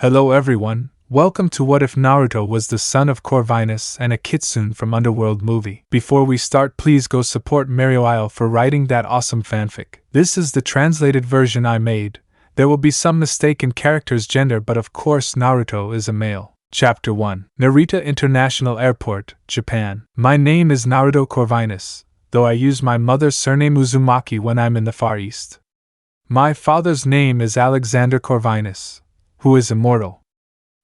Hello everyone, welcome to What If Naruto Was the Son of Corvinus and a Kitsune from Underworld movie. Before we start, please go support marioiale for writing that awesome fanfic. This is the translated version I made. There will be some mistake in character's gender, but of course Naruto is a male. Chapter 1. Narita International Airport, Japan. My name is Naruto Corvinus, though I use my mother's surname Uzumaki when I'm in the Far East. My father's name is Alexander Corvinus, who is immortal.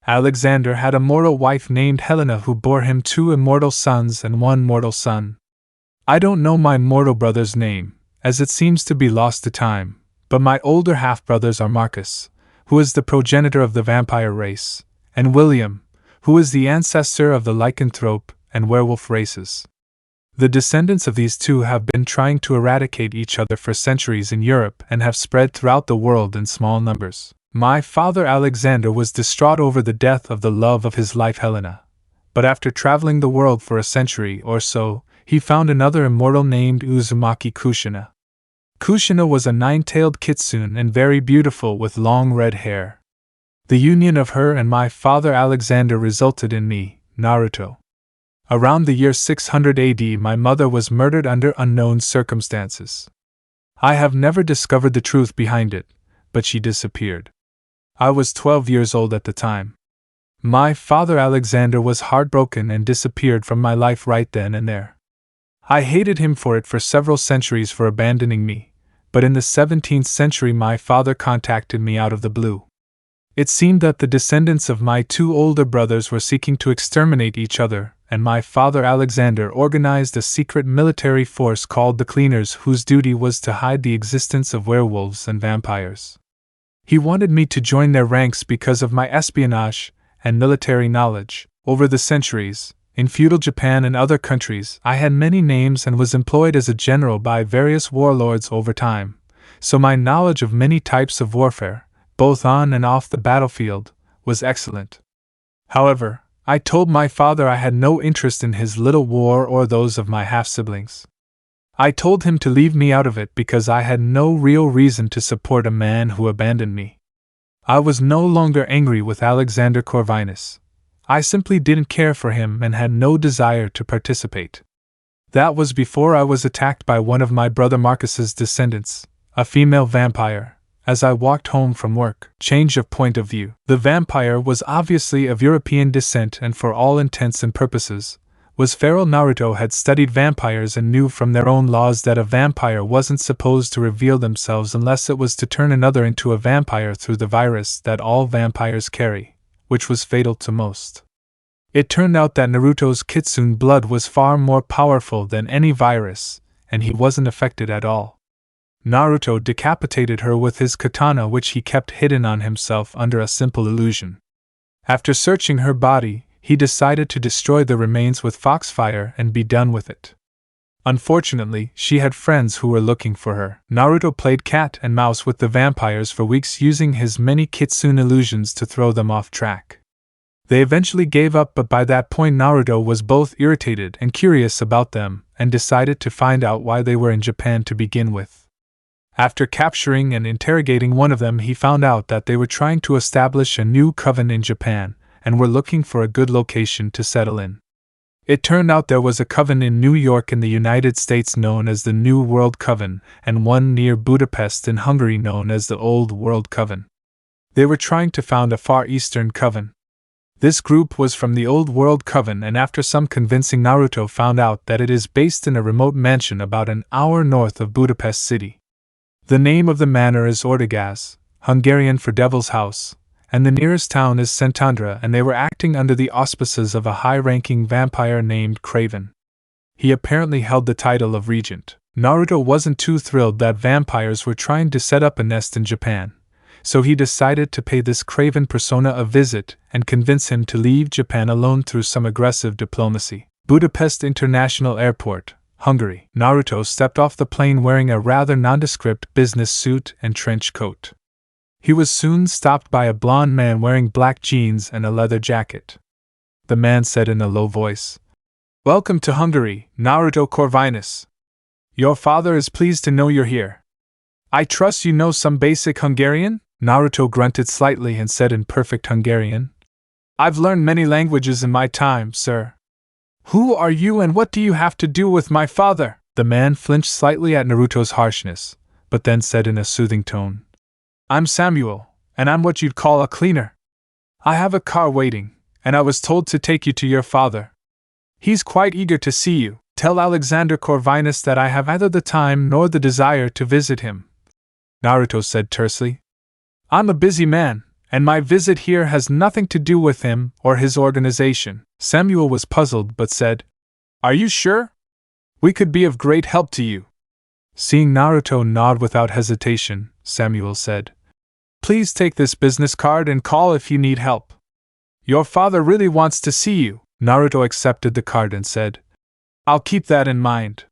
Alexander had a mortal wife named Helena who bore him 2 immortal sons and 1 mortal son. I don't know my mortal brother's name, as it seems to be lost to time, but my older half-brothers are Marcus, who is the progenitor of the vampire race, and William, who is the ancestor of the lycanthrope and werewolf races. The descendants of these two have been trying to eradicate each other for centuries in Europe and have spread throughout the world in small numbers. My father Alexander was distraught over the death of the love of his life Helena, but after traveling the world for a century or so, he found another immortal named Uzumaki Kushina. Kushina was a 9-tailed kitsune and very beautiful with long red hair. The union of her and my father Alexander resulted in me, Naruto. Around the year 600 AD, my mother was murdered under unknown circumstances. I have never discovered the truth behind it, but she disappeared. I was 12 years old at the time. My father Alexander was heartbroken and disappeared from my life right then and there. I hated him for it for several centuries for abandoning me, but in the 17th century my father contacted me out of the blue. It seemed that the descendants of my 2 older brothers were seeking to exterminate each other, and my father Alexander organized a secret military force called the Cleaners, whose duty was to hide the existence of werewolves and vampires. He wanted me to join their ranks because of my espionage and military knowledge. Over the centuries, in feudal Japan and other countries, I had many names and was employed as a general by various warlords over time, so my knowledge of many types of warfare, both on and off the battlefield, was excellent. However, I told my father I had no interest in his little war or those of my half-siblings. I told him to leave me out of it because I had no real reason to support a man who abandoned me. I was no longer angry with Alexander Corvinus. I simply didn't care for him and had no desire to participate. That was before I was attacked by one of my brother Marcus's descendants, a female vampire, as I walked home from work. Change of point of view. The vampire was obviously of European descent and for all intents and purposes, was feral. Naruto had studied vampires and knew from their own laws that a vampire wasn't supposed to reveal themselves unless it was to turn another into a vampire through the virus that all vampires carry, which was fatal to most. It turned out that Naruto's kitsune blood was far more powerful than any virus, and he wasn't affected at all. Naruto decapitated her with his katana, which he kept hidden on himself under a simple illusion. After searching her body, he decided to destroy the remains with foxfire and be done with it. Unfortunately, she had friends who were looking for her. Naruto played cat and mouse with the vampires for weeks, using his many kitsune illusions to throw them off track. They eventually gave up, but by that point Naruto was both irritated and curious about them, and decided to find out why they were in Japan to begin with. After capturing and interrogating one of them, he found out that they were trying to establish a new coven in Japan, and were looking for a good location to settle in. It turned out there was a coven in New York in the United States known as the New World Coven, and one near Budapest in Hungary known as the Old World Coven. They were trying to found a Far Eastern coven. This group was from the Old World Coven, and after some convincing Naruto found out that it is based in a remote mansion about an hour north of Budapest city. The name of the manor is Ortegaz, Hungarian for Devil's House, and the nearest town is Szentendre, and they were acting under the auspices of a high-ranking vampire named Craven. He apparently held the title of regent. Naruto wasn't too thrilled that vampires were trying to set up a nest in Japan, so he decided to pay this Craven persona a visit and convince him to leave Japan alone through some aggressive diplomacy. Budapest International Airport, Hungary. Naruto stepped off the plane wearing a rather nondescript business suit and trench coat. He was soon stopped by a blond man wearing black jeans and a leather jacket. The man said in a low voice, "Welcome to Hungary, Naruto Corvinus. Your father is pleased to know you're here. I trust you know some basic Hungarian?" Naruto grunted slightly and said in perfect Hungarian, "I've learned many languages in my time, sir." "Who are you and what do you have to do with my father?" The man flinched slightly at Naruto's harshness, but then said in a soothing tone, "I'm Samuel, and I'm what you'd call a cleaner. I have a car waiting, and I was told to take you to your father. He's quite eager to see you. Tell Alexander Corvinus that I have neither the time nor the desire to visit him," Naruto said tersely. "I'm a busy man, and my visit here has nothing to do with him or his organization." Samuel was puzzled but said, "Are you sure? We could be of great help to you." Seeing Naruto nod without hesitation, Samuel said, "Please take this business card and call if you need help. Your father really wants to see you." Naruto accepted the card and said, "I'll keep that in mind."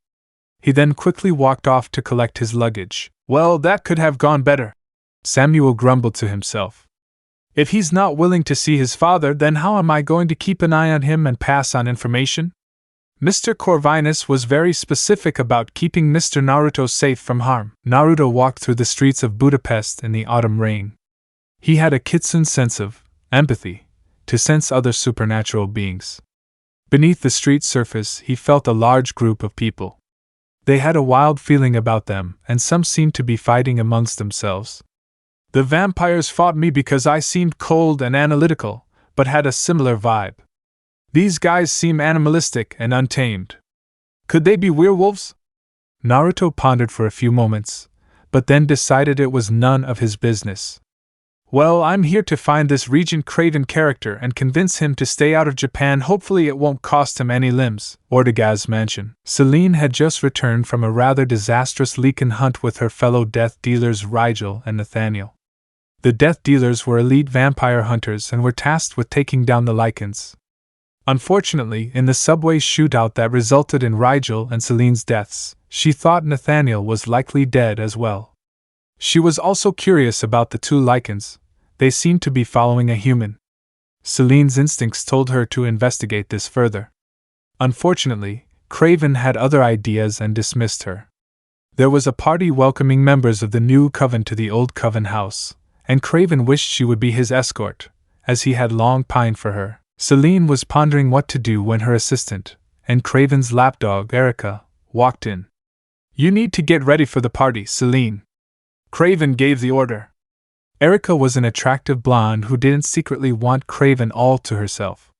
He then quickly walked off to collect his luggage. "Well, that could have gone better," Samuel grumbled to himself. "If he's not willing to see his father, then how am I going to keep an eye on him and pass on information?" Mr. Corvinus was very specific about keeping Mr. Naruto safe from harm. Naruto walked through the streets of Budapest in the autumn rain. He had a Kitsune sense of empathy to sense other supernatural beings. Beneath the street surface, he felt a large group of people. They had a wild feeling about them, and some seemed to be fighting amongst themselves. "The vampires fought me because I seemed cold and analytical, but had a similar vibe. These guys seem animalistic and untamed. Could they be werewolves?" Naruto pondered for a few moments, but then decided it was none of his business. "Well, I'm here to find this Regent Craven character and convince him to stay out of Japan. Hopefully it won't cost him any limbs." Ortegaz's mansion. Selene had just returned from a rather disastrous Lycan hunt with her fellow death dealers Rigel and Nathaniel. The death dealers were elite vampire hunters and were tasked with taking down the Lycans. Unfortunately, in the subway shootout that resulted in Rigel and Selene's deaths, she thought Nathaniel was likely dead as well. She was also curious about the two Lycans. They seemed to be following a human. Selene's instincts told her to investigate this further. Unfortunately, Craven had other ideas and dismissed her. There was a party welcoming members of the new coven to the old coven house, and Craven wished she would be his escort, as he had long pined for her. Selene was pondering what to do when her assistant, and Craven's lapdog Erica, walked in. "You need to get ready for the party, Selene." Craven gave the order. Erica was an attractive blonde who didn't secretly want Craven all to herself.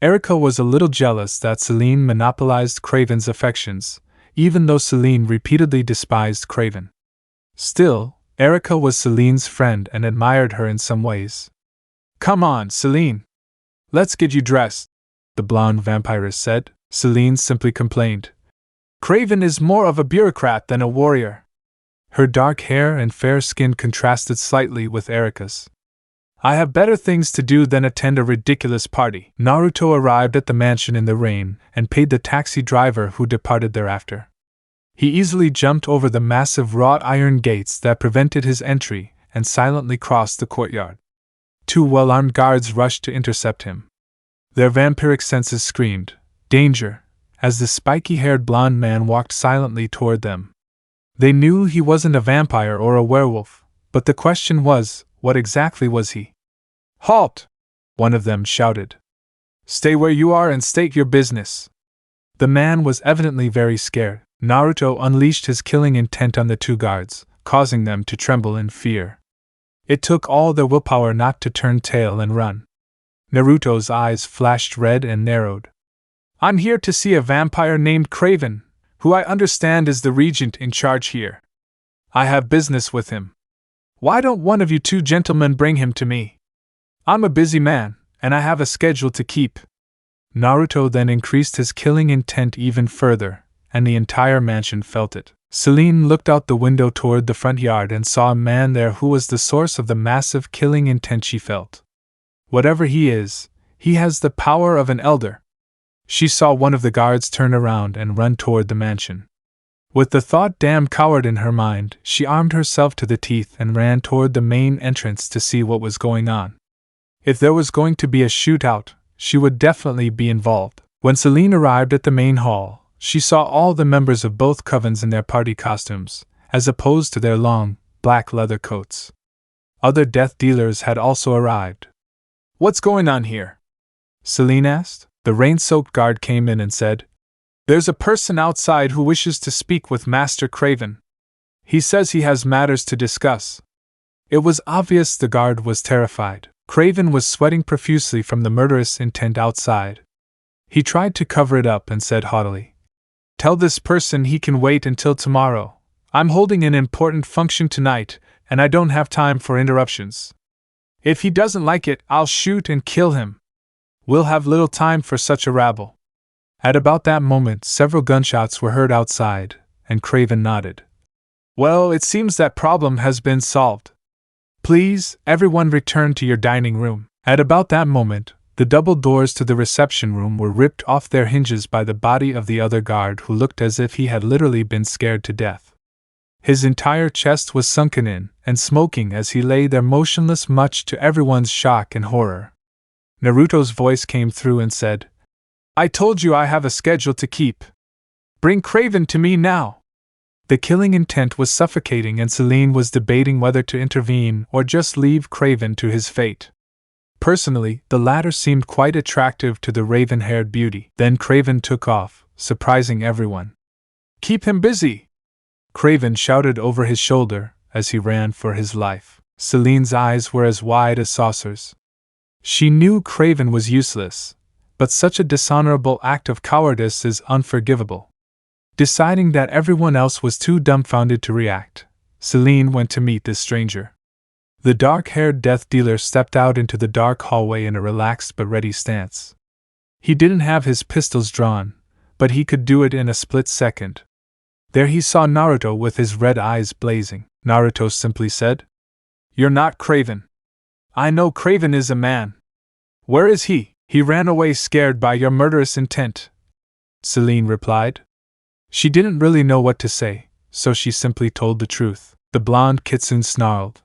Erica was a little jealous that Selene monopolized Craven's affections, even though Selene repeatedly despised Craven. Still, Erica was Selene's friend and admired her in some ways. "Come on, Selene. Let's get you dressed," the blonde vampiress said. Selene simply complained, "Craven is more of a bureaucrat than a warrior." Her dark hair and fair skin contrasted slightly with Erica's. "I have better things to do than attend a ridiculous party." Naruto arrived at the mansion in the rain and paid the taxi driver who departed thereafter. He easily jumped over the massive wrought iron gates that prevented his entry and silently crossed the courtyard. Two well-armed guards rushed to intercept him. Their vampiric senses screamed, "Danger!" as the spiky-haired blonde man walked silently toward them. They knew he wasn't a vampire or a werewolf, but the question was, what exactly was he? "Halt!" one of them shouted. "Stay where you are and state your business." The man was evidently very scared. Naruto unleashed his killing intent on the two guards, causing them to tremble in fear. It took all their willpower not to turn tail and run. Naruto's eyes flashed red and narrowed. "I'm here to see a vampire named Craven, who I understand is the regent in charge here. I have business with him. Why don't one of you two gentlemen bring him to me? I'm a busy man, and I have a schedule to keep." Naruto then increased his killing intent even further, and the entire mansion felt it. Selene looked out the window toward the front yard and saw a man there who was the source of the massive killing intent she felt. Whatever he is, he has the power of an elder. She saw one of the guards turn around and run toward the mansion. With the thought "damn coward" in her mind, she armed herself to the teeth and ran toward the main entrance to see what was going on. If there was going to be a shootout, she would definitely be involved. When Selene arrived at the main hall, she saw all the members of both covens in their party costumes, as opposed to their long, black leather coats. Other death dealers had also arrived. "What's going on here?" Celine asked. The rain-soaked guard came in and said, "There's a person outside who wishes to speak with Master Craven. He says he has matters to discuss." It was obvious the guard was terrified. Craven was sweating profusely from the murderous intent outside. He tried to cover it up and said haughtily, "Tell this person he can wait until tomorrow. I'm holding an important function tonight, and I don't have time for interruptions. If he doesn't like it, I'll shoot and kill him. We'll have little time for such a rabble." At about that moment, several gunshots were heard outside, and Craven nodded. "Well, it seems that problem has been solved. Please, everyone return to your dining room." At about that moment, the double doors to the reception room were ripped off their hinges by the body of the other guard, who looked as if he had literally been scared to death. His entire chest was sunken in and smoking as he lay there motionless, much to everyone's shock and horror. Naruto's voice came through and said, "I told you I have a schedule to keep. Bring Craven to me now." The killing intent was suffocating, and Celine was debating whether to intervene or just leave Craven to his fate. Personally, the latter seemed quite attractive to the raven-haired beauty. Then Craven took off, surprising everyone. "Keep him busy!" Craven shouted over his shoulder as he ran for his life. Celine's eyes were as wide as saucers. She knew Craven was useless, but such a dishonorable act of cowardice is unforgivable. Deciding that everyone else was too dumbfounded to react, Celine went to meet this stranger. The dark-haired death dealer stepped out into the dark hallway in a relaxed but ready stance. He didn't have his pistols drawn, but he could do it in a split second. There he saw Naruto with his red eyes blazing. Naruto simply said, "You're not Craven. I know Craven is a man. Where is he?" "He ran away scared by your murderous intent," Celine replied. She didn't really know what to say, so she simply told the truth. The blonde Kitsune snarled,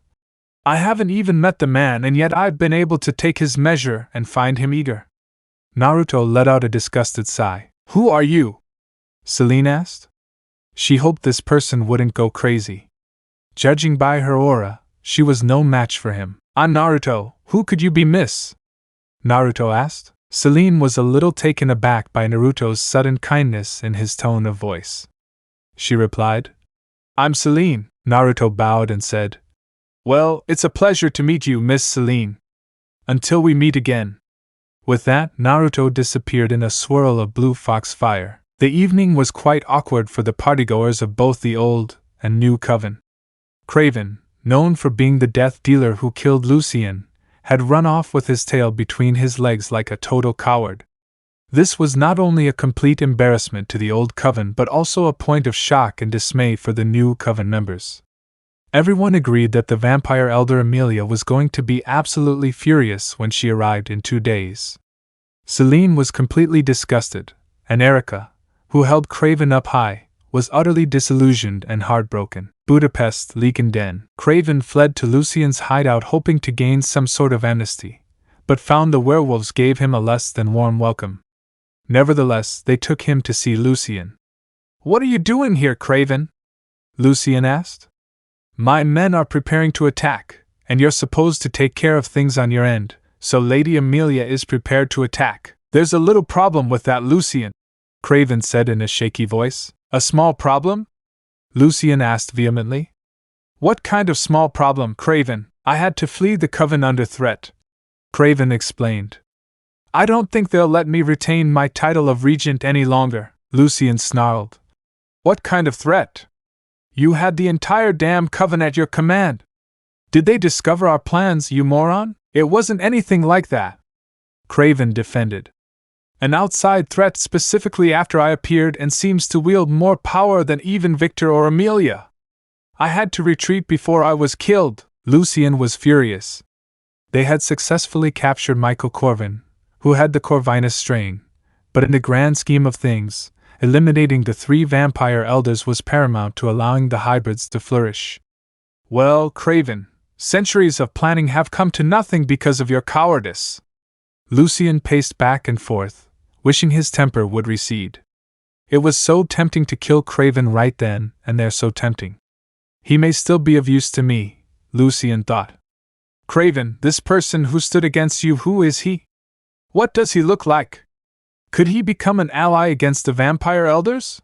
"I haven't even met the man, and yet I've been able to take his measure and find him eager." Naruto let out a disgusted sigh. "Who are you?" Celine asked. She hoped this person wouldn't go crazy. Judging by her aura, she was no match for him. "I'm Naruto. Who could you be, miss?" Naruto asked. Celine was a little taken aback by Naruto's sudden kindness in his tone of voice. She replied, "I'm Celine." Naruto bowed and said, "Well, it's a pleasure to meet you, Miss Celine. Until we meet again." With that, Naruto disappeared in a swirl of blue fox fire. The evening was quite awkward for the partygoers of both the old and new coven. Craven, known for being the death dealer who killed Lucien, had run off with his tail between his legs like a total coward. This was not only a complete embarrassment to the old coven but also a point of shock and dismay for the new coven members. Everyone agreed that the vampire elder Amelia was going to be absolutely furious when she arrived in 2 days. Celine was completely disgusted, and Erica, who held Craven up high, was utterly disillusioned and heartbroken. Budapest, Leekenden. Craven fled to Lucien's hideout hoping to gain some sort of amnesty, but found the werewolves gave him a less than warm welcome. Nevertheless, they took him to see Lucien. "What are you doing here, Craven?" Lucien asked. "My men are preparing to attack, and you're supposed to take care of things on your end, so Lady Amelia is prepared to attack." "There's a little problem with that, Lucien," Craven said in a shaky voice. "A small problem?" Lucien asked vehemently. "What kind of small problem, Craven? I had to flee the coven under threat," Craven explained. "I don't think they'll let me retain my title of regent any longer," Lucien snarled. "What kind of threat? You had the entire damn coven at your command. Did they discover our plans, you moron? It wasn't anything like that," Craven defended. "An outside threat specifically after I appeared and seems to wield more power than even Victor or Amelia. I had to retreat before I was killed." Lucien was furious. They had successfully captured Michael Corvin, who had the Corvinus strain, but in the grand scheme of things, eliminating the 3 vampire elders was paramount to allowing the hybrids to flourish. "Well, Craven, centuries of planning have come to nothing because of your cowardice." Lucien paced back and forth, wishing his temper would recede. It was so tempting to kill Craven right then and there, so tempting. He may still be of use to me, Lucien thought. Craven, this person who stood against you, who is he? What does he look like? Could he become an ally against the vampire elders?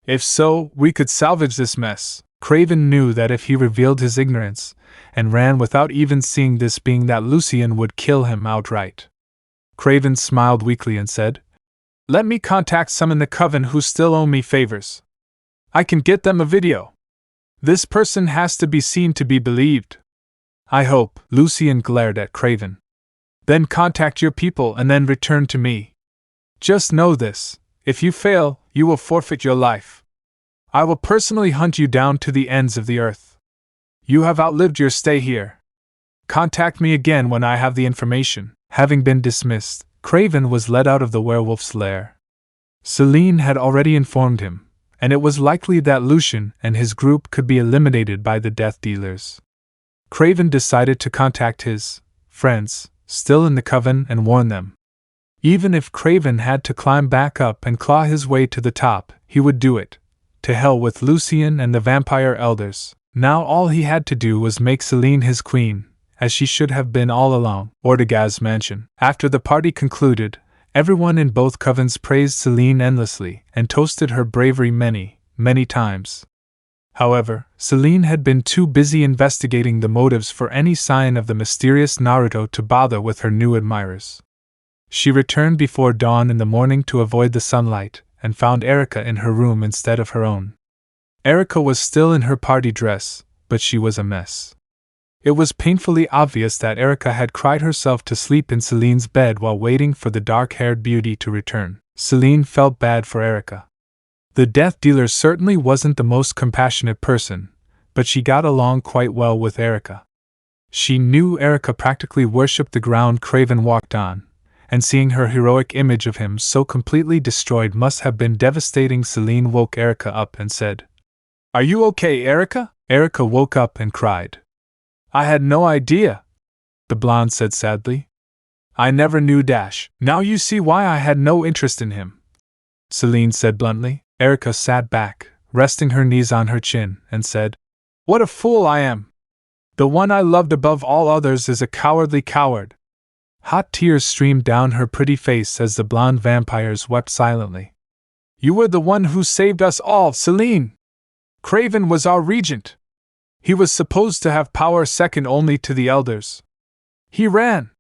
If so, we could salvage this mess. Craven knew that if he revealed his ignorance, and ran without even seeing this being, that Lucien would kill him outright. Craven smiled weakly and said, "Let me contact some in the coven who still owe me favors. I can get them a video. This person has to be seen to be believed." "I hope," Lucien glared at Craven. "Then contact your people and then return to me. Just know this, if you fail, you will forfeit your life. I will personally hunt you down to the ends of the earth. You have outlived your stay here. Contact me again when I have the information." Having been dismissed, Craven was led out of the werewolf's lair. Celine had already informed him, and it was likely that Lucien and his group could be eliminated by the death dealers. Craven decided to contact his friends, still in the coven, and warn them. Even if Craven had to climb back up and claw his way to the top, he would do it. To hell with Lucien and the vampire elders. Now all he had to do was make Celine his queen, as she should have been all along. Ortegaz's mansion. After the party concluded, everyone in both covens praised Celine endlessly and toasted her bravery many, many times. However, Celine had been too busy investigating the motives for any sign of the mysterious Naruto to bother with her new admirers. She returned before dawn in the morning to avoid the sunlight, and found Erika in her room instead of her own. Erika was still in her party dress, but she was a mess. It was painfully obvious that Erika had cried herself to sleep in Celine's bed while waiting for the dark-haired beauty to return. Celine felt bad for Erika. The death dealer certainly wasn't the most compassionate person, but she got along quite well with Erika. She knew Erika practically worshipped the ground Craven walked on, and seeing her heroic image of him so completely destroyed must have been devastating. Celine woke Erika up and said, "Are you okay, Erika?" Erika woke up and cried. "I had no idea," the blonde said sadly. "I never knew Dash. Now you see why I had no interest in him," Celine said bluntly. Erika sat back, resting her knees on her chin, and said, "What a fool I am! The one I loved above all others is a cowardly coward." Hot tears streamed down her pretty face as the blonde vampires wept silently. "You were the one who saved us all, Celine! Craven was our regent. He was supposed to have power second only to the elders. He ran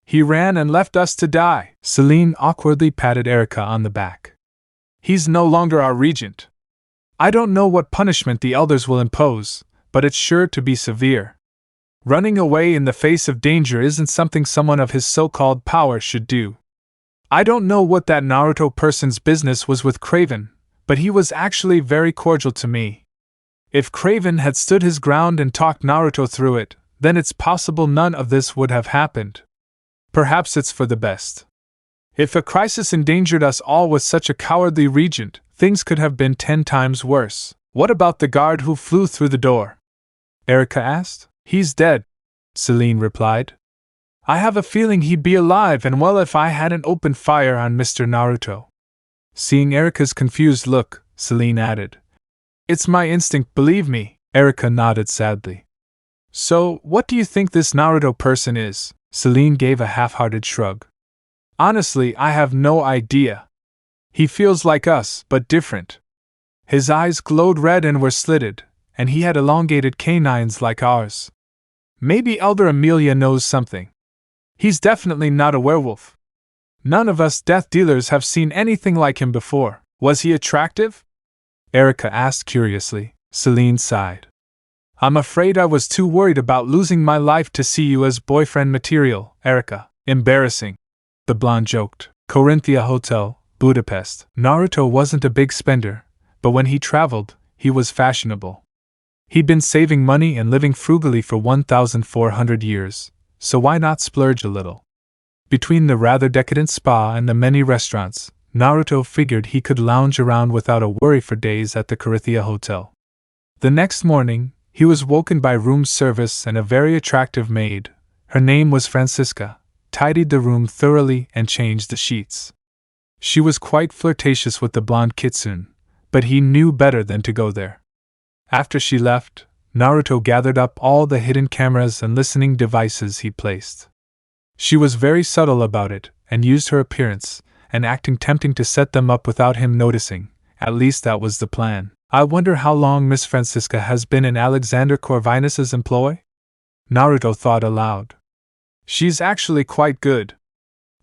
and left us to die." Celine awkwardly patted Erika on the back. "He's no longer our regent. I don't know what punishment the elders will impose, but it's sure to be severe. Running away in the face of danger isn't something someone of his so-called power should do. I don't know what that Naruto person's business was with Craven, but he was actually very cordial to me. If Craven had stood his ground and talked Naruto through it, then it's possible none of this would have happened. Perhaps it's for the best. If a crisis endangered us all with such a cowardly regent, things could have been 10 times worse." "What about the guard who flew through the door?" Erika asked. "He's dead," Celine replied. "I have a feeling he'd be alive and well if I hadn't opened fire on Mr. Naruto." Seeing Erika's confused look, Celine added, "It's my instinct, believe me." Erika nodded sadly. "So, what do you think this Naruto person is?" Celine gave a half-hearted shrug. "Honestly, I have no idea. He feels like us, but different. His eyes glowed red and were slitted, and he had elongated canines like ours. Maybe Elder Amelia knows something. He's definitely not a werewolf. None of us death dealers have seen anything like him before." "Was he attractive?" Erika asked curiously. Celine sighed. "I'm afraid I was too worried about losing my life to see you as boyfriend material, Erika." "Embarrassing," the blonde joked. Corinthia Hotel, Budapest. Naruto wasn't a big spender, but when he traveled, he was fashionable. He'd been saving money and living frugally for 1,400 years, so why not splurge a little? Between the rather decadent spa and the many restaurants, Naruto figured he could lounge around without a worry for days at the Corinthia Hotel. The next morning, he was woken by room service and a very attractive maid. Her name was Francisca, tidied the room thoroughly and changed the sheets. She was quite flirtatious with the blonde Kitsune, but he knew better than to go there. After she left, Naruto gathered up all the hidden cameras and listening devices he placed. She was very subtle about it, and used her appearance and acting tempting to set them up without him noticing. At least that was the plan. I wonder how long Miss Francisca has been in Alexander Corvinus's employ? Naruto thought aloud. She's actually quite good.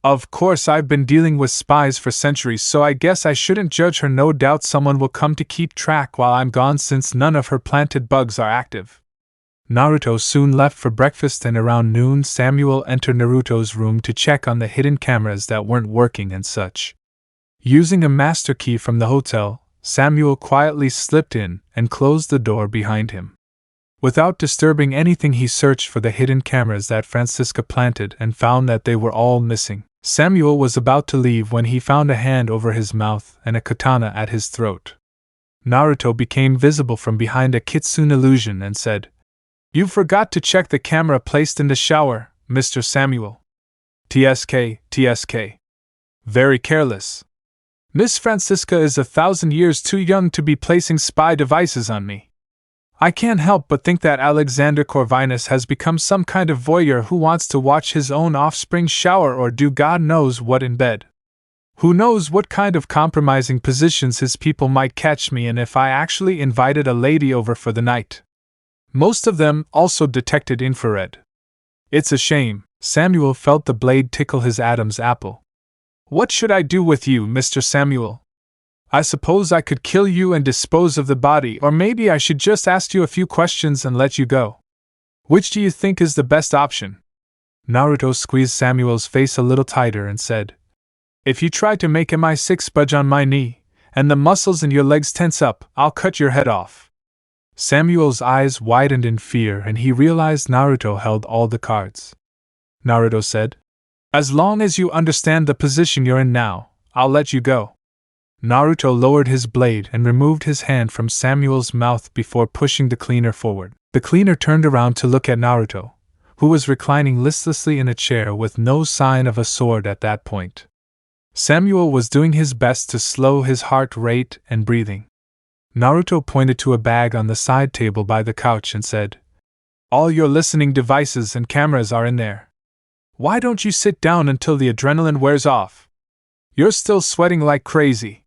Of course, I've been dealing with spies for centuries, so I guess I shouldn't judge her. No doubt someone will come to keep track while I'm gone, since none of her planted bugs are active. Naruto soon left for breakfast, and around noon Samuel entered Naruto's room to check on the hidden cameras that weren't working and such. Using a master key from the hotel, Samuel quietly slipped in and closed the door behind him. Without disturbing anything, he searched for the hidden cameras that Francisca planted and found that they were all missing. Samuel was about to leave when he found a hand over his mouth and a katana at his throat. Naruto became visible from behind a Kitsune illusion and said, "You forgot to check the camera placed in the shower, Mr. Samuel." TSK. Very careless. Miss Francisca is 1,000 years too young to be placing spy devices on me. I can't help but think that Alexander Corvinus has become some kind of voyeur who wants to watch his own offspring shower or do God knows what in bed. Who knows what kind of compromising positions his people might catch me in if I actually invited a lady over for the night. Most of them also detected infrared. It's a shame. Samuel felt the blade tickle his Adam's apple. What should I do with you, Mr. Samuel? I suppose I could kill you and dispose of the body, or maybe I should just ask you a few questions and let you go. Which do you think is the best option? Naruto squeezed Samuel's face a little tighter and said, "If you try to make MI6 budge on my knee, and the muscles in your legs tense up, I'll cut your head off." Samuel's eyes widened in fear and he realized Naruto held all the cards. Naruto said, "As long as you understand the position you're in now, I'll let you go." Naruto lowered his blade and removed his hand from Samuel's mouth before pushing the cleaner forward. The cleaner turned around to look at Naruto, who was reclining listlessly in a chair with no sign of a sword at that point. Samuel was doing his best to slow his heart rate and breathing. Naruto pointed to a bag on the side table by the couch and said, "All your listening devices and cameras are in there. Why don't you sit down until the adrenaline wears off? You're still sweating like crazy.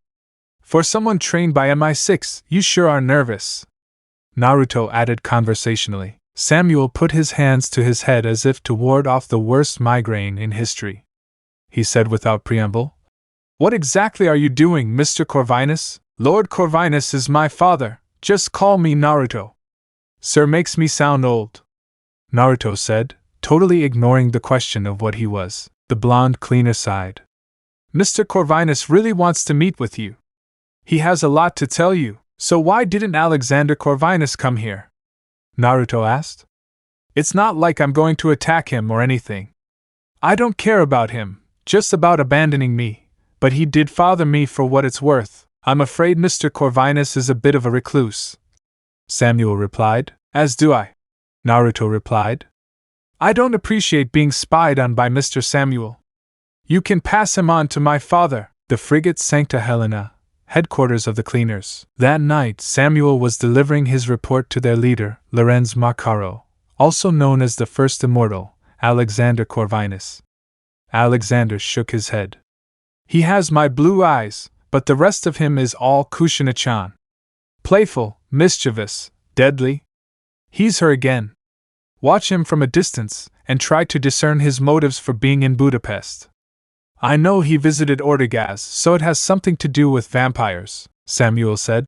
For someone trained by MI6, you sure are nervous." Naruto added conversationally. Samuel put his hands to his head as if to ward off the worst migraine in history. He said without preamble, "What exactly are you doing, Mr. Corvinus? Lord Corvinus is my father, just call me Naruto." "Sir makes me sound old," Naruto said, totally ignoring the question of what he was. The blonde cleaner sighed. "Mr. Corvinus really wants to meet with you. He has a lot to tell you, so why didn't Alexander Corvinus come here?" Naruto asked. "It's not like I'm going to attack him or anything. I don't care about him, just about abandoning me, but he did father me for what it's worth. I'm afraid Mr. Corvinus is a bit of a recluse." Samuel replied. "As do I," Naruto replied. "I don't appreciate being spied on by Mr. Samuel. You can pass him on to my father." The frigate sank to Helena, headquarters of the cleaners. That night, Samuel was delivering his report to their leader, Lorenz Macaro, also known as the First Immortal, Alexander Corvinus. Alexander shook his head. "He has my blue eyes, but the rest of him is all Kushina-chan. Playful, mischievous, deadly. He's her again. Watch him from a distance, and try to discern his motives for being in Budapest. I know he visited Ortegaz, so it has something to do with vampires," Samuel said.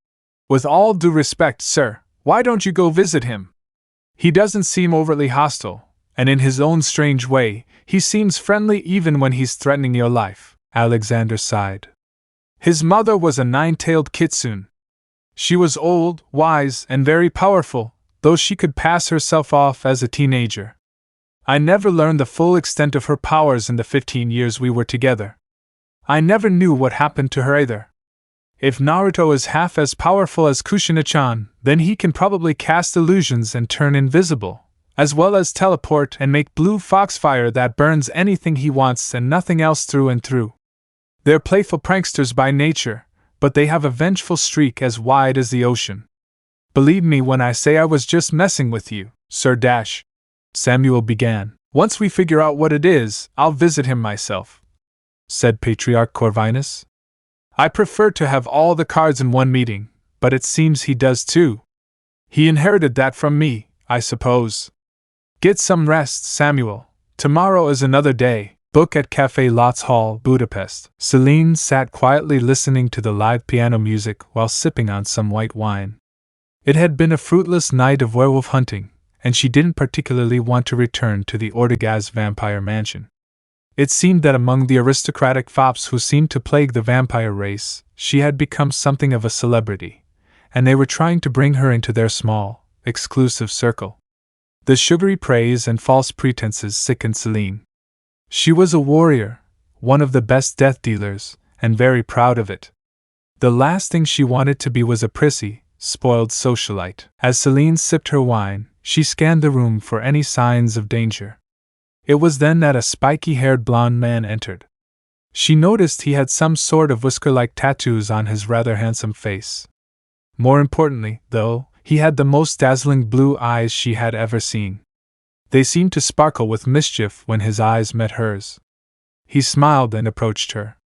"With all due respect, sir, why don't you go visit him? He doesn't seem overtly hostile, and in his own strange way, he seems friendly even when he's threatening your life." Alexander sighed. "His mother was a nine-tailed Kitsune. She was old, wise, and very powerful, though she could pass herself off as a teenager. I never learned the full extent of her powers in the 15 years we were together. I never knew what happened to her either. If Naruto is half as powerful as Kushina-chan, then he can probably cast illusions and turn invisible, as well as teleport and make blue foxfire that burns anything he wants and nothing else through and through. They're playful pranksters by nature, but they have a vengeful streak as wide as the ocean. Believe me when I say I was just messing with you, Sir Dash, Samuel began. Once we figure out what it is, I'll visit him myself, said Patriarch Corvinus. I prefer to have all the cards in one meeting, but it seems he does too. He inherited that from me, I suppose. Get some rest, Samuel. Tomorrow is another day. Book at Café Lotz Hall, Budapest. Celine sat quietly listening to the live piano music while sipping on some white wine. It had been a fruitless night of werewolf hunting, and she didn't particularly want to return to the Ortegaz vampire mansion. It seemed that among the aristocratic fops who seemed to plague the vampire race, she had become something of a celebrity, and they were trying to bring her into their small, exclusive circle. The sugary praise and false pretenses sickened Celine. She was a warrior, one of the best death dealers, and very proud of it. The last thing she wanted to be was a prissy, spoiled socialite. As Celine sipped her wine, she scanned the room for any signs of danger. It was then that a spiky-haired blonde man entered. She noticed he had some sort of whisker-like tattoos on his rather handsome face. More importantly, though, he had the most dazzling blue eyes she had ever seen. They seemed to sparkle with mischief when his eyes met hers. He smiled and approached her.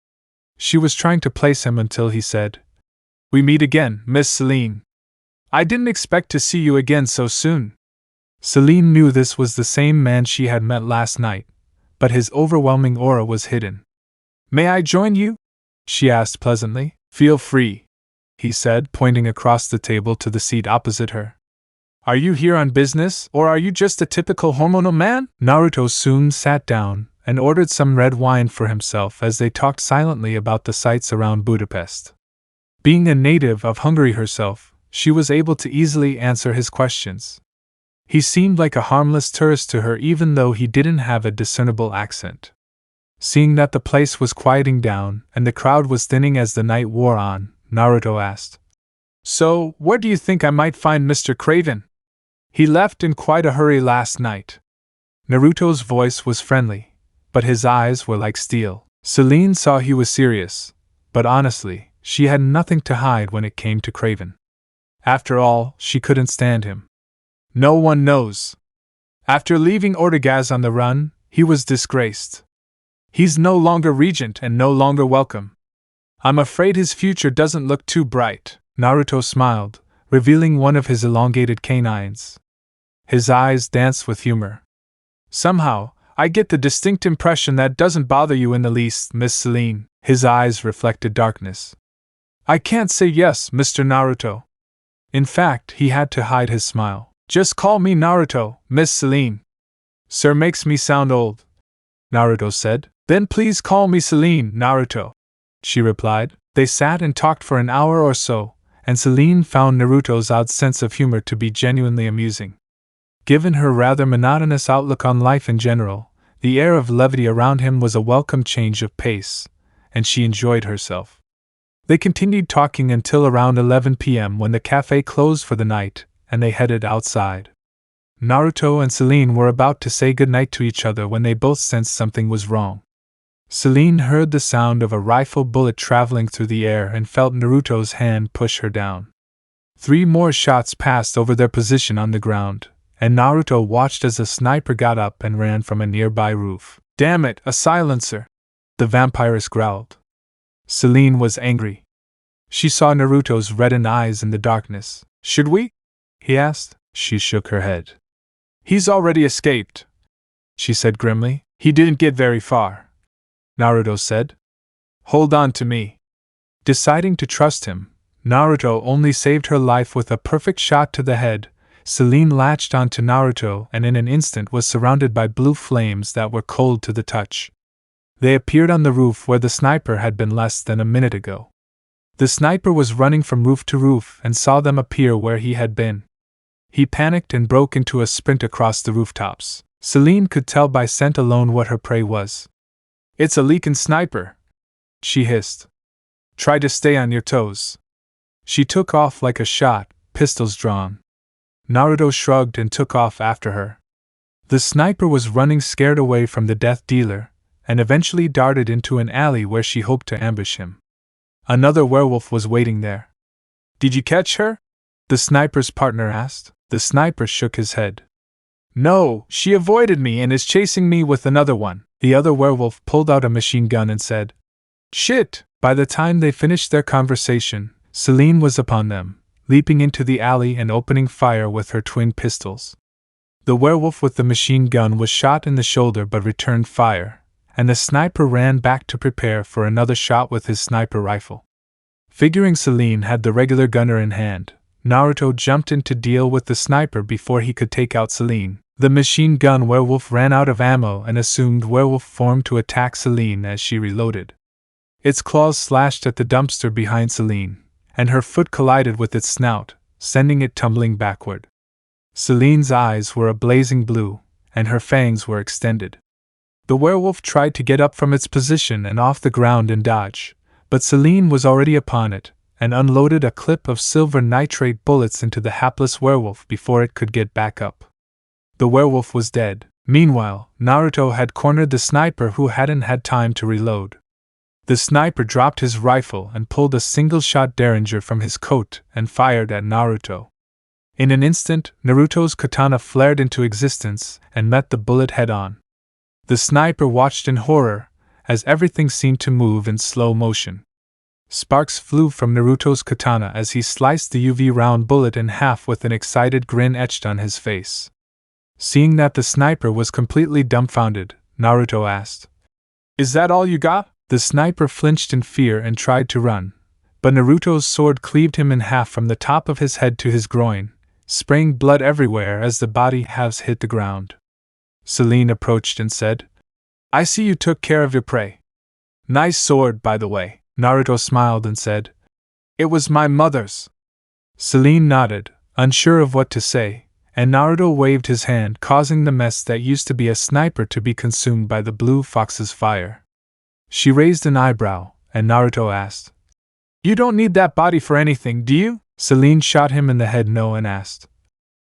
She was trying to place him until he said, "We meet again, Miss Celine. I didn't expect to see you again so soon." Celine knew this was the same man she had met last night, but his overwhelming aura was hidden. "May I join you?" she asked pleasantly. "Feel free," he said, pointing across the table to the seat opposite her. "Are you here on business, or are you just a typical hormonal man?" Naruto soon sat down and ordered some red wine for himself as they talked silently about the sights around Budapest. Being a native of Hungary herself, she was able to easily answer his questions. He seemed like a harmless tourist to her even though he didn't have a discernible accent. Seeing that the place was quieting down and the crowd was thinning as the night wore on, Naruto asked, "So, where do you think I might find Mr. Craven? He left in quite a hurry last night." Naruto's voice was friendly, but his eyes were like steel. Celine saw he was serious, but honestly, she had nothing to hide when it came to Craven. After all, she couldn't stand him. No one knows. After leaving Ortegaz on the run, he was disgraced. He's no longer regent and no longer welcome. I'm afraid his future doesn't look too bright. Naruto smiled, revealing one of his elongated canines. His eyes danced with humor. "Somehow, I get the distinct impression that doesn't bother you in the least, Miss Celine." His eyes reflected darkness. "I can't say yes, Mr. Naruto." In fact, he had to hide his smile. "Just call me Naruto, Miss Celine." "Sir makes me sound old," Naruto said. "Then please call me Celine, Naruto," she replied. They sat and talked for an hour or so, and Celine found Naruto's odd sense of humor to be genuinely amusing. Given her rather monotonous outlook on life in general, the air of levity around him was a welcome change of pace, and she enjoyed herself. They continued talking until around 11 p.m. when the cafe closed for the night, and they headed outside. Naruto and Celine were about to say goodnight to each other when they both sensed something was wrong. Celine heard the sound of a rifle bullet traveling through the air and felt Naruto's hand push her down. 3 more shots passed over their position on the ground, and Naruto watched as a sniper got up and ran from a nearby roof. "Damn it, a silencer!" the vampiress growled. Celine was angry. She saw Naruto's reddened eyes in the darkness. "Should we?" he asked. She shook her head. "He's already escaped," she said grimly. "He didn't get very far," Naruto said. "Hold on to me." Deciding to trust him, Naruto only saved her life with a perfect shot to the head. Celine latched onto Naruto and in an instant was surrounded by blue flames that were cold to the touch. They appeared on the roof where the sniper had been less than a minute ago. The sniper was running from roof to roof and saw them appear where he had been. He panicked and broke into a sprint across the rooftops. Celine could tell by scent alone what her prey was. "It's a leakin' sniper," she hissed. "Try to stay on your toes." She took off like a shot, pistols drawn. Naruto shrugged and took off after her. The sniper was running scared away from the death dealer, and eventually darted into an alley where she hoped to ambush him. Another werewolf was waiting there. "Did you catch her?" the sniper's partner asked. The sniper shook his head. No, she avoided me and is chasing me with another one. The other werewolf pulled out a machine gun and said, Shit! By the time they finished their conversation, Celine was upon them, leaping into the alley and opening fire with her twin pistols. The werewolf with the machine gun was shot in the shoulder but returned fire, and the sniper ran back to prepare for another shot with his sniper rifle. Figuring Celine had the regular gunner in hand, Naruto jumped in to deal with the sniper before he could take out Celine. The machine gun werewolf ran out of ammo and assumed werewolf form to attack Celine as she reloaded. Its claws slashed at the dumpster behind Celine, and her foot collided with its snout, sending it tumbling backward. Celine's eyes were a blazing blue, and her fangs were extended. The werewolf tried to get up from its position and off the ground and dodge, but Celine was already upon it, and unloaded a clip of silver nitrate bullets into the hapless werewolf before it could get back up. The werewolf was dead. Meanwhile, Naruto had cornered the sniper who hadn't had time to reload. The sniper dropped his rifle and pulled a single-shot derringer from his coat and fired at Naruto. In an instant, Naruto's katana flared into existence and met the bullet head-on. The sniper watched in horror, as everything seemed to move in slow motion. Sparks flew from Naruto's katana as he sliced the UV round bullet in half with an excited grin etched on his face. Seeing that the sniper was completely dumbfounded, Naruto asked, Is that all you got? The sniper flinched in fear and tried to run, but Naruto's sword cleaved him in half from the top of his head to his groin, spraying blood everywhere as the body halves hit the ground. Celine approached and said, I see you took care of your prey. Nice sword, by the way. Naruto smiled and said, It was my mother's. Celine nodded, unsure of what to say, and Naruto waved his hand, causing the mess that used to be a sniper to be consumed by the blue fox's fire. She raised an eyebrow, and Naruto asked, You don't need that body for anything, do you? Celine shot him in the head no and asked,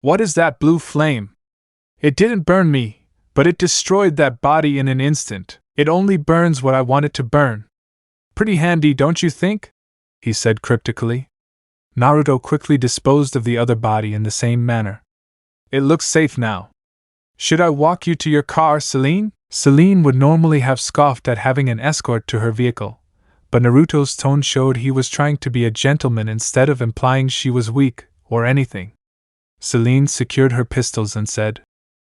What is that blue flame? It didn't burn me, but it destroyed that body in an instant. It only burns what I want it to burn. Pretty handy, don't you think? He said cryptically. Naruto quickly disposed of the other body in the same manner. It looks safe now. Should I walk you to your car, Celine? Celine would normally have scoffed at having an escort to her vehicle, but Naruto's tone showed he was trying to be a gentleman instead of implying she was weak, or anything. Celine secured her pistols and said,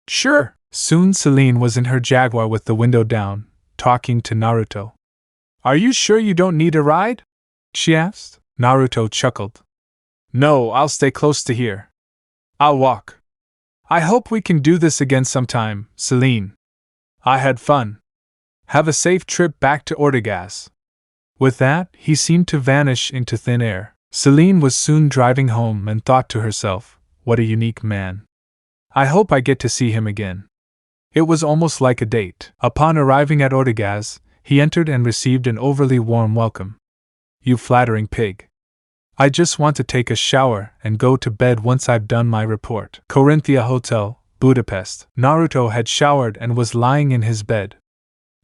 Sure. Soon Celine was in her Jaguar with the window down, talking to Naruto. Are you sure you don't need a ride? She asked. Naruto chuckled. No, I'll stay close to here. I'll walk. I hope we can do this again sometime, Celine. I had fun. Have a safe trip back to Ortegas. With that, he seemed to vanish into thin air. Celine was soon driving home and thought to herself, what a unique man. I hope I get to see him again. It was almost like a date. Upon arriving at Ortegas, he entered and received an overly warm welcome. You flattering pig. I just want to take a shower and go to bed once I've done my report. Corinthia Hotel, Budapest. Naruto had showered and was lying in his bed.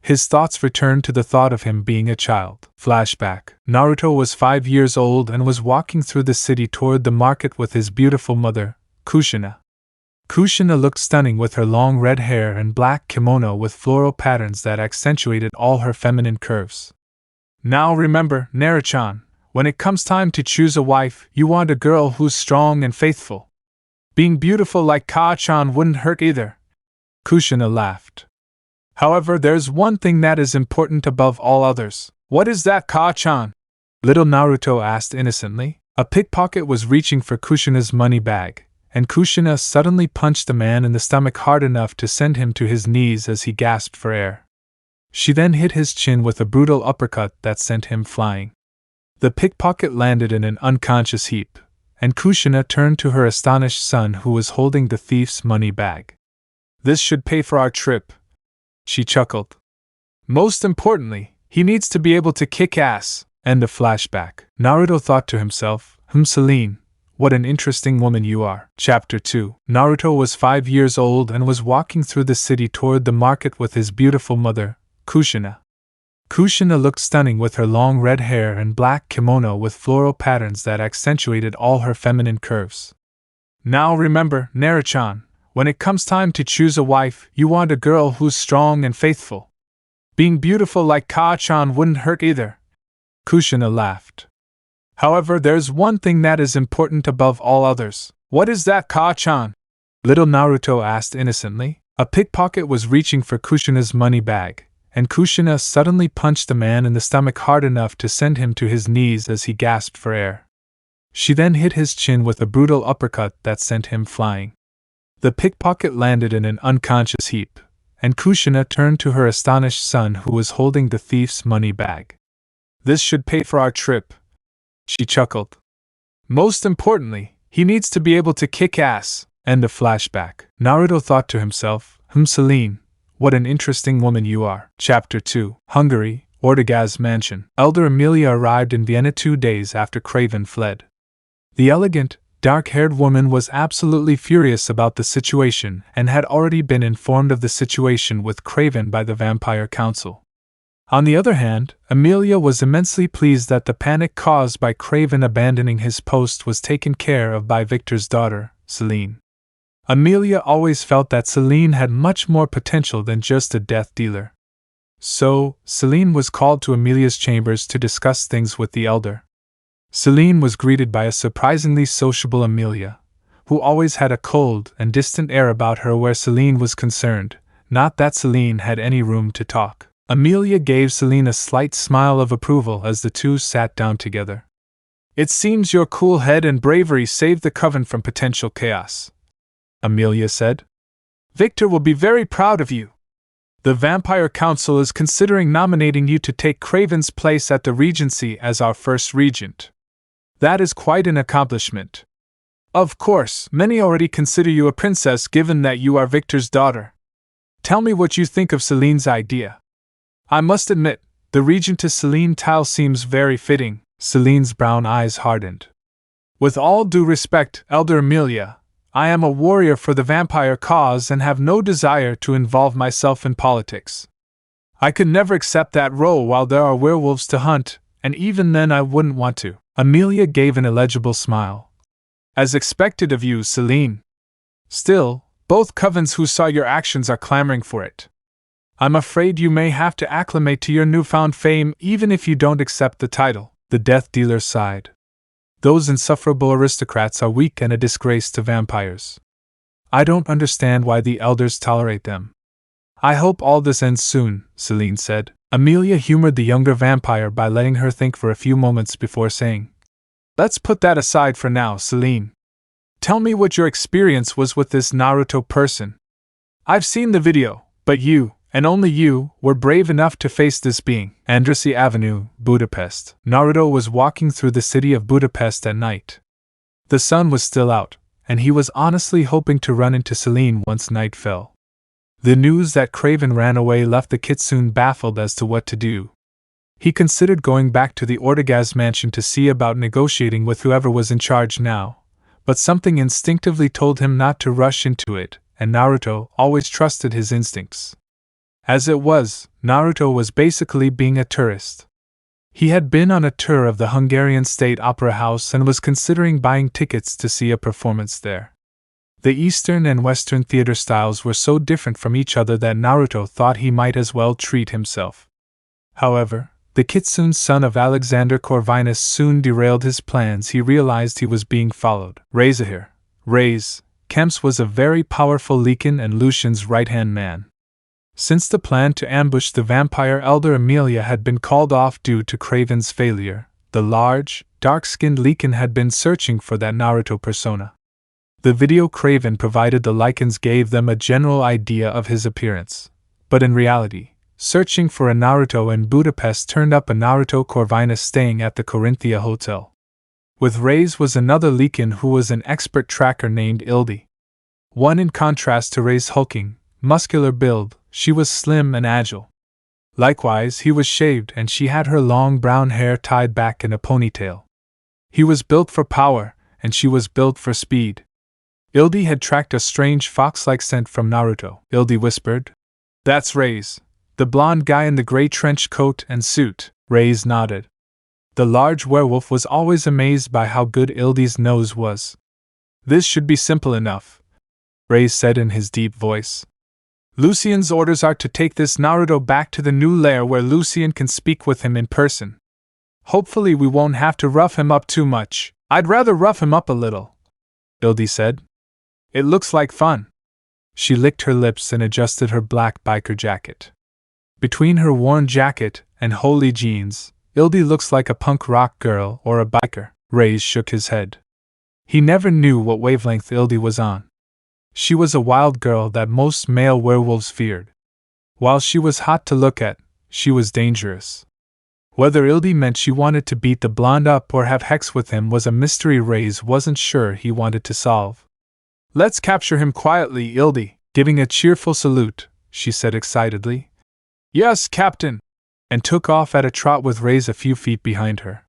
His thoughts returned to the thought of him being a child. Flashback. Naruto was 5 years old and was walking through the city toward the market with his beautiful mother, Kushina. Kushina looked stunning with her long red hair and black kimono with floral patterns that accentuated all her feminine curves. Now remember, Naruto-chan, when it comes time to choose a wife, you want a girl who's strong and faithful. Being beautiful like Ka-chan wouldn't hurt either. Kushina laughed. However, there's one thing that is important above all others. What is that, Ka-chan? Little Naruto asked innocently. A pickpocket was reaching for Kushina's money bag, and Kushina suddenly punched the man in the stomach hard enough to send him to his knees as he gasped for air. She then hit his chin with a brutal uppercut that sent him flying. The pickpocket landed in an unconscious heap, and Kushina turned to her astonished son who was holding the thief's money bag. This should pay for our trip, she chuckled. Most importantly, he needs to be able to kick ass. End of flashback. Naruto thought to himself, Celine, what an interesting woman you are. Chapter 2. Naruto was 5 years old and was walking through the city toward the market with his beautiful mother, Kushina. Kushina looked stunning with her long red hair and black kimono with floral patterns that accentuated all her feminine curves. Now remember, Naruto-chan, when it comes time to choose a wife, you want a girl who's strong and faithful. Being beautiful like Ka-chan wouldn't hurt either. Kushina laughed. However, there's one thing that is important above all others. What is that, Ka-chan? Little Naruto asked innocently. A pickpocket was reaching for Kushina's money bag, and Kushina suddenly punched the man in the stomach hard enough to send him to his knees as he gasped for air. She then hit his chin with a brutal uppercut that sent him flying. The pickpocket landed in an unconscious heap, and Kushina turned to her astonished son who was holding the thief's money bag. This should pay for our trip, she chuckled. Most importantly, he needs to be able to kick ass. End of flashback. Naruto thought to himself, Celine, what an interesting woman you are. Chapter 2. Hungary, Ortegaz Mansion. Elder Emilia arrived in Vienna 2 days after Craven fled. The elegant, dark-haired woman was absolutely furious about the situation and had already been informed of the situation with Craven by the Vampire Council. On the other hand, Emilia was immensely pleased that the panic caused by Craven abandoning his post was taken care of by Victor's daughter, Celine. Emilia always felt that Celine had much more potential than just a death dealer. So, Celine was called to Emilia's chambers to discuss things with the elder. Celine was greeted by a surprisingly sociable Emilia, who always had a cold and distant air about her where Celine was concerned, not that Celine had any room to talk. Emilia gave Celine a slight smile of approval as the two sat down together. It seems your cool head and bravery saved the coven from potential chaos, Emilia said. Victor will be very proud of you. The Vampire Council is considering nominating you to take Craven's place at the Regency as our first regent. That is quite an accomplishment. Of course, many already consider you a princess given that you are Victor's daughter. Tell me what you think of Celine's idea. I must admit, the regentess Celine title seems very fitting. Celine's brown eyes hardened. With all due respect, Elder Emilia, I am a warrior for the vampire cause and have no desire to involve myself in politics. I could never accept that role while there are werewolves to hunt, and even then I wouldn't want to. Emilia gave an illegible smile. As expected of you, Celine. Still, both covens who saw your actions are clamoring for it. I'm afraid you may have to acclimate to your newfound fame even if you don't accept the title. The death dealer sighed. Those insufferable aristocrats are weak and a disgrace to vampires. I don't understand why the elders tolerate them. I hope all this ends soon, Celine said. Emilia humored the younger vampire by letting her think for a few moments before saying, Let's put that aside for now, Celine. Tell me what your experience was with this Naruto person. I've seen the video, but you, and only you, were brave enough to face this being. Andrassy Avenue, Budapest. Naruto was walking through the city of Budapest at night. The sun was still out, and he was honestly hoping to run into Celine once night fell. The news that Craven ran away left the Kitsune baffled as to what to do. He considered going back to the Ortegaz mansion to see about negotiating with whoever was in charge now, but something instinctively told him not to rush into it, and Naruto always trusted his instincts. As it was, Naruto was basically being a tourist. He had been on a tour of the Hungarian State Opera House and was considering buying tickets to see a performance there. The Eastern and Western theater styles were so different from each other that Naruto thought he might as well treat himself. However, the Kitsune son of Alexander Corvinus soon derailed his plans. He realized he was being followed. Razahir, Kemps was a very powerful Lycan and Lucian's right-hand man. Since the plan to ambush the vampire elder Emilia had been called off due to Craven's failure, the large, dark-skinned Lycan had been searching for that Naruto persona. The video Craven provided the Lycans gave them a general idea of his appearance, but in reality, searching for a Naruto in Budapest turned up a Naruto Corvinus staying at the Corinthia Hotel. With Reyes was another Lycan who was an expert tracker named Ildi. One in contrast to Reyes' hulking, muscular build, she was slim and agile. Likewise, he was shaved and she had her long brown hair tied back in a ponytail. He was built for power, and she was built for speed. Ildi had tracked a strange fox-like scent from Naruto. Ildi whispered, That's Reyes. The blonde guy in the gray trench coat and suit. Reyes nodded. The large werewolf was always amazed by how good Ildi's nose was. This should be simple enough, Reyes said in his deep voice. Lucien's orders are to take this Naruto back to the new lair where Lucien can speak with him in person. Hopefully we won't have to rough him up too much. I'd rather rough him up a little, Ildi said. It looks like fun. She licked her lips and adjusted her black biker jacket. Between her worn jacket and holy jeans, Ildi looks like a punk rock girl or a biker. Reyes shook his head. He never knew what wavelength Ildi was on. She was a wild girl that most male werewolves feared. While she was hot to look at, she was dangerous. Whether Ildi meant she wanted to beat the blonde up or have hex with him was a mystery Reyes wasn't sure he wanted to solve. Let's capture him quietly, Ildi. Giving a cheerful salute, she said excitedly. Yes, Captain! And took off at a trot with Reyes a few feet behind her.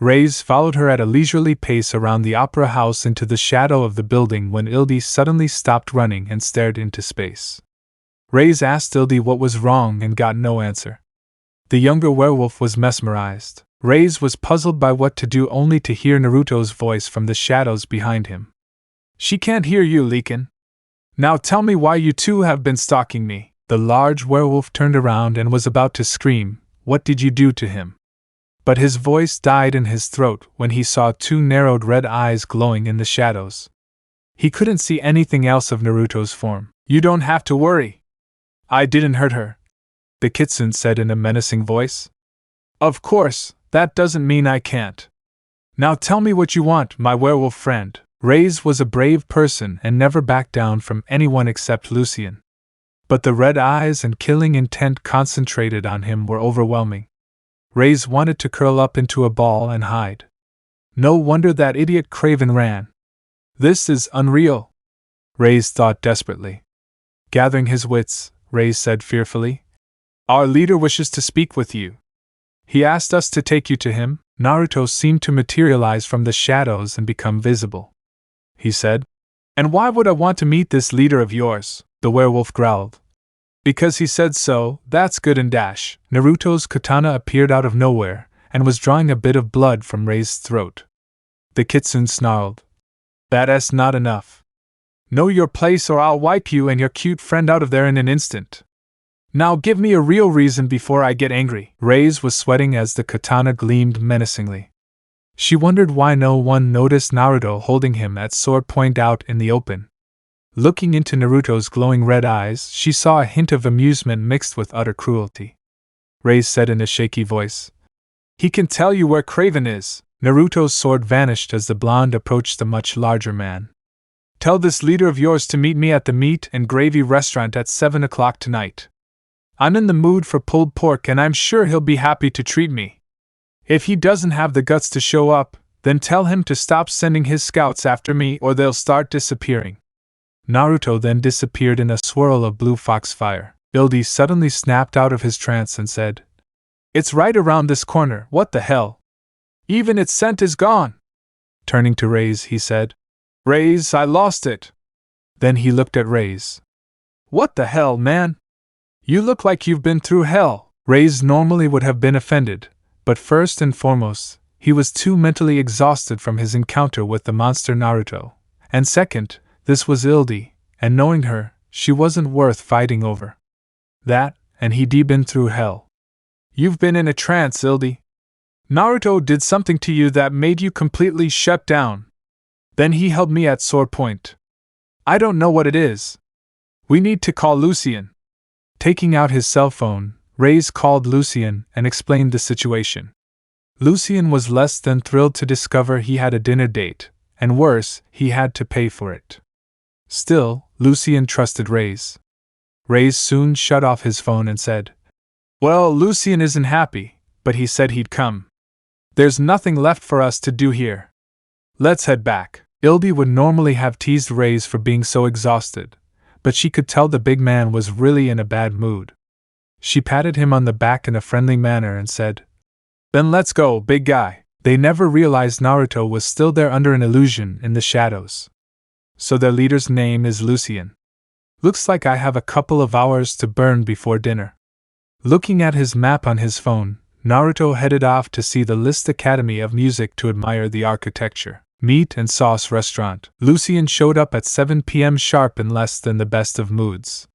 Reyes followed her at a leisurely pace around the opera house into the shadow of the building when Ildi suddenly stopped running and stared into space. Reyes asked Ildi what was wrong and got no answer. The younger werewolf was mesmerized. Reyes was puzzled by what to do only to hear Naruto's voice from the shadows behind him. She can't hear you, Leakin. Now tell me why you two have been stalking me. The large werewolf turned around and was about to scream, What did you do to him? But his voice died in his throat when he saw two narrowed red eyes glowing in the shadows. He couldn't see anything else of Naruto's form. You don't have to worry. I didn't hurt her, the Kitsune said in a menacing voice. Of course, that doesn't mean I can't. Now tell me what you want, my werewolf friend. Reyes was a brave person and never backed down from anyone except Lucien. But the red eyes and killing intent concentrated on him were overwhelming. Reyes wanted to curl up into a ball and hide. No wonder that idiot Craven ran. This is unreal, Reyes thought desperately. Gathering his wits, Reyes said fearfully, Our leader wishes to speak with you. He asked us to take you to him. Naruto seemed to materialize from the shadows and become visible. He said, And why would I want to meet this leader of yours? The werewolf growled. Because he said so, that's good and dash. Naruto's katana appeared out of nowhere, and was drawing a bit of blood from Rey's throat. The Kitsune snarled. That's not enough. Know your place or I'll wipe you and your cute friend out of there in an instant. Now give me a real reason before I get angry. Reyes was sweating as the katana gleamed menacingly. She wondered why no one noticed Naruto holding him at sword point out in the open. Looking into Naruto's glowing red eyes, she saw a hint of amusement mixed with utter cruelty. Reyes said in a shaky voice, He can tell you where Craven is. Naruto's sword vanished as the blonde approached the much larger man. Tell this leader of yours to meet me at the meat and gravy restaurant at 7 o'clock tonight. I'm in the mood for pulled pork and I'm sure he'll be happy to treat me. If he doesn't have the guts to show up, then tell him to stop sending his scouts after me or they'll start disappearing. Naruto then disappeared in a swirl of blue foxfire. Ildi suddenly snapped out of his trance and said, It's right around this corner, what the hell? Even its scent is gone. Turning to Reyes, he said, Reyes, I lost it. Then he looked at Reyes. What the hell, man? You look like you've been through hell. Reyes normally would have been offended, but first and foremost, he was too mentally exhausted from his encounter with the monster Naruto. And second, this was Ildi, and knowing her, she wasn't worth fighting over. That, and he'd been through hell. You've been in a trance, Ildi. Naruto did something to you that made you completely shut down. Then he held me at sword point. I don't know what it is. We need to call Lucien. Taking out his cell phone, Reyes called Lucien and explained the situation. Lucien was less than thrilled to discover he had a dinner date, and worse, he had to pay for it. Still, Lucien trusted Reyes. Reyes soon shut off his phone and said, Well, Lucien isn't happy, but he said he'd come. There's nothing left for us to do here. Let's head back. Ildi would normally have teased Reyes for being so exhausted, but she could tell the big man was really in a bad mood. She patted him on the back in a friendly manner and said, Then let's go, big guy. They never realized Naruto was still there under an illusion in the shadows. So their leader's name is Lucien. Looks like I have a couple of hours to burn before dinner. Looking at his map on his phone, Naruto headed off to see the Liszt Academy of Music to admire the architecture. Meat and Sauce Restaurant. Lucien showed up at 7 p.m. sharp in less than the best of moods.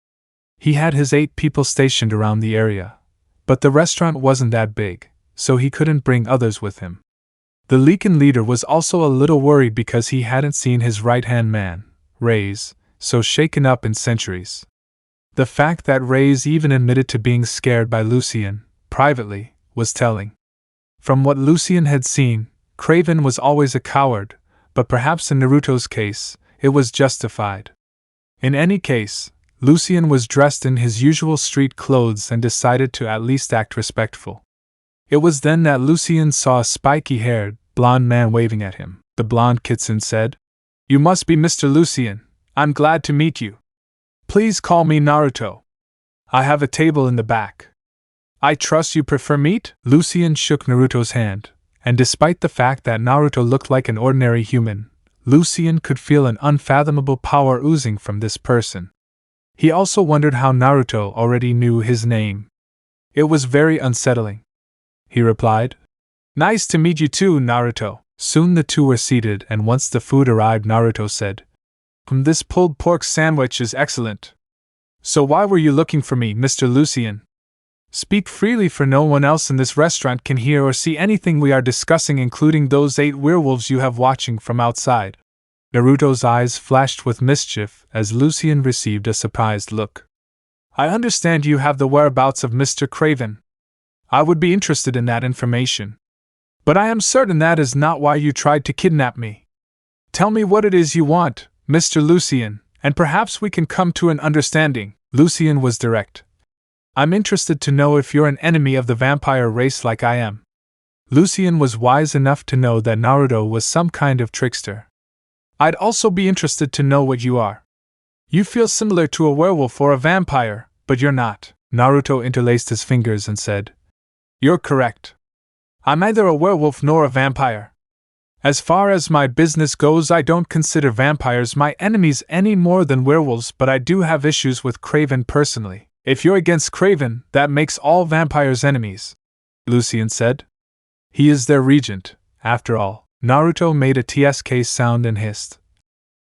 He had his 8 people stationed around the area, but the restaurant wasn't that big, so he couldn't bring others with him. The Leakin leader was also a little worried because he hadn't seen his right-hand man, Reyes, so shaken up in centuries. The fact that Reyes even admitted to being scared by Lucien, privately, was telling. From what Lucien had seen, Craven was always a coward, but perhaps in Naruto's case, it was justified. In any case, Lucien was dressed in his usual street clothes and decided to at least act respectful. It was then that Lucien saw a spiky-haired, blonde man waving at him. The blonde Kitsune said, "You must be Mr. Lucien. I'm glad to meet you. Please call me Naruto. I have a table in the back. I trust you prefer meat?" Lucien shook Naruto's hand, and despite the fact that Naruto looked like an ordinary human, Lucien could feel an unfathomable power oozing from this person. He also wondered how Naruto already knew his name. It was very unsettling. He replied, "Nice to meet you too, Naruto." Soon the two were seated, and once the food arrived, Naruto said, "This pulled pork sandwich is excellent. So why were you looking for me, Mr. Lucien? Speak freely, for no one else in this restaurant can hear or see anything we are discussing, including those 8 werewolves you have watching from outside." Naruto's eyes flashed with mischief as Lucien received a surprised look. "I understand you have the whereabouts of Mr. Craven. I would be interested in that information. But I am certain that is not why you tried to kidnap me. Tell me what it is you want, Mr. Lucien, and perhaps we can come to an understanding." Lucien was direct. "I'm interested to know if you're an enemy of the vampire race like I am." Lucien was wise enough to know that Naruto was some kind of trickster. "I'd also be interested to know what you are. You feel similar to a werewolf or a vampire, but you're not." Naruto interlaced his fingers and said, "You're correct. I'm neither a werewolf nor a vampire. As far as my business goes, I don't consider vampires my enemies any more than werewolves, but I do have issues with Craven personally." "If you're against Craven, that makes all vampires enemies," Lucien said. "He is their regent, after all." Naruto made a TSK sound and hissed,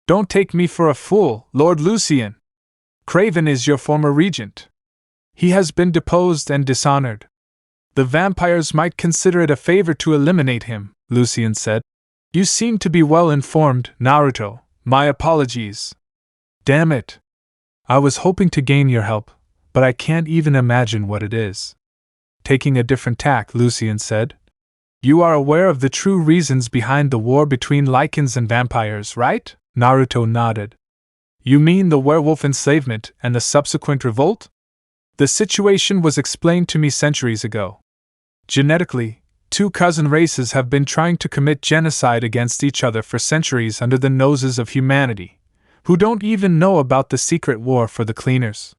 "Don't take me for a fool, Lord Lucien. Craven is your former regent. He has been deposed and dishonored. The vampires might consider it a favor to eliminate him," Lucien said. "You seem to be well informed, Naruto. My apologies." "Damn it. I was hoping to gain your help, but I can't even imagine what it is." Taking a different tack, Lucien said, "You are aware of the true reasons behind the war between lichens and vampires, right?" Naruto nodded. "You mean the werewolf enslavement and the subsequent revolt? The situation was explained to me centuries ago. Genetically, 2 cousin races have been trying to commit genocide against each other for centuries under the noses of humanity, who don't even know about the secret war for the cleaners.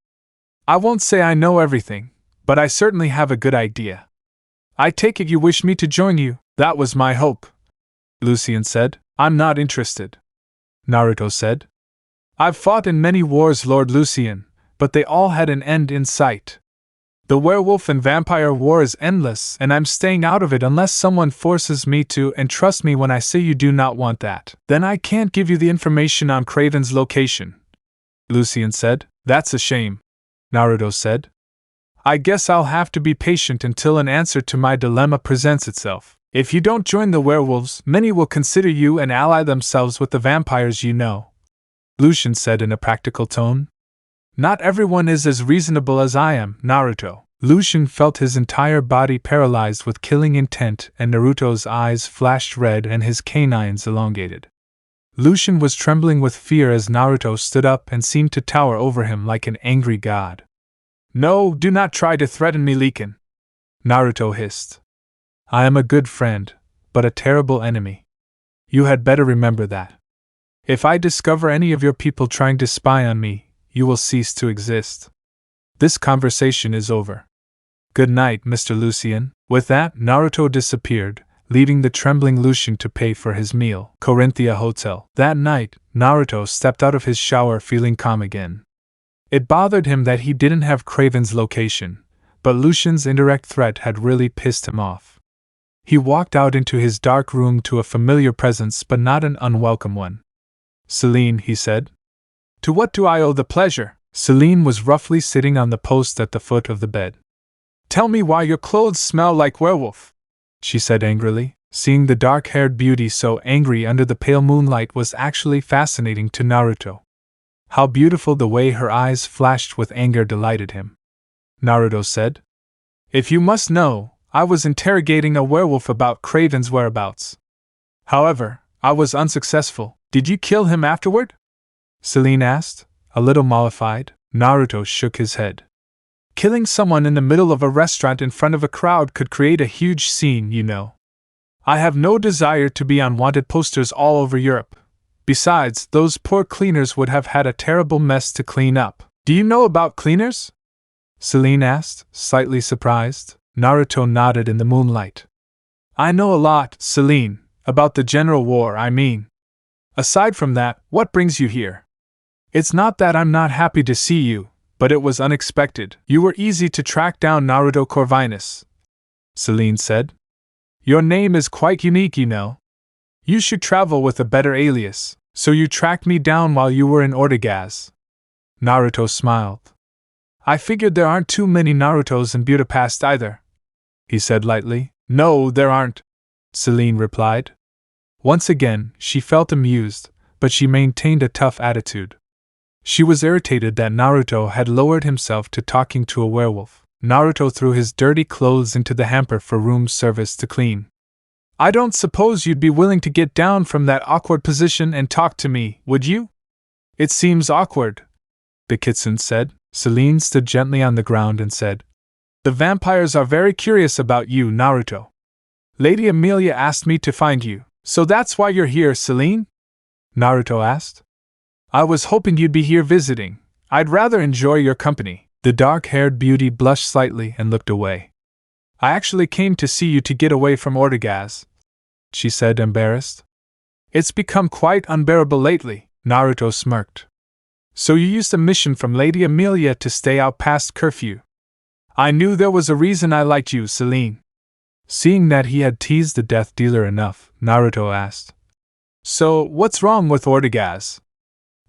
I won't say I know everything, but I certainly have a good idea. I take it you wish me to join you." "That was my hope," Lucien said. "I'm not interested," Naruto said. "I've fought in many wars, Lord Lucien, but they all had an end in sight. The werewolf and vampire war is endless, and I'm staying out of it unless someone forces me to, and trust me when I say you do not want that." "Then I can't give you the information on Craven's location," Lucien said. "That's a shame," Naruto said. "I guess I'll have to be patient until an answer to my dilemma presents itself. If you don't join the werewolves, many will consider you and ally themselves with the vampires you know," Lucien said in a practical tone. "Not everyone is as reasonable as I am, Naruto." Lucien felt his entire body paralyzed with killing intent, and Naruto's eyes flashed red and his canines elongated. Lucien was trembling with fear as Naruto stood up and seemed to tower over him like an angry god. "No, do not try to threaten me, Leakin," Naruto hissed. "I am a good friend, but a terrible enemy. You had better remember that. If I discover any of your people trying to spy on me, you will cease to exist. This conversation is over. Good night, Mr. Lucien." With that, Naruto disappeared, leaving the trembling Lucien to pay for his meal. Corinthia Hotel. That night, Naruto stepped out of his shower feeling calm again. It bothered him that he didn't have Craven's location, but Lucian's indirect threat had really pissed him off. He walked out into his dark room to a familiar presence but not an unwelcome one. "Celine," he said. "To what do I owe the pleasure?" Celine was roughly sitting on the post at the foot of the bed. "Tell me why your clothes smell like werewolf," she said angrily. Seeing the dark-haired beauty so angry under the pale moonlight was actually fascinating to Naruto. How beautiful the way her eyes flashed with anger delighted him. Naruto said, "If you must know, I was interrogating a werewolf about Kraven's whereabouts. However, I was unsuccessful. Did you kill him afterward?" Celine asked, a little mollified. Naruto shook his head. "Killing someone in the middle of a restaurant in front of a crowd could create a huge scene, you know. I have no desire to be on wanted posters all over Europe. Besides, those poor cleaners would have had a terrible mess to clean up." "Do you know about cleaners?" Celine asked, slightly surprised. Naruto nodded in the moonlight. "I know a lot, Celine, about the general war, I mean. Aside from that, what brings you here?" "It's not that I'm not happy to see you, but it was unexpected. You were easy to track down, Naruto Corvinus," Celine said. "Your name is quite unique, you know. You should travel with a better alias, so you tracked me down while you were in Ortegaz." Naruto smiled. "I figured there aren't too many Narutos in Budapest either," he said lightly. "No, there aren't," Celine replied. Once again, she felt amused, but she maintained a tough attitude. She was irritated that Naruto had lowered himself to talking to a werewolf. Naruto threw his dirty clothes into the hamper for room service to clean. "I don't suppose you'd be willing to get down from that awkward position and talk to me, would you?" "It seems awkward," the Kitsune said. Celine stood gently on the ground and said, "The vampires are very curious about you, Naruto. Lady Amelia asked me to find you, so that's why you're here, Celine?" Naruto asked. "I was hoping you'd be here visiting. I'd rather enjoy your company." The dark-haired beauty blushed slightly and looked away. "I actually came to see you to get away from Ortegaz," she said, embarrassed. "It's become quite unbearable lately," Naruto smirked. "So you used a mission from Lady Amelia to stay out past curfew. I knew there was a reason I liked you, Celine." Seeing that he had teased the death dealer enough, Naruto asked, "So, what's wrong with Ortegaz?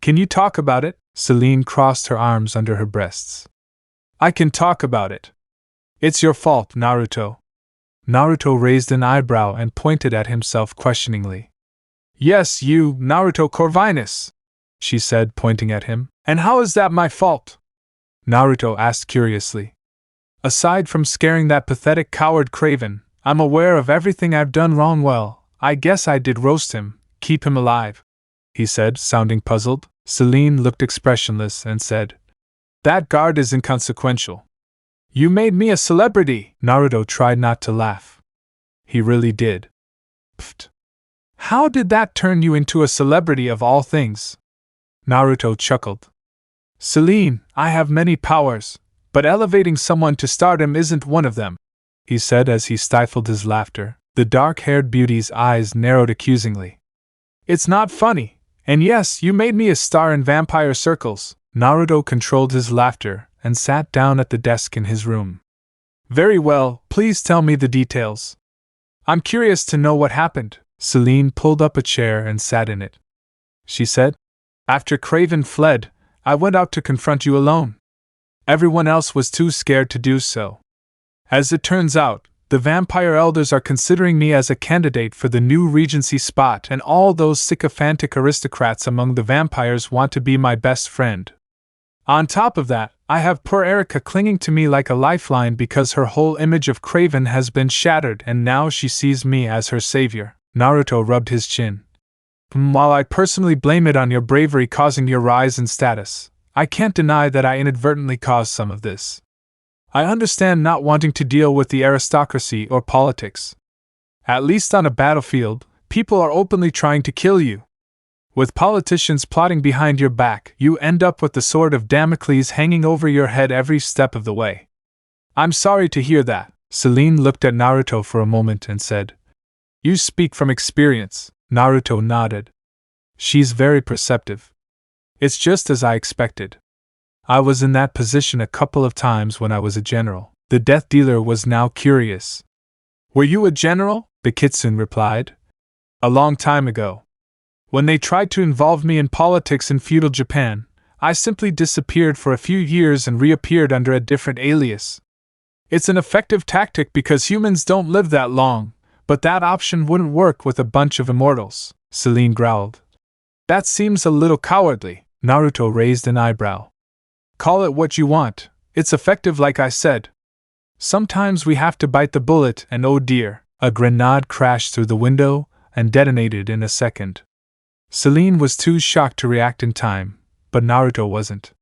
Can you talk about it?" Celine crossed her arms under her breasts. "I can talk about it. It's your fault, Naruto." Naruto raised an eyebrow and pointed at himself questioningly. "Yes, you, Naruto Corvinus," she said, pointing at him. "And how is that my fault?" Naruto asked curiously. "Aside from scaring that pathetic coward Kraven, I'm aware of everything I've done wrong. Well, I guess I did roast him, keep him alive," he said, sounding puzzled. Celine looked expressionless and said, "That guard is inconsequential. You made me a celebrity." Naruto tried not to laugh. He really did. "Pfft. How did that turn you into a celebrity of all things?" Naruto chuckled. "Celine, I have many powers, but elevating someone to stardom isn't one of them," he said as he stifled his laughter. The dark-haired beauty's eyes narrowed accusingly. "It's not funny. And yes, you made me a star in vampire circles." Naruto controlled his laughter and sat down at the desk in his room. "Very well, please tell me the details. I'm curious to know what happened." Celine pulled up a chair and sat in it. She said, "After Kraven fled, I went out to confront you alone. Everyone else was too scared to do so. As it turns out, the vampire elders are considering me as a candidate for the new regency spot, and all those sycophantic aristocrats among the vampires want to be my best friend. On top of that, I have poor Erika clinging to me like a lifeline because her whole image of Kraven has been shattered and now she sees me as her savior." Naruto rubbed his chin. "While I personally blame it on your bravery causing your rise in status, I can't deny that I inadvertently caused some of this. I understand not wanting to deal with the aristocracy or politics. At least on a battlefield, people are openly trying to kill you. With politicians plotting behind your back, you end up with the sword of Damocles hanging over your head every step of the way. I'm sorry to hear that." Celine looked at Naruto for a moment and said, "You speak from experience." Naruto nodded. "She's very perceptive. It's just as I expected. I was in that position a couple of times when I was a general." The death dealer was now curious. Were you a general? The Kitsune replied. A long time ago. When they tried to involve me in politics in feudal Japan, I simply disappeared for a few years and reappeared under a different alias. It's an effective tactic because humans don't live that long, but that option wouldn't work with a bunch of immortals, Celine growled. That seems a little cowardly, Naruto raised an eyebrow. Call it what you want, it's effective like I said. Sometimes we have to bite the bullet and oh dear, a grenade crashed through the window and detonated in a second. Celine was too shocked to react in time, but Naruto wasn't.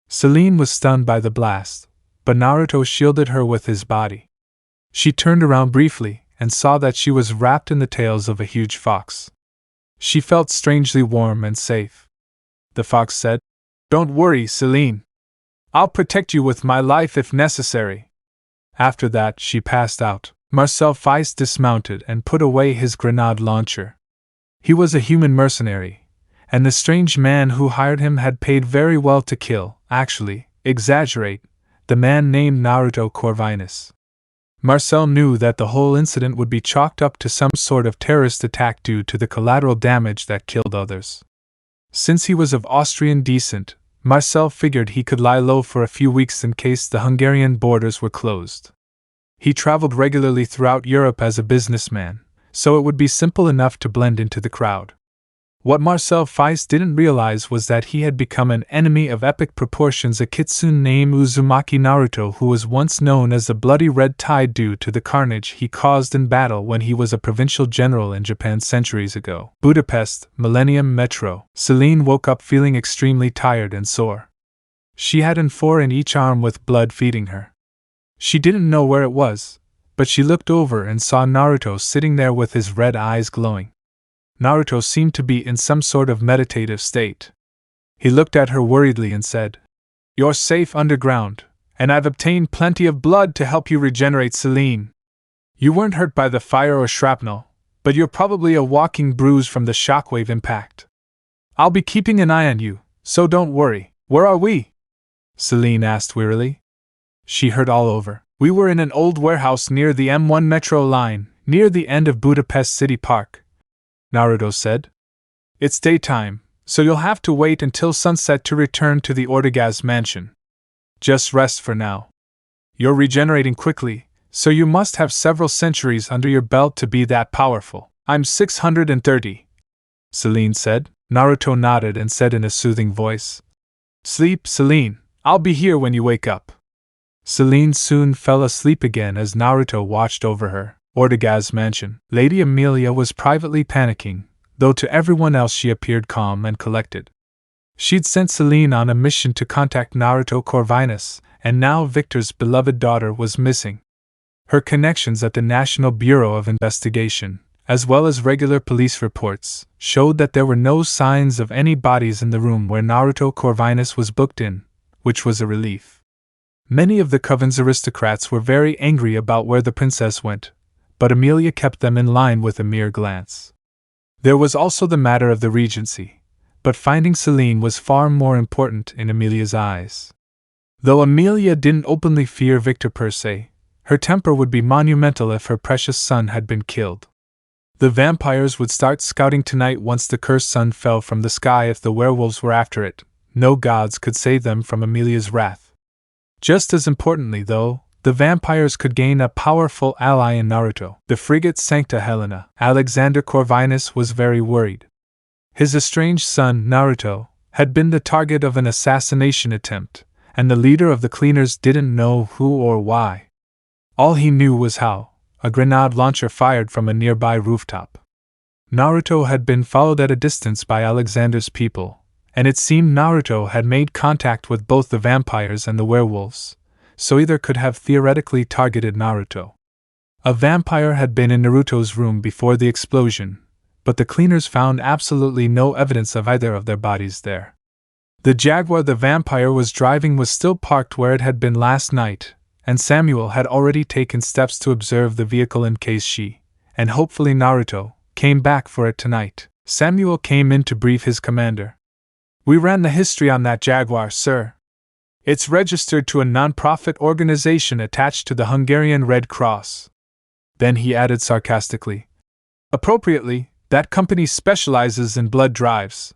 Celine was stunned by the blast, but Naruto shielded her with his body. She turned around briefly and saw that she was wrapped in the tails of a huge fox. She felt strangely warm and safe. The fox said, "Don't worry, Celine. I'll protect you with my life if necessary." After that, she passed out. Marcel Feist dismounted and put away his grenade launcher. He was a human mercenary, and the strange man who hired him had paid very well to kill, exaggerate, the man named Naruto Corvinus. Marcel knew that the whole incident would be chalked up to some sort of terrorist attack due to the collateral damage that killed others. Since he was of Austrian descent, Marcel figured he could lie low for a few weeks in case the Hungarian borders were closed. He traveled regularly throughout Europe as a businessman, so it would be simple enough to blend into the crowd. What Marcel Feist didn't realize was that he had become an enemy of epic proportions, a Kitsune named Uzumaki Naruto, who was once known as the Bloody Red Tide due to the carnage he caused in battle when he was a provincial general in Japan centuries ago. Budapest, Millennium Metro. Celine woke up feeling extremely tired and sore. She had an 4 in each arm with blood feeding her. She didn't know where it was, but she looked over and saw Naruto sitting there with his red eyes glowing. Naruto seemed to be in some sort of meditative state. He looked at her worriedly and said, "You're safe underground, and I've obtained plenty of blood to help you regenerate, Celine. You weren't hurt by the fire or shrapnel, but you're probably a walking bruise from the shockwave impact. I'll be keeping an eye on you, so don't worry." "Where are we?" Celine asked wearily. She heard all over. "We were in an old warehouse near the M1 metro line, near the end of Budapest City Park," Naruto said. "It's daytime, so you'll have to wait until sunset to return to the Ortegaz mansion. Just rest for now. You're regenerating quickly, so you must have several centuries under your belt to be that powerful." "I'm 630, Celine said. Naruto nodded and said in a soothing voice, "Sleep, Celine, I'll be here when you wake up." Celine soon fell asleep again as Naruto watched over her. Ortegaz mansion. Lady Amelia was privately panicking, though to everyone else she appeared calm and collected. She'd sent Celine on a mission to contact Naruto Corvinus, and now Victor's beloved daughter was missing. Her connections at the National Bureau of Investigation, as well as regular police reports, showed that there were no signs of any bodies in the room where Naruto Corvinus was booked in, which was a relief. Many of the Coven's aristocrats were very angry about where the princess went, but Amelia kept them in line with a mere glance. There was also the matter of the regency, but finding Celine was far more important in Amelia's eyes. Though Amelia didn't openly fear Victor per se, her temper would be monumental if her precious son had been killed. The vampires would start scouting tonight once the cursed sun fell from the sky. If the werewolves were after it, no gods could save them from Amelia's wrath. Just as importantly, though, the vampires could gain a powerful ally in Naruto. The frigate Sancta Helena. Alexander Corvinus was very worried. His estranged son, Naruto, had been the target of an assassination attempt, and the leader of the cleaners didn't know who or why. All he knew was how a grenade launcher fired from a nearby rooftop. Naruto had been followed at a distance by Alexander's people, and it seemed Naruto had made contact with both the vampires and the werewolves, so either could have theoretically targeted Naruto. A vampire had been in Naruto's room before the explosion, but the cleaners found absolutely no evidence of either of their bodies there. The Jaguar the vampire was driving was still parked where it had been last night, and Samuel had already taken steps to observe the vehicle in case she, and hopefully Naruto, came back for it tonight. Samuel came in to brief his commander. "We ran the history on that Jaguar, sir. It's registered to a non-profit organization attached to the Hungarian Red Cross. Then he added sarcastically, appropriately, that company specializes in blood drives.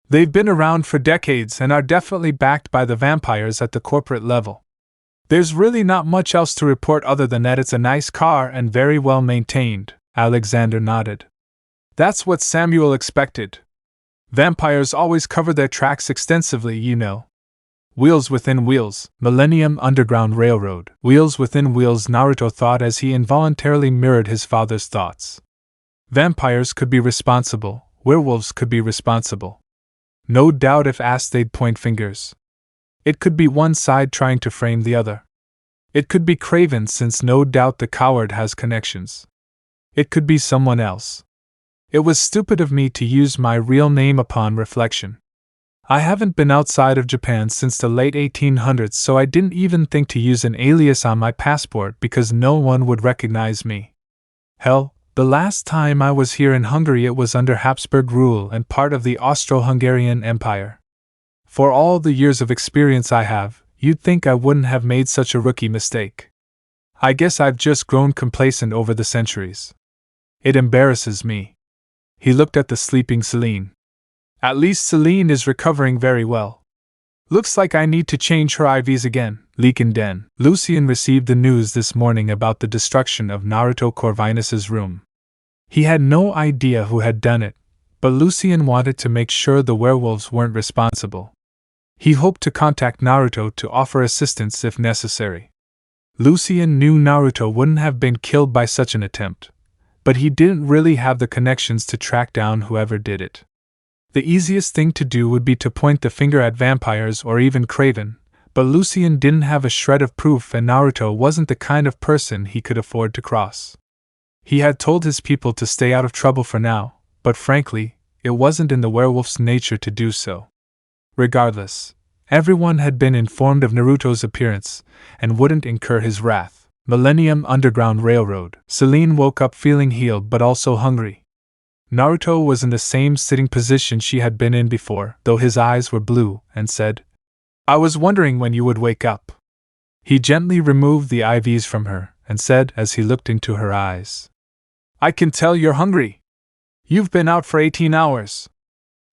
They've been around for decades and are definitely backed by the vampires at the corporate level. There's really not much else to report other than that it's a nice car and very well maintained, Alexander nodded. That's what Samuel expected. Vampires always cover their tracks extensively, you know. Wheels within wheels, Millennium Underground Railroad. Wheels within wheels, Naruto thought as he involuntarily mirrored his father's thoughts. Vampires could be responsible, werewolves could be responsible. No doubt if asked they'd point fingers. It could be one side trying to frame the other. It could be Craven, since no doubt the coward has connections. It could be someone else. It was stupid of me to use my real name upon reflection. I haven't been outside of Japan since the late 1800s, so I didn't even think to use an alias on my passport because no one would recognize me. Hell, the last time I was here in Hungary it was under Habsburg rule and part of the Austro-Hungarian Empire. For all the years of experience I have, you'd think I wouldn't have made such a rookie mistake. I guess I've just grown complacent over the centuries. It embarrasses me. He looked at the sleeping Celine. At least Celine is recovering very well. Looks like I need to change her IVs again. Leakin Den. Lucian received the news this morning about the destruction of Naruto Corvinus's room. He had no idea who had done it, but Lucian wanted to make sure the werewolves weren't responsible. He hoped to contact Naruto to offer assistance if necessary. Lucian knew Naruto wouldn't have been killed by such an attempt, but he didn't really have the connections to track down whoever did it. The easiest thing to do would be to point the finger at vampires or even Craven, but Lucian didn't have a shred of proof and Naruto wasn't the kind of person he could afford to cross. He had told his people to stay out of trouble for now, but frankly, it wasn't in the werewolf's nature to do so. Regardless, everyone had been informed of Naruto's appearance and wouldn't incur his wrath. Millennium Underground Railroad. Celine woke up feeling healed but also hungry. Naruto was in the same sitting position she had been in before, though his eyes were blue, and said, I was wondering when you would wake up. He gently removed the IVs from her and said as he looked into her eyes, I can tell you're hungry. You've been out for 18 hours.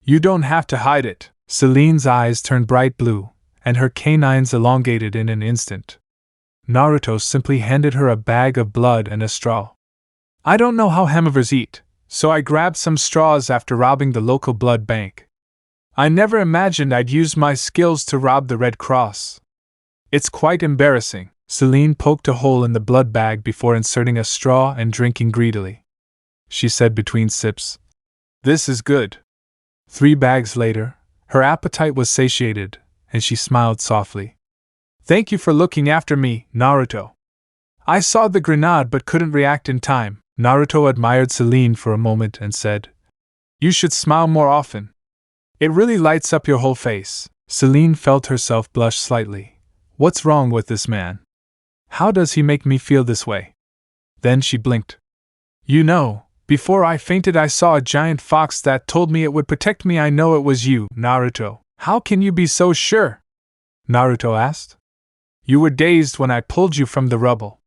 You don't have to hide it. Celine's eyes turned bright blue, and her canines elongated in an instant. Naruto simply handed her a bag of blood and a straw. I don't know how herbivores eat, so I grabbed some straws after robbing the local blood bank. I never imagined I'd use my skills to rob the Red Cross. It's quite embarrassing. Celine poked a hole in the blood bag before inserting a straw and drinking greedily. She said between sips, This is good. 3 bags later, her appetite was satiated, and she smiled softly. Thank you for looking after me, Naruto. I saw the grenade but couldn't react in time. Naruto admired Celine for a moment and said, You should smile more often. It really lights up your whole face. Celine felt herself blush slightly. What's wrong with this man? How does he make me feel this way? Then she blinked. You know, before I fainted I saw a giant fox that told me it would protect me. I know it was you, Naruto. How can you be so sure? Naruto asked. You were dazed when I pulled you from the rubble.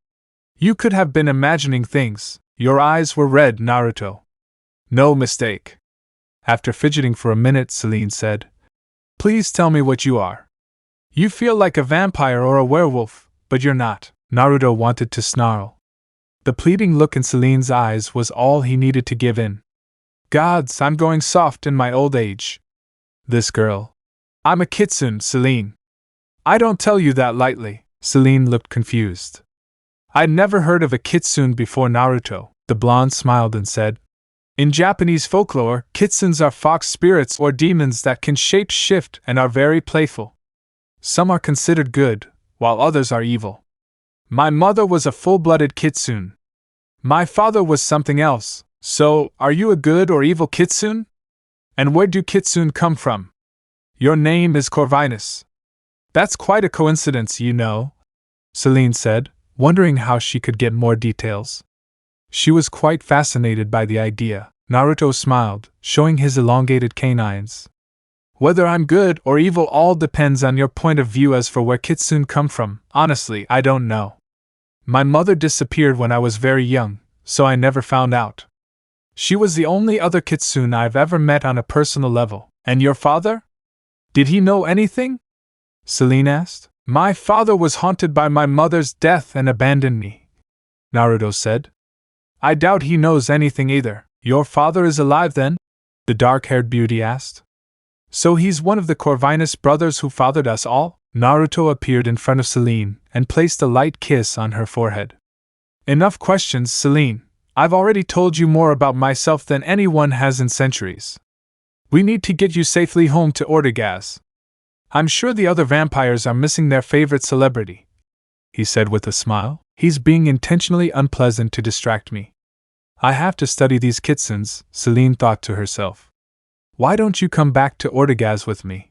You could have been imagining things. Your eyes were red, Naruto. No mistake. After fidgeting for a minute, Celine said, Please tell me what you are. You feel like a vampire or a werewolf, but you're not. Naruto wanted to snarl. The pleading look in Celine's eyes was all he needed to give in. Gods, I'm going soft in my old age. This girl. I'm a Kitsune, Celine. I don't tell you that lightly. Celine looked confused. I'd never heard of a Kitsune before, Naruto. The blonde smiled and said, In Japanese folklore, Kitsunes are fox spirits or demons that can shape-shift and are very playful. Some are considered good, while others are evil. My mother was a full-blooded Kitsune. My father was something else, so are you a good or evil Kitsune? And where do Kitsune come from? Your name is Corvinus. That's quite a coincidence, you know, Celine said, wondering how she could get more details. She was quite fascinated by the idea. Naruto smiled, showing his elongated canines. Whether I'm good or evil all depends on your point of view. As for where Kitsune come from, honestly, I don't know. My mother disappeared when I was very young, so I never found out. She was the only other Kitsune I've ever met on a personal level. And your father? Did he know anything? Selene asked. My father was haunted by my mother's death and abandoned me, Naruto said. I doubt he knows anything either. Your father is alive then? The dark-haired beauty asked. So he's one of the Corvinus brothers who fathered us all? Naruto appeared in front of Selene and placed a light kiss on her forehead. Enough questions, Selene. I've already told you more about myself than anyone has in centuries. We need to get you safely home to Ortegaz. I'm sure the other vampires are missing their favorite celebrity, he said with a smile. He's being intentionally unpleasant to distract me. I have to study these kitsunes, Selene thought to herself. Why don't you come back to Ortegaz with me?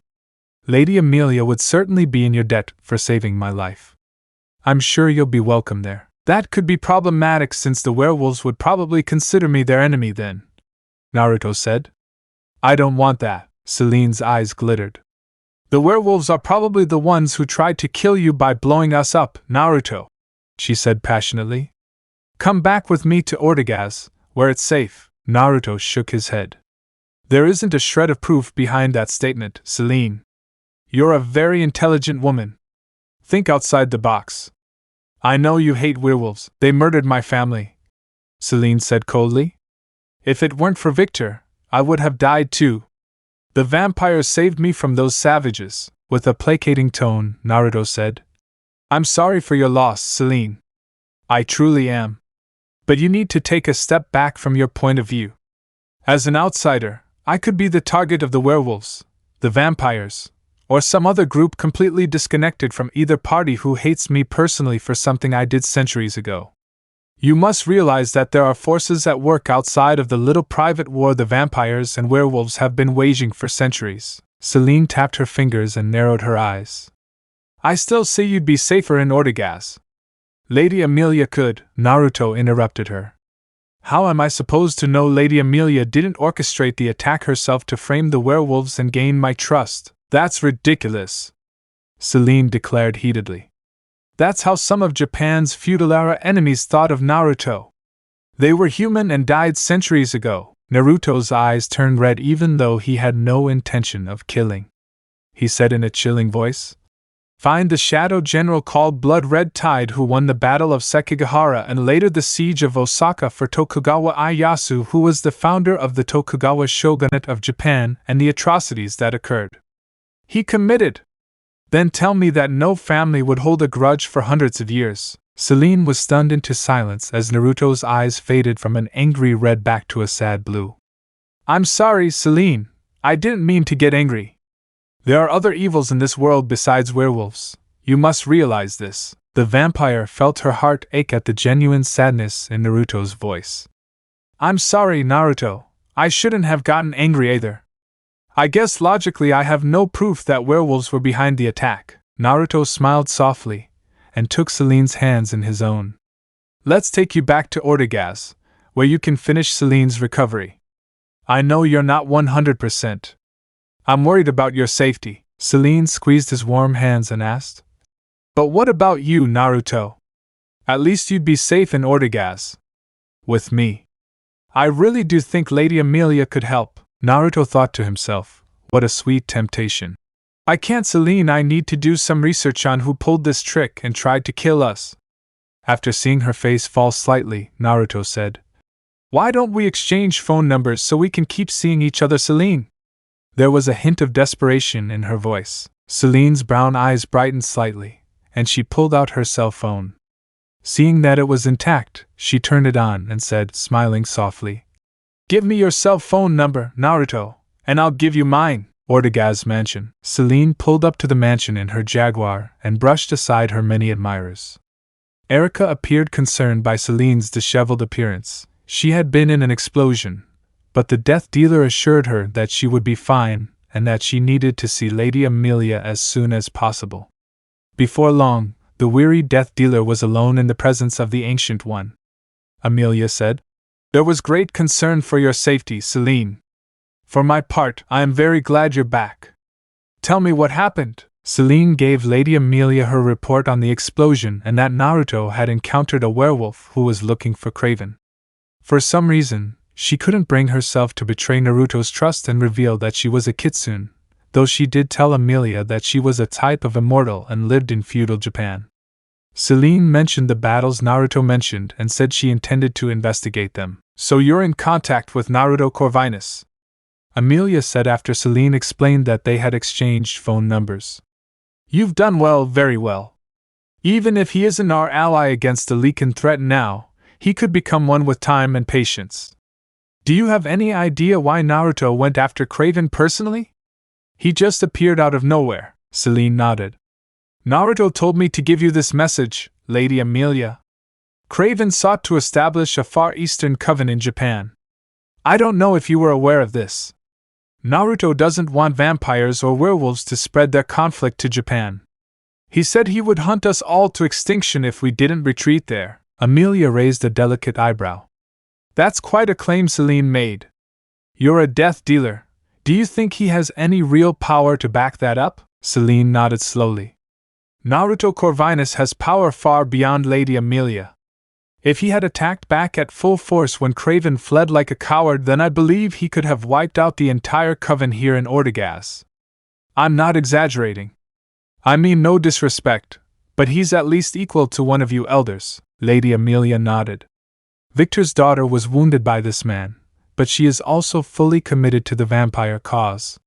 Lady Amelia would certainly be in your debt for saving my life. I'm sure you'll be welcome there. That could be problematic since the werewolves would probably consider me their enemy then, Naruto said. I don't want that, Selene's eyes glittered. The werewolves are probably the ones who tried to kill you by blowing us up, Naruto, she said passionately. Come back with me to Ortegaz, where it's safe. Naruto shook his head. There isn't a shred of proof behind that statement, Selene. You're a very intelligent woman. Think outside the box. I know you hate werewolves. They murdered my family, Selene said coldly. If it weren't for Victor, I would have died too. The vampires saved me from those savages, with a placating tone, Naruto said. I'm sorry for your loss, Selene. I truly am. But you need to take a step back from your point of view. As an outsider, I could be the target of the werewolves, the vampires, or some other group completely disconnected from either party who hates me personally for something I did centuries ago. You must realize that there are forces at work outside of the little private war the vampires and werewolves have been waging for centuries. Selene tapped her fingers and narrowed her eyes. I still say you'd be safer in Ortegaz. Lady Amelia could, Naruto interrupted her. How am I supposed to know Lady Amelia didn't orchestrate the attack herself to frame the werewolves and gain my trust? That's ridiculous, Selene declared heatedly. That's how some of Japan's feudal-era enemies thought of Naruto. They were human and died centuries ago. Naruto's eyes turned red even though he had no intention of killing. He said in a chilling voice, Find the shadow general called Blood Red Tide who won the Battle of Sekigahara and later the Siege of Osaka for Tokugawa Ieyasu, who was the founder of the Tokugawa shogunate of Japan, and the atrocities that occurred. He committed. Then tell me that no family would hold a grudge for hundreds of years. Selene was stunned into silence as Naruto's eyes faded from an angry red back to a sad blue. I'm sorry, Selene. I didn't mean to get angry. There are other evils in this world besides werewolves. You must realize this. The vampire felt her heart ache at the genuine sadness in Naruto's voice. I'm sorry, Naruto. I shouldn't have gotten angry either. I guess logically I have no proof that werewolves were behind the attack. Naruto smiled softly and took Selene's hands in his own. Let's take you back to Ortegaz, where you can finish Selene's recovery. I know you're not 100%. I'm worried about your safety. Selene squeezed his warm hands and asked. But what about you, Naruto? At least you'd be safe in Ortegaz. With me. I really do think Lady Amelia could help. Naruto thought to himself, what a sweet temptation. I can't, Selene. I need to do some research on who pulled this trick and tried to kill us. After seeing her face fall slightly, Naruto said, Why don't we exchange phone numbers so we can keep seeing each other, Selene? There was a hint of desperation in her voice. Selene's brown eyes brightened slightly, and she pulled out her cell phone. Seeing that it was intact, she turned it on and said, smiling softly, Give me your cell phone number, Naruto, and I'll give you mine. Ortegaz Mansion. Selene pulled up to the mansion in her Jaguar and brushed aside her many admirers. Erika appeared concerned by Selene's disheveled appearance. She had been in an explosion, but the death dealer assured her that she would be fine and that she needed to see Lady Amelia as soon as possible. Before long, the weary death dealer was alone in the presence of the Ancient One. Amelia said, There was great concern for your safety, Selene. For my part, I am very glad you're back. Tell me what happened. Celine gave Lady Amelia her report on the explosion and that Naruto had encountered a werewolf who was looking for Craven. For some reason, she couldn't bring herself to betray Naruto's trust and reveal that she was a Kitsune, though she did tell Amelia that she was a type of immortal and lived in feudal Japan. Celine mentioned the battles Naruto mentioned and said she intended to investigate them. So you're in contact with Naruto Corvinus? Amelia said after Celine explained that they had exchanged phone numbers. You've done well, very well. Even if he isn't our ally against the Leaken threat now, he could become one with time and patience. Do you have any idea why Naruto went after Craven personally? He just appeared out of nowhere. Celine nodded. Naruto told me to give you this message, Lady Amelia. Craven sought to establish a Far Eastern coven in Japan. I don't know if you were aware of this. Naruto doesn't want vampires or werewolves to spread their conflict to Japan. He said he would hunt us all to extinction if we didn't retreat there. Amelia raised a delicate eyebrow. That's quite a claim Celine made. You're a death dealer. Do you think he has any real power to back that up? Celine nodded slowly. Naruto Corvinus has power far beyond Lady Amelia. If he had attacked back at full force when Craven fled like a coward, then I believe he could have wiped out the entire coven here in Ortigas. I'm not exaggerating. I mean no disrespect, but he's at least equal to one of you elders. Lady Amelia nodded. Victor's daughter was wounded by this man, but she is also fully committed to the vampire cause.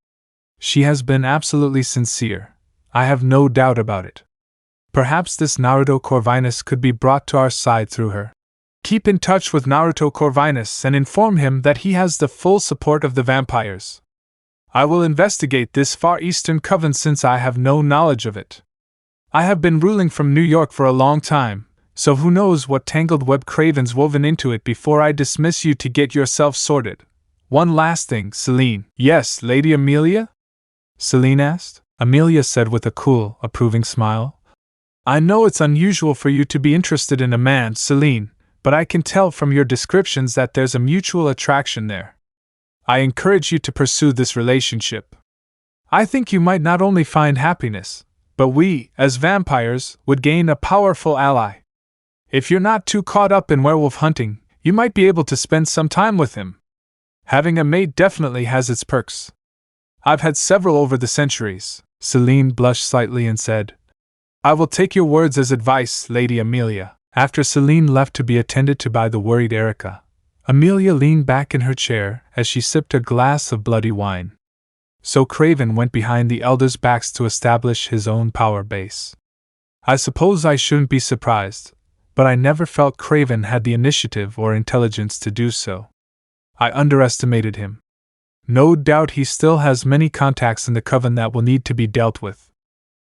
She has been absolutely sincere. I have no doubt about it. Perhaps this Naruto Corvinus could be brought to our side through her. Keep in touch with Naruto Corvinus and inform him that he has the full support of the vampires. I will investigate this Far Eastern coven since I have no knowledge of it. I have been ruling from New York for a long time, so who knows what tangled web Craven's woven into it before I dismiss you to get yourself sorted. One last thing, Celine. Yes, Lady Amelia? Celine asked. Amelia said with a cool, approving smile. I know it's unusual for you to be interested in a man, Celine, but I can tell from your descriptions that there's a mutual attraction there. I encourage you to pursue this relationship. I think you might not only find happiness, but we, as vampires, would gain a powerful ally. If you're not too caught up in werewolf hunting, you might be able to spend some time with him. Having a mate definitely has its perks. I've had several over the centuries. Celine blushed slightly and said, I will take your words as advice, Lady Amelia. After Celine left to be attended to by the worried Erica, Amelia leaned back in her chair as she sipped a glass of bloody wine. So Craven went behind the elders' backs to establish his own power base. I suppose I shouldn't be surprised, but I never felt Craven had the initiative or intelligence to do so. I underestimated him. No doubt he still has many contacts in the coven that will need to be dealt with.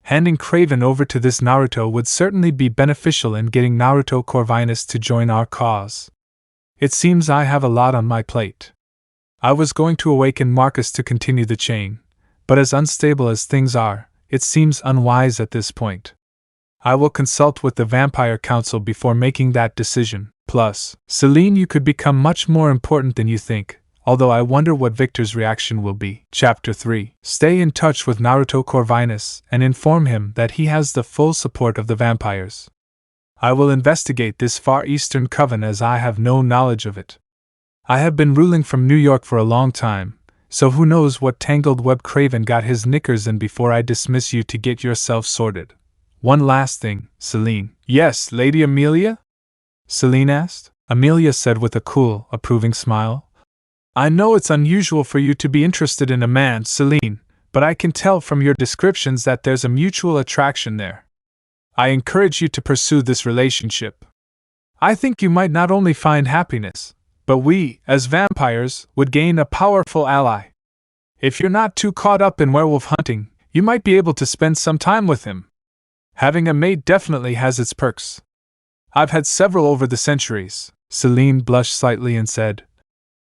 Handing Craven over to this Naruto would certainly be beneficial in getting Naruto Corvinus to join our cause. It seems I have a lot on my plate. I was going to awaken Marcus to continue the chain, but as unstable as things are, it seems unwise at this point. I will consult with the Vampire Council before making that decision. Plus, Celine, you could become much more important than you think, although I wonder what Victor's reaction will be. Chapter 3. Stay in touch with Naruto Corvinus and inform him that he has the full support of the vampires. I will investigate this Far Eastern coven as I have no knowledge of it. I have been ruling from New York for a long time, so who knows what tangled web Craven got his knickers in before I dismiss you to get yourself sorted. One last thing, Celine. Yes, Lady Amelia? Celine asked. Amelia said with a cool, approving smile. I know it's unusual for you to be interested in a man, Celine, but I can tell from your descriptions that there's a mutual attraction there. I encourage you to pursue this relationship. I think you might not only find happiness, but we, as vampires, would gain a powerful ally. If you're not too caught up in werewolf hunting, you might be able to spend some time with him. Having a mate definitely has its perks. I've had several over the centuries. Celine blushed slightly and said,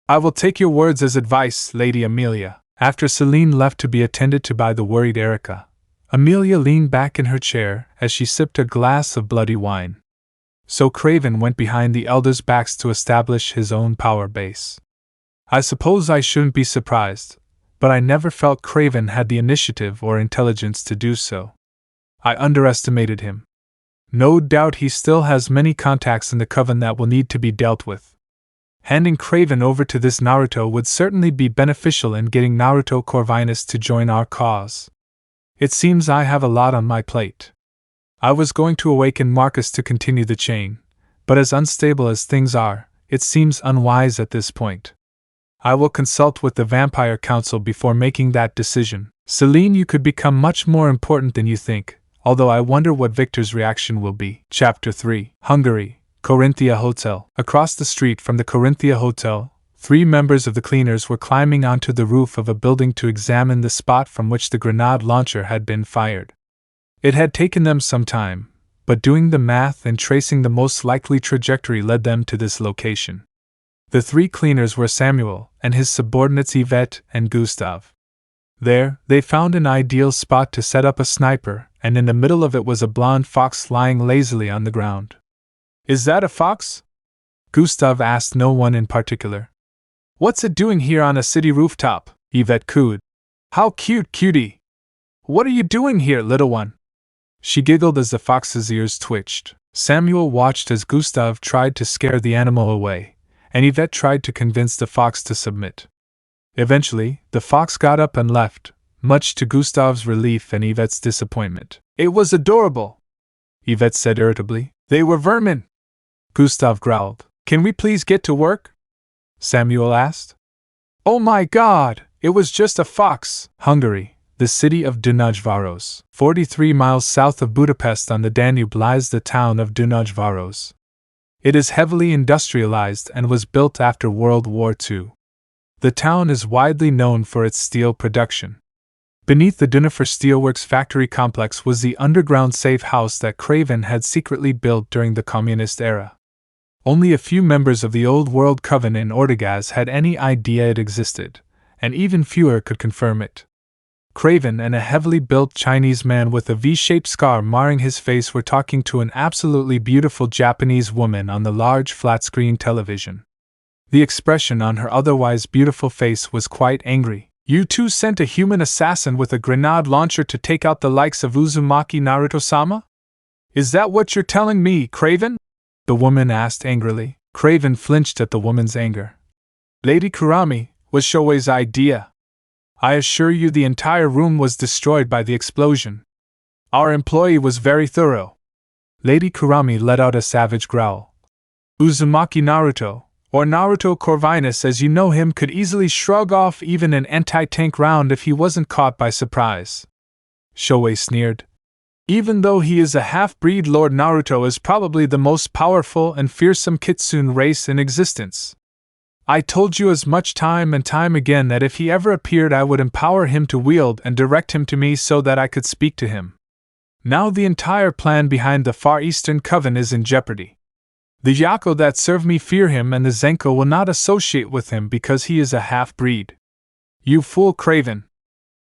I will take your words as advice, Lady Amelia. After Celine left to be attended to by the worried Erica, Amelia leaned back in her chair as she sipped a glass of bloody wine. So Craven went behind the elders' backs to establish his own power base. I suppose I shouldn't be surprised, but I never felt Craven had the initiative or intelligence to do so. I underestimated him. No doubt he still has many contacts in the coven that will need to be dealt with. Handing Craven over to this Naruto would certainly be beneficial in getting Naruto Corvinus to join our cause. It seems I have a lot on my plate. I was going to awaken Marcus to continue the chain, but as unstable as things are, it seems unwise at this point. I will consult with the Vampire Council before making that decision. Celine, you could become much more important than you think, although I wonder what Victor's reaction will be. Chapter 3. Hungary, Corinthia Hotel. Across the street from the Corinthia Hotel, 3 members of the cleaners were climbing onto the roof of a building to examine the spot from which the grenade launcher had been fired. It had taken them some time, but doing the math and tracing the most likely trajectory led them to this location. The 3 cleaners were Samuel and his subordinates Yvette and Gustav. There, they found an ideal spot to set up a sniper, and in the middle of it was a blonde fox lying lazily on the ground. "Is that a fox?" Gustav asked no one in particular. "What's it doing here on a city rooftop?" Yvette cooed. "How cute, cutie! What are you doing here, little one?" She giggled as the fox's ears twitched. Samuel watched as Gustav tried to scare the animal away, and Yvette tried to convince the fox to submit. Eventually, the fox got up and left, much to Gustav's relief and Yvette's disappointment. "It was adorable," Yvette said irritably. "They were vermin." Gustav growled. "Can we please get to work?" Samuel asked. "Oh my God, it was just a fox." Hungary, the city of Dunajvaros. 43 miles south of Budapest on the Danube lies the town of Dunajvaros. It is heavily industrialized and was built after World War II. The town is widely known for its steel production. Beneath the Dunafer Steelworks factory complex was the underground safe house that Craven had secretly built during the communist era. Only a few members of the Old World Coven in Ortegaz had any idea it existed, and even fewer could confirm it. Craven and a heavily built Chinese man with a V-shaped scar marring his face were talking to an absolutely beautiful Japanese woman on the large flat-screen television. The expression on her otherwise beautiful face was quite angry. "You two sent a human assassin with a grenade launcher to take out the likes of Uzumaki Naruto-sama? Is that what you're telling me, Craven?" the woman asked angrily. Craven flinched at the woman's anger. "Lady Kurama, was Shoei's idea. I assure you the entire room was destroyed by the explosion. Our employee was very thorough." Lady Kurama let out a savage growl. "Uzumaki Naruto, or Naruto Corvinus as you know him, could easily shrug off even an anti-tank round if he wasn't caught by surprise." Shoei sneered. "Even though he is a half-breed, Lord Naruto is probably the most powerful and fearsome Kitsune race in existence. I told you as much time and time again that if he ever appeared I would empower him to wield and direct him to me so that I could speak to him. Now the entire plan behind the Far Eastern Coven is in jeopardy. The Yako that serve me fear him and the Zenko will not associate with him because he is a half-breed. You fool Craven.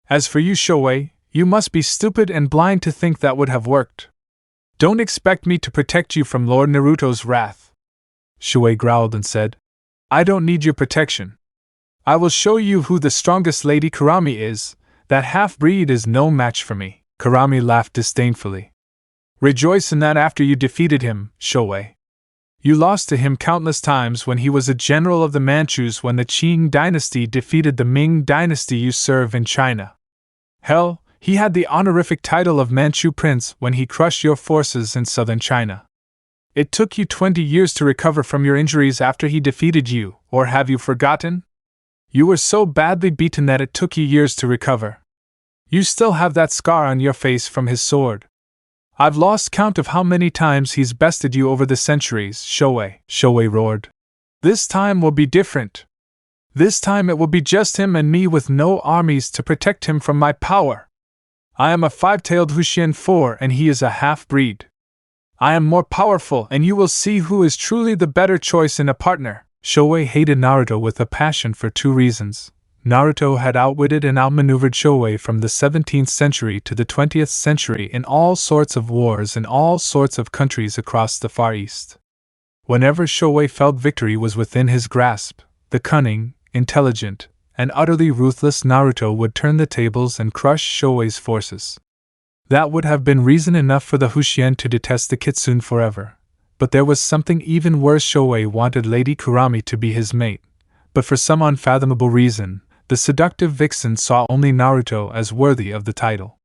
As for you Shoei, you must be stupid and blind to think that would have worked. Don't expect me to protect you from Lord Naruto's wrath." Shoei growled and said, "I don't need your protection. I will show you who the strongest Lady Kurama is. That half-breed is no match for me." Kurama laughed disdainfully. "Rejoice in that after you defeated him, Shoei. You lost to him countless times when he was a general of the Manchus when the Qing dynasty defeated the Ming dynasty you serve in China. Hell, he had the honorific title of Manchu Prince when he crushed your forces in southern China. It took you 20 years to recover from your injuries after he defeated you, or have you forgotten? You were so badly beaten that it took you years to recover. You still have that scar on your face from his sword. I've lost count of how many times he's bested you over the centuries, Shoei." Shoei roared. "This time will be different. This time it will be just him and me with no armies to protect him from my power. I am a 5-tailed Huxian 4 and he is a half-breed. I am more powerful and you will see who is truly the better choice in a partner." Shoei hated Naruto with a passion for 2 reasons. Naruto had outwitted and outmaneuvered Shoei from the 17th century to the 20th century in all sorts of wars in all sorts of countries across the Far East. Whenever Shoei felt victory was within his grasp, the cunning, intelligent, an utterly ruthless Naruto would turn the tables and crush Shouei's forces. That would have been reason enough for the Hushien to detest the Kitsune forever. But there was something even worse. Shouei wanted Lady Kurami to be his mate, but for some unfathomable reason, the seductive vixen saw only Naruto as worthy of the title.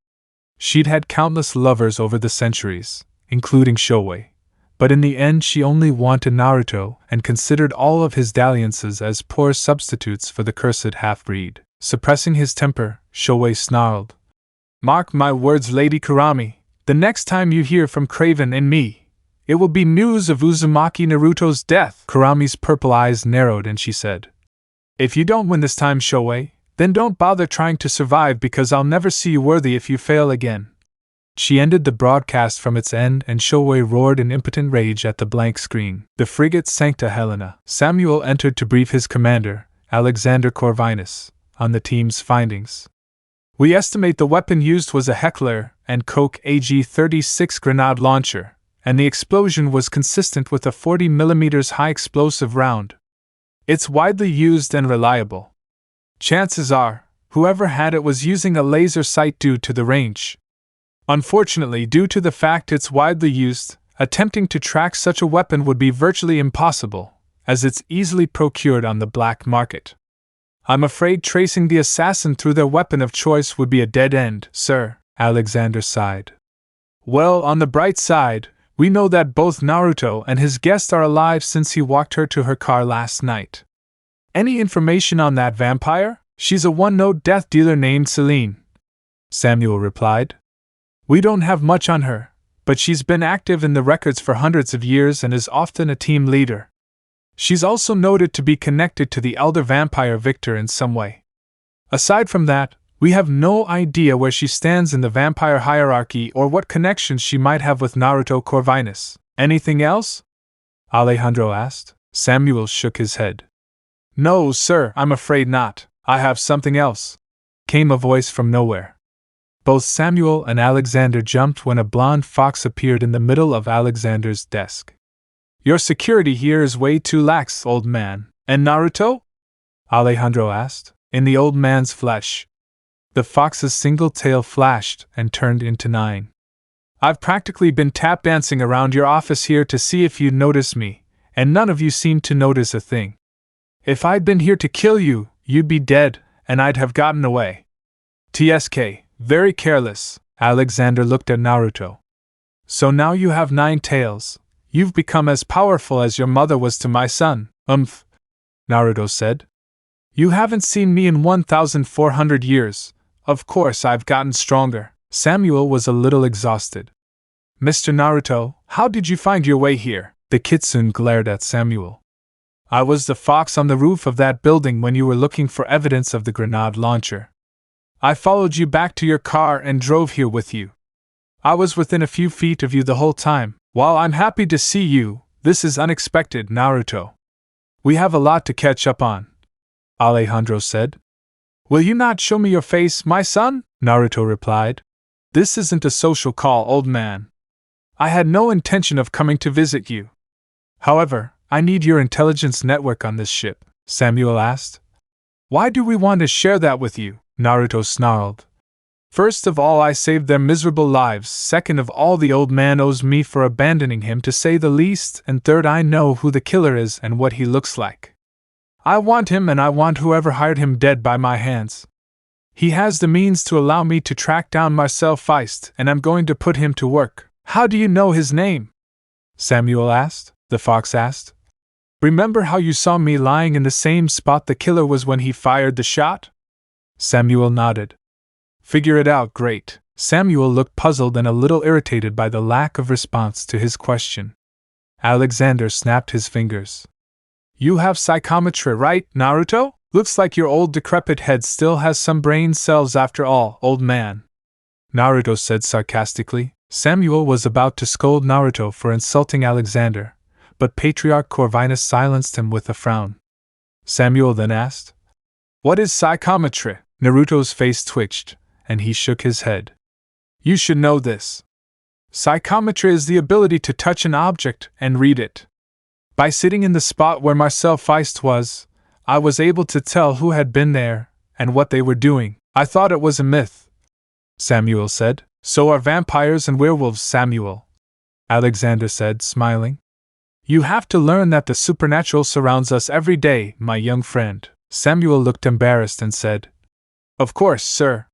She'd had countless lovers over the centuries, including Shouei, but in the end she only wanted Naruto and considered all of his dalliances as poor substitutes for the cursed half-breed. Suppressing his temper, Shouei snarled, "Mark my words, Lady Kurami, the next time you hear from Craven and me, it will be news of Uzumaki Naruto's death." Kurami's purple eyes narrowed and she said, "If you don't win this time, Shouei, then don't bother trying to survive because I'll never see you worthy if you fail again." She ended the broadcast from its end and Shouei roared in impotent rage at the blank screen. The frigate Sancta Helena. Samuel entered to brief his commander, Alexander Corvinus, on the team's findings. "We estimate the weapon used was a Heckler & Koch AG-36 grenade launcher, and the explosion was consistent with a 40mm high-explosive round. It's widely used and reliable. Chances are, whoever had it was using a laser sight due to the range. Unfortunately, due to the fact it's widely used, attempting to track such a weapon would be virtually impossible, as it's easily procured on the black market. I'm afraid tracing the assassin through their weapon of choice would be a dead end, sir," Alexander sighed. "Well, on the bright side, we know that both Naruto and his guest are alive since he walked her to her car last night. Any information on that vampire? She's a one-note death dealer named Celine," Samuel replied. "We don't have much on her, but she's been active in the records for hundreds of years and is often a team leader. She's also noted to be connected to the elder vampire Victor in some way. Aside from that, we have no idea where she stands in the vampire hierarchy or what connections she might have with Naruto Corvinus. Anything else?" Alejandro asked. Samuel shook his head. "No, sir, I'm afraid not. I have something else," came a voice from nowhere. Both Samuel and Alexander jumped when a blonde fox appeared in the middle of Alexander's desk. "Your security here is way too lax, old man. And Naruto?" Alejandro asked, in the old man's flesh. The fox's single tail flashed and turned into 9. "I've practically been tap dancing around your office here to see if you'd notice me, and none of you seemed to notice a thing. If I'd been here to kill you, you'd be dead, and I'd have gotten away. TSK, very careless." Alexander looked at Naruto. "So now you have 9 tails. You've become as powerful as your mother was to my son." Naruto said. "You haven't seen me in 1,400 years. Of course I've gotten stronger." Samuel was a little exhausted. "Mr. Naruto, how did you find your way here?" The Kitsune glared at Samuel. "I was the fox on the roof of that building when you were looking for evidence of the grenade launcher. I followed you back to your car and drove here with you. I was within a few feet of you the whole time. While I'm happy to see you, this is unexpected, Naruto. We have a lot to catch up on," Alejandro said. "Will you not show me your face, my son?" Naruto replied. "This isn't a social call, old man. I had no intention of coming to visit you. However, I need your intelligence network on this ship," Samuel asked. "Why do we want to share that with you?" Naruto snarled. "First of all, I saved their miserable lives. Second of all, the old man owes me for abandoning him, to say the least. And third, I know who the killer is and what he looks like. I want him, and I want whoever hired him dead by my hands. He has the means to allow me to track down Marcel Feist, and I'm going to put him to work." "How do you know his name?" Samuel asked. The fox asked. "Remember how you saw me lying in the same spot the killer was when he fired the shot?" Samuel nodded. "Figure it out, great." Samuel looked puzzled and a little irritated by the lack of response to his question. Alexander snapped his fingers. "You have psychometry, right, Naruto? Looks like your old decrepit head still has some brain cells after all, old man," Naruto said sarcastically. Samuel was about to scold Naruto for insulting Alexander, but Patriarch Corvinus silenced him with a frown. Samuel then asked, "What is psychometry?" Naruto's face twitched, and he shook his head. "You should know this. Psychometry is the ability to touch an object and read it. By sitting in the spot where Marcel Feist was, I was able to tell who had been there and what they were doing. I thought it was a myth, Samuel said. So are vampires and werewolves, Samuel, Alexander said, smiling. You have to learn that the supernatural surrounds us every day, my young friend. Samuel looked embarrassed and said, Of course, sir.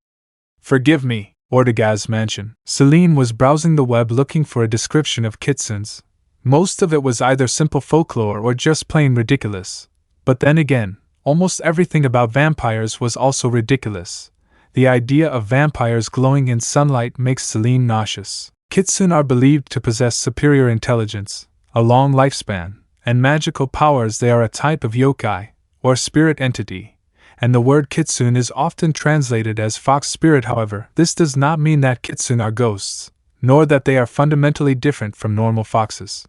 Forgive me. Ortegaz's mansion. Celine was browsing the web looking for a description of kitsunes. Most of it was either simple folklore or just plain ridiculous. But then again, almost everything about vampires was also ridiculous. The idea of vampires glowing in sunlight makes Celine nauseous. Kitsune are believed to possess superior intelligence, a long lifespan, and magical powers. They are a type of yokai, or spirit entity, and the word kitsune is often translated as fox spirit. However, this does not mean that kitsune are ghosts, nor that they are fundamentally different from normal foxes.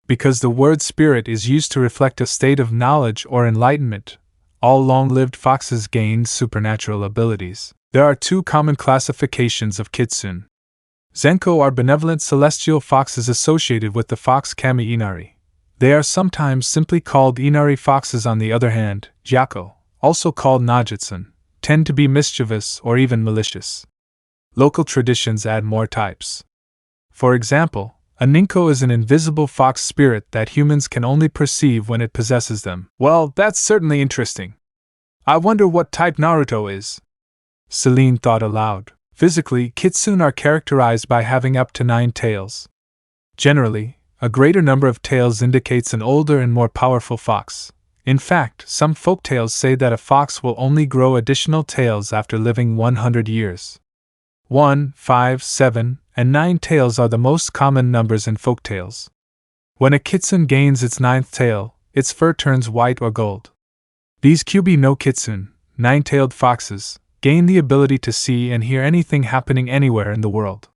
Because the word spirit is used to reflect a state of knowledge or enlightenment, all long-lived foxes gain supernatural abilities. There are two common classifications of kitsune. Zenko are benevolent celestial foxes associated with the fox kami inari. They are sometimes simply called inari foxes. On the other hand, Gyako, also called Najitsun, tend to be mischievous or even malicious. Local traditions add more types. For example, a ninko is an invisible fox spirit that humans can only perceive when it possesses them. Well, that's certainly interesting. I wonder what type Naruto is. Celine thought aloud. Physically, kitsune are characterized by having up to 9 tails. Generally, a greater number of tails indicates an older and more powerful fox. In fact, some folktales say that a fox will only grow additional tails after living 100 years. 1, 5, 7, and 9 tails are the most common numbers in folktales. When a kitsune gains its 9th tail, its fur turns white or gold. These Kyubi no kitsune, 9-tailed foxes, gain the ability to see and hear anything happening anywhere in the world.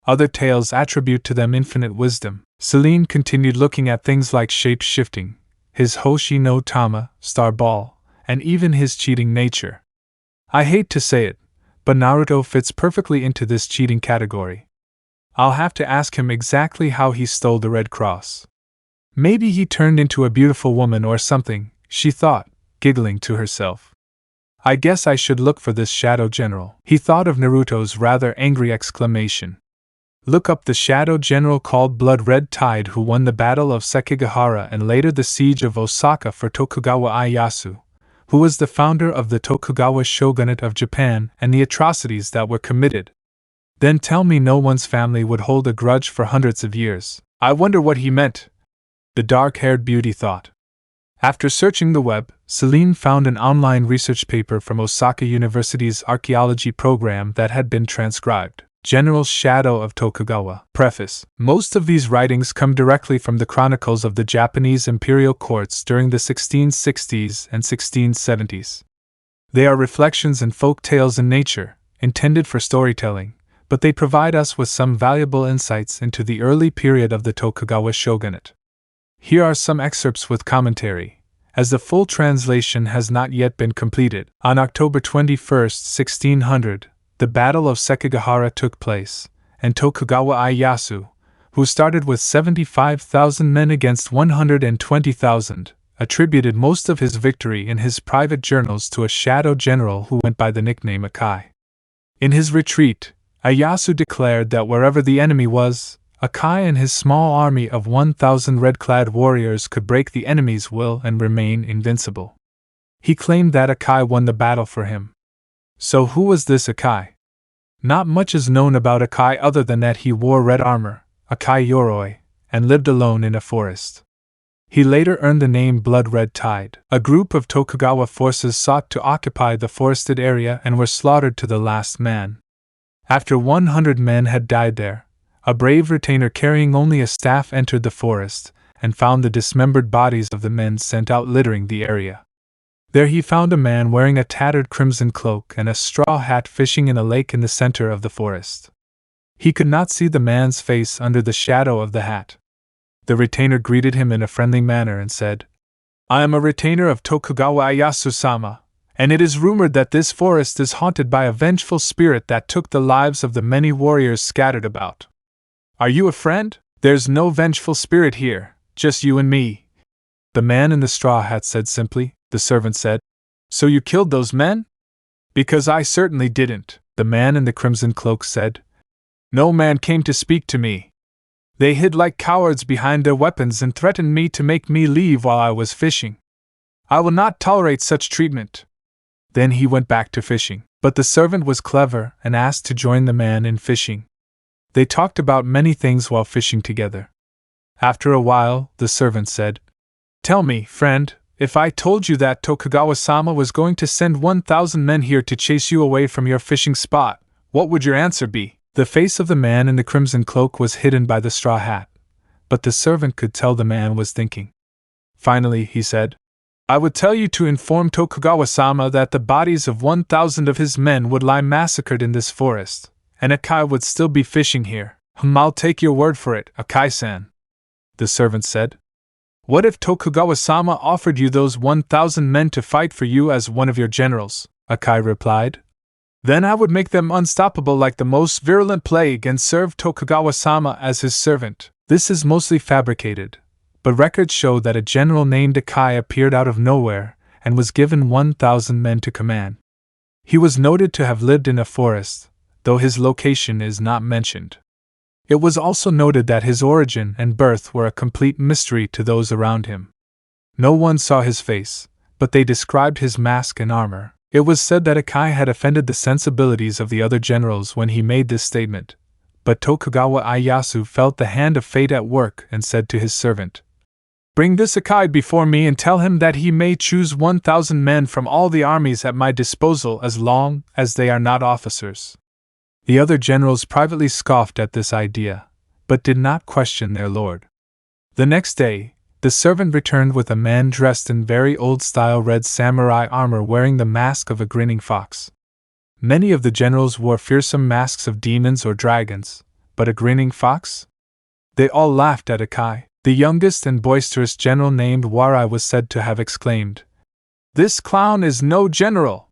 Other tales attribute to them infinite wisdom. Celine continued looking at things like shape-shifting, his Hoshi no Tama, star ball, and even his cheating nature. I hate to say it, but Naruto fits perfectly into this cheating category. I'll have to ask him exactly how he stole the Red Cross. Maybe he turned into a beautiful woman or something, she thought, giggling to herself. I guess I should look for this Shadow General. He thought of Naruto's rather angry exclamation. Look up the Shadow General called Blood Red Tide who won the Battle of Sekigahara and later the Siege of Osaka for Tokugawa Ieyasu, who was the founder of the Tokugawa shogunate of Japan and the atrocities that were committed. Then tell me no one's family would hold a grudge for hundreds of years. I wonder what he meant, the dark-haired beauty thought. After searching the web, Celine found an online research paper from Osaka University's archaeology program that had been transcribed. General Shadow of Tokugawa. Preface. Most of these writings come directly from the chronicles of the Japanese imperial courts during the 1660s and 1670s. They are reflections and folk tales in nature, intended for storytelling, but they provide us with some valuable insights into the early period of the Tokugawa shogunate. Here are some excerpts with commentary, as the full translation has not yet been completed. On October 21, 1600, the Battle of Sekigahara took place, and Tokugawa Ieyasu, who started with 75,000 men against 120,000, attributed most of his victory in his private journals to a shadow general who went by the nickname Akai. In his retreat, Ieyasu declared that wherever the enemy was, Akai and his small army of 1,000 red-clad warriors could break the enemy's will and remain invincible. He claimed that Akai won the battle for him. So who was this Akai? Not much is known about Akai other than that he wore red armor, Akai Yoroi, and lived alone in a forest. He later earned the name Blood Red Tide. A group of Tokugawa forces sought to occupy the forested area and were slaughtered to the last man. After 100 men had died there, a brave retainer carrying only a staff entered the forest and found the dismembered bodies of the men sent out littering the area. There he found a man wearing a tattered crimson cloak and a straw hat fishing in a lake in the center of the forest. He could not see the man's face under the shadow of the hat. The retainer greeted him in a friendly manner and said, "I am a retainer of Tokugawa Ieyasu-sama, and it is rumored that this forest is haunted by a vengeful spirit that took the lives of the many warriors scattered about. Are you a friend? There's no vengeful spirit here, just you and me." The man in the straw hat said simply, the servant said. So you killed those men? Because I certainly didn't, the man in the crimson cloak said. No man came to speak to me. They hid like cowards behind their weapons and threatened me to make me leave while I was fishing. I will not tolerate such treatment. Then he went back to fishing, but the servant was clever and asked to join the man in fishing. They talked about many things while fishing together. After a while, the servant said, Tell me, friend, if I told you that Tokugawa-sama was going to send 1,000 men here to chase you away from your fishing spot, what would your answer be? The face of the man in the crimson cloak was hidden by the straw hat, but the servant could tell the man was thinking. Finally, he said, I would tell you to inform Tokugawa-sama that the bodies of 1,000 of his men would lie massacred in this forest, and Akai would still be fishing here. I'll take your word for it, Akai-san, the servant said. What if Tokugawa-sama offered you those 1,000 men to fight for you as one of your generals? Akai replied. Then I would make them unstoppable like the most virulent plague and serve Tokugawa-sama as his servant. This is mostly fabricated, but records show that a general named Akai appeared out of nowhere and was given 1,000 men to command. He was noted to have lived in a forest, though his location is not mentioned. It was also noted that his origin and birth were a complete mystery to those around him. No one saw his face, but they described his mask and armor. It was said that Akai had offended the sensibilities of the other generals when he made this statement, but Tokugawa Ieyasu felt the hand of fate at work and said to his servant, Bring this Akai before me and tell him that he may choose 1,000 men from all the armies at my disposal as long as they are not officers. The other generals privately scoffed at this idea, but did not question their lord. The next day, the servant returned with a man dressed in very old-style red samurai armor wearing the mask of a grinning fox. Many of the generals wore fearsome masks of demons or dragons, but a grinning fox? They all laughed at Akai. The youngest and boisterous general named Warai was said to have exclaimed, This clown is no general!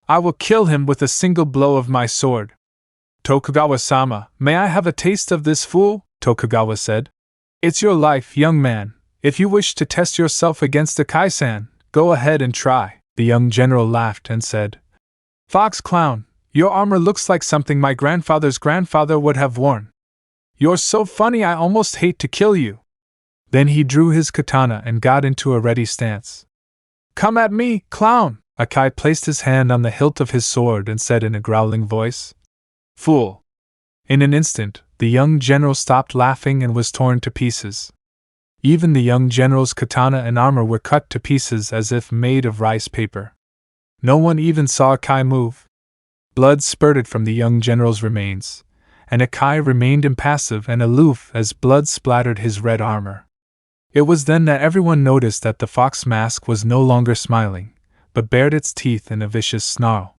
I will kill him with a single blow of my sword. Tokugawa-sama, may I have a taste of this fool? Tokugawa said. It's your life, young man. If you wish to test yourself against Akai-san, go ahead and try. The young general laughed and said, Fox clown, your armor looks like something my grandfather's grandfather would have worn. You're so funny I almost hate to kill you. Then he drew his katana and got into a ready stance. Come at me, clown! Akai placed his hand on the hilt of his sword and said in a growling voice, Fool! In an instant, the young general stopped laughing and was torn to pieces. Even the young general's katana and armor were cut to pieces as if made of rice paper. No one even saw Akai move. Blood spurted from the young general's remains, and Akai remained impassive and aloof as blood splattered his red armor. It was then that everyone noticed that the fox mask was no longer smiling, but bared its teeth in a vicious snarl.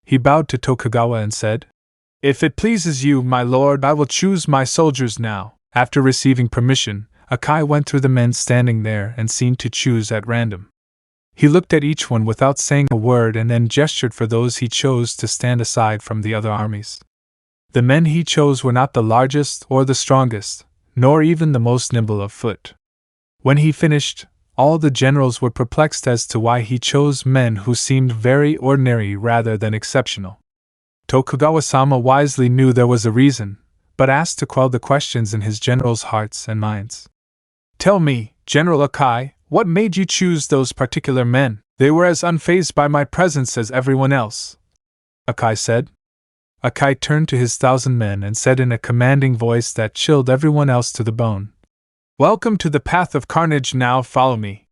He bowed to Tokugawa and said, If it pleases you, my lord, I will choose my soldiers now. After receiving permission, Akai went through the men standing there and seemed to choose at random. He looked at each one without saying a word and then gestured for those he chose to stand aside from the other armies. The men he chose were not the largest or the strongest, nor even the most nimble of foot. When he finished, all the generals were perplexed as to why he chose men who seemed very ordinary rather than exceptional. Tokugawa-sama wisely knew there was a reason, but asked to quell the questions in his generals' hearts and minds. Tell me, General Akai, what made you choose those particular men? They were as unfazed by my presence as everyone else, Akai said. Akai turned to his 1,000 men and said in a commanding voice that chilled everyone else to the bone, Welcome to the path of carnage, now follow me.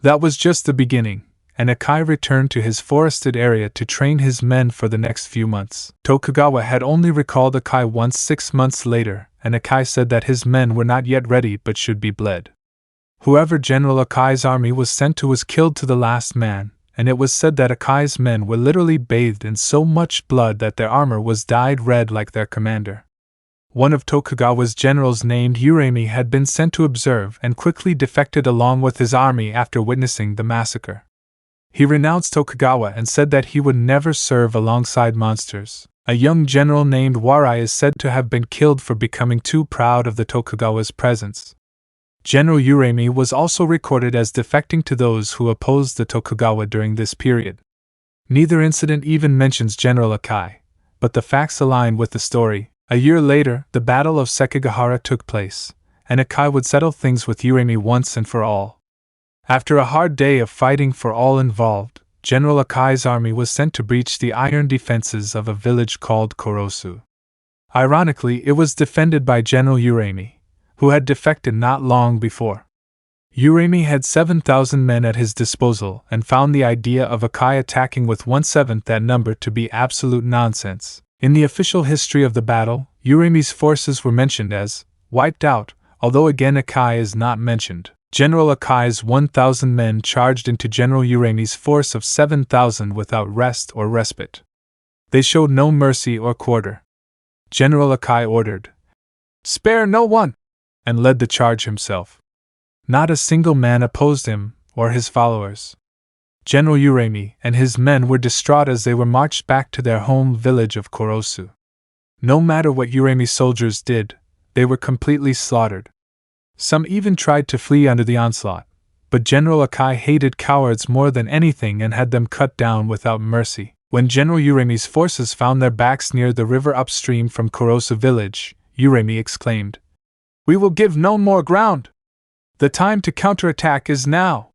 That was just the beginning, and Akai returned to his forested area to train his men for the next few months. Tokugawa had only recalled Akai once 6 months later, and Akai said that his men were not yet ready but should be bled. Whoever General Akai's army was sent to was killed to the last man, and it was said that Akai's men were literally bathed in so much blood that their armor was dyed red like their commander. One of Tokugawa's generals named Uremi had been sent to observe and quickly defected along with his army after witnessing the massacre. He renounced Tokugawa and said that he would never serve alongside monsters. A young general named Warai is said to have been killed for becoming too proud of the Tokugawa's presence. General Uremi was also recorded as defecting to those who opposed the Tokugawa during this period. Neither incident even mentions General Akai, but the facts align with the story. A year later, the Battle of Sekigahara took place, and Akai would settle things with Uremi once and for all. After a hard day of fighting for all involved, General Akai's army was sent to breach the iron defenses of a village called Korosu. Ironically, it was defended by General Uremi, who had defected not long before. Uremi had 7,000 men at his disposal and found the idea of Akai attacking with 1/7 that number to be absolute nonsense. In the official history of the battle, Uremi's forces were mentioned as wiped out, although again Akai is not mentioned. General Akai's 1,000 men charged into General Uremi's force of 7,000 without rest or respite. They showed no mercy or quarter. General Akai ordered, "Spare no one!" and led the charge himself. Not a single man opposed him or his followers. General Uremi and his men were distraught as they were marched back to their home village of Korosu. No matter what Uremi's soldiers did, they were completely slaughtered. Some even tried to flee under the onslaught, but General Akai hated cowards more than anything and had them cut down without mercy. When General Uremi's forces found their backs near the river upstream from Korosu village, Uremi exclaimed, "We will give no more ground! The time to counterattack is now!"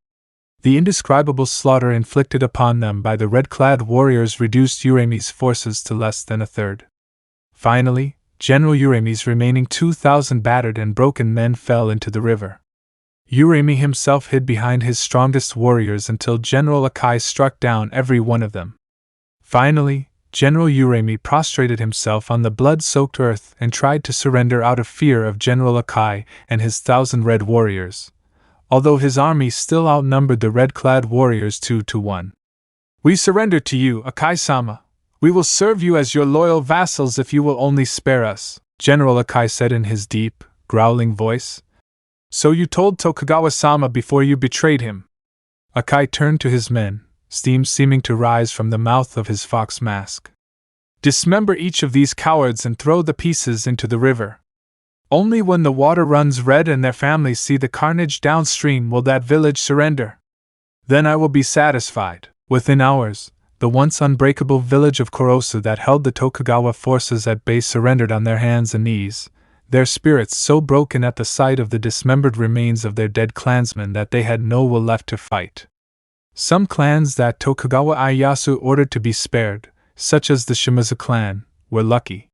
The indescribable slaughter inflicted upon them by the red-clad warriors reduced Uremi's forces to less than a third. Finally, General Uremi's remaining 2,000 battered and broken men fell into the river. Uremi himself hid behind his strongest warriors until General Akai struck down every one of them. Finally, General Uremi prostrated himself on the blood-soaked earth and tried to surrender out of fear of General Akai and his 1,000 red warriors, although his army still outnumbered the red-clad warriors 2-1. "We surrender to you, Akai-sama. We will serve you as your loyal vassals if you will only spare us," General Akai said in his deep, growling voice. "So you told Tokugawa-sama before you betrayed him." Akai turned to his men, steam seeming to rise from the mouth of his fox mask. "Dismember each of these cowards and throw the pieces into the river. Only when the water runs red and their families see the carnage downstream will that village surrender. Then I will be satisfied." Within hours, the once unbreakable village of Korosu that held the Tokugawa forces at bay surrendered on their hands and knees, their spirits so broken at the sight of the dismembered remains of their dead clansmen that they had no will left to fight. Some clans that Tokugawa Ieyasu ordered to be spared, such as the Shimazu clan, were lucky.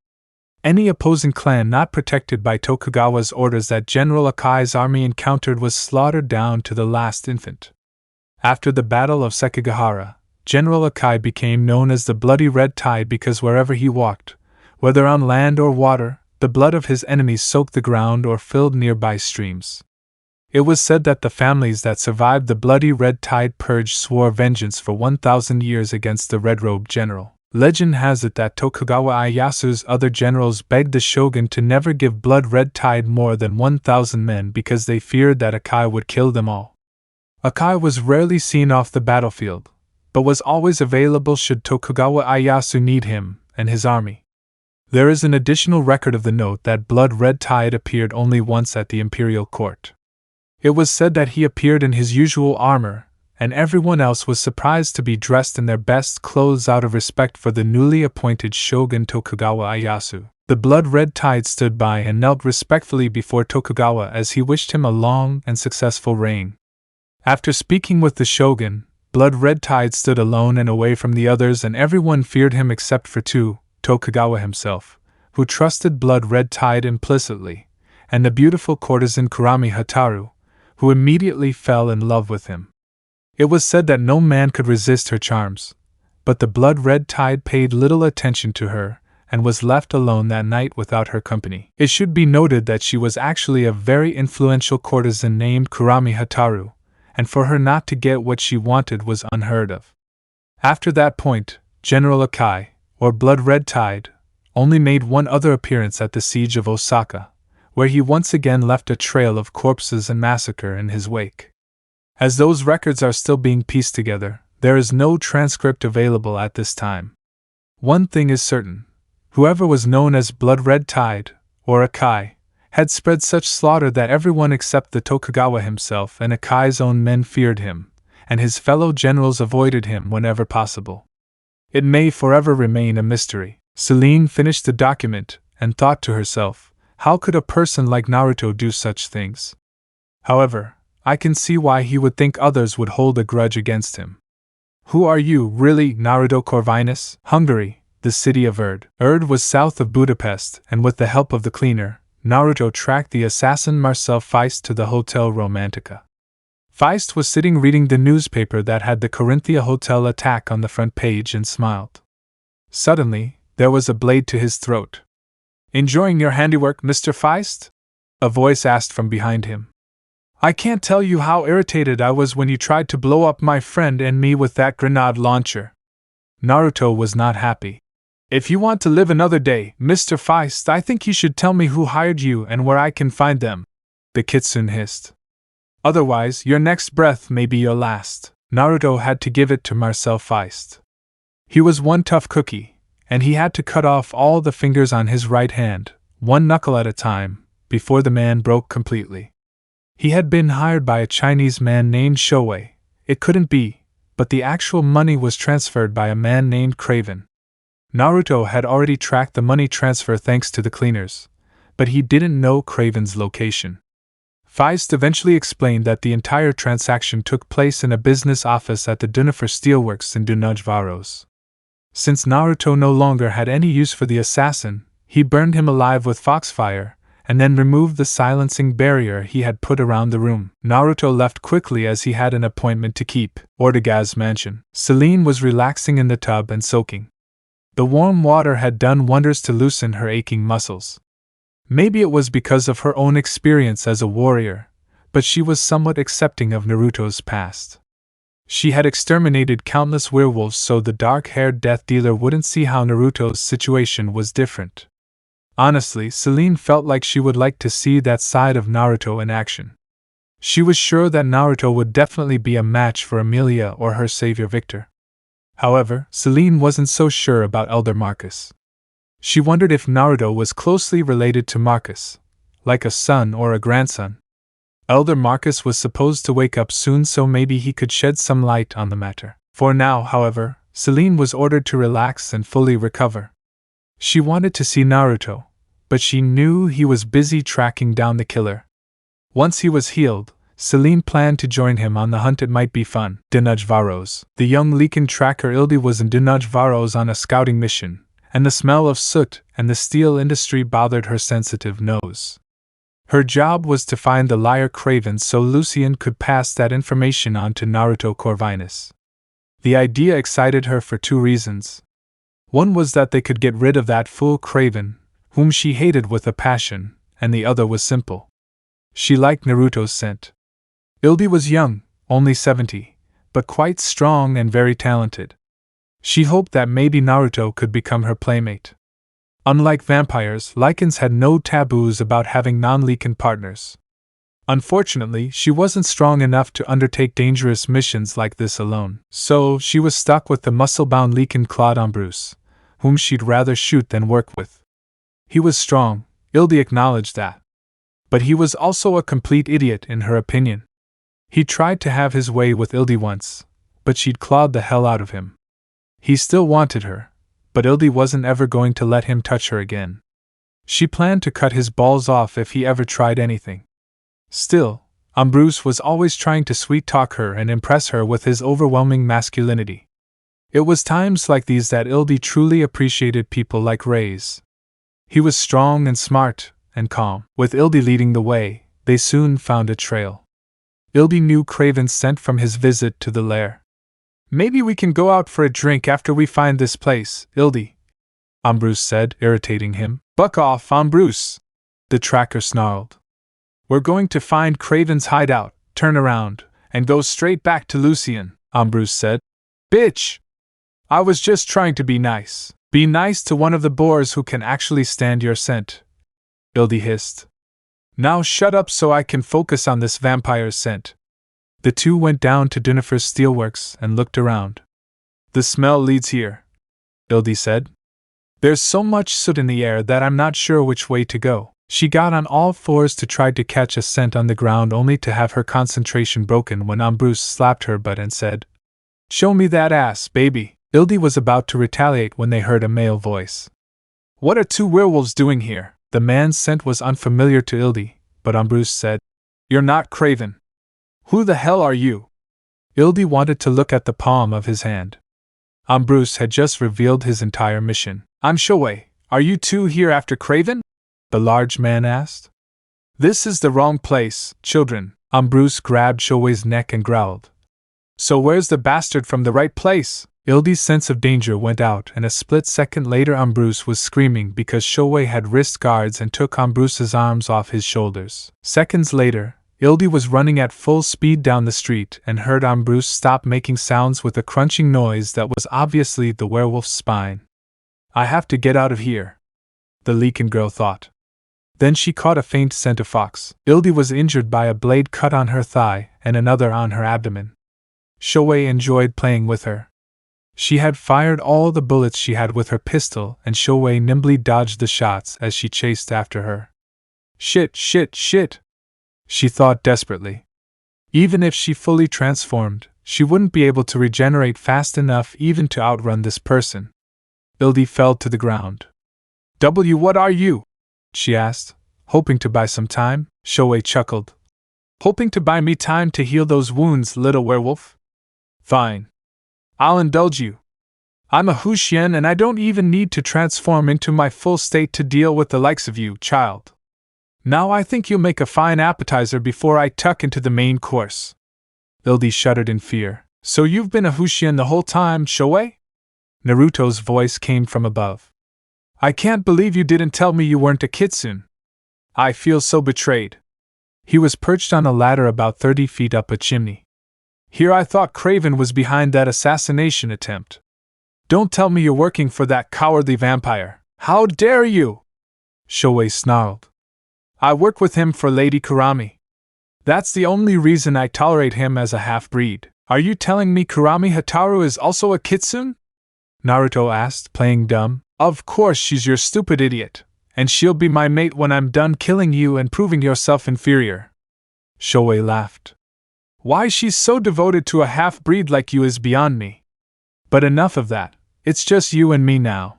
Any opposing clan not protected by Tokugawa's orders that General Akai's army encountered was slaughtered down to the last infant. After the Battle of Sekigahara, General Akai became known as the Bloody Red Tide because wherever he walked, whether on land or water, the blood of his enemies soaked the ground or filled nearby streams. It was said that the families that survived the Bloody Red Tide purge swore vengeance for 1,000 years against the red-robed general. Legend has it that Tokugawa Ieyasu's other generals begged the shogun to never give Blood Red Tide more than 1,000 men because they feared that Akai would kill them all. Akai was rarely seen off the battlefield, but was always available should Tokugawa Ieyasu need him and his army. There is an additional record of the note that Blood Red Tide appeared only once at the imperial court. It was said that he appeared in his usual armor, and everyone else was surprised to be dressed in their best clothes out of respect for the newly appointed shogun Tokugawa Ieyasu. The Blood Red Tide stood by and knelt respectfully before Tokugawa as he wished him a long and successful reign. After speaking with the shogun, Blood Red Tide stood alone and away from the others, and everyone feared him except for two, Tokugawa himself, who trusted Blood Red Tide implicitly, and the beautiful courtesan Kurama Hataru, who immediately fell in love with him. It was said that no man could resist her charms, but the Blood Red Tide paid little attention to her, and was left alone that night without her company. It should be noted that she was actually a very influential courtesan named Kurama Hataru, and for her not to get what she wanted was unheard of. After that point, General Akai, or Blood Red Tide, only made one other appearance at the siege of Osaka, where he once again left a trail of corpses and massacre in his wake. As those records are still being pieced together, there is no transcript available at this time. One thing is certain: whoever was known as Blood Red Tide, or Akai, had spread such slaughter that everyone except the Tokugawa himself and Akai's own men feared him, and his fellow generals avoided him whenever possible. It may forever remain a mystery. Celine finished the document and thought to herself, how could a person like Naruto do such things? However, I can see why he would think others would hold a grudge against him. Who are you, really, Naruto? Corvinus? Hungary, the city of Erd. Erd was south of Budapest, and with the help of the cleaner, Naruto tracked the assassin Marcel Feist to the Hotel Romantica. Feist was sitting reading the newspaper that had the Corinthia Hotel attack on the front page and smiled. Suddenly, there was a blade to his throat. Enjoying your handiwork, Mr. Feist? A voice asked from behind him. I can't tell you how irritated I was when you tried to blow up my friend and me with that grenade launcher. Naruto was not happy. If you want to live another day, Mr. Feist, I think you should tell me who hired you and where I can find them, the Kitsune hissed. Otherwise, your next breath may be your last. Naruto had to give it to Marcel Feist. He was one tough cookie, and he had to cut off all the fingers on his right hand, one knuckle at a time, before the man broke completely. He had been hired by a Chinese man named Shoei. It couldn't be, but the actual money was transferred by a man named Craven. Naruto had already tracked the money transfer thanks to the cleaners, but he didn't know Craven's location. Feist eventually explained that the entire transaction took place in a business office at the Dunifer Steelworks in Dunajvaros. Since Naruto no longer had any use for the assassin, he burned him alive with foxfire, and then removed the silencing barrier he had put around the room. Naruto left quickly as he had an appointment to keep. Ortegaz's mansion. Celine was relaxing in the tub and soaking. The warm water had done wonders to loosen her aching muscles. Maybe it was because of her own experience as a warrior, but she was somewhat accepting of Naruto's past. She had exterminated countless werewolves, so the dark-haired death dealer wouldn't see how Naruto's situation was different. Honestly, Celine felt like she would like to see that side of Naruto in action. She was sure that Naruto would definitely be a match for Emilia or her savior Victor. However, Celine wasn't so sure about Elder Marcus. She wondered if Naruto was closely related to Marcus, like a son or a grandson. Elder Marcus was supposed to wake up soon, so maybe he could shed some light on the matter. For now, however, Celine was ordered to relax and fully recover. She wanted to see Naruto, but she knew he was busy tracking down the killer. Once he was healed, Celine planned to join him on the hunt. It might be fun. Dunajvaros. The young Leakin tracker Ildi was in Dunajvaros on a scouting mission, and the smell of soot and the steel industry bothered her sensitive nose. Her job was to find the liar Craven so Lucien could pass that information on to Naruto Corvinus. The idea excited her for two reasons. One was that they could get rid of that fool Craven, whom she hated with a passion, and the other was simple. She liked Naruto's scent. Ildi was young, only 70, but quite strong and very talented. She hoped that maybe Naruto could become her playmate. Unlike vampires, Lycans had no taboos about having non-Lycan partners. Unfortunately, she wasn't strong enough to undertake dangerous missions like this alone, so she was stuck with the muscle-bound Lycan Claude Ambrose, whom she'd rather shoot than work with. He was strong, Ildi acknowledged that. But he was also a complete idiot in her opinion. He tried to have his way with Ildi once, but she'd clawed the hell out of him. He still wanted her, but Ildi wasn't ever going to let him touch her again. She planned to cut his balls off if he ever tried anything. Still, Ambrose was always trying to sweet-talk her and impress her with his overwhelming masculinity. It was times like these that Ildi truly appreciated people like Reyes. He was strong and smart and calm. With Ildi leading the way, they soon found a trail. Ildi knew Craven's scent from his visit to the lair. "Maybe we can go out for a drink after we find this place, Ildi," Ambrose said, irritating him. "Buck off, Ambrose," the tracker snarled. "We're going to find Craven's hideout, turn around, and go straight back to Lucien," Ambrose said. "Bitch! I was just trying to be nice. Be nice to one of the boars who can actually stand your scent," Ildi hissed. "Now shut up so I can focus on this vampire's scent." The two went down to Dunifer's steelworks and looked around. "The smell leads here," Ildi said. "There's so much soot in the air that I'm not sure which way to go." She got on all fours to try to catch a scent on the ground only to have her concentration broken when Ambrose slapped her butt and said, "Show me that ass, baby." Ildi was about to retaliate when they heard a male voice. "What are two werewolves doing here?" The man's scent was unfamiliar to Ildi, but Ambrose said, "You're not Craven. Who the hell are you?" Ildi wanted to look at the palm of his hand. Ambrose had just revealed his entire mission. "I'm Shoei. Are you two here after Craven?" the large man asked. "This is the wrong place, children." Ambrose grabbed Shoei's neck and growled. "So where's the bastard from the right place?" Ildi's sense of danger went out, and a split second later Ambrose was screaming because Shoei had wrist guards and took Ambrose's arms off his shoulders. Seconds later, Ildi was running at full speed down the street and heard Ambrose stop making sounds with a crunching noise that was obviously the werewolf's spine. "I have to get out of here," the Lycan girl thought. Then she caught a faint scent of fox. Ildi was injured by a blade cut on her thigh and another on her abdomen. Shoei enjoyed playing with her. She had fired all the bullets she had with her pistol, and Shoei nimbly dodged the shots as she chased after her. Shit, she thought desperately. Even if she fully transformed, she wouldn't be able to regenerate fast enough even to outrun this person. Ildi fell to the ground. What are you?" she asked. "Hoping to buy some time?" Shoei chuckled. "Hoping to buy me time to heal those wounds, little werewolf? Fine. I'll indulge you. I'm a Hushian and I don't even need to transform into my full state to deal with the likes of you, child. Now I think you'll make a fine appetizer before I tuck into the main course." Ildi shuddered in fear. "So you've been a Hushian the whole time, Shoei?" Naruto's voice came from above. "I can't believe you didn't tell me you weren't a Kitsune. I feel so betrayed." He was perched on a ladder about 30 feet up a chimney. "Here I thought Craven was behind that assassination attempt. Don't tell me you're working for that cowardly vampire. How dare you?" Shoei snarled. "I work with him for Lady Kurama. That's the only reason I tolerate him as a half-breed." "Are you telling me Kurama Hataru is also a Kitsune?" Naruto asked, playing dumb. "Of course she's your stupid idiot, and she'll be my mate when I'm done killing you and proving yourself inferior." Shoei laughed. "Why she's so devoted to a half-breed like you is beyond me. But enough of that, it's just you and me now.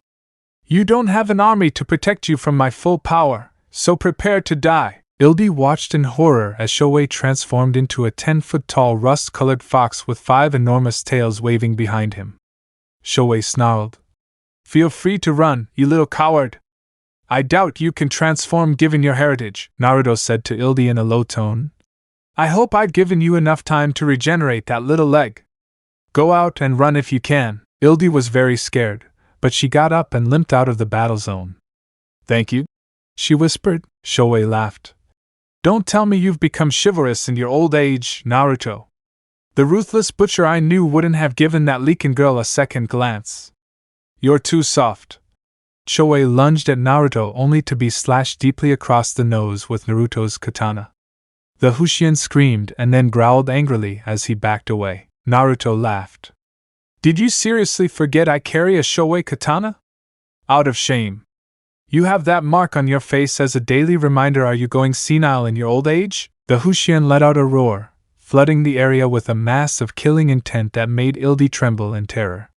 You don't have an army to protect you from my full power, so prepare to die." Ildi watched in horror as Shoei transformed into a 10-foot-tall rust-colored fox with 5 enormous tails waving behind him. Shoei snarled. "Feel free to run, you little coward. I doubt you can transform given your heritage," Naruto said to Ildi in a low tone. "I hope I've given you enough time to regenerate that little leg. Go out and run if you can." Ildi was very scared, but she got up and limped out of the battle zone. "Thank you," she whispered. Shoei laughed. "Don't tell me you've become chivalrous in your old age, Naruto. The ruthless butcher I knew wouldn't have given that Lycan girl a second glance. You're too soft." Shoei lunged at Naruto only to be slashed deeply across the nose with Naruto's katana. The Hushian screamed and then growled angrily as he backed away. Naruto laughed. "Did you seriously forget I carry a Shoei katana? Out of shame. You have that mark on your face as a daily reminder. Are you going senile in your old age?" The Hushian let out a roar, flooding the area with a mass of killing intent that made Ildi tremble in terror.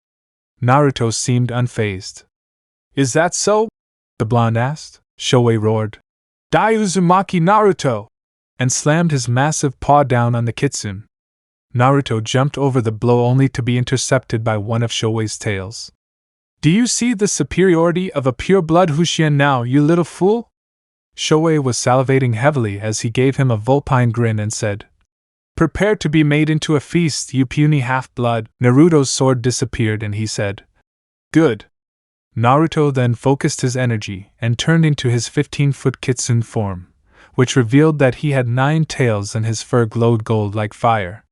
Naruto seemed unfazed. "Is that so?" the blonde asked. Shoei roared, "Die Uzumaki Naruto!" and slammed his massive paw down on the Kitsune. Naruto jumped over the blow only to be intercepted by one of Shoei's tails. "Do you see the superiority of a pure-blood Hushian now, you little fool?" Shoei was salivating heavily as he gave him a vulpine grin and said, "Prepare to be made into a feast, you puny half-blood." Naruto's sword disappeared and he said, "Good." Naruto then focused his energy and turned into his 15-foot Kitsune form, which revealed that he had 9 tails and his fur glowed gold like fire.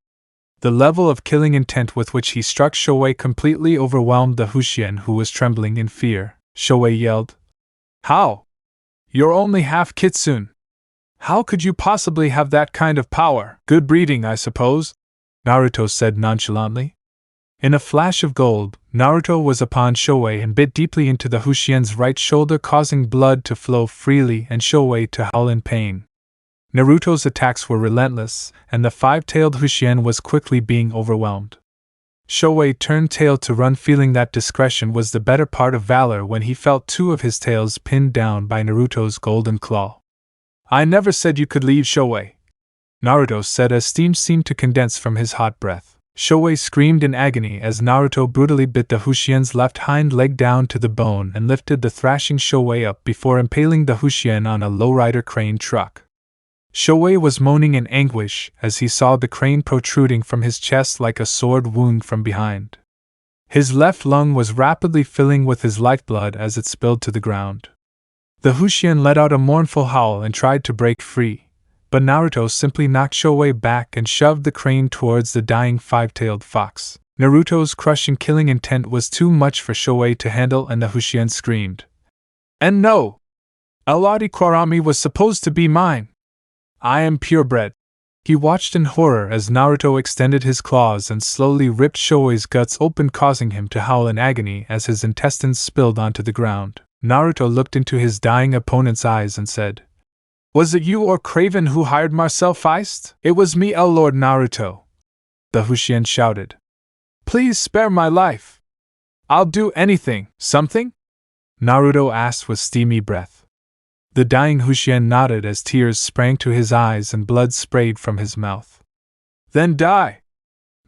The level of killing intent with which he struck Shoei completely overwhelmed the Hushian, who was trembling in fear. Shoei yelled, "How? You're only half Kitsune. How could you possibly have that kind of power?" "Good breeding, I suppose," Naruto said nonchalantly. In a flash of gold, Naruto was upon Shoei and bit deeply into the Hushien's right shoulder, causing blood to flow freely and Shoei to howl in pain. Naruto's attacks were relentless, and the five-tailed Hushien was quickly being overwhelmed. Shoei turned tail to run, feeling that discretion was the better part of valor when he felt two of his tails pinned down by Naruto's golden claw. "I never said you could leave, Shoei," Naruto said as steam seemed to condense from his hot breath. Shoei screamed in agony as Naruto brutally bit the Hushien's left hind leg down to the bone and lifted the thrashing Shoei up before impaling the Hushien on a lowrider crane truck. Shoei was moaning in anguish as he saw the crane protruding from his chest like a sword wound from behind. His left lung was rapidly filling with his lifeblood as it spilled to the ground. The Hushien let out a mournful howl and tried to break free, but Naruto simply knocked Shoei back and shoved the crane towards the dying five-tailed fox. Naruto's crushing killing intent was too much for Shoei to handle, and the Hushien screamed, "And no! Aladi Kwarami was supposed to be mine! I am purebred!" He watched in horror as Naruto extended his claws and slowly ripped Shoei's guts open, causing him to howl in agony as his intestines spilled onto the ground. Naruto looked into his dying opponent's eyes and said, "Was it you or Craven who hired Marcel Feist?" "It was me, Lord Naruto," the Hushien shouted. "Please spare my life. I'll do anything." "Something?" Naruto asked with steamy breath. The dying Hushien nodded as tears sprang to his eyes and blood sprayed from his mouth. "Then die!"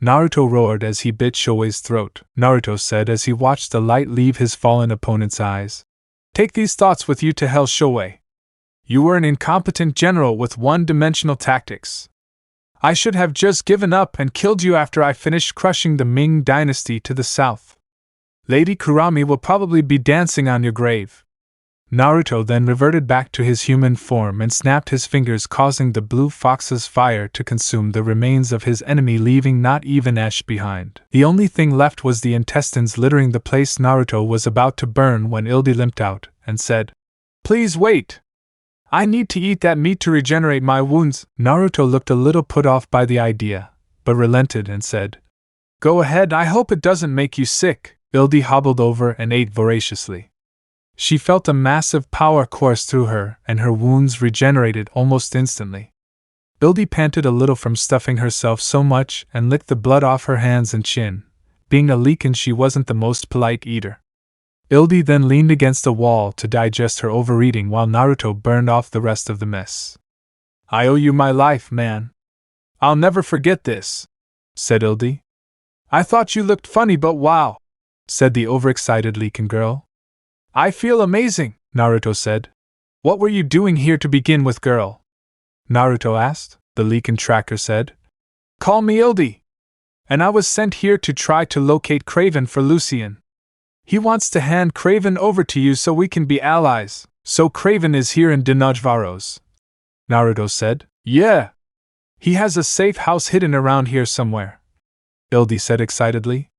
Naruto roared as he bit Shoei's throat. Naruto said as he watched the light leave his fallen opponent's eyes, "Take these thoughts with you to hell, Shoei. You were an incompetent general with one-dimensional tactics. I should have just given up and killed you after I finished crushing the Ming dynasty to the south. Lady Kurama will probably be dancing on your grave." Naruto then reverted back to his human form and snapped his fingers, causing the blue fox's fire to consume the remains of his enemy, leaving not even ash behind. The only thing left was the intestines littering the place Naruto was about to burn when Ildi limped out and said, "Please wait. I need to eat that meat to regenerate my wounds." Naruto looked a little put off by the idea, but relented and said, "Go ahead, I hope it doesn't make you sick." Ildi hobbled over and ate voraciously. She felt a massive power course through her, and her wounds regenerated almost instantly. Ildi panted a little from stuffing herself so much and licked the blood off her hands and chin. Being a Leakin, she wasn't the most polite eater. Ildi then leaned against a wall to digest her overeating while Naruto burned off the rest of the mess. "I owe you my life, man. I'll never forget this," said Ildi. "I thought you looked funny, but wow," said the overexcited Leakin girl. "I feel amazing," Naruto said. "What were you doing here to begin with, girl?" Naruto asked. The Leakin tracker said, "Call me Ildi. And I was sent here to try to locate Craven for Lucien. He wants to hand Craven over to you so we can be allies." "So Craven is here in Dinajvaros," Naruto said. "Yeah. He has a safe house hidden around here somewhere," Ildi said excitedly.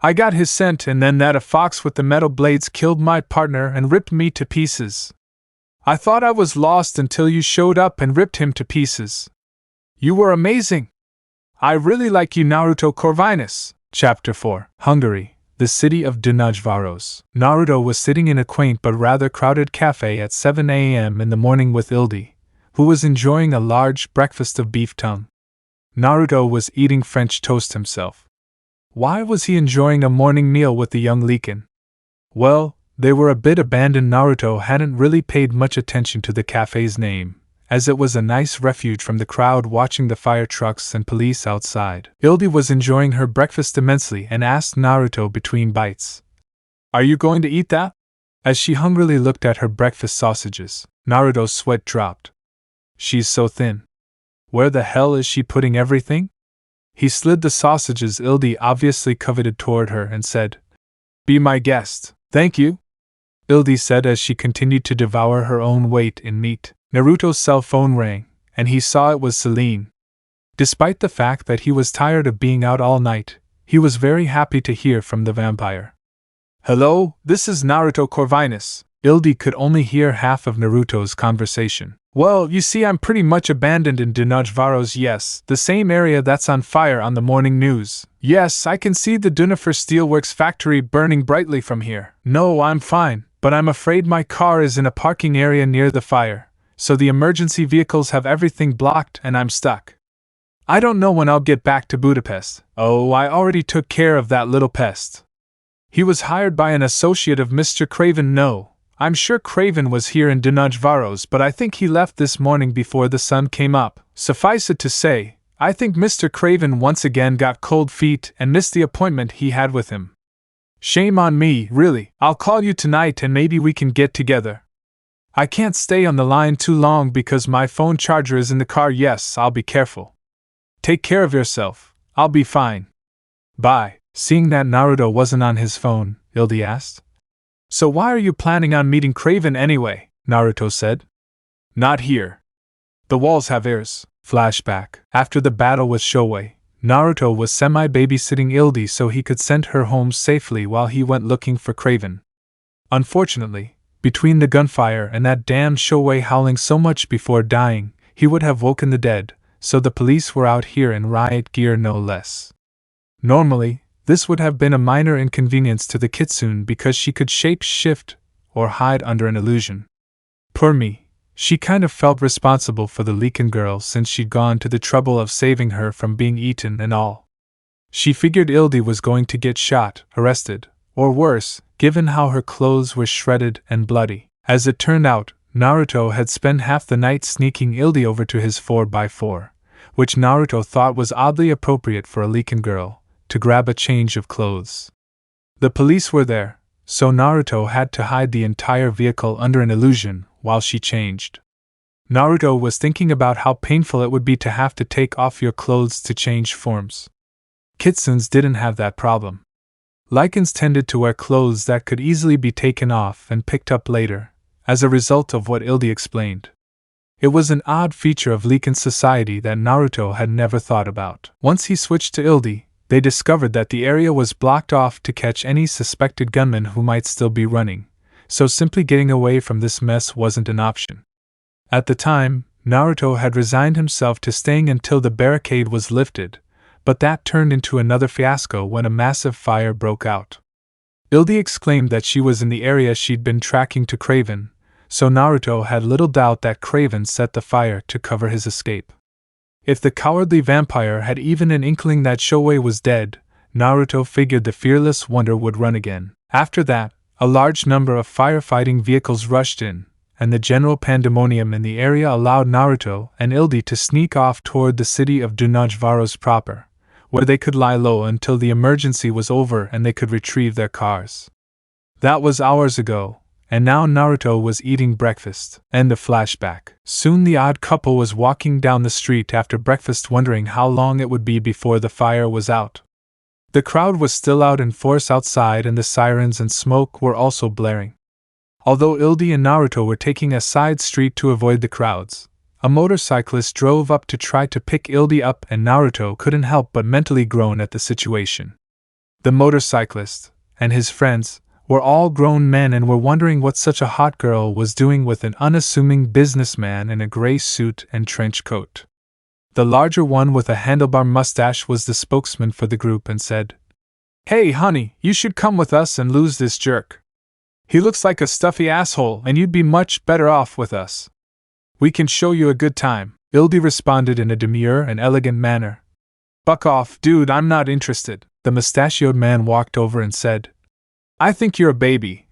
"I got his scent, and then that a fox with the metal blades killed my partner and ripped me to pieces. I thought I was lost until you showed up and ripped him to pieces. You were amazing. I really like you, Naruto Corvinus." Chapter 4. Hungary, the city of Dinajvaros. Naruto was sitting in a quaint but rather crowded cafe at 7 a.m. in the morning with Ildi, who was enjoying a large breakfast of beef tongue. Naruto was eating French toast himself. Why was he enjoying a morning meal with the young Leakin? Well, they were a bit abandoned. Naruto hadn't really paid much attention to the cafe's name, as it was a nice refuge from the crowd watching the fire trucks and police outside. Ildi was enjoying her breakfast immensely and asked Naruto between bites, "Are you going to eat that?" As she hungrily looked at her breakfast sausages, Naruto's sweat dropped. "She's so thin. Where the hell is she putting everything?" He slid the sausages Ildi obviously coveted toward her and said, "Be my guest." "Thank you," Ildi said as she continued to devour her own weight in meat. Naruto's cell phone rang, and he saw it was Celine. Despite the fact that he was tired of being out all night, he was very happy to hear from the vampire. "Hello, this is Naruto Corvinus." Ildi could only hear half of Naruto's conversation. Well, you see, I'm pretty much abandoned in Dunajvaros, yes, the same area that's on fire on the morning news. Yes, I can see the Dunifer Steelworks factory burning brightly from here. No, I'm fine, but I'm afraid my car is in a parking area near the fire, so the emergency vehicles have everything blocked and I'm stuck. I don't know when I'll get back to Budapest. Oh, I already took care of that little pest. He was hired by an associate of Mr. Craven. No, I'm sure Craven was here in Dunajvaros, but I think he left this morning before the sun came up. Suffice it to say, I think Mr. Craven once again got cold feet and missed the appointment he had with him. Shame on me, really. I'll call you tonight and maybe we can get together. I can't stay on the line too long because my phone charger is in the car. Yes, I'll be careful. Take care of yourself. I'll be fine. Bye. Seeing that Naruto wasn't on his phone, Ildi asked. So why are you planning on meeting Craven anyway? Naruto said. Not here. The walls have ears. Flashback. After the battle with Shoei, Naruto was semi-babysitting Ildi so he could send her home safely while he went looking for Craven. Unfortunately, between the gunfire and that damned Shoei howling so much before dying, he would have woken the dead, so the police were out here in riot gear no less. Normally, this would have been a minor inconvenience to the Kitsune because she could shape-shift or hide under an illusion. Poor me, she kind of felt responsible for the Leakin girl since she'd gone to the trouble of saving her from being eaten and all. She figured Ildi was going to get shot, arrested, or worse, given how her clothes were shredded and bloody. As it turned out, Naruto had spent half the night sneaking Ildi over to his 4x4, which Naruto thought was oddly appropriate for a Leakin girl, to grab a change of clothes. The police were there, so Naruto had to hide the entire vehicle under an illusion while she changed. Naruto was thinking about how painful it would be to have to take off your clothes to change forms. Kitsunes didn't have that problem. Lycans tended to wear clothes that could easily be taken off and picked up later, as a result of what Ildi explained. It was an odd feature of Lycan society that Naruto had never thought about. Once he switched to Ildi, they discovered that the area was blocked off to catch any suspected gunmen who might still be running, so simply getting away from this mess wasn't an option. At the time, Naruto had resigned himself to staying until the barricade was lifted, but that turned into another fiasco when a massive fire broke out. Ildi exclaimed that she was in the area she'd been tracking to Craven, so Naruto had little doubt that Craven set the fire to cover his escape. If the cowardly vampire had even an inkling that Shoei was dead, Naruto figured the fearless wonder would run again. After that, a large number of firefighting vehicles rushed in, and the general pandemonium in the area allowed Naruto and Ildi to sneak off toward the city of Dunajvaros proper, where they could lie low until the emergency was over and they could retrieve their cars. That was hours ago, and now Naruto was eating breakfast. End of flashback. Soon the odd couple was walking down the street after breakfast wondering how long it would be before the fire was out. The crowd was still out in force outside and the sirens and smoke were also blaring. Although Ildi and Naruto were taking a side street to avoid the crowds, a motorcyclist drove up to try to pick Ildi up and Naruto couldn't help but mentally groan at the situation. The motorcyclist, and his friends, were all grown men and were wondering what such a hot girl was doing with an unassuming businessman in a gray suit and trench coat. The larger one with a handlebar mustache was the spokesman for the group and said, "Hey honey, you should come with us and lose this jerk. He looks like a stuffy asshole and you'd be much better off with us. We can show you a good time." Ildi responded in a demure and elegant manner. "Buck off, dude, I'm not interested." The mustachioed man walked over and said, "I think you're a baby,"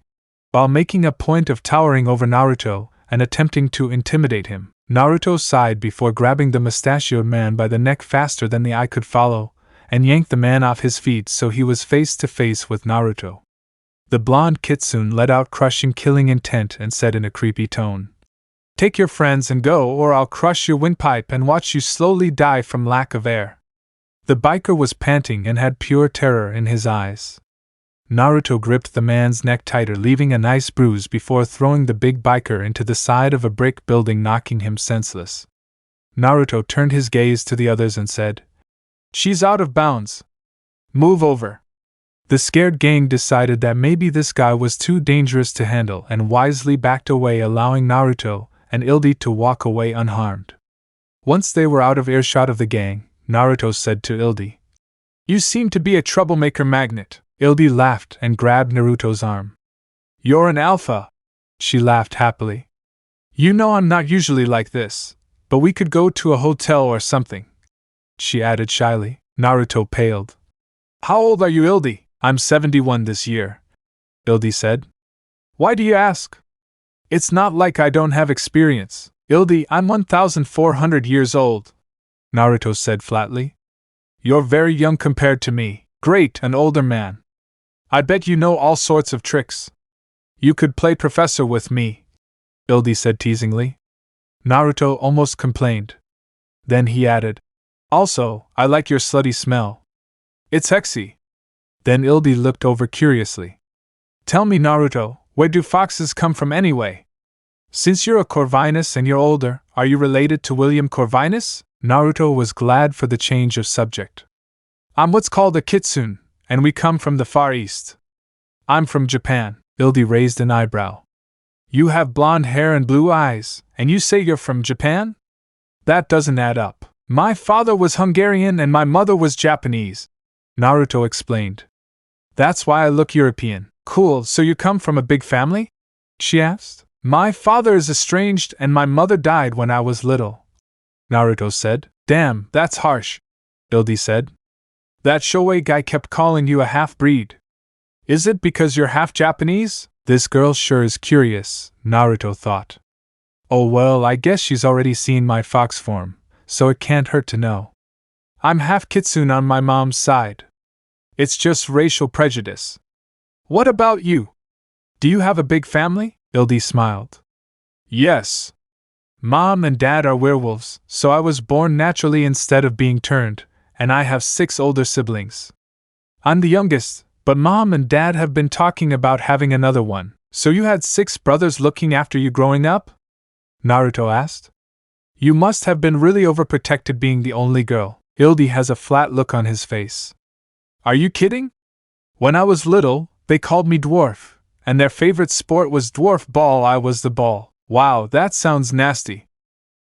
while making a point of towering over Naruto and attempting to intimidate him. Naruto sighed before grabbing the mustachioed man by the neck faster than the eye could follow, and yanked the man off his feet so he was face to face with Naruto. The blonde Kitsune let out crushing killing intent and said in a creepy tone, "Take your friends and go or I'll crush your windpipe and watch you slowly die from lack of air." The biker was panting and had pure terror in his eyes. Naruto gripped the man's neck tighter, leaving a nice bruise before throwing the big biker into the side of a brick building, knocking him senseless. Naruto turned his gaze to the others and said, "She's out of bounds. Move over." The scared gang decided that maybe this guy was too dangerous to handle and wisely backed away, allowing Naruto and Ildi to walk away unharmed. Once they were out of earshot of the gang, Naruto said to Ildi, "You seem to be a troublemaker magnet." Ildi laughed and grabbed Naruto's arm. "You're an alpha!" She laughed happily. "You know I'm not usually like this, but we could go to a hotel or something," she added shyly. Naruto paled. "How old are you, Ildi?" "I'm 71 this year," Ildi said. "Why do you ask?" "It's not like I don't have experience, Ildi. I'm 1,400 years old," Naruto said flatly. "You're very young compared to me." "Great, an older man. I bet you know all sorts of tricks. You could play professor with me," Ildi said teasingly. Naruto almost complained. Then he added, "Also, I like your slutty smell. It's sexy." Then Ildi looked over curiously. "Tell me, Naruto, where do foxes come from anyway? Since you're a Corvinus and you're older, are you related to William Corvinus?" Naruto was glad for the change of subject. "I'm what's called a Kitsune, and we come from the Far East." "I'm from Japan." Ildi raised an eyebrow. "You have blonde hair and blue eyes, and you say you're from Japan? That doesn't add up." "My father was Hungarian and my mother was Japanese," Naruto explained. "That's why I look European." "Cool, so you come from a big family?" she asked. "My father is estranged and my mother died when I was little," Naruto said. "Damn, that's harsh," Ildi said. "That Shoei guy kept calling you a half-breed. Is it because you're half Japanese?" "This girl sure is curious," Naruto thought. "Oh well, I guess she's already seen my fox form, so it can't hurt to know. I'm half Kitsune on my mom's side. It's just racial prejudice." "What about you? Do you have a big family?" Ildi smiled. "Yes. Mom and Dad are werewolves, so I was born naturally instead of being turned, and I have 6 older siblings. I'm the youngest, but Mom and Dad have been talking about having another one." "So you had 6 brothers looking after you growing up?" Naruto asked. "You must have been really overprotected being the only girl." Ildi has a flat look on his face. "Are you kidding? When I was little, they called me dwarf, and their favorite sport was dwarf ball. I was the ball." "Wow, that sounds nasty,"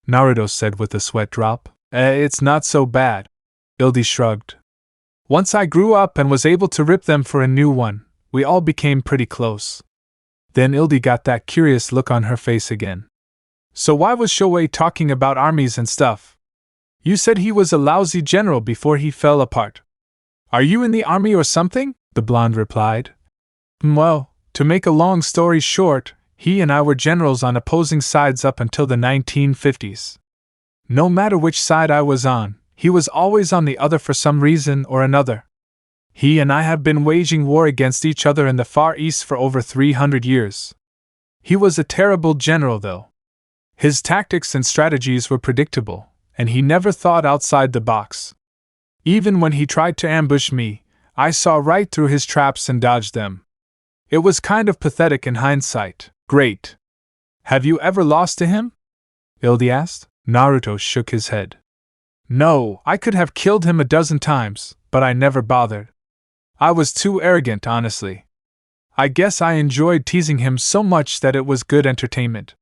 Naruto said with a sweat drop. It's not so bad," Ildi shrugged. "Once I grew up and was able to rip them for a new one, we all became pretty close." Then Ildi got that curious look on her face again. "So why was Shoei talking about armies and stuff? You said he was a lousy general before he fell apart. Are you in the army or something?" the blonde replied. "Well, to make a long story short, he and I were generals on opposing sides up until the 1950s. No matter which side I was on, he was always on the other for some reason or another. He and I have been waging war against each other in the Far East for over 300 years. He was a terrible general, though. His tactics and strategies were predictable, and he never thought outside the box. Even when he tried to ambush me, I saw right through his traps and dodged them. It was kind of pathetic in hindsight." "Great. Have you ever lost to him?" Ildi asked. Naruto shook his head. "No, I could have killed him a dozen times, but I never bothered. I was too arrogant, honestly. I guess I enjoyed teasing him so much that it was good entertainment.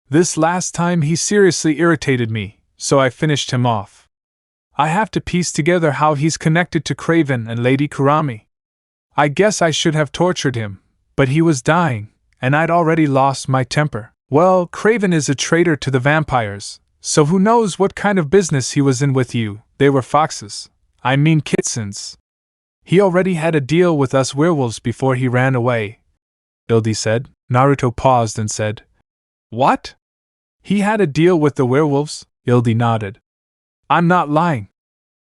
This last time he seriously irritated me, so I finished him off. I have to piece together how he's connected to Craven and Lady Kurama. I guess I should have tortured him, but he was dying, and I'd already lost my temper. Well, Craven is a traitor to the vampires, so who knows what kind of business he was in with you. They were foxes. I mean kitsunes. He already had a deal with us werewolves before he ran away," Ildi said. Naruto paused and said, "What? He had a deal with the werewolves?" Ildi nodded. "I'm not lying.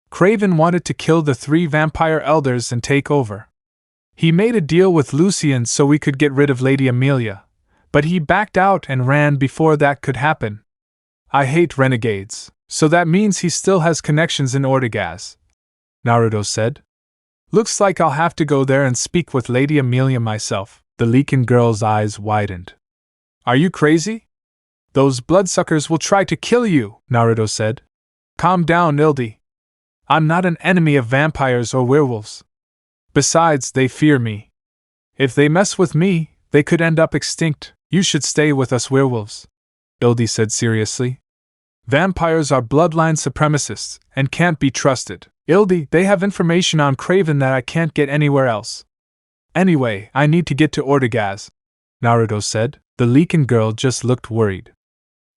Craven wanted to kill the 3 vampire elders and take over. He made a deal with Lucian so we could get rid of Lady Amelia, but he backed out and ran before that could happen. I hate renegades, so that means he still has connections in Ortegaz," Naruto said. "Looks like I'll have to go there and speak with Lady Amelia myself." The Leakin girl's eyes widened. "Are you crazy? Those bloodsuckers will try to kill you," Naruto said. "Calm down, Ildi. I'm not an enemy of vampires or werewolves. Besides, they fear me. If they mess with me, they could end up extinct. You should stay with us werewolves." Ildi said seriously. Vampires are bloodline supremacists and can't be trusted. Ildi, they have information on Craven that I can't get anywhere else. Anyway, I need to get to Ortegaz, Naruto said. The Leakin girl just looked worried.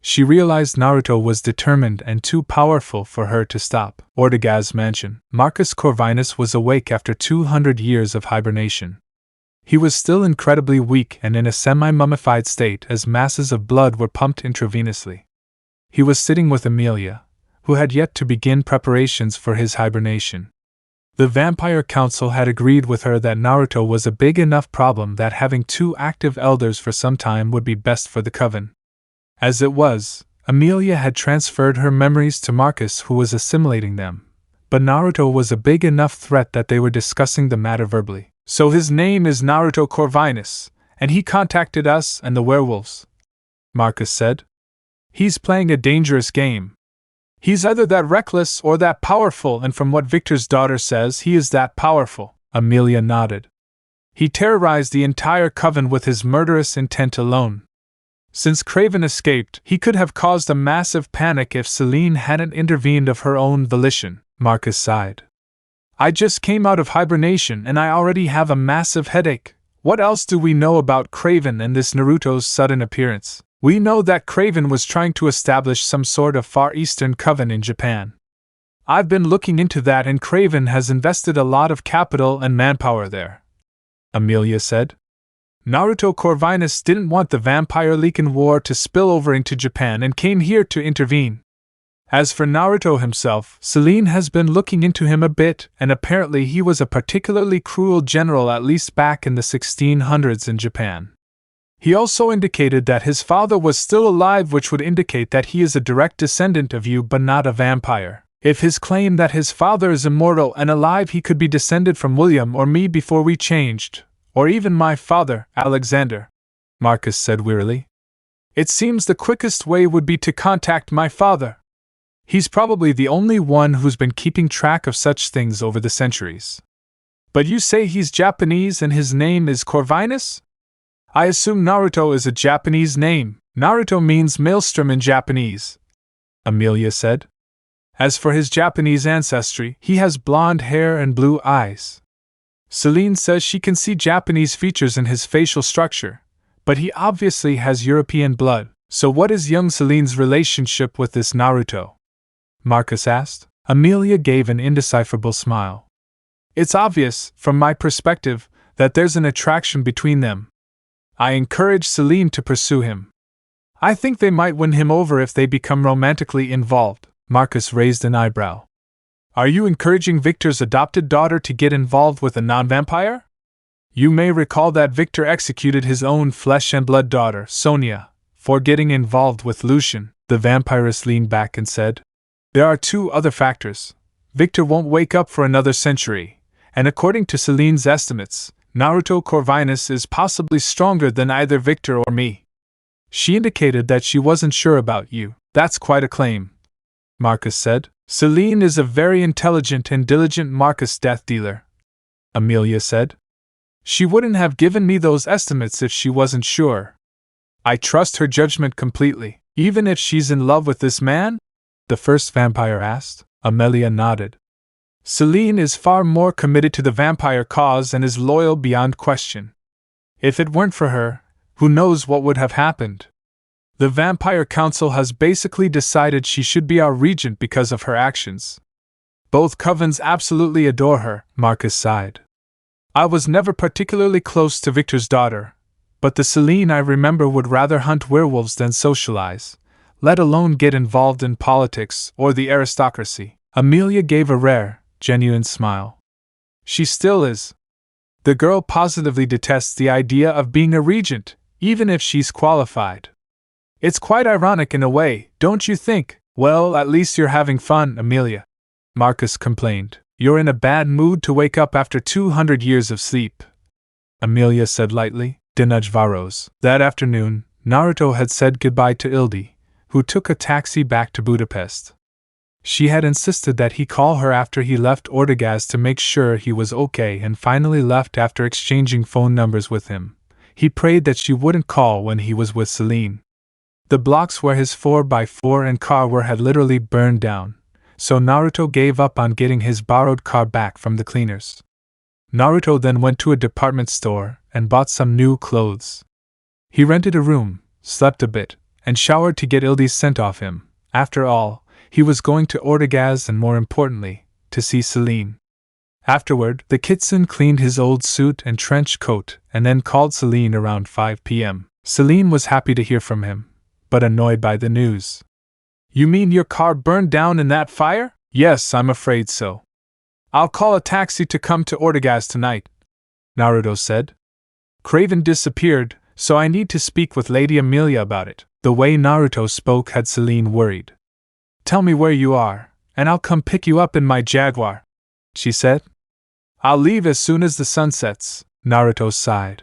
She realized Naruto was determined and too powerful for her to stop. Ortegaz Mansion. Marcus Corvinus was awake after 200 years of hibernation. He was still incredibly weak and in a semi-mummified state as masses of blood were pumped intravenously. He was sitting with Amelia, who had yet to begin preparations for his hibernation. The Vampire Council had agreed with her that Naruto was a big enough problem that having 2 active elders for some time would be best for the coven. As it was, Amelia had transferred her memories to Marcus, who was assimilating them, but Naruto was a big enough threat that they were discussing the matter verbally. So his name is Naruto Corvinus, and he contacted us and the werewolves, Marcus said. He's playing a dangerous game. He's either that reckless or that powerful, and from what Victor's daughter says, he is that powerful. Amelia nodded. He terrorized the entire coven with his murderous intent alone. Since Craven escaped, he could have caused a massive panic if Selene hadn't intervened of her own volition, Marcus sighed. I just came out of hibernation and I already have a massive headache. What else do we know about Craven and this Naruto's sudden appearance? We know that Craven was trying to establish some sort of Far Eastern coven in Japan. I've been looking into that and Craven has invested a lot of capital and manpower there, Amelia said. Naruto Corvinus didn't want the Vampire Leakin War to spill over into Japan and came here to intervene. As for Naruto himself, Selene has been looking into him a bit, and apparently he was a particularly cruel general at least back in the 1600s in Japan. He also indicated that his father was still alive, which would indicate that he is a direct descendant of you but not a vampire. If his claim that his father is immortal and alive, he could be descended from William or me before we changed, or even my father, Alexander, Marcus said wearily. It seems the quickest way would be to contact my father. He's probably the only one who's been keeping track of such things over the centuries. But you say he's Japanese and his name is Corvinus? I assume Naruto is a Japanese name. Naruto means maelstrom in Japanese, Amelia said. As for his Japanese ancestry, he has blonde hair and blue eyes. Selene says she can see Japanese features in his facial structure, but he obviously has European blood. So what is young Selene's relationship with this Naruto? Marcus asked. Amelia gave an indecipherable smile. It's obvious, from my perspective, that there's an attraction between them. I encourage Selene to pursue him. I think they might win him over if they become romantically involved. Marcus raised an eyebrow. Are you encouraging Victor's adopted daughter to get involved with a non-vampire? You may recall that Victor executed his own flesh and blood daughter, Sonia, for getting involved with Lucian. The vampiress leaned back and said, There are 2 other factors. Victor won't wake up for another century, and according to Selene's estimates, Naruto Corvinus is possibly stronger than either Victor or me. She indicated that she wasn't sure about you. That's quite a claim, Marcus said. Selene is a very intelligent and diligent Marcus death dealer, Amelia said. She wouldn't have given me those estimates if she wasn't sure. I trust her judgment completely, even if she's in love with this man? The first vampire asked. Amelia nodded. Selene is far more committed to the vampire cause and is loyal beyond question. If it weren't for her, who knows what would have happened? The Vampire Council has basically decided she should be our regent because of her actions. Both covens absolutely adore her, Marcus sighed. I was never particularly close to Victor's daughter, but the Selene I remember would rather hunt werewolves than socialize, let alone get involved in politics or the aristocracy. Amelia gave a rare, genuine smile. She still is. The girl positively detests the idea of being a regent, even if she's qualified. It's quite ironic in a way, don't you think? Well, at least you're having fun, Amelia, Marcus complained. You're in a bad mood to wake up after 200 years of sleep, Amelia said lightly. Dinajvaros. That afternoon, Naruto had said goodbye to Ildi, who took a taxi back to Budapest. She had insisted that he call her after he left Ortegaz to make sure he was okay and finally left after exchanging phone numbers with him. He prayed that she wouldn't call when he was with Selene. The blocks where his 4x4 and car were had literally burned down, so Naruto gave up on getting his borrowed car back from the cleaners. Naruto then went to a department store and bought some new clothes. He rented a room, slept a bit, and showered to get Ildy's scent off him. After all, he was going to Ortegaz and, more importantly, to see Celine. Afterward, the Kitsune cleaned his old suit and trench coat and then called Celine around 5 p.m. Celine was happy to hear from him, but annoyed by the news. "You mean your car burned down in that fire?" "Yes, I'm afraid so." "I'll call a taxi to come to Ortegaz tonight," Naruto said. "Craven disappeared, so I need to speak with Lady Amelia about it." The way Naruto spoke had Celine worried. "Tell me where you are, and I'll come pick you up in my Jaguar," she said. "I'll leave as soon as the sun sets," Naruto sighed.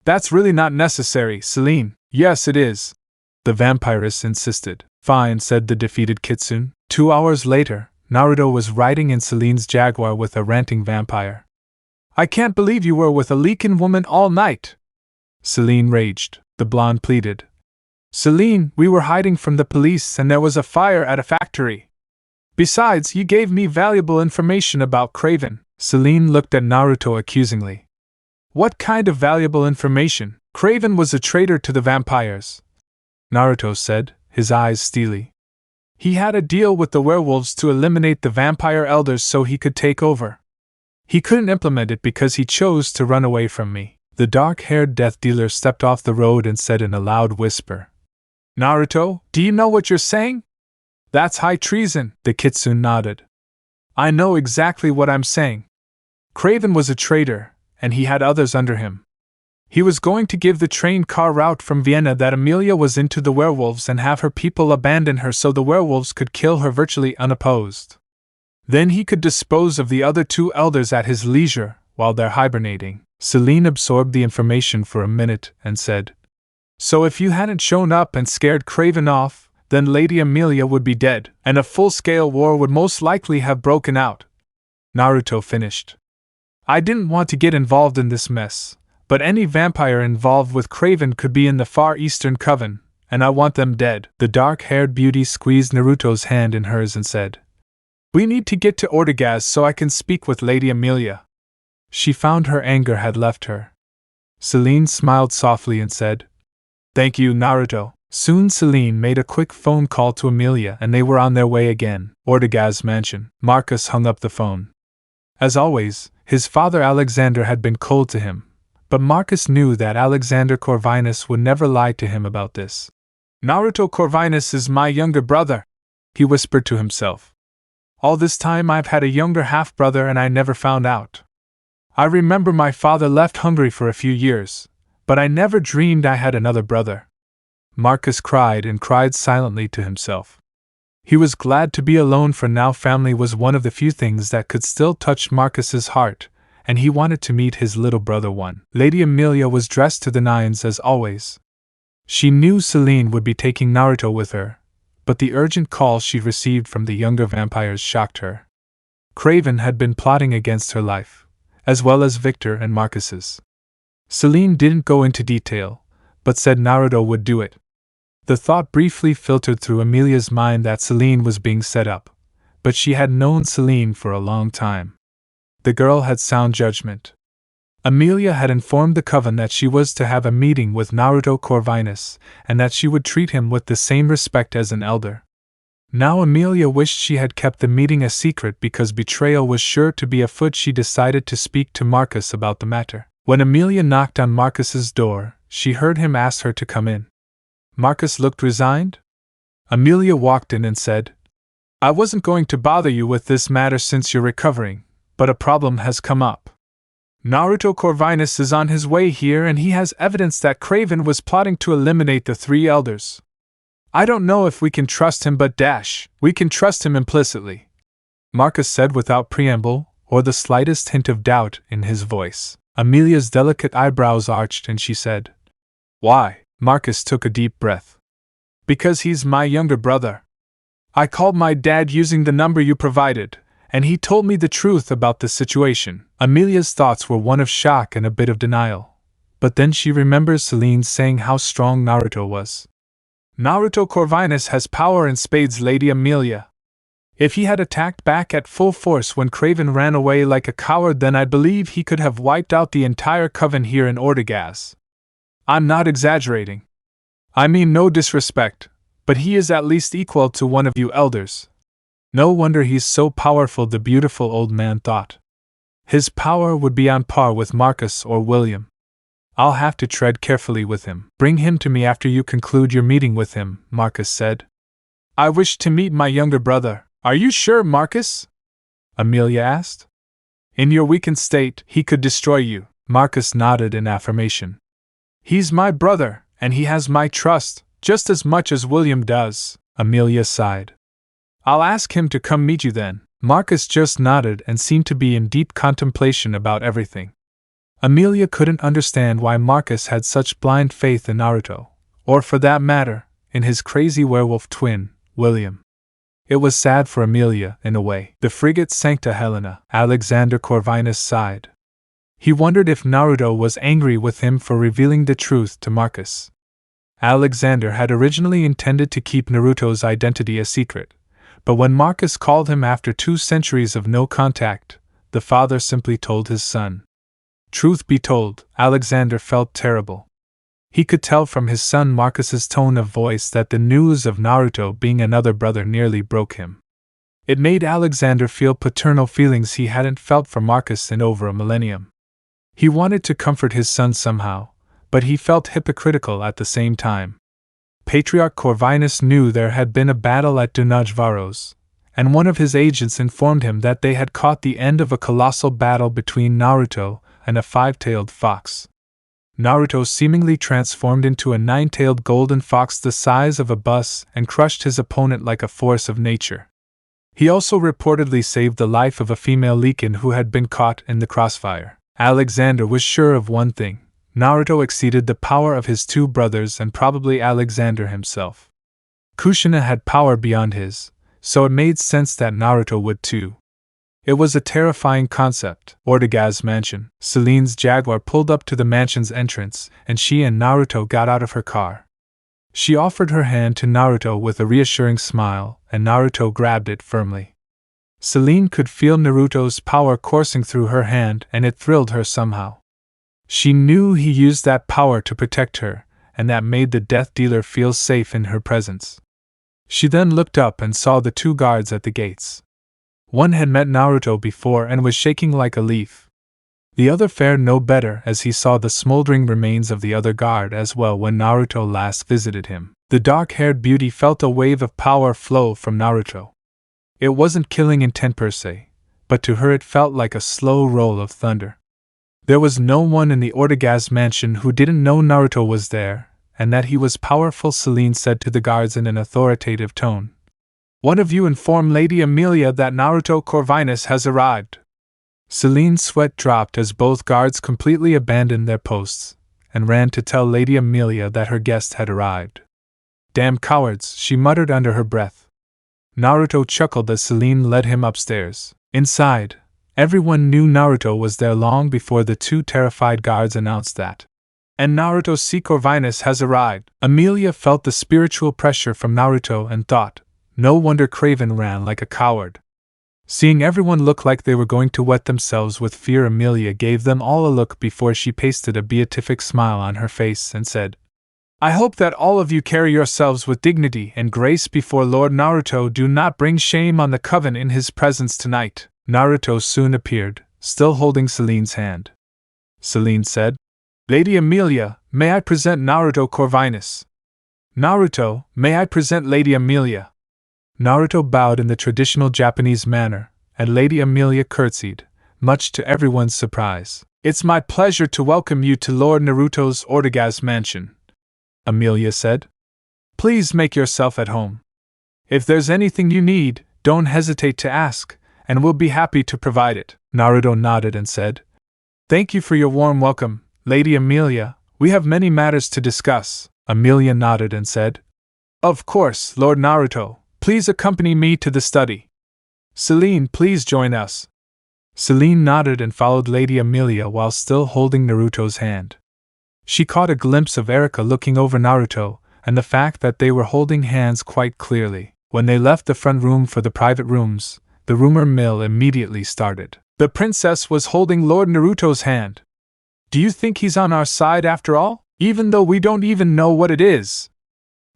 "That's really not necessary, Celine." "Yes, it is," the vampiress insisted. "Fine," said the defeated Kitsune. 2 hours later, Naruto was riding in Celine's Jaguar with a ranting vampire. "I can't believe you were with a Leakin woman all night," Celine raged. The blonde pleaded. "Celine, we were hiding from the police and there was a fire at a factory. Besides, you gave me valuable information about Craven." Celine looked at Naruto accusingly. "What kind of valuable information?" "Craven was a traitor to the vampires," Naruto said, his eyes steely. "He had a deal with the werewolves to eliminate the vampire elders so he could take over. He couldn't implement it because he chose to run away from me." The dark-haired death dealer stepped off the road and said in a loud whisper, "Naruto, do you know what you're saying? That's high treason." The Kitsune nodded. "I know exactly what I'm saying. Craven was a traitor, and he had others under him. He was going to give the train car route from Vienna that Amelia was in to the werewolves and have her people abandon her so the werewolves could kill her virtually unopposed. Then he could dispose of the other 2 elders at his leisure while they're hibernating." Celine absorbed the information for a minute and said, "So if you hadn't shown up and scared Craven off, then Lady Amelia would be dead, and a full-scale war would most likely have broken out," Naruto finished. "I didn't want to get involved in this mess, but any vampire involved with Craven could be in the Far Eastern Coven, and I want them dead." The dark-haired beauty squeezed Naruto's hand in hers and said, "We need to get to Ortegaz so I can speak with Lady Amelia." She found her anger had left her. Celine smiled softly and said, "Thank you, Naruto." Soon Celine made a quick phone call to Amelia and they were on their way again. Ortegaz Mansion. Marcus hung up the phone. As always, his father Alexander had been cold to him, but Marcus knew that Alexander Corvinus would never lie to him about this. "Naruto Corvinus is my younger brother," he whispered to himself. "All this time I've had a younger half-brother and I never found out. I remember my father left Hungary for a few years, but I never dreamed I had another brother." Marcus cried and cried silently to himself. He was glad to be alone, for now family was one of the few things that could still touch Marcus's heart, and he wanted to meet his little brother one. Lady Amelia was dressed to the nines as always. She knew Celine would be taking Naruto with her, but the urgent call she received from the younger vampires shocked her. Craven had been plotting against her life, as well as Victor and Marcus's. Celine didn't go into detail, but said Naruto would do it. The thought briefly filtered through Amelia's mind that Celine was being set up, but she had known Celine for a long time. The girl had sound judgment. Amelia had informed the coven that she was to have a meeting with Naruto Corvinus, and that she would treat him with the same respect as an elder. Now Amelia wished she had kept the meeting a secret because betrayal was sure to be afoot. She decided to speak to Marcus about the matter. When Amelia knocked on Marcus's door, she heard him ask her to come in. Marcus looked resigned. Amelia walked in and said, "I wasn't going to bother you with this matter since you're recovering, but a problem has come up. Naruto Corvinus is on his way here and he has evidence that Craven was plotting to eliminate the 3 elders. I don't know if we can trust him, but we can trust him implicitly," Marcus said without preamble or the slightest hint of doubt in his voice. Amelia's delicate eyebrows arched and she said, "Why?" Marcus took a deep breath. "Because he's my younger brother. I called my dad using the number you provided, and he told me the truth about the situation." Amelia's thoughts were one of shock and a bit of denial, but then she remembered Celine saying how strong Naruto was. Naruto Corvinus has power in spades, Lady Amelia. If he had attacked back at full force when Craven ran away like a coward, then I believe he could have wiped out the entire coven here in Ortigas. I'm not exaggerating. I mean no disrespect, but he is at least equal to one of you elders. No wonder he's so powerful, the beautiful old man thought. His power would be on par with Marcus or William. I'll have to tread carefully with him. Bring him to me after you conclude your meeting with him, Marcus said. I wish to meet my younger brother. Are you sure, Marcus? Amelia asked. In your weakened state, he could destroy you. Marcus nodded in affirmation. He's my brother, and he has my trust, just as much as William does, Amelia sighed. I'll ask him to come meet you then. Marcus just nodded and seemed to be in deep contemplation about everything. Amelia couldn't understand why Marcus had such blind faith in Naruto, or for that matter, in his crazy werewolf twin, William. It was sad for Amelia, in a way. The frigate Sancta Helena, Alexander Corvinus sighed. He wondered if Naruto was angry with him for revealing the truth to Marcus. Alexander had originally intended to keep Naruto's identity a secret, but when Marcus called him after 2 centuries of no contact, the father simply told his son. Truth be told, Alexander felt terrible. He could tell from his son Marcus's tone of voice that the news of Naruto being another brother nearly broke him. It made Alexander feel paternal feelings he hadn't felt for Marcus in over a millennium. He wanted to comfort his son somehow, but he felt hypocritical at the same time. Patriarch Corvinus knew there had been a battle at Dunajvaros, and one of his agents informed him that they had caught the end of a colossal battle between Naruto and a 5-tailed fox. Naruto seemingly transformed into a 9-tailed golden fox the size of a bus and crushed his opponent like a force of nature. He also reportedly saved the life of a female Leakin who had been caught in the crossfire. Alexander was sure of one thing: Naruto exceeded the power of his 2 brothers and probably Alexander himself. Kushina had power beyond his, so it made sense that Naruto would too. It was a terrifying concept. Ortigas Mansion. Celine's Jaguar pulled up to the mansion's entrance, and she and Naruto got out of her car. She offered her hand to Naruto with a reassuring smile, and Naruto grabbed it firmly. Celine could feel Naruto's power coursing through her hand, and it thrilled her somehow. She knew he used that power to protect her, and that made the death dealer feel safe in her presence. She then looked up and saw the 2 guards at the gates. One had met Naruto before and was shaking like a leaf. The other fared no better as he saw the smoldering remains of the other guard as well when Naruto last visited him. The dark-haired beauty felt a wave of power flow from Naruto. It wasn't killing intent per se, but to her it felt like a slow roll of thunder. There was no one in the Ortigas mansion who didn't know Naruto was there, and that he was powerful. Celine said to the guards in an authoritative tone. One of you inform Lady Amelia that Naruto Corvinus has arrived. Celine's sweat dropped as both guards completely abandoned their posts, and ran to tell Lady Amelia that her guest had arrived. Damn cowards, she muttered under her breath. Naruto chuckled as Celine led him upstairs. Inside, everyone knew Naruto was there long before the 2 terrified guards announced that. And Naruto C. Corvinus has arrived. Amelia felt the spiritual pressure from Naruto and thought, no wonder Craven ran like a coward. Seeing everyone look like they were going to wet themselves with fear, Amelia gave them all a look before she pasted a beatific smile on her face and said, I hope that all of you carry yourselves with dignity and grace before Lord Naruto. Do not bring shame on the coven in his presence tonight. Naruto soon appeared, still holding Celine's hand. Celine said, Lady Amelia, may I present Naruto Corvinus? Naruto, may I present Lady Amelia? Naruto bowed in the traditional Japanese manner, and Lady Amelia curtsied, much to everyone's surprise. It's my pleasure to welcome you to Lord Naruto's Ortigas mansion, Amelia said. Please make yourself at home. If there's anything you need, don't hesitate to ask, and we'll be happy to provide it. Naruto nodded and said, Thank you for your warm welcome, Lady Amelia. We have many matters to discuss. Amelia nodded and said, Of course, Lord Naruto. Please accompany me to the study. Celine, please join us. Celine nodded and followed Lady Amelia while still holding Naruto's hand. She caught a glimpse of Erika looking over Naruto, and the fact that they were holding hands quite clearly. When they left the front room for the private rooms, the rumor mill immediately started. The princess was holding Lord Naruto's hand. Do you think he's on our side after all? Even though we don't even know what it is.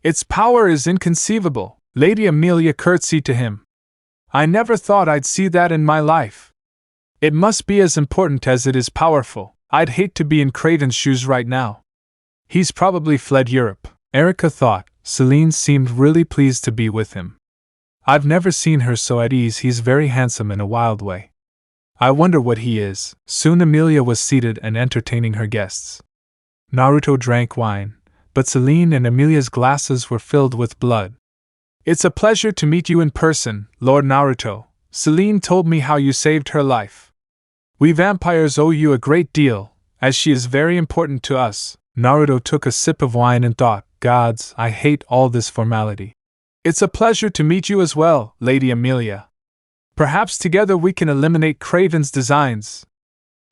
Its power is inconceivable. Lady Amelia curtsied to him. I never thought I'd see that in my life. It must be as important as it is powerful. I'd hate to be in Craven's shoes right now. He's probably fled Europe, Erica thought. Celine seemed really pleased to be with him. I've never seen her so at ease. He's very handsome in a wild way. I wonder what he is. Soon Amelia was seated and entertaining her guests. Naruto drank wine, but Celine and Amelia's glasses were filled with blood. It's a pleasure to meet you in person, Lord Naruto. Celine told me how you saved her life. We vampires owe you a great deal, as she is very important to us. Naruto took a sip of wine and thought, Gods, I hate all this formality. It's a pleasure to meet you as well, Lady Amelia. Perhaps together we can eliminate Craven's designs.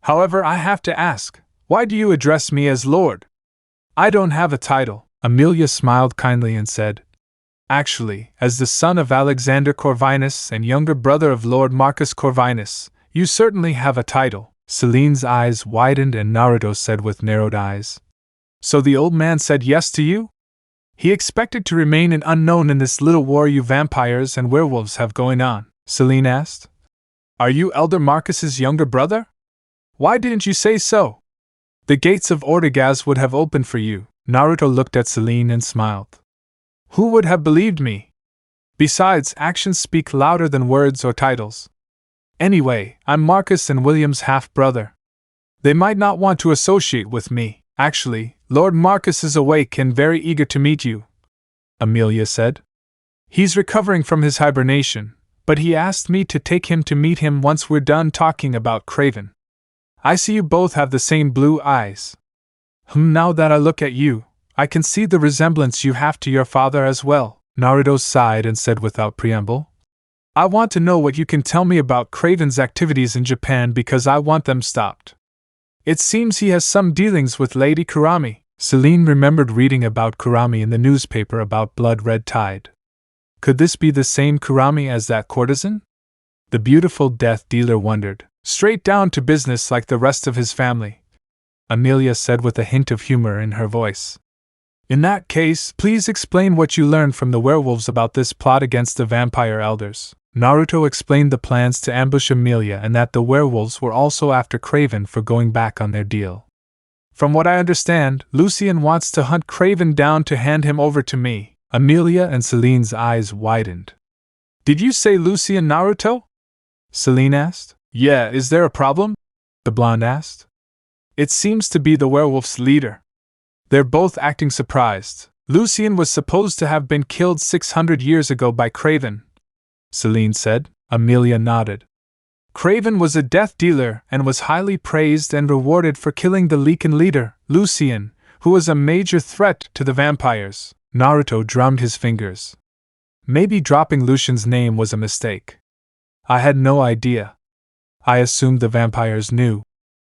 However, I have to ask, why do you address me as Lord? I don't have a title. Amelia smiled kindly and said, Actually, as the son of Alexander Corvinus and younger brother of Lord Marcus Corvinus, you certainly have a title. Celine's eyes widened and Naruto said with narrowed eyes. So the old man said yes to you? He expected to remain an unknown in this little war you vampires and werewolves have going on, Celine asked. Are you Elder Marcus's younger brother? Why didn't you say so? The gates of Ortegaz would have opened for you. Naruto looked at Celine and smiled. Who would have believed me? Besides, actions speak louder than words or titles. Anyway, I'm Marcus and William's half-brother. They might not want to associate with me. Actually, Lord Marcus is awake and very eager to meet you, Amelia said. He's recovering from his hibernation, but he asked me to take him to meet him once we're done talking about Craven. I see you both have the same blue eyes. Now that I look at you, I can see the resemblance you have to your father as well. Naruto sighed and said without preamble. I want to know what you can tell me about Craven's activities in Japan because I want them stopped. It seems he has some dealings with Lady Kurama. Celine remembered reading about Kurama in the newspaper about Blood Red Tide. Could this be the same Kurama as that courtesan? The beautiful death dealer wondered. Straight down to business like the rest of his family, Amelia said with a hint of humor in her voice. In that case, please explain what you learned from the werewolves about this plot against the vampire elders. Naruto explained the plans to ambush Amelia and that the werewolves were also after Craven for going back on their deal. From what I understand, Lucien wants to hunt Craven down to hand him over to me. Amelia and Celine's eyes widened. Did you say Lucien, Naruto? Celine asked. Yeah, is there a problem? The blonde asked. It seems to be the werewolf's leader. They're both acting surprised. Lucien was supposed to have been killed 600 years ago by Craven, Celine said. Amelia nodded. Craven was a death dealer and was highly praised and rewarded for killing the Lycan leader, Lucien, who was a major threat to the vampires. Naruto drummed his fingers. Maybe dropping Lucien's name was a mistake. I had no idea. I assumed the vampires knew.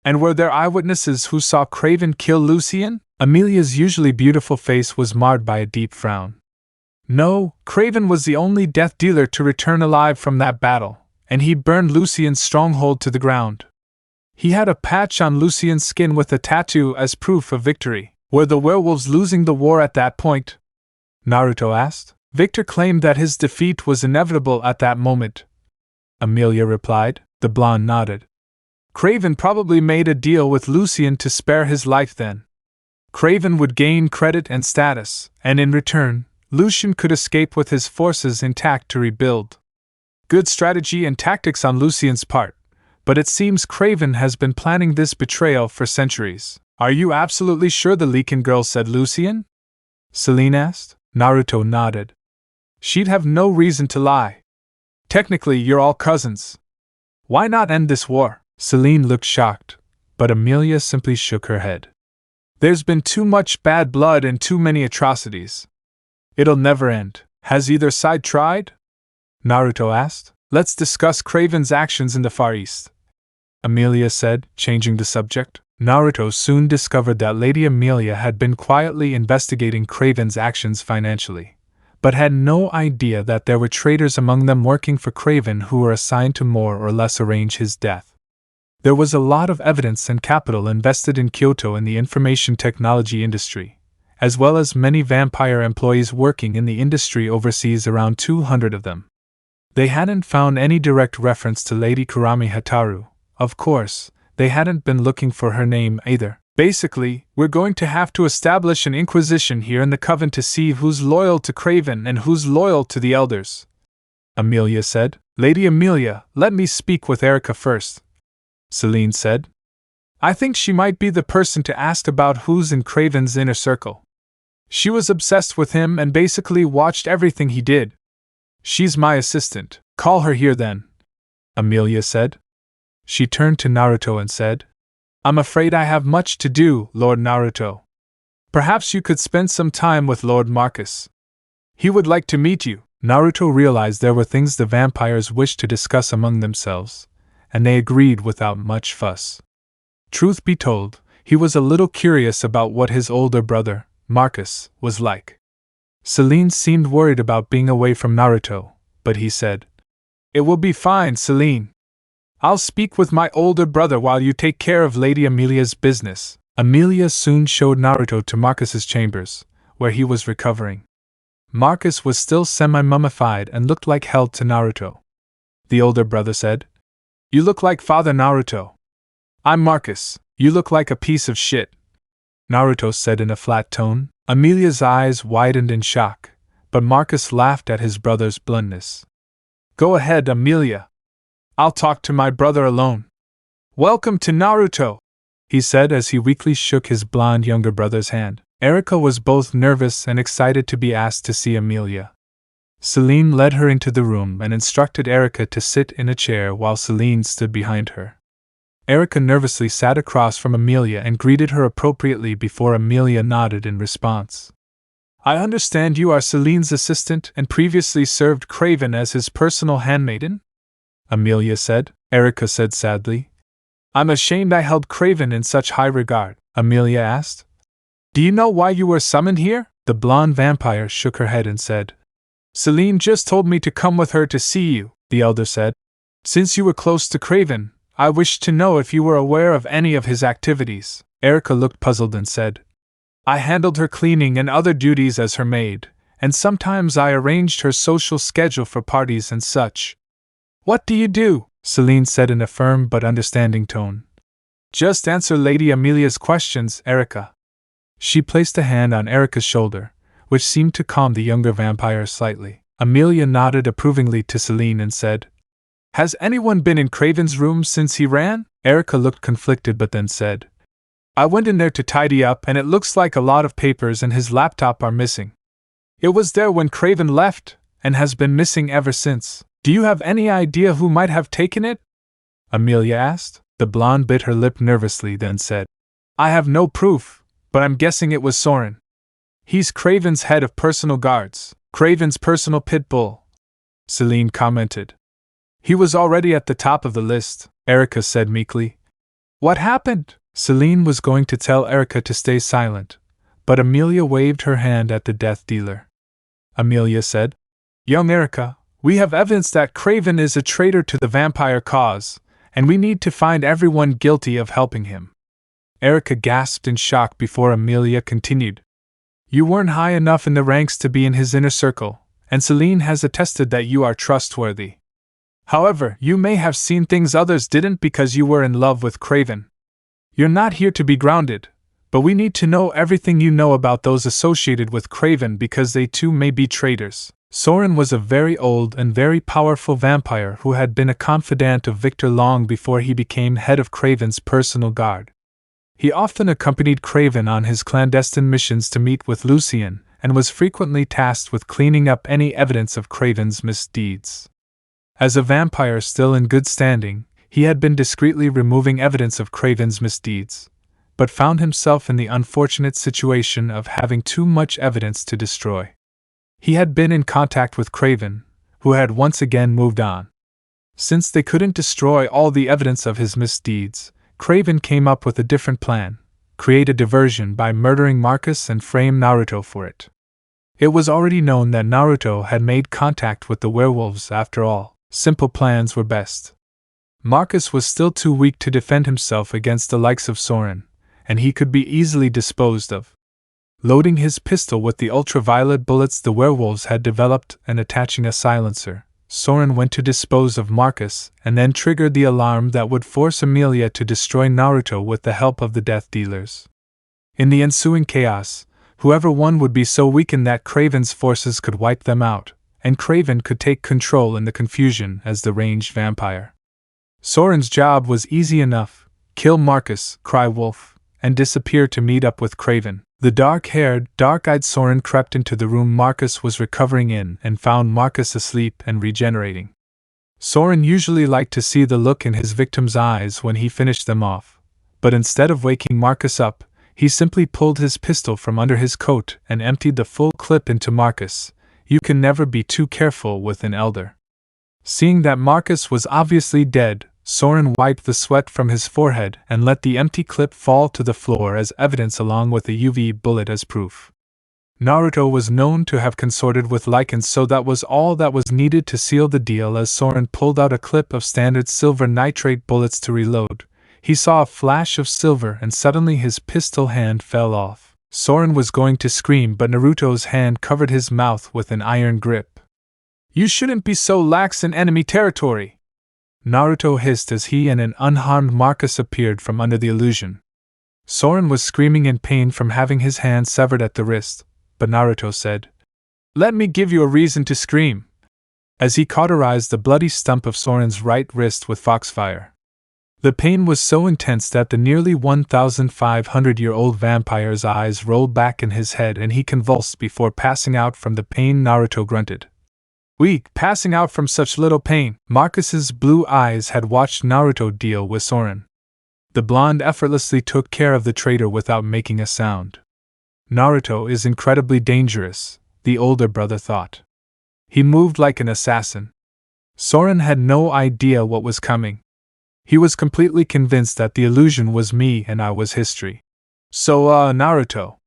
And were there eyewitnesses who saw Craven kill Lucien? Amelia's usually beautiful face was marred by a deep frown. No, Craven was the only death dealer to return alive from that battle, and he burned Lucien's stronghold to the ground. He had a patch on Lucien's skin with a tattoo as proof of victory. Were the werewolves losing the war at that point? Naruto asked. Victor claimed that his defeat was inevitable at that moment, Amelia replied. The blonde nodded. Craven probably made a deal with Lucien to spare his life then. Craven would gain credit and status, and in return, Lucien could escape with his forces intact to rebuild. Good strategy and tactics on Lucien's part, but it seems Craven has been planning this betrayal for centuries. Are you absolutely sure the Lycan girl said Lucien? Celine asked. Naruto nodded. She'd have no reason to lie. Technically, you're all cousins. Why not end this war? Celine looked shocked, but Amelia simply shook her head. There's been too much bad blood and too many atrocities. It'll never end. Has either side tried? Naruto asked. Let's discuss Craven's actions in the Far East, Amelia said, changing the subject. Naruto soon discovered that Lady Amelia had been quietly investigating Kraven's actions financially, but had no idea that there were traitors among them working for Kraven who were assigned to more or less arrange his death. There was a lot of evidence and capital invested in Kyoto in the information technology industry, as well as many vampire employees working in the industry overseas, around 200 of them. They hadn't found any direct reference to Lady Kurama Hataru. Of course, they hadn't been looking for her name either. Basically, we're going to have to establish an inquisition here in the Coven to see who's loyal to Kraven and who's loyal to the elders, Amelia said. Lady Amelia, let me speak with Erika first, Celine said. I think she might be the person to ask about who's in Kraven's inner circle. She was obsessed with him and basically watched everything he did. She's my assistant. Call her here then, Amelia said. She turned to Naruto and said, I'm afraid I have much to do, Lord Naruto. Perhaps you could spend some time with Lord Marcus. He would like to meet you. Naruto realized there were things the vampires wished to discuss among themselves, and they agreed without much fuss. Truth be told, he was a little curious about what his older brother, Marcus, was like. Celine seemed worried about being away from Naruto, but he said, It will be fine, Celine. I'll speak with my older brother while you take care of Lady Amelia's business. Amelia soon showed Naruto to Marcus's chambers, where he was recovering. Marcus was still semi-mummified and looked like hell to Naruto. The older brother said, You look like Father Naruto. I'm Marcus. You look like a piece of shit, Naruto said in a flat tone. Amelia's eyes widened in shock, but Marcus laughed at his brother's bluntness. Go ahead, Amelia. I'll talk to my brother alone. Welcome to Naruto, he said as he weakly shook his blonde younger brother's hand. Erika was both nervous and excited to be asked to see Amelia. Celine led her into the room and instructed Erika to sit in a chair while Celine stood behind her. Erika nervously sat across from Amelia and greeted her appropriately before Amelia nodded in response. I understand you are Celine's assistant and previously served Kraven as his personal handmaiden? Amelia said. Erika said sadly. I'm ashamed I held Kraven in such high regard, Amelia asked. Do you know why you were summoned here? The blonde vampire shook her head and said. Celine just told me to come with her to see you, the elder said. Since you were close to Kraven, I wished to know if you were aware of any of his activities. Erika looked puzzled and said, I handled her cleaning and other duties as her maid, and sometimes I arranged her social schedule for parties and such. What do you do? Celine said in a firm but understanding tone. Just answer Lady Amelia's questions, Erika. She placed a hand on Erika's shoulder, which seemed to calm the younger vampire slightly. Amelia nodded approvingly to Celine and said, Has anyone been in Kraven's room since he ran? Erika looked conflicted but then said, I went in there to tidy up and it looks like a lot of papers and his laptop are missing. It was there when Kraven left, and has been missing ever since. Do you have any idea who might have taken it? Amelia asked. The blonde bit her lip nervously then said, I have no proof, but I'm guessing it was Soren. He's Kraven's head of personal guards, Kraven's personal pit bull, Celine commented. He was already at the top of the list, Erika said meekly. What happened? Celine was going to tell Erika to stay silent, but Amelia waved her hand at the death dealer. Amelia said, Young Erika, we have evidence that Kraven is a traitor to the vampire cause, and we need to find everyone guilty of helping him. Erika gasped in shock before Amelia continued. You weren't high enough in the ranks to be in his inner circle, and Celine has attested that you are trustworthy. However, you may have seen things others didn't because you were in love with Kraven. You're not here to be grounded, but we need to know everything you know about those associated with Kraven because they too may be traitors. Soren was a very old and very powerful vampire who had been a confidant of Victor long before he became head of Kraven's personal guard. He often accompanied Kraven on his clandestine missions to meet with Lucien, and was frequently tasked with cleaning up any evidence of Kraven's misdeeds. As a vampire still in good standing, he had been discreetly removing evidence of Kraven's misdeeds, but found himself in the unfortunate situation of having too much evidence to destroy. He had been in contact with Kraven, who had once again moved on. Since they couldn't destroy all the evidence of his misdeeds, Craven came up with a different plan: create a diversion by murdering Marcus and frame Naruto for it. It was already known that Naruto had made contact with the werewolves after all. Simple plans were best. Marcus was still too weak to defend himself against the likes of Soren, and he could be easily disposed of. Loading his pistol with the ultraviolet bullets the werewolves had developed and attaching a silencer, Soren went to dispose of Marcus and then triggered the alarm that would force Emilia to destroy Naruto with the help of the death dealers. In the ensuing chaos, whoever won would be so weakened that Craven's forces could wipe them out, and Craven could take control in the confusion as the ranged vampire. Soren's job was easy enough: kill Marcus, cry wolf, and disappear to meet up with Craven. The dark-haired, dark-eyed Soren crept into the room Marcus was recovering in and found Marcus asleep and regenerating. Soren usually liked to see the look in his victim's eyes when he finished them off, but instead of waking Marcus up, he simply pulled his pistol from under his coat and emptied the full clip into Marcus. You can never be too careful with an elder. Seeing that Marcus was obviously dead, Soren wiped the sweat from his forehead and let the empty clip fall to the floor as evidence along with a UV bullet as proof. Naruto was known to have consorted with lichens, so that was all that was needed to seal the deal. As Soren pulled out a clip of standard silver nitrate bullets to reload, he saw a flash of silver and suddenly his pistol hand fell off. Soren was going to scream, but Naruto's hand covered his mouth with an iron grip. "You shouldn't be so lax in enemy territory," Naruto hissed as he and an unharmed Marcus appeared from under the illusion. Soren was screaming in pain from having his hand severed at the wrist, but Naruto said, "Let me give you a reason to scream," as he cauterized the bloody stump of Soren's right wrist with foxfire. The pain was so intense that the nearly 1,500-year-old vampire's eyes rolled back in his head and he convulsed before passing out from the pain. Naruto grunted. "Weak, passing out from such little pain." Marcus's blue eyes had watched Naruto deal with Soren. The blonde effortlessly took care of the traitor without making a sound. Naruto is incredibly dangerous, the older brother thought. He moved like an assassin. Soren had no idea what was coming. He was completely convinced that the illusion was me and I was history. "So, Naruto,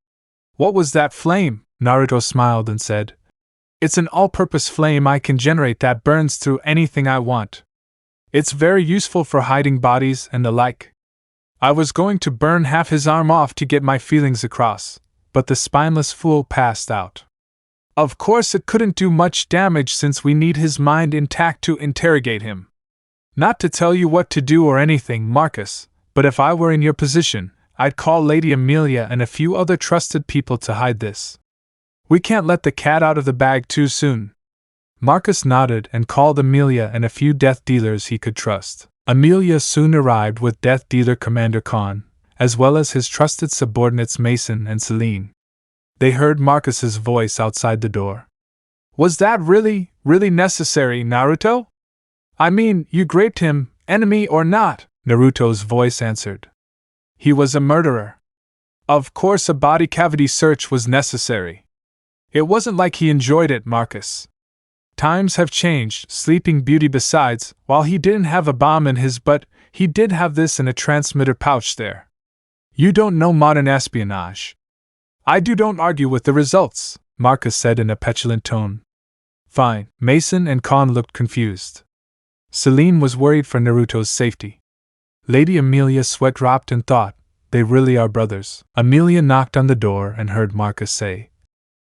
what was that flame?" Naruto smiled and said, "It's an all-purpose flame I can generate that burns through anything I want. It's very useful for hiding bodies and the like. I was going to burn half his arm off to get my feelings across, but the spineless fool passed out. Of course it couldn't do much damage since we need his mind intact to interrogate him. Not to tell you what to do or anything, Marcus, but if I were in your position, I'd call Lady Emilia and a few other trusted people to hide this. We can't let the cat out of the bag too soon." Marcus nodded and called Emilia and a few death dealers he could trust. Emilia soon arrived with Death Dealer Commander Khan, as well as his trusted subordinates Mason and Celine. They heard Marcus's voice outside the door. "Was that really necessary, Naruto? I mean, you raped him, enemy or not," Naruto's voice answered. "He was a murderer. Of course a body cavity search was necessary. It wasn't like he enjoyed it, Marcus. Times have changed, Sleeping Beauty. Besides, while he didn't have a bomb in his butt, he did have this in a transmitter pouch there. You don't know modern espionage." "I don't argue with the results," Marcus said in a petulant tone. "Fine." Mason and Khan looked confused. Celine was worried for Naruto's safety. Lady Emilia's sweat dropped and thought, they really are brothers. Emilia knocked on the door and heard Marcus say,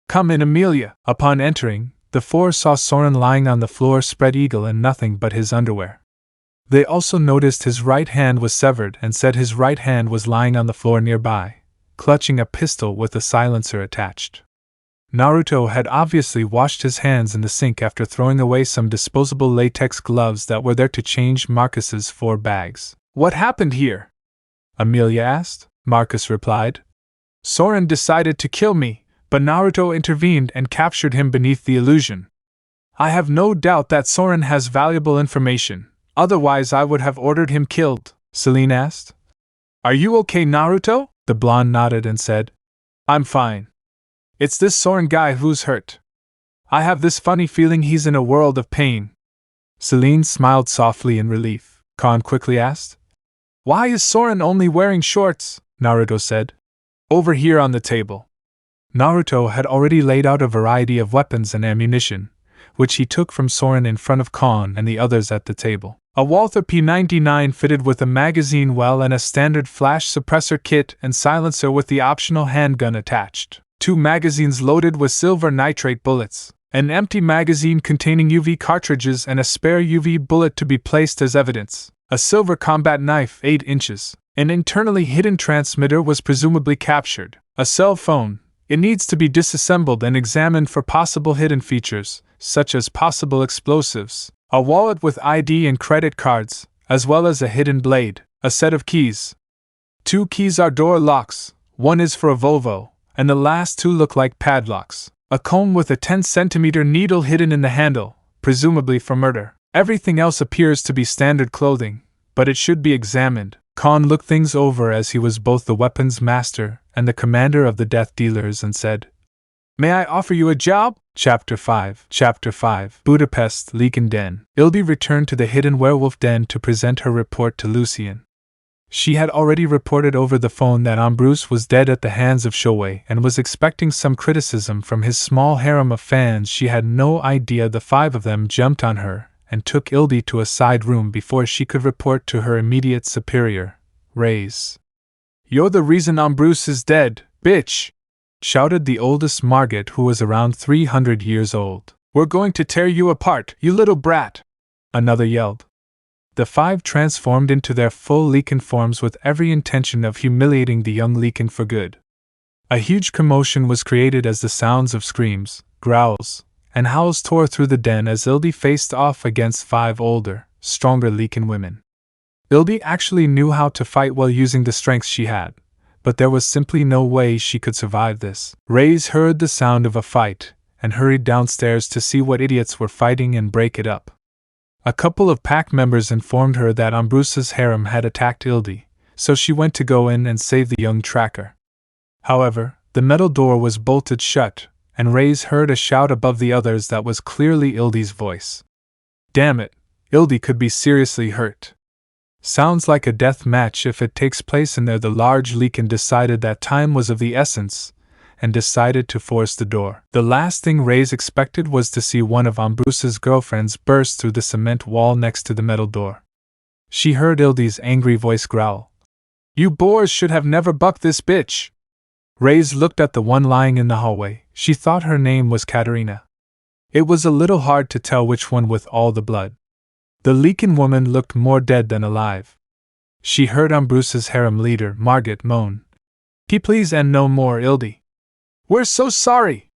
"Come in, Emilia." Upon entering, the four saw Soren lying on the floor spread eagle in nothing but his underwear. They also noticed his right hand was severed and said his right hand was lying on the floor nearby, clutching a pistol with a silencer attached. Naruto had obviously washed his hands in the sink after throwing away some disposable latex gloves that were there to change Marcus's 4 bags. "What happened here?" Emilia asked. Marcus replied, "Soren decided to kill me, but Naruto intervened and captured him beneath the illusion. I have no doubt that Soren has valuable information, otherwise I would have ordered him killed." Celine asked, "Are you okay, Naruto?" The blonde nodded and said, "I'm fine. It's this Soren guy who's hurt. I have this funny feeling he's in a world of pain." Celine smiled softly in relief. Khan quickly asked, Why is Soren only wearing shorts? Naruto said. Over here on the table. Naruto had already laid out a variety of weapons and ammunition, which he took from Soren in front of Kon and the others at the table. A Walther P99 fitted with a magazine well and a standard flash suppressor kit and silencer with the optional handgun attached. 2 magazines loaded with silver nitrate bullets. An empty magazine containing UV cartridges and a spare UV bullet to be placed as evidence. A silver combat knife 8 inches. An internally hidden transmitter was presumably captured. A cell phone. It needs to be disassembled and examined for possible hidden features, such as possible explosives. A wallet with ID and credit cards, as well as a hidden blade. A set of keys. 2 keys are door locks, one is for a Volvo, and the last 2 look like padlocks. A comb with a 10cm needle hidden in the handle, presumably for murder. Everything else appears to be standard clothing, but it should be examined. Kon looked things over as he was both the weapons master and the commander of the death dealers and said, May I offer you a job? Chapter 5 Budapest Leaken Den. Ildi returned to the hidden werewolf den to present her report to Lucien. She had already reported over the phone that Ambrose was dead at the hands of Shoei and was expecting some criticism from his small harem of fans. She had no idea the 5 of them jumped on her and took Ildi to a side room before she could report to her immediate superior, Reyes. You're the reason Ambrose is dead, bitch! Shouted the oldest Margit, who was around 300 years old. We're going to tear you apart, you little brat! Another yelled. The 5 transformed into their full Leaken forms with every intention of humiliating the young Leaken for good. A huge commotion was created as the sounds of screams, growls, and howls tore through the den as Ildi faced off against 5 older, stronger Leaken women. Ildi actually knew how to fight while using the strength she had, but there was simply no way she could survive this. Reyes heard the sound of a fight and hurried downstairs to see what idiots were fighting and break it up. A couple of pack members informed her that Ambrose's harem had attacked Ildi, so she went to go in and save the young tracker. However, the metal door was bolted shut, and Reyes heard a shout above the others that was clearly Ildi's voice. Damn it, Ildi could be seriously hurt. Sounds like a death match if it takes place in there. The large Leaken decided that time was of the essence, and decided to force the door. The last thing Reyes expected was to see one of Ambrose's girlfriends burst through the cement wall next to the metal door. She heard Ildi's angry voice growl. You boors should have never bucked this bitch! Reyes looked at the one lying in the hallway. She thought her name was Katerina. It was a little hard to tell which one with all the blood. The Leaken woman looked more dead than alive. She heard Ambrose's harem leader, Margit, moan. Please and no more, Ildi. We're so sorry!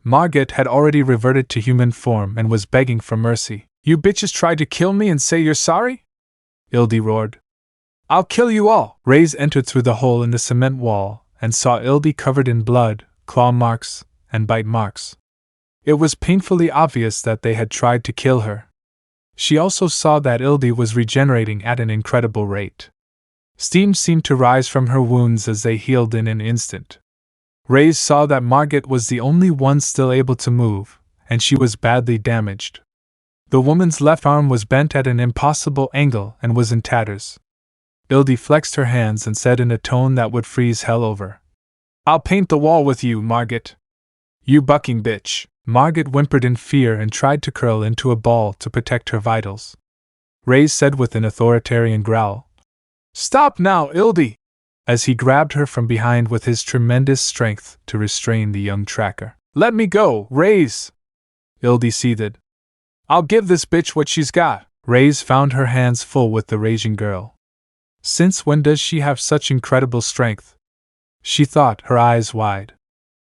Margit had already reverted to human form and was begging for mercy. You bitches tried to kill me and say you're sorry? Ildi roared. I'll kill you all! Reyes entered through the hole in the cement wall and saw Ildi covered in blood, claw marks, and bite marks. It was painfully obvious that they had tried to kill her. She also saw that Ildi was regenerating at an incredible rate. Steam seemed to rise from her wounds as they healed in an instant. Reyes saw that Margit was the only one still able to move, and she was badly damaged. The woman's left arm was bent at an impossible angle and was in tatters. Ildi flexed her hands and said in a tone that would freeze hell over. I'll paint the wall with you, Margit. You bucking bitch. Margit whimpered in fear and tried to curl into a ball to protect her vitals. Reyes said with an authoritarian growl. Stop now, Ildi! As he grabbed her from behind with his tremendous strength to restrain the young tracker. Let me go, Reyes! Ildi seethed. I'll give this bitch what she's got. Reyes found her hands full with the raging girl. Since when does she have such incredible strength? She thought, her eyes wide.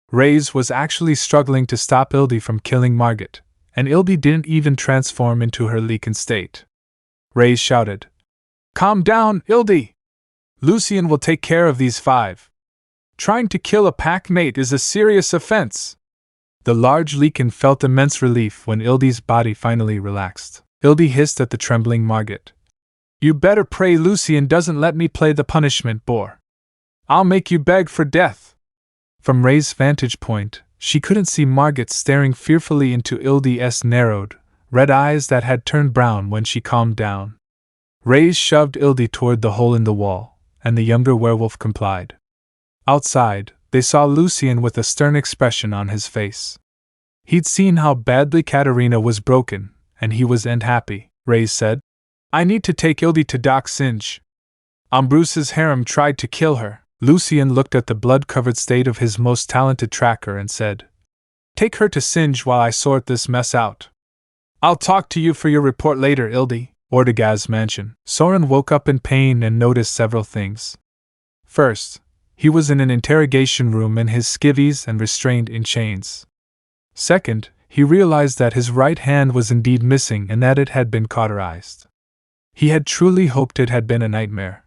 Reyes was actually struggling to stop Ildi from killing Margit, and Ildi didn't even transform into her Leaken state. Reyes shouted. Calm down, Ildi! Lucien will take care of these 5. Trying to kill a pack mate is a serious offense. The large Leaken felt immense relief when Ildi's body finally relaxed. Ildi hissed at the trembling Margit. You better pray Lucien doesn't let me play the punishment boar. I'll make you beg for death. From Rey's vantage point, she couldn't see Margit staring fearfully into Ildi's narrowed, red eyes that had turned brown when she calmed down. Rei shoved Ildi toward the hole in the wall, and the younger werewolf complied. Outside, they saw Lucien with a stern expression on his face. He'd seen how badly Katarina was broken, and he was unhappy. Rei said, "I need to take Ildi to Doc Singe. Ambruse's harem tried to kill her." Lucien looked at the blood-covered state of his most talented tracker and said, "Take her to Singe while I sort this mess out. I'll talk to you for your report later, Ildi." Ortegaz's mansion. Soren woke up in pain and noticed several things. First, he was in an interrogation room in his skivvies and restrained in chains. Second, he realized that his right hand was indeed missing and that it had been cauterized. He had truly hoped it had been a nightmare.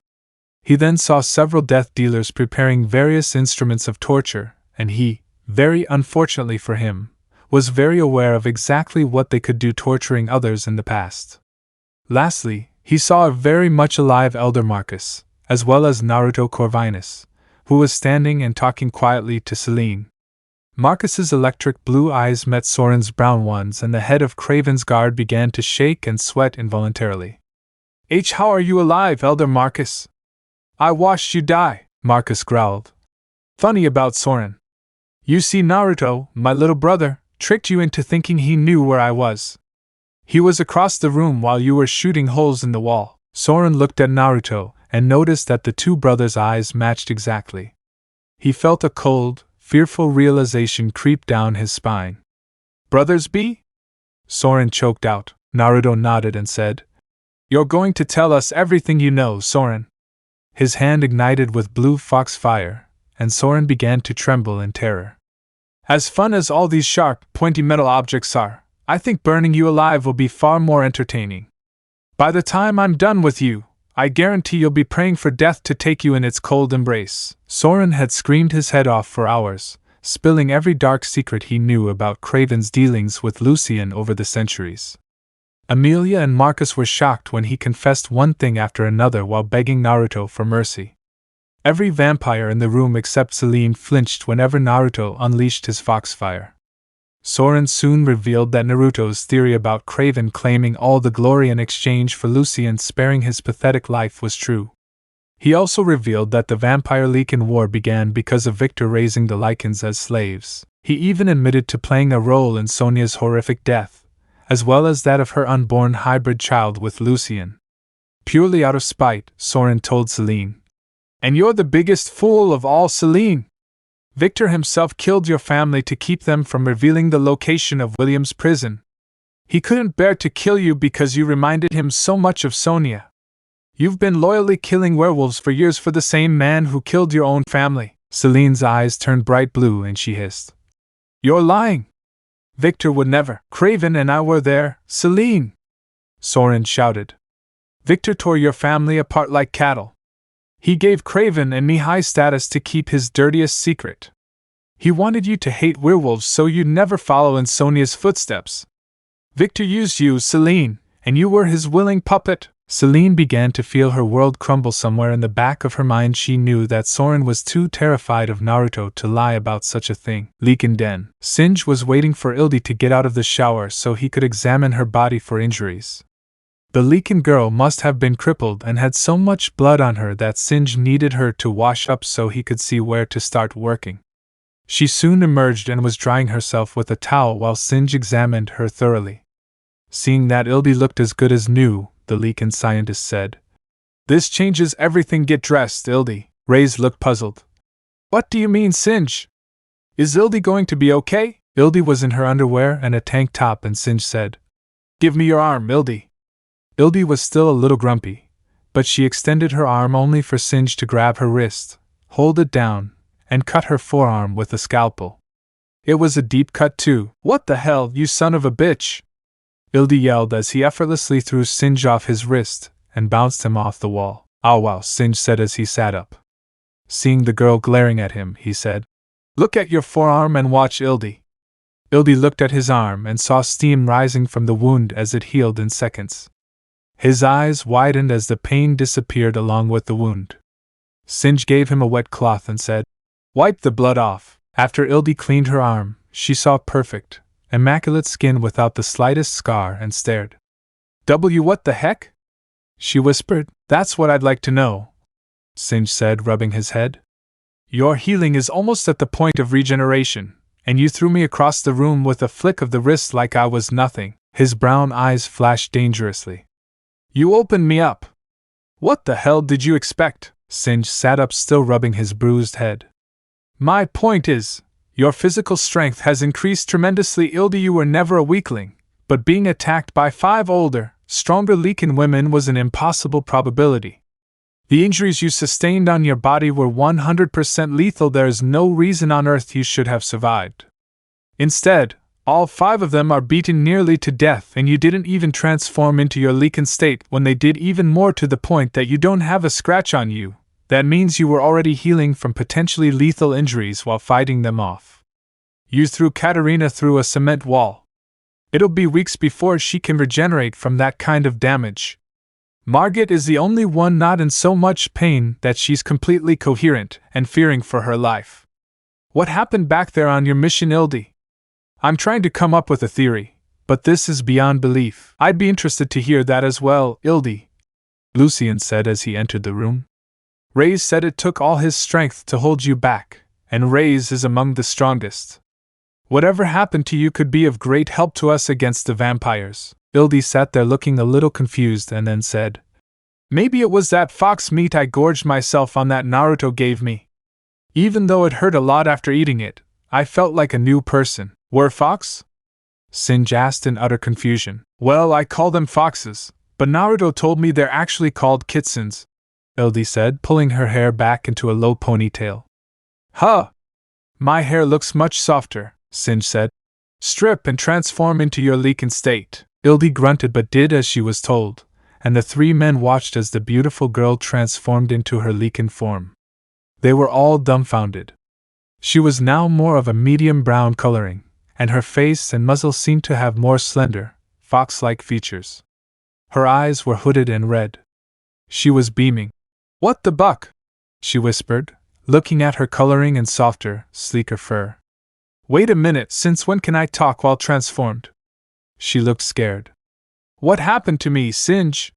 He then saw several death dealers preparing various instruments of torture, and he, very unfortunately for him, was very aware of exactly what they could do torturing others in the past. Lastly, he saw a very much alive Elder Marcus, as well as Naruto Corvinus, who was standing and talking quietly to Celine. Marcus's electric blue eyes met Soren's brown ones, and the head of Craven's guard began to shake and sweat involuntarily. How are you alive, Elder Marcus?" "I watched you die," Marcus growled. "Funny about Soren. You see, Naruto, my little brother, tricked you into thinking he knew where I was. He was across the room while you were shooting holes in the wall." Soren looked at Naruto and noticed that the two brothers' eyes matched exactly. He felt a cold, fearful realization creep down his spine. "Brothers be?" Soren choked out. Naruto nodded and said, "You're going to tell us everything you know, Soren." His hand ignited with blue fox fire, and Soren began to tremble in terror. "As fun as all these sharp, pointy metal objects are, I think burning you alive will be far more entertaining. By the time I'm done with you, I guarantee you'll be praying for death to take you in its cold embrace." Soren had screamed his head off for hours, spilling every dark secret he knew about Craven's dealings with Lucien over the centuries. Amelia and Marcus were shocked when he confessed one thing after another while begging Naruto for mercy. Every vampire in the room except Celine flinched whenever Naruto unleashed his foxfire. Soren soon revealed that Naruto's theory about Craven claiming all the glory in exchange for Lucien sparing his pathetic life was true. He also revealed that the vampire-Lycan war began because of Victor raising the Lycans as slaves. He even admitted to playing a role in Sonia's horrific death, as well as that of her unborn hybrid child with Lucien. Purely out of spite, Soren told Celine. "And you're the biggest fool of all, Celine! Victor himself killed your family to keep them from revealing the location of William's prison. He couldn't bear to kill you because you reminded him so much of Sonia. You've been loyally killing werewolves for years for the same man who killed your own family." Celine's eyes turned bright blue and she hissed, "You're lying! Victor would never." "Craven and I were there, Celine!" Soren shouted. "Victor tore your family apart like cattle. He gave Craven and me high status to keep his dirtiest secret. He wanted you to hate werewolves so you'd never follow in Sonia's footsteps. Victor used you, Celine, and you were his willing puppet." Celine began to feel her world crumble. Somewhere in the back of her mind she knew that Soren was too terrified of Naruto to lie about such a thing. Lycan Den. Singe was waiting for Ildi to get out of the shower so he could examine her body for injuries. The Lycan girl must have been crippled and had so much blood on her that Singe needed her to wash up so he could see where to start working. She soon emerged and was drying herself with a towel while Singe examined her thoroughly. Seeing that Ildi looked as good as new, the Lycan scientist said, "This changes everything. Get dressed, Ildi." Reyes looked puzzled. "What do you mean, Singe? Is Ildi going to be okay?" Ildi was in her underwear and a tank top and Singe said, "Give me your arm, Ildi." Ildi was still a little grumpy, but she extended her arm only for Singe to grab her wrist, hold it down, and cut her forearm with a scalpel. It was a deep cut too. "What the hell, you son of a bitch!" Ildi yelled as he effortlessly threw Singe off his wrist and bounced him off the wall. "Oh wow," Singe said as he sat up. Seeing the girl glaring at him, he said, "Look at your forearm and watch Ildi." Ildi looked at his arm and saw steam rising from the wound as it healed in seconds. His eyes widened as the pain disappeared along with the wound. Singe gave him a wet cloth and said, "Wipe the blood off." After Ildi cleaned her arm, she saw perfect, immaculate skin without the slightest scar and stared. "What the heck? she whispered. That's what I'd like to know, Singe said, rubbing his head. Your healing is almost at the point of regeneration, and you threw me across the room with a flick of the wrist like I was nothing. His brown eyes flashed dangerously. You opened me up. What the hell did you expect? Singe sat up, still rubbing his bruised head. My point is, your physical strength has increased tremendously. You were never a weakling, but being attacked by 5 older, stronger Lycan women was an impossible probability. The injuries you sustained on your body were 100% lethal. There is no reason on earth you should have survived. Instead, all 5 of them are beaten nearly to death, and you didn't even transform into your Lycan state when they did, even more to the point that you don't have a scratch on you. That means you were already healing from potentially lethal injuries while fighting them off. You threw Katarina through a cement wall. It'll be weeks before she can regenerate from that kind of damage. Margit is the only one not in so much pain that she's completely coherent and fearing for her life. What happened back there on your mission, Ildi? I'm trying to come up with a theory, but this is beyond belief. I'd be interested to hear that as well, Ildi, Lucian said as he entered the room. Reyes said it took all his strength to hold you back, and Reyes is among the strongest. Whatever happened to you could be of great help to us against the vampires. Ildi sat there looking a little confused and then said, Maybe it was that fox meat I gorged myself on that Naruto gave me. Even though it hurt a lot after eating it, I felt like a new person. Were fox? Singe asked in utter confusion. Well, I call them foxes, but Naruto told me they're actually called kitsunes, Ildi said, pulling her hair back into a low ponytail. Huh! My hair looks much softer, Singe said. Strip and transform into your Lycan state. Ildi grunted but did as she was told, and the 3 men watched as the beautiful girl transformed into her Lycan form. They were all dumbfounded. She was now more of a medium brown coloring, and her face and muzzle seemed to have more slender, fox-like features. Her eyes were hooded and red. She was beaming. What the buck? She whispered, looking at her coloring and softer, sleeker fur. Wait a minute, since when can I talk while transformed? She looked scared. What happened to me, Singe?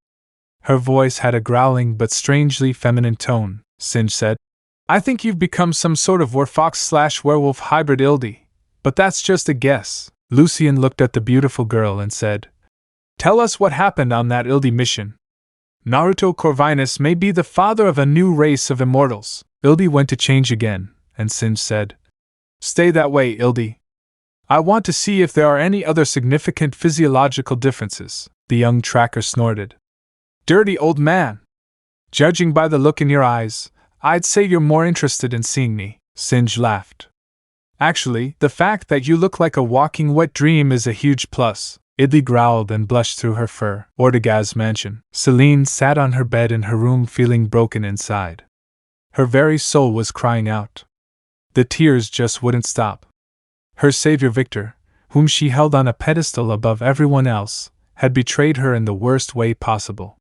Her voice had a growling but strangely feminine tone, Singe said. I think you've become some sort of werfox/werewolf hybrid, Ildi, but that's just a guess. Lucian looked at the beautiful girl and said, Tell us what happened on that Ildi mission. Naruto Corvinus may be the father of a new race of immortals. Ildi went to change again, and Singe said, Stay that way, Ildi. I want to see if there are any other significant physiological differences. The young tracker snorted. Dirty old man! Judging by the look in your eyes, I'd say you're more interested in seeing me, Singe laughed. Actually, the fact that you look like a walking wet dream is a huge plus. Ildi growled and blushed through her fur. Ortegaz Mansion. Celine sat on her bed in her room feeling broken inside. Her very soul was crying out. The tears just wouldn't stop. Her savior Victor, whom she held on a pedestal above everyone else, had betrayed her in the worst way possible.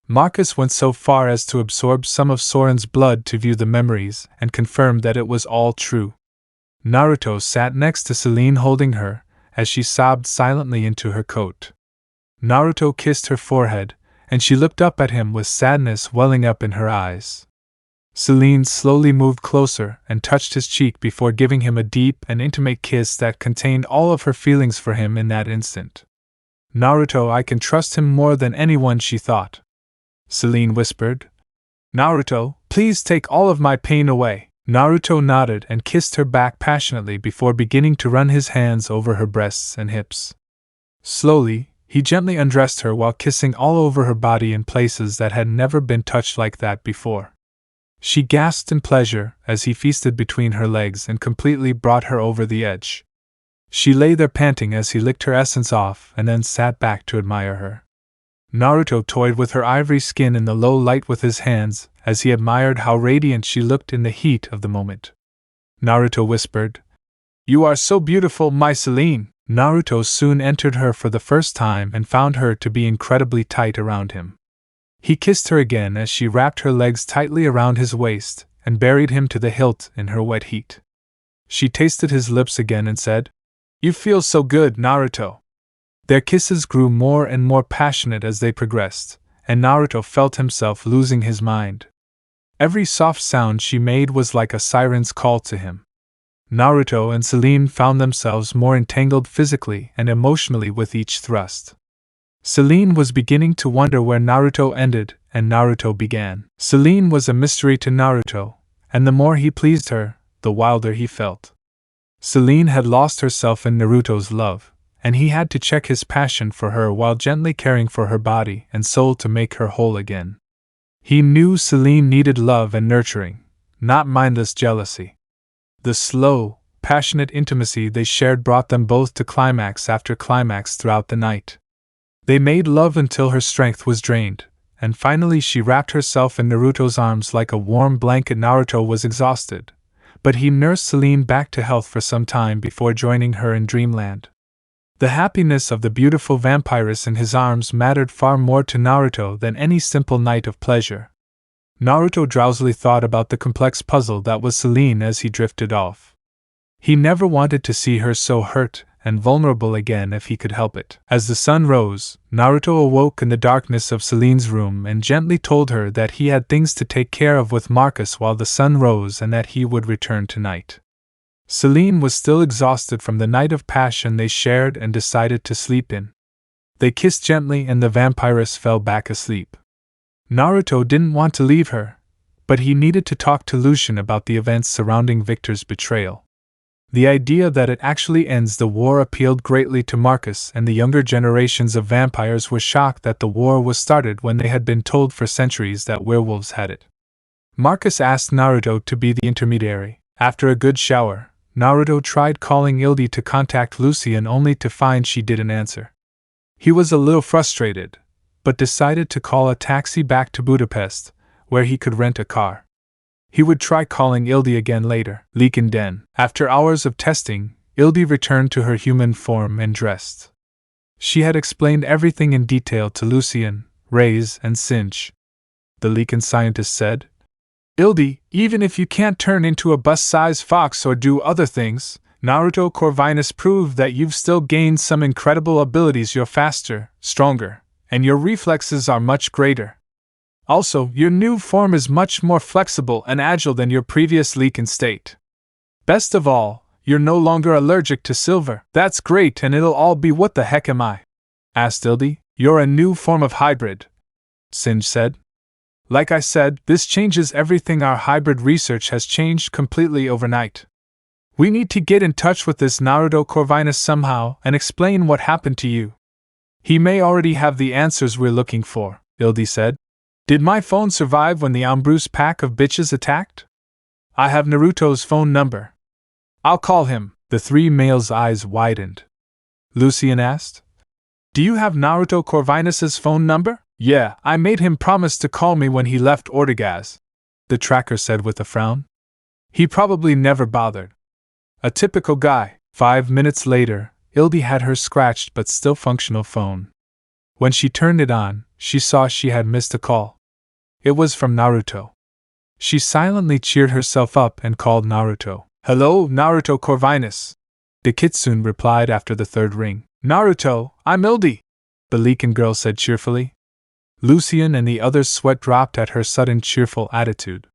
Marcus went so far as to absorb some of Soren's blood to view the memories and confirmed that it was all true. Naruto sat next to Celine holding her, as she sobbed silently into her coat. Naruto kissed her forehead, and she looked up at him with sadness welling up in her eyes. Celine slowly moved closer and touched his cheek before giving him a deep and intimate kiss that contained all of her feelings for him in that instant. Naruto, I can trust him more than anyone, she thought. Celine whispered. Naruto, please take all of my pain away. Naruto nodded and kissed her back passionately before beginning to run his hands over her breasts and hips. Slowly, he gently undressed her while kissing all over her body in places that had never been touched like that before. She gasped in pleasure as he feasted between her legs and completely brought her over the edge. She lay there panting as he licked her essence off and then sat back to admire her. Naruto toyed with her ivory skin in the low light with his hands as he admired how radiant she looked in the heat of the moment. Naruto whispered, You are so beautiful, my Celine. Naruto soon entered her for the first time and found her to be incredibly tight around him. He kissed her again as she wrapped her legs tightly around his waist and buried him to the hilt in her wet heat. She tasted his lips again and said, You feel so good, Naruto. Their kisses grew more and more passionate as they progressed, and Naruto felt himself losing his mind. Every soft sound she made was like a siren's call to him. Naruto and Celine found themselves more entangled physically and emotionally with each thrust. Celine was beginning to wonder where Naruto ended and Naruto began. Celine was a mystery to Naruto, and the more he pleased her, the wilder he felt. Celine had lost herself in Naruto's love, and he had to check his passion for her while gently caring for her body and soul to make her whole again. He knew Celine needed love and nurturing, not mindless jealousy. The slow, passionate intimacy they shared brought them both to climax after climax throughout the night. They made love until her strength was drained, and finally she wrapped herself in Naruto's arms like a warm blanket. Naruto was exhausted, but he nursed Celine back to health for some time before joining her in dreamland. The happiness of the beautiful vampiress in his arms mattered far more to Naruto than any simple night of pleasure. Naruto drowsily thought about the complex puzzle that was Celine as he drifted off. He never wanted to see her so hurt and vulnerable again if he could help it. As the sun rose, Naruto awoke in the darkness of Celine's room and gently told her that he had things to take care of with Marcus while the sun rose and that he would return tonight. Celine was still exhausted from the night of passion they shared and decided to sleep in. They kissed gently and the vampiress fell back asleep. Naruto didn't want to leave her, but he needed to talk to Lucien about the events surrounding Victor's betrayal. The idea that it actually ends the war appealed greatly to Marcus, and the younger generations of vampires were shocked that the war was started when they had been told for centuries that werewolves had it. Marcus asked Naruto to be the intermediary. After a good shower, Naruto tried calling Ildi to contact Lucien only to find she didn't answer. He was a little frustrated, but decided to call a taxi back to Budapest, where he could rent a car. He would try calling Ildi again later. Den. After hours of testing, Ildi returned to her human form and dressed. She had explained everything in detail to Lucien, Reyes, and Sinch. The Leaken scientist said, "Ildi, even if you can't turn into a bus-sized fox or do other things, Naruto Corvinus proved that you've still gained some incredible abilities. You're faster, stronger, and your reflexes are much greater. Also, your new form is much more flexible and agile than your previous Leaken state. Best of all, you're no longer allergic to silver." "That's great, and it'll all be what the heck am I?" asked Ildi. "You're a new form of hybrid," Singe said. "Like I said, this changes everything. Our hybrid research has changed completely overnight. We need to get in touch with this Naruto Corvinus somehow and explain what happened to you. He may already have the answers we're looking for," Ildi said. "Did my phone survive when the Ambrose pack of bitches attacked? I have Naruto's phone number. I'll call him." The three males' eyes widened. Lucien asked, "Do you have Naruto Corvinus's phone number?" "Yeah, I made him promise to call me when he left Ortegaz," the tracker said with a frown. "He probably never bothered. A typical guy." 5 minutes later, Ildi had her scratched but still functional phone. When she turned it on, she saw she had missed a call. It was from Naruto. She silently cheered herself up and called Naruto. "Hello, Naruto Corvinus," the Kitsune replied after the third ring. "Naruto, I'm Ildi," the Leaken girl said cheerfully. Lucien and the others' sweat dropped at her sudden cheerful attitude.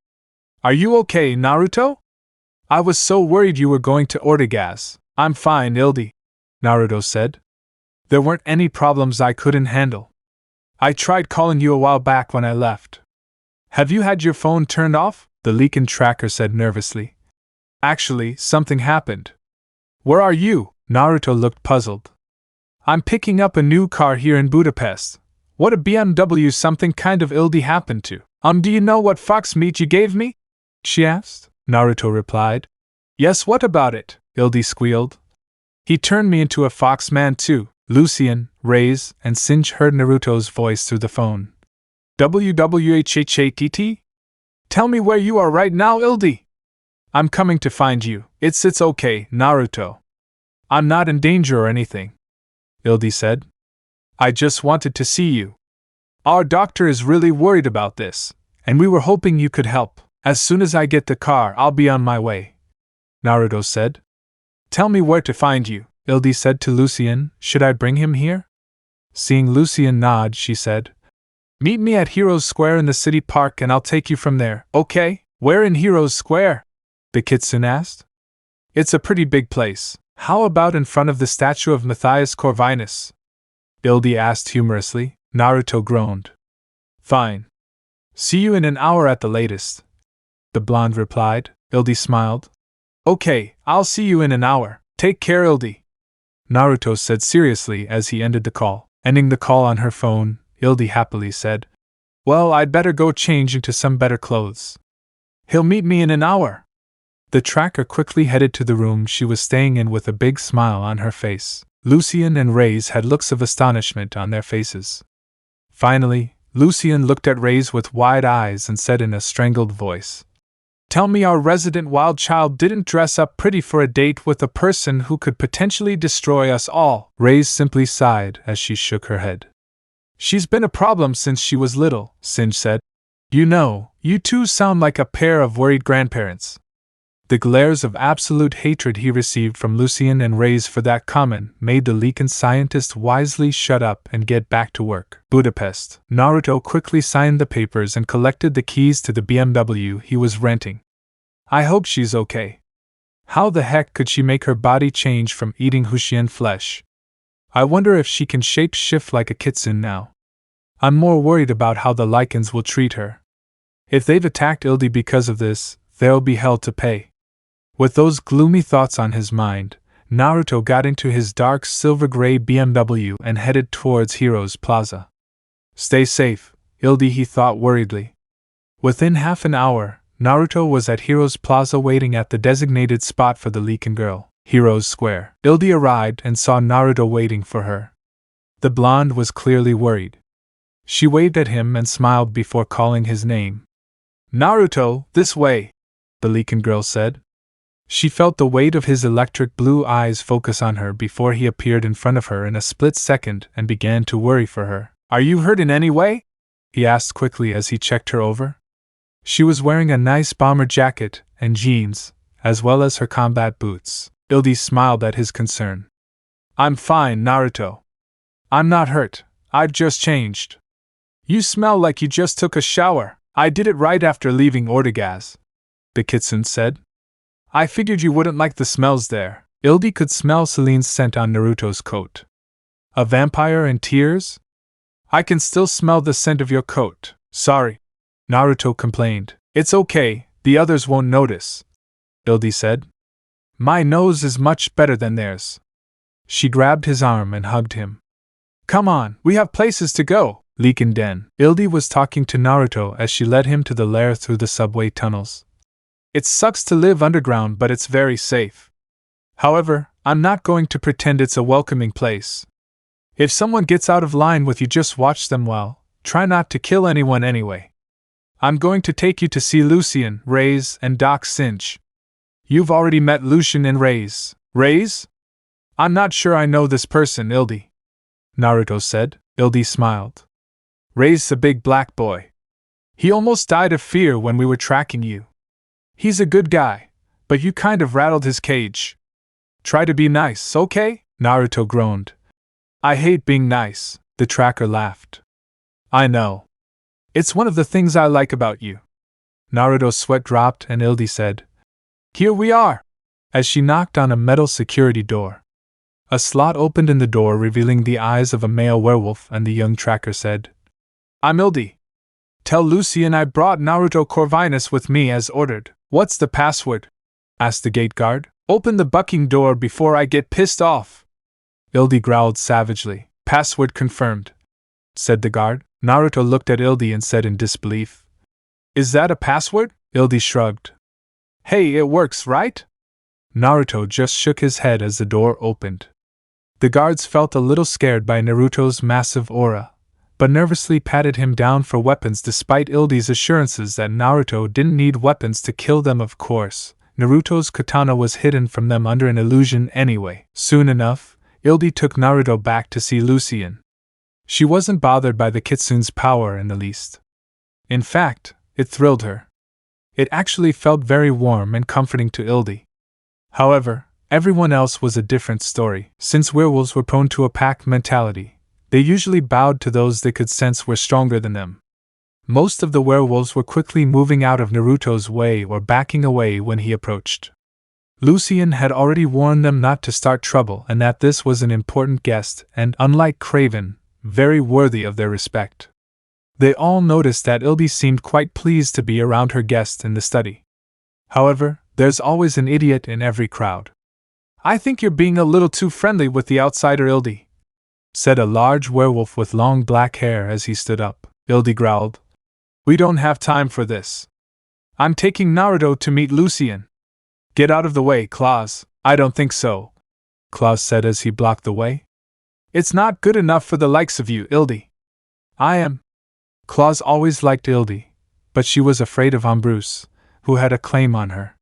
"Are you okay, Naruto? I was so worried you were going to Ortegaz." "I'm fine, Ildi," Naruto said. "There weren't any problems I couldn't handle. I tried calling you a while back when I left." "Have you had your phone turned off?" the Leaken tracker said nervously. "Actually, something happened." "Where are you?" Naruto looked puzzled. "I'm picking up a new car here in Budapest." "What a BMW something kind of Ildi happened to." Do you know what fox meat you gave me?" she asked. Naruto replied. "Yes, what about it?" Ildi squealed. "He turned me into a fox man too." Lucien, Reyes, and Sinch heard Naruto's voice through the phone. "WWHHATT? Tell me where you are right now, Ildi." "I'm coming to find you. It's okay, Naruto. I'm not in danger or anything," Ildi said. "I just wanted to see you. Our doctor is really worried about this, and we were hoping you could help. As soon as I get the car, I'll be on my way," Naruto said. "Tell me where to find you," Ildi said to Lucien. "Should I bring him here?" Seeing Lucien nod, she said, Meet me at Heroes Square in the city park and I'll take you from there, okay? Where in Heroes Square? The Kitsune asked. It's a pretty big place. How about in front of the statue of Matthias Corvinus? Ildi asked humorously. Naruto groaned. Fine. See you in an hour at the latest. The blonde replied. Ildi smiled. Okay, I'll see you in an hour. Take care, Ildi. Naruto said seriously as he ended the call. Ending the call on her phone, Ildi happily said, Well, I'd better go change into some better clothes. He'll meet me in an hour. The tracker quickly headed to the room she was staying in with a big smile on her face. Lucien and Reyes had looks of astonishment on their faces. Finally, Lucien looked at Reyes with wide eyes and said in a strangled voice, Tell me our resident wild child didn't dress up pretty for a date with a person who could potentially destroy us all. Reyes simply sighed as she shook her head. She's been a problem since she was little, Singe said. You know, you two sound like a pair of worried grandparents. The glares of absolute hatred he received from Lucien and Reyes for that comment made the Leakin scientist wisely shut up and get back to work. Budapest. Naruto quickly signed the papers and collected the keys to the BMW he was renting. I hope she's okay. How the heck could she make her body change from eating Hushian flesh? I wonder if she can shape-shift like a Kitsune now. I'm more worried about how the Lycans will treat her. If they've attacked Ildi because of this, there'll be hell to pay. With those gloomy thoughts on his mind, Naruto got into his dark silver-gray BMW and headed towards Heroes Plaza. Stay safe, Ildi, he thought worriedly. Within half an hour, Naruto was at Heroes Plaza waiting at the designated spot for the Leakin girl, Heroes Square. Ildi arrived and saw Naruto waiting for her. The blonde was clearly worried. She waved at him and smiled before calling his name. Naruto, this way, the Leakin girl said. She felt the weight of his electric blue eyes focus on her before he appeared in front of her in a split second and began to worry for her. Are you hurt in any way? He asked quickly as he checked her over. She was wearing a nice bomber jacket and jeans, as well as her combat boots. Ildi smiled at his concern. I'm fine, Naruto. I'm not hurt, I've just changed. You smell like you just took a shower. I did it right after leaving Ortegaz, the Kitsune said. I figured you wouldn't like the smells there. Ildi could smell Celine's scent on Naruto's coat. A vampire in tears? I can still smell the scent of your coat. Sorry, Naruto complained. It's okay, the others won't notice, Ildi said. My nose is much better than theirs. She grabbed his arm and hugged him. Come on, we have places to go, Leakin Den. Ildi was talking to Naruto as she led him to the lair through the subway tunnels. It sucks to live underground, but it's very safe. However, I'm not going to pretend it's a welcoming place. If someone gets out of line with you, just watch them well. Try not to kill anyone anyway. I'm going to take you to see Lucien, Reyes, and Doc Singe. You've already met Lucien and Reyes. Reyes? I'm not sure I know this person, Ildi, Naruto said. Ildi smiled. Reyes, a big black boy. He almost died of fear when we were tracking you. He's a good guy, but you kind of rattled his cage. Try to be nice, okay? Naruto groaned. I hate being nice, the tracker laughed. I know. It's one of the things I like about you. Naruto's sweat dropped and Ildi said, Here we are, as she knocked on a metal security door. A slot opened in the door revealing the eyes of a male werewolf and the young tracker said, I'm Ildi. Tell Lucien I brought Naruto Corvinus with me as ordered. What's the password? Asked the gate guard. Open the bucking door before I get pissed off. Ildi growled savagely. Password confirmed, said the guard. Naruto looked at Ildi and said in disbelief, Is that a password? Ildi shrugged. Hey, it works, right? Naruto just shook his head as the door opened. The guards felt a little scared by Naruto's massive aura, but nervously patted him down for weapons despite Ildi's assurances that Naruto didn't need weapons to kill them. Of course, Naruto's katana was hidden from them under an illusion anyway. Soon enough, Ildi took Naruto back to see Lucien. She wasn't bothered by the Kitsune's power in the least. In fact, it thrilled her. It actually felt very warm and comforting to Ildi. However, everyone else was a different story. Since werewolves were prone to a pack mentality, They usually bowed to those they could sense were stronger than them. Most of the werewolves were quickly moving out of Naruto's way or backing away when he approached. Lucien had already warned them not to start trouble and that this was an important guest and, unlike Craven, very worthy of their respect. They all noticed that Ildi seemed quite pleased to be around her guest in the study. However, there's always an idiot in every crowd. "I think you're being a little too friendly with the outsider, Ildi," said a large werewolf with long black hair as he stood up. Ildi growled, "We don't have time for this. I'm taking Naruto to meet Lucien." "Get out of the way, Claus." "I don't think so," Claus said as he blocked the way. "It's not good enough for the likes of you, Ildi." "I am." Claus always liked Ildi, but she was afraid of Ambrose, who had a claim on her.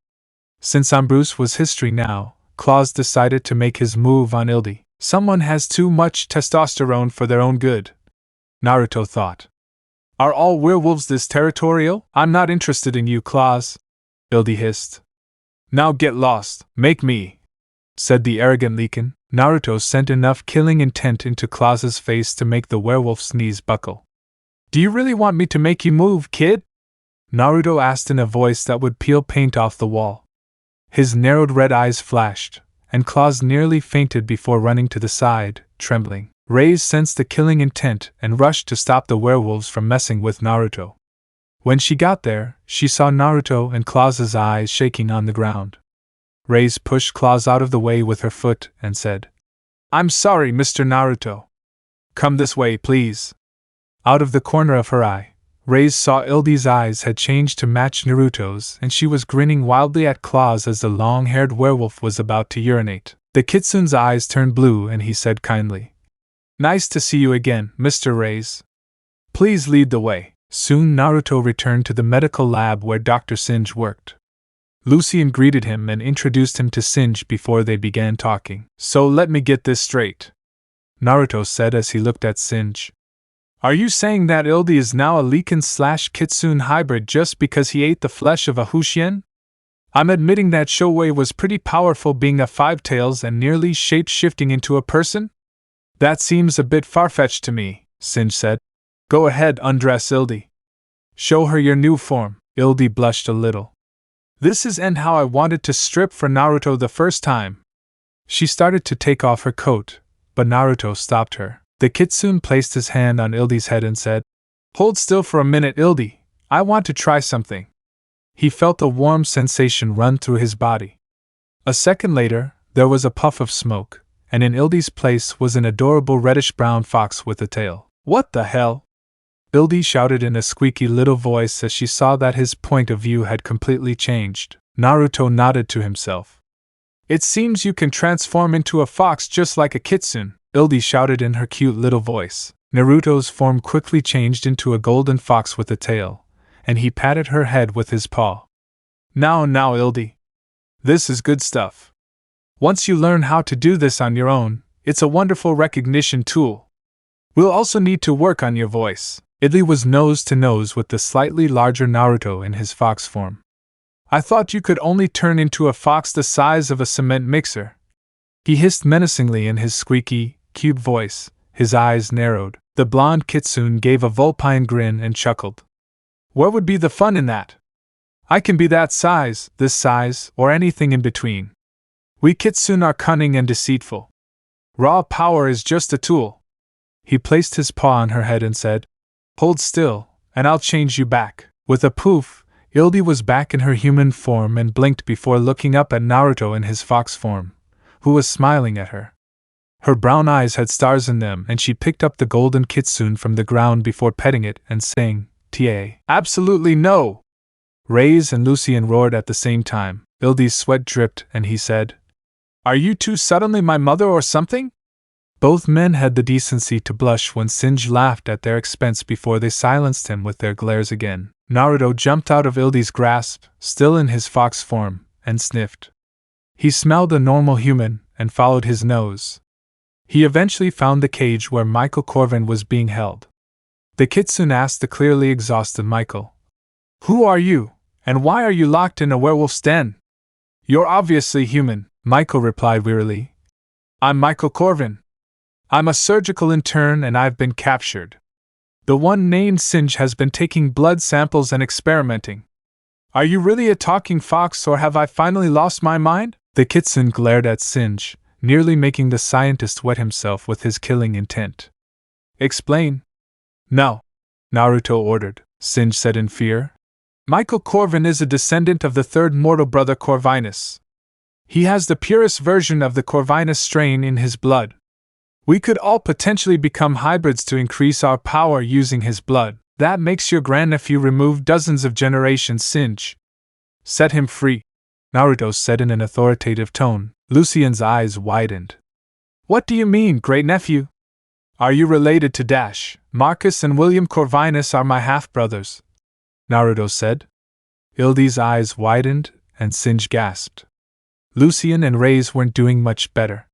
Since Ambrose was history now, Claus decided to make his move on Ildi. Someone has too much testosterone for their own good, Naruto thought. "Are all werewolves this territorial? I'm not interested in you, Claus," Ildi hissed. "Now get lost, make me," said the arrogant Leakin. Naruto sent enough killing intent into Claus's face to make the werewolf's knees buckle. "Do you really want me to make you move, kid?" Naruto asked in a voice that would peel paint off the wall. His narrowed red eyes flashed, and Claus nearly fainted before running to the side, trembling. Rei sensed the killing intent and rushed to stop the werewolves from messing with Naruto. When she got there, she saw Naruto and Claus's eyes shaking on the ground. Rei pushed Claus out of the way with her foot and said, "I'm sorry, Mr. Naruto. Come this way, please." Out of the corner of her eye, Rei saw Ildi's eyes had changed to match Naruto's, and she was grinning wildly at Claus as the long-haired werewolf was about to urinate. The Kitsune's eyes turned blue and he said kindly, "Nice to see you again, Mr. Rei. Please lead the way." Soon Naruto returned to the medical lab where Dr. Singe worked. Lucien greeted him and introduced him to Singe before they began talking. "So let me get this straight," Naruto said as he looked at Singe. "Are you saying that Ildi is now a Leakin/Kitsune hybrid just because he ate the flesh of a Hushin? I'm admitting that Shouei was pretty powerful, being a five-tails and nearly shape-shifting into a person? That seems a bit far-fetched to me," Singe said. "Go ahead, undress Ildi. Show her your new form." Ildi blushed a little. "This isn't how I wanted to strip for Naruto the first time." She started to take off her coat, but Naruto stopped her. The Kitsune placed his hand on Ildi's head and said, "Hold still for a minute, Ildi. I want to try something." He felt a warm sensation run through his body. A second later, there was a puff of smoke, and in Ildi's place was an adorable reddish-brown fox with a tail. "What the hell?" Ildi shouted in a squeaky little voice as she saw that his point of view had completely changed. Naruto nodded to himself. "It seems you can transform into a fox just like a Kitsune," Ildi shouted in her cute little voice. Naruto's form quickly changed into a golden fox with a tail, and he patted her head with his paw. Now, Ildi. This is good stuff. Once you learn how to do this on your own, it's a wonderful recognition tool. We'll also need to work on your voice." Ildi was nose to nose with the slightly larger Naruto in his fox form. "I thought you could only turn into a fox the size of a cement mixer," he hissed menacingly in his squeaky, cute voice. His eyes narrowed. The blonde Kitsune gave a vulpine grin and chuckled. "Where would be the fun in that? I can be that size, this size, or anything in between. We Kitsune are cunning and deceitful. Raw power is just a tool." He placed his paw on her head and said, "Hold still, and I'll change you back." With a poof, Ildi was back in her human form and blinked before looking up at Naruto in his fox form, who was smiling at her. Her brown eyes had stars in them, and she picked up the golden Kitsune from the ground before petting it and saying, "Ta. Absolutely no!" Rei and Lucien roared at the same time. Ildi's sweat dripped, and he said, "Are you two suddenly my mother or something?" Both men had the decency to blush when Singe laughed at their expense before they silenced him with their glares again. Naruto jumped out of Ildi's grasp, still in his fox form, and sniffed. He smelled a normal human, and followed his nose. He eventually found the cage where Michael Corvin was being held. The Kitsune asked the clearly exhausted Michael, "Who are you, and why are you locked in a werewolf's den?" "You're obviously human," Michael replied wearily. "I'm Michael Corvin. I'm a surgical intern and I've been captured. The one named Singe has been taking blood samples and experimenting. Are you really a talking fox or have I finally lost my mind? The Kitsune glared at Singe, nearly making the scientist wet himself with his killing intent. Explain. No, Naruto ordered, Singe said in fear. Michael Corvin is a descendant of the third mortal brother Corvinus. He has the purest version of the Corvinus strain in his blood. We could all potentially become hybrids to increase our power using his blood. That makes your grandnephew remove dozens of generations, Singe. Set him free, Naruto said in an authoritative tone. Lucian's eyes widened. What do you mean, great-nephew? Are you related to Dash? Marcus and William Corvinus are my half-brothers, Naruto said. Ildy's eyes widened, and Singe gasped. Lucian and Ray's weren't doing much better.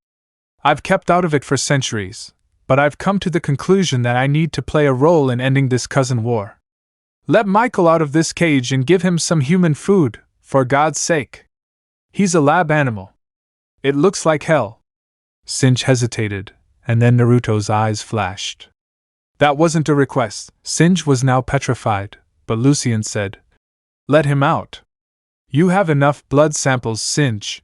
I've kept out of it for centuries, but I've come to the conclusion that I need to play a role in ending this cousin war. Let Michael out of this cage and give him some human food, for God's sake. He's a lab animal. It looks like hell. Singe hesitated, and then Naruto's eyes flashed. That wasn't a request. Singe was now petrified, but Lucian said, Let him out. You have enough blood samples, Singe.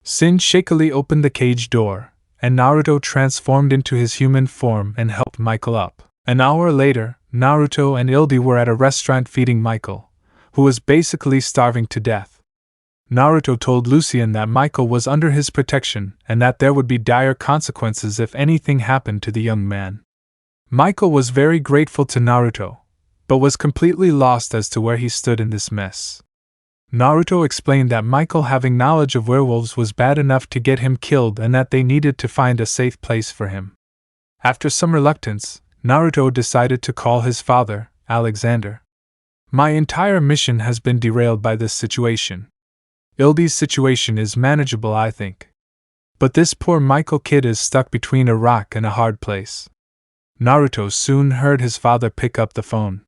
Singe shakily opened the cage door, and Naruto transformed into his human form and helped Michael up. An hour later, Naruto and Ildy were at a restaurant feeding Michael, who was basically starving to death. Naruto told Lucian that Michael was under his protection and that there would be dire consequences if anything happened to the young man. Michael was very grateful to Naruto, but was completely lost as to where he stood in this mess. Naruto explained that Michael having knowledge of werewolves was bad enough to get him killed and that they needed to find a safe place for him. After some reluctance, Naruto decided to call his father, Alexander. My entire mission has been derailed by this situation. Ildy's situation is manageable, I think. But this poor Michael kid is stuck between a rock and a hard place. Naruto soon heard his father pick up the phone.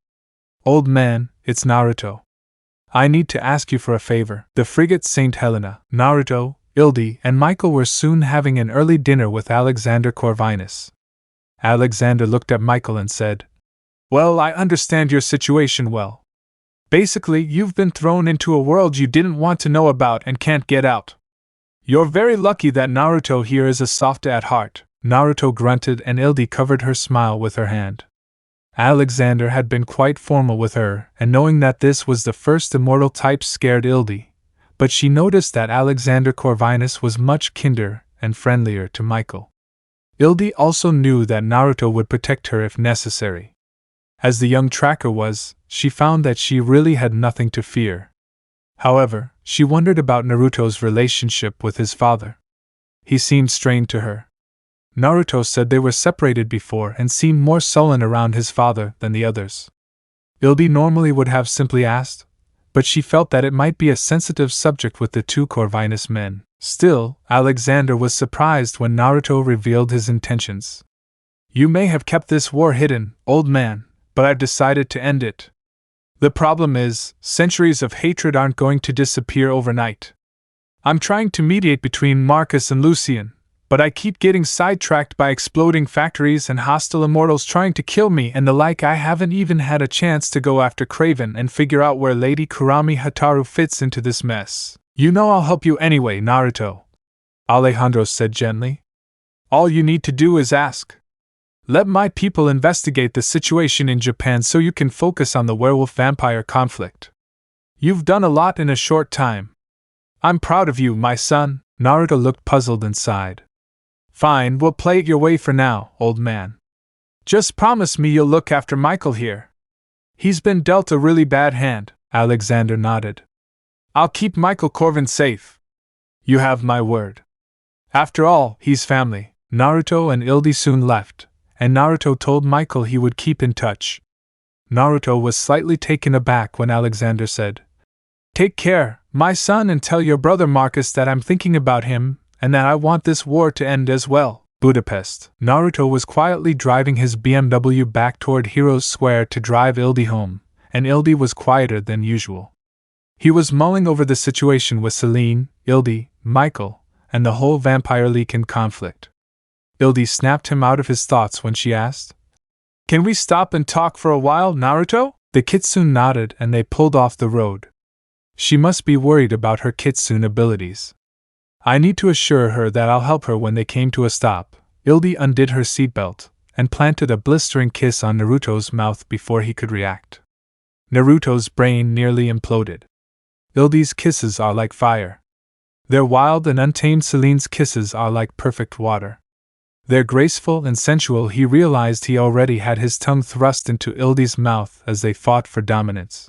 Old man, it's Naruto. I need to ask you for a favor. The frigate St. Helena, Naruto, Ildy, and Michael were soon having an early dinner with Alexander Corvinus. Alexander looked at Michael and said, Well, I understand your situation well. Basically, you've been thrown into a world you didn't want to know about and can't get out. You're very lucky that Naruto here is a soft at heart. Naruto grunted and Ildy covered her smile with her hand. Alexander had been quite formal with her, and knowing that this was the first immortal type scared Ildy, but she noticed that Alexander Corvinus was much kinder and friendlier to Michael. Ildy also knew that Naruto would protect her if necessary. As the young tracker was, she found that she really had nothing to fear. However, she wondered about Naruto's relationship with his father. He seemed strained to her. Naruto said they were separated before and seemed more sullen around his father than the others. Ildy normally would have simply asked, but she felt that it might be a sensitive subject with the two Corvinus men. Still, Alexander was surprised when Naruto revealed his intentions. You may have kept this war hidden, old man, but I've decided to end it. The problem is, centuries of hatred aren't going to disappear overnight. I'm trying to mediate between Marcus and Lucian, but I keep getting sidetracked by exploding factories and hostile immortals trying to kill me and the like. I haven't even had a chance to go after Craven and figure out where Lady Kurami Hataru fits into this mess. You know I'll help you anyway, Naruto, Alejandro said gently. All you need to do is ask. Let my people investigate the situation in Japan so you can focus on the werewolf-vampire conflict. You've done a lot in a short time. I'm proud of you, my son. Naruto looked puzzled and sighed. Fine, we'll play it your way for now, old man. Just promise me you'll look after Michael here. He's been dealt a really bad hand, Alexander nodded. I'll keep Michael Corvin safe. You have my word. After all, he's family. Naruto and Ildy soon left, and Naruto told Michael he would keep in touch. Naruto was slightly taken aback when Alexander said, Take care, my son, and tell your brother Marcus that I'm thinking about him, and that I want this war to end as well. Budapest. Naruto was quietly driving his BMW back toward Heroes Square to drive Ildy home, and Ildy was quieter than usual. He was mulling over the situation with Celine, Ildy, Michael, and the whole Vampire League conflict. Ildi snapped him out of his thoughts when she asked. Can we stop and talk for a while, Naruto? The Kitsune nodded and they pulled off the road. She must be worried about her Kitsune abilities. I need to assure her that I'll help her when they came to a stop. Ildi undid her seatbelt and planted a blistering kiss on Naruto's mouth before he could react. Naruto's brain nearly imploded. Ildi's kisses are like fire. They're wild and untamed. Celine's kisses are like perfect water. They're graceful and sensual. He realized he already had his tongue thrust into Ildi's mouth as they fought for dominance.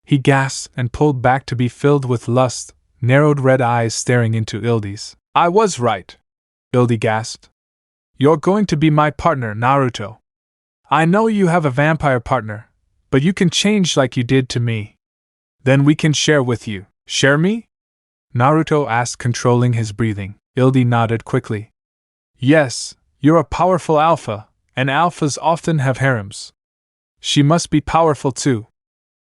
He gasped and pulled back to be filled with lust, narrowed red eyes staring into Ildi's. I was right, Ildi gasped. You're going to be my partner, Naruto. I know you have a vampire partner, but you can change like you did to me. Then we can share with you. Share me? Naruto asked, controlling his breathing. Ildi nodded quickly. Yes, you're a powerful alpha, and alphas often have harems. She must be powerful too.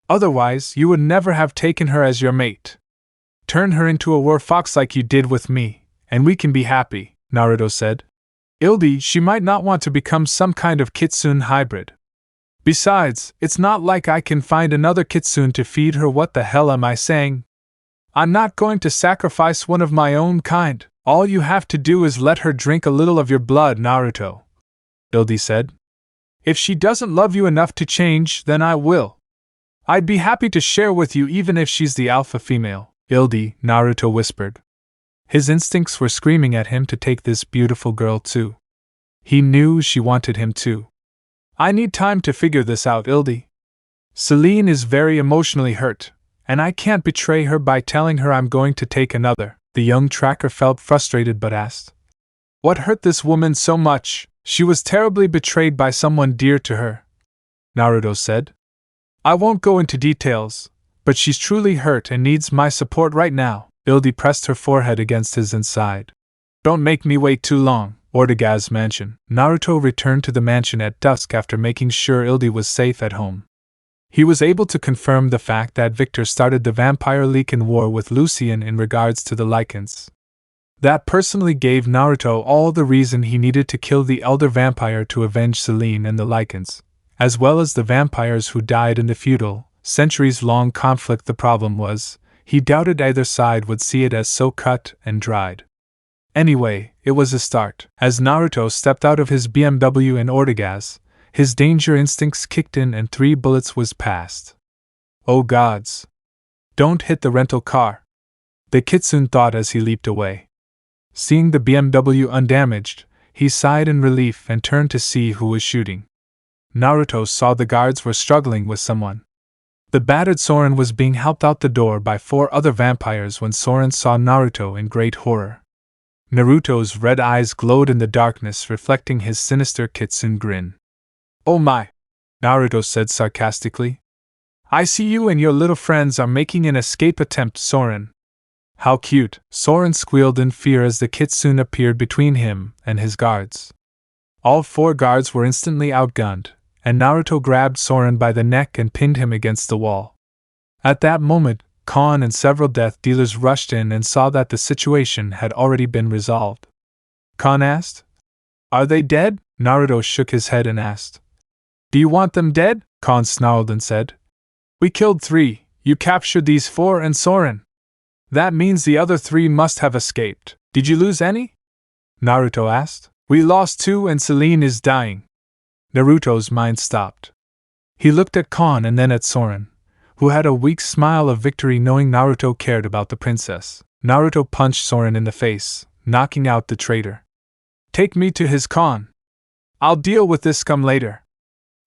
Otherwise, you would never have taken her as your mate. Turn her into a war fox like you did with me, and we can be happy, Naruto said. Ildi, she might not want to become some kind of Kitsune hybrid. Besides, it's not like I can find another Kitsune to feed her. What the hell am I saying? I'm not going to sacrifice one of my own kind. All you have to do is let her drink a little of your blood, Naruto, Ildi said. If she doesn't love you enough to change, then I will. I'd be happy to share with you even if she's the alpha female, Ildi, Naruto whispered. His instincts were screaming at him to take this beautiful girl too. He knew she wanted him too. I need time to figure this out, Ildi. Celine is very emotionally hurt, and I can't betray her by telling her I'm going to take another. The young tracker felt frustrated but asked, what hurt this woman so much? She was terribly betrayed by someone dear to her, Naruto said. I won't go into details, but she's truly hurt and needs my support right now. Ildi pressed her forehead against his and sighed. Don't make me wait too long. Ortegaz's mansion. Naruto returned to the mansion at dusk after making sure Ildi was safe at home. He was able to confirm the fact that Victor started the Vampire Lycan War with Lucien in regards to the Lycans. That personally gave Naruto all the reason he needed to kill the Elder Vampire to avenge Celine and the Lycans, as well as the vampires who died in the feudal, centuries-long conflict. The problem was, he doubted either side would see it as so cut and dried. Anyway, it was a start. As Naruto stepped out of his BMW in Ortegaz, his danger instincts kicked in and 3 bullets was passed. Oh gods! Don't hit the rental car, the Kitsune thought as he leaped away. Seeing the BMW undamaged, he sighed in relief and turned to see who was shooting. Naruto saw the guards were struggling with someone. The battered Soren was being helped out the door by 4 other vampires when Soren saw Naruto in great horror. Naruto's red eyes glowed in the darkness, reflecting his sinister Kitsune grin. Oh my! Naruto said sarcastically. I see you and your little friends are making an escape attempt, Soren. How cute! Soren squealed in fear as the Kitsune appeared between him and his guards. All 4 guards were instantly outgunned, and Naruto grabbed Soren by the neck and pinned him against the wall. At that moment, Kon and several death dealers rushed in and saw that the situation had already been resolved. Kon asked, Are they dead? Naruto shook his head and asked, Do you want them dead? Kon snarled and said, We killed 3, you captured these 4 and Soren. That means the other 3 must have escaped. Did you lose any? Naruto asked. We lost 2 and Celine is dying. Naruto's mind stopped. He looked at Kon and then at Soren, who had a weak smile of victory knowing Naruto cared about the princess. Naruto punched Soren in the face, knocking out the traitor. Take me to his Kon. I'll deal with this scum later.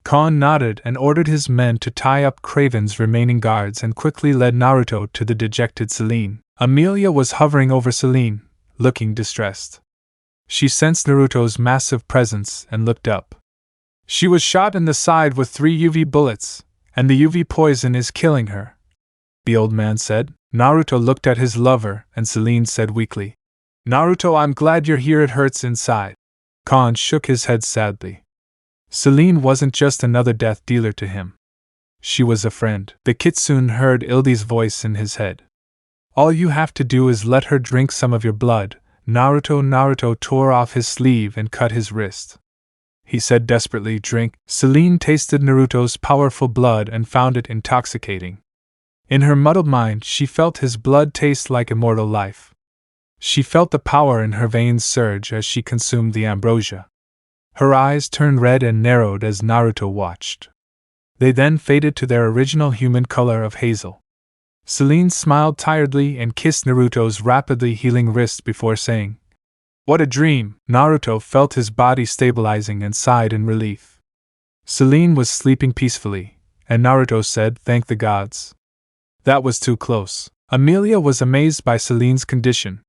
Kon nodded and ordered his men to tie up Kraven's remaining guards and quickly led Naruto to the dejected Celine. Amelia was hovering over Celine, looking distressed. She sensed Naruto's massive presence and looked up. She was shot in the side with 3 UV bullets, and the UV poison is killing her, the old man said. Naruto looked at his lover, and Celine said weakly, Naruto, I'm glad you're here, it hurts inside. Kon shook his head sadly. Celine wasn't just another death dealer to him. She was a friend. The Kitsune heard Ildi's voice in his head. All you have to do is let her drink some of your blood, Naruto tore off his sleeve and cut his wrist. He said desperately, "Drink." Selene tasted Naruto's powerful blood and found it intoxicating. In her muddled mind, she felt his blood taste like immortal life. She felt the power in her veins surge as she consumed the ambrosia. Her eyes turned red and narrowed as Naruto watched. They then faded to their original human color of hazel. Selene smiled tiredly and kissed Naruto's rapidly healing wrist before saying, "What a dream!" Naruto felt his body stabilizing and sighed in relief. Selene was sleeping peacefully, and Naruto said, "Thank the gods." That was too close. Amelia was amazed by Selene's condition.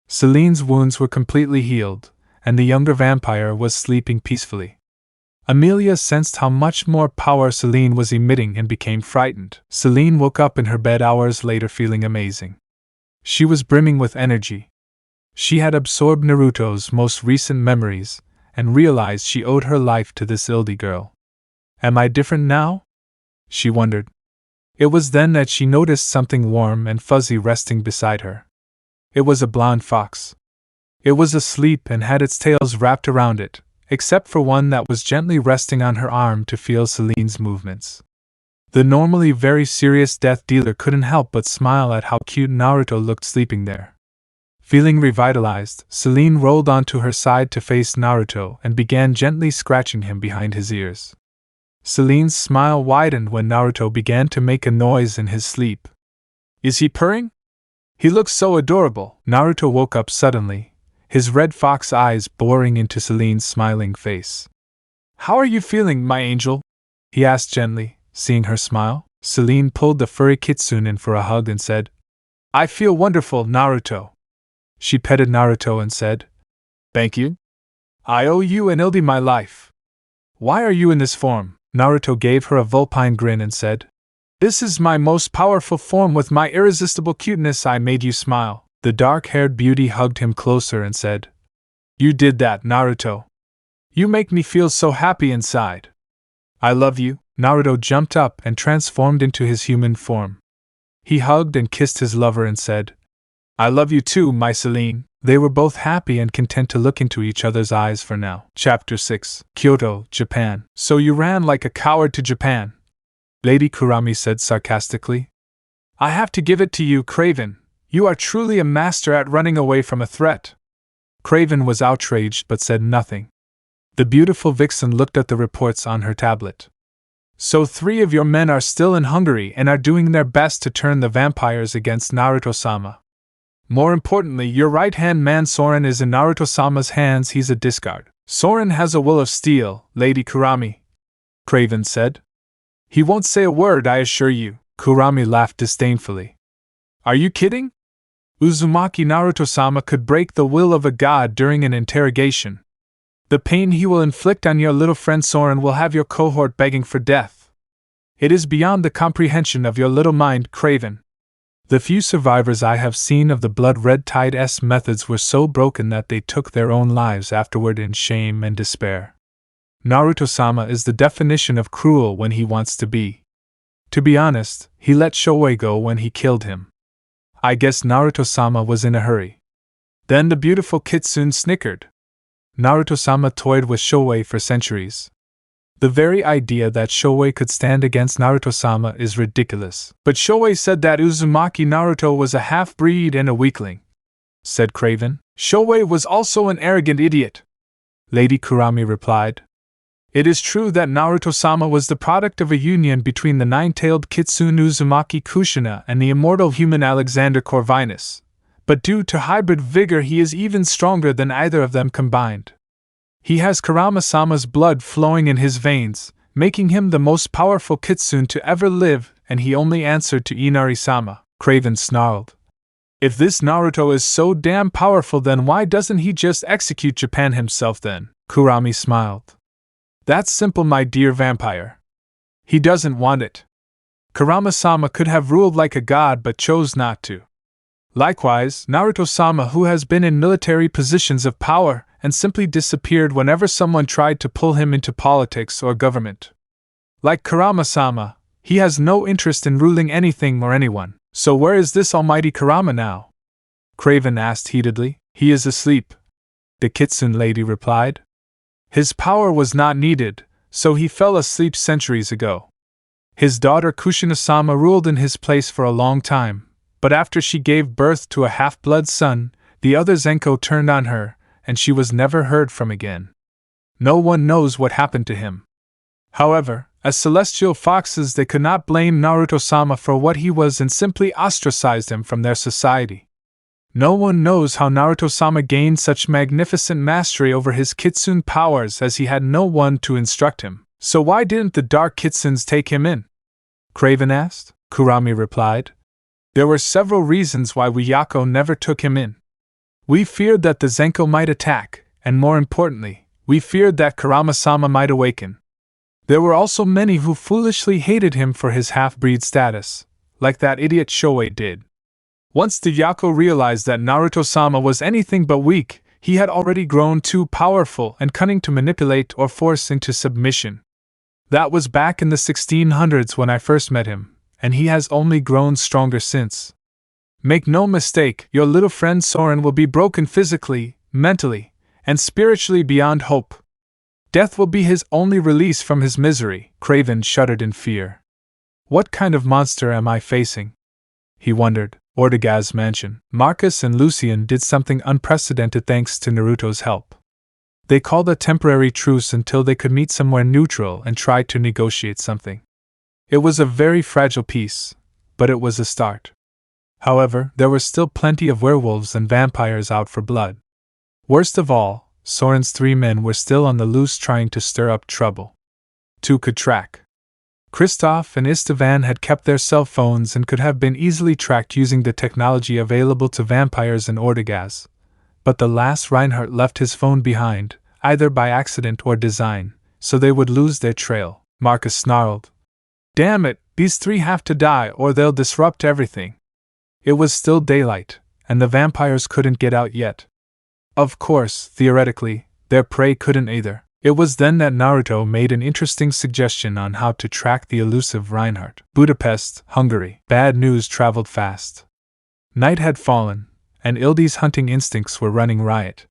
Selene's wounds were completely healed, and the younger vampire was sleeping peacefully. Amelia sensed how much more power Selene was emitting and became frightened. Selene woke up in her bed hours later feeling amazing. She was brimming with energy. She had absorbed Naruto's most recent memories, and realized she owed her life to this Ildi girl. "Am I different now?" she wondered. It was then that she noticed something warm and fuzzy resting beside her. It was a blonde fox. It was asleep and had its tails wrapped around it, except for one that was gently resting on her arm to feel Selene's movements. The normally very serious death dealer couldn't help but smile at how cute Naruto looked sleeping there. Feeling revitalized, Selene rolled onto her side to face Naruto and began gently scratching him behind his ears. Selene's smile widened when Naruto began to make a noise in his sleep. "Is he purring? He looks so adorable." Naruto woke up suddenly, his red fox eyes boring into Selene's smiling face. "How are you feeling, my angel?" he asked gently, seeing her smile. Selene pulled the furry Kitsune in for a hug and said, "I feel wonderful, Naruto." She petted Naruto and said, "Thank you. I owe you and Ildi my life. Why are you in this form?" Naruto gave her a vulpine grin and said, "This is my most powerful form. With my irresistible cuteness I made you smile." The dark-haired beauty hugged him closer and said, "You did that, Naruto. You make me feel so happy inside. I love you." Naruto jumped up and transformed into his human form. He hugged and kissed his lover and said, "I love you too, my Selene." They were both happy and content to look into each other's eyes for now. Chapter 6. Kyoto, Japan. "So you ran like a coward to Japan," Lady Kurama said sarcastically. "I have to give it to you, Craven. You are truly a master at running away from a threat." Craven was outraged but said nothing. The beautiful vixen looked at the reports on her tablet. "So 3 of your men are still in Hungary and are doing their best to turn the vampires against Naruto-sama. More importantly, your right-hand man Soren is in Naruto-sama's hands. He's a discard." "Soren has a will of steel, Lady Kurama," Craven said. "He won't say a word, I assure you." Kurama laughed disdainfully. "Are you kidding? Uzumaki Naruto-sama could break the will of a god during an interrogation. The pain he will inflict on your little friend Soren will have your cohort begging for death. It is beyond the comprehension of your little mind, Craven." The few survivors I have seen of the blood-red tide's methods were so broken that they took their own lives afterward in shame and despair. Naruto-sama is the definition of cruel when he wants to be. To be honest, he let Shoei go when he killed him. I guess Naruto-sama was in a hurry. Then the beautiful Kitsune snickered. Naruto-sama toyed with Shoei for centuries. The very idea that Shoei could stand against Naruto-sama is ridiculous. "But Shoei said that Uzumaki Naruto was a half-breed and a weakling," said Craven. "Shoei was also an arrogant idiot," Lady Kurama replied. "It is true that Naruto-sama was the product of a union between the nine-tailed Kitsune Uzumaki Kushina and the immortal human Alexander Corvinus, but due to hybrid vigor he is even stronger than either of them combined. He has Kurama-sama's blood flowing in his veins, making him the most powerful Kitsune to ever live, and he only answered to Inari-sama." Craven snarled. "If this Naruto is so damn powerful, then why doesn't he just execute Japan himself then?" Kurama smiled. "That's simple, my dear vampire. He doesn't want it. Kurama-sama could have ruled like a god but chose not to. Likewise, Naruto-sama, who has been in military positions of power and simply disappeared whenever someone tried to pull him into politics or government. Like Kurama-sama, he has no interest in ruling anything or anyone. So where is this almighty Kurama now?" Craven asked heatedly. He is asleep, the Kitsune lady replied. His power was not needed, so he fell asleep centuries ago. His daughter Kushina-sama ruled in his place for a long time, but after she gave birth to a half-blood son, the other Zenko turned on her, and she was never heard from again. No one knows what happened to him. However, as celestial foxes, they could not blame Naruto-sama for what he was and simply ostracized him from their society. No one knows how Naruto-sama gained such magnificent mastery over his Kitsune powers, as he had no one to instruct him. So why didn't the Dark Kitsunes take him in? Craven asked. Kurama replied. There were several reasons why we Yako never took him in. We feared that the Zenko might attack, and more importantly, we feared that Kurama-sama might awaken. There were also many who foolishly hated him for his half-breed status, like that idiot Shoei did. Once the Yako realized that Naruto-sama was anything but weak, he had already grown too powerful and cunning to manipulate or force into submission. That was back in the 1600s when I first met him, and he has only grown stronger since. Make no mistake, your little friend Soren will be broken physically, mentally, and spiritually beyond hope. Death will be his only release from his misery. Craven shuddered in fear. What kind of monster am I facing? He wondered. Ortegaz's mansion. Marcus and Lucian did something unprecedented thanks to Naruto's help. They called a temporary truce until they could meet somewhere neutral and try to negotiate something. It was a very fragile peace, but it was a start. However, there were still plenty of werewolves and vampires out for blood. Worst of all, Soren's 3 men were still on the loose trying to stir up trouble. 2 could track. Kristoff and Istvan had kept their cell phones and could have been easily tracked using the technology available to vampires and Ortegaz. But the last Reinhardt left his phone behind, either by accident or design, so they would lose their trail. Marcus snarled. Damn it, these 3 have to die or they'll disrupt everything. It was still daylight, and the vampires couldn't get out yet. Of course, theoretically, their prey couldn't either. It was then that Naruto made an interesting suggestion on how to track the elusive Reinhardt. Budapest, Hungary. Bad news traveled fast. Night had fallen, and Ildi's hunting instincts were running riot.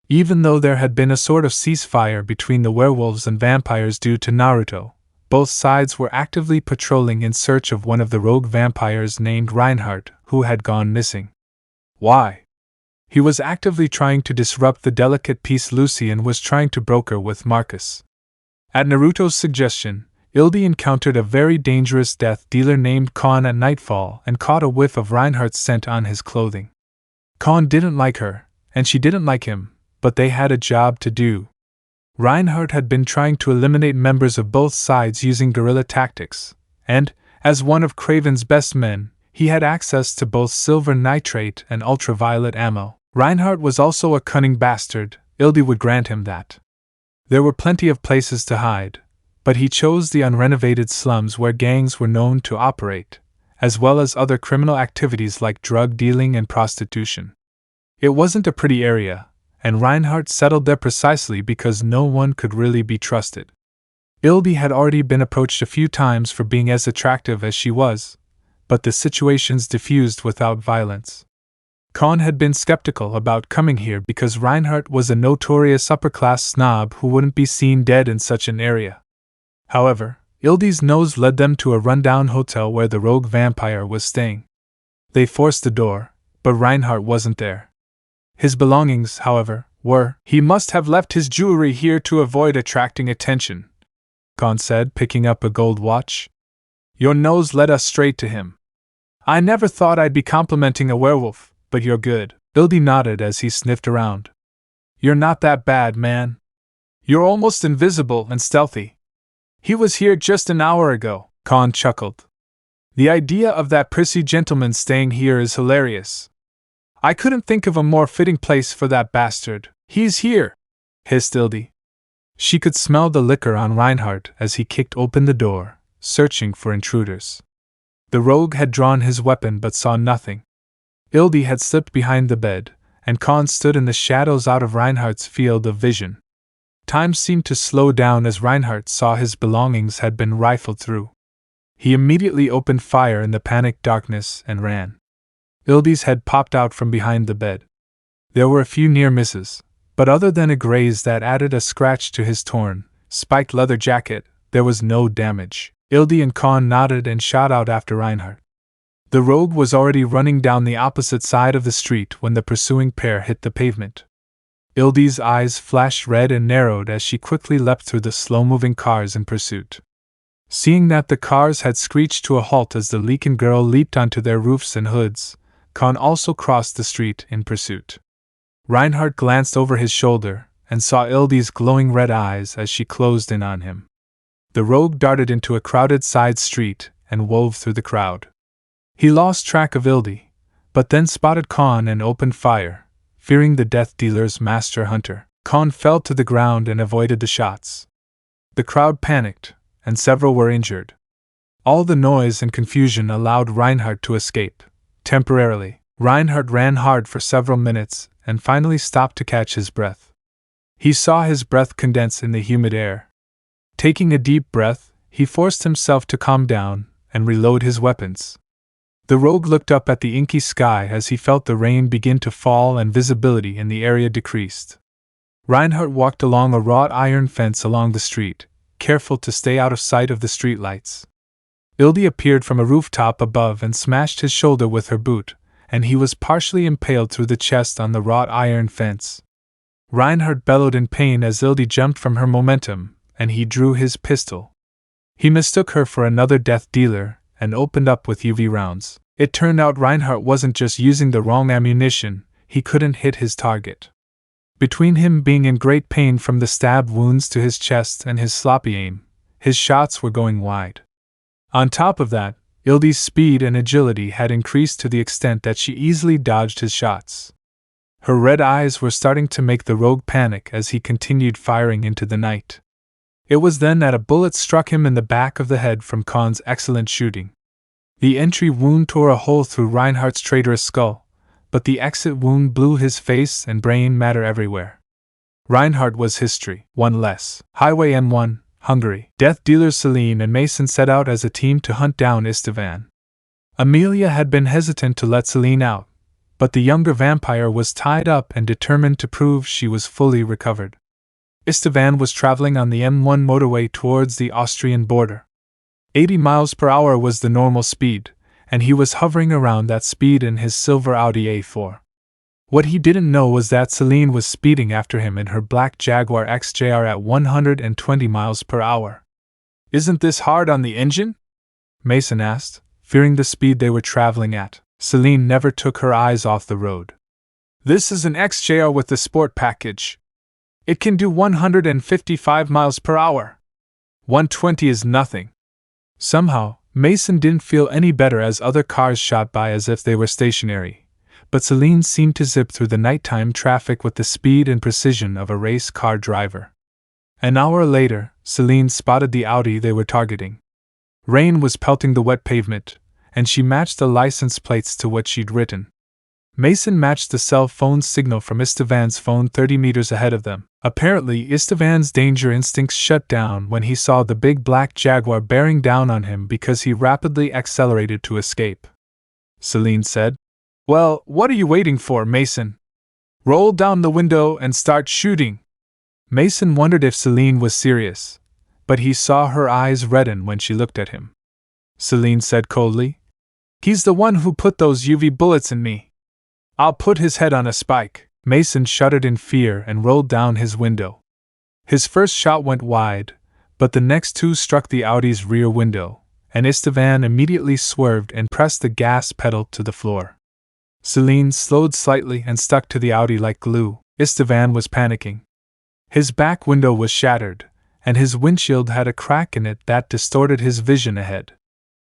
Even though there had been a sort of ceasefire between the werewolves and vampires due to Naruto, both sides were actively patrolling in search of one of the rogue vampires named Reinhardt, who had gone missing. Why? He was actively trying to disrupt the delicate peace Lucian was trying to broker with Marcus. At Naruto's suggestion, Ildi encountered a very dangerous death dealer named Kon at nightfall and caught a whiff of Reinhardt's scent on his clothing. Kon didn't like her, and she didn't like him, but they had a job to do. Reinhardt had been trying to eliminate members of both sides using guerrilla tactics, and, as one of Craven's best men, he had access to both silver nitrate and ultraviolet ammo. Reinhardt was also a cunning bastard, Ildi would grant him that. There were plenty of places to hide, but he chose the unrenovated slums where gangs were known to operate, as well as other criminal activities like drug dealing and prostitution. It wasn't a pretty area, and Reinhardt settled there precisely because no one could really be trusted. Ildi had already been approached a few times for being as attractive as she was, but the situations diffused without violence. Kon had been skeptical about coming here because Reinhardt was a notorious upper-class snob who wouldn't be seen dead in such an area. However, Ildi's nose led them to a rundown hotel where the rogue vampire was staying. They forced the door, but Reinhardt wasn't there. His belongings, however, were. He must have left his jewelry here to avoid attracting attention, Kon said, picking up a gold watch. Your nose led us straight to him. I never thought I'd be complimenting a werewolf. But you're good. Ildi nodded as he sniffed around. You're not that bad, man. You're almost invisible and stealthy. He was here just an hour ago, Kon chuckled. The idea of that prissy gentleman staying here is hilarious. I couldn't think of a more fitting place for that bastard. He's here, hissed Ildi. She could smell the liquor on Reinhardt as he kicked open the door, searching for intruders. The rogue had drawn his weapon but saw nothing. Ildi had slipped behind the bed, and Kon stood in the shadows out of Reinhardt's field of vision. Time seemed to slow down as Reinhardt saw his belongings had been rifled through. He immediately opened fire in the panicked darkness and ran. Ildi's head popped out from behind the bed. There were a few near misses, but other than a graze that added a scratch to his torn, spiked leather jacket, there was no damage. Ildi and Khan nodded and shot out after Reinhardt. The rogue was already running down the opposite side of the street when the pursuing pair hit the pavement. Ildi's eyes flashed red and narrowed as she quickly leapt through the slow-moving cars in pursuit. Seeing that the cars had screeched to a halt as the Leakin girl leaped onto their roofs and hoods, Khan also crossed the street in pursuit. Reinhardt glanced over his shoulder and saw Ildi's glowing red eyes as she closed in on him. The rogue darted into a crowded side street and wove through the crowd. He lost track of Ildi, but then spotted Khan and opened fire, fearing the death dealer's master hunter. Khan fell to the ground and avoided the shots. The crowd panicked, and several were injured. All the noise and confusion allowed Reinhardt to escape. Temporarily, Reinhardt ran hard for several minutes and finally stopped to catch his breath. He saw his breath condense in the humid air. Taking a deep breath, he forced himself to calm down and reload his weapons. The rogue looked up at the inky sky as he felt the rain begin to fall and visibility in the area decreased. Reinhardt walked along a wrought iron fence along the street, careful to stay out of sight of the streetlights. Ildi appeared from a rooftop above and smashed his shoulder with her boot, and he was partially impaled through the chest on the wrought iron fence. Reinhardt bellowed in pain as Ildi jumped from her momentum, and he drew his pistol. He mistook her for another death dealer and opened up with UV rounds. It turned out Reinhardt wasn't just using the wrong ammunition, he couldn't hit his target. Between him being in great pain from the stab wounds to his chest and his sloppy aim, his shots were going wide. On top of that, Ildi's speed and agility had increased to the extent that she easily dodged his shots. Her red eyes were starting to make the rogue panic as he continued firing into the night. It was then that a bullet struck him in the back of the head from Khan's excellent shooting. The entry wound tore a hole through Reinhardt's traitorous skull, but the exit wound blew his face and brain matter everywhere. Reinhardt was history, one less. Highway M1, Hungary. Death dealers Celine and Mason set out as a team to hunt down Istvan. Amelia had been hesitant to let Celine out, but the younger vampire was tied up and determined to prove she was fully recovered. Istvan was traveling on the M1 motorway towards the Austrian border. 80 miles per hour was the normal speed, and he was hovering around that speed in his silver Audi A4. What he didn't know was that Celine was speeding after him in her black Jaguar XJR at 120 miles per hour. "Isn't this hard on the engine?" Mason asked, fearing the speed they were traveling at. Celine never took her eyes off the road. "This is an XJR with the sport package. It can do 155 miles per hour. 120 is nothing." Somehow, Mason didn't feel any better as other cars shot by as if they were stationary, but Celine seemed to zip through the nighttime traffic with the speed and precision of a race car driver. An hour later, Celine spotted the Audi they were targeting. Rain was pelting the wet pavement, and she matched the license plates to what she'd written. Mason matched the cell phone signal from Istvan's phone 30 meters ahead of them. Apparently, Istvan's danger instincts shut down when he saw the big black Jaguar bearing down on him because he rapidly accelerated to escape. Celine said, "Well, what are you waiting for, Mason? Roll down the window and start shooting." Mason wondered if Celine was serious, but he saw her eyes redden when she looked at him. Celine said coldly, "He's the one who put those UV bullets in me. I'll put his head on a spike." Mason shuddered in fear and rolled down his window. His first shot went wide, but the next two struck the Audi's rear window, and Istvan immediately swerved and pressed the gas pedal to the floor. Celine slowed slightly and stuck to the Audi like glue. Istvan was panicking. His back window was shattered, and his windshield had a crack in it that distorted his vision ahead.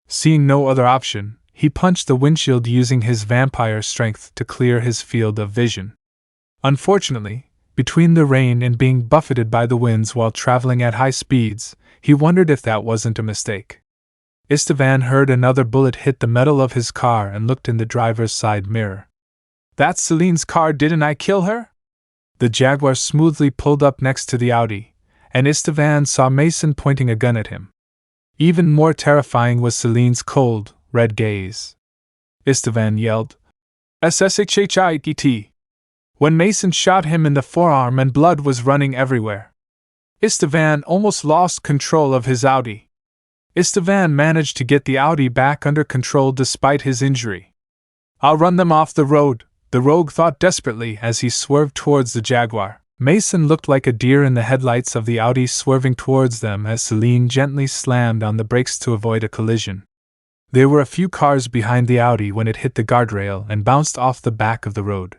Seeing no other option, he punched the windshield using his vampire strength to clear his field of vision. Unfortunately, between the rain and being buffeted by the winds while traveling at high speeds, he wondered if that wasn't a mistake. Istvan heard another bullet hit the metal of his car and looked in the driver's side mirror. "That's Celine's car, didn't I kill her?" The Jaguar smoothly pulled up next to the Audi, and Istvan saw Mason pointing a gun at him. Even more terrifying was Celine's cold, red gaze. Istvan yelled, "SSHHIET! when Mason shot him in the forearm and blood was running everywhere. Istvan almost lost control of his Audi. Istvan managed to get the Audi back under control despite his injury. I'll run them off the road, the rogue thought desperately as he swerved towards the Jaguar. Mason looked like a deer in the headlights of the Audi swerving towards them as Celine gently slammed on the brakes to avoid a collision. There were a few cars behind the Audi when it hit the guardrail and bounced off the back of the road.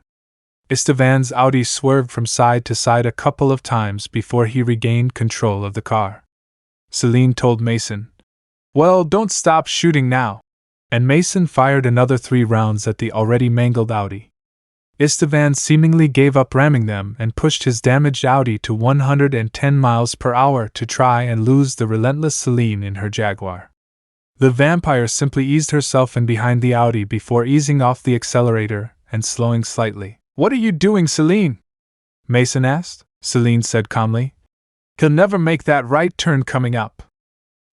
Istvan's Audi swerved from side to side a couple of times before he regained control of the car. Celine told Mason, "Well, don't stop shooting now." And Mason fired another 3 rounds at the already mangled Audi. Istvan seemingly gave up ramming them and pushed his damaged Audi to 110 miles per hour to try and lose the relentless Celine in her Jaguar. The vampire simply eased herself in behind the Audi before easing off the accelerator and slowing slightly. "What are you doing, Celine?" Mason asked. Celine said calmly, "He'll never make that right turn coming up.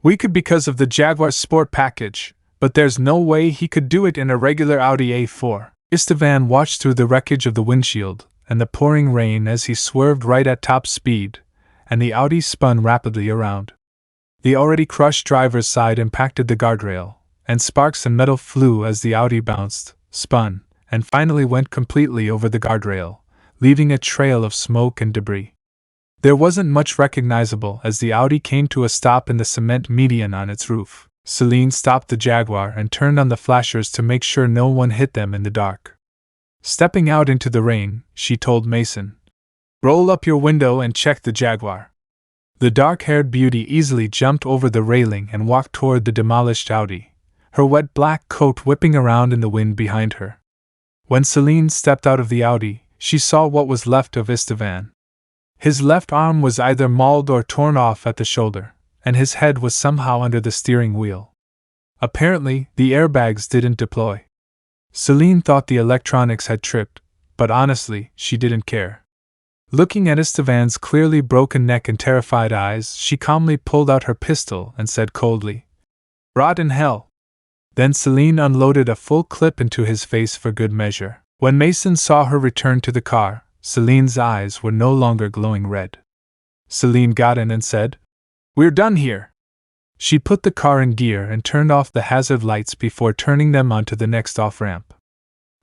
We could because of the Jaguar Sport package, but there's no way he could do it in a regular Audi A4. Istvan watched through the wreckage of the windshield and the pouring rain as he swerved right at top speed, and the Audi spun rapidly around. The already crushed driver's side impacted the guardrail, and sparks and metal flew as the Audi bounced, spun, and finally went completely over the guardrail, leaving a trail of smoke and debris. There wasn't much recognizable as the Audi came to a stop in the cement median on its roof. Celine stopped the Jaguar and turned on the flashers to make sure no one hit them in the dark. Stepping out into the rain, she told Mason, "Roll up your window and check the Jaguar." The dark-haired beauty easily jumped over the railing and walked toward the demolished Audi, her wet black coat whipping around in the wind behind her. When Celine stepped out of the Audi, she saw what was left of Istvan. His left arm was either mauled or torn off at the shoulder, and his head was somehow under the steering wheel. Apparently, the airbags didn't deploy. Celine thought the electronics had tripped, but honestly, she didn't care. Looking at Istvan's clearly broken neck and terrified eyes, she calmly pulled out her pistol and said coldly, "Rot in hell." Then Celine unloaded a full clip into his face for good measure. When Mason saw her return to the car, Celine's eyes were no longer glowing red. Celine got in and said, "We're done here." She put the car in gear and turned off the hazard lights before turning them onto the next off-ramp.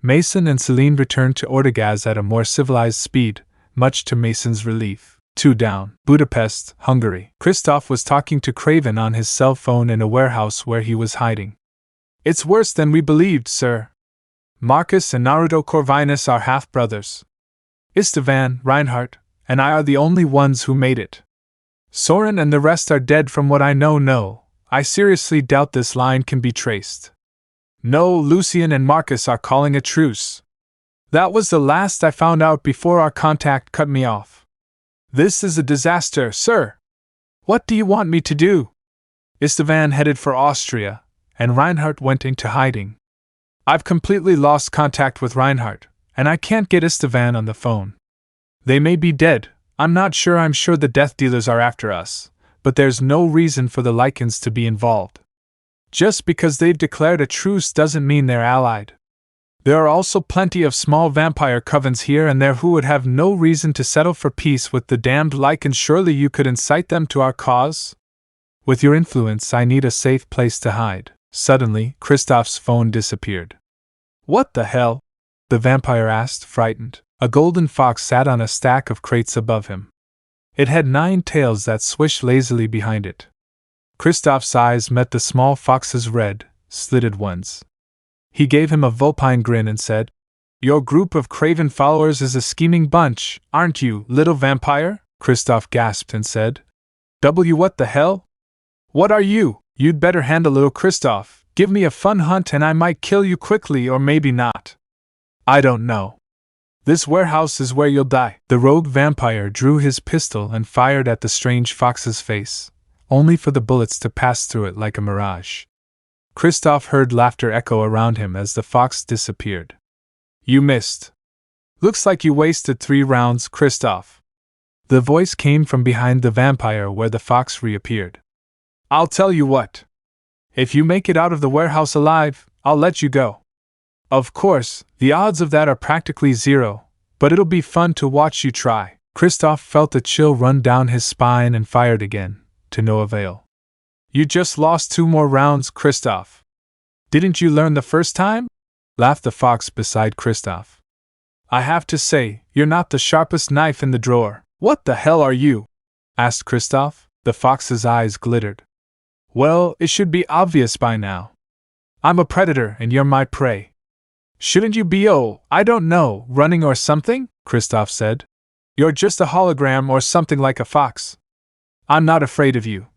Mason and Celine returned to Ortegaz at a more civilized speed, much to Mason's relief. 2 down. Budapest, Hungary. Christoph was talking to Craven on his cell phone in a warehouse where he was hiding. "It's worse than we believed, sir. Marcus and Naruto Corvinus are half-brothers. Istvan, Reinhardt, and I are the only ones who made it. Soren and the rest are dead from what I know. No, I seriously doubt this line can be traced. No, Lucian and Marcus are calling a truce. That was the last I found out before our contact cut me off. This is a disaster, sir. What do you want me to do?" Istvan headed for Austria, and Reinhardt went into hiding. "I've completely lost contact with Reinhardt, and I can't get Istvan on the phone. They may be dead. I'm sure the death dealers are after us, but there's no reason for the Lycans to be involved. Just because they've declared a truce doesn't mean they're allied. There are also plenty of small vampire covens here and there who would have no reason to settle for peace with the damned Lycans. Surely you could incite them to our cause? With your influence, I need a safe place to hide." Suddenly, Christoph's phone disappeared. "What the hell?" the vampire asked, frightened. A golden fox sat on a stack of crates above him. It had 9 tails that swished lazily behind it. Christoph's eyes met the small fox's red, slitted ones. He gave him a vulpine grin and said, "Your group of craven followers is a scheming bunch, aren't you, little vampire?" Christoph gasped and said, What the hell? What are you? You'd better handle little Christoph. Give me a fun hunt and I might kill you quickly or maybe not. I don't know. This warehouse is where you'll die." The rogue vampire drew his pistol and fired at the strange fox's face, only for the bullets to pass through it like a mirage. Christoph heard laughter echo around him as the fox disappeared. "You missed. Looks like you wasted 3 rounds, Christoph." The voice came from behind the vampire where the fox reappeared. "I'll tell you what. If you make it out of the warehouse alive, I'll let you go. Of course, the odds of that are practically 0, but it'll be fun to watch you try. Kristoff felt a chill run down his spine and fired again, to no avail. You just lost 2 more rounds, Kristoff. Didn't you learn the first time? Laughed the fox beside Kristoff. I have to say, you're not the sharpest knife in the drawer. What the hell are you? Asked Kristoff. The fox's eyes glittered. Well, it should be obvious by now. I'm a predator and you're my prey. Shouldn't you be, I don't know, running or something? Kristoff said. You're just a hologram or something like a fox. I'm not afraid of you.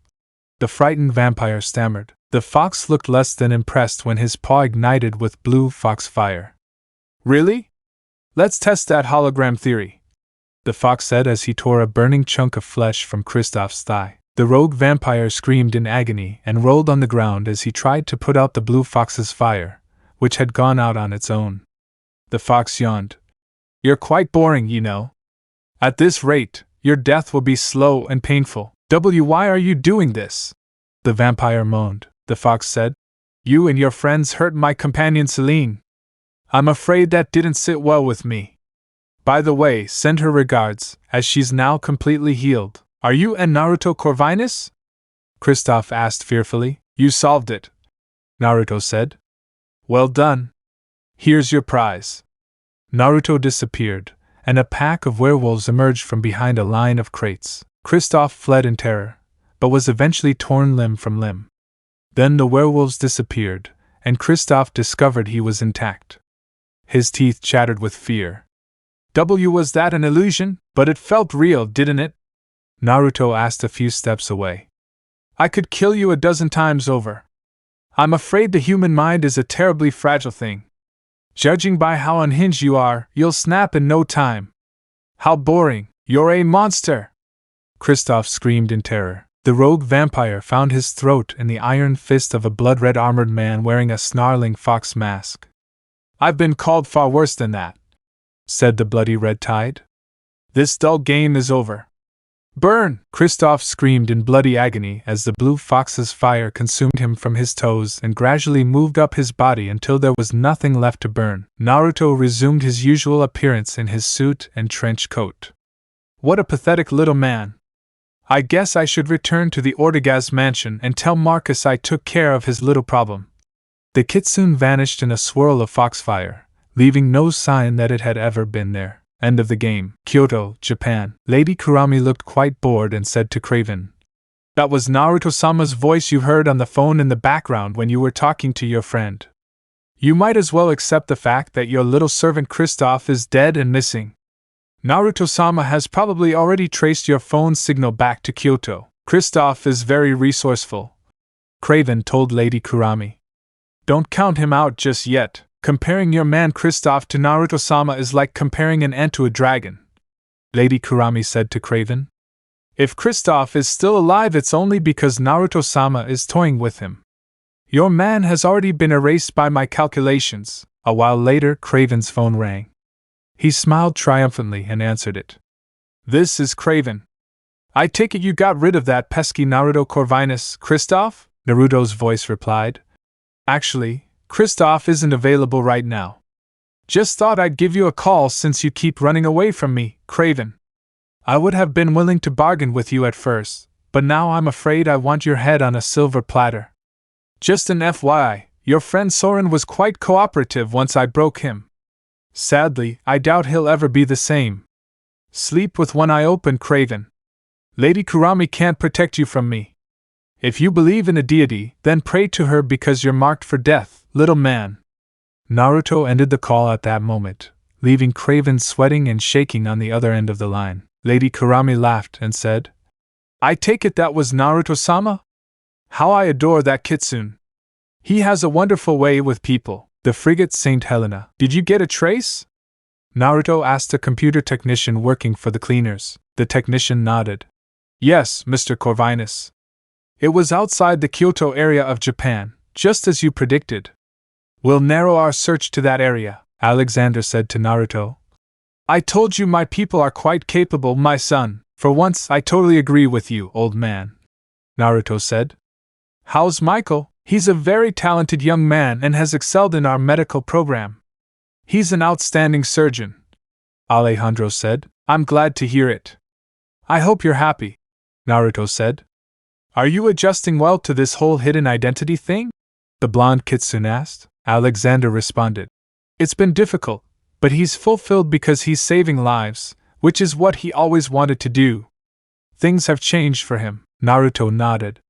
The frightened vampire stammered. The fox looked less than impressed when his paw ignited with blue fox fire. Really? Let's test that hologram theory, the fox said as he tore a burning chunk of flesh from Kristoff's thigh. The rogue vampire screamed in agony and rolled on the ground as he tried to put out the blue fox's fire, which had gone out on its own. The fox yawned. You're quite boring, you know. At this rate, your death will be slow and painful. Why are you doing this? The vampire moaned. The fox said. You and your friends hurt my companion Celine. I'm afraid that didn't sit well with me. By the way, send her regards, as she's now completely healed. Are you and Naruto Corvinus? Kristoff asked fearfully. You solved it, Naruto said. Well done. Here's your prize. Naruto disappeared, and a pack of werewolves emerged from behind a line of crates. Kristoff fled in terror, but was eventually torn limb from limb. Then the werewolves disappeared, and Kristoff discovered he was intact. His teeth chattered with fear. Was that an illusion? But it felt real, didn't it? Naruto asked a few steps away. I could kill you 12 times over. I'm afraid the human mind is a terribly fragile thing. Judging by how unhinged you are, you'll snap in no time. How boring! You're a monster! Kristoff screamed in terror. The rogue vampire found his throat in the iron fist of a blood-red armored man wearing a snarling fox mask. I've been called far worse than that, said the bloody red tide. This dull game is over. Burn! Kristoff screamed in bloody agony as the blue fox's fire consumed him from his toes and gradually moved up his body until there was nothing left to burn. Naruto resumed his usual appearance in his suit and trench coat. What a pathetic little man. I guess I should return to the Ortegaz mansion and tell Marcus I took care of his little problem. The Kitsune vanished in a swirl of foxfire, leaving no sign that it had ever been there. End of the game. Kyoto, Japan. Lady Kurama looked quite bored and said to Craven. That was Naruto-sama's voice you heard on the phone in the background when you were talking to your friend. You might as well accept the fact that your little servant Kristoff is dead and missing. Naruto-sama has probably already traced your phone signal back to Kyoto. Kristoff is very resourceful, Craven told Lady Kurama. Don't count him out just yet. Comparing your man Kristoff to Naruto-sama is like comparing an ant to a dragon, Lady Kurama said to Craven. If Kristoff is still alive, it's only because Naruto-sama is toying with him. Your man has already been erased by my calculations. A while later, Craven's phone rang. He smiled triumphantly and answered it. This is Craven. I take it you got rid of that pesky Naruto Corvinus, Kristoff? Naruto's voice replied. Actually, Kristoff isn't available right now. Just thought I'd give you a call since you keep running away from me, Craven. I would have been willing to bargain with you at first, but now I'm afraid I want your head on a silver platter. Just an FYI, your friend Soren was quite cooperative once I broke him. Sadly, I doubt he'll ever be the same. Sleep with one eye open, Craven. Lady Kurama can't protect you from me. If you believe in a deity, then pray to her because you're marked for death, little man. Naruto ended the call at that moment, leaving Craven sweating and shaking on the other end of the line. Lady Kurama laughed and said, I take it that was Naruto-sama? How I adore that Kitsune. He has a wonderful way with people. The frigate St. Helena. Did you get a trace? Naruto asked a computer technician working for the cleaners. The technician nodded. Yes, Mr. Corvinus. It was outside the Kyoto area of Japan, just as you predicted. We'll narrow our search to that area, Alexander said to Naruto. I told you my people are quite capable, my son. For once, I totally agree with you, old man, Naruto said. How's Michael? He's a very talented young man and has excelled in our medical program. He's an outstanding surgeon. Alejandro said. I'm glad to hear it. I hope you're happy, Naruto said. Are you adjusting well to this whole hidden identity thing? The blonde Kitsune asked. Alexander responded. It's been difficult, but he's fulfilled because he's saving lives, which is what he always wanted to do. Things have changed for him, Naruto nodded.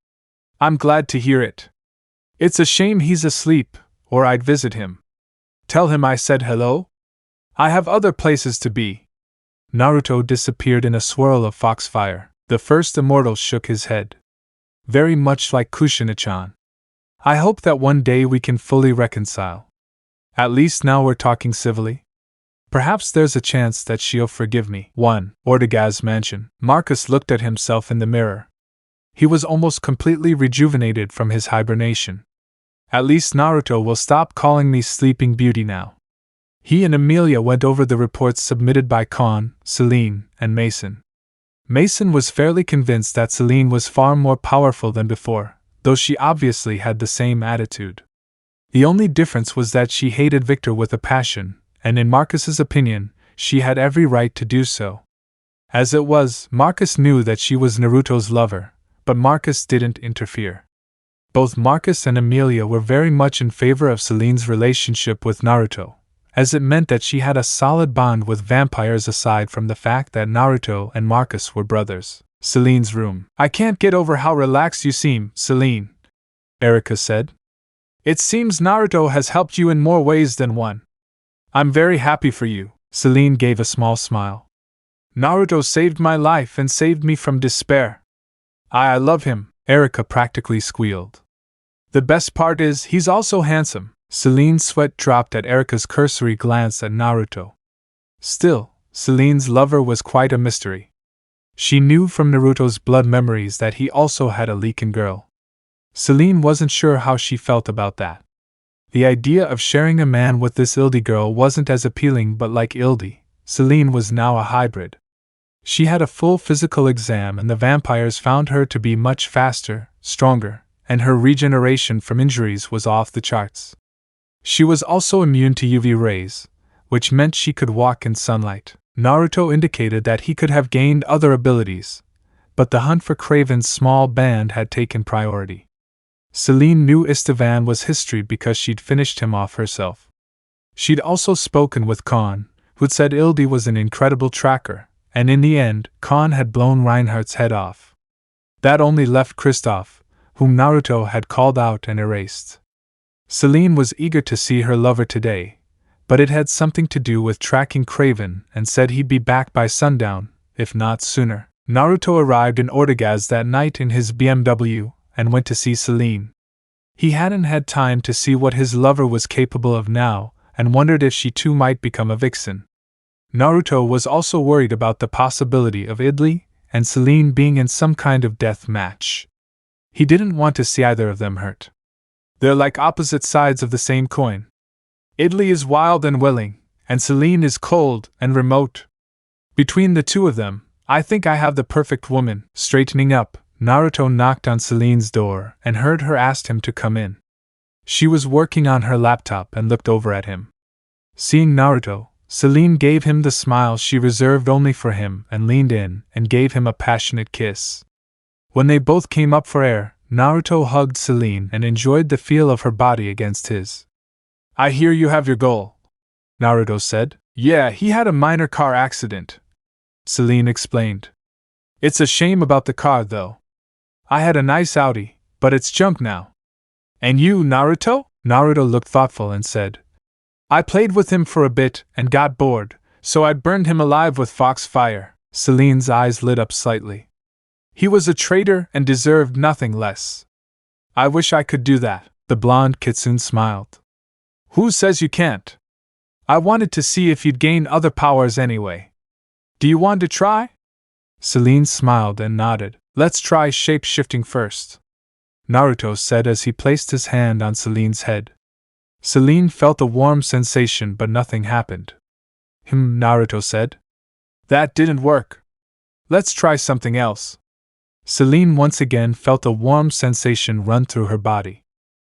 I'm glad to hear it. It's a shame he's asleep, or I'd visit him. Tell him I said hello? I have other places to be. Naruto disappeared in a swirl of foxfire. The first immortal shook his head. Very much like Kushina-chan. I hope that one day we can fully reconcile. At least now we're talking civilly. Perhaps there's a chance that she'll forgive me. 1. Ortegaz Mansion. Marcus looked at himself in the mirror. He was almost completely rejuvenated from his hibernation. At least Naruto will stop calling me Sleeping Beauty now. He and Emilia went over the reports submitted by Kon, Celine, and Mason. Mason was fairly convinced that Celine was far more powerful than before, though she obviously had the same attitude. The only difference was that she hated Victor with a passion, and in Marcus's opinion, she had every right to do so. As it was, Marcus knew that she was Naruto's lover, but Marcus didn't interfere. Both Marcus and Emilia were very much in favor of Celine's relationship with Naruto, as it meant that she had a solid bond with vampires aside from the fact that Naruto and Marcus were brothers. Celine's room. I can't get over how relaxed you seem, Celine, Erika said. It seems Naruto has helped you in more ways than one. I'm very happy for you, Celine gave a small smile. Naruto saved my life and saved me from despair. I love him, Erika practically squealed. The best part is he's also handsome. Celine's sweat dropped at Erika's cursory glance at Naruto. Still, Celine's lover was quite a mystery. She knew from Naruto's blood memories that he also had a Leakin girl. Celine wasn't sure how she felt about that. The idea of sharing a man with this Ildi girl wasn't as appealing, but like Ildi, Celine was now a hybrid. She had a full physical exam and the vampires found her to be much faster, stronger, and her regeneration from injuries was off the charts. She was also immune to UV rays, which meant she could walk in sunlight. Naruto indicated that he could have gained other abilities, but the hunt for Kraven's small band had taken priority. Celine knew Istvan was history because she'd finished him off herself. She'd also spoken with Kon, who'd said Ildi was an incredible tracker, and in the end, Kon had blown Reinhardt's head off. That only left Kristoff, whom Naruto had called out and erased. Celine was eager to see her lover today, but it had something to do with tracking Kraven and said he'd be back by sundown, if not sooner. Naruto arrived in Ortegaz that night in his BMW and went to see Celine. He hadn't had time to see what his lover was capable of now and wondered if she too might become a vixen. Naruto was also worried about the possibility of Idli and Celine being in some kind of death match. He didn't want to see either of them hurt. They're like opposite sides of the same coin. Idli is wild and willing, and Celine is cold and remote. Between the two of them, I think I have the perfect woman. Straightening up, Naruto knocked on Celine's door and heard her ask him to come in. She was working on her laptop and looked over at him. Seeing Naruto, Celine gave him the smile she reserved only for him and leaned in and gave him a passionate kiss. When they both came up for air, Naruto hugged Celine and enjoyed the feel of her body against his. I hear you have your goal, Naruto said. Yeah, he had a minor car accident, Celine explained. It's a shame about the car, though. I had a nice Audi, but it's junk now. And you, Naruto? Naruto looked thoughtful and said, I played with him for a bit and got bored, so I'd burned him alive with foxfire. Celine's eyes lit up slightly. He was a traitor and deserved nothing less. I wish I could do that. The blonde Kitsune smiled. Who says you can't? I wanted to see if you'd gain other powers anyway. Do you want to try? Celine smiled and nodded. Let's try shape-shifting first, Naruto said as he placed his hand on Celine's head. Celine felt a warm sensation, but nothing happened. Naruto said. That didn't work. Let's try something else. Celine once again felt a warm sensation run through her body.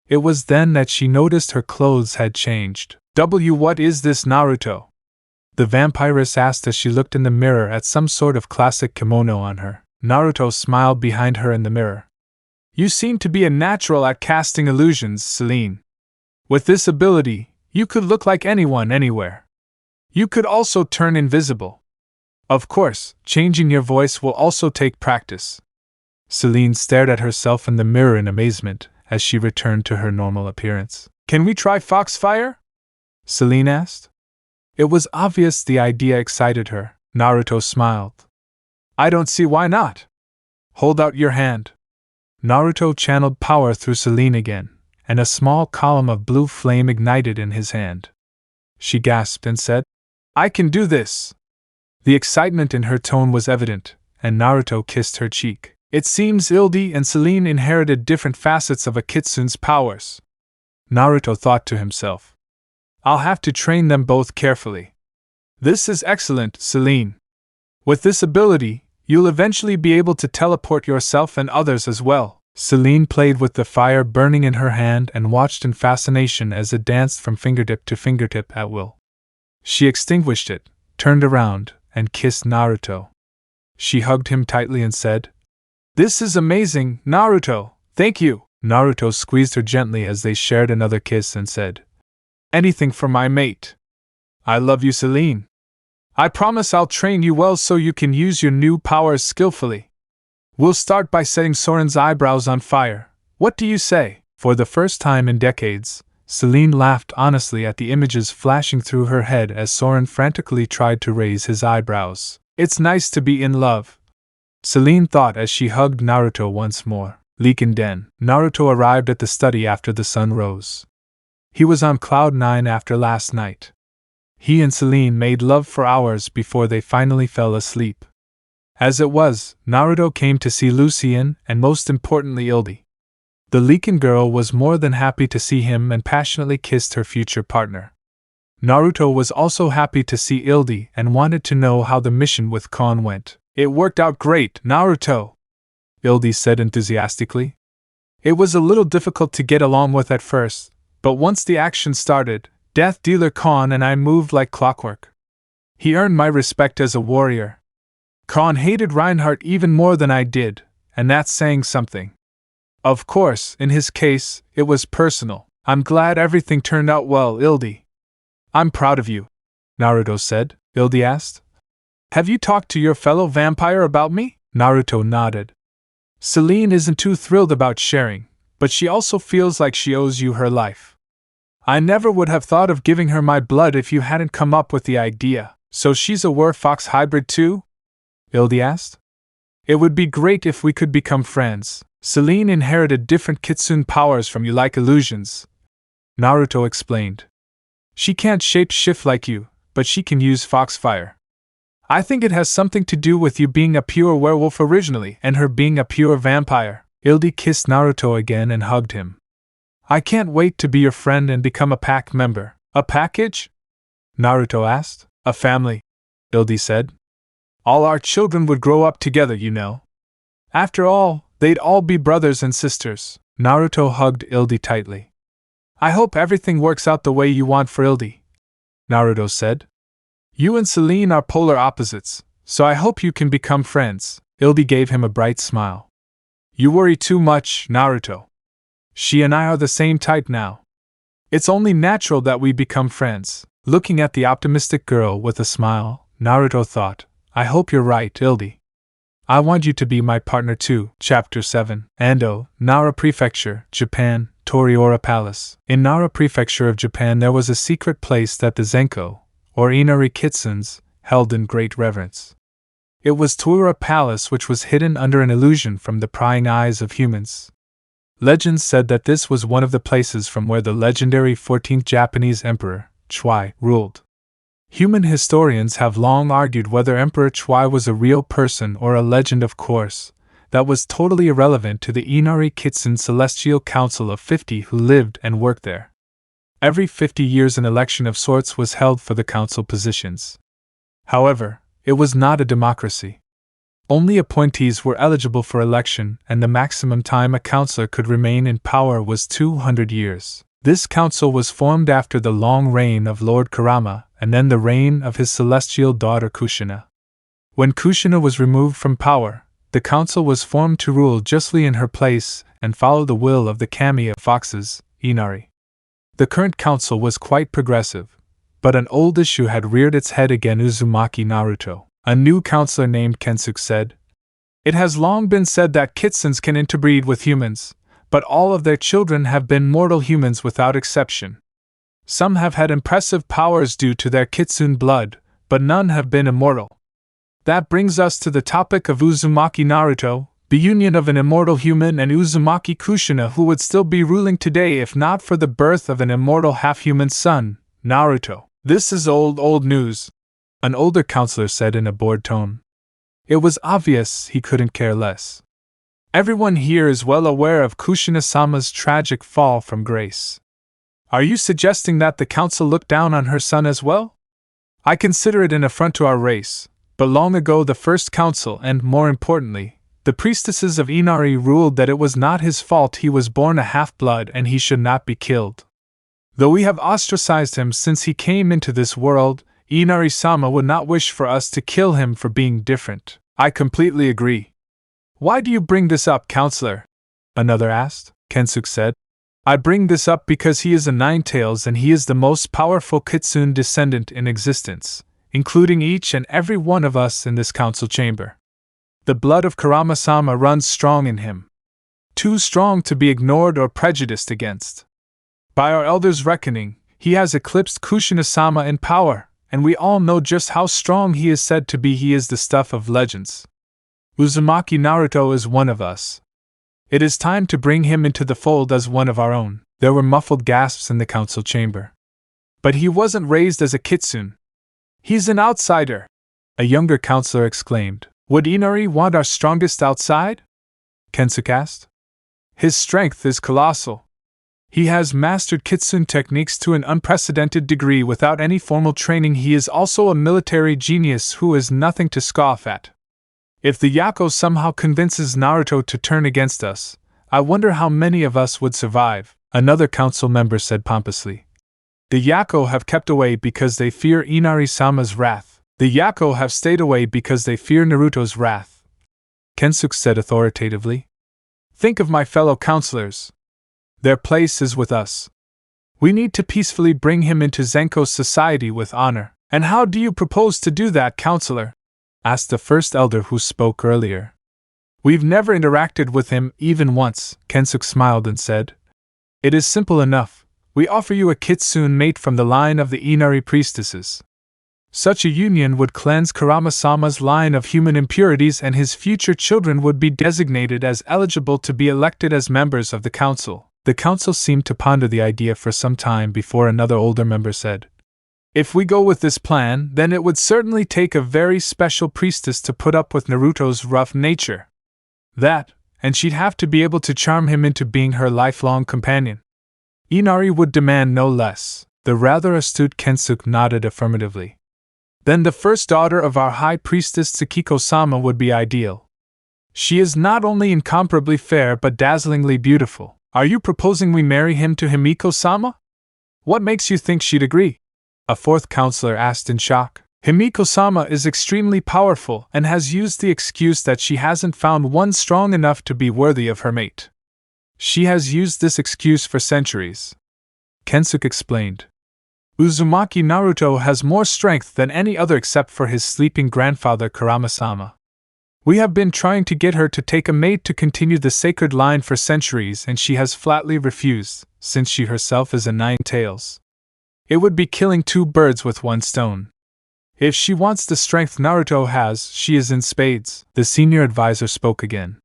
It was then that she noticed her clothes had changed. What is this, Naruto? the vampiress asked as she looked in the mirror at some sort of classic kimono on her. Naruto smiled behind her in the mirror. You seem to be a natural at casting illusions, Celine. With this ability, you could look like anyone anywhere. You could also turn invisible. Of course, changing your voice will also take practice. Celine stared at herself in the mirror in amazement as she returned to her normal appearance. Can we try Foxfire? Celine asked. It was obvious the idea excited her. Naruto smiled. I don't see why not. Hold out your hand. Naruto channeled power through Celine again, and a small column of blue flame ignited in his hand. She gasped and said, I can do this. The excitement in her tone was evident, and Naruto kissed her cheek. It seems Ildi and Celine inherited different facets of a Kitsune's powers. Naruto thought to himself. I'll have to train them both carefully. This is excellent, Celine. With this ability, you'll eventually be able to teleport yourself and others as well. Celine played with the fire burning in her hand and watched in fascination as it danced from fingertip to fingertip at will. She extinguished it, turned around, and kissed Naruto. She hugged him tightly and said, This is amazing, Naruto, thank you. Naruto squeezed her gently as they shared another kiss and said, Anything for my mate. I love you, Celine. I promise I'll train you well so you can use your new powers skillfully. We'll start by setting Soren's eyebrows on fire. What do you say? For the first time in decades, Celine laughed honestly at the images flashing through her head as Soren frantically tried to raise his eyebrows. It's nice to be in love, Celine thought as she hugged Naruto once more. Leikenden. Naruto arrived at the study after the sun rose. He was on cloud 9 after last night. He and Celine made love for hours before they finally fell asleep. As it was, Naruto came to see Lucien and most importantly Ildi. The Leaken girl was more than happy to see him and passionately kissed her future partner. Naruto was also happy to see Ildi and wanted to know how the mission with Kon went. It worked out great, Naruto, Ildi said enthusiastically. It was a little difficult to get along with at first, but once the action started, Death Dealer Kon and I moved like clockwork. He earned my respect as a warrior. Kon hated Reinhardt even more than I did, and that's saying something. Of course, in his case, it was personal. I'm glad everything turned out well, Ildi. I'm proud of you, Naruto said. Ildi asked. Have you talked to your fellow vampire about me? Naruto nodded. Celine isn't too thrilled about sharing, but she also feels like she owes you her life. I never would have thought of giving her my blood if you hadn't come up with the idea. So she's a werewolf hybrid too? Ildi asked. It would be great if we could become friends. Celine inherited different Kitsune powers from you like illusions, Naruto explained. She can't shape-shift like you, but she can use Foxfire. I think it has something to do with you being a pure werewolf originally and her being a pure vampire. Ildi kissed Naruto again and hugged him. I can't wait to be your friend and become a pack member. A package? Naruto asked. A family, Ildi said. All our children would grow up together, you know. After all, they'd all be brothers and sisters. Naruto hugged Ildi tightly. I hope everything works out the way you want for Ildi, Naruto said. You and Celine are polar opposites, so I hope you can become friends. Ildi gave him a bright smile. You worry too much, Naruto. She and I are the same type now. It's only natural that we become friends. Looking at the optimistic girl with a smile, Naruto thought, I hope you're right, Ildi. I want you to be my partner too. Chapter 7. Ando, Nara Prefecture, Japan, Toriora Palace. In Nara Prefecture of Japan there was a secret place that the Zenko, or Inari Kitsunes, held in great reverence. It was Toriora Palace, which was hidden under an illusion from the prying eyes of humans. Legends said that this was one of the places from where the legendary 14th Japanese Emperor, Choi, ruled. Human historians have long argued whether Emperor Choi was a real person or a legend. Of course, that was totally irrelevant to the Inari Kitsune Celestial Council of 50 who lived and worked there. Every 50 years an election of sorts was held for the council positions. However, it was not a democracy. Only appointees were eligible for election, and the maximum time a councillor could remain in power was 200 years. This council was formed after the long reign of Lord Kurama and then the reign of his celestial daughter Kushina. When Kushina was removed from power, the council was formed to rule justly in her place and follow the will of the kami of foxes, Inari. The current council was quite progressive, but an old issue had reared its head again. Uzumaki Naruto, a new counselor named Kensuke, said, "It has long been said that kitsunes can interbreed with humans, but all of their children have been mortal humans without exception. Some have had impressive powers due to their kitsune blood, but none have been immortal. That brings us to the topic of Uzumaki Naruto, the union of an immortal human and Uzumaki Kushina, who would still be ruling today if not for the birth of an immortal half-human son, Naruto. This is old news," an older counselor said in a bored tone. It was obvious he couldn't care less. "Everyone here is well aware of Kushina-sama's tragic fall from grace. Are you suggesting that the council looked down on her son as well? I consider it an affront to our race, but long ago the first council and, more importantly, the priestesses of Inari ruled that it was not his fault he was born a half-blood and he should not be killed. Though we have ostracized him since he came into this world, Inari-sama would not wish for us to kill him for being different." "I completely agree." "Why do you bring this up, counselor?" another asked. Kensuke said, "I bring this up because he is a Nine-Tails and he is the most powerful kitsune descendant in existence, including each and every one of us in this council chamber. The blood of Kurama-sama runs strong in him. Too strong to be ignored or prejudiced against. By our elders' reckoning, he has eclipsed Kushina-sama in power, and we all know just how strong he is said to be. He is the stuff of legends. Uzumaki Naruto is one of us. It is time to bring him into the fold as one of our own." There were muffled gasps in the council chamber. "But he wasn't raised as a kitsune. He's an outsider," a younger counselor exclaimed. "Would Inari want our strongest outside?" Kensuke asked. "His strength is colossal. He has mastered kitsune techniques to an unprecedented degree without any formal training. He is also a military genius who is nothing to scoff at. If the Yako somehow convinces Naruto to turn against us, I wonder how many of us would survive," another council member said pompously. "The Yako have kept away because they fear Inari-sama's wrath. The Yako have stayed away because they fear Naruto's wrath," Kensuke said authoritatively. "Think of my fellow counselors. Their place is with us. We need to peacefully bring him into Zenko's society with honor." "And how do you propose to do that, counselor?" asked the first elder who spoke earlier. "We've never interacted with him even once," Kensuke smiled and said. "It is simple enough. We offer you a kitsune mate from the line of the Inari priestesses. Such a union would cleanse Kurama-sama's line of human impurities and his future children would be designated as eligible to be elected as members of the council." The council seemed to ponder the idea for some time before another older member said, "If we go with this plan, then it would certainly take a very special priestess to put up with Naruto's rough nature. That, and she'd have to be able to charm him into being her lifelong companion. Inari would demand no less." The rather astute Kensuke nodded affirmatively. "Then the first daughter of our high priestess Tsukiko-sama would be ideal. She is not only incomparably fair but dazzlingly beautiful. Are you proposing we marry him to Himiko-sama?" "What makes you think she'd agree?" a fourth counselor asked in shock. "Himiko-sama is extremely powerful and has used the excuse that she hasn't found one strong enough to be worthy of her mate. She has used this excuse for centuries," Kensuke explained. "Uzumaki Naruto has more strength than any other except for his sleeping grandfather Kurama-sama. We have been trying to get her to take a mate to continue the sacred line for centuries and she has flatly refused, since she herself is a Nine-Tails. It would be killing two birds with one stone. If she wants the strength Naruto has, she is in spades." The senior advisor spoke again.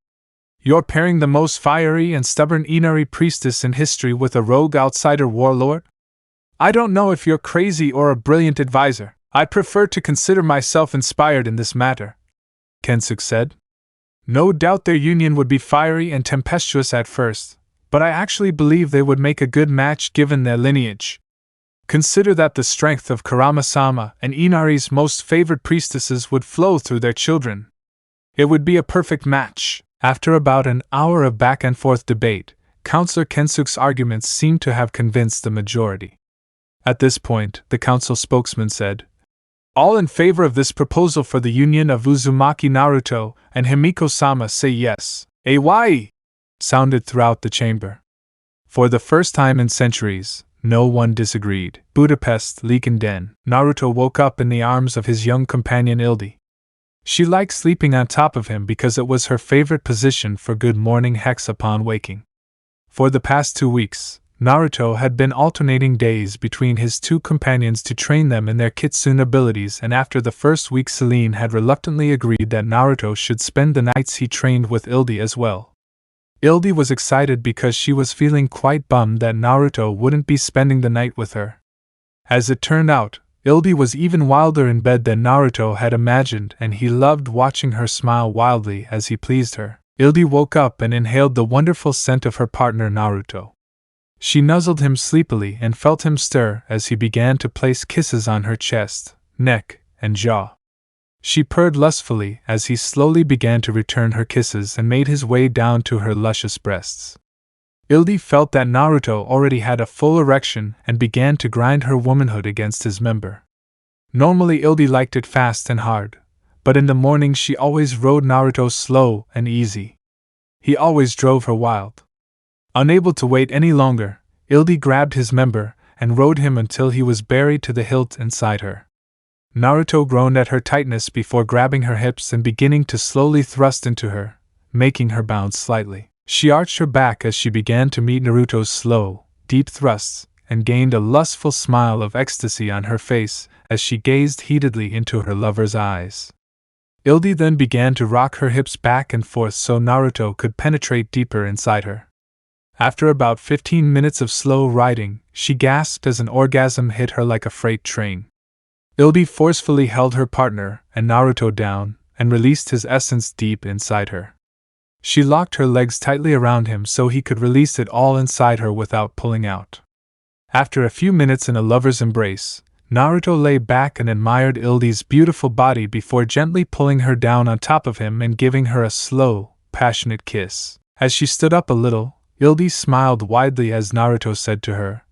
"You're pairing the most fiery and stubborn Inari priestess in history with a rogue outsider warlord? I don't know if you're crazy or a brilliant advisor. I prefer to consider myself inspired in this matter," Kensuke said. "No doubt their union would be fiery and tempestuous at first, but I actually believe they would make a good match given their lineage. Consider that the strength of Kurama-sama and Inari's most favored priestesses would flow through their children. It would be a perfect match." After about an hour of back-and-forth debate, Counselor Kensuke's arguments seemed to have convinced the majority. At this point, the council spokesman said, "All in favor of this proposal for the union of Uzumaki Naruto and Himiko-sama say yes." "Ay!" sounded throughout the chamber. For the first time in centuries, no one disagreed. Budapest, Leekenden. Naruto woke up in the arms of his young companion Ildi. She liked sleeping on top of him because it was her favorite position for good morning hex upon waking. For the past 2 weeks, Naruto had been alternating days between his two companions to train them in their Kitsune abilities, and after the first week Celine had reluctantly agreed that Naruto should spend the nights he trained with Ildi as well. Ildi was excited because she was feeling quite bummed that Naruto wouldn't be spending the night with her. As it turned out, Ildi was even wilder in bed than Naruto had imagined, and he loved watching her smile wildly as he pleased her. Ildi woke up and inhaled the wonderful scent of her partner Naruto. She nuzzled him sleepily and felt him stir as he began to place kisses on her chest, neck, and jaw. She purred lustfully as he slowly began to return her kisses and made his way down to her luscious breasts. Ildi felt that Naruto already had a full erection and began to grind her womanhood against his member. Normally Ildi liked it fast and hard, but in the morning she always rode Naruto slow and easy. He always drove her wild. Unable to wait any longer, Ildi grabbed his member and rode him until he was buried to the hilt inside her. Naruto groaned at her tightness before grabbing her hips and beginning to slowly thrust into her, making her bounce slightly. She arched her back as she began to meet Naruto's slow, deep thrusts, and gained a lustful smile of ecstasy on her face as she gazed heatedly into her lover's eyes. Ildi then began to rock her hips back and forth so Naruto could penetrate deeper inside her. After about 15 minutes of slow riding, she gasped as an orgasm hit her like a freight train. Ildi forcefully held her partner and Naruto down and released his essence deep inside her. She locked her legs tightly around him so he could release it all inside her without pulling out. After a few minutes in a lover's embrace, Naruto lay back and admired Ildi's beautiful body before gently pulling her down on top of him and giving her a slow, passionate kiss. As she stood up a little, Ildi smiled widely as Naruto said to her,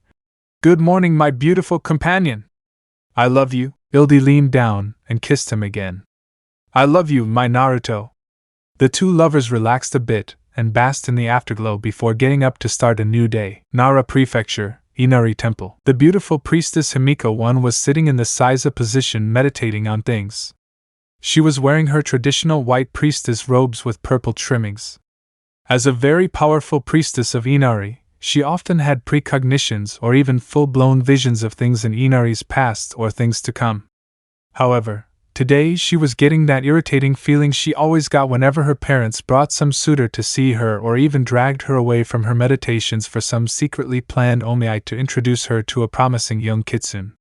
"Good morning, my beautiful companion." "I love you." Ildi leaned down and kissed him again. "I love you, my Naruto." The two lovers relaxed a bit and basked in the afterglow before getting up to start a new day. Nara Prefecture, Inari Temple. The beautiful priestess Himiko-1 was sitting in the Seiza position meditating on things. She was wearing her traditional white priestess robes with purple trimmings. As a very powerful priestess of Inari, she often had precognitions or even full-blown visions of things in Inari's past or things to come. However, today she was getting that irritating feeling she always got whenever her parents brought some suitor to see her or even dragged her away from her meditations for some secretly planned omiite to introduce her to a promising young kitsune.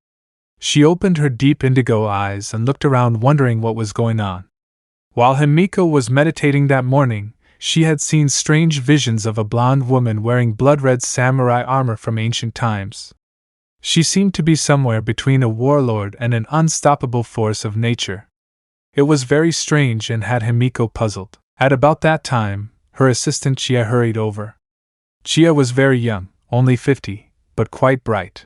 She opened her deep indigo eyes and looked around wondering what was going on. While Himiko was meditating that morning, she had seen strange visions of a blonde woman wearing blood-red samurai armor from ancient times. She seemed to be somewhere between a warlord and an unstoppable force of nature. It was very strange and had Himiko puzzled. At about that time, her assistant Chia hurried over. Chia was very young, only 50, but quite bright.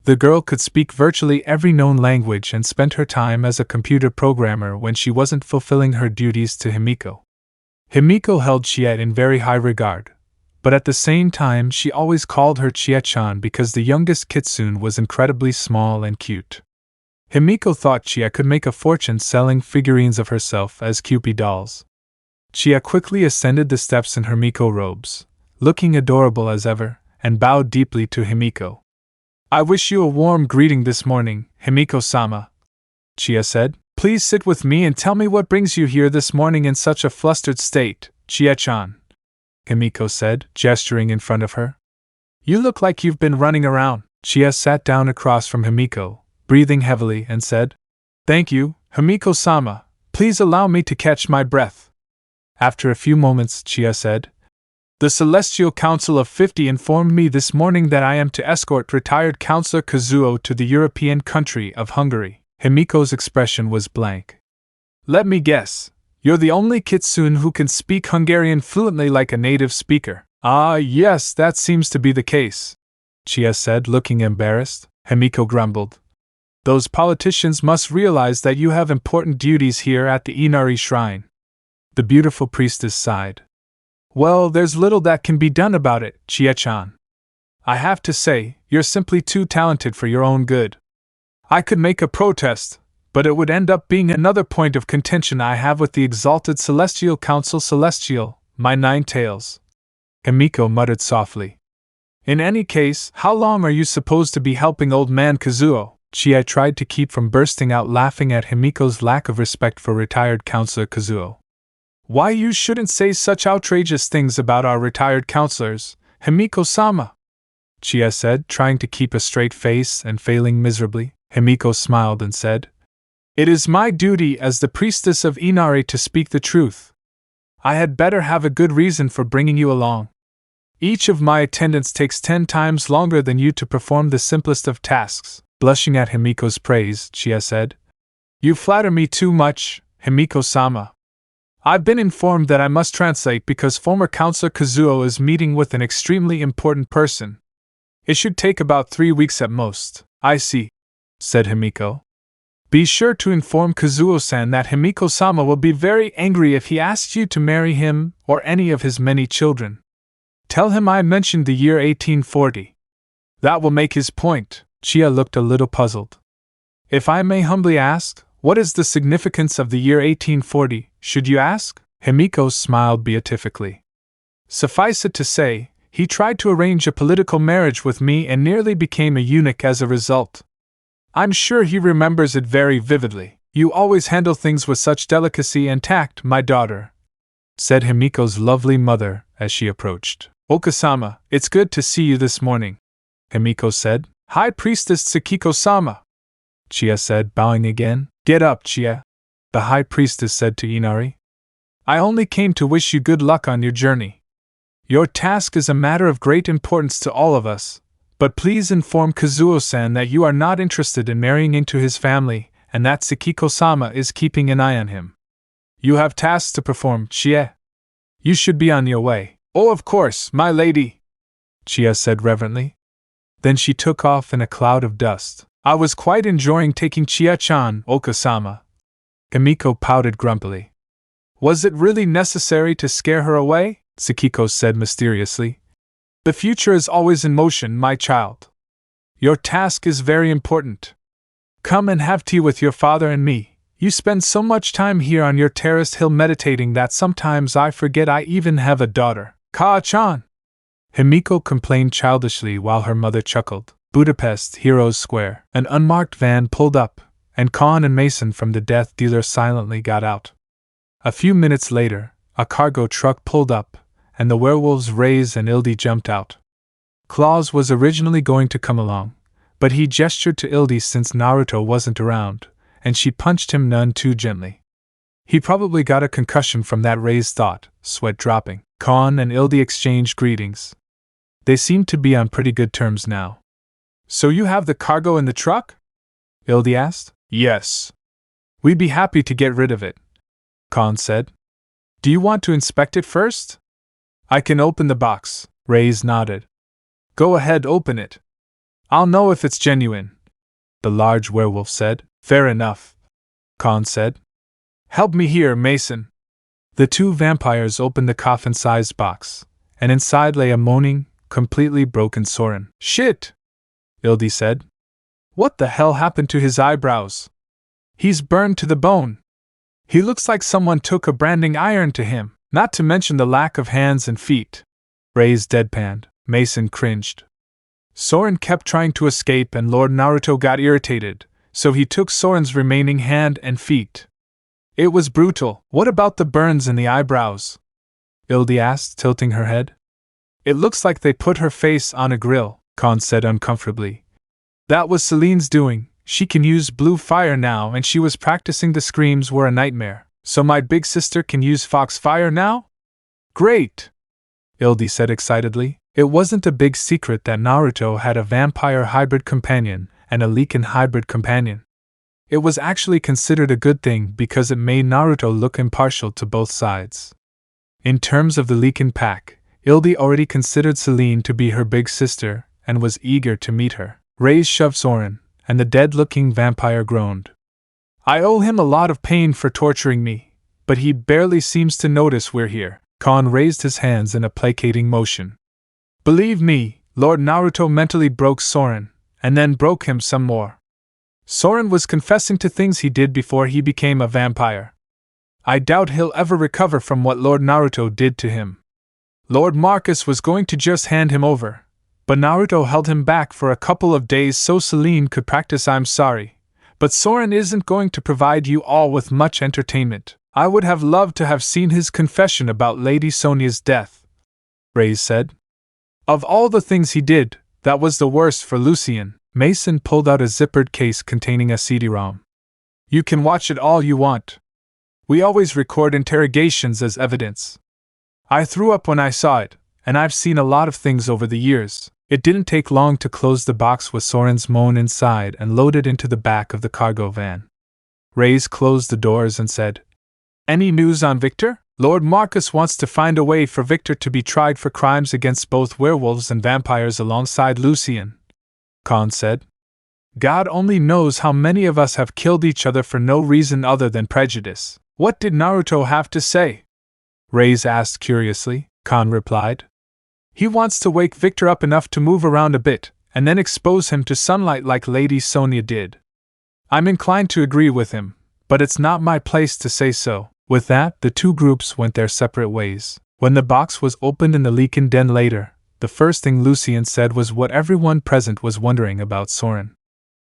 The girl could speak virtually every known language and spent her time as a computer programmer when she wasn't fulfilling her duties to Himiko. Himiko held Chia in very high regard, but at the same time she always called her Chia-chan because the youngest kitsune was incredibly small and cute. Himiko thought Chia could make a fortune selling figurines of herself as Cupid dolls. Chia quickly ascended the steps in her Miko robes, looking adorable as ever, and bowed deeply to Himiko. "I wish you a warm greeting this morning, Himiko-sama," Chia said. "Please sit with me and tell me what brings you here this morning in such a flustered state, Chia-chan," Himiko said, gesturing in front of her. "You look like you've been running around." Chia sat down across from Himiko, breathing heavily, and said, "Thank you, Himiko-sama. Please allow me to catch my breath." After a few moments, Chia said, "The Celestial Council of 50 informed me this morning that I am to escort retired Councillor Kazuo to the European country of Hungary." Himiko's expression was blank. "Let me guess. You're the only kitsune who can speak Hungarian fluently like a native speaker." "Ah, yes, that seems to be the case," Chia said, looking embarrassed. Himiko grumbled. Those politicians must realize that you have important duties here at the Inari Shrine. The beautiful priestess sighed. Well, there's little that can be done about it, Chie-chan. I have to say, you're simply too talented for your own good. I could make a protest, but it would end up being another point of contention I have with the exalted Celestial Council Celestial, my 9 tails. Himiko muttered softly. In any case, how long are you supposed to be helping old man Kazuo? Chie tried to keep from bursting out laughing at Himiko's lack of respect for retired Counselor Kazuo. Why, you shouldn't say such outrageous things about our retired counselors, Himiko-sama, Chie said, trying to keep a straight face and failing miserably. Himiko smiled and said, It is my duty as the priestess of Inari to speak the truth. I had better have a good reason for bringing you along. Each of my attendants takes 10 times longer than you to perform the simplest of tasks. Blushing at Himiko's praise, Chie said, You flatter me too much, Himiko-sama. I've been informed that I must translate because former Counselor Kazuo is meeting with an extremely important person. It should take about 3 weeks at most. I see, said Himiko. Be sure to inform Kazuo-san that Himiko-sama will be very angry if he asks you to marry him or any of his many children. Tell him I mentioned the year 1840. That will make his point. Chie looked a little puzzled. If I may humbly ask, what is the significance of the year 1840, should you ask? Himiko smiled beatifically. Suffice it to say, he tried to arrange a political marriage with me and nearly became a eunuch as a result. I'm sure he remembers it very vividly. You always handle things with such delicacy and tact, my daughter, said Himiko's lovely mother as she approached. Okasama, it's good to see you this morning, Himiko said. High Priestess Tsukiko-sama, Chie said, bowing again. Get up, Chie, the High Priestess said to Inari. I only came to wish you good luck on your journey. Your task is a matter of great importance to all of us, but please inform Kazuo-san that you are not interested in marrying into his family and that Tsukiko-sama is keeping an eye on him. You have tasks to perform, Chie. You should be on your way. Oh, of course, my lady, Chie said reverently. Then she took off in a cloud of dust. I was quite enjoying taking Chie-chan, Okasama. Himiko pouted grumpily. Was it really necessary to scare her away? Tsukiko said mysteriously. The future is always in motion, my child. Your task is very important. Come and have tea with your father and me. You spend so much time here on your terraced hill meditating that sometimes I forget I even have a daughter. Kaa-chan! Himiko complained childishly while her mother chuckled. Budapest, Heroes Square. An unmarked van pulled up, and Khan and Mason from the death dealer silently got out. A few minutes later, a cargo truck pulled up, and the werewolves Reyes and Ildi jumped out. Claus was originally going to come along, but he gestured to Ildi since Naruto wasn't around, and she punched him none too gently. He probably got a concussion from that, Reyes thought, sweat dropping. Khan and Ildi exchanged greetings. They seemed to be on pretty good terms now. So you have the cargo in the truck? Ildi asked. Yes. We'd be happy to get rid of it, Khan said. Do you want to inspect it first? I can open the box, Reyes nodded. Go ahead, open it. I'll know if it's genuine, the large werewolf said. Fair enough, Khan said. Help me here, Mason. The two vampires opened the coffin-sized box, and inside lay a moaning, completely broken Soren. Shit! Ildi said. What the hell happened to his eyebrows? He's burned to the bone. He looks like someone took a branding iron to him, not to mention the lack of hands and feet. Reyes deadpanned. Mason cringed. Soren kept trying to escape and Lord Naruto got irritated, so he took Soren's remaining hand and feet. It was brutal. What about the burns in the eyebrows? Ildi asked, tilting her head. It looks like they put her face on a grill, Khan said uncomfortably. That was Celine's doing. She can use blue fire now and she was practicing the screams were a nightmare. So my big sister can use fox fire now? Great! Ildi said excitedly. It wasn't a big secret that Naruto had a vampire hybrid companion and a Lycan hybrid companion. It was actually considered a good thing because it made Naruto look impartial to both sides. In terms of the Lycan pack, Ildi already considered Celine to be her big sister and was eager to meet her. Rei shoved Soren, and the dead-looking vampire groaned. I owe him a lot of pain for torturing me, but he barely seems to notice we're here. Kon raised his hands in a placating motion. Believe me, Lord Naruto mentally broke Soren, and then broke him some more. Soren was confessing to things he did before he became a vampire. I doubt he'll ever recover from what Lord Naruto did to him. Lord Marcus was going to just hand him over, but Naruto held him back for a couple of days so Celine could practice I'm sorry. But Soren isn't going to provide you all with much entertainment. I would have loved to have seen his confession about Lady Sonia's death, Rei said. Of all the things he did, that was the worst for Lucien. Mason pulled out a zippered case containing a CD-ROM. You can watch it all you want. We always record interrogations as evidence. I threw up when I saw it, and I've seen a lot of things over the years. It didn't take long to close the box with Soren's moan inside and load it into the back of the cargo van. Reyes closed the doors and said, Any news on Victor? Lord Marcus wants to find a way for Victor to be tried for crimes against both werewolves and vampires alongside Lucien, Khan said. God only knows how many of us have killed each other for no reason other than prejudice. What did Naruto have to say? Reyes asked curiously. Khan replied. He wants to wake Victor up enough to move around a bit, and then expose him to sunlight like Lady Sonia did. I'm inclined to agree with him, but it's not my place to say so. With that, the two groups went their separate ways. When the box was opened in the Leakin den later, the first thing Lucien said was what everyone present was wondering about Soren.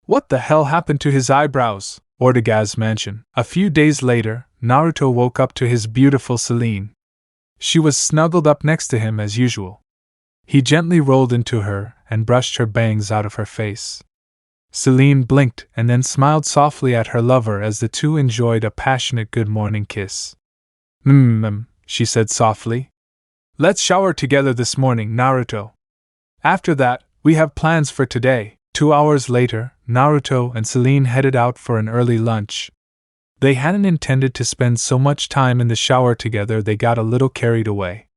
What the hell happened to his eyebrows? Ortegaz's mansion. A few days later, Naruto woke up to his beautiful Celine. She was snuggled up next to him as usual. He gently rolled into her and brushed her bangs out of her face. Celine blinked and then smiled softly at her lover as the two enjoyed a passionate good-morning kiss. She said softly. Let's shower together this morning, Naruto. After that, we have plans for today. 2 hours later, Naruto and Celine headed out for an early lunch. They hadn't intended to spend so much time in the shower together, they got a little carried away.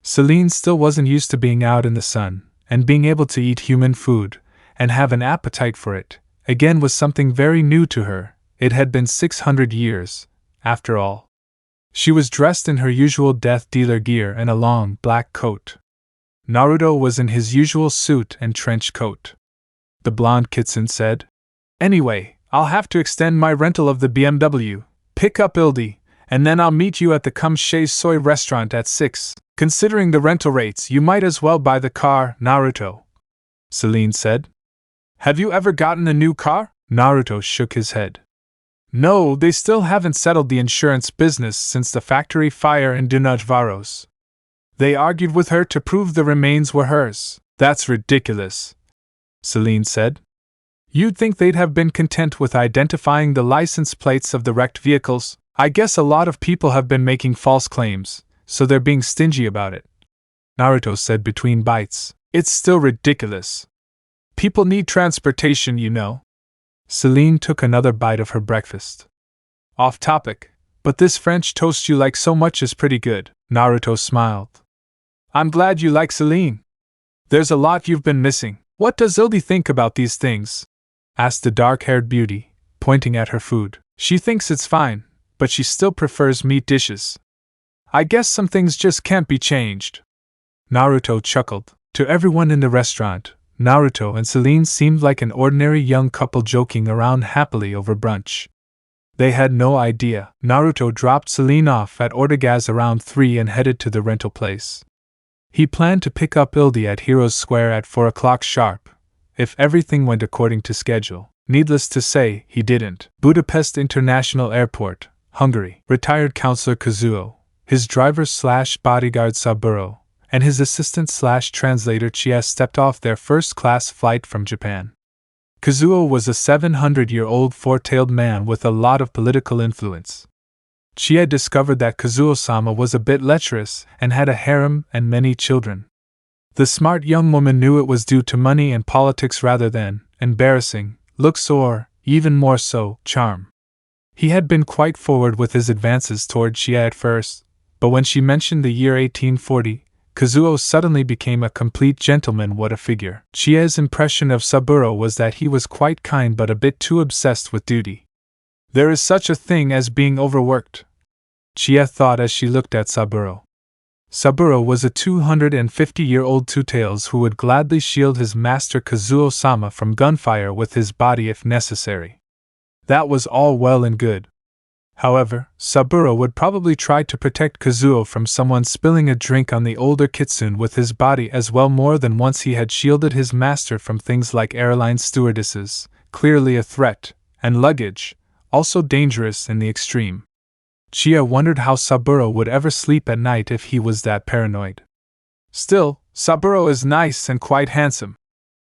Celine still wasn't used to being out in the sun, and being able to eat human food, and have an appetite for it, again was something very new to her. It had been 600 years, after all. She was dressed in her usual death dealer gear and a long, black coat. Naruto was in his usual suit and trench coat. The blonde Kitsune said, Anyway, I'll have to extend my rental of the BMW, pick up Ildi, and then I'll meet you at the Come Chez Soy restaurant at 6. Considering the rental rates, you might as well buy the car, Naruto, Celine said. Have you ever gotten a new car? Naruto shook his head. No, they still haven't settled the insurance business since the factory fire in Dunajvaros. They argued with her to prove the remains were hers. That's ridiculous, Celine said. You'd think they'd have been content with identifying the license plates of the wrecked vehicles. I guess a lot of people have been making false claims, so they're being stingy about it, Naruto said between bites. It's still ridiculous. People need transportation, you know. Celine took another bite of her breakfast. Off topic, but this French toast you like so much is pretty good, Naruto smiled. I'm glad you like Celine. There's a lot you've been missing. What does Ildi think about these things? Asked the dark-haired beauty, pointing at her food. She thinks it's fine, but she still prefers meat dishes. I guess some things just can't be changed. Naruto chuckled. To everyone in the restaurant, Naruto and Celine seemed like an ordinary young couple joking around happily over brunch. They had no idea. Naruto dropped Celine off at Ortegaz around 3 and headed to the rental place. He planned to pick up Ildi at Heroes Square at 4 o'clock sharp, if everything went according to schedule. Needless to say, he didn't. Budapest International Airport, Hungary. Retired Counselor Kazuo, his driver/bodyguard Saburo, and his assistant/translator Chia stepped off their first-class flight from Japan. Kazuo was a 700-year-old four-tailed man with a lot of political influence. Chia discovered that Kazuo-sama was a bit lecherous and had a harem and many children. The smart young woman knew it was due to money and politics rather than embarrassing looks or, even more so, charm. He had been quite forward with his advances toward Chia at first, but when she mentioned the year 1840, Kazuo suddenly became a complete gentleman. What a figure. Chie's impression of Saburo was that he was quite kind but a bit too obsessed with duty. There is such a thing as being overworked, Chie thought as she looked at Saburo. Saburo was a 250-year-old two-tails who would gladly shield his master Kazuo-sama from gunfire with his body if necessary. That was all well and good. However, Saburo would probably try to protect Kazuo from someone spilling a drink on the older Kitsune with his body as well. More than once he had shielded his master from things like airline stewardesses, clearly a threat, and luggage, also dangerous in the extreme. Chie wondered how Saburo would ever sleep at night if he was that paranoid. Still, Saburo is nice and quite handsome,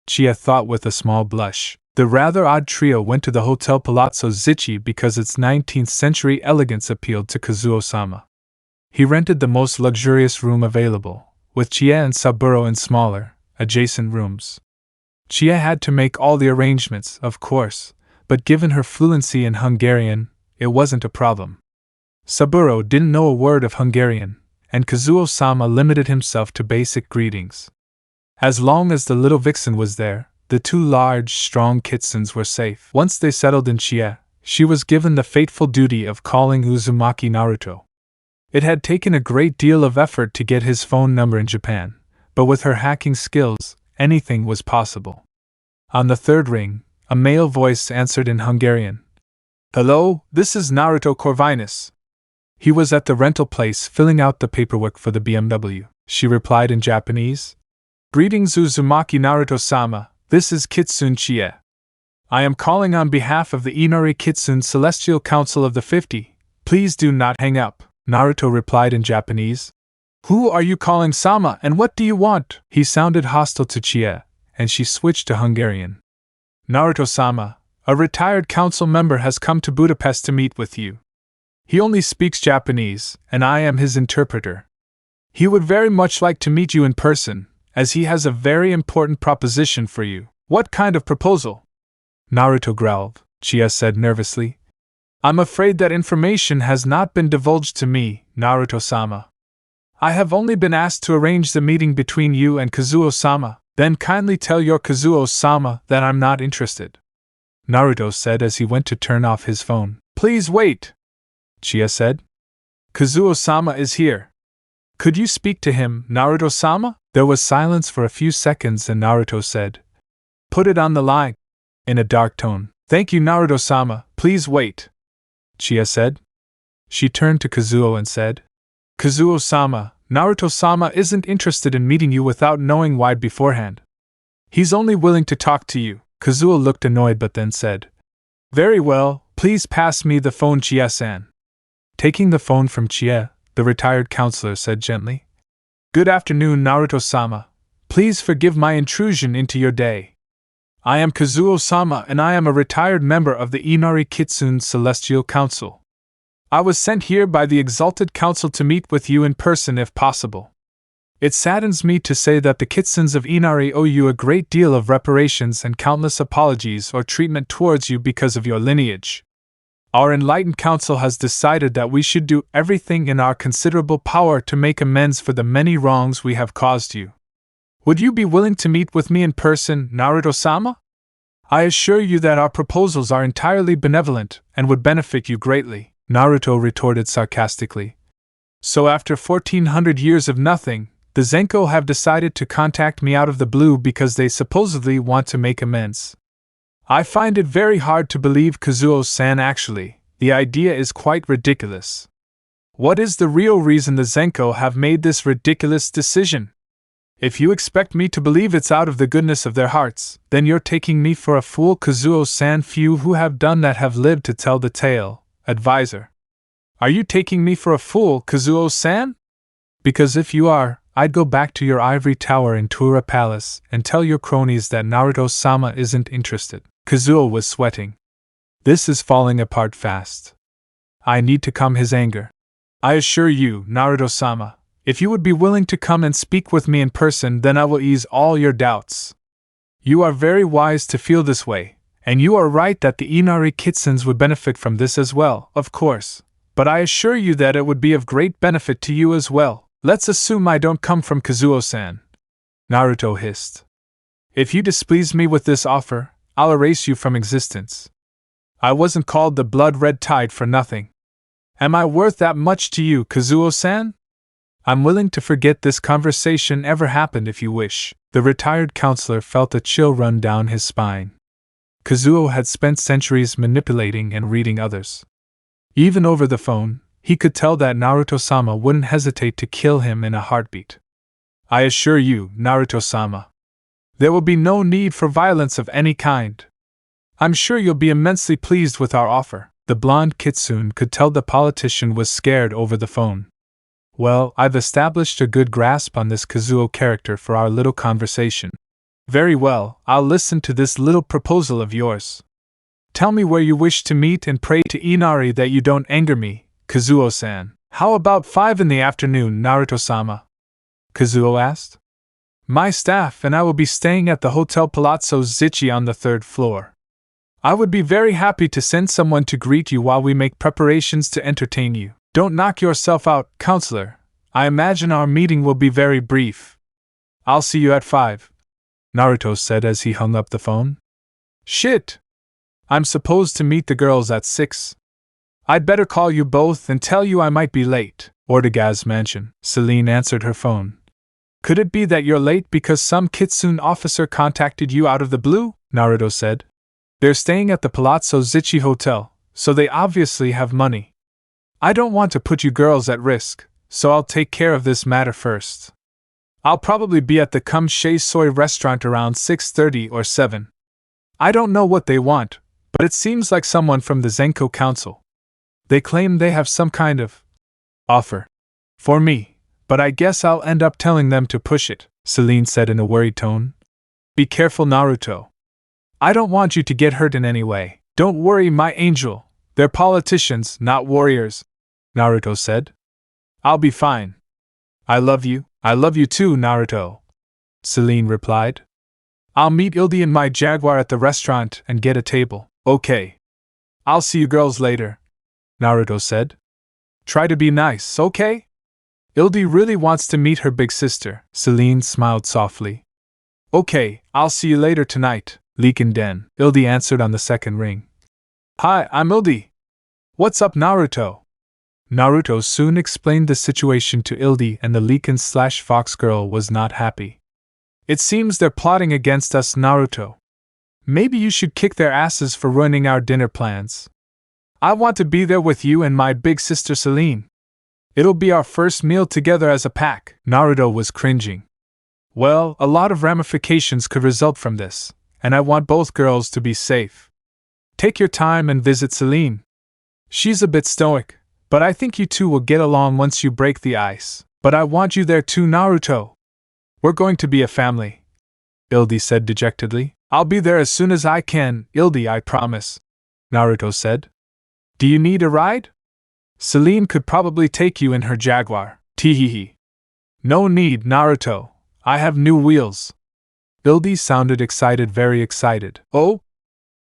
Chie thought with a small blush. The rather odd trio went to the Hotel Palazzo Zichi because its 19th-century elegance appealed to Kazuo-sama. He rented the most luxurious room available, with Chie and Saburo in smaller, adjacent rooms. Chie had to make all the arrangements, of course, but given her fluency in Hungarian, it wasn't a problem. Saburo didn't know a word of Hungarian, and Kazuo-sama limited himself to basic greetings. As long as the little vixen was there, the two large, strong kitsunes were safe. Once they settled in Chie, she was given the fateful duty of calling Uzumaki Naruto. It had taken a great deal of effort to get his phone number in Japan, but with her hacking skills, anything was possible. On the third ring, a male voice answered in Hungarian. "Hello, this is Naruto Corvinus." He was at the rental place filling out the paperwork for the BMW. She replied in Japanese. "Greetings Uzumaki Naruto-sama, this is Kitsune Chie. I am calling on behalf of the Inari Kitsune Celestial Council of the 50. Please do not hang up," Naruto replied in Japanese. "Who are you calling Sama and what do you want?" He sounded hostile to Chie, and she switched to Hungarian. "Naruto-sama, a retired council member has come to Budapest to meet with you. He only speaks Japanese, and I am his interpreter. He would very much like to meet you in person, as he has a very important proposition for you." "What kind of proposal?" Naruto growled. Chie said nervously. "I'm afraid that information has not been divulged to me, Naruto-sama. I have only been asked to arrange the meeting between you and Kazuo-sama, then kindly tell your Kazuo-sama that I'm not interested," Naruto said as he went to turn off his phone. "Please wait," Chie said. "Kazuo-sama is here. Could you speak to him, Naruto-sama?" There was silence for a few seconds and Naruto said, "Put it on the line," in a dark tone. "Thank you Naruto-sama, please wait," Chie said. She turned to Kazuo and said, "Kazuo-sama, Naruto-sama isn't interested in meeting you without knowing why beforehand. He's only willing to talk to you." Kazuo looked annoyed but then said, "Very well, please pass me the phone Chie-san." Taking the phone from Chie, the retired counselor said gently, "Good afternoon Naruto-sama. Please forgive my intrusion into your day. I am Kazuo-sama and I am a retired member of the Inari Kitsune Celestial Council. I was sent here by the Exalted Council to meet with you in person if possible. It saddens me to say that the Kitsunes of Inari owe you a great deal of reparations and countless apologies or treatment towards you because of your lineage. Our enlightened council has decided that we should do everything in our considerable power to make amends for the many wrongs we have caused you. Would you be willing to meet with me in person, Naruto-sama? I assure you that our proposals are entirely benevolent and would benefit you greatly," Naruto retorted sarcastically. "So after 1400 years of nothing, the Zenko have decided to contact me out of the blue because they supposedly want to make amends. I find it very hard to believe Kazuo-san actually, the idea is quite ridiculous. What is the real reason the Zenko have made this ridiculous decision? If you expect me to believe it's out of the goodness of their hearts, then you're taking me for a fool Kazuo-san. Few who have done that have lived to tell the tale, advisor. Are you taking me for a fool, Kazuo-san? Because if you are, I'd go back to your ivory tower in Tura Palace and tell your cronies that Naruto-sama isn't interested." Kazuo was sweating. This is falling apart fast. I need to calm his anger. I assure you, Naruto-sama, if you would be willing to come and speak with me in person, then I will ease all your doubts. You are very wise to feel this way, and you are right that the Inari Kitsunes would benefit from this as well, of course, but I assure you that it would be of great benefit to you as well. Let's assume I don't come from Kazuo-san, Naruto hissed. If you displease me with this offer, I'll erase you from existence. I wasn't called the blood-red tide for nothing. Am I worth that much to you, Kazuo-san? I'm willing to forget this conversation ever happened if you wish. The retired counselor felt a chill run down his spine. Kazuo had spent centuries manipulating and reading others. Even over the phone, he could tell that Naruto-sama wouldn't hesitate to kill him in a heartbeat. I assure you, Naruto-sama, there will be no need for violence of any kind. I'm sure you'll be immensely pleased with our offer. The blonde Kitsune could tell the politician was scared over the phone. Well, I've established a good grasp on this Kazuo character for our little conversation. Very well, I'll listen to this little proposal of yours. Tell me where you wish to meet and pray to Inari that you don't anger me, Kazuo-san. How about 5 in the afternoon, Naruto-sama? Kazuo asked. My staff and I will be staying at the Hotel Palazzo Zichi on the 3rd floor. I would be very happy to send someone to greet you while we make preparations to entertain you. Don't knock yourself out, counselor. I imagine our meeting will be very brief. I'll see you at 5, Naruto said as he hung up the phone. Shit! I'm supposed to meet the girls at 6. I'd better call you both and tell you I might be late. Ortegaz Mansion. Celine answered her phone. Could it be that you're late because some Kitsune officer contacted you out of the blue? Naruto said. They're staying at the Palazzo Zichi Hotel, so they obviously have money. I don't want to put you girls at risk, so I'll take care of this matter first. I'll probably be at the Kum Shei Soy restaurant around 6:30 or 7. I don't know what they want, but it seems like someone from the Zenko Council. They claim they have some kind of offer for me, but I guess I'll end up telling them to push it, Celine said in a worried tone. Be careful, Naruto. I don't want you to get hurt in any way. Don't worry, my angel. They're politicians, not warriors, Naruto said. I'll be fine. I love you too, Naruto, Celine replied. I'll meet Ildi and my Jaguar at the restaurant and get a table. Okay. I'll see you girls later, Naruto said. Try to be nice, okay? Ildi really wants to meet her big sister, Celine smiled softly. Okay, I'll see you later tonight, Leakin Den, Ildi answered on the second ring. Hi, I'm Ildi. What's up, Naruto? Naruto soon explained the situation to Ildi, and the Leakin/Fox girl was not happy. It seems they're plotting against us, Naruto. Maybe you should kick their asses for ruining our dinner plans. I want to be there with you and my big sister Celine. It'll be our first meal together as a pack. Naruto was cringing. Well, a lot of ramifications could result from this, and I want both girls to be safe. Take your time and visit Celine. She's a bit stoic, but I think you two will get along once you break the ice. But I want you there too, Naruto. We're going to be a family, Ildi said dejectedly. I'll be there as soon as I can, Ildi, I promise, Naruto said. Do you need a ride? Celine could probably take you in her Jaguar. Teehee. No need, Naruto. I have new wheels. Ildi sounded excited, very excited. Oh?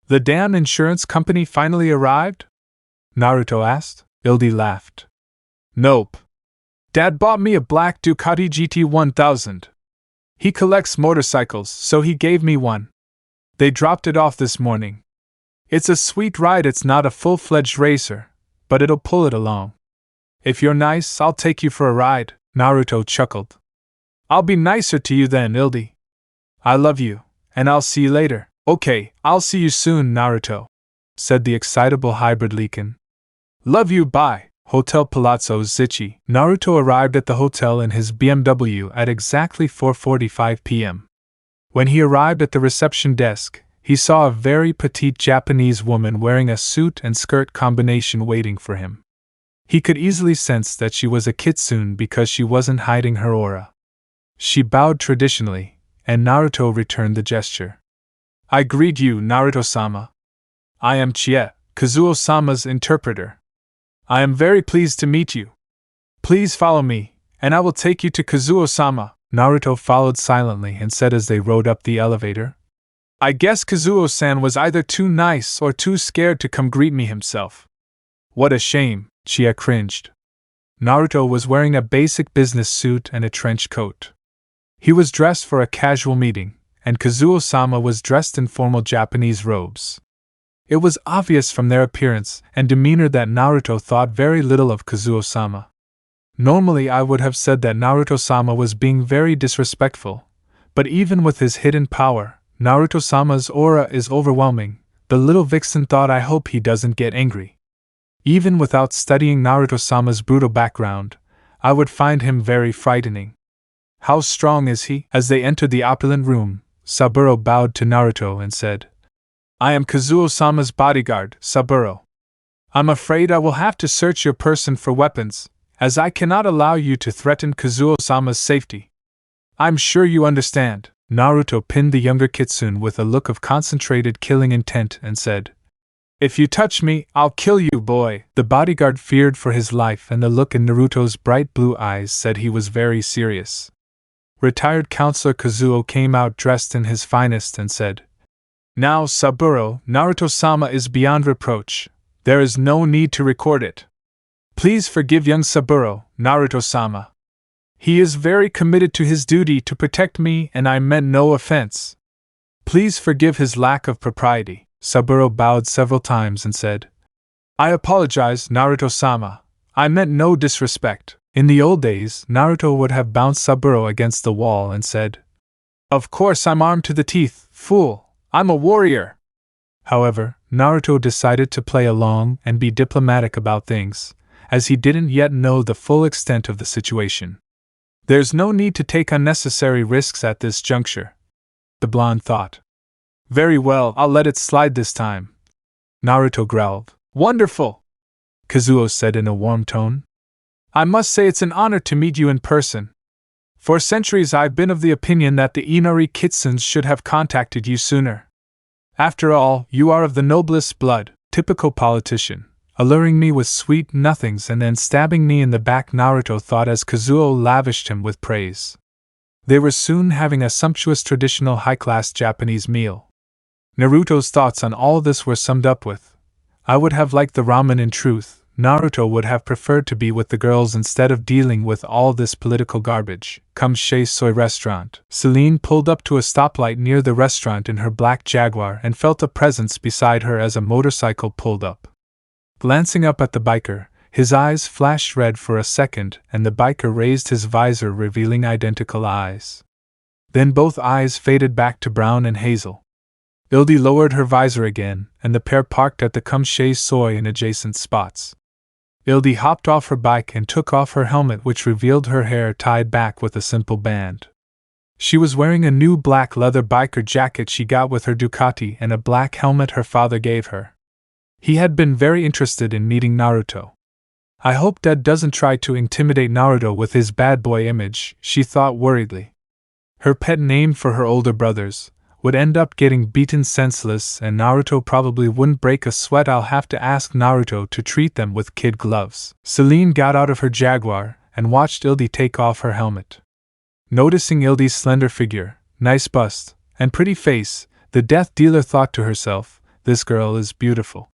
The damn insurance company finally arrived? Naruto asked. Ildi laughed. Nope. Dad bought me a black Ducati GT 1000. He collects motorcycles, so he gave me one. They dropped it off this morning. It's a sweet ride. It's not a full-fledged racer, but it'll pull it along. If you're nice, I'll take you for a ride, Naruto chuckled. I'll be nicer to you then, Ildi. I love you, and I'll see you later. Okay, I'll see you soon, Naruto, said the excitable hybrid Leakin. Love you, bye. Hotel Palazzo Zichi. Naruto arrived at the hotel in his BMW at exactly 4:45 p.m. When he arrived at the reception desk, he saw a very petite Japanese woman wearing a suit and skirt combination waiting for him. He could easily sense that she was a Kitsune because she wasn't hiding her aura. She bowed traditionally, and Naruto returned the gesture. I greet you, Naruto-sama. I am Chie, Kazuo-sama's interpreter. I am very pleased to meet you. Please follow me, and I will take you to Kazuo-sama. Naruto followed silently and said as they rode up the elevator. I guess Kazuo-san was either too nice or too scared to come greet me himself. What a shame, Chie cringed. Naruto was wearing a basic business suit and a trench coat. He was dressed for a casual meeting, and Kazuo-sama was dressed in formal Japanese robes. It was obvious from their appearance and demeanor that Naruto thought very little of Kazuo-sama. Normally I would have said that Naruto-sama was being very disrespectful, but even with his hidden power, Naruto-sama's aura is overwhelming. The little vixen thought, I hope he doesn't get angry. Even without studying Naruto-sama's brutal background, I would find him very frightening. How strong is he? As they entered the opulent room, Saburo bowed to Naruto and said, I am Kazuo-sama's bodyguard, Saburo. I'm afraid I will have to search your person for weapons, as I cannot allow you to threaten Kazuo-sama's safety. I'm sure you understand. Naruto pinned the younger Kitsune with a look of concentrated killing intent and said, If you touch me, I'll kill you, boy. The bodyguard feared for his life, and the look in Naruto's bright blue eyes said he was very serious. Retired Counselor Kazuo came out dressed in his finest and said, Now, Saburo, Naruto-sama is beyond reproach. There is no need to record it. Please forgive young Saburo, Naruto-sama. He is very committed to his duty to protect me, and I meant no offense. Please forgive his lack of propriety. Saburo bowed several times and said, I apologize, Naruto-sama. I meant no disrespect. In the old days, Naruto would have bounced Saburo against the wall and said, Of course I'm armed to the teeth, fool. I'm a warrior. However, Naruto decided to play along and be diplomatic about things, as he didn't yet know the full extent of the situation. There's no need to take unnecessary risks at this juncture, the blonde thought. Very well, I'll let it slide this time. Naruto growled. Wonderful! Kazuo said in a warm tone. I must say it's an honor to meet you in person. For centuries I've been of the opinion that the Inari Kitsunes should have contacted you sooner. After all, you are of the noblest blood, typical politician. Alluring me with sweet nothings and then stabbing me in the back, Naruto thought as Kazuo lavished him with praise. They were soon having a sumptuous traditional high-class Japanese meal. Naruto's thoughts on all this were summed up with, I would have liked the ramen. In truth, Naruto would have preferred to be with the girls instead of dealing with all this political garbage. Come Chez Soy restaurant. Celine pulled up to a stoplight near the restaurant in her black Jaguar and felt a presence beside her as a motorcycle pulled up. Glancing up at the biker, his eyes flashed red for a second, and the biker raised his visor, revealing identical eyes. Then both eyes faded back to brown and hazel. Ildi lowered her visor again, and the pair parked at the Come Chez Soy in adjacent spots. Ildi hopped off her bike and took off her helmet, which revealed her hair tied back with a simple band. She was wearing a new black leather biker jacket she got with her Ducati and a black helmet her father gave her. He had been very interested in meeting Naruto. I hope Dad doesn't try to intimidate Naruto with his bad boy image, she thought worriedly. Her pet named for her older brothers would end up getting beaten senseless, and Naruto probably wouldn't break a sweat. I'll have to ask Naruto to treat them with kid gloves. Celine got out of her Jaguar and watched Ildi take off her helmet. Noticing Ildi's slender figure, nice bust, and pretty face, the death dealer thought to herself, this girl is beautiful.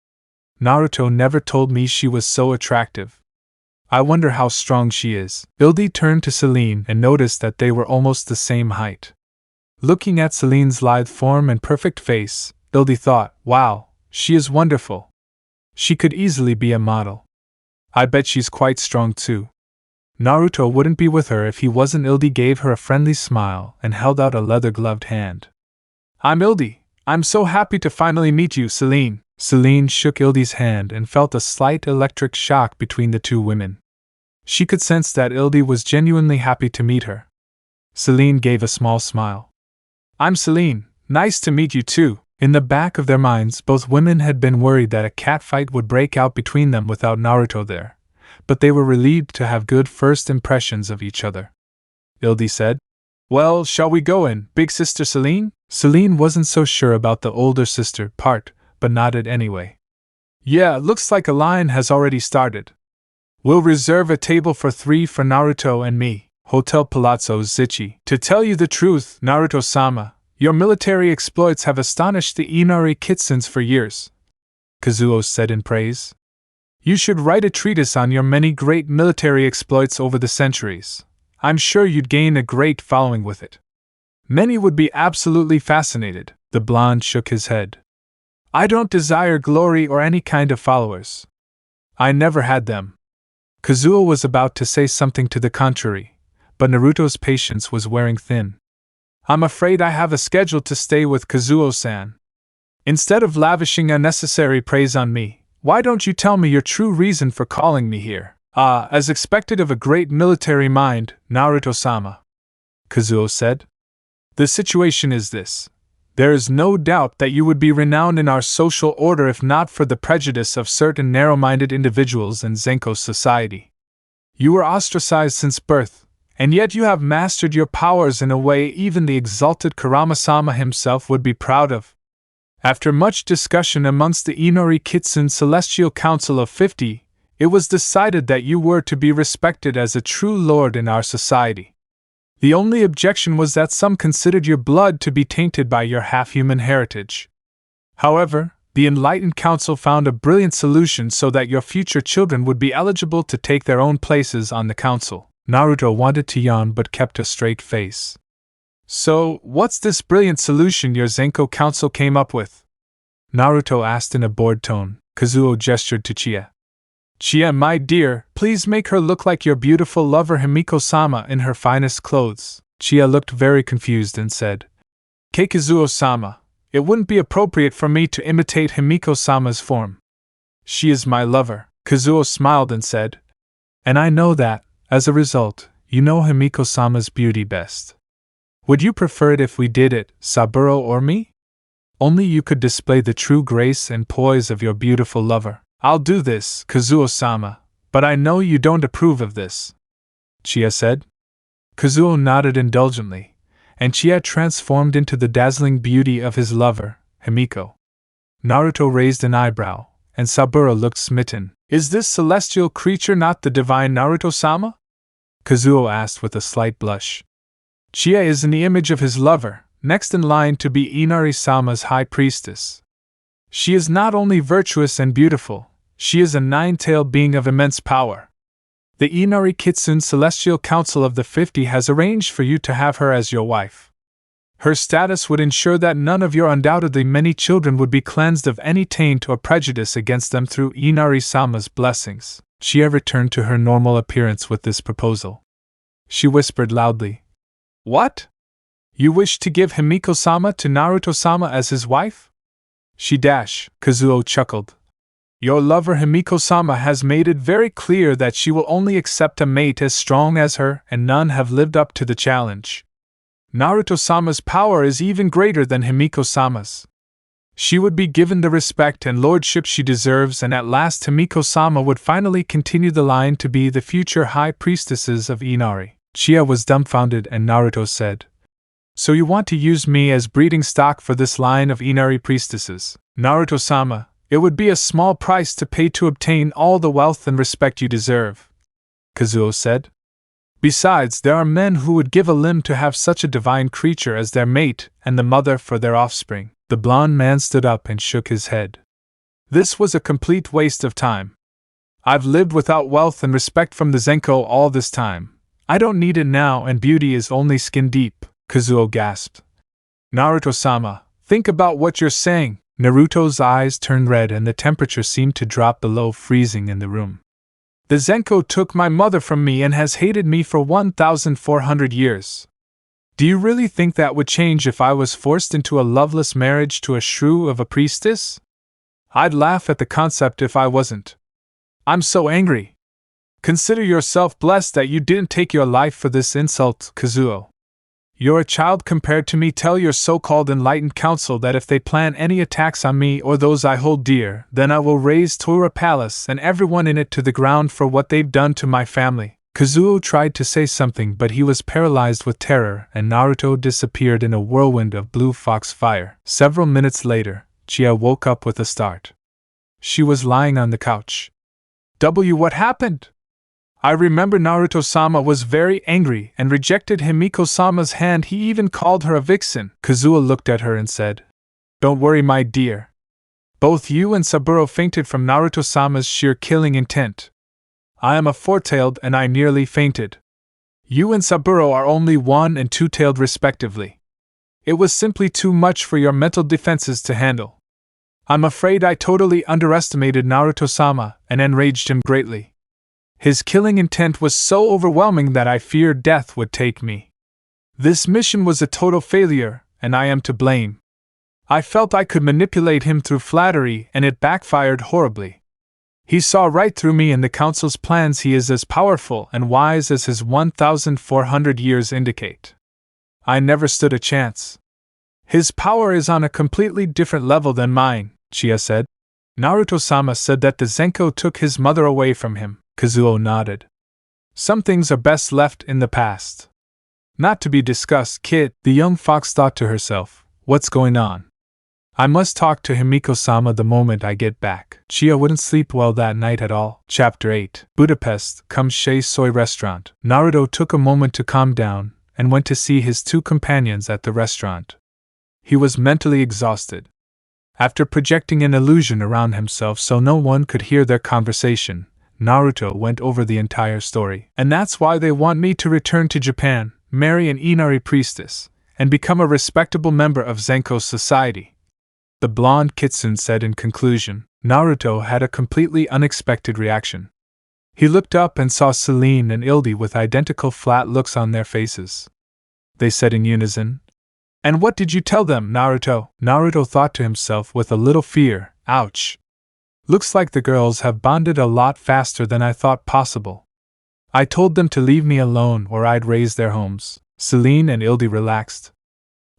Naruto never told me she was so attractive. I wonder how strong she is. Ildi turned to Celine and noticed that they were almost the same height. Looking at Celine's lithe form and perfect face, Ildi thought, wow, she is wonderful. She could easily be a model. I bet she's quite strong too. Naruto wouldn't be with her if he wasn't. Ildi gave her a friendly smile and held out a leather-gloved hand. I'm Ildi. I'm so happy to finally meet you, Celine. Celine shook Ildi's hand and felt a slight electric shock between the two women. She could sense that Ildi was genuinely happy to meet her. Celine gave a small smile. I'm Celine, nice to meet you too. In the back of their minds, both women had been worried that a catfight would break out between them without Naruto there, but they were relieved to have good first impressions of each other. Ildi said, Well, shall we go in, big sister Celine? Celine wasn't so sure about the older sister part, but nodded anyway. Yeah, looks like a line has already started. We'll reserve a table for 3 for Naruto and me. Hotel Palazzo Zichi. To tell you the truth, Naruto-sama, your military exploits have astonished the Inari Kitsunes for years, Kazuo said in praise. You should write a treatise on your many great military exploits over the centuries. I'm sure you'd gain a great following with it. Many would be absolutely fascinated. The blonde shook his head. I don't desire glory or any kind of followers. I never had them. Kazuo was about to say something to the contrary, but Naruto's patience was wearing thin. I'm afraid I have a schedule to stay with Kazuo-san. Instead of lavishing unnecessary praise on me, why don't you tell me your true reason for calling me here? As expected of a great military mind, Naruto-sama, Kazuo said. The situation is this. There is no doubt that you would be renowned in our social order if not for the prejudice of certain narrow-minded individuals in Zenko's society. You were ostracized since birth, and yet you have mastered your powers in a way even the exalted Kurama-sama himself would be proud of. After much discussion amongst the Inari Kitsune Celestial Council of 50, it was decided that you were to be respected as a true lord in our society. The only objection was that some considered your blood to be tainted by your half-human heritage. However, the Enlightened Council found a brilliant solution so that your future children would be eligible to take their own places on the council. Naruto wanted to yawn but kept a straight face. So, what's this brilliant solution your Zenko Council came up with? Naruto asked in a bored tone. Kazuo gestured to Chie. Chie, my dear, please make her look like your beautiful lover Himiko-sama in her finest clothes. Chie looked very confused and said, Kazuo-sama, it wouldn't be appropriate for me to imitate Himiko-sama's form. She is my lover. Kazuo smiled and said, and I know that, as a result, you know Himiko-sama's beauty best. Would you prefer it if we did it, Saburo or me? Only you could display the true grace and poise of your beautiful lover. I'll do this, Kazuo-sama, but I know you don't approve of this, Chie said. Kazuo nodded indulgently, and Chie transformed into the dazzling beauty of his lover, Himiko. Naruto raised an eyebrow, and Saburo looked smitten. Is this celestial creature not the divine Naruto-sama? Kazuo asked with a slight blush. Chie is in the image of his lover, next in line to be Inari-sama's high priestess. She is not only virtuous and beautiful, she is a nine-tailed being of immense power. The Inari Kitsune Celestial Council of the 50 has arranged for you to have her as your wife. Her status would ensure that none of your undoubtedly many children would be cleansed of any taint or prejudice against them through Inari-sama's blessings. Chie returned to her normal appearance with this proposal. She whispered loudly, What? You wish to give Himiko-sama to Naruto-sama as his wife? Kazuo chuckled. Your lover Himiko-sama has made it very clear that she will only accept a mate as strong as her, and none have lived up to the challenge. Naruto-sama's power is even greater than Himiko-sama's. She would be given the respect and lordship she deserves, and at last Himiko-sama would finally continue the line to be the future high priestesses of Inari. Chie was dumbfounded, and Naruto said, So you want to use me as breeding stock for this line of Inari priestesses? Naruto-sama, it would be a small price to pay to obtain all the wealth and respect you deserve, Kazuo said. Besides, there are men who would give a limb to have such a divine creature as their mate and the mother for their offspring. The blond man stood up and shook his head. This was a complete waste of time. I've lived without wealth and respect from the Zenko all this time. I don't need it now, and beauty is only skin deep, Kazuo gasped. Naruto-sama, think about what you're saying. Naruto's eyes turned red and the temperature seemed to drop below freezing in the room. The Zenko took my mother from me and has hated me for 1,400 years. Do you really think that would change if I was forced into a loveless marriage to a shrew of a priestess? I'd laugh at the concept if I wasn't. I'm so angry. Consider yourself blessed that you didn't take your life for this insult, Kazuo. You're a child compared to me. Tell your so-called Enlightened Council that if they plan any attacks on me or those I hold dear, then I will raze Tora Palace and everyone in it to the ground for what they've done to my family. Kazuo tried to say something, but he was paralyzed with terror, and Naruto disappeared in a whirlwind of blue fox fire. Several minutes later, Chie woke up with a start. She was lying on the couch. What happened? I remember Naruto-sama was very angry and rejected Himiko-sama's hand. He even called her a vixen. Kazuo looked at her and said, Don't worry, my dear. Both you and Saburo fainted from Naruto-sama's sheer killing intent. I am a four-tailed and I nearly fainted. You and Saburo are only one and two-tailed respectively. It was simply too much for your mental defenses to handle. I'm afraid I totally underestimated Naruto-sama and enraged him greatly. His killing intent was so overwhelming that I feared death would take me. This mission was a total failure, and I am to blame. I felt I could manipulate him through flattery, and it backfired horribly. He saw right through me and the Council's plans. He is as powerful and wise as his 1,400 years indicate. I never stood a chance. His power is on a completely different level than mine, Chia said. Naruto-sama said that the Zenko took his mother away from him. Kazuo nodded. Some things are best left in the past. Not to be discussed, kid, the young fox thought to herself. What's going on? I must talk to Himiko-sama the moment I get back. Chia wouldn't sleep well that night at all. Chapter 8. Budapest, Kumshe Soy Restaurant. Naruto took a moment to calm down, and went to see his two companions at the restaurant. He was mentally exhausted. After projecting an illusion around himself so no one could hear their conversation, Naruto went over the entire story. And that's why they want me to return to Japan, marry an Inari priestess, and become a respectable member of Zenko's society. The blonde Kitsune said in conclusion. Naruto had a completely unexpected reaction. He looked up and saw Celine and Ildi with identical flat looks on their faces. They said in unison, "And what did you tell them, Naruto?" Naruto thought to himself with a little fear, ouch. Looks like the girls have bonded a lot faster than I thought possible. I told them to leave me alone or I'd raise their homes. Celine and Ildi relaxed.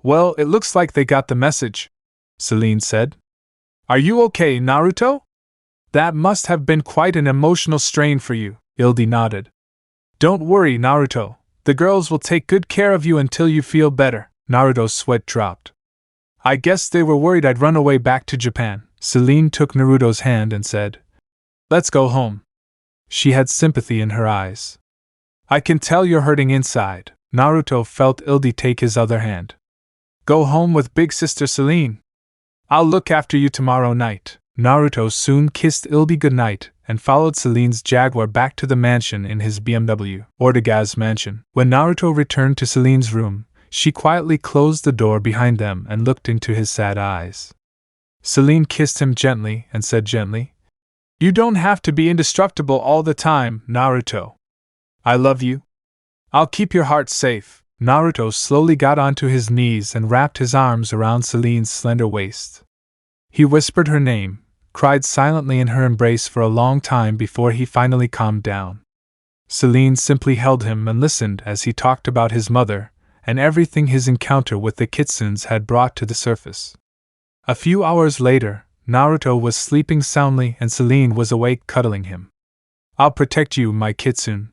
Well, it looks like they got the message, Celine said. Are you okay, Naruto? That must have been quite an emotional strain for you, Ildi nodded. Don't worry, Naruto. The girls will take good care of you until you feel better. Naruto's sweat dropped. I guess they were worried I'd run away back to Japan. Celine took Naruto's hand and said, Let's go home. She had sympathy in her eyes. I can tell you're hurting inside. Naruto felt Ildi take his other hand. Go home with big sister Celine. I'll look after you tomorrow night. Naruto soon kissed Ildi goodnight and followed Celine's Jaguar back to the mansion in his BMW, Ortegaz mansion. When Naruto returned to Celine's room, she quietly closed the door behind them and looked into his sad eyes. Celine kissed him gently and said gently, You don't have to be indestructible all the time, Naruto. I love you. I'll keep your heart safe. Naruto slowly got onto his knees and wrapped his arms around Celine's slender waist. He whispered her name, cried silently in her embrace for a long time before he finally calmed down. Celine simply held him and listened as he talked about his mother and everything his encounter with the Kitsunes had brought to the surface. A few hours later, Naruto was sleeping soundly and Celine was awake cuddling him. I'll protect you, my Kitsune.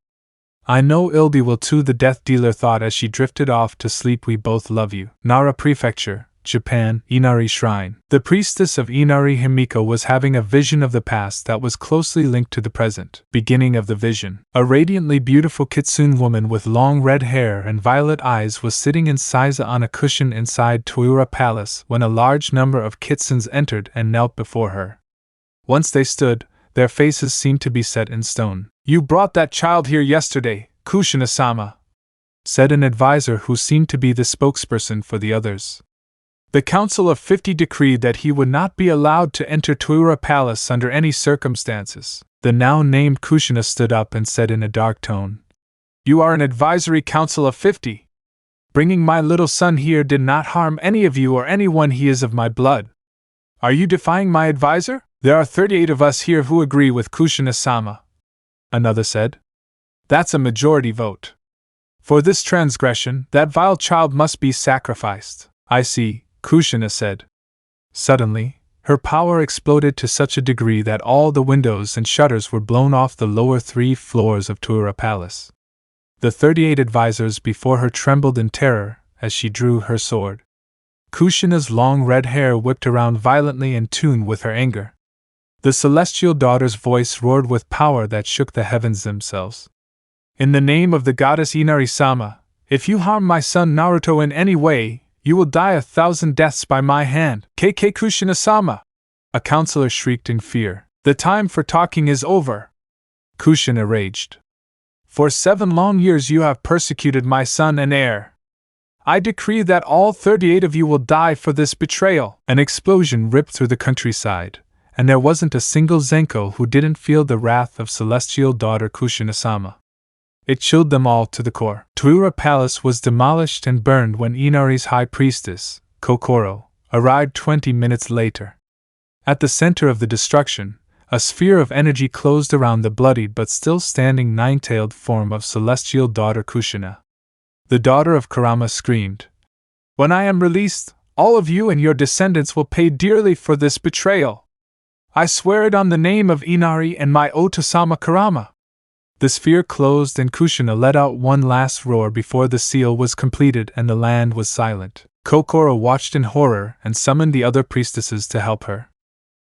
I know Ildi will too, the death dealer thought as she drifted off to sleep. We both love you. Nara Prefecture, Japan, Inari Shrine. The priestess of Inari Himiko was having a vision of the past that was closely linked to the present. Beginning of the vision. A radiantly beautiful Kitsune woman with long red hair and violet eyes was sitting in seiza on a cushion inside Toura Palace when a large number of Kitsunes entered and knelt before her. Once they stood, their faces seemed to be set in stone. You brought that child here yesterday, Kushina-sama, said an advisor who seemed to be the spokesperson for the others. The Council of 50 decreed that he would not be allowed to enter Toura Palace under any circumstances. The now named Kushina stood up and said in a dark tone, You are an advisory council of 50. Bringing my little son here did not harm any of you or anyone. He is of my blood. Are you defying my advisor? There are 38 of us here who agree with Kushina-sama, another said. That's a majority vote. For this transgression, that vile child must be sacrificed. I see, Kushina said. Suddenly, her power exploded to such a degree that all the windows and shutters were blown off the lower 3 floors of Toura Palace. The 38 advisors before her trembled in terror as she drew her sword. Kushina's long red hair whipped around violently in tune with her anger. The celestial daughter's voice roared with power that shook the heavens themselves. In the name of the goddess Inari-sama, if you harm my son Naruto in any way, you will die 1,000 deaths by my hand. KK Kushina-sama! A counselor shrieked in fear. The time for talking is over. Kushina raged. For 7 long years you have persecuted my son and heir. I decree that all 38 of you will die for this betrayal. An explosion ripped through the countryside, and there wasn't a single Zenko who didn't feel the wrath of celestial daughter Kushina-sama. It chilled them all to the core. Tuura Palace was demolished and burned when Inari's high priestess, Kokoro, arrived 20 minutes later. At the center of the destruction, a sphere of energy closed around the bloodied but still standing 9-tailed form of celestial daughter Kushina. The daughter of Kurama screamed, "When I am released, all of you and your descendants will pay dearly for this betrayal. I swear it on the name of Inari and my Otosama Kurama." The sphere closed and Kushina let out one last roar before the seal was completed and the land was silent. Kokoro watched in horror and summoned the other priestesses to help her.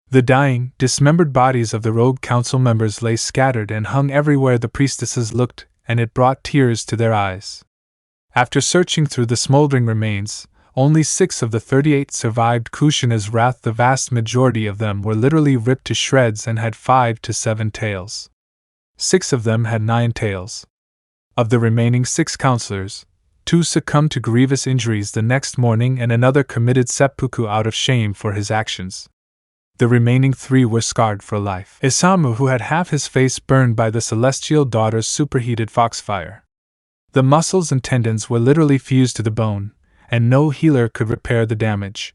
The dying, dismembered bodies of the rogue council members lay scattered and hung everywhere the priestesses looked, and it brought tears to their eyes. After searching through the smoldering remains, only 6 of the 38 survived Kushina's wrath. The vast majority of them were literally ripped to shreds and had 5 to 7 tails. 6 of them had 9 tails. Of the remaining 6 counselors, 2 succumbed to grievous injuries the next morning and another committed seppuku out of shame for his actions. The remaining 3 were scarred for life. Isamu, who had half his face burned by the celestial daughter's superheated foxfire. The muscles and tendons were literally fused to the bone, and no healer could repair the damage.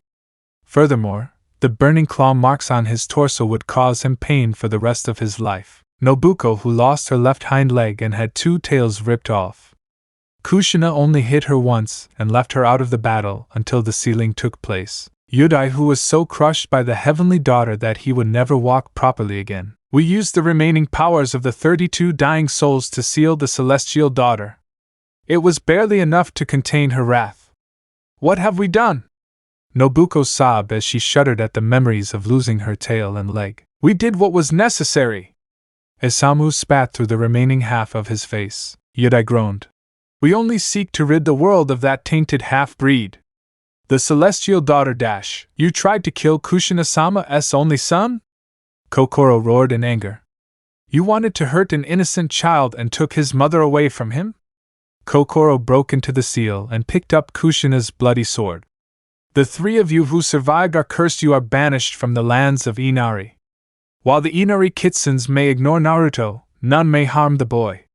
Furthermore, the burning claw marks on his torso would cause him pain for the rest of his life. Nobuko, who lost her left hind leg and had 2 tails ripped off. Kushina only hit her once and left her out of the battle until the sealing took place. Yudai, who was so crushed by the heavenly daughter that he would never walk properly again. We used the remaining powers of the 32 dying souls to seal the celestial daughter. It was barely enough to contain her wrath. What have we done? Nobuko sobbed as she shuddered at the memories of losing her tail and leg. We did what was necessary. Isamu spat through the remaining half of his face. Yudai groaned. We only seek to rid the world of that tainted half-breed. The celestial daughter dash. You tried to kill Kushina-sama's only son? Kokoro roared in anger. You wanted to hurt an innocent child and took his mother away from him? Kokoro broke into the seal and picked up Kushina's bloody sword. The 3 of you who survived are cursed. You are banished from the lands of Inari. While the Inari Kitsunes may ignore Naruto, none may harm the boy.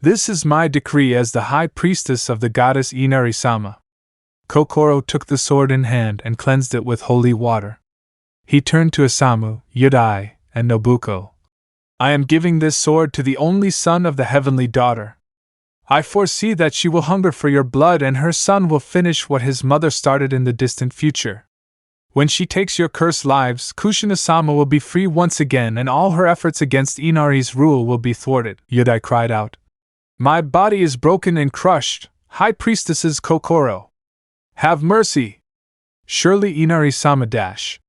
This is my decree as the high priestess of the goddess Inari-sama. Kokoro took the sword in hand and cleansed it with holy water. He turned to Isamu, Yudai, and Nobuko. I am giving this sword to the only son of the heavenly daughter. I foresee that she will hunger for your blood and her son will finish what his mother started in the distant future. When she takes your cursed lives, Kushina-sama will be free once again and all her efforts against Inari's rule will be thwarted. Yudai cried out. My body is broken and crushed, High Priestesses Kokoro. Have mercy! Surely Inari-sama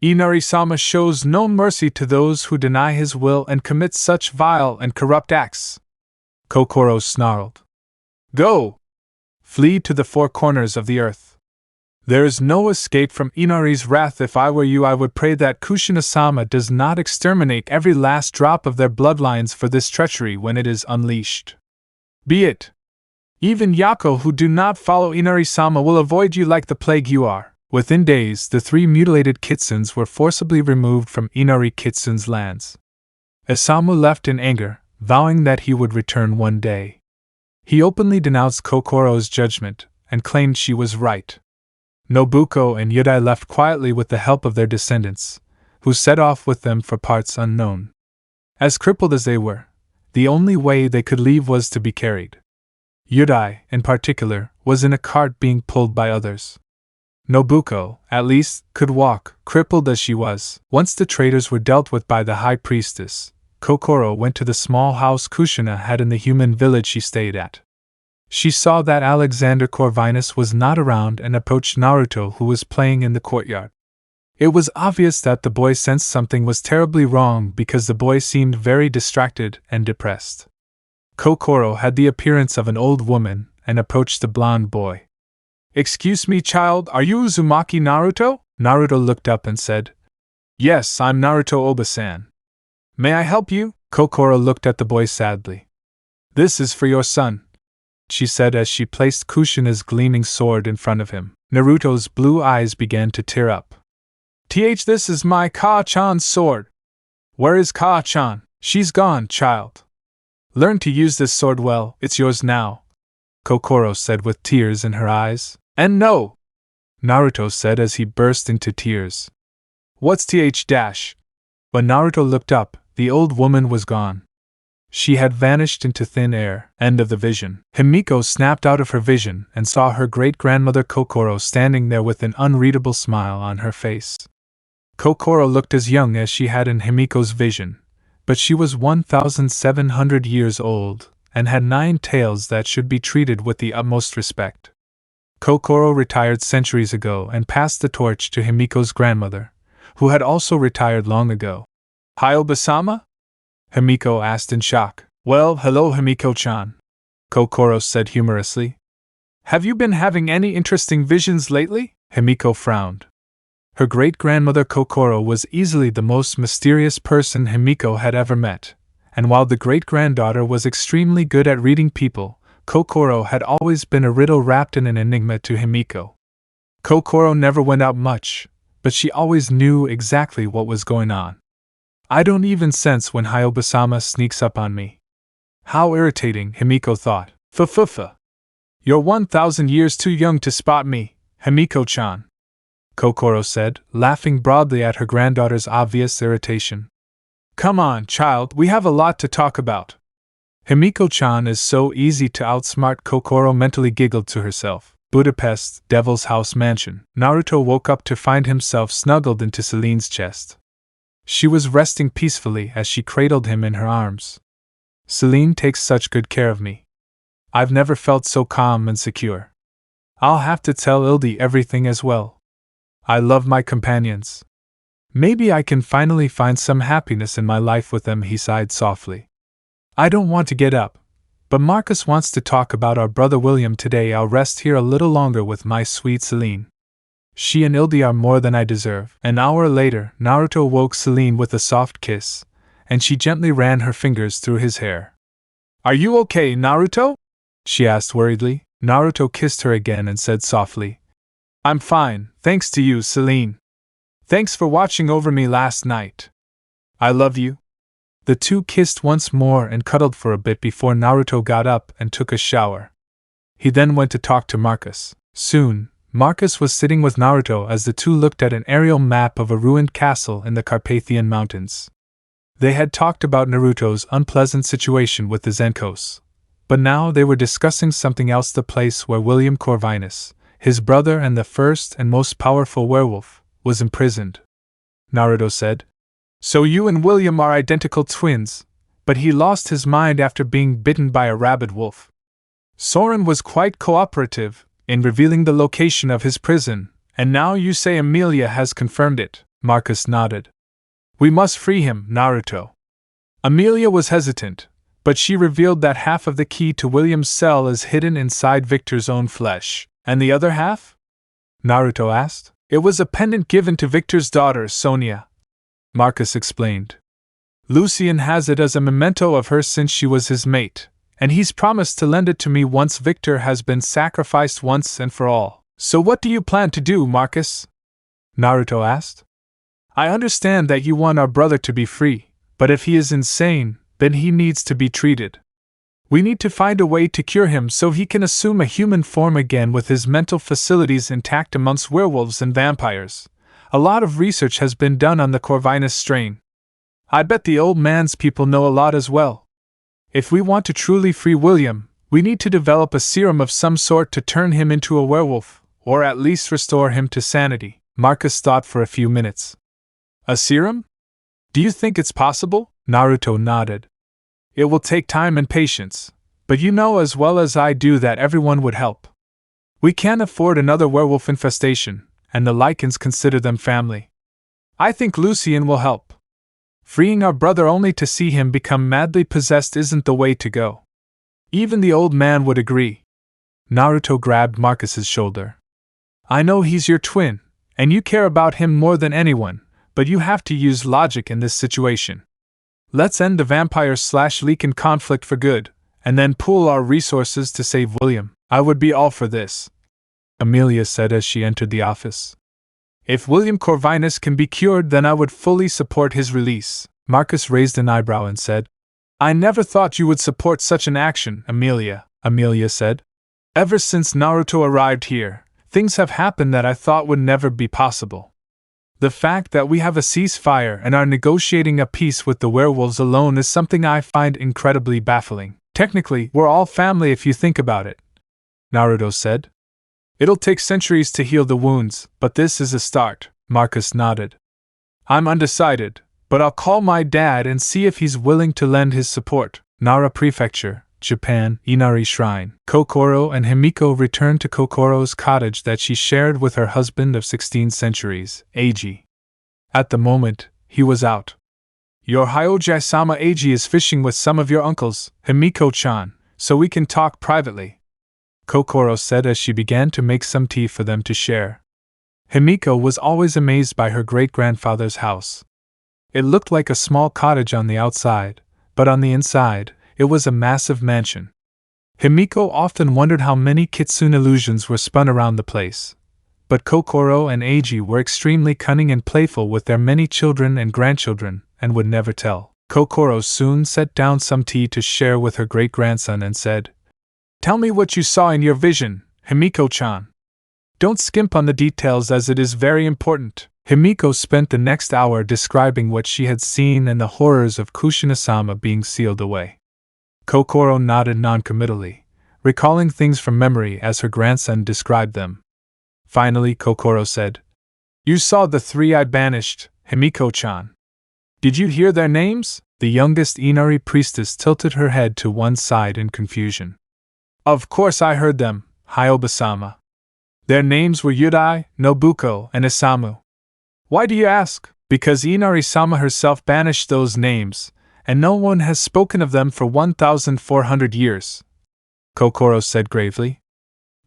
Inari-sama shows no mercy to those who deny his will and commit such vile and corrupt acts. Kokoro snarled. Go! Flee to the 4 corners of the earth. There is no escape from Inari's wrath. If I were you, I would pray that Kushina-sama does not exterminate every last drop of their bloodlines for this treachery when it is unleashed. Be it. Even Yako who do not follow Inari-sama will avoid you like the plague you are. Within days, the 3 mutilated Kitsunes were forcibly removed from Inari Kitsune's lands. Isamu left in anger, vowing that he would return one day. He openly denounced Kokoro's judgment, and claimed she was right. Nobuko and Yudai left quietly with the help of their descendants, who set off with them for parts unknown. As crippled as they were, the only way they could leave was to be carried. Yudai, in particular, was in a cart being pulled by others. Nobuko, at least, could walk, crippled as she was. Once the traitors were dealt with by the high priestess, Kokoro went to the small house Kushina had in the human village she stayed at. She saw that Alexander Corvinus was not around and approached Naruto, who was playing in the courtyard. It was obvious that the boy sensed something was terribly wrong because the boy seemed very distracted and depressed. Kokoro had the appearance of an old woman and approached the blonde boy. Excuse me, child, are you Uzumaki Naruto? Naruto looked up and said, Yes, I'm Naruto Oba-san. May I help you? Kokoro looked at the boy sadly. This is for your son, she said as she placed Kushina's gleaming sword in front of him. Naruto's blue eyes began to tear up. This is my Ka-chan's sword. Where is Ka-chan? She's gone, child. Learn to use this sword well, it's yours now, Kokoro said with tears in her eyes. And no! Naruto said as he burst into tears. What's dash? When Naruto looked up, the old woman was gone. She had vanished into thin air. End of the vision. Himiko snapped out of her vision and saw her great-grandmother Kokoro standing there with an unreadable smile on her face. Kokoro looked as young as she had in Himiko's vision, but she was 1,700 years old and had 9 tails that should be treated with the utmost respect. Kokoro retired centuries ago and passed the torch to Himiko's grandmother, who had also retired long ago. Hyoba-sama? Himiko asked in shock. Well, hello Himiko-chan, Kokoro said humorously. Have you been having any interesting visions lately? Himiko frowned. Her great-grandmother Kokoro was easily the most mysterious person Himiko had ever met, and while the great-granddaughter was extremely good at reading people, Kokoro had always been a riddle wrapped in an enigma to Himiko. Kokoro never went out much, but she always knew exactly what was going on. I don't even sense when Hyoba-sama sneaks up on me. How irritating, Himiko thought. F-f-f. You're 1,000 years too young to spot me, Himiko-chan, Kokoro said, laughing broadly at her granddaughter's obvious irritation. Come on, child, we have a lot to talk about. Himiko-chan is so easy to outsmart, Kokoro mentally giggled to herself. Budapest, Devil's House Mansion. Naruto woke up to find himself snuggled into Celine's chest. She was resting peacefully as she cradled him in her arms. Celine takes such good care of me. I've never felt so calm and secure. I'll have to tell Ildi everything as well. I love my companions. Maybe I can finally find some happiness in my life with them, he sighed softly. I don't want to get up, but Marcus wants to talk about our brother William today. I'll rest here a little longer with my sweet Celine. She and Ildi are more than I deserve. An hour later, Naruto woke Celine with a soft kiss, and she gently ran her fingers through his hair. Are you okay, Naruto? She asked worriedly. Naruto kissed her again and said softly, I'm fine, thanks to you, Celine. Thanks for watching over me last night. I love you. The two kissed once more and cuddled for a bit before Naruto got up and took a shower. He then went to talk to Marcus. Soon, Marcus was sitting with Naruto as the two looked at an aerial map of a ruined castle in the Carpathian Mountains. They had talked about Naruto's unpleasant situation with the Zenkos, but now they were discussing something else, the place where William Corvinus, his brother and the first and most powerful werewolf, was imprisoned. Naruto said, So you and William are identical twins, but he lost his mind after being bitten by a rabid wolf. Soren was quite cooperative in revealing the location of his prison, and now you say Emilia has confirmed it. Marcus nodded. We must free him, Naruto. Emilia was hesitant, but she revealed that half of the key to William's cell is hidden inside Victor's own flesh. And the other half? Naruto asked. It was a pendant given to Victor's daughter, Sonia, Marcus explained. Lucian has it as a memento of her since she was his mate, and he's promised to lend it to me once Victor has been sacrificed once and for all. So what do you plan to do, Marcus? Naruto asked. I understand that you want our brother to be free, but if he is insane, then he needs to be treated. We need to find a way to cure him so he can assume a human form again with his mental facilities intact amongst werewolves and vampires. A lot of research has been done on the Corvinus strain. I bet the old man's people know a lot as well. If we want to truly free William, we need to develop a serum of some sort to turn him into a werewolf, or at least restore him to sanity. Marcus thought for a few minutes. A serum? Do you think it's possible? Naruto nodded. It will take time and patience, but you know as well as I do that everyone would help. We can't afford another werewolf infestation, and the Lycans consider them family. I think Lucian will help. Freeing our brother only to see him become madly possessed isn't the way to go. Even the old man would agree. Naruto grabbed Marcus's shoulder. I know he's your twin, and you care about him more than anyone, but you have to use logic in this situation. Let's end the vampire/Leakin conflict for good, and then pool our resources to save William. I would be all for this, Amelia said as she entered the office. If William Corvinus can be cured, then I would fully support his release. Marcus raised an eyebrow and said, I never thought you would support such an action, Amelia said. Ever since Naruto arrived here, things have happened that I thought would never be possible. The fact that we have a ceasefire and are negotiating a peace with the werewolves alone is something I find incredibly baffling. Technically, we're all family if you think about it, Naruto said. It'll take centuries to heal the wounds, but this is a start, Marcus nodded. I'm undecided, but I'll call my dad and see if he's willing to lend his support. Nara Prefecture, Japan, Inari Shrine. Kokoro and Himiko returned to Kokoro's cottage that she shared with her husband of 16 centuries, Eiji. At the moment, he was out. Your Hyojai-sama Eiji is fishing with some of your uncles, Himiko-chan, so we can talk privately, Kokoro said as she began to make some tea for them to share. Himiko was always amazed by her great-grandfather's house. It looked like a small cottage on the outside, but on the inside, it was a massive mansion. Himiko often wondered how many Kitsune illusions were spun around the place. But Kokoro and Eiji were extremely cunning and playful with their many children and grandchildren, and would never tell. Kokoro soon set down some tea to share with her great-grandson and said, Tell me what you saw in your vision, Himiko-chan. Don't skimp on the details as it is very important. Himiko spent the next hour describing what she had seen and the horrors of Kushina-sama being sealed away. Kokoro nodded noncommittally, recalling things from memory as her grandson described them. Finally, Kokoro said, You saw the 3 I banished, Himiko-chan. Did you hear their names? The youngest Inari priestess tilted her head to one side in confusion. Of course I heard them, Hyoba-sama. Their names were Yudai, Nobuko, and Isamu. Why do you ask? Because Inari-sama herself banished those names, and no one has spoken of them for 1,400 years, Kokoro said gravely.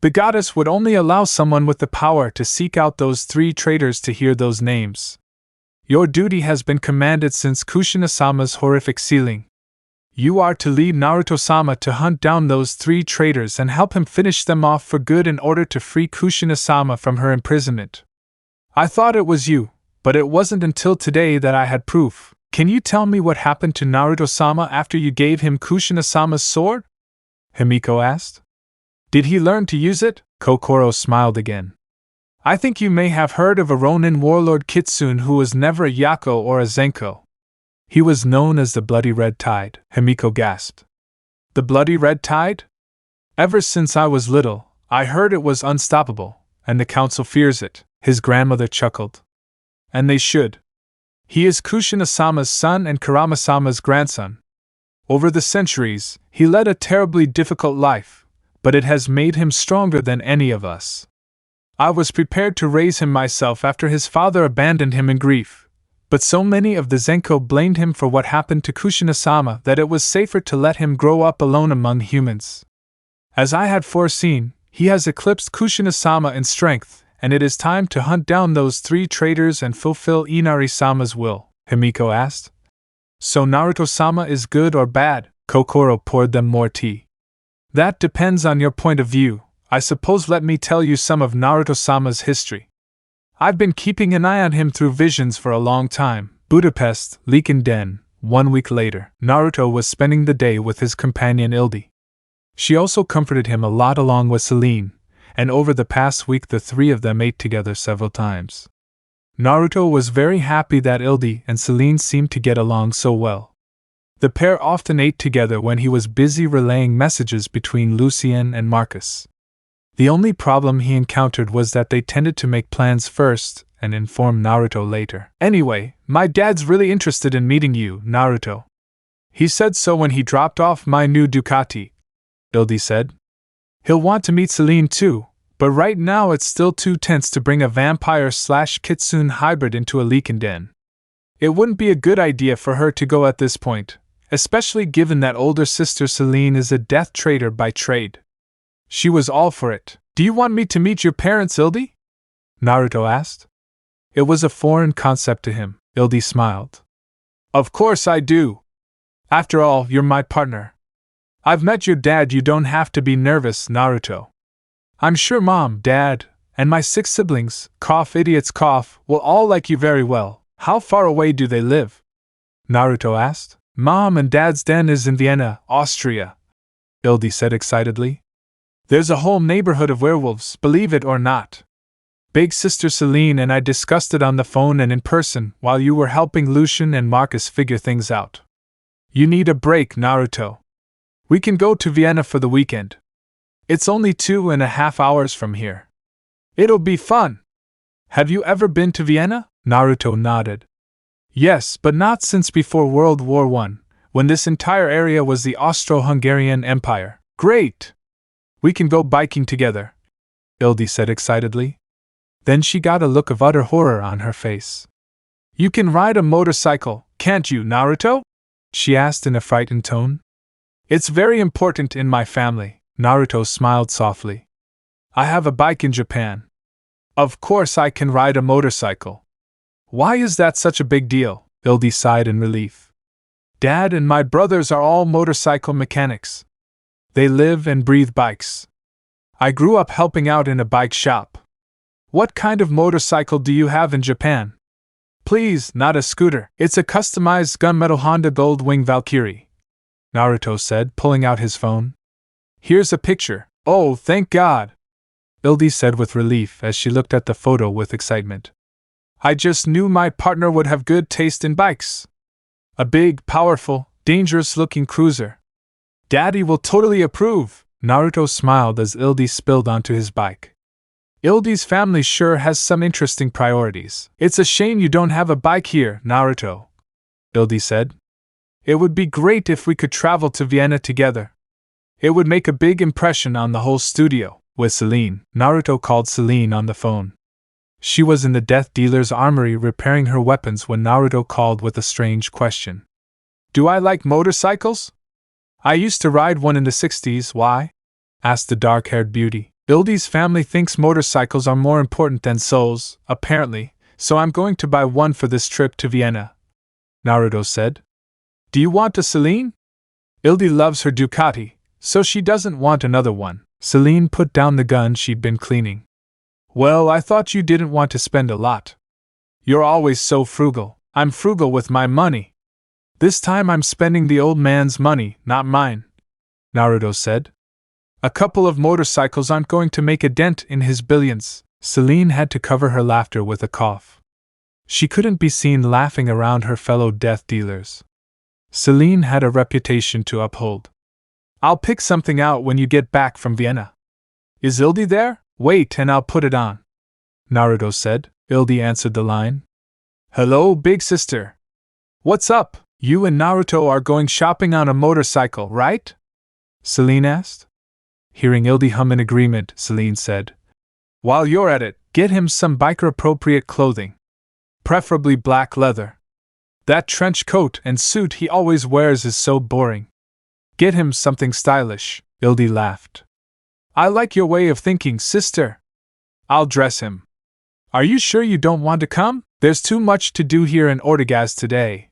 The goddess would only allow someone with the power to seek out those 3 traitors to hear those names. Your duty has been commanded since Kushina-sama's horrific sealing. You are to lead Naruto-sama to hunt down those 3 traitors and help him finish them off for good in order to free Kushina-sama from her imprisonment. I thought it was you, but it wasn't until today that I had proof. Can you tell me what happened to Naruto-sama after you gave him Kushina-sama's sword? Himiko asked. Did he learn to use it? Kokoro smiled again. I think you may have heard of a Ronin warlord Kitsune who was never a Yako or a Zenko. He was known as the Bloody Red Tide, Himiko gasped. The Bloody Red Tide? Ever since I was little, I heard it was unstoppable, and the council fears it, his grandmother chuckled. And they should. He is Kushina-sama's son and Kurama-sama's grandson. Over the centuries, he led a terribly difficult life, but it has made him stronger than any of us. I was prepared to raise him myself after his father abandoned him in grief, but so many of the Zenko blamed him for what happened to Kushina-sama that it was safer to let him grow up alone among humans. As I had foreseen, he has eclipsed Kushina-sama in strength, and it is time to hunt down those 3 traitors and fulfill Inari-sama's will, Himiko asked. So Naruto-sama is good or bad? Kokoro poured them more tea. That depends on your point of view. I suppose let me tell you some of Naruto-sama's history. I've been keeping an eye on him through visions for a long time. Budapest, Leekenden. 1 week later, Naruto was spending the day with his companion Ildi. She also comforted him a lot along with Celine, and over the past week the 3 of them ate together several times. Naruto was very happy that Ildi and Celine seemed to get along so well. The pair often ate together when he was busy relaying messages between Lucien and Marcus. The only problem he encountered was that they tended to make plans first and inform Naruto later. Anyway, my dad's really interested in meeting you, Naruto. He said so when he dropped off my new Ducati, Ildi said. He'll want to meet Celine too, but right now it's still too tense to bring a vampire/Kitsune hybrid into a Leekenden. It wouldn't be a good idea for her to go at this point, especially given that older sister Celine is a death traitor by trade. She was all for it. Do you want me to meet your parents, Ildi? Naruto asked. It was a foreign concept to him. Ildi smiled. Of course I do. After all, you're my partner. I've met your dad, you don't have to be nervous, Naruto. I'm sure Mom, Dad, and my 6 siblings, idiots, will all like you very well. How far away do they live? Naruto asked. Mom and Dad's den is in Vienna, Austria, Ildi said excitedly. There's a whole neighborhood of werewolves, believe it or not. Big sister Celine and I discussed it on the phone and in person while you were helping Lucian and Marcus figure things out. You need a break, Naruto. We can go to Vienna for the weekend. It's only 2.5 hours from here. It'll be fun. Have you ever been to Vienna? Naruto nodded. Yes, but not since before World War I, when this entire area was the Austro-Hungarian Empire. Great! We can go biking together, Ildi said excitedly. Then she got a look of utter horror on her face. You can ride a motorcycle, can't you, Naruto? She asked in a frightened tone. It's very important in my family. Naruto smiled softly. I have a bike in Japan. Of course I can ride a motorcycle. Why is that such a big deal? Ildi sighed in relief. Dad and my brothers are all motorcycle mechanics. They live and breathe bikes. I grew up helping out in a bike shop. What kind of motorcycle do you have in Japan? Please, not a scooter. It's a customized gunmetal Honda Goldwing Valkyrie, Naruto said, pulling out his phone. Here's a picture. Oh, thank God! Ildi said with relief as she looked at the photo with excitement. I just knew my partner would have good taste in bikes. A big, powerful, dangerous-looking cruiser. Daddy will totally approve, Naruto smiled as Ildi spilled onto his bike. Ildi's family sure has some interesting priorities. It's a shame you don't have a bike here, Naruto, Ildi said. It would be great if we could travel to Vienna together. It would make a big impression on the whole studio. With Celine, Naruto called Celine on the phone. She was in the Death Dealer's armory repairing her weapons when Naruto called with a strange question. Do I like motorcycles? I used to ride one in the 60s, why? Asked the dark-haired beauty. Ildi's family thinks motorcycles are more important than souls, apparently, so I'm going to buy one for this trip to Vienna, Naruto said. Do you want a Celine? Ildi loves her Ducati, so she doesn't want another one. Celine put down the gun she'd been cleaning. Well, I thought you didn't want to spend a lot. You're always so frugal. I'm frugal with my money. This time I'm spending the old man's money, not mine, Naruto said. A couple of motorcycles aren't going to make a dent in his billions. Celine had to cover her laughter with a cough. She couldn't be seen laughing around her fellow death dealers. Celine had a reputation to uphold. I'll pick something out when you get back from Vienna. Is Ildi there? Wait and I'll put it on, Naruto said. Ildi answered the line. Hello, big sister. What's up? You and Naruto are going shopping on a motorcycle, right? Celine asked. Hearing Ildi hum in agreement, Celine said. While you're at it, get him some biker-appropriate clothing. Preferably black leather. That trench coat and suit he always wears is so boring. Get him something stylish, Ildi laughed. I like your way of thinking, sister. I'll dress him. Are you sure you don't want to come? There's too much to do here in Ortegaz today.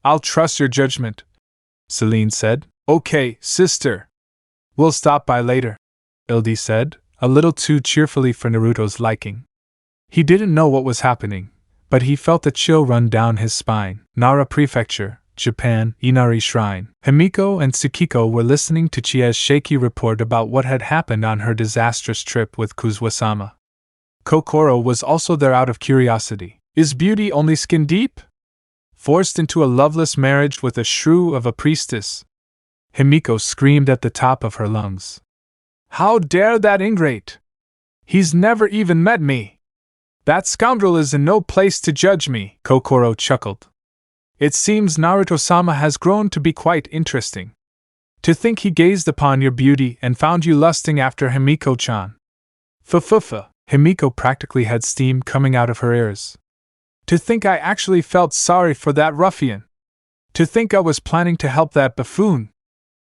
I'll trust your judgment, Celine said. Okay, sister. We'll stop by later, Ildi said, a little too cheerfully for Naruto's liking. He didn't know what was happening, but he felt a chill run down his spine. Nara Prefecture, Japan, Inari Shrine. Himiko and Tsukiko were listening to Chie's shaky report about what had happened on her disastrous trip with Kuzuo-sama. Kokoro was also there out of curiosity. Is beauty only skin deep? Forced into a loveless marriage with a shrew of a priestess? Himiko screamed at the top of her lungs. How dare that ingrate! He's never even met me! That scoundrel is in no place to judge me, Kokoro chuckled. It seems Naruto-sama has grown to be quite interesting. To think he gazed upon your beauty and found you lusting after Himiko-chan. Fufufa, Himiko practically had steam coming out of her ears. To think I actually felt sorry for that ruffian. To think I was planning to help that buffoon.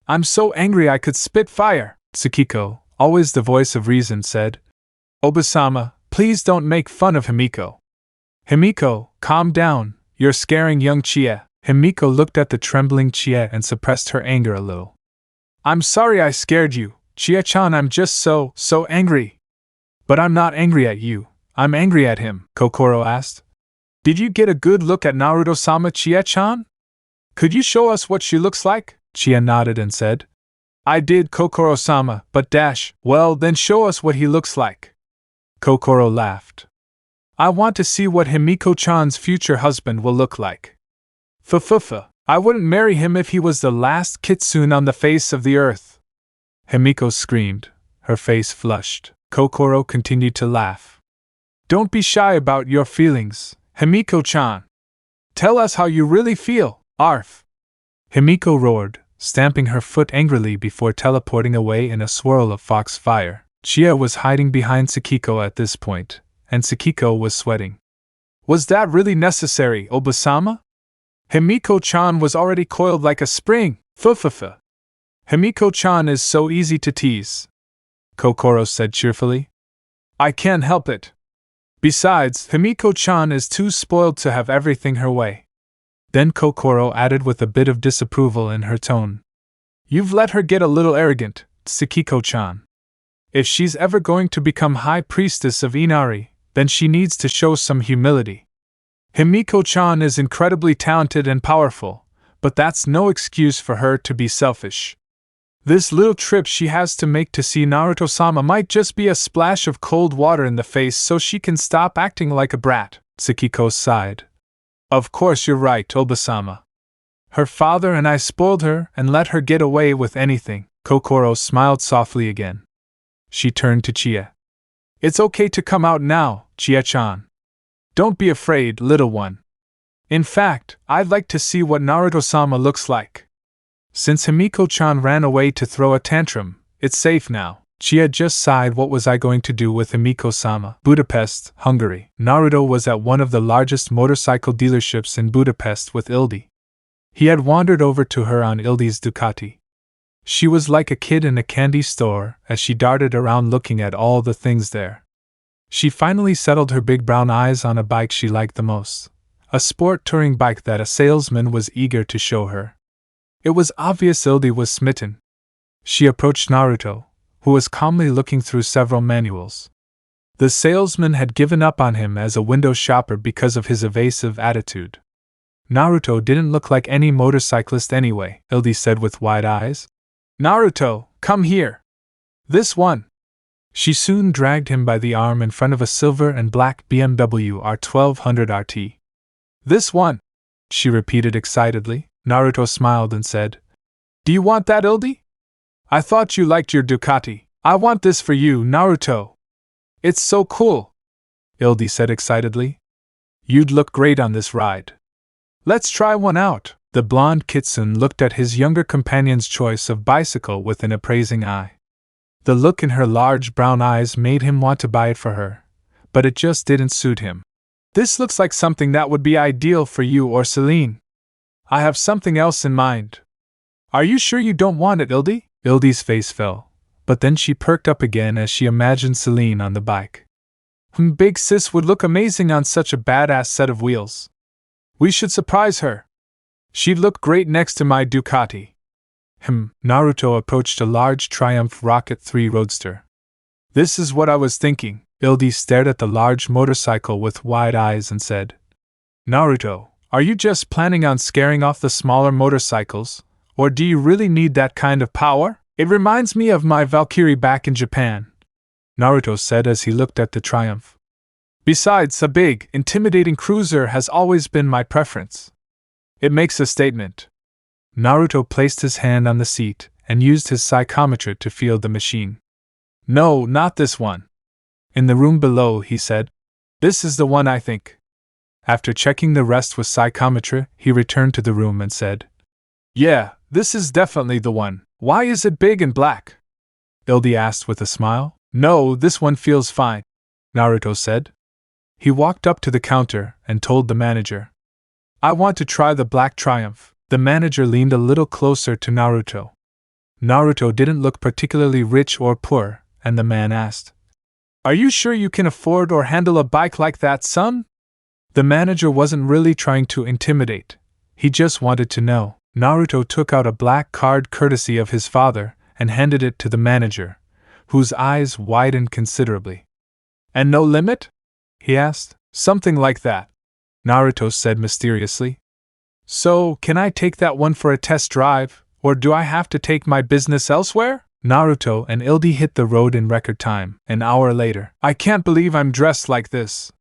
I'm so angry I could spit fire, Tsukiko, always the voice of reason, said. Obasama, please don't make fun of Himiko. Himiko, calm down, you're scaring young Chie. Himiko looked at the trembling Chie and suppressed her anger a little. I'm sorry I scared you, Chie-chan, I'm just so angry. But I'm not angry at you, I'm angry at him, Kokoro asked. Did you get a good look at Naruto-sama, Chie-chan? Could you show us what she looks like? Chie nodded and said. I did, Kokoro-sama, but well then show us what he looks like. Kokoro laughed. I want to see what Himiko-chan's future husband will look like. I wouldn't marry him if he was the last Kitsune on the face of the earth. Himiko screamed, her face flushed. Kokoro continued to laugh. Don't be shy about your feelings, Himiko-chan. Tell us how you really feel, arf. Himiko roared, stamping her foot angrily before teleporting away in a swirl of fox fire. Chie was hiding behind Tsukiko at this point, and Tsukiko was sweating. Was that really necessary, Obasama? Himiko-chan was already coiled like a spring. Himiko-chan is so easy to tease, Kokoro said cheerfully. I can't help it. Besides, Himiko-chan is too spoiled to have everything her way. Then Kokoro added with a bit of disapproval in her tone. You've let her get a little arrogant, Tsukiko-chan. If she's ever going to become High Priestess of Inari, then she needs to show some humility. Himiko-chan is incredibly talented and powerful, but that's no excuse for her to be selfish. This little trip she has to make to see Naruto-sama might just be a splash of cold water in the face so she can stop acting like a brat, Tsukiko sighed. Of course you're right, Obasama. Her father and I spoiled her and let her get away with anything. Kokoro smiled softly again. She turned to Chie. It's okay to come out now, Chie-chan. Don't be afraid, little one. In fact, I'd like to see what Naruto-sama looks like. Since Himiko-chan ran away to throw a tantrum, it's safe now. Chie just sighed. What was I going to do with Himiko-sama? Budapest, Hungary. Naruto was at one of the largest motorcycle dealerships in Budapest with Ildi. He had wandered over to her on Ildi's Ducati. She was like a kid in a candy store as she darted around looking at all the things there. She finally settled her big brown eyes on a bike she liked the most, a sport touring bike that a salesman was eager to show her. It was obvious Ildi was smitten. She approached Naruto, who was calmly looking through several manuals. The salesman had given up on him as a window shopper because of his evasive attitude. Naruto didn't look like any motorcyclist anyway, Ildi said with wide eyes. Naruto, come here. This one. She soon dragged him by the arm in front of a silver and black BMW R1200 RT. This one, she repeated excitedly. Naruto smiled and said, Do you want that, Ildi? I thought you liked your Ducati. I want this for you, Naruto. It's so cool, Ildi said excitedly. You'd look great on this ride. Let's try one out. The blonde Kitsune looked at his younger companion's choice of bicycle with an appraising eye. The look in her large brown eyes made him want to buy it for her, but it just didn't suit him. This looks like something that would be ideal for you or Celine. I have something else in mind. Are you sure you don't want it, Ildi? Ildi's face fell, but then she perked up again as she imagined Celine on the bike. Big sis would look amazing on such a badass set of wheels. We should surprise her. She'd look great next to my Ducati. Naruto approached a large Triumph Rocket 3 Roadster. This is what I was thinking. Ildi stared at the large motorcycle with wide eyes and said, Naruto, are you just planning on scaring off the smaller motorcycles, or do you really need that kind of power? It reminds me of my Valkyrie back in Japan, Naruto said as he looked at the Triumph. Besides, a big, intimidating cruiser has always been my preference. It makes a statement. Naruto placed his hand on the seat and used his psychometer to feel the machine. No, not this one. In the room below, he said. This is the one, I think. After checking the rest with psychometer, he returned to the room and said, Yeah, this is definitely the one. Why is it big and black? Ildi asked with a smile. No, this one feels fine, Naruto said. He walked up to the counter and told the manager, I want to try the black Triumph. The manager leaned a little closer to Naruto. Naruto didn't look particularly rich or poor, and the man asked, Are you sure you can afford or handle a bike like that, son? The manager wasn't really trying to intimidate, he just wanted to know. Naruto took out a black card courtesy of his father and handed it to the manager, whose eyes widened considerably. And no limit? He asked. Something like that, Naruto said mysteriously. So, can I take that one for a test drive, or do I have to take my business elsewhere? Naruto and Ildi hit the road in record time. An hour later. I can't believe I'm dressed like this.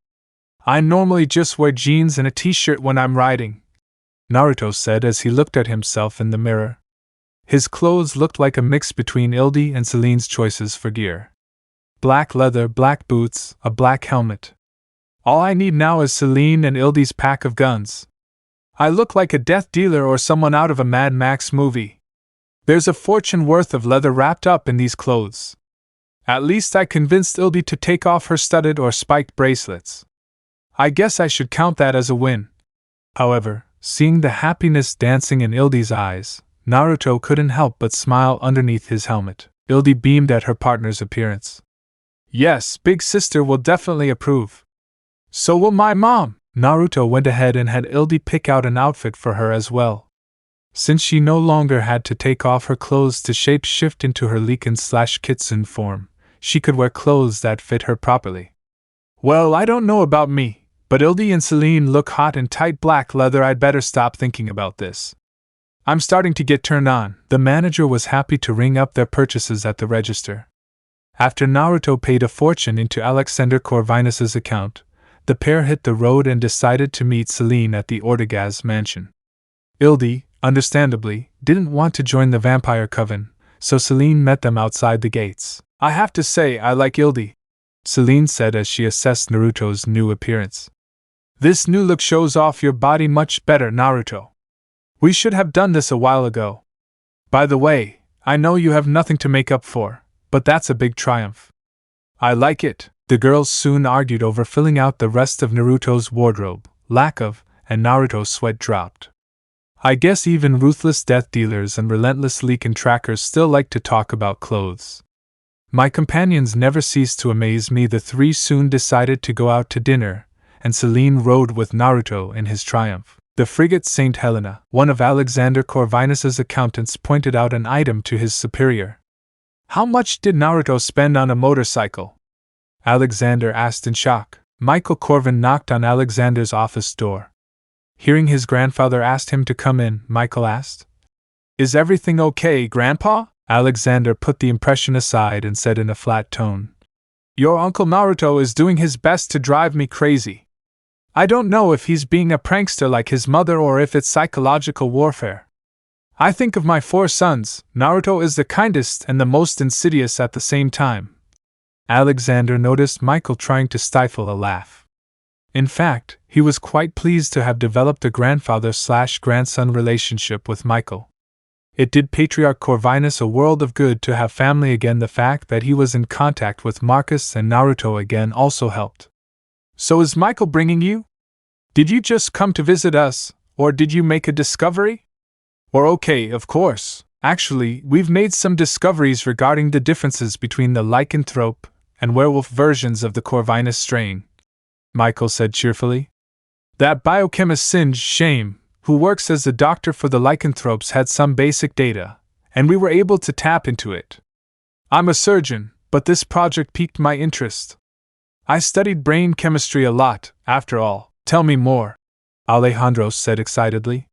I normally just wear jeans and a t-shirt when I'm riding, Naruto said as he looked at himself in the mirror. His clothes looked like a mix between Ildi and Celine's choices for gear. Black leather, black boots, a black helmet. All I need now is Celine and Ildi's pack of guns. I look like a death dealer or someone out of a Mad Max movie. There's a fortune worth of leather wrapped up in these clothes. At least I convinced Ildi to take off her studded or spiked bracelets. I guess I should count that as a win. However, seeing the happiness dancing in Ildi's eyes, Naruto couldn't help but smile underneath his helmet. Ildi beamed at her partner's appearance. Yes, big sister will definitely approve. So will my mom. Naruto went ahead and had Ildi pick out an outfit for her as well. Since she no longer had to take off her clothes to shape-shift into her Lichen/Kitsune form, she could wear clothes that fit her properly. Well, I don't know about me, but Ildi and Celine look hot in tight black leather. I'd better stop thinking about this. I'm starting to get turned on. The manager was happy to ring up their purchases at the register. After Naruto paid a fortune into Alexander Corvinus's account, the pair hit the road and decided to meet Celine at the Ortegaz mansion. Ildi, understandably, didn't want to join the vampire coven, so Celine met them outside the gates. I have to say I like Ildi, Celine said as she assessed Naruto's new appearance. This new look shows off your body much better, Naruto. We should have done this a while ago. By the way, I know you have nothing to make up for, but that's a big triumph. I like it. The girls soon argued over filling out the rest of Naruto's wardrobe, lack of, and Naruto's sweat dropped. I guess even ruthless death dealers and relentless leak-in trackers still like to talk about clothes. My companions never ceased to amaze me. The three soon decided to go out to dinner, and Celine rode with Naruto in his triumph. The frigate St. Helena, one of Alexander Corvinus's accountants, pointed out an item to his superior. How much did Naruto spend on a motorcycle? Alexander asked in shock. Michael Corvin knocked on Alexander's office door. Hearing his grandfather asked him to come in, Michael asked, Is everything okay, Grandpa? Alexander put the impression aside and said in a flat tone, Your Uncle Naruto is doing his best to drive me crazy. I don't know if he's being a prankster like his mother or if it's psychological warfare. I think of my 4 sons, Naruto is the kindest and the most insidious at the same time. Alexander noticed Michael trying to stifle a laugh. In fact, he was quite pleased to have developed a grandfather/grandson relationship with Michael. It did Patriarch Corvinus a world of good to have family again. The fact that he was in contact with Marcus and Naruto again also helped. So is Michael bringing you? Did you just come to visit us, or did you make a discovery? Or okay, of course. Actually, we've made some discoveries regarding the differences between the lycanthrope and werewolf versions of the Corvinus strain, Michael said cheerfully. That biochemist Singe Shame, who works as the doctor for the lycanthropes, had some basic data, and we were able to tap into it. I'm a surgeon, but this project piqued my interest. I studied brain chemistry a lot, after all. Tell me more, Alejandro said excitedly.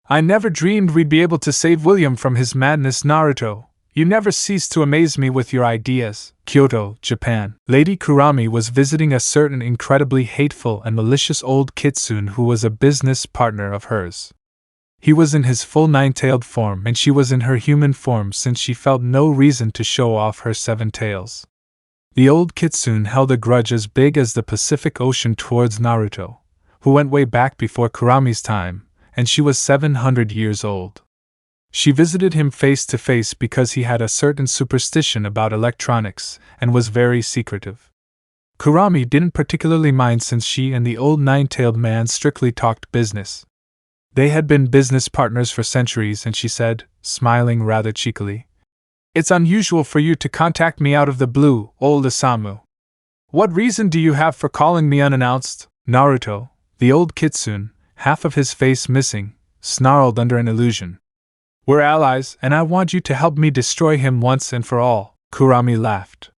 I never dreamed we'd be able to save William from his madness, Naruto. You never cease to amaze me with your ideas. Kyoto, Japan. Lady Kurami was visiting a certain incredibly hateful and malicious old Kitsune who was a business partner of hers. He was in his full 9-tailed form and she was in her human form, since she felt no reason to show off her 7 tails. The old Kitsune held a grudge as big as the Pacific Ocean towards Naruto, who went way back before Kurami's time, and she was 700 years old. She visited him face to face because he had a certain superstition about electronics and was very secretive. Kurami didn't particularly mind, since she and the old 9-tailed man strictly talked business. They had been business partners for centuries, and she said, smiling rather cheekily, It's unusual for you to contact me out of the blue, old Isamu. What reason do you have for calling me unannounced? Naruto, The old Kitsune, half of his face missing, snarled under an illusion. We're allies, and I want you to help me destroy him once and for all, Kurama laughed.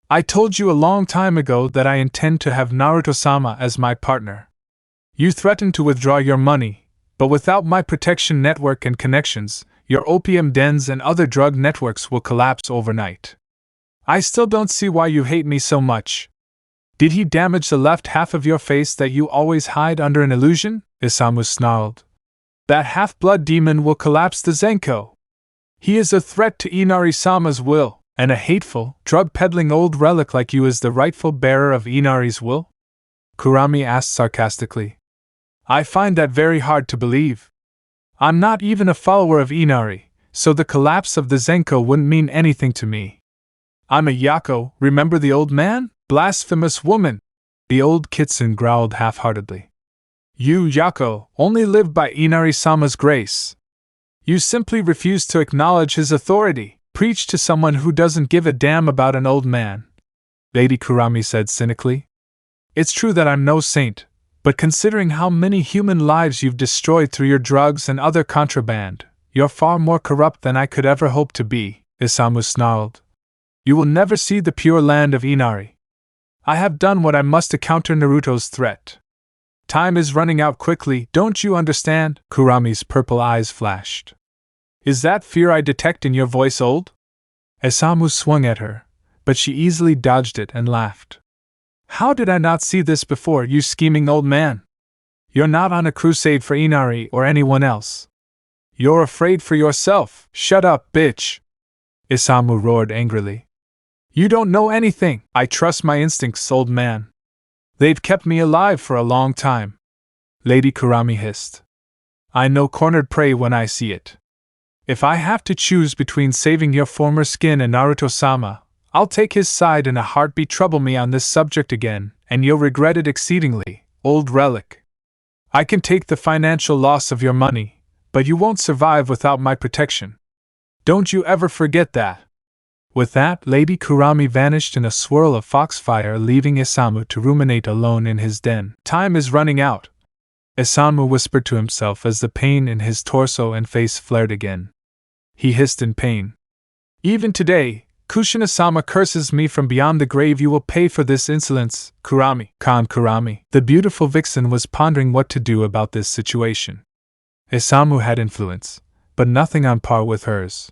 I told you a long time ago that I intend to have Naruto-sama as my partner. You threatened to withdraw your money, but without my protection network and connections, your opium dens and other drug networks will collapse overnight. I still don't see why you hate me so much. Did he damage the left half of your face that you always hide under an illusion? Isamu snarled. That half-blood demon will collapse the Zenko. He is a threat to Inari-sama's will, and a hateful, drug-peddling old relic like you is the rightful bearer of Inari's will? Kurama asked sarcastically. I find that very hard to believe. I'm not even a follower of Inari, so the collapse of the Zenko wouldn't mean anything to me. I'm a Yako, remember the old man? Blasphemous woman! The old Kitsune growled half-heartedly. You, Yako, only live by Inari-sama's grace. You simply refuse to acknowledge his authority, preach to someone who doesn't give a damn about an old man. Lady Kurama said cynically. It's true that I'm no saint, but considering how many human lives you've destroyed through your drugs and other contraband, you're far more corrupt than I could ever hope to be, Isamu snarled. You will never see the pure land of Inari. I have done what I must to counter Naruto's threat. Time is running out quickly, don't you understand? Kurami's purple eyes flashed. Is that fear I detect in your voice, old? Isamu swung at her, but she easily dodged it and laughed. How did I not see this before, you scheming old man? You're not on a crusade for Inari or anyone else. You're afraid for yourself. Shut up, bitch! Isamu roared angrily. You don't know anything. I trust my instincts, old man. They've kept me alive for a long time. Lady Kurama hissed. I know cornered prey when I see it. If I have to choose between saving your former skin and Naruto-sama, I'll take his side in a heartbeat. Trouble me on this subject again, and you'll regret it exceedingly, old relic. I can take the financial loss of your money, but you won't survive without my protection. Don't you ever forget that. With that, Lady Kurama vanished in a swirl of foxfire, leaving Isamu to ruminate alone in his den. Time is running out, Isamu whispered to himself as the pain in his torso and face flared again. He hissed in pain. Even today, Kushina-sama curses me from beyond the grave. You will pay for this insolence, Kurama. Kurama. The beautiful vixen was pondering what to do about this situation. Isamu had influence, but nothing on par with hers.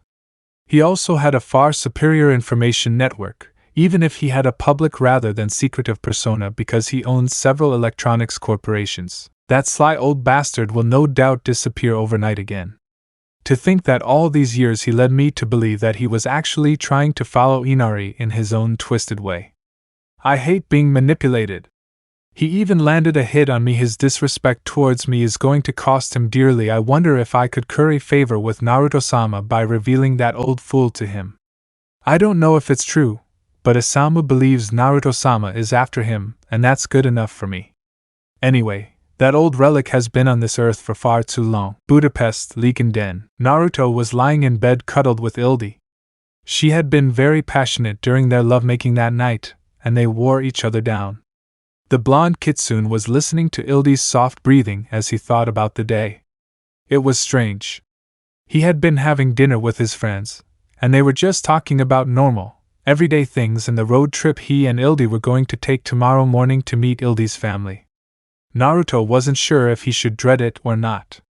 He also had a far superior information network, even if he had a public rather than secretive persona because he owns several electronics corporations. That sly old bastard will no doubt disappear overnight again. To think that all these years he led me to believe that he was actually trying to follow Inari in his own twisted way. I hate being manipulated. He even landed a hit on me. His disrespect towards me is going to cost him dearly. I wonder if I could curry favor with Naruto-sama by revealing that old fool to him. I don't know if it's true, but Isamu believes Naruto-sama is after him, and that's good enough for me. Anyway, that old relic has been on this earth for far too long. Budapest, Leekenden. Naruto was lying in bed cuddled with Ildi. She had been very passionate during their lovemaking that night, and they wore each other down. The blonde Kitsune was listening to Ildi's soft breathing as he thought about the day. It was strange. He had been having dinner with his friends, and they were just talking about normal, everyday things and the road trip he and Ildi were going to take tomorrow morning to meet Ildi's family. Naruto wasn't sure if he should dread it or not.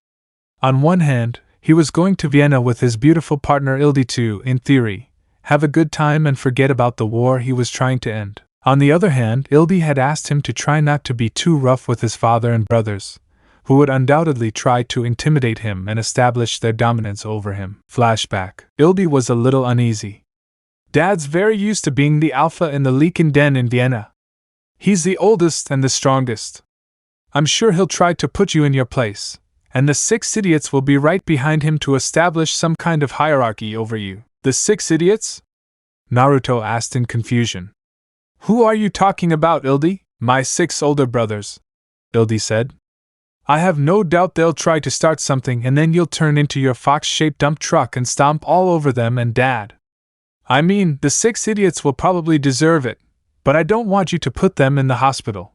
On one hand, he was going to Vienna with his beautiful partner Ildi to, in theory, have a good time and forget about the war he was trying to end. On the other hand, Ildi had asked him to try not to be too rough with his father and brothers, who would undoubtedly try to intimidate him and establish their dominance over him. Flashback. Ildi was a little uneasy. Dad's very used to being the alpha in the Leekenden in Vienna. He's the oldest and the strongest. I'm sure he'll try to put you in your place, and the 6 idiots will be right behind him to establish some kind of hierarchy over you. The 6 idiots? Naruto asked in confusion. Who are you talking about, Ildi? My 6 older brothers, Ildi said. I have no doubt they'll try to start something and then you'll turn into your fox-shaped dump truck and stomp all over them and Dad. I mean, the 6 idiots will probably deserve it, but I don't want you to put them in the hospital.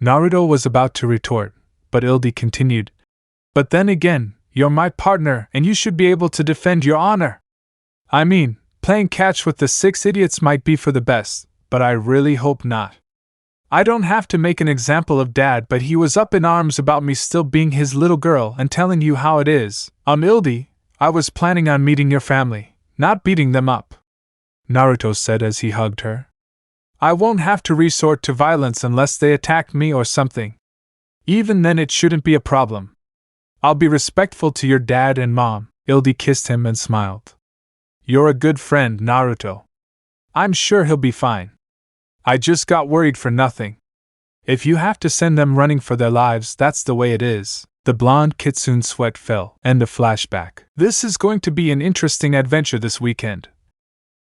Naruto was about to retort, but Ildi continued. But then again, you're my partner and you should be able to defend your honor. I mean, playing catch with the 6 idiots might be for the best, but I really hope not. I don't have to make an example of Dad, but he was up in arms about me still being his little girl and telling you how it is. Ildi, I was planning on meeting your family, not beating them up, Naruto said as he hugged her. I won't have to resort to violence unless they attack me or something. Even then it shouldn't be a problem. I'll be respectful to your dad and mom. Ildi kissed him and smiled. You're a good friend, Naruto. I'm sure he'll be fine. I just got worried for nothing. If you have to send them running for their lives, that's the way it is. The blonde Kitsune sweat fell. End of flashback. This is going to be an interesting adventure this weekend,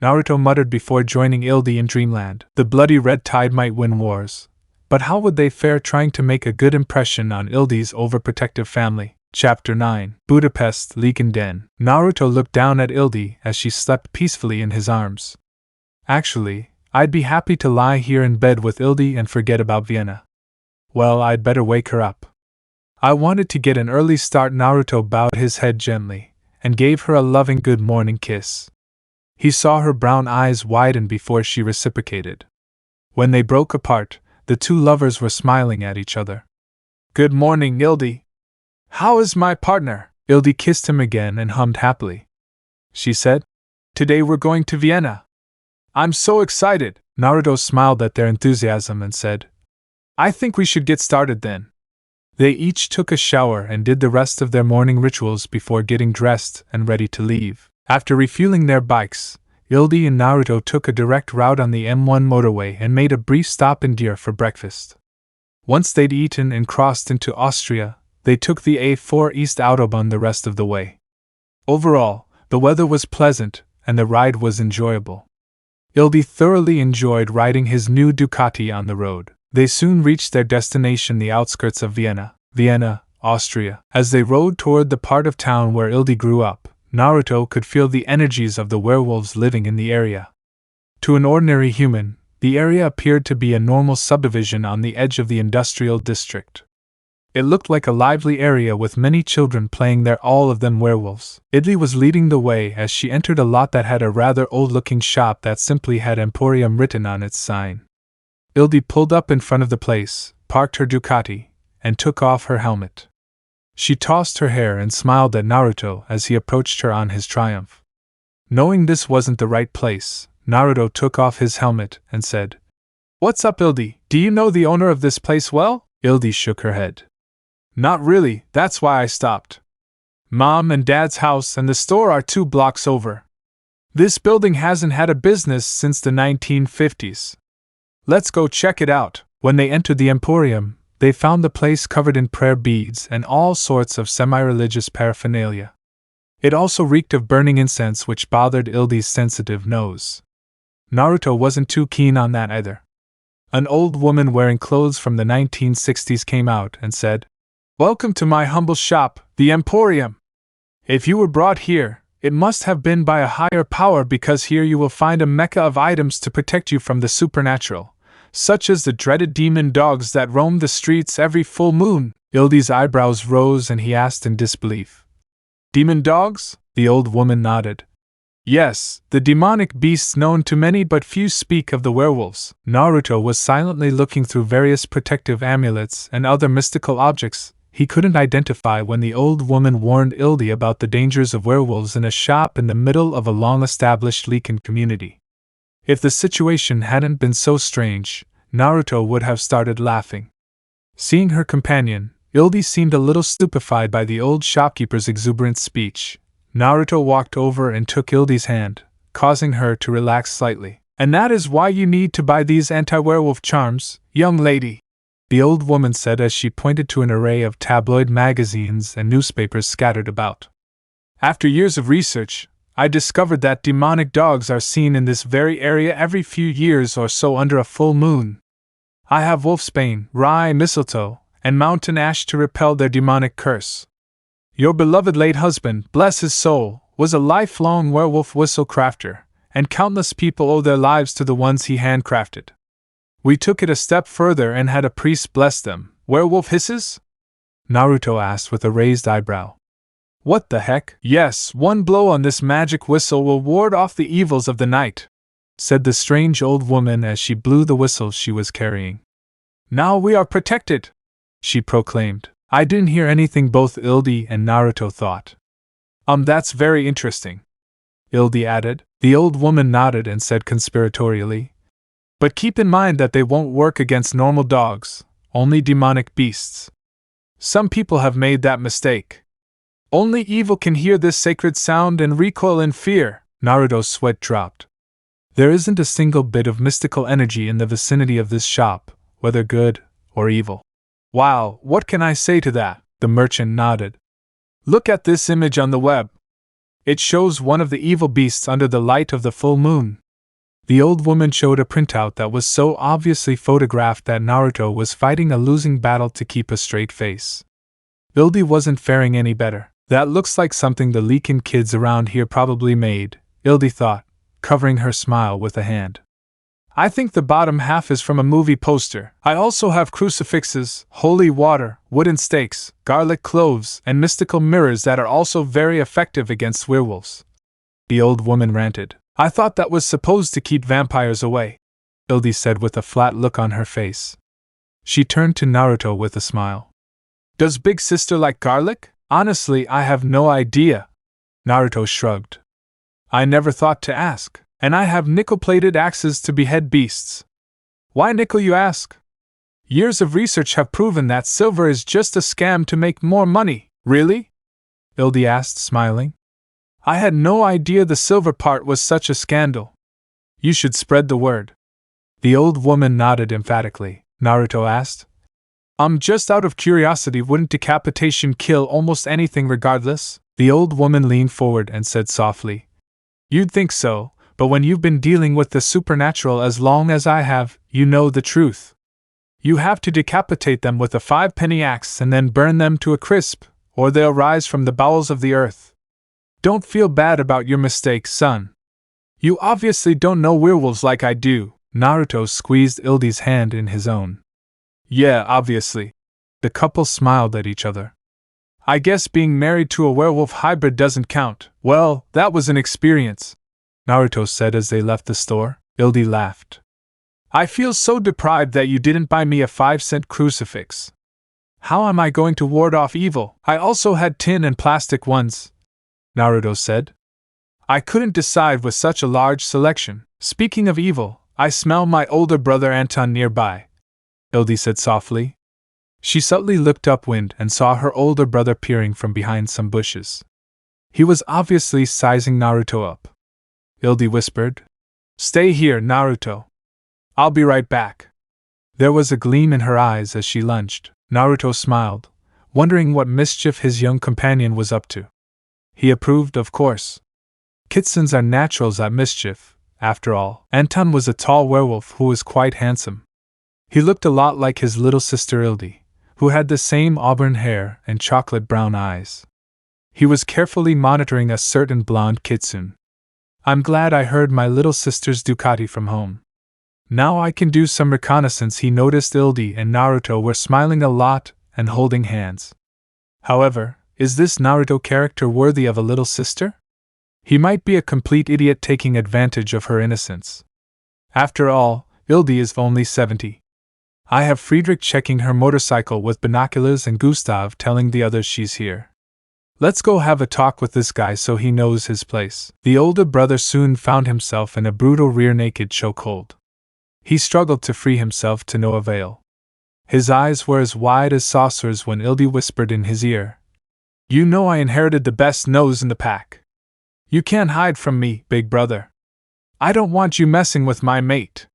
Naruto muttered before joining Ildi in Dreamland. The bloody red tide might win wars, but how would they fare trying to make a good impression on Ildi's overprotective family? Chapter 9. Budapest, Leaken Den. Naruto looked down at Ildi as she slept peacefully in his arms. Actually, I'd be happy to lie here in bed with Ildi and forget about Vienna. Well, I'd better wake her up. I wanted to get an early start. Naruto bowed his head gently and gave her a loving good morning kiss. He saw her brown eyes widen before she reciprocated. When they broke apart, the two lovers were smiling at each other. Good morning, Ildi. How is my partner? Ildi kissed him again and hummed happily. She said, Today we're going to Vienna. I'm so excited. Naruto smiled at their enthusiasm and said, I think we should get started then. They each took a shower and did the rest of their morning rituals before getting dressed and ready to leave. After refueling their bikes, Ildi and Naruto took a direct route on the M1 motorway and made a brief stop in Deer for breakfast. Once they'd eaten and crossed into Austria, they took the A4 East Autobahn the rest of the way. Overall, the weather was pleasant and the ride was enjoyable. Ildi thoroughly enjoyed riding his new Ducati on the road. They soon reached their destination, the outskirts of Vienna, Austria. As they rode toward the part of town where Ildi grew up, Naruto could feel the energies of the werewolves living in the area. To an ordinary human, the area appeared to be a normal subdivision on the edge of the industrial district. It looked like a lively area with many children playing there, all of them werewolves. Ildi was leading the way as she entered a lot that had a rather old-looking shop that simply had Emporium written on its sign. Ildi pulled up in front of the place, parked her Ducati, and took off her helmet. She tossed her hair and smiled at Naruto as he approached her on his Triumph. Knowing this wasn't the right place, Naruto took off his helmet and said, What's up, Ildi? Do you know the owner of this place well? Ildi shook her head. Not really, that's why I stopped. Mom and Dad's house and the store are 2 blocks over. This building hasn't had a business since the 1950s. Let's go check it out. When they entered the Emporium, they found the place covered in prayer beads and all sorts of semi-religious paraphernalia. It also reeked of burning incense, which bothered Ildi's sensitive nose. Naruto wasn't too keen on that either. An old woman wearing clothes from the 1960s came out and said, Welcome to my humble shop, the Emporium. If you were brought here, it must have been by a higher power, because here you will find a mecca of items to protect you from the supernatural, such as the dreaded demon dogs that roam the streets every full moon. Ildi's eyebrows rose and he asked in disbelief. Demon dogs? The old woman nodded. Yes, the demonic beasts known to many but few speak of the werewolves. Naruto was silently looking through various protective amulets and other mystical objects he couldn't identify when the old woman warned Ildi about the dangers of werewolves in a shop in the middle of a long-established Leaken community. If the situation hadn't been so strange, Naruto would have started laughing. Seeing her companion, Ildi seemed a little stupefied by the old shopkeeper's exuberant speech. Naruto walked over and took Ildi's hand, causing her to relax slightly. And that is why you need to buy these anti-werewolf charms, young lady, the old woman said as she pointed to an array of tabloid magazines and newspapers scattered about. After years of research, I discovered that demonic dogs are seen in this very area every few years or so under a full moon. I have wolfsbane, rye mistletoe, and mountain ash to repel their demonic curse. Your beloved late husband, bless his soul, was a lifelong werewolf whistle crafter, and countless people owe their lives to the ones he handcrafted. We took it a step further and had a priest bless them. Werewolf hisses? Naruto asked with a raised eyebrow. What the heck? Yes, one blow on this magic whistle will ward off the evils of the night, said the strange old woman as she blew the whistle she was carrying. Now we are protected, she proclaimed. I didn't hear anything both Ildi and Naruto thought. That's very interesting, Ildi added. The old woman nodded and said conspiratorially. But keep in mind that they won't work against normal dogs, only demonic beasts. Some people have made that mistake. Only evil can hear this sacred sound and recoil in fear. Naruto's sweat dropped. There isn't a single bit of mystical energy in the vicinity of this shop, whether good or evil. Wow, what can I say to that? The merchant nodded. Look at this image on the web. It shows one of the evil beasts under the light of the full moon. The old woman showed a printout that was so obviously photographed that Naruto was fighting a losing battle to keep a straight face. Ildi wasn't faring any better. That looks like something the Leakin kids around here probably made, Ildi thought, covering her smile with a hand. I think the bottom half is from a movie poster. I also have crucifixes, holy water, wooden stakes, garlic cloves, and mystical mirrors that are also very effective against werewolves. The old woman ranted. I thought that was supposed to keep vampires away, Ildi said with a flat look on her face. She turned to Naruto with a smile. Does Big Sister like garlic? Honestly, I have no idea. Naruto shrugged. I never thought to ask. And I have nickel-plated axes to behead beasts. Why nickel, you ask? Years of research have proven that silver is just a scam to make more money. Really? Ildi asked, smiling. I had no idea the silver part was such a scandal. You should spread the word. The old woman nodded emphatically. Naruto asked. Just out of curiosity, wouldn't decapitation kill almost anything regardless? The old woman leaned forward and said softly. You'd think so. But when you've been dealing with the supernatural as long as I have, you know the truth. You have to decapitate them with a 5-penny axe and then burn them to a crisp, or they'll rise from the bowels of the earth. Don't feel bad about your mistake, son. You obviously don't know werewolves like I do. Naruto squeezed Ildi's hand in his own. Yeah, obviously. The couple smiled at each other. I guess being married to a werewolf hybrid doesn't count. Well, that was an experience, Naruto said as they left the store. Ildi laughed. I feel so deprived that you didn't buy me a 5-cent crucifix. How am I going to ward off evil? I also had tin and plastic ones, Naruto said. I couldn't decide with such a large selection. Speaking of evil, I smell my older brother Anton nearby, Ildi said softly. She subtly looked upwind and saw her older brother peering from behind some bushes. He was obviously sizing Naruto up. Ildi whispered. Stay here, Naruto. I'll be right back. There was a gleam in her eyes as she lunged. Naruto smiled, wondering what mischief his young companion was up to. He approved, of course. Kitsunes are naturals at mischief, after all. Anton was a tall werewolf who was quite handsome. He looked a lot like his little sister Ildi, who had the same auburn hair and chocolate brown eyes. He was carefully monitoring a certain blonde kitsune. I'm glad I heard my little sister's Ducati from home. Now I can do some reconnaissance. He noticed Ildi and Naruto were smiling a lot and holding hands. However, is this Naruto character worthy of a little sister? He might be a complete idiot taking advantage of her innocence. After all, Ildi is only 70. I have Friedrich checking her motorcycle with binoculars and Gustav telling the others she's here. Let's go have a talk with this guy so he knows his place. The older brother soon found himself in a brutal rear-naked chokehold. He struggled to free himself to no avail. His eyes were as wide as saucers when Ildi whispered in his ear. You know I inherited the best nose in the pack. You can't hide from me, big brother. I don't want you messing with my mate.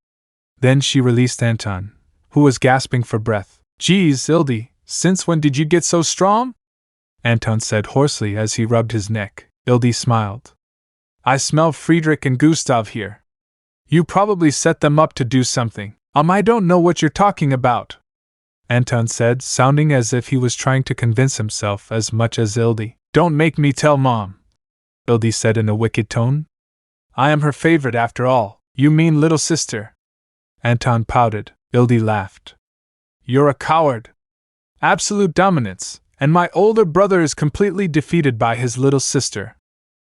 Then she released Anton, who was gasping for breath. Geez, Ildi, since when did you get so strong? Anton said hoarsely as he rubbed his neck. Ildi smiled. I smell Friedrich and Gustav here. You probably set them up to do something. I don't know what you're talking about, Anton said, sounding as if he was trying to convince himself as much as Ildi. Don't make me tell Mom, Ildi said in a wicked tone. I am her favorite after all. You mean little sister, Anton pouted. Ildi laughed. You're a coward. Absolute dominance, and my older brother is completely defeated by his little sister.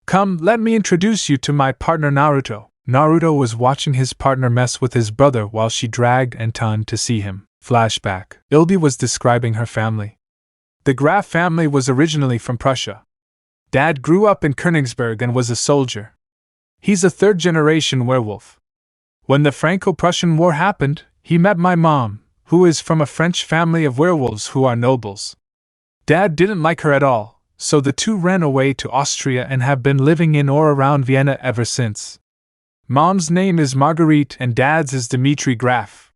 Come, let me introduce you to my partner Naruto. Naruto was watching his partner mess with his brother while she dragged Anton to see him. Flashback. Ildi was describing her family. The Graf family was originally from Prussia. Dad grew up in Königsberg and was a soldier. He's a third-generation werewolf. When the Franco-Prussian War happened, he met my mom, who is from a French family of werewolves who are nobles. Dad didn't like her at all, so the two ran away to Austria and have been living in or around Vienna ever since. Mom's name is Marguerite and Dad's is Dmitri Graf.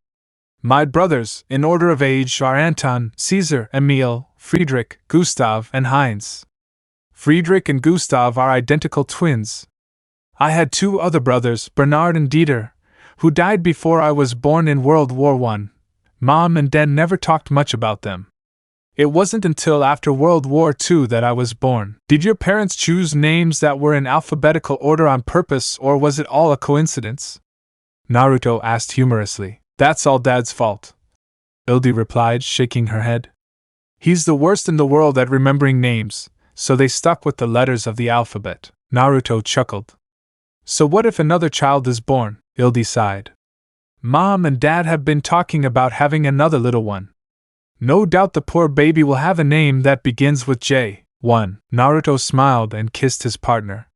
My brothers, in order of age, are Anton, Caesar, Emil, Friedrich, Gustav, and Heinz. Friedrich and Gustav are identical twins. I had two other brothers, Bernard and Dieter, who died before I was born in World War I. Mom and Dad never talked much about them. It wasn't until after World War II that I was born. Did your parents choose names that were in alphabetical order on purpose, or was it all a coincidence? Naruto asked humorously. That's all Dad's fault. Ildi replied, shaking her head. He's the worst in the world at remembering names, so they stuck with the letters of the alphabet. Naruto chuckled. So what if another child is born? Ildi sighed. Mom and Dad have been talking about having another little one. No doubt the poor baby will have a name that begins with J. 1. Naruto smiled and kissed his partner.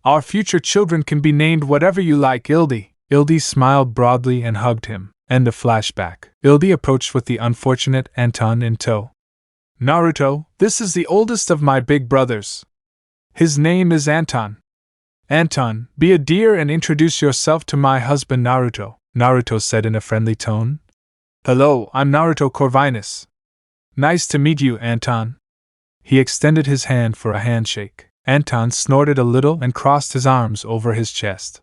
Our future children can be named whatever you like, Ildi. Ildi smiled broadly and hugged him. End of flashback. Ildi approached with the unfortunate Anton in tow. Naruto, this is the oldest of my big brothers. His name is Anton. Anton, be a dear and introduce yourself to my husband Naruto, Naruto said in a friendly tone. Hello, I'm Naruto Corvinus. Nice to meet you, Anton. He extended his hand for a handshake. Anton snorted a little and crossed his arms over his chest.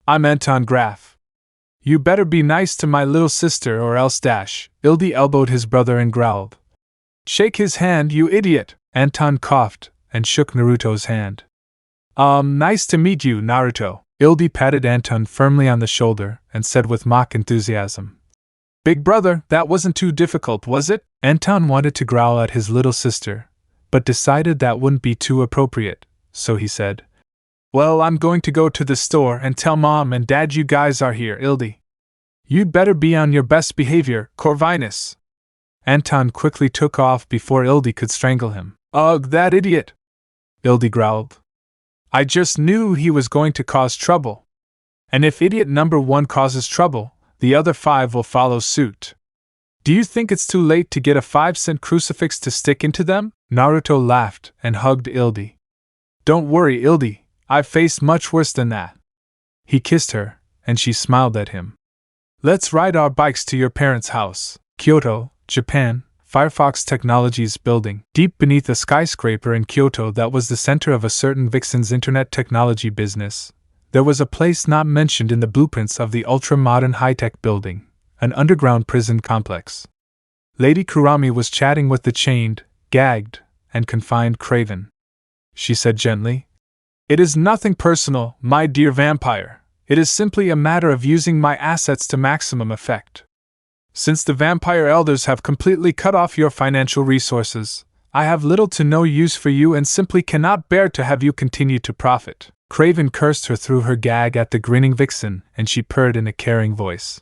I'm Anton Graf. You better be nice to my little sister or else dash. Ildi elbowed his brother and growled. Shake his hand, you idiot! Anton coughed and shook Naruto's hand. Nice to meet you, Naruto. Ildi patted Anton firmly on the shoulder and said with mock enthusiasm. Big brother, that wasn't too difficult, was it? Anton wanted to growl at his little sister, but decided that wouldn't be too appropriate, so he said, Well, I'm going to go to the store and tell Mom and Dad you guys are here, Ildi. You'd better be on your best behavior, Corvinus. Anton quickly took off before Ildi could strangle him. Ugh, that idiot! Ildi growled. I just knew he was going to cause trouble. And if idiot number 1 causes trouble, the other 5 will follow suit. Do you think it's too late to get a 5-cent crucifix to stick into them? Naruto laughed and hugged Ildi. Don't worry, Ildi, I've faced much worse than that. He kissed her, and she smiled at him. Let's ride our bikes to your parents' house. Kyoto, Japan. Firefox Technologies building, deep beneath a skyscraper in Kyoto that was the center of a certain vixen's internet technology business, there was a place not mentioned in the blueprints of the ultra-modern high-tech building, an underground prison complex. Lady Kurama was chatting with the chained, gagged, and confined Craven. She said gently, It is nothing personal, my dear vampire. It is simply a matter of using my assets to maximum effect. Since the vampire elders have completely cut off your financial resources, I have little to no use for you and simply cannot bear to have you continue to profit. Craven cursed her through her gag at the grinning vixen, and she purred in a caring voice.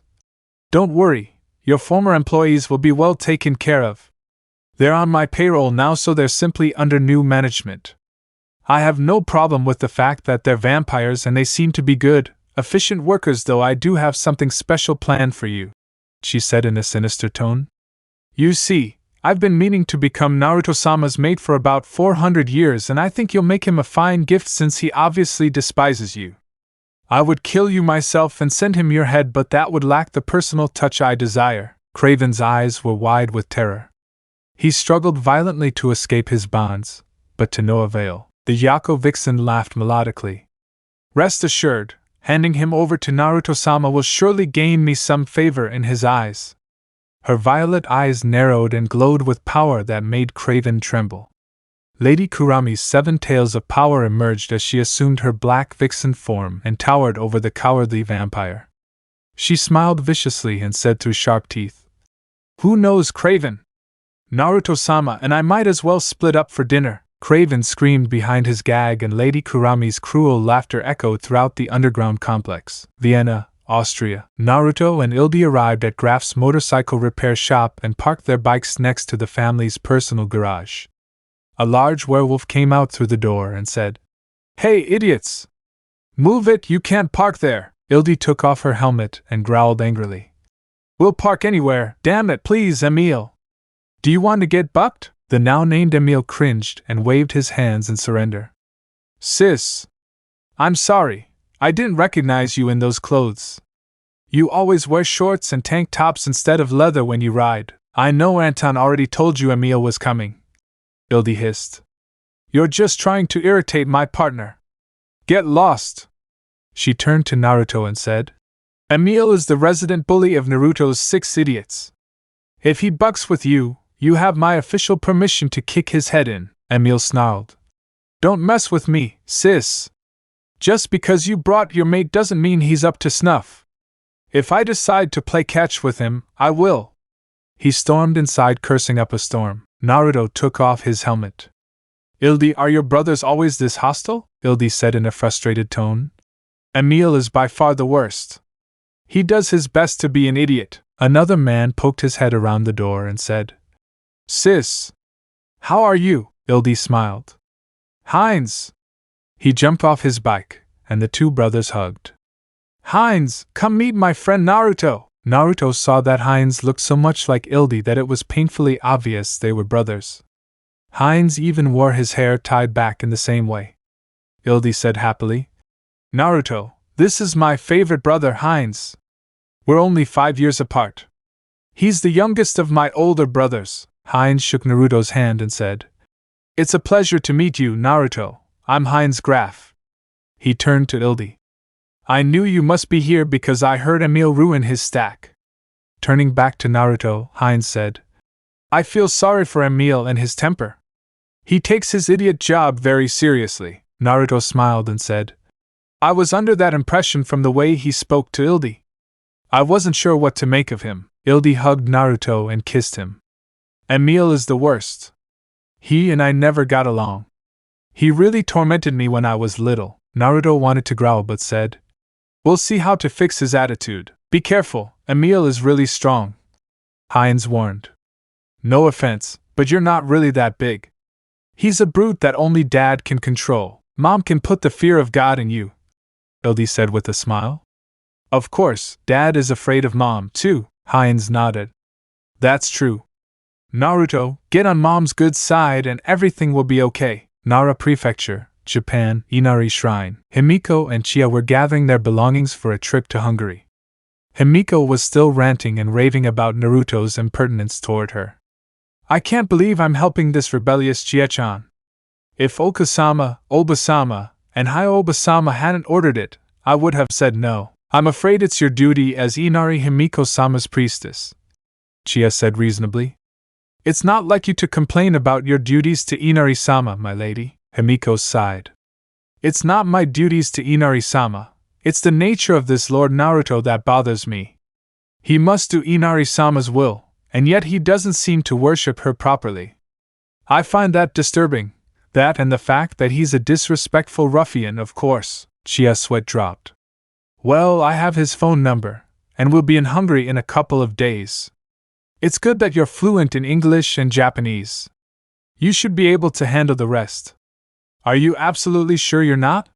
Don't worry, your former employees will be well taken care of. They're on my payroll now, so they're simply under new management. I have no problem with the fact that they're vampires and they seem to be good, efficient workers, though I do have something special planned for you, she said in a sinister tone. You see, I've been meaning to become Naruto-sama's mate for about 400 years, and I think you'll make him a fine gift since he obviously despises you. I would kill you myself and send him your head, but that would lack the personal touch I desire. Craven's eyes were wide with terror. He struggled violently to escape his bonds, but to no avail. The Yako vixen laughed melodically. Rest assured, handing him over to Naruto-sama will surely gain me some favor in his eyes. Her violet eyes narrowed and glowed with power that made Craven tremble. Lady Kurami's 7 tails of power emerged as she assumed her black vixen form and towered over the cowardly vampire. She smiled viciously and said through sharp teeth. Who knows, Craven? Naruto-sama and I might as well split up for dinner. Craven screamed behind his gag and Lady Kurami's cruel laughter echoed throughout the underground complex. Vienna, Austria. Naruto and Ildi arrived at Graf's motorcycle repair shop and parked their bikes next to the family's personal garage. A large werewolf came out through the door and said, Hey, idiots! Move it, you can't park there! Ildi took off her helmet and growled angrily. We'll park anywhere, damn it, please, Emil! Do you want to get bucked? The now-named Emil cringed and waved his hands in surrender. Sis! I'm sorry, I didn't recognize you in those clothes. You always wear shorts and tank tops instead of leather when you ride. I know Anton already told you Emil was coming. Ildi hissed. You're just trying to irritate my partner. Get lost! She turned to Naruto and said, Emil is the resident bully of Naruto's 6 idiots. If he bucks with you, you have my official permission to kick his head in, Emil snarled. Don't mess with me, sis. Just because you brought your mate doesn't mean he's up to snuff. If I decide to play catch with him, I will. He stormed inside cursing up a storm. Naruto took off his helmet. Ildi, are your brothers always this hostile? Ildi said in a frustrated tone. Emil is by far the worst. He does his best to be an idiot. Another man poked his head around the door and said, Sis! How are you? Ildi smiled. Heinz! He jumped off his bike, and the two brothers hugged. Heinz, come meet my friend Naruto! Naruto saw that Heinz looked so much like Ildi that it was painfully obvious they were brothers. Heinz even wore his hair tied back in the same way. Ildi said happily, Naruto, this is my favorite brother Heinz. We're only 5 years apart. He's the youngest of my older brothers. Heinz shook Naruto's hand and said, It's a pleasure to meet you, Naruto. I'm Heinz Graf. He turned to Ildi. I knew you must be here because I heard Emil ruin his stack. Turning back to Naruto, Heinz said, I feel sorry for Emil and his temper. He takes his idiot job very seriously. Naruto smiled and said, I was under that impression from the way he spoke to Ildi. I wasn't sure what to make of him. Ildi hugged Naruto and kissed him. Emil is the worst. He and I never got along. He really tormented me when I was little. Naruto wanted to growl but said, We'll see how to fix his attitude. Be careful, Emil is really strong. Heinz warned. No offense, but you're not really that big. He's a brute that only Dad can control. Mom can put the fear of God in you, Ildi said with a smile. Of course, Dad is afraid of Mom, too, Heinz nodded. That's true. Naruto, get on Mom's good side and everything will be okay. Nara Prefecture, Japan, Inari Shrine. Himiko and Chia were gathering their belongings for a trip to Hungary. Himiko was still ranting and raving about Naruto's impertinence toward her. I can't believe I'm helping this rebellious Chia-chan. If Okasama, Obasama, and Hyo-Obasama hadn't ordered it, I would have said no. I'm afraid it's your duty as Inari Himiko-sama's priestess, Chia said reasonably. It's not like you to complain about your duties to Inari-sama, my lady, Himiko sighed. It's not my duties to Inari-sama, it's the nature of this Lord Naruto that bothers me. He must do Inari-sama's will, and yet he doesn't seem to worship her properly. I find that disturbing, that and the fact that he's a disrespectful ruffian, of course. Chia's sweat dropped. Well, I have his phone number, and we'll be in Hungary in a couple of days. It's good that you're fluent in English and Japanese. You should be able to handle the rest. Are you absolutely sure you're not?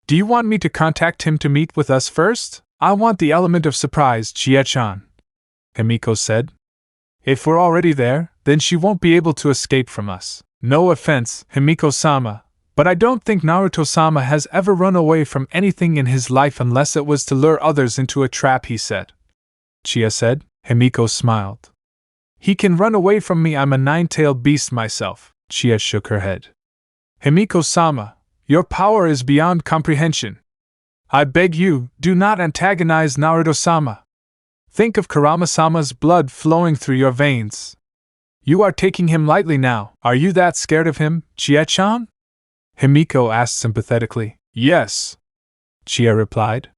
Do you want me to contact him to meet with us first? I want the element of surprise, Chia-chan, Himiko said. If we're already there, then she won't be able to escape from us. No offense, Himiko-sama, but I don't think Naruto-sama has ever run away from anything in his life unless it was to lure others into a trap he set. Chia said. Himiko smiled. He can run away from me, I'm a nine-tailed beast myself. Chia shook her head. Himiko-sama, your power is beyond comprehension. I beg you, do not antagonize Naruto-sama. Think of Kurama-sama's blood flowing through your veins. You are taking him lightly now. Are you that scared of him, Chia-chan? Himiko asked sympathetically. Yes, Chia replied.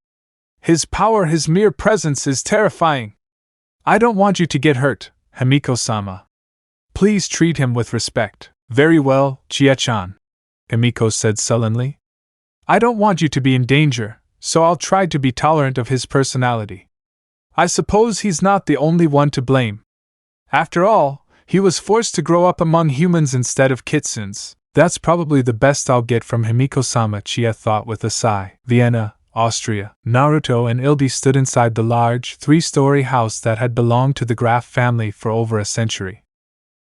His power, his mere presence is terrifying. I don't want you to get hurt, Himiko-sama. Please treat him with respect. Very well, Chie-chan, Himiko said sullenly. I don't want you to be in danger, so I'll try to be tolerant of his personality. I suppose he's not the only one to blame. After all, he was forced to grow up among humans instead of kitsunes. That's probably the best I'll get from Himiko-sama, Chie thought with a sigh. Vienna, Austria. Naruto and Ildi stood inside the large, 3-story house that had belonged to the Graf family for over a century.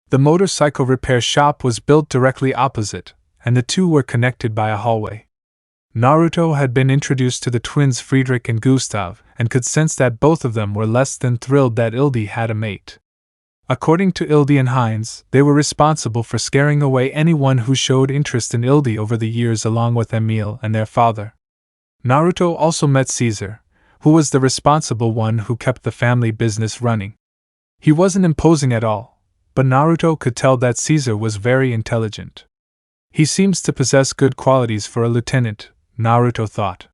The motorcycle repair shop was built directly opposite, and the two were connected by a hallway. Naruto had been introduced to the twins Friedrich and Gustav, and could sense that both of them were less than thrilled that Ildi had a mate. According to Ildi and Heinz, they were responsible for scaring away anyone who showed interest in Ildi over the years, along with Emil and their father. Naruto also met Caesar, who was the responsible one who kept the family business running. He wasn't imposing at all, but Naruto could tell that Caesar was very intelligent. He seems to possess good qualities for a lieutenant, Naruto thought.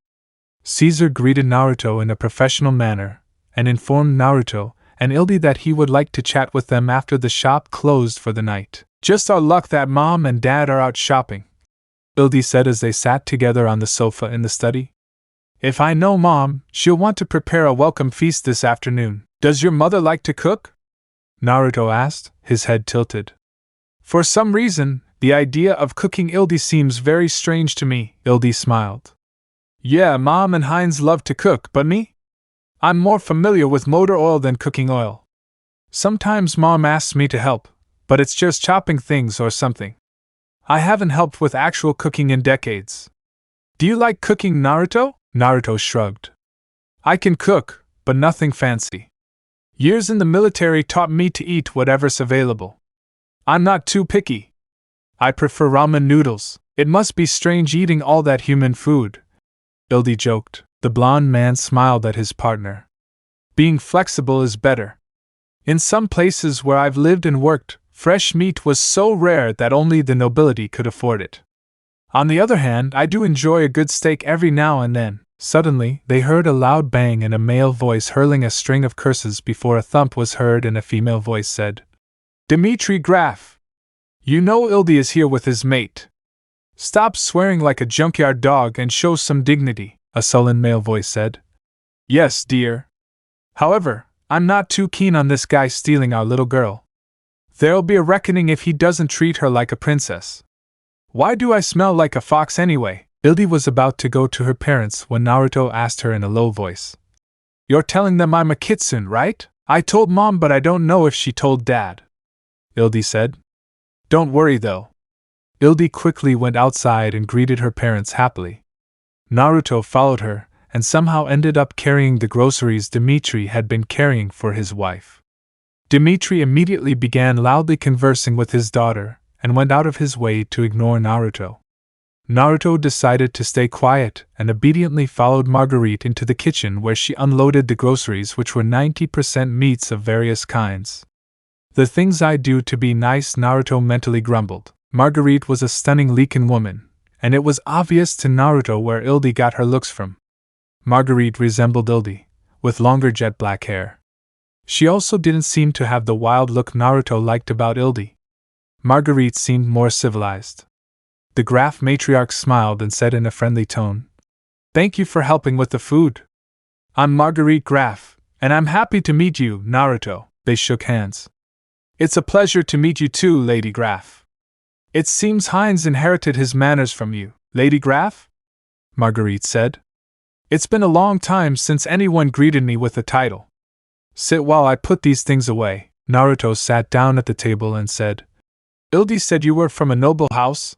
Caesar greeted Naruto in a professional manner, and informed Naruto and Ildi that he would like to chat with them after the shop closed for the night. Just our luck that Mom and Dad are out shopping, Ildi said as they sat together on the sofa in the study. If I know Mom, she'll want to prepare a welcome feast this afternoon. Does your mother like to cook? Naruto asked, his head tilted. For some reason, the idea of cooking Ildi seems very strange to me, Ildi smiled. Yeah, Mom and Heinz love to cook, but me? I'm more familiar with motor oil than cooking oil. Sometimes Mom asks me to help, but it's just chopping things or something. I haven't helped with actual cooking in decades. Do you like cooking, Naruto? Naruto shrugged. I can cook, but nothing fancy. Years in the military taught me to eat whatever's available. I'm not too picky. I prefer ramen noodles. It must be strange eating all that human food, Ildi joked. The blonde man smiled at his partner. Being flexible is better. In some places where I've lived and worked, fresh meat was so rare that only the nobility could afford it. On the other hand, I do enjoy a good steak every now and then. Suddenly, they heard a loud bang and a male voice hurling a string of curses before a thump was heard and a female voice said, Dimitri Graf! You know Ildi is here with his mate. Stop swearing like a junkyard dog and show some dignity, a sullen male voice said. Yes, dear. However, I'm not too keen on this guy stealing our little girl. There'll be a reckoning if he doesn't treat her like a princess. Why do I smell like a fox anyway? Ildi was about to go to her parents when Naruto asked her in a low voice. You're telling them I'm a kitsune, right? I told Mom, but I don't know if she told Dad, Ildi said. Don't worry though. Ildi quickly went outside and greeted her parents happily. Naruto followed her, and somehow ended up carrying the groceries Dimitri had been carrying for his wife. Dimitri immediately began loudly conversing with his daughter, and went out of his way to ignore Naruto. Naruto decided to stay quiet and obediently followed Marguerite into the kitchen where she unloaded the groceries, which were 90% meats of various kinds. The things I do to be nice, Naruto mentally grumbled. Marguerite was a stunning Leakin woman, and it was obvious to Naruto where Ildi got her looks from. Marguerite resembled Ildi, with longer jet black hair. She also didn't seem to have the wild look Naruto liked about Ildi. Marguerite seemed more civilized. The Graf matriarch smiled and said in a friendly tone, Thank you for helping with the food. I'm Marguerite Graf, and I'm happy to meet you, Naruto. They shook hands. It's a pleasure to meet you too, Lady Graf. It seems Heinz inherited his manners from you, Lady Graf? Marguerite said. It's been a long time since anyone greeted me with a title. Sit while I put these things away. Naruto sat down at the table and said, Ildi said you were from a noble house?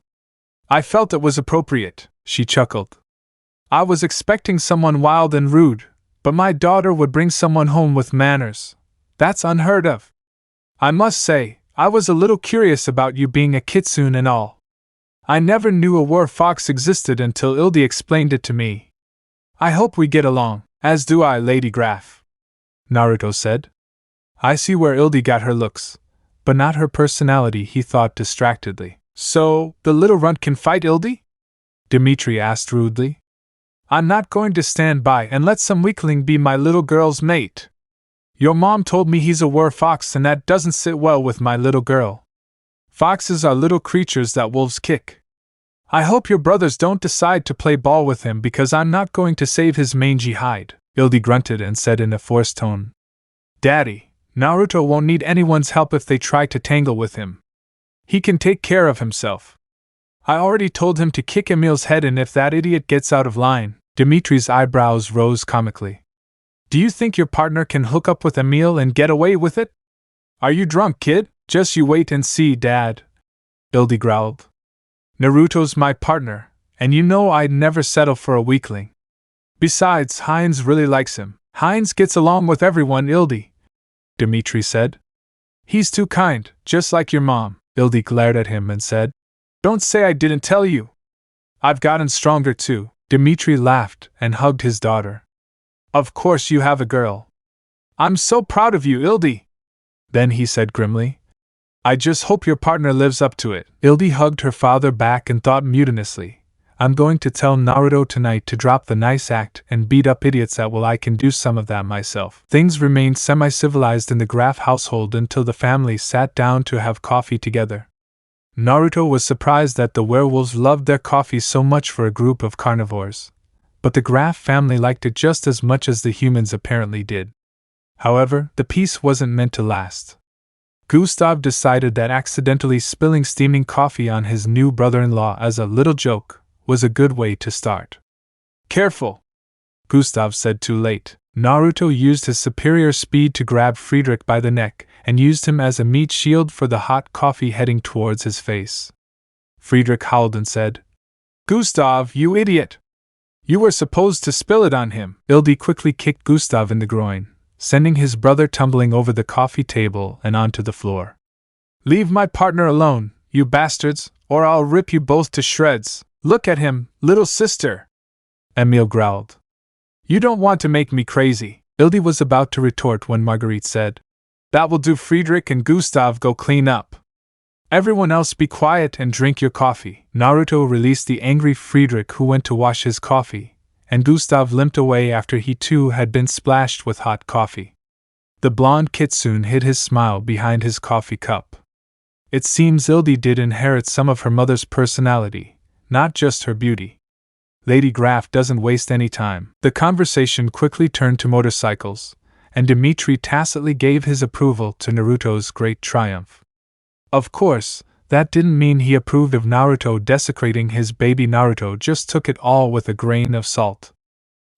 I felt it was appropriate, she chuckled. I was expecting someone wild and rude, but my daughter would bring someone home with manners. That's unheard of. I must say, I was a little curious about you being a kitsune and all. I never knew a war fox existed until Ildi explained it to me. I hope we get along, as do I, Lady Graf, Naruto said. I see where Ildi got her looks, but not her personality, he thought distractedly. So, the little runt can fight Ildi? Dimitri asked rudely. I'm not going to stand by and let some weakling be my little girl's mate. Your mom told me he's a werfox and that doesn't sit well with my little girl. Foxes are little creatures that wolves kick. I hope your brothers don't decide to play ball with him because I'm not going to save his mangy hide, Ildi grunted and said in a forced tone. Daddy, Naruto won't need anyone's help if they try to tangle with him. He can take care of himself. I already told him to kick Emil's head in if that idiot gets out of line. Dimitri's eyebrows rose comically. Do you think your partner can hook up with Emil and get away with it? Are you drunk, kid? Just you wait and see, Dad. Ildi growled. Naruto's my partner, and you know I'd never settle for a weakling. Besides, Heinz really likes him. Heinz gets along with everyone, Ildi, Dimitri said. He's too kind, just like your mom. Ildi glared at him and said, Don't say I didn't tell you. I've gotten stronger too. Dimitri laughed and hugged his daughter. Of course you have a girl. I'm so proud of you, Ildi. Then he said grimly, I just hope your partner lives up to it. Ildi hugged her father back and thought mutinously, I'm going to tell Naruto tonight to drop the nice act and beat up idiots that I can do some of that myself. Things remained semi-civilized in the Graf household until the family sat down to have coffee together. Naruto was surprised that the werewolves loved their coffee so much for a group of carnivores, but the Graf family liked it just as much as the humans apparently did. However, the peace wasn't meant to last. Gustav decided that accidentally spilling steaming coffee on his new brother-in-law as a little joke was a good way to start. Careful, Gustav said too late. Naruto used his superior speed to grab Friedrich by the neck and used him as a meat shield for the hot coffee heading towards his face. Friedrich howled and said, Gustav, you idiot! You were supposed to spill it on him. Ildi quickly kicked Gustav in the groin, sending his brother tumbling over the coffee table and onto the floor. Leave my partner alone, you bastards, or I'll rip you both to shreds. Look at him, little sister! Emil growled. You don't want to make me crazy. Ildi was about to retort when Marguerite said, That will do. Friedrich and Gustav, go clean up. Everyone else be quiet and drink your coffee. Naruto released the angry Friedrich, who went to wash his coffee, and Gustav limped away after he too had been splashed with hot coffee. The blonde Kitsune hid his smile behind his coffee cup. It seems Ildi did inherit some of her mother's personality, not just her beauty. Lady Graf doesn't waste any time. The conversation quickly turned to motorcycles, and Dimitri tacitly gave his approval to Naruto's great triumph. Of course, that didn't mean he approved of Naruto desecrating his baby. Naruto just took it all with a grain of salt.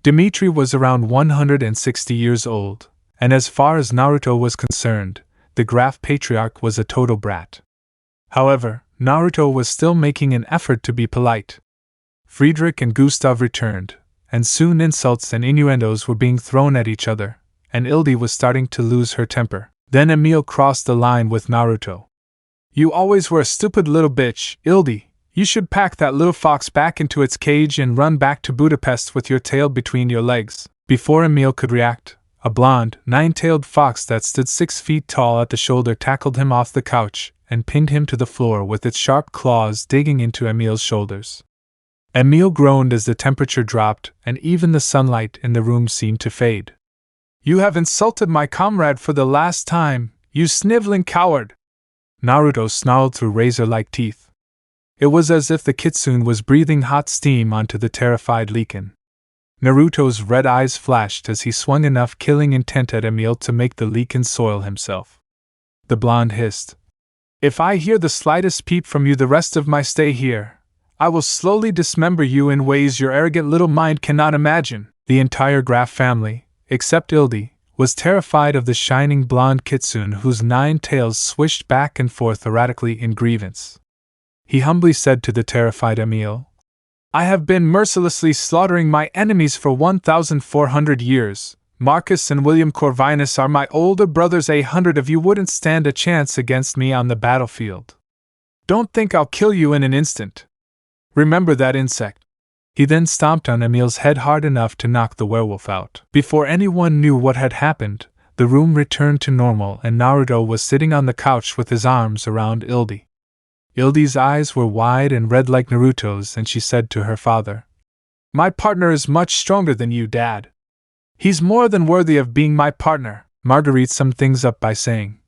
Dimitri was around 160 years old, and as far as Naruto was concerned, the Graf patriarch was a total brat. However, Naruto was still making an effort to be polite. Friedrich and Gustav returned, and soon insults and innuendos were being thrown at each other, and Ildi was starting to lose her temper. Then Emil crossed the line with Naruto. You always were a stupid little bitch, Ildi. You should pack that little fox back into its cage and run back to Budapest with your tail between your legs. Before Emil could react, a blonde, nine-tailed fox that stood 6 feet tall at the shoulder tackled him off the couch and pinned him to the floor with its sharp claws digging into Emil's shoulders. Emil groaned as the temperature dropped and even the sunlight in the room seemed to fade. You have insulted my comrade for the last time, you sniveling coward! Naruto snarled through razor-like teeth. It was as if the Kitsune was breathing hot steam onto the terrified Leakin. Naruto's red eyes flashed as he swung enough killing intent at Emil to make the Leakin soil himself. The blonde hissed. If I hear the slightest peep from you the rest of my stay here, I will slowly dismember you in ways your arrogant little mind cannot imagine. The entire Graf family, except Ildi, was terrified of the shining blonde Kitsune whose 9 tails swished back and forth erratically in grievance. He humbly said to the terrified Emil, I have been mercilessly slaughtering my enemies for 1,400 years. Marcus and William Corvinus are my older brothers. 100 of you wouldn't stand a chance against me on the battlefield. Don't think I'll kill you in an instant. Remember that, insect. He then stomped on Emil's head hard enough to knock the werewolf out. Before anyone knew what had happened, the room returned to normal and Naruto was sitting on the couch with his arms around Ildi. Ildi's eyes were wide and red like Naruto's and she said to her father, My partner is much stronger than you, Dad. He's more than worthy of being my partner. Marguerite summed things up by saying,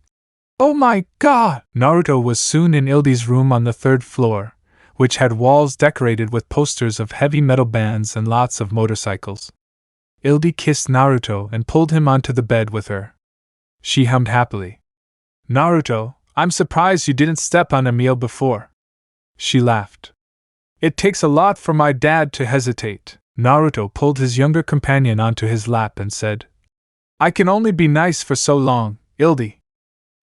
Oh my god! Naruto was soon in Ildi's room on the 3rd floor, which had walls decorated with posters of heavy metal bands and lots of motorcycles. Ildi kissed Naruto and pulled him onto the bed with her. She hummed happily. Naruto, I'm surprised you didn't step on Emil before. She laughed. It takes a lot for my dad to hesitate. Naruto pulled his younger companion onto his lap and said, I can only be nice for so long, Ildi.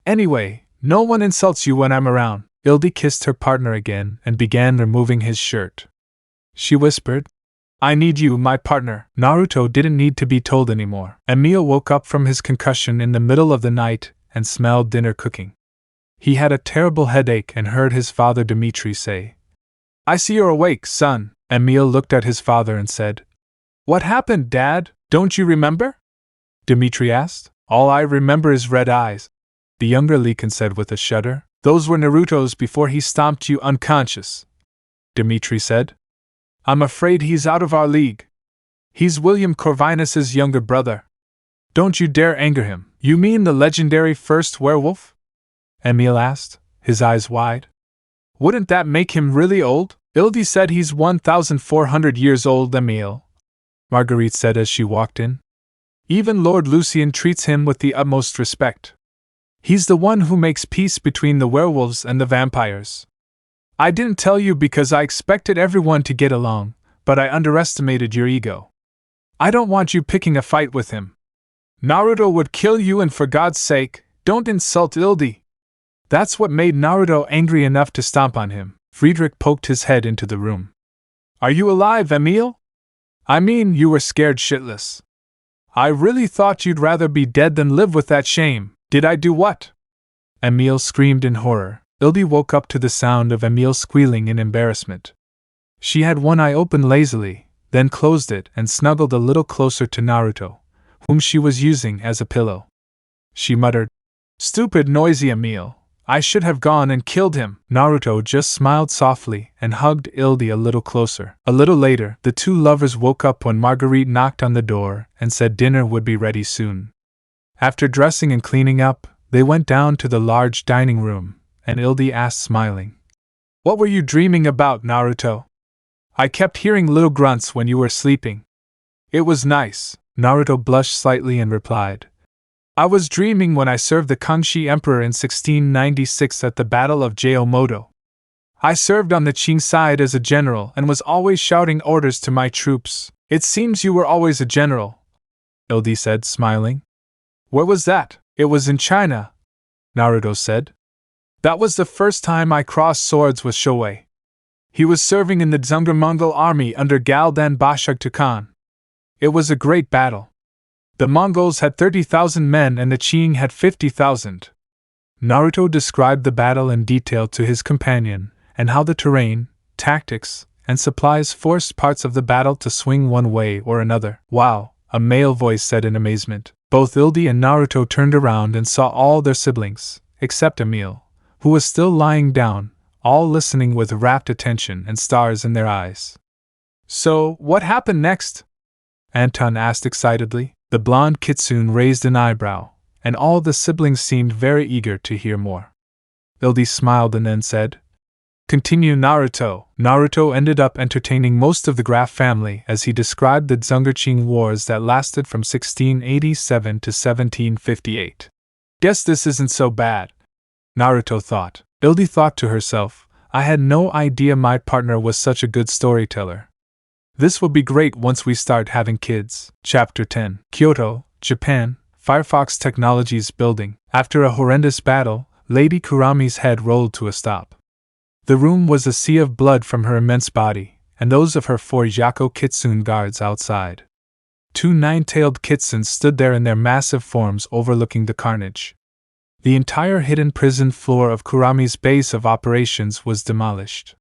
Anyway, no one insults you when I'm around. Ildi kissed her partner again and began removing his shirt. She whispered, I need you, my partner. Naruto didn't need to be told anymore. Emil woke up from his concussion in the middle of the night and smelled dinner cooking. He had a terrible headache and heard his father Dimitri say, I see you're awake, son. Emil looked at his father and said, What happened, Dad? Don't you remember? Dimitri asked. All I remember is red eyes, the younger Lycan said with a shudder. Those were Naruto's before he stomped you unconscious. Dimitri said, I'm afraid he's out of our league. He's William Corvinus' younger brother. Don't you dare anger him. You mean the legendary first werewolf? Emil asked, his eyes wide. Wouldn't that make him really old? Ildi said he's 1,400 years old, Emil, Marguerite said as she walked in. Even Lord Lucian treats him with the utmost respect. He's the one who makes peace between the werewolves and the vampires. I didn't tell you because I expected everyone to get along, but I underestimated your ego. I don't want you picking a fight with him. Naruto would kill you, and for God's sake, don't insult Ildi. That's what made Naruto angry enough to stomp on him. Friedrich poked his head into the room. Are you alive, Emil? I mean, you were scared shitless. I really thought you'd rather be dead than live with that shame. Did I do what? Emil screamed in horror. Ildi woke up to the sound of Emil squealing in embarrassment. She had one eye open lazily, then closed it and snuggled a little closer to Naruto, whom she was using as a pillow. She muttered, Stupid noisy Emil. I should have gone and killed him. Naruto just smiled softly and hugged Ildi a little closer. A little later, the two lovers woke up when Marguerite knocked on the door and said dinner would be ready soon. After dressing and cleaning up, they went down to the large dining room, and Ildi asked smiling, What were you dreaming about, Naruto? I kept hearing little grunts when you were sleeping. It was nice. Naruto blushed slightly and replied, I was dreaming when I served the Kangxi Emperor in 1696 at the Battle of Jeomodo. I served on the Qing side as a general and was always shouting orders to my troops. It seems you were always a general, Ildi said, smiling. Where was that? It was in China, Naruto said. That was the first time I crossed swords with Shoei. He was serving in the Dzungar Mongol army under Galdan Bashag Tukan. It was a great battle. The Mongols had 30,000 men and the Qing had 50,000. Naruto described the battle in detail to his companion, and how the terrain, tactics, and supplies forced parts of the battle to swing one way or another. Wow, a male voice said in amazement. Both Ildi and Naruto turned around and saw all their siblings, except Emil, who was still lying down, all listening with rapt attention and stars in their eyes. So, what happened next? Anton asked excitedly. The blonde Kitsune raised an eyebrow, and all the siblings seemed very eager to hear more. Ildi smiled and then said, Continue, Naruto. Naruto ended up entertaining most of the Graf family as he described the Dzungar-Qing wars that lasted from 1687 to 1758. Guess this isn't so bad, Naruto thought. Ildi thought to herself, I had no idea my partner was such a good storyteller. This will be great once we start having kids. Chapter 10. Kyoto, Japan, Firefox Technologies building. After a horrendous battle, Lady Kurami's head rolled to a stop. The room was a sea of blood from her immense body, and those of her 4 Yako Kitsune guards outside. 2 nine-tailed kitsunes stood there in their massive forms overlooking the carnage. The entire hidden prison floor of Kurami's base of operations was demolished.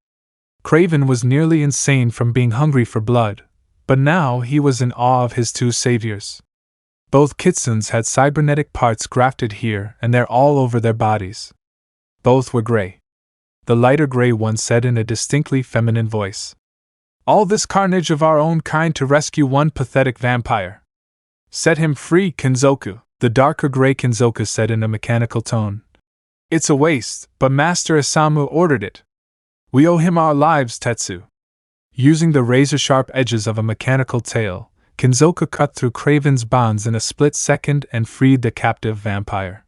Craven was nearly insane from being hungry for blood, but now he was in awe of his 2 saviors. Both kitsunes had cybernetic parts grafted here and there all over their bodies. Both were gray. The lighter gray one said in a distinctly feminine voice, All this carnage of our own kind to rescue one pathetic vampire. Set him free, Kinzoku, the darker gray Kinzoku said in a mechanical tone. It's a waste, but Master Isamu ordered it. We owe him our lives, Tetsu. Using the razor-sharp edges of a mechanical tail, Kinzoku cut through Craven's bonds in a split second and freed the captive vampire.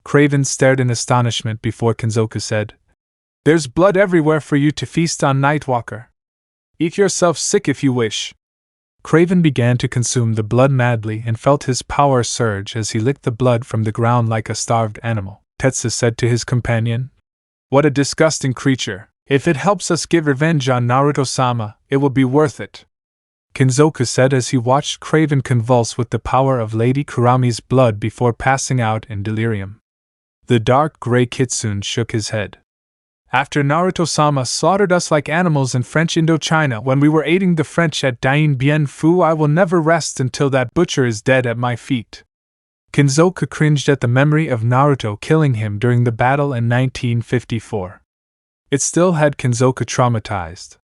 Craven stared in astonishment before Kinzoku said, There's blood everywhere for you to feast on, Nightwalker. Eat yourself sick if you wish. Craven began to consume the blood madly and felt his power surge as he licked the blood from the ground like a starved animal. Tetsu said to his companion, What a disgusting creature. If it helps us get revenge on Naruto-sama, it will be worth it. Kinzoku said as he watched Craven convulse with the power of Lady Kurami's blood before passing out in delirium. The dark gray Kitsune shook his head. After Naruto-sama slaughtered us like animals in French Indochina when we were aiding the French at Dien Bien Phu, I will never rest until that butcher is dead at my feet. Kinzoku cringed at the memory of Naruto killing him during the battle in 1954. It still had Kinzoku traumatized.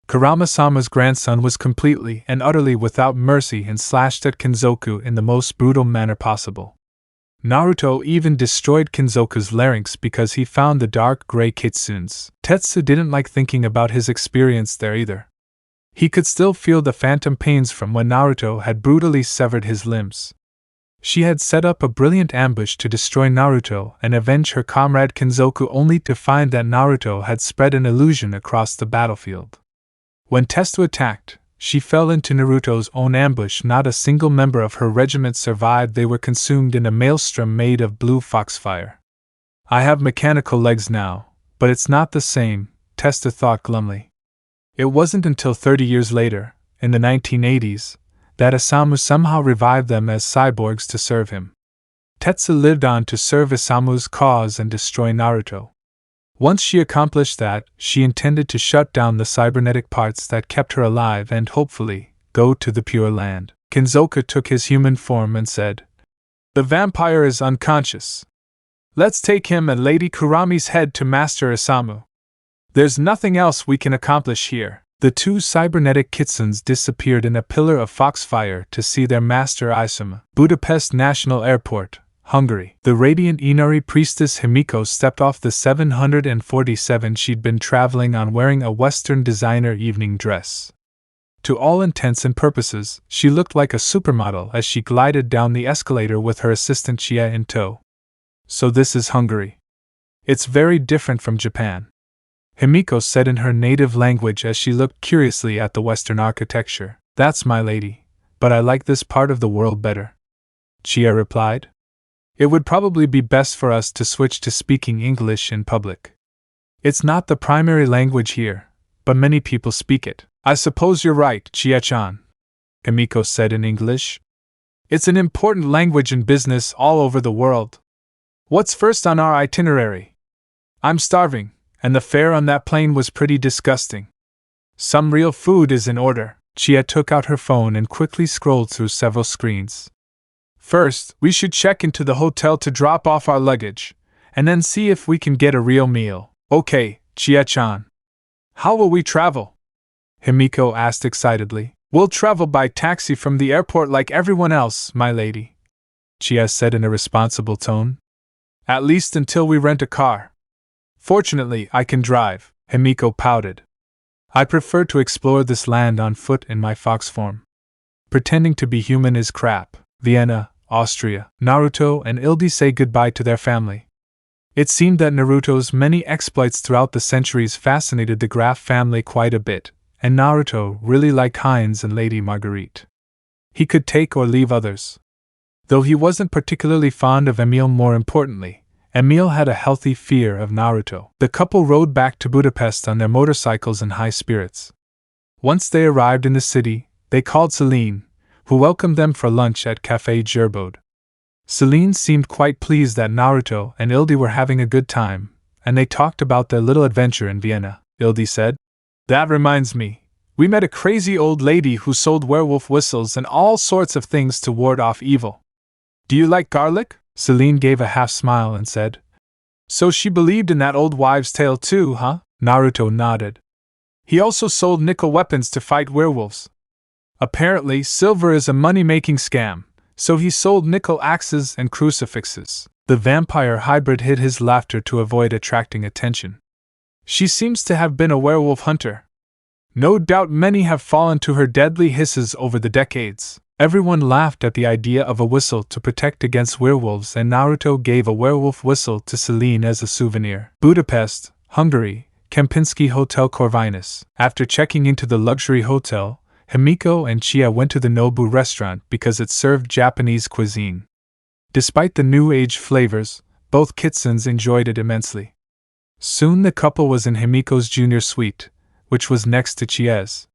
Kurama-sama's grandson was completely and utterly without mercy and slashed at Kinzoku in the most brutal manner possible. Naruto even destroyed Kinzoku's larynx because he found the dark gray kitsunes. Tetsu didn't like thinking about his experience there either. He could still feel the phantom pains from when Naruto had brutally severed his limbs. She had set up a brilliant ambush to destroy Naruto and avenge her comrade Kinzoku, only to find that Naruto had spread an illusion across the battlefield. When Tetsu attacked, she fell into Naruto's own ambush. Not a single member of her regiment survived. They were consumed in a maelstrom made of blue foxfire. I have mechanical legs now, but it's not the same, Tetsu thought glumly. It wasn't until 30 years later, in the 1980s, that Isamu somehow revived them as cyborgs to serve him. Tetsu lived on to serve Isamu's cause and destroy Naruto. Once she accomplished that, she intended to shut down the cybernetic parts that kept her alive and hopefully go to the Pure Land. Kinzoku took his human form and said, The vampire is unconscious. Let's take him and Lady Kurami's head to Master Isamu. There's nothing else we can accomplish here. The two cybernetic kitsunes disappeared in a pillar of foxfire to see their master Isamu. Budapest National Airport, Hungary. The radiant Inari priestess Himiko stepped off the 747 she'd been traveling on wearing a Western designer evening dress. To all intents and purposes, she looked like a supermodel as she glided down the escalator with her assistant Chia in tow. So this is Hungary. It's very different from Japan, Himiko said in her native language as she looked curiously at the Western architecture. That's my lady, but I like this part of the world better, Chia replied. It would probably be best for us to switch to speaking English in public. It's not the primary language here, but many people speak it. I suppose you're right, Chia-chan, Himiko said in English. It's an important language in business all over the world. What's first on our itinerary? I'm starving, and the fare on that plane was pretty disgusting. Some real food is in order. Chia took out her phone and quickly scrolled through several screens. First, we should check into the hotel to drop off our luggage, and then see if we can get a real meal. Okay, Chia-chan. How will we travel? Himiko asked excitedly. We'll travel by taxi from the airport like everyone else, my lady, Chia said in a responsible tone. At least until we rent a car. Fortunately, I can drive, Himiko pouted. I prefer to explore this land on foot in my fox form. Pretending to be human is crap. Vienna, Austria. Naruto and Ildi say goodbye to their family. It seemed that Naruto's many exploits throughout the centuries fascinated the Graf family quite a bit, and Naruto really liked Heinz and Lady Marguerite. He could take or leave others. Though he wasn't particularly fond of Emil. More importantly, Emil had a healthy fear of Naruto. The couple rode back to Budapest on their motorcycles in high spirits. Once they arrived in the city, they called Celine, who welcomed them for lunch at Café Gerbode. Celine seemed quite pleased that Naruto and Ildi were having a good time, and they talked about their little adventure in Vienna. Ildi said, That reminds me, we met a crazy old lady who sold werewolf whistles and all sorts of things to ward off evil. Do you like garlic? Celine gave a half smile and said, So she believed in that old wives' tale too, huh? Naruto nodded. He also sold nickel weapons to fight werewolves. Apparently, silver is a money-making scam, so he sold nickel axes and crucifixes. The vampire hybrid hid his laughter to avoid attracting attention. She seems to have been a werewolf hunter. No doubt many have fallen to her deadly hisses over the decades. Everyone laughed at the idea of a whistle to protect against werewolves, and Naruto gave a werewolf whistle to Celine as a souvenir. Budapest, Hungary, Kempinski Hotel Corvinus. After checking into the luxury hotel, Himiko and Chia went to the Nobu restaurant because it served Japanese cuisine. Despite the new age flavors, both kitsunes enjoyed it immensely. Soon the couple was in Himiko's junior suite, which was next to Chia's.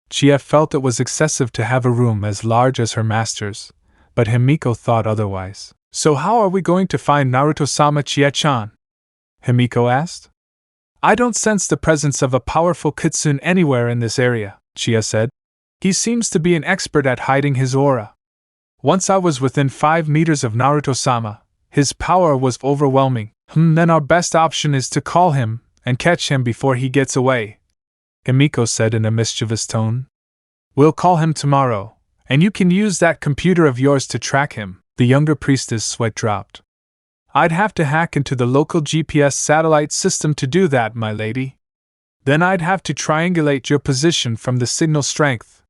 Chia felt it was excessive to have a room as large as her master's, but Himiko thought otherwise. So how are we going to find Naruto-sama, Chia-chan? Himiko asked. I don't sense the presence of a powerful kitsune anywhere in this area, Chia said. He seems to be an expert at hiding his aura. Once I was within 5 meters of Naruto-sama, his power was overwhelming. Then our best option is to call him and catch him before he gets away, Himiko said in a mischievous tone. We'll call him tomorrow, and you can use that computer of yours to track him. The younger priestess' sweat dropped. I'd have to hack into the local GPS satellite system to do that, my lady. Then I'd have to triangulate your position from the signal strength.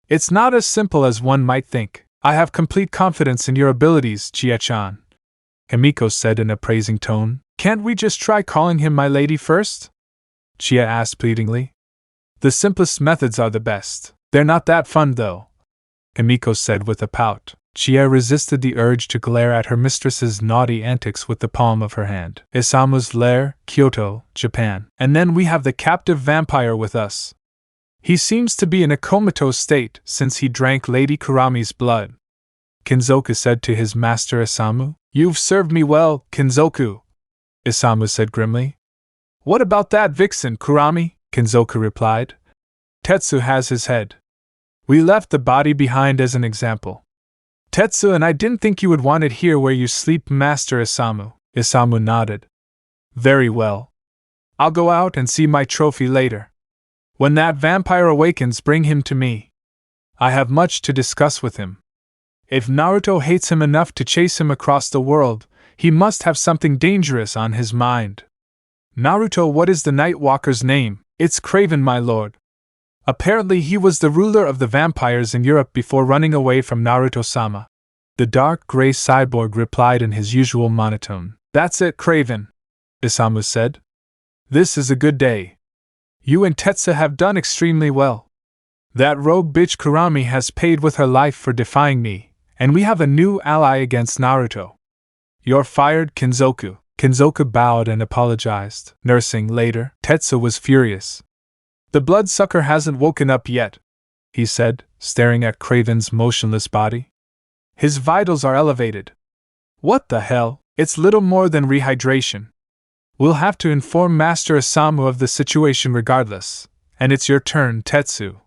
It's not as simple as one might think. I have complete confidence in your abilities, Chia-chan, Himiko said in a praising tone. Can't we just try calling him my lady first? Chia asked pleadingly. The simplest methods are the best. They're not that fun though, Himiko said with a pout. Chia resisted the urge to glare at her mistress's naughty antics with the palm of her hand. Isamu's lair, Kyoto, Japan. And then we have the captive vampire with us. He seems to be in a comatose state since he drank Lady Kurami's blood, Kinzoku said to his master Isamu. You've served me well, Kinzoku, Isamu said grimly. What about that vixen, Kurami? Kinzoku replied. Tetsu has his head. We left the body behind as an example. Tetsu and I didn't think you would want it here where you sleep, Master Isamu. Isamu nodded. Very well. I'll go out and see my trophy later. When that vampire awakens, bring him to me. I have much to discuss with him. If Naruto hates him enough to chase him across the world, he must have something dangerous on his mind. Naruto, what is the Nightwalker's name? It's Craven, my lord. Apparently he was the ruler of the vampires in Europe before running away from Naruto-sama. The dark gray cyborg replied in his usual monotone. That's it, Craven, Isamu said. This is a good day. You and Tetsu have done extremely well. That rogue bitch Kurami has paid with her life for defying me, and we have a new ally against Naruto. You're fired, Kinzoku. Kinzoku bowed and apologized. Nursing later, Tetsu was furious. The bloodsucker hasn't woken up yet, he said, staring at Craven's motionless body. His vitals are elevated. What the hell? It's little more than rehydration. We'll have to inform Master Isamu of the situation regardless, and it's your turn, Tetsu,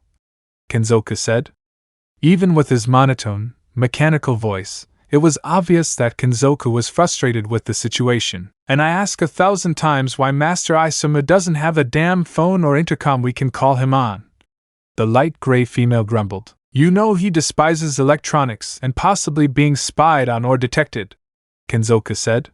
Kinzoku said. Even with his monotone, mechanical voice, it was obvious that Kinzoku was frustrated with the situation. And I ask 1,000 times why Master Isamu doesn't have a damn phone or intercom we can call him on. The light gray female grumbled. You know he despises electronics and possibly being spied on or detected, Kinzoku said.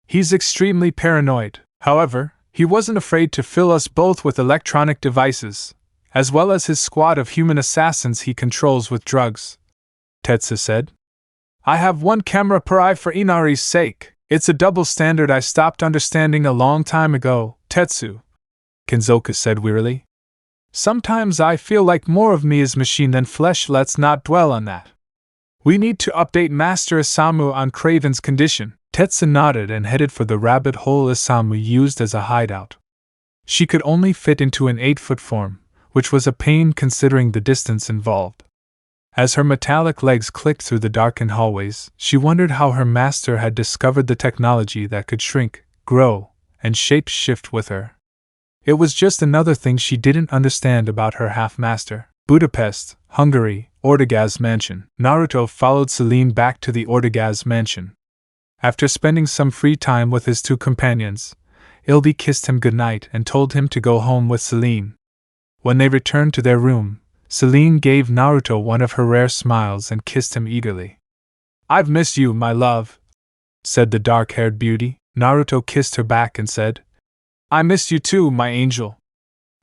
He's extremely paranoid. However, he wasn't afraid to fill us both with electronic devices, as well as his squad of human assassins he controls with drugs, Tetsu said. I have one camera per eye for Inari's sake. It's a double standard I stopped understanding a long time ago, Tetsu, Kinzoku said wearily. Sometimes I feel like more of me is machine than flesh. Let's not dwell on that. We need to update Master Isamu on Craven's condition. Tetsu nodded and headed for the rabbit hole Isamu used as a hideout. She could only fit into an 8-foot form, which was a pain considering the distance involved. As her metallic legs clicked through the darkened hallways, she wondered how her master had discovered the technology that could shrink, grow, and shape-shift with her. It was just another thing she didn't understand about her half-master. Budapest, Hungary, Ortegaz Mansion. Naruto followed Celine back to the Ortegaz Mansion. After spending some free time with his two companions, Ildi kissed him goodnight and told him to go home with Celine. When they returned to their room, Celine gave Naruto one of her rare smiles and kissed him eagerly. "I've missed you, my love," said the dark-haired beauty. Naruto kissed her back and said, "I missed you too, my angel."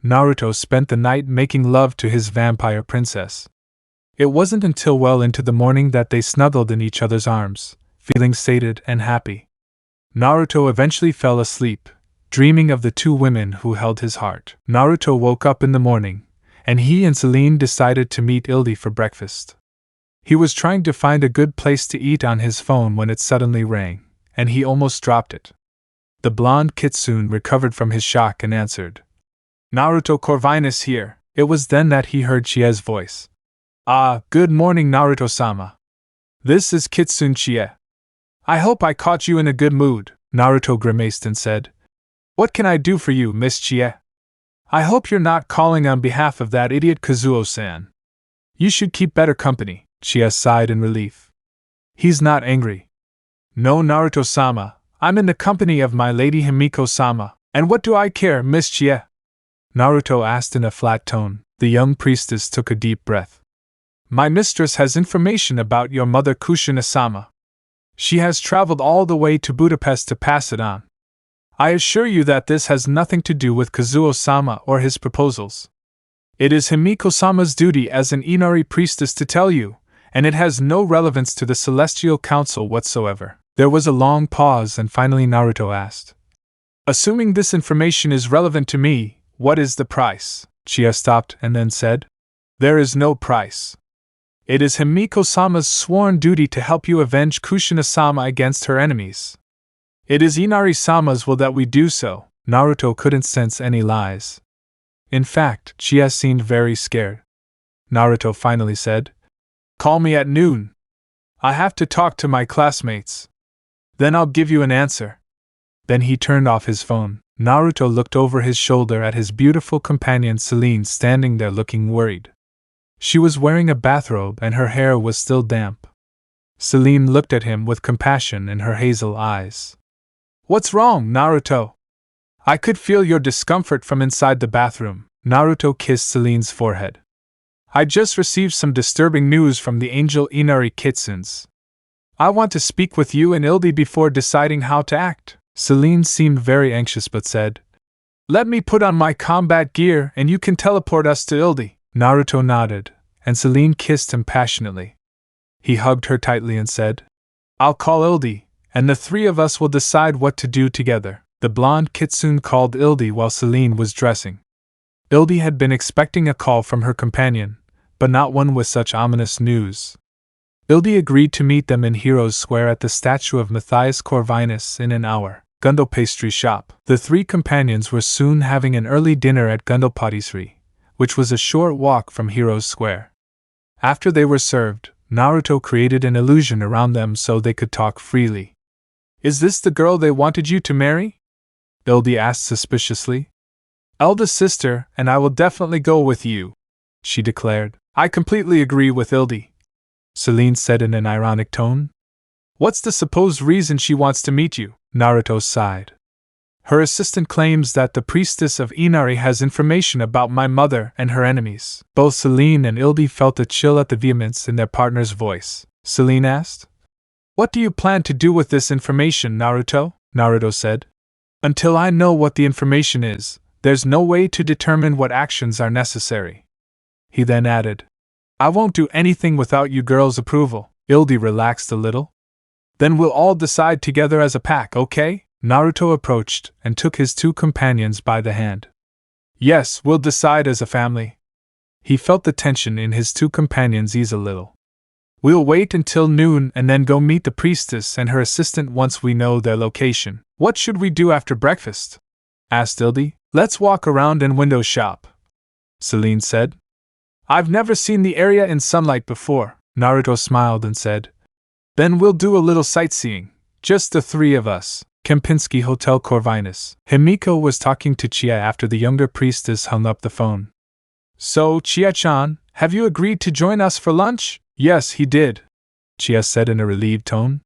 Naruto spent the night making love to his vampire princess. It wasn't until well into the morning that they snuggled in each other's arms, feeling sated and happy. Naruto eventually fell asleep, dreaming of the two women who held his heart. Naruto woke up in the morning, and he and Celine decided to meet Ildi for breakfast. He was trying to find a good place to eat on his phone when it suddenly rang, and he almost dropped it. The blonde Kitsune recovered from his shock and answered, "Naruto Corvinus here." It was then that he heard Chie's voice. "Ah, good morning, Naruto-sama. This is Kitsune Chie. I hope I caught you in a good mood." Naruto grimaced and said, "What can I do for you, Miss Chie? I hope you're not calling on behalf of that idiot Kazuo-san. You should keep better company." Chie sighed in relief. "He's not angry." "No, Naruto-sama, I'm in the company of my lady Himiko-sama, and what do I care, Miss Chie?" Naruto asked in a flat tone. The young priestess took a deep breath. "My mistress has information about your mother Kushina-sama. She has traveled all the way to Budapest to pass it on. I assure you that this has nothing to do with Kazuo-sama or his proposals. It is Himiko-sama's duty as an Inari priestess to tell you, and it has no relevance to the Celestial Council whatsoever." There was a long pause, and finally Naruto asked, "Assuming this information is relevant to me, what is the price?" Chie stopped and then said, "There is no price. It is Himiko-sama's sworn duty to help you avenge Kushina-sama against her enemies. It is Inari-sama's will that we do so." Naruto couldn't sense any lies. In fact, Chie seemed very scared. Naruto finally said, "Call me at noon. I have to talk to my classmates. Then I'll give you an answer." Then he turned off his phone. Naruto looked over his shoulder at his beautiful companion Celine standing there looking worried. She was wearing a bathrobe and her hair was still damp. Celine looked at him with compassion in her hazel eyes. "What's wrong, Naruto? I could feel your discomfort from inside the bathroom." Naruto kissed Celine's forehead. "I just received some disturbing news from the angel Inari Kitsunes. I want to speak with you and Ildi before deciding how to act." Celine seemed very anxious but said, "Let me put on my combat gear and you can teleport us to Ildi." Naruto nodded, and Celine kissed him passionately. He hugged her tightly and said, "I'll call Ildi, and the three of us will decide what to do together." The blonde Kitsune called Ildi while Celine was dressing. Ildi had been expecting a call from her companion, but not one with such ominous news. Ildi agreed to meet them in Heroes Square at the statue of Matthias Corvinus in an hour. Gundo Pastry Shop. The three companions were soon having an early dinner at Gundo Patisserie, which was a short walk from Heroes Square. After they were served, Naruto created an illusion around them so they could talk freely. "Is this the girl they wanted you to marry?" Ildi asked suspiciously. "Eldest sister, and I will definitely go with you," she declared. "I completely agree with Ildi," Celine said in an ironic tone. "What's the supposed reason she wants to meet you?" Naruto sighed. "Her assistant claims that the priestess of Inari has information about my mother and her enemies." Both Celine and Ildi felt a chill at the vehemence in their partner's voice. Celine asked, "What do you plan to do with this information, Naruto?" Naruto said, "Until I know what the information is, there's no way to determine what actions are necessary." He then added, "I won't do anything without you girls' approval." Ildi relaxed a little. "Then we'll all decide together as a pack, okay?" Naruto approached and took his two companions by the hand. "Yes, we'll decide as a family." He felt the tension in his two companions ease a little. "We'll wait until noon and then go meet the priestess and her assistant once we know their location." "What should we do after breakfast?" asked Ildi. "Let's walk around and window shop," Celine said. "I've never seen the area in sunlight before." Naruto smiled and said, "Then we'll do a little sightseeing, just the three of us." Kempinski Hotel Corvinus. Himiko was talking to Chie after the younger priestess hung up the phone. "So, Chie-chan, have you agreed to join us for lunch?" "Yes, he did," Chie said in a relieved tone.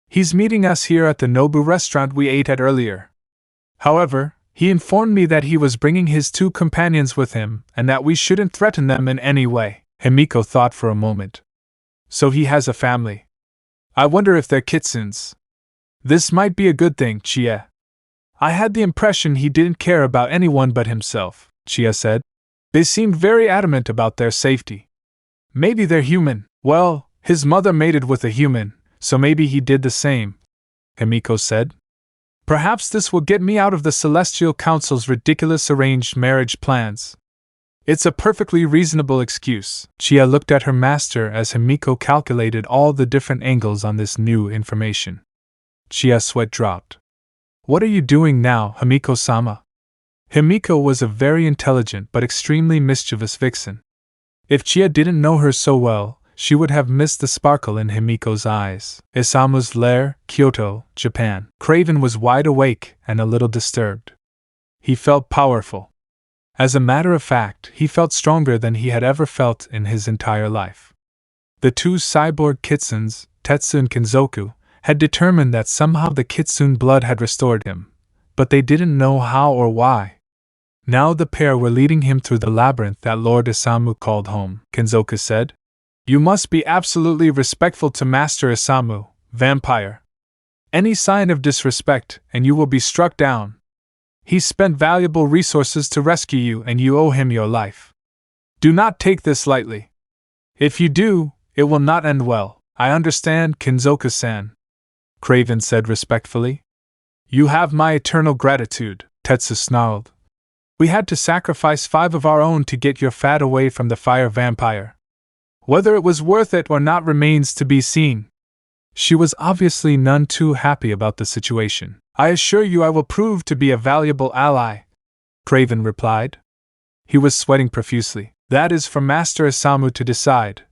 "He's meeting us here at the Nobu restaurant we ate at earlier. However, He informed me that he was bringing his 2 companions with him and that we shouldn't threaten them in any way. Himiko thought for a moment. So he has a family. I wonder if they're kitsunes. This might be a good thing, Chia. I had the impression he didn't care about anyone but himself, Chia said. They seemed very adamant about their safety. Maybe they're human. Well, his mother mated with a human, so maybe he did the same, Himiko said. Perhaps this will get me out of the Celestial Council's ridiculous arranged marriage plans. It's a perfectly reasonable excuse. Chia looked at her master as Himiko calculated all the different angles on this new information. Chia's sweat dropped. What are you doing now, Himiko-sama? Himiko was a very intelligent but extremely mischievous vixen. If Chia didn't know her so well, she would have missed the sparkle in Himiko's eyes. Isamu's lair, Kyoto, Japan. Craven was wide awake and a little disturbed. He felt powerful. As a matter of fact, he felt stronger than he had ever felt in his entire life. The 2 cyborg kitsunes, Tetsu and Kinzoku, had determined that somehow the kitsune blood had restored him, but they didn't know how or why. Now the pair were leading him through the labyrinth that Lord Isamu called home. Kinzoku said, "You must be absolutely respectful to Master Isamu, vampire. Any sign of disrespect, and you will be struck down. He spent valuable resources to rescue you, and you owe him your life. Do not take this lightly. If you do, it will not end well." "I understand, Kinzoku-san," Craven said respectfully. "You have my eternal gratitude," Tetsu snarled. "We had to sacrifice 5 of our own to get your fat away from the fire vampire. Whether it was worth it or not remains to be seen." She was obviously none too happy about the situation. "I assure you I will prove to be a valuable ally," Craven replied. He was sweating profusely. "That is for Master Isamu to decide,"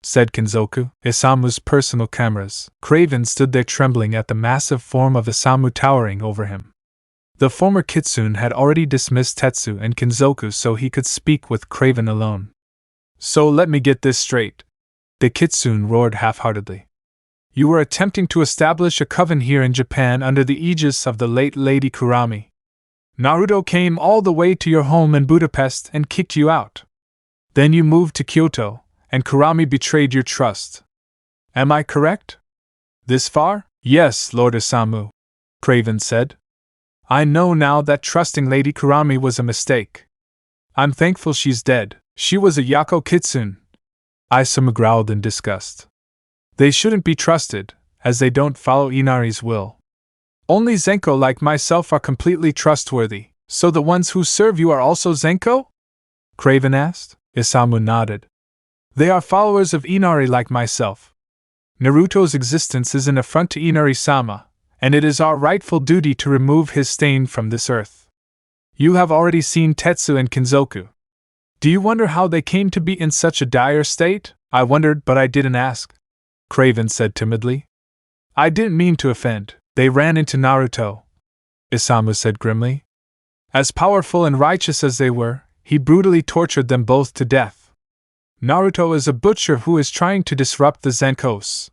said Kinzoku. "Isamu's personal cameras." Craven stood there trembling at the massive form of Isamu towering over him. The former kitsune had already dismissed Tetsu and Kinzoku so he could speak with Craven alone. "So let me get this straight," the kitsune roared half-heartedly. "You were attempting to establish a coven here in Japan under the aegis of the late Lady Kurama. Naruto came all the way to your home in Budapest and kicked you out. Then you moved to Kyoto, and Kurama betrayed your trust. Am I correct? This far?" "Yes, Lord Isamu," Craven said. "I know now that trusting Lady Kurama was a mistake. I'm thankful she's dead. She was a Yako Kitsune." Isamu growled in disgust. "They shouldn't be trusted, as they don't follow Inari's will. Only Zenko like myself are completely trustworthy." "So the ones who serve you are also Zenko?" Craven asked. Isamu nodded. "They are followers of Inari like myself. Naruto's existence is an affront to Inari-sama, and it is our rightful duty to remove his stain from this earth. You have already seen Tetsu and Kinzoku. Do you wonder how they came to be in such a dire state?" "I wondered, but I didn't ask," Craven said timidly. "I didn't mean to offend. They ran into Naruto," Isamu said grimly. "As powerful and righteous as they were, he brutally tortured them both to death. Naruto is a butcher who is trying to disrupt the Zenkos.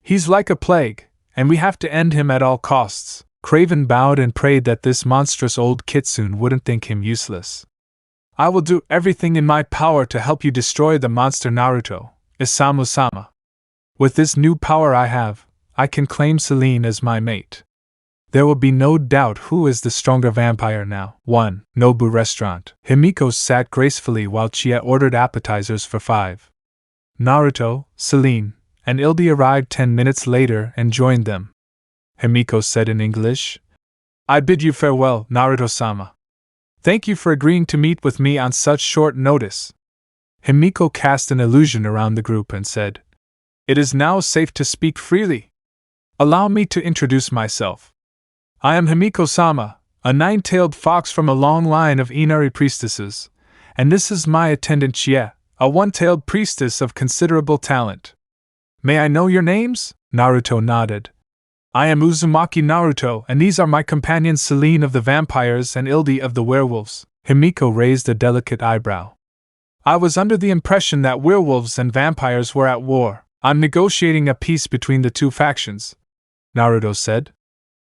He's like a plague, and we have to end him at all costs." Craven bowed and prayed that this monstrous old kitsune wouldn't think him useless. "I will do everything in my power to help you destroy the monster Naruto, Isamu-sama. With this new power I have, I can claim Celine as my mate. There will be no doubt who is the stronger vampire now." 1. Nobu Restaurant. Himiko sat gracefully while Chia ordered appetizers for 5. Naruto, Celine, and Ildi arrived 10 minutes later and joined them. Himiko said in English, "I bid you farewell, Naruto-sama. Thank you for agreeing to meet with me on such short notice." Himiko cast an illusion around the group and said, "It is now safe to speak freely. Allow me to introduce myself. I am Himiko-sama, a 9-tailed fox from a long line of Inari priestesses, and this is my attendant Chie, a 1-tailed priestess of considerable talent. May I know your names?" Naruto nodded. "I am Uzumaki Naruto, and these are my companions Celine of the vampires and Ildi of the werewolves." Himiko raised a delicate eyebrow. "I was under the impression that werewolves and vampires were at war. I'm negotiating a peace between the 2 factions," Naruto said.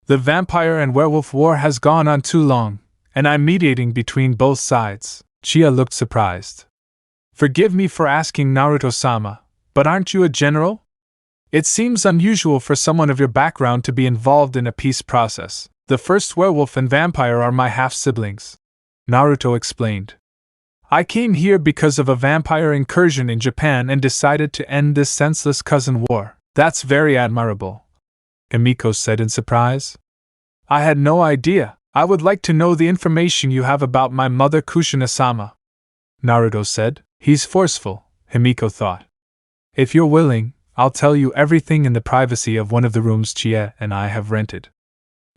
"The vampire and werewolf war has gone on too long, and I'm mediating between both sides. Chia looked surprised. Forgive me for asking, Naruto-sama, but aren't you a general? It seems unusual for someone of your background to be involved in a peace process. The first werewolf and vampire are my half-siblings, Naruto explained. I came here because of a vampire incursion in Japan and decided to end this senseless cousin war. That's very admirable, Himiko said in surprise. I had no idea. I would like to know the information you have about my mother Kushina-sama, Naruto said. He's forceful, Himiko thought. If you're willing, I'll tell you everything in the privacy of one of the rooms Chie and I have rented.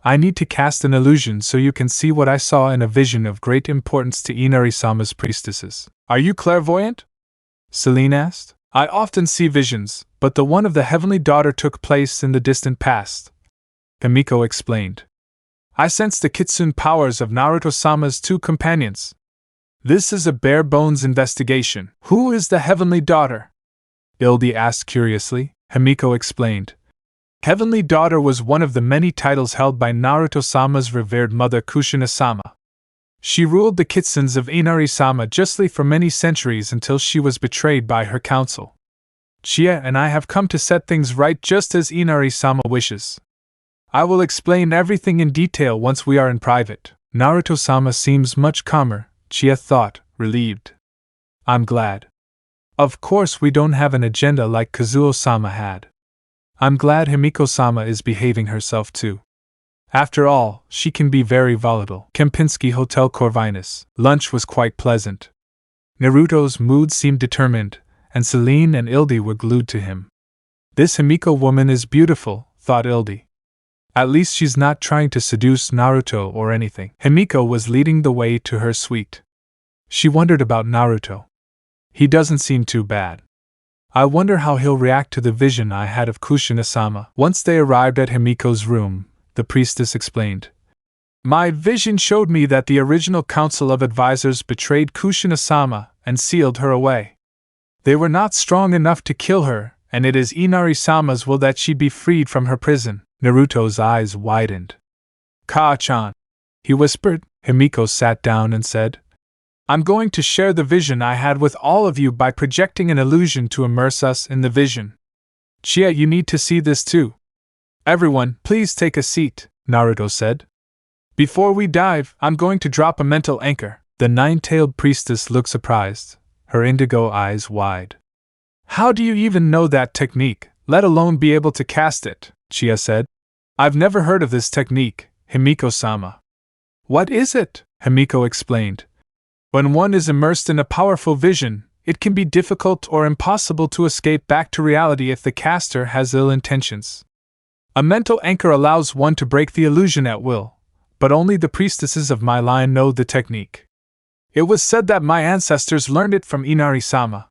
I need to cast an illusion so you can see what I saw in a vision of great importance to Inari-sama's priestesses. Are you clairvoyant? Celine asked. I often see visions, but the one of the heavenly daughter took place in the distant past, Himiko explained. I sense the Kitsune powers of Naruto-sama's two companions. This is a bare-bones investigation. Who is the heavenly daughter? Ildi asked curiously. Himiko explained. Heavenly Daughter was one of the many titles held by Naruto-sama's revered mother Kushina-sama. She ruled the Kitsunes of Inari-sama justly for many centuries until she was betrayed by her council. Chia and I have come to set things right just as Inari-sama wishes. I will explain everything in detail once we are in private. Naruto-sama seems much calmer, Chia thought, relieved. I'm glad. Of course we don't have an agenda like Kazuo-sama had. I'm glad Himiko-sama is behaving herself too. After all, she can be very volatile. Kempinski Hotel Corvinus. Lunch was quite pleasant. Naruto's mood seemed determined, and Celine and Ildi were glued to him. This Himiko woman is beautiful, thought Ildi. At least she's not trying to seduce Naruto or anything. Himiko was leading the way to her suite. She wondered about Naruto. He doesn't seem too bad. I wonder how he'll react to the vision I had of Kushina-sama. Once they arrived at Himiko's room, the priestess explained. My vision showed me that the original council of advisors betrayed Kushina-sama and sealed her away. They were not strong enough to kill her, and it is Inari-sama's will that she be freed from her prison. Naruto's eyes widened. Ka-chan, he whispered. Himiko sat down and said, I'm going to share the vision I had with all of you by projecting an illusion to immerse us in the vision. Chia, you need to see this too. Everyone, please take a seat, Naruto said. Before we dive, I'm going to drop a mental anchor. The nine-tailed priestess looked surprised, her indigo eyes wide. How do you even know that technique, let alone be able to cast it? Chia said. I've never heard of this technique, Himiko-sama. What is it? Himiko explained. When one is immersed in a powerful vision, it can be difficult or impossible to escape back to reality if the caster has ill intentions. A mental anchor allows one to break the illusion at will, but only the priestesses of my line know the technique. It was said that my ancestors learned it from Inari-sama.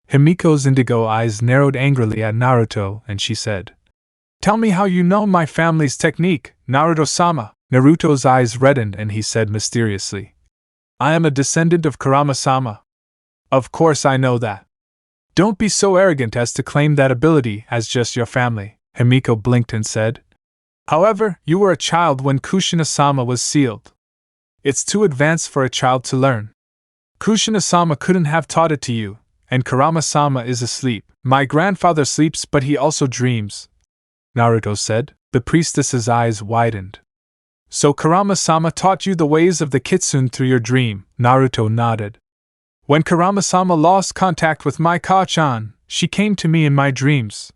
Himiko's indigo eyes narrowed angrily at Naruto, and she said, Tell me how you know my family's technique, Naruto-sama. Naruto's eyes reddened and he said mysteriously, I am a descendant of Kurama-sama. Of course I know that. Don't be so arrogant as to claim that ability as just your family, Himiko blinked and said. However, you were a child when Kushina-sama was sealed. It's too advanced for a child to learn. Kushina-sama couldn't have taught it to you, and Kurama-sama is asleep. My grandfather sleeps but he also dreams, Naruto said. The priestess's eyes widened. So Kurama-sama taught you the ways of the Kitsune through your dream, Naruto nodded. When Kurama-sama lost contact with my Ka-chan, she came to me in my dreams.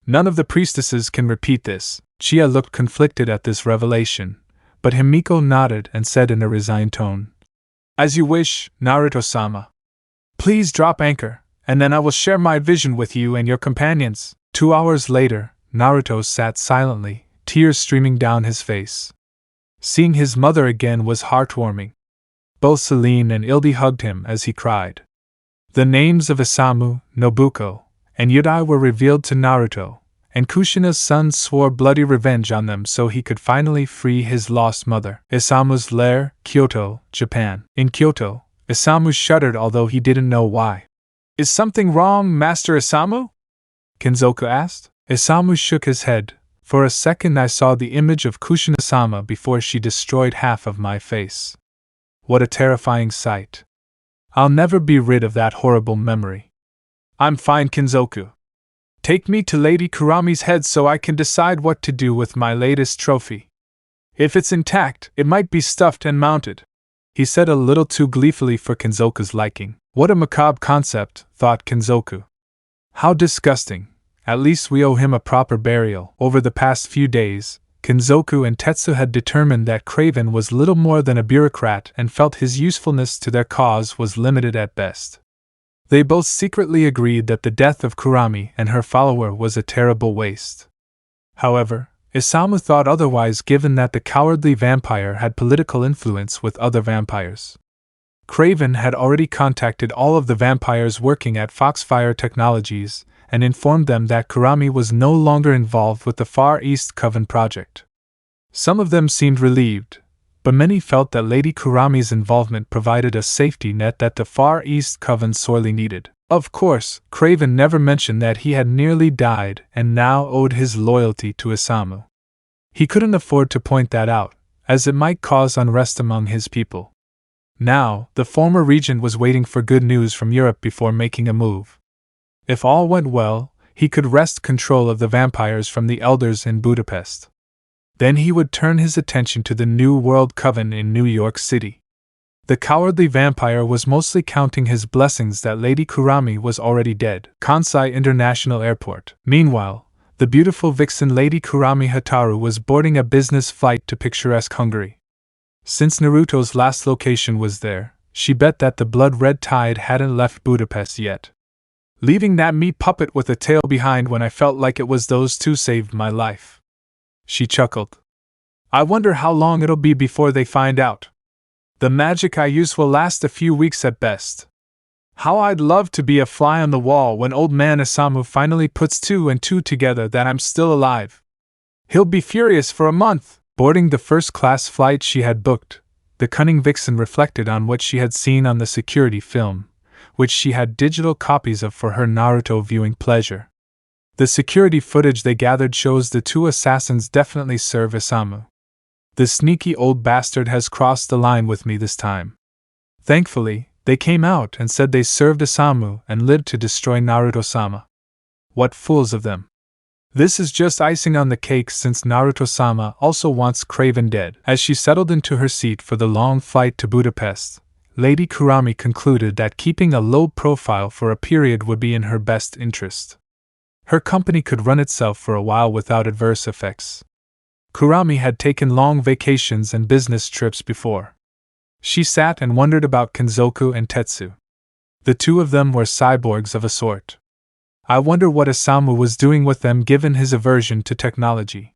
None of the priestesses can repeat this. Chia looked conflicted at this revelation, but Himiko nodded and said in a resigned tone, As you wish, Naruto-sama. Please drop anchor, and then I will share my vision with you and your companions. 2 hours later, Naruto sat silently, tears streaming down his face. Seeing his mother again was heartwarming. Both Celine and Ildi hugged him as he cried. The names of Isamu, Nobuko, and Yudai were revealed to Naruto, and Kushina's sons swore bloody revenge on them so he could finally free his lost mother. Isamu's lair, Kyoto, Japan. In Kyoto, Isamu shuddered although he didn't know why. Is something wrong, Master Isamu? Kenzoku asked. Isamu shook his head. For a second I saw the image of Kushina-sama before she destroyed half of my face. What a terrifying sight. I'll never be rid of that horrible memory. I'm fine, Kinzoku. Take me to Lady Kurami's head so I can decide what to do with my latest trophy. If it's intact, it might be stuffed and mounted, he said a little too gleefully for Kinzoku's liking. What a macabre concept, thought Kinzoku. How disgusting. At least we owe him a proper burial. Over the past few days, Kinzoku and Tetsu had determined that Craven was little more than a bureaucrat and felt his usefulness to their cause was limited at best. They both secretly agreed that the death of Kurami and her follower was a terrible waste. However, Isamu thought otherwise given that the cowardly vampire had political influence with other vampires. Craven had already contacted all of the vampires working at Foxfire Technologies and informed them that Kurami was no longer involved with the Far East Coven project. Some of them seemed relieved, but many felt that Lady Kurami's involvement provided a safety net that the Far East Coven sorely needed. Of course, Craven never mentioned that he had nearly died and now owed his loyalty to Isamu. He couldn't afford to point that out, as it might cause unrest among his people. Now, the former regent was waiting for good news from Europe before making a move. If all went well, he could wrest control of the vampires from the elders in Budapest. Then he would turn his attention to the New World Coven in New York City. The cowardly vampire was mostly counting his blessings that Lady Kurami was already dead. Kansai International Airport. Meanwhile, the beautiful vixen Lady Kurami Hataru was boarding a business flight to picturesque Hungary. Since Naruto's last location was there, she bet that the blood-red tide hadn't left Budapest yet. Leaving that meat puppet with a tail behind when I felt like it was those two saved my life. She chuckled. I wonder how long it'll be before they find out. The magic I use will last a few weeks at best. How I'd love to be a fly on the wall when old man Isamu finally puts 2 and 2 together that I'm still alive. He'll be furious for a month. Boarding the first-class flight she had booked, the cunning vixen reflected on what she had seen on the security film, which she had digital copies of for her Naruto viewing pleasure. The security footage they gathered shows the 2 assassins definitely serve Isamu. The sneaky old bastard has crossed the line with me this time. Thankfully, they came out and said they served Isamu and lived to destroy Naruto-sama. What fools of them. This is just icing on the cake since Naruto-sama also wants Craven dead. As she settled into her seat for the long flight to Budapest, Lady Kurami concluded that keeping a low profile for a period would be in her best interest. Her company could run itself for a while without adverse effects. Kurami had taken long vacations and business trips before. She sat and wondered about Kinzoku and Tetsu. The 2 of them were cyborgs of a sort. I wonder what Isamu was doing with them given his aversion to technology.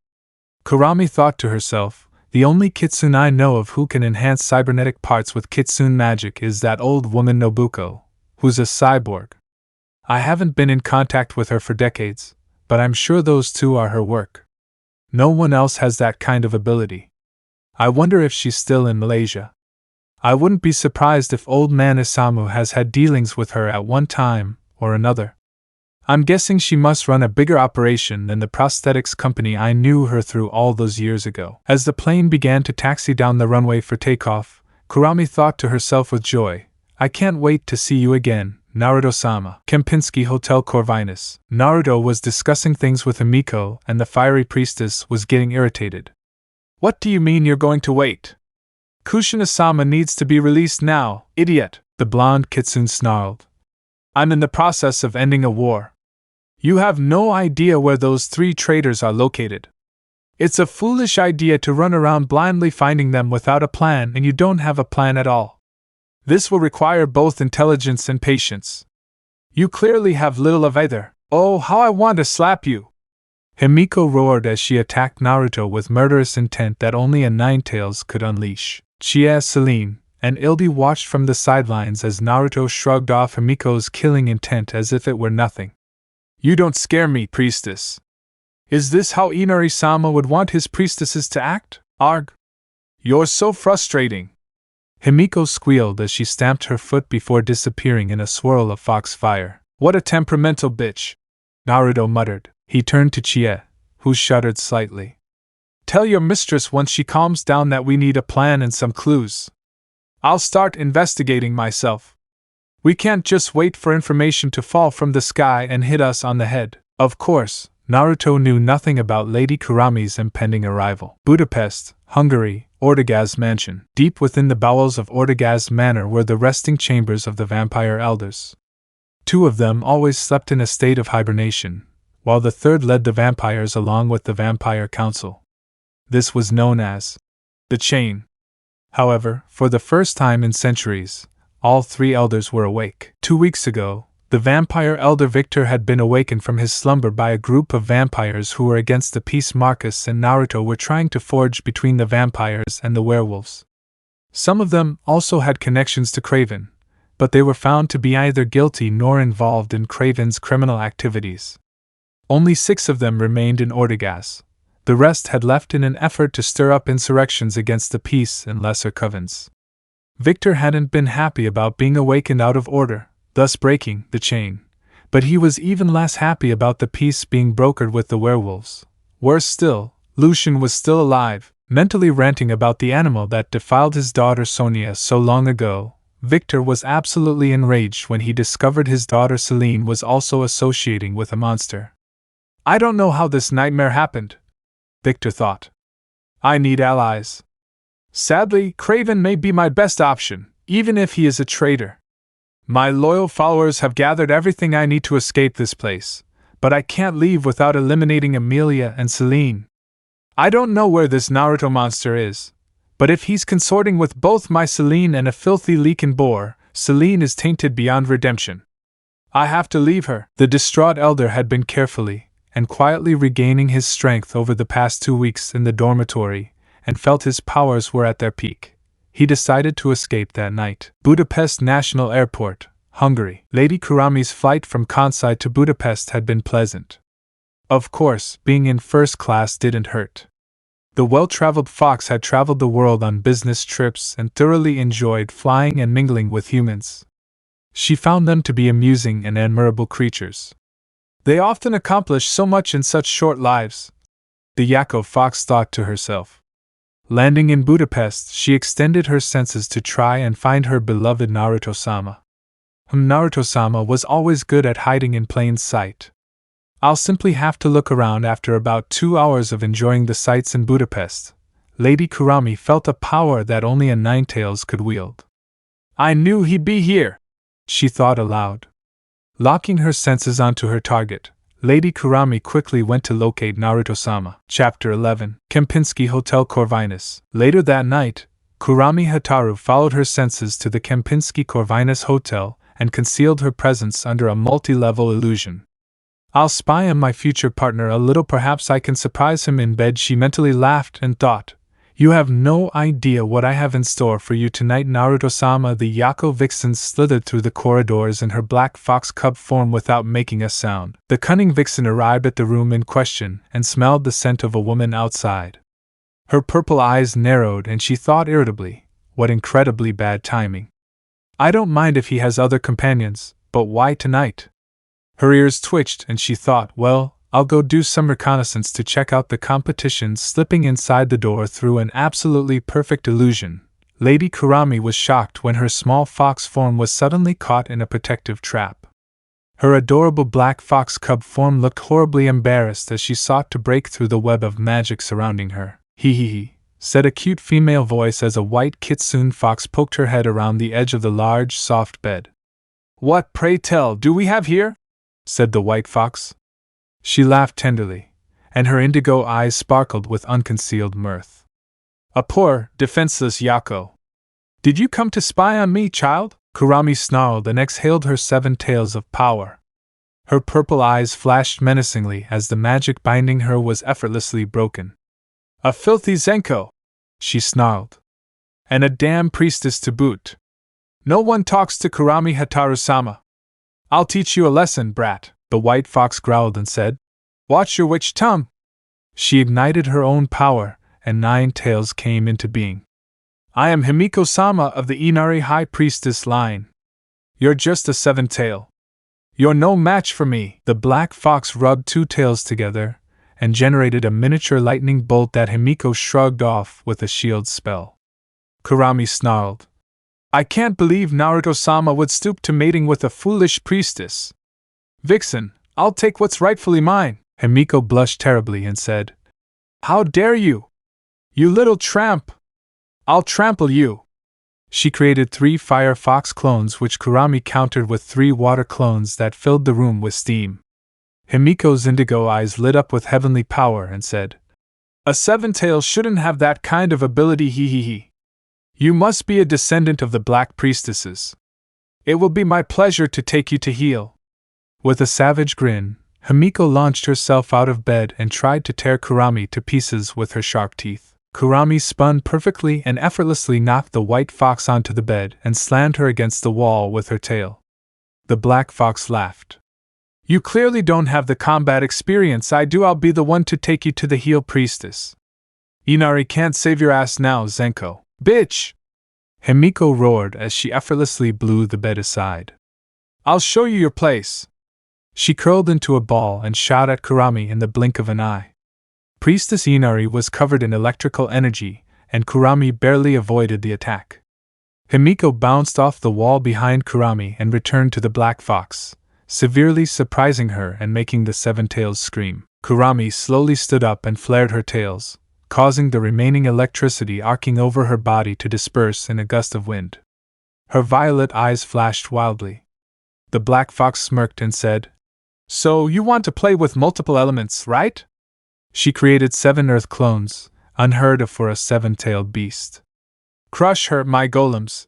Kurami thought to herself, the only Kitsune I know of who can enhance cybernetic parts with Kitsune magic is that old woman Nobuko, who's a cyborg. I haven't been in contact with her for decades, but I'm sure those 2 are her work. No one else has that kind of ability. I wonder if she's still in Malaysia. I wouldn't be surprised if old man Isamu has had dealings with her at one time or another. I'm guessing she must run a bigger operation than the prosthetics company I knew her through all those years ago. As the plane began to taxi down the runway for takeoff, Kurami thought to herself with joy, I can't wait to see you again, Naruto-sama. Kempinski Hotel Corvinus. Naruto was discussing things with Himiko and the fiery priestess was getting irritated. What do you mean you're going to wait? Kushina-sama needs to be released now, idiot, the blonde Kitsune snarled. I'm in the process of ending a war. You have no idea where those 3 traitors are located. It's a foolish idea to run around blindly finding them without a plan, and you don't have a plan at all. This will require both intelligence and patience. You clearly have little of either. Oh, how I want to slap you! Himiko roared as she attacked Naruto with murderous intent that only a Ninetales could unleash. Chie Celine and Ildi watched from the sidelines as Naruto shrugged off Himiko's killing intent as if it were nothing. You don't scare me, priestess. Is this how Inari-sama would want his priestesses to act? Arg! You're so frustrating! Himiko squealed as she stamped her foot before disappearing in a swirl of foxfire. What a temperamental bitch! Naruto muttered. He turned to Chie, who shuddered slightly. Tell your mistress once she calms down that we need a plan and some clues. I'll start investigating myself. We can't just wait for information to fall from the sky and hit us on the head. Of course, Naruto knew nothing about Lady Kurami's impending arrival. Budapest, Hungary, Ortegaz Mansion. Deep within the bowels of Ortegaz Manor were the resting chambers of the vampire elders. Two of them always slept in a state of hibernation, while the third led the vampires along with the vampire council. This was known as the Chain. However, for the first time in centuries, all three elders were awake. 2 weeks ago, the vampire elder Victor had been awakened from his slumber by a group of vampires who were against the peace Marcus and Naruto were trying to forge between the vampires and the werewolves. Some of them also had connections to Craven, but they were found to be either guilty nor involved in Craven's criminal activities. Only 6 of them remained in Ortegaz. The rest had left in an effort to stir up insurrections against the peace and lesser covens. Victor hadn't been happy about being awakened out of order, thus breaking the chain, but he was even less happy about the peace being brokered with the werewolves. Worse still, Lucian was still alive, mentally ranting about the animal that defiled his daughter Sonia so long ago. Victor was absolutely enraged when he discovered his daughter Celine was also associating with a monster. I don't know how this nightmare happened, Victor thought. I need allies. Sadly, Craven may be my best option, even if he is a traitor. My loyal followers have gathered everything I need to escape this place, but I can't leave without eliminating Amelia and Celine. I don't know where this Naruto monster is, but if he's consorting with both my Celine and a filthy Leakin boar, Celine is tainted beyond redemption. I have to leave her. The distraught elder had been carefully and quietly regaining his strength over the past 2 weeks in the dormitory, and felt his powers were at their peak. He decided to escape that night. Budapest National Airport, Hungary. Lady Kurami's flight from Kansai to Budapest had been pleasant. Of course, being in first class didn't hurt. The well-traveled fox had traveled the world on business trips and thoroughly enjoyed flying and mingling with humans. She found them to be amusing and admirable creatures. They often accomplish so much in such short lives, the Yakko fox thought to herself. Landing in Budapest, she extended her senses to try and find her beloved Naruto-sama. Naruto-sama was always good at hiding in plain sight. I'll simply have to look around. After about 2 hours of enjoying the sights in Budapest, Lady Kurami felt a power that only a Ninetales could wield. I knew he'd be here, she thought aloud. Locking her senses onto her target, Lady Kurami quickly went to locate Naruto-sama. Chapter 11. Kempinski Hotel Corvinus. Later that night, Kurami Hataru followed her senses to the Kempinski Corvinus Hotel and concealed her presence under a multi-level illusion. I'll spy on my future partner a little, perhaps I can surprise him in bed, she mentally laughed and thought. You have no idea what I have in store for you tonight, Naruto-sama. The Yakko vixen slithered through the corridors in her black fox cub form without making a sound. The cunning vixen arrived at the room in question and smelled the scent of a woman outside. Her purple eyes narrowed and she thought irritably, what incredibly bad timing. I don't mind if he has other companions, but why tonight? Her ears twitched and she thought, well, I'll go do some reconnaissance to check out the competition. Slipping inside the door through an absolutely perfect illusion, Lady Kurami was shocked when her small fox form was suddenly caught in a protective trap. Her adorable black fox cub form looked horribly embarrassed as she sought to break through the web of magic surrounding her. Hee hee hee, said a cute female voice as a white Kitsune fox poked her head around the edge of the large, soft bed. What, pray tell, do we have here? Said the white fox. She laughed tenderly, and her indigo eyes sparkled with unconcealed mirth. A poor, defenseless Yakko. Did you come to spy on me, child? Kurami snarled and exhaled her 7 tails of power. Her purple eyes flashed menacingly as the magic binding her was effortlessly broken. A filthy Zenko, she snarled. And a damn priestess to boot. No one talks to Kurami Hataru-sama. I'll teach you a lesson, brat, the white fox growled and said. Watch your witch tongue. She ignited her own power, and 9 tails came into being. I am Himiko-sama of the Inari High Priestess line. You're just a 7-tail. You're no match for me. The black fox rubbed 2 tails together, and generated a miniature lightning bolt that Himiko shrugged off with a shield spell. Kurami snarled. I can't believe Naruto-sama would stoop to mating with a foolish priestess. Vixen, I'll take what's rightfully mine. Himiko blushed terribly and said, How dare you? You little tramp! I'll trample you! She created 3 fire fox clones which Kurama countered with 3 water clones that filled the room with steam. Himiko's indigo eyes lit up with heavenly power and said, A 7-tail shouldn't have that kind of ability, hee hee hee. You must be a descendant of the Black Priestesses. It will be my pleasure to take you to heel. With a savage grin, Himiko launched herself out of bed and tried to tear Kurama to pieces with her sharp teeth. Kurama spun perfectly and effortlessly knocked the white fox onto the bed and slammed her against the wall with her tail. The black fox laughed. You clearly don't have the combat experience I do. I'll be the one to take you to the heel priestess. Inari can't save your ass now, Zenko. Bitch! Himiko roared as she effortlessly blew the bed aside. I'll show you your place. She curled into a ball and shot at Kurama in the blink of an eye. Priestess Inari was covered in electrical energy, and Kurama barely avoided the attack. Himiko bounced off the wall behind Kurama and returned to the black fox, severely surprising her and making the 7 tails scream. Kurama slowly stood up and flared her tails, causing the remaining electricity arcing over her body to disperse in a gust of wind. Her violet eyes flashed wildly. The black fox smirked and said, So you want to play with multiple elements, right? She created 7 earth clones, unheard of for a 7-tailed beast. Crush her, my golems,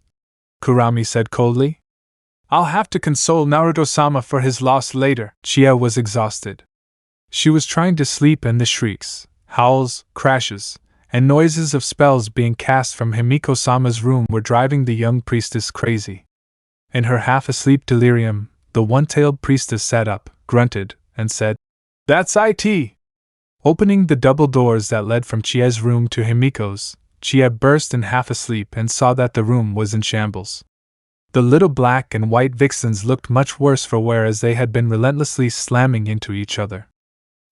Kurama said coldly. I'll have to console Naruto-sama for his loss later. Chia was exhausted. She was trying to sleep, and the shrieks, howls, crashes, and noises of spells being cast from Himiko-sama's room were driving the young priestess crazy. In her half-asleep delirium, the 1-tailed priestess sat up, grunted, and said, That's it! Opening the double doors that led from Chia's room to Himiko's, Chia burst in half-asleep and saw that the room was in shambles. The little black and white vixens looked much worse for wear as they had been relentlessly slamming into each other.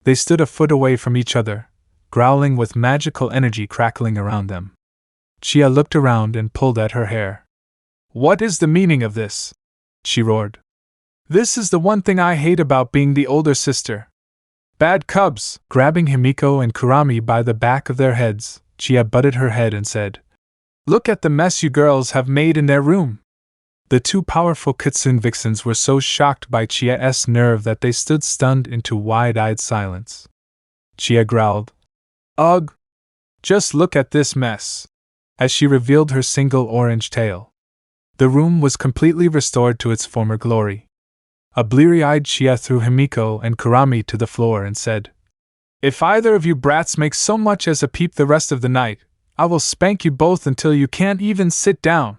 They stood a foot away from each other, growling with magical energy crackling around them. Chia looked around and pulled at her hair. What is the meaning of this? She roared. This is the one thing I hate about being the older sister. Bad cubs! Grabbing Himiko and Kurama by the back of their heads, Chia butted her head and said, Look at the mess you girls have made in their room. The 2 powerful Kitsune vixens were so shocked by Chia's nerve that they stood stunned into wide-eyed silence. Chia growled, Ugh! Just look at this mess! As she revealed her single orange tail. The room was completely restored to its former glory. A bleary-eyed Chia threw Himiko and Kurama to the floor and said, If either of you brats makes so much as a peep the rest of the night, I will spank you both until you can't even sit down.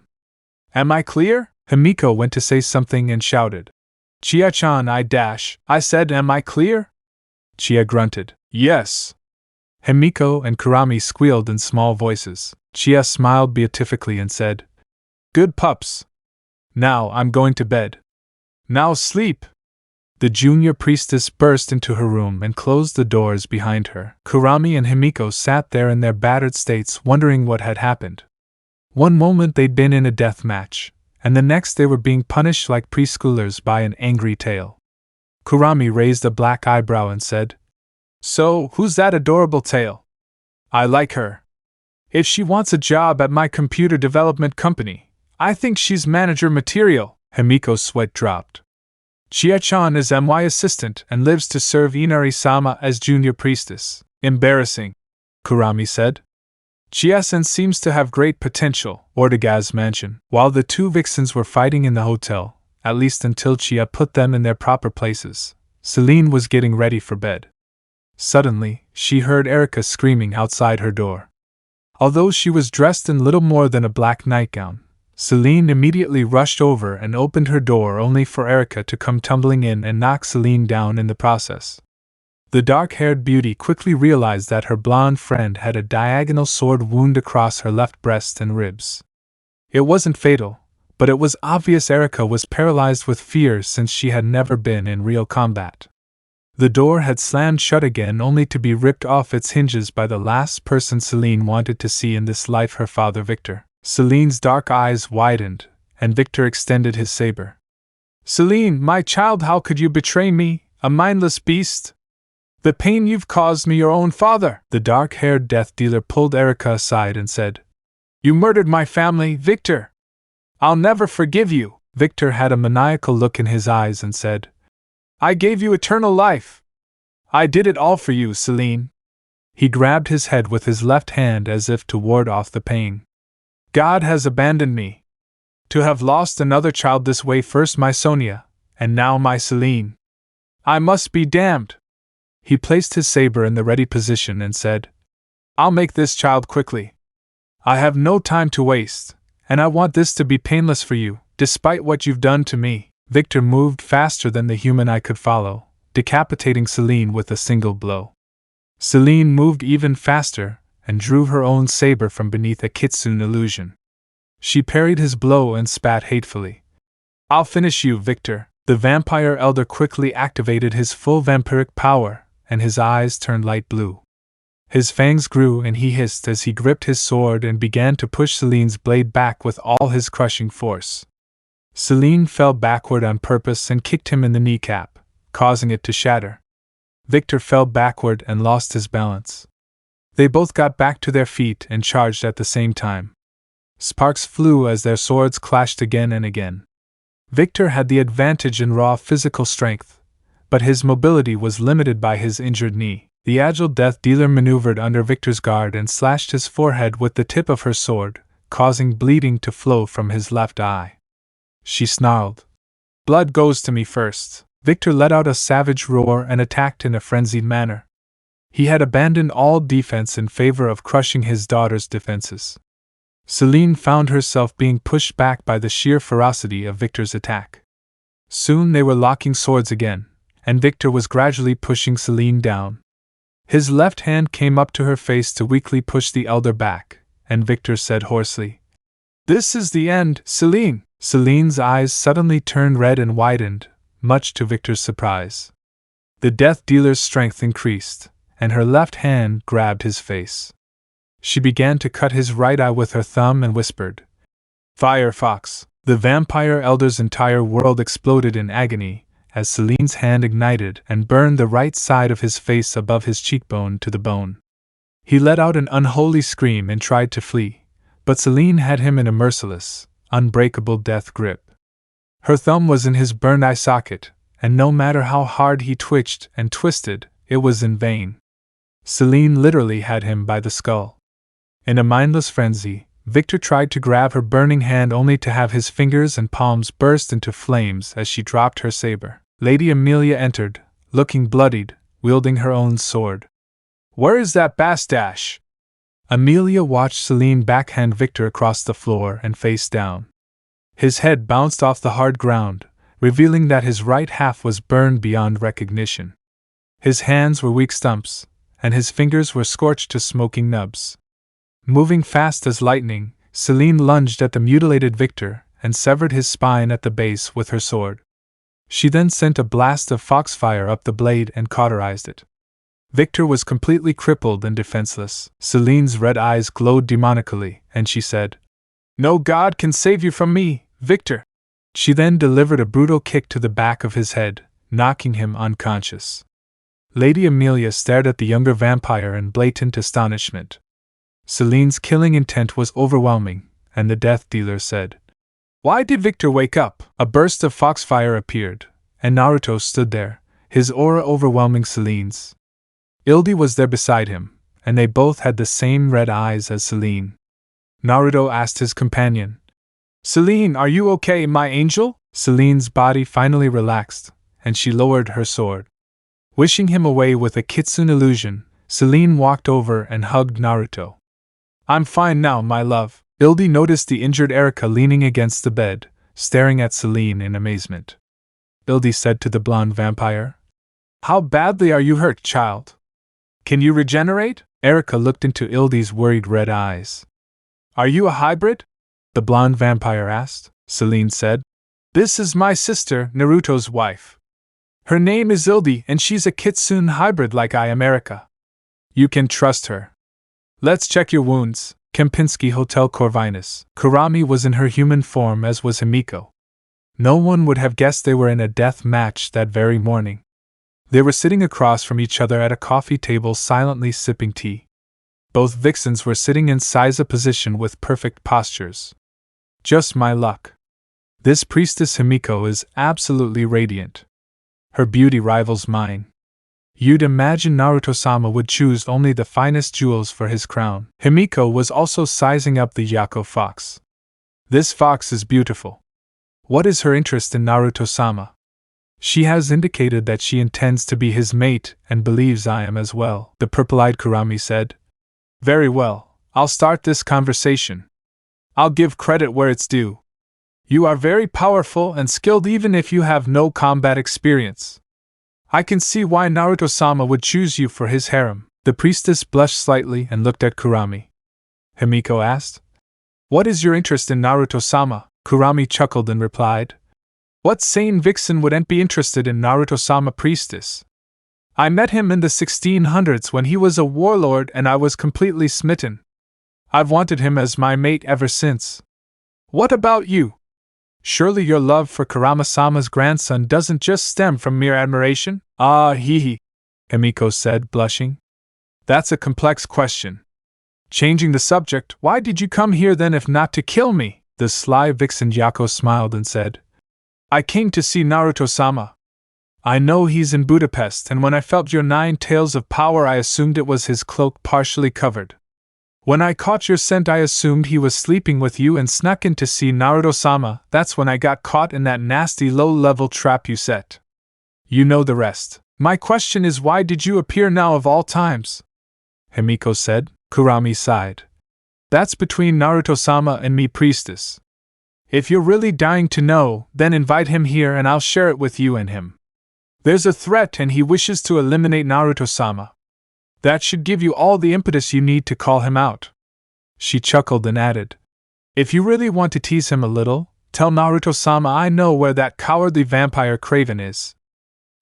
Am I clear? Himiko went to say something and shouted, Chia-chan, I said, am I clear? Chia grunted, Yes. Himiko and Kurama squealed in small voices. Chia smiled beatifically and said, Good pups. Now I'm going to bed. Now sleep! The junior priestess burst into her room and closed the doors behind her. Kurama and Himiko sat there in their battered states wondering what had happened. One moment they'd been in a death match, and the next they were being punished like preschoolers by an angry tail. Kurama raised a black eyebrow and said, So, who's that adorable tail? I like her. If she wants a job at my computer development company, I think she's manager material. Himiko's sweat dropped. Chia-chan is my assistant and lives to serve Inari-sama as junior priestess. Embarrassing, Kurama said. Chia-san seems to have great potential. Ortegaz's mansion. While the 2 vixens were fighting in the hotel, at least until Chia put them in their proper places, Celine was getting ready for bed. Suddenly, she heard Erika screaming outside her door. Although she was dressed in little more than a black nightgown, Celine immediately rushed over and opened her door only for Erika to come tumbling in and knock Celine down in the process. The dark-haired beauty quickly realized that her blonde friend had a diagonal sword wound across her left breast and ribs. It wasn't fatal, but it was obvious Erika was paralyzed with fear since she had never been in real combat. The door had slammed shut again only to be ripped off its hinges by the last person Celine wanted to see in this life, her father Victor. Celine's dark eyes widened, and Victor extended his saber. Celine, my child, how could you betray me, a mindless beast? The pain you've caused me, your own father. The dark-haired death dealer pulled Erica aside and said, You murdered my family, Victor. I'll never forgive you. Victor had a maniacal look in his eyes and said, I gave you eternal life. I did it all for you, Celine. He grabbed his head with his left hand as if to ward off the pain. God has abandoned me. To have lost another child this way, first my Sonia, and now my Celine. I must be damned. He placed his saber in the ready position and said, I'll make this child quickly. I have no time to waste, and I want this to be painless for you, despite what you've done to me. Victor moved faster than the human eye could follow, decapitating Celine with a single blow. Celine moved even faster and drew her own saber from beneath a Kitsune illusion. She parried his blow and spat hatefully. I'll finish you, Victor. The vampire elder quickly activated his full vampiric power, and his eyes turned light blue. His fangs grew and he hissed as he gripped his sword and began to push Celine's blade back with all his crushing force. Celine fell backward on purpose and kicked him in the kneecap, causing it to shatter. Victor fell backward and lost his balance. They both got back to their feet and charged at the same time. Sparks flew as their swords clashed again and again. Victor had the advantage in raw physical strength, but his mobility was limited by his injured knee. The agile death dealer maneuvered under Victor's guard and slashed his forehead with the tip of her sword, causing bleeding to flow from his left eye. She snarled. Blood goes to me first. Victor let out a savage roar and attacked in a frenzied manner. He had abandoned all defense in favor of crushing his daughter's defenses. Celine found herself being pushed back by the sheer ferocity of Victor's attack. Soon they were locking swords again, and Victor was gradually pushing Celine down. His left hand came up to her face to weakly push the elder back, and Victor said hoarsely, This is the end, Celine. Celine's eyes suddenly turned red and widened, much to Victor's surprise. The death dealer's strength increased, and her left hand grabbed his face. She began to cut his right eye with her thumb and whispered, Firefox! The vampire elder's entire world exploded in agony as Celine's hand ignited and burned the right side of his face above his cheekbone to the bone. He let out an unholy scream and tried to flee, but Celine had him in a merciless, unbreakable death grip. Her thumb was in his burned eye socket, and no matter how hard he twitched and twisted, it was in vain. Celine literally had him by the skull. In a mindless frenzy, Victor tried to grab her burning hand only to have his fingers and palms burst into flames as she dropped her saber. Lady Amelia entered, looking bloodied, wielding her own sword. Where is that bastache? Amelia watched Celine backhand Victor across the floor and face down. His head bounced off the hard ground, revealing that his right half was burned beyond recognition. His hands were weak stumps, and his fingers were scorched to smoking nubs. Moving fast as lightning, Celine lunged at the mutilated Victor and severed his spine at the base with her sword. She then sent a blast of foxfire up the blade and cauterized it. Victor was completely crippled and defenseless. Celine's red eyes glowed demonically, and she said, No god can save you from me, Victor. She then delivered a brutal kick to the back of his head, knocking him unconscious. Lady Amelia stared at the younger vampire in blatant astonishment. Celine's killing intent was overwhelming, and the death dealer said, Why did Victor wake up? A burst of foxfire appeared, and Naruto stood there, his aura overwhelming Celine's. Ildi was there beside him, and they both had the same red eyes as Celine. Naruto asked his companion, Celine, are you okay, my angel? Celine's body finally relaxed, and she lowered her sword. Wishing him away with a Kitsune illusion, Celine walked over and hugged Naruto. I'm fine now, my love. Ildi noticed the injured Erica leaning against the bed, staring at Celine in amazement. Ildi said to the blonde vampire, How badly are you hurt, child? Can you regenerate? Erica looked into Ildi's worried red eyes. Are you a hybrid? The blonde vampire asked. Celine said, This is my sister, Naruto's wife. Her name is Ildi and she's a Kitsune hybrid like I am Erica. You can trust her. Let's check your wounds. Kempinski Hotel Corvinus. Kurama was in her human form, as was Himiko. No one would have guessed they were in a death match that very morning. They were sitting across from each other at a coffee table silently sipping tea. Both vixens were sitting in Seiza position with perfect postures. Just my luck. This priestess Himiko is absolutely radiant. Her beauty rivals mine. You'd imagine Naruto-sama would choose only the finest jewels for his crown. Himiko was also sizing up the Yako fox. This fox is beautiful. What is her interest in Naruto-sama? She has indicated that she intends to be his mate and believes I am as well, the purple-eyed Kurama said. Very well, I'll start this conversation. I'll give credit where it's due. You are very powerful and skilled even if you have no combat experience. I can see why Naruto-sama would choose you for his harem. The priestess blushed slightly and looked at Kurama. Himiko asked, What is your interest in Naruto-sama? Kurama chuckled and replied, What sane vixen wouldn't be interested in Naruto-sama priestess? I met him in the 1600s when he was a warlord and I was completely smitten. I've wanted him as my mate ever since. What about you? Surely your love for Kurama-sama's grandson doesn't just stem from mere admiration? Ah, hee, Himiko said, blushing. That's a complex question. Changing the subject, why did you come here then if not to kill me? The sly vixen Yako smiled and said, I came to see Naruto-sama. I know he's in Budapest, and when I felt your 9 tails of power I assumed it was his cloak partially covered. When I caught your scent I assumed he was sleeping with you and snuck in to see Naruto-sama. That's when I got caught in that nasty low-level trap you set. You know the rest. My question is, why did you appear now of all times? Himiko said. Kurama sighed. That's between Naruto-sama and me, priestess. If you're really dying to know, then invite him here and I'll share it with you and him. There's a threat and he wishes to eliminate Naruto-sama. That should give you all the impetus you need to call him out. She chuckled and added, If you really want to tease him a little, tell Naruto-sama I know where that cowardly vampire Craven is.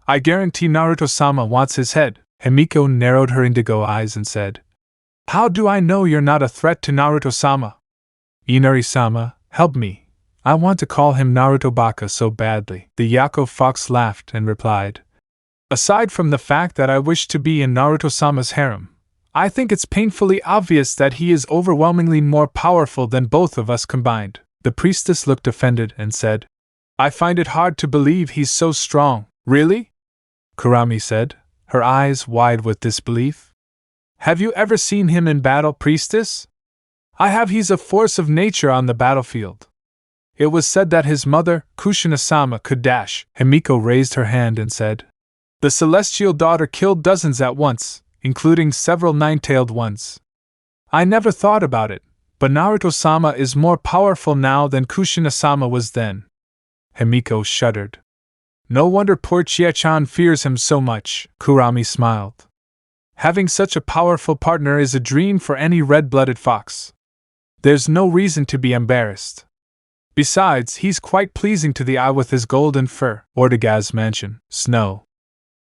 I guarantee Naruto-sama wants his head. Himiko narrowed her indigo eyes and said, How do I know you're not a threat to Naruto-sama? Inari-sama, help me. I want to call him Naruto-baka so badly. The Yako fox laughed and replied, Aside from the fact that I wish to be in Naruto-sama's harem, I think it's painfully obvious that he is overwhelmingly more powerful than both of us combined. The priestess looked offended and said, I find it hard to believe he's so strong. Really? Kurama said, her eyes wide with disbelief. Have you ever seen him in battle, priestess? I have. He's a force of nature on the battlefield. It was said that his mother, Kushina-sama, could dash. Himiko raised her hand and said, The celestial daughter killed dozens at once, including several 9-tailed ones. I never thought about it, but Naruto-sama is more powerful now than Kushina-sama was then. Himiko shuddered. No wonder poor Chie-chan fears him so much. Kurama smiled. Having such a powerful partner is a dream for any red-blooded fox. There's no reason to be embarrassed. Besides, he's quite pleasing to the eye with his golden fur. Ortegaz's mansion, snow.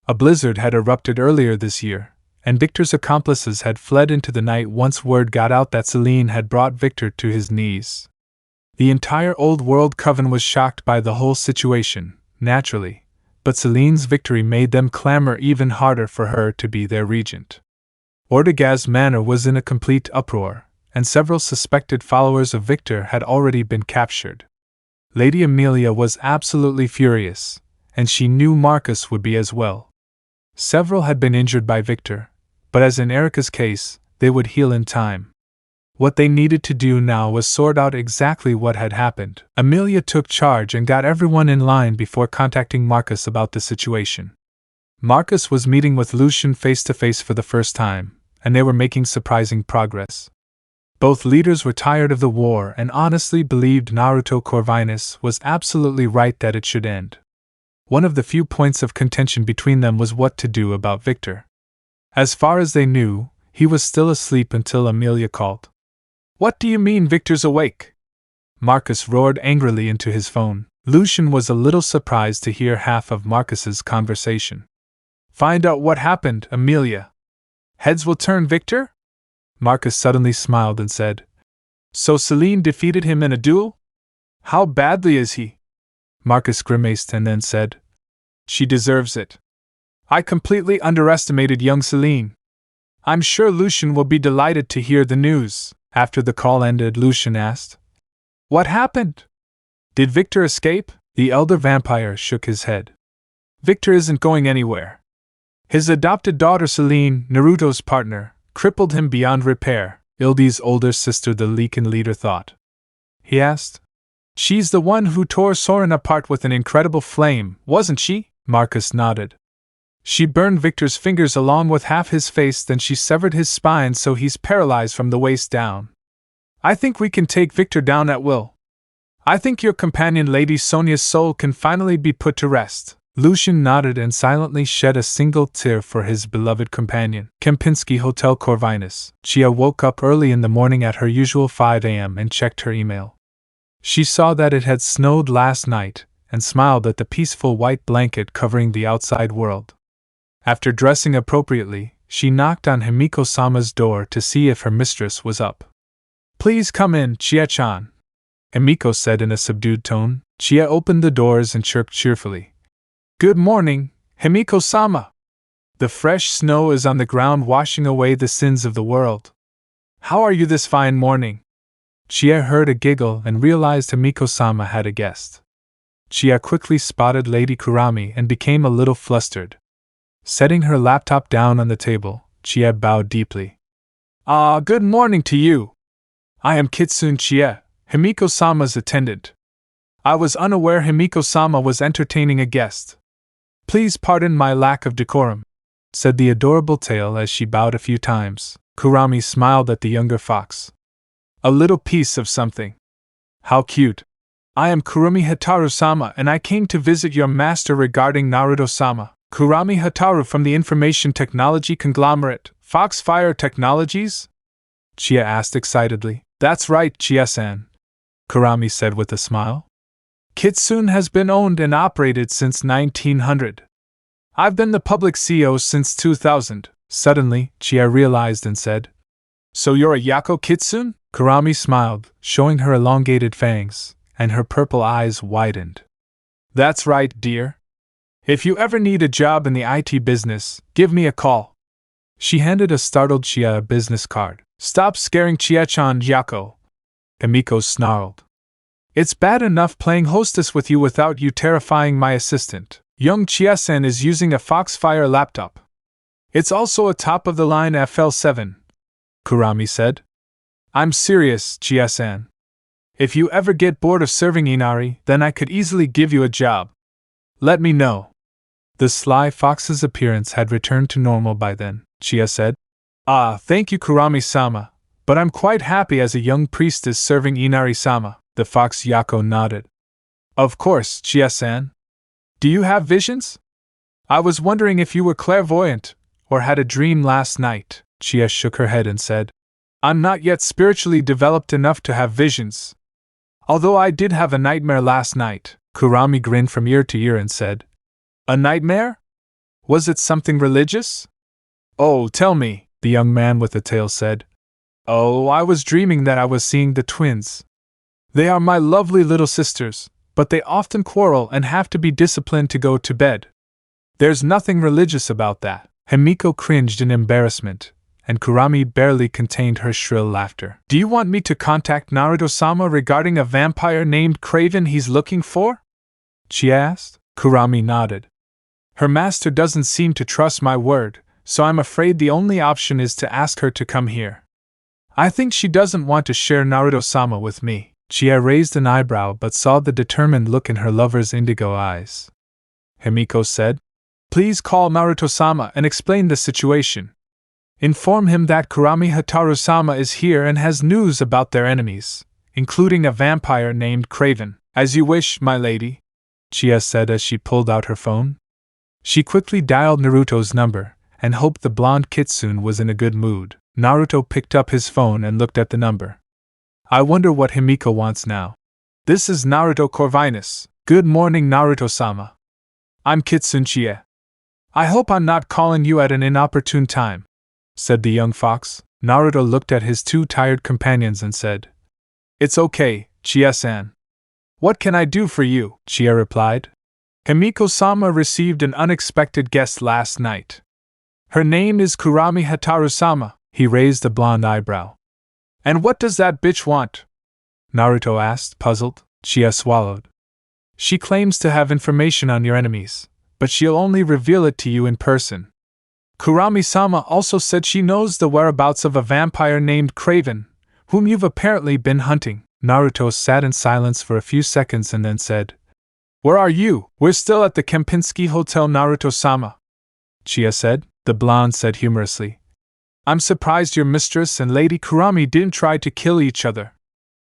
A blizzard had erupted earlier this year, and Victor's accomplices had fled into the night once word got out that Celine had brought Victor to his knees. The entire Old World Coven was shocked by the whole situation, naturally, but Celine's victory made them clamor even harder for her to be their regent. Ortegaz's manor was in a complete uproar, and several suspected followers of Victor had already been captured. Lady Amelia was absolutely furious, and she knew Marcus would be as well. Several had been injured by Victor, but as in Erica's case, they would heal in time. What they needed to do now was sort out exactly what had happened. Amelia took charge and got everyone in line before contacting Marcus about the situation. Marcus was meeting with Lucian face-to-face for the first time, and they were making surprising progress. Both leaders were tired of the war and honestly believed Naruto Corvinus was absolutely right that it should end. One of the few points of contention between them was what to do about Victor. As far as they knew, he was still asleep until Amelia called. What do you mean Victor's awake? Marcus roared angrily into his phone. Lucian was a little surprised to hear half of Marcus's conversation. Find out what happened, Amelia. Heads will turn Victor? Marcus suddenly smiled and said, So Celine defeated him in a duel? How badly is he? Marcus grimaced and then said, She deserves it. I completely underestimated young Celine. I'm sure Lucian will be delighted to hear the news. After the call ended, Lucian asked, What happened? Did Victor escape? The elder vampire shook his head. Victor isn't going anywhere. His adopted daughter Celine, Naruto's partner, crippled him beyond repair, Ildi's older sister the Leakin leader thought. He asked. She's the one who tore Soren apart with an incredible flame, wasn't she? Marcus nodded. She burned Victor's fingers along with half his face, then she severed his spine so he's paralyzed from the waist down. I think we can take Victor down at will. I think your companion Lady Sonia's soul can finally be put to rest. Lucian nodded and silently shed a single tear for his beloved companion. Kempinski Hotel Corvinus. Chia woke up early in the morning at her usual 5 a.m. and checked her email. She saw that it had snowed last night, and smiled at the peaceful white blanket covering the outside world. After dressing appropriately, she knocked on Himiko-sama's door to see if her mistress was up. Please come in, Chia-chan, Himiko said in a subdued tone. Chia opened the doors and chirped cheerfully. Good morning, Himiko-sama. The fresh snow is on the ground washing away the sins of the world. How are you this fine morning? Chia heard a giggle and realized Himiko-sama had a guest. Chia quickly spotted Lady Kurami and became a little flustered. Setting her laptop down on the table, Chia bowed deeply. Good morning to you. I am Kitsune Chia, Himiko-sama's attendant. I was unaware Himiko-sama was entertaining a guest. Please pardon my lack of decorum, said the adorable tail as she bowed a few times. Kurami smiled at the younger fox. A little piece of something. How cute. I am Kurumi Hataru-sama and I came to visit your master regarding Naruto-sama. Kurami Hataru from the information technology conglomerate, Foxfire Technologies? Chia asked excitedly. That's right, Chia-san, Kurami said with a smile. Kitsune has been owned and operated since 1900. I've been the public CEO since 2000. Suddenly, Chia realized and said, So you're a Yako Kitsune? Kurami smiled, showing her elongated fangs, and her purple eyes widened. That's right, dear. If you ever need a job in the IT business, give me a call. She handed a startled Chia a business card. Stop scaring Chia-chan, Yako, Himiko snarled. It's bad enough playing hostess with you without you terrifying my assistant. Young Chia-san is using a Foxfire laptop. It's also a top-of-the-line FL7, Kurami said. I'm serious, Chia-san. If you ever get bored of serving Inari, then I could easily give you a job. Let me know. The sly fox's appearance had returned to normal by then, Chia said. Thank you, Kurami-sama, but I'm quite happy as a young priestess serving Inari-sama. The fox Yako nodded. Of course, Chia-san. Do you have visions? I was wondering if you were clairvoyant, or had a dream last night. Chia shook her head and said, I'm not yet spiritually developed enough to have visions. Although I did have a nightmare last night. Kurami grinned from ear to ear and said, A nightmare? Was it something religious? Oh, tell me, the young man with the tail said. Oh, I was dreaming that I was seeing the twins. They are my lovely little sisters, but they often quarrel and have to be disciplined to go to bed. There's nothing religious about that. Himiko cringed in embarrassment, and Kurami barely contained her shrill laughter. Do you want me to contact Naruto-sama regarding a vampire named Craven he's looking for? She asked. Kurami nodded. Her master doesn't seem to trust my word, so I'm afraid the only option is to ask her to come here. I think she doesn't want to share Naruto-sama with me. Chia raised an eyebrow but saw the determined look in her lover's indigo eyes. Himiko said, Please call Naruto-sama and explain the situation. Inform him that Kurami Hataru-sama is here and has news about their enemies, including a vampire named Craven. As you wish, my lady, Chia said as she pulled out her phone. She quickly dialed Naruto's number, and hoped the blonde Kitsune was in a good mood. Naruto picked up his phone and looked at the number. I wonder what Himiko wants now. This is Naruto Corvinus. Good morning, Naruto-sama. I'm Kitsune Chia. I hope I'm not calling you at an inopportune time, said the young fox. Naruto looked at his two tired companions and said, It's okay, Chia-san. What can I do for you? Chia replied. Kamiko-sama received an unexpected guest last night. Her name is Kurami Hataru-sama. He raised a blonde eyebrow. And what does that bitch want? Naruto asked, puzzled. Chia swallowed. She claims to have information on your enemies, but she'll only reveal it to you in person. Kurami-sama also said she knows the whereabouts of a vampire named Craven, whom you've apparently been hunting. Naruto sat in silence for a few seconds and then said, Where are you? We're still at the Kempinski Hotel, Naruto-sama. Chia said. The blonde said humorously. I'm surprised your mistress and Lady Kurami didn't try to kill each other.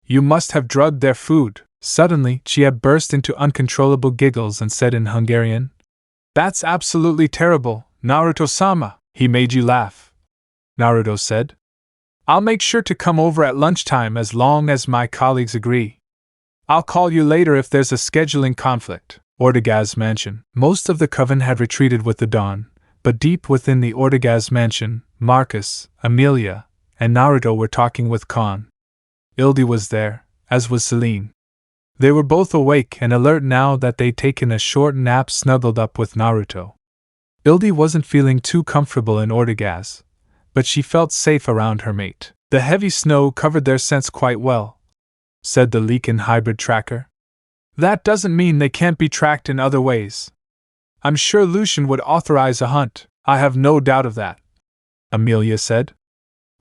You must have drugged their food. Suddenly, Chia burst into uncontrollable giggles and said in Hungarian, That's absolutely terrible, Naruto-sama. He made you laugh. Naruto said, I'll make sure to come over at lunchtime as long as my colleagues agree. I'll call you later if there's a scheduling conflict. Ortegaz Mansion. Most of the coven had retreated with the dawn, but deep within the Ortegaz Mansion, Marcus, Amelia, and Naruto were talking with Khan. Ildi was there, as was Celine. They were both awake and alert now that they'd taken a short nap snuggled up with Naruto. Ildi wasn't feeling too comfortable in Ortegaz, but she felt safe around her mate. The heavy snow covered their scents quite well, said the Leakin hybrid tracker. That doesn't mean they can't be tracked in other ways. I'm sure Lucian would authorize a hunt, I have no doubt of that, Amelia said.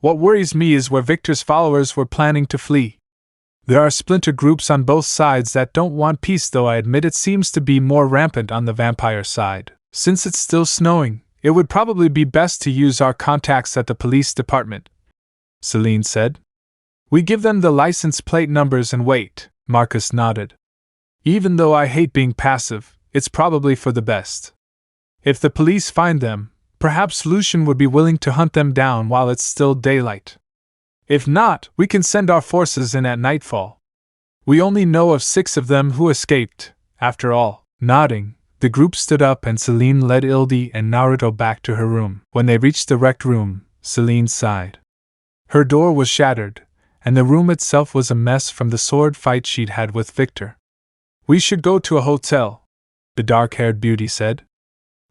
What worries me is where Victor's followers were planning to flee. There are splinter groups on both sides that don't want peace, though I admit it seems to be more rampant on the vampire side. Since it's still snowing, it would probably be best to use our contacts at the police department, Celine said. We give them the license plate numbers and wait, Marcus nodded. Even though I hate being passive, it's probably for the best. If the police find them, perhaps Lucian would be willing to hunt them down while it's still daylight. If not, we can send our forces in at nightfall. We only know of 6 of them who escaped, after all. Nodding, the group stood up and Celine led Ildi and Naruto back to her room. When they reached the rec room, Celine sighed. Her door was shattered, and the room itself was a mess from the sword fight she'd had with Victor. We should go to a hotel, the dark-haired beauty said.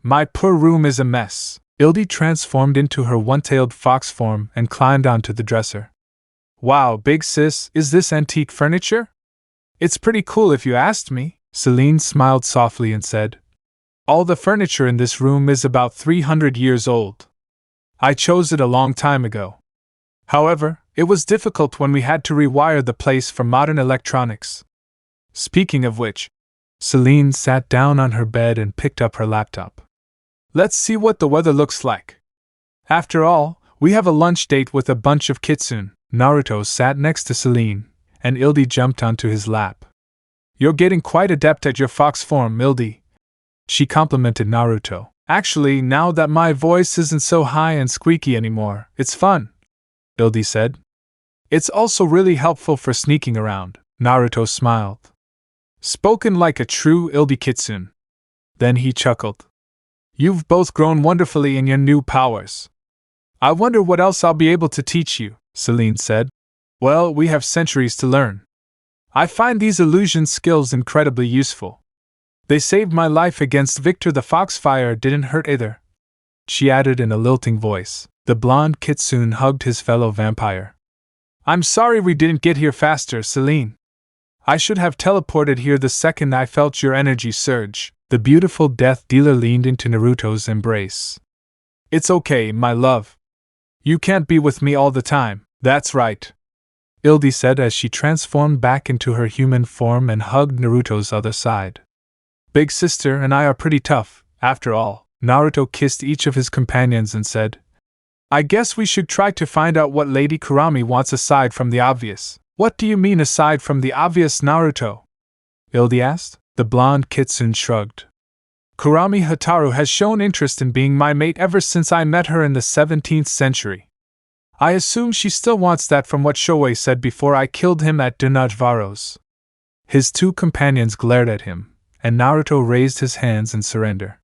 My poor room is a mess. Ildi transformed into her one-tailed fox form and climbed onto the dresser. Wow, big sis, is this antique furniture? It's pretty cool if you asked me. Celine smiled softly and said, All the furniture in this room is about 300 years old. I chose it a long time ago. However, it was difficult when we had to rewire the place for modern electronics. Speaking of which, Celine sat down on her bed and picked up her laptop. Let's see what the weather looks like. After all, we have a lunch date with a bunch of Kitsune. Naruto sat next to Celine, and Ildi jumped onto his lap. You're getting quite adept at your fox form, Ildi. She complimented Naruto. Actually, now that my voice isn't so high and squeaky anymore, it's fun, Ildi said. It's also really helpful for sneaking around. Naruto smiled. Spoken like a true Ildi Kitsune. Then he chuckled. You've both grown wonderfully in your new powers. I wonder what else I'll be able to teach you, Celine said. Well, we have centuries to learn. I find these illusion skills incredibly useful. They saved my life against Victor. The foxfire didn't hurt either, she added in a lilting voice. The blonde Kitsune hugged his fellow vampire. I'm sorry we didn't get here faster, Celine. I should have teleported here the second I felt your energy surge. The beautiful death dealer leaned into Naruto's embrace. It's okay, my love. You can't be with me all the time. That's right, Ildi said as she transformed back into her human form and hugged Naruto's other side. Big sister and I are pretty tough, after all. Naruto kissed each of his companions and said, I guess we should try to find out what Lady Kurami wants aside from the obvious. What do you mean aside from the obvious, Naruto? Ildi asked. The blonde Kitsune shrugged. Kurami Hataru has shown interest in being my mate ever since I met her in the 17th century. I assume she still wants that from what Shoei said before I killed him at Dunajvaros. His 2 companions glared at him, and Naruto raised his hands in surrender.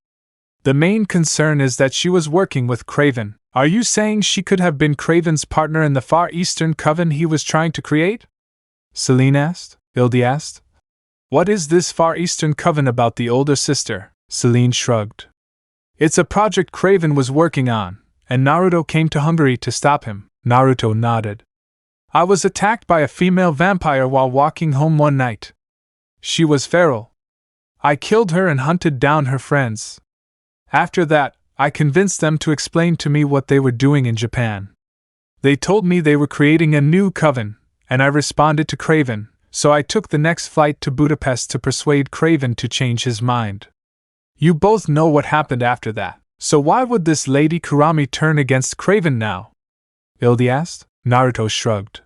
The main concern is that she was working with Craven. Are you saying she could have been Craven's partner in the Far Eastern Coven he was trying to create? Celine asked. Ildi asked. What is this Far Eastern coven about the older sister? Celine shrugged. It's a project Craven was working on, and Naruto came to Hungary to stop him. Naruto nodded. I was attacked by a female vampire while walking home one night. She was feral. I killed her and hunted down her friends. After that, I convinced them to explain to me what they were doing in Japan. They told me they were creating a new coven, and I responded to Craven, so I took the next flight to Budapest to persuade Craven to change his mind. You both know what happened after that, so why would this Lady Kurama turn against Craven now? Ildi asked. Naruto shrugged.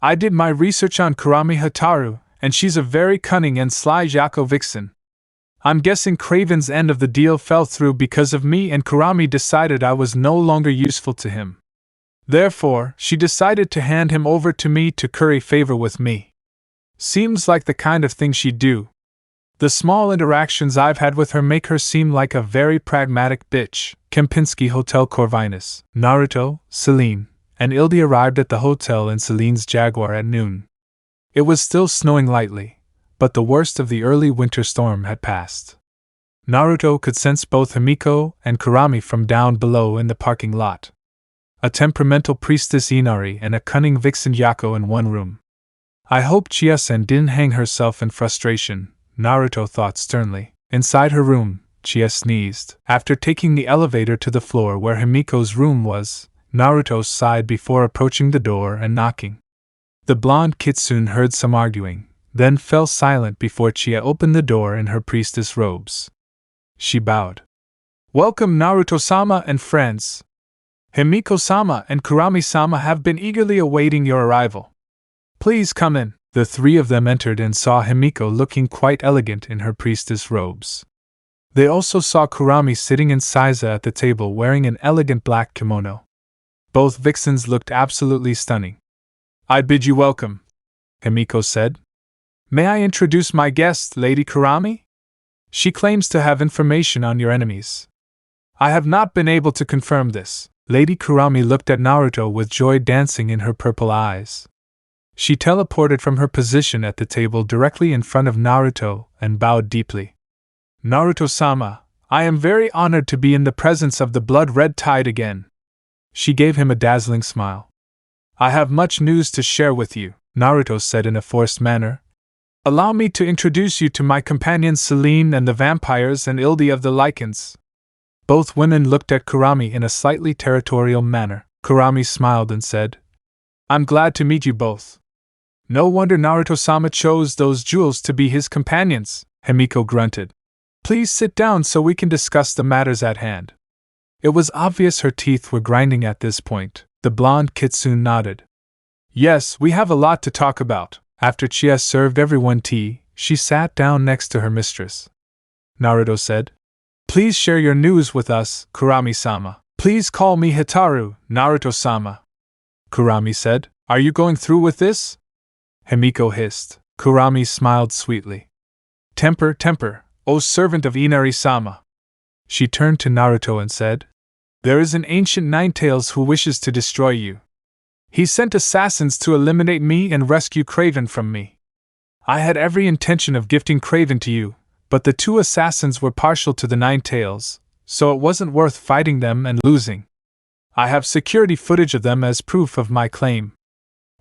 I did my research on Kurama Hataru, and she's a very cunning and sly Jaco vixen. I'm guessing Craven's end of the deal fell through because of me, and Kurama decided I was no longer useful to him. Therefore, she decided to hand him over to me to curry favor with me. Seems like the kind of thing she'd do. The small interactions I've had with her make her seem like a very pragmatic bitch. Kempinski Hotel Corvinus. Naruto, Celine, and Ildi arrived at the hotel in Celine's Jaguar at noon. It was still snowing lightly, but the worst of the early winter storm had passed. Naruto could sense both Himiko and Kurama from down below in the parking lot. A temperamental priestess Inari and a cunning vixen Yako in one room. I hope Chie-sen didn't hang herself in frustration, Naruto thought sternly. Inside her room, Chie sneezed. After taking the elevator to the floor where Himiko's room was, Naruto sighed before approaching the door and knocking. The blonde Kitsune heard some arguing, then fell silent before Chie opened the door in her priestess robes. She bowed. Welcome Naruto-sama and friends. Himiko-sama and Kurami-sama have been eagerly awaiting your arrival. Please come in. The three of them entered and saw Himiko looking quite elegant in her priestess robes. They also saw Kurami sitting in Seiza at the table wearing an elegant black kimono. Both vixens looked absolutely stunning. I bid you welcome, Himiko said. May I introduce my guest, Lady Kurami? She claims to have information on your enemies. I have not been able to confirm this. Lady Kurami looked at Naruto with joy dancing in her purple eyes. She teleported from her position at the table directly in front of Naruto and bowed deeply. Naruto-sama, I am very honored to be in the presence of the blood-red tide again. She gave him a dazzling smile. I have much news to share with you, Naruto said in a forced manner. Allow me to introduce you to my companions Celine and the vampires and Ildi of the lichens. Both women looked at Kurami in a slightly territorial manner. Kurami smiled and said, I'm glad to meet you both. No wonder Naruto-sama chose those jewels to be his companions, Himiko grunted. Please sit down so we can discuss the matters at hand. It was obvious her teeth were grinding at this point. The blonde Kitsune nodded. Yes, we have a lot to talk about. After Chie served everyone tea, she sat down next to her mistress. Naruto said, Please share your news with us, Kurami-sama. Please call me Hitaru, Naruto-sama. Kurami said, Are you going through with this? Himiko hissed. Kurami smiled sweetly. Temper, O servant of Inari-sama. She turned to Naruto and said, There is an ancient Ninetales who wishes to destroy you. He sent assassins to eliminate me and rescue Craven from me. I had every intention of gifting Craven to you, but the two assassins were partial to the Ninetales, so it wasn't worth fighting them and losing. I have security footage of them as proof of my claim.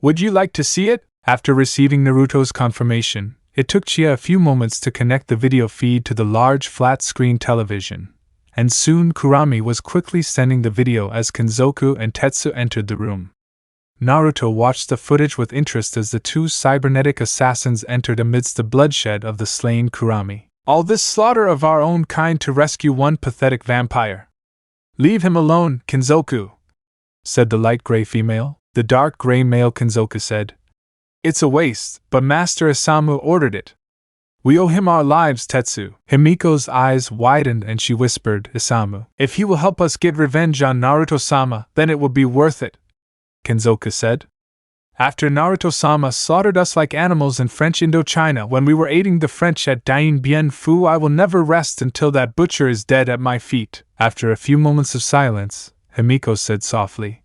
Would you like to see it? After receiving Naruto's confirmation, it took Chie a few moments to connect the video feed to the large flat-screen television, and soon Kurami was quickly sending the video as Kenzoku and Tetsu entered the room. Naruto watched the footage with interest as the two cybernetic assassins entered amidst the bloodshed of the slain Kurami. All this slaughter of our own kind to rescue one pathetic vampire. Leave him alone, Kenzoku, said the light gray female. The dark gray male Kenzoku said, It's a waste, but Master Isamu ordered it. We owe him our lives, Tetsu. Himiko's eyes widened and she whispered, Isamu, if he will help us get revenge on Naruto-sama, then it will be worth it, Kenzoku said. After Naruto-sama slaughtered us like animals in French Indochina when we were aiding the French at Dien Bien Phu, I will never rest until that butcher is dead at my feet. After a few moments of silence, Himiko said softly,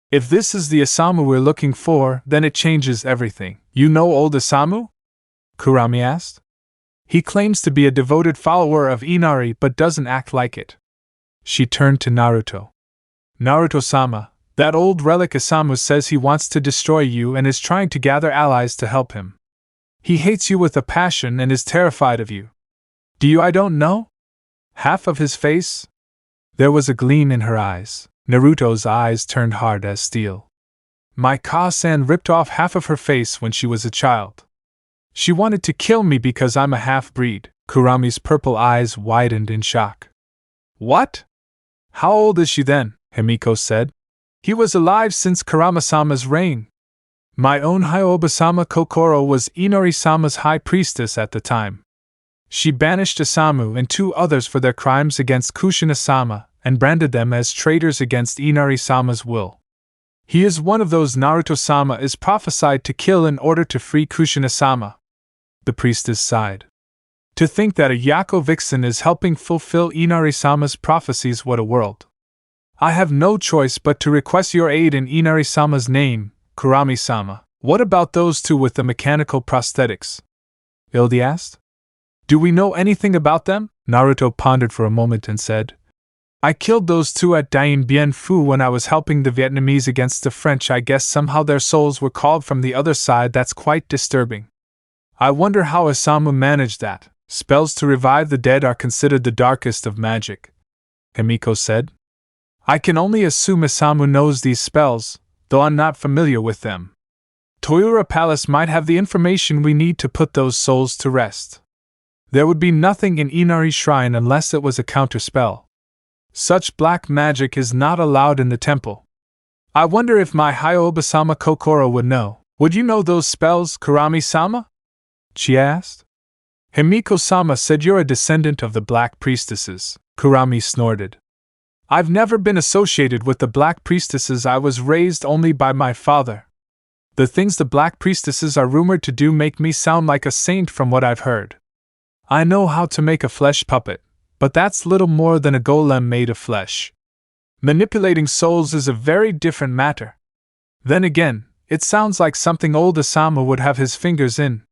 If this is the Isamu we're looking for, then it changes everything. You know old Isamu? Kurama asked. He claims to be a devoted follower of Inari but doesn't act like it. She turned to Naruto. Naruto-sama, that old relic Isamu says he wants to destroy you and is trying to gather allies to help him. He hates you with a passion and is terrified of you. Do you? I don't know? Half of his face? There was a gleam in her eyes. Naruto's eyes turned hard as steel. My Ka-san ripped off half of her face when she was a child. She wanted to kill me because I'm a half-breed. Kurami's purple eyes widened in shock. What? How old is she then? Himiko said. He was alive since Kurama-sama's reign. My own Hyoba-sama Kokoro was Inari-sama's high priestess at the time. She banished Isamu and 2 others for their crimes against Kushina-sama and branded them as traitors against Inari-sama's will. He is one of those Naruto-sama is prophesied to kill in order to free Kushina-sama. The priestess sighed. To think that a Yako vixen is helping fulfill Inari-sama's prophecies, what a world. I have no choice but to request your aid in Inari-sama's name, Kurami-sama. What about those 2 with the mechanical prosthetics? Ildi asked. Do we know anything about them? Naruto pondered for a moment and said, I killed those 2 at Dien Bien Phu when I was helping the Vietnamese against the French. I guess somehow their souls were called from the other side. That's quite disturbing. I wonder how Isamu managed that. Spells to revive the dead are considered the darkest of magic, Himiko said. I can only assume Isamu knows these spells, though I'm not familiar with them. Toyura Palace might have the information we need to put those souls to rest. There would be nothing in Inari's shrine unless it was a counterspell. Such black magic is not allowed in the temple. I wonder if my Hyoba-sama Kokoro would know. Would you know those spells, Kurami-sama? She asked. Himiko-sama said you're a descendant of the Black Priestesses. Kurami snorted. I've never been associated with the Black Priestesses. I was raised only by my father. The things the Black Priestesses are rumored to do make me sound like a saint from what I've heard. I know how to make a flesh puppet, but that's little more than a golem made of flesh. Manipulating souls is a very different matter. Then again, it sounds like something old Isamu would have his fingers in.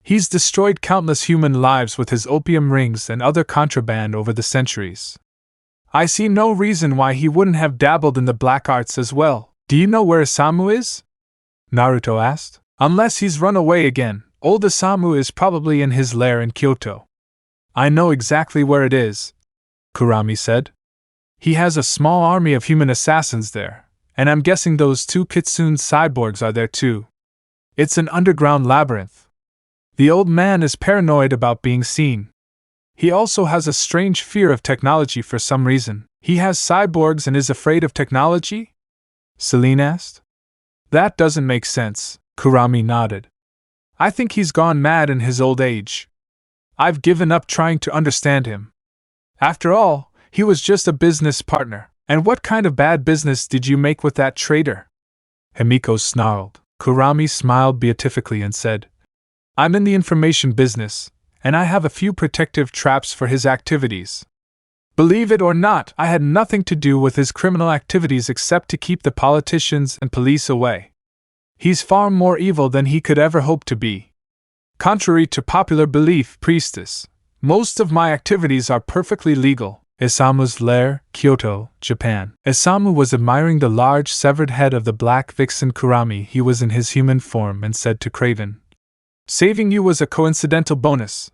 He's destroyed countless human lives with his opium rings and other contraband over the centuries. I see no reason why he wouldn't have dabbled in the black arts as well. Do you know where Isamu is? Naruto asked. Unless he's run away again, old Isamu is probably in his lair in Kyoto. I know exactly where it is, Kurami said. He has a small army of human assassins there, and I'm guessing those 2 Kitsune cyborgs are there too. It's an underground labyrinth. The old man is paranoid about being seen. He also has a strange fear of technology for some reason. He has cyborgs and is afraid of technology? Celine asked. That doesn't make sense, Kurami nodded. I think he's gone mad in his old age. I've given up trying to understand him. After all, he was just a business partner. And what kind of bad business did you make with that traitor? Himiko snarled. Kurami smiled beatifically and said, I'm in the information business, and I have a few protective traps for his activities. Believe it or not, I had nothing to do with his criminal activities except to keep the politicians and police away. He's far more evil than he could ever hope to be. Contrary to popular belief, priestess, most of my activities are perfectly legal. Isamu's lair, Kyoto, Japan. Isamu was admiring the large severed head of the black vixen Kurami. He was in his human form and said to Craven, saving you was a coincidental bonus.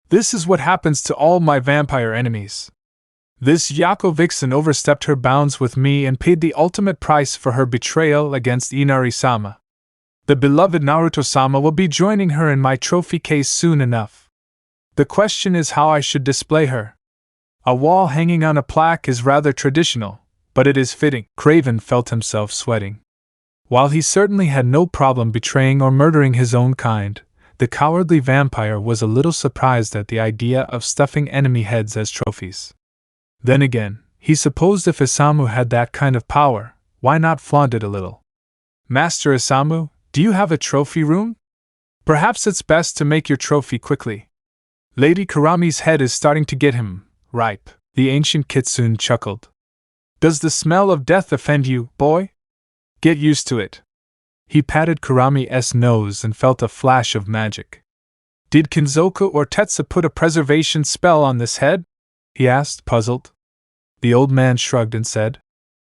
This is what happens to all my vampire enemies. This Yako vixen overstepped her bounds with me and paid the ultimate price for her betrayal against Inari-sama. The beloved Naruto-sama will be joining her in my trophy case soon enough. The question is how I should display her. A wall hanging on a plaque is rather traditional, but it is fitting. Craven felt himself sweating. While he certainly had no problem betraying or murdering his own kind, the cowardly vampire was a little surprised at the idea of stuffing enemy heads as trophies. Then again, he supposed if Isamu had that kind of power, why not flaunt it a little? Master Isamu, do you have a trophy room? Perhaps it's best to make your trophy quickly. Lady Kurami's head is starting to get ripe. The ancient Kitsune chuckled. Does the smell of death offend you, boy? Get used to it. He patted Kurami's nose and felt a flash of magic. Did Kinzoku or Tetsu put a preservation spell on this head? He asked, puzzled. The old man shrugged and said,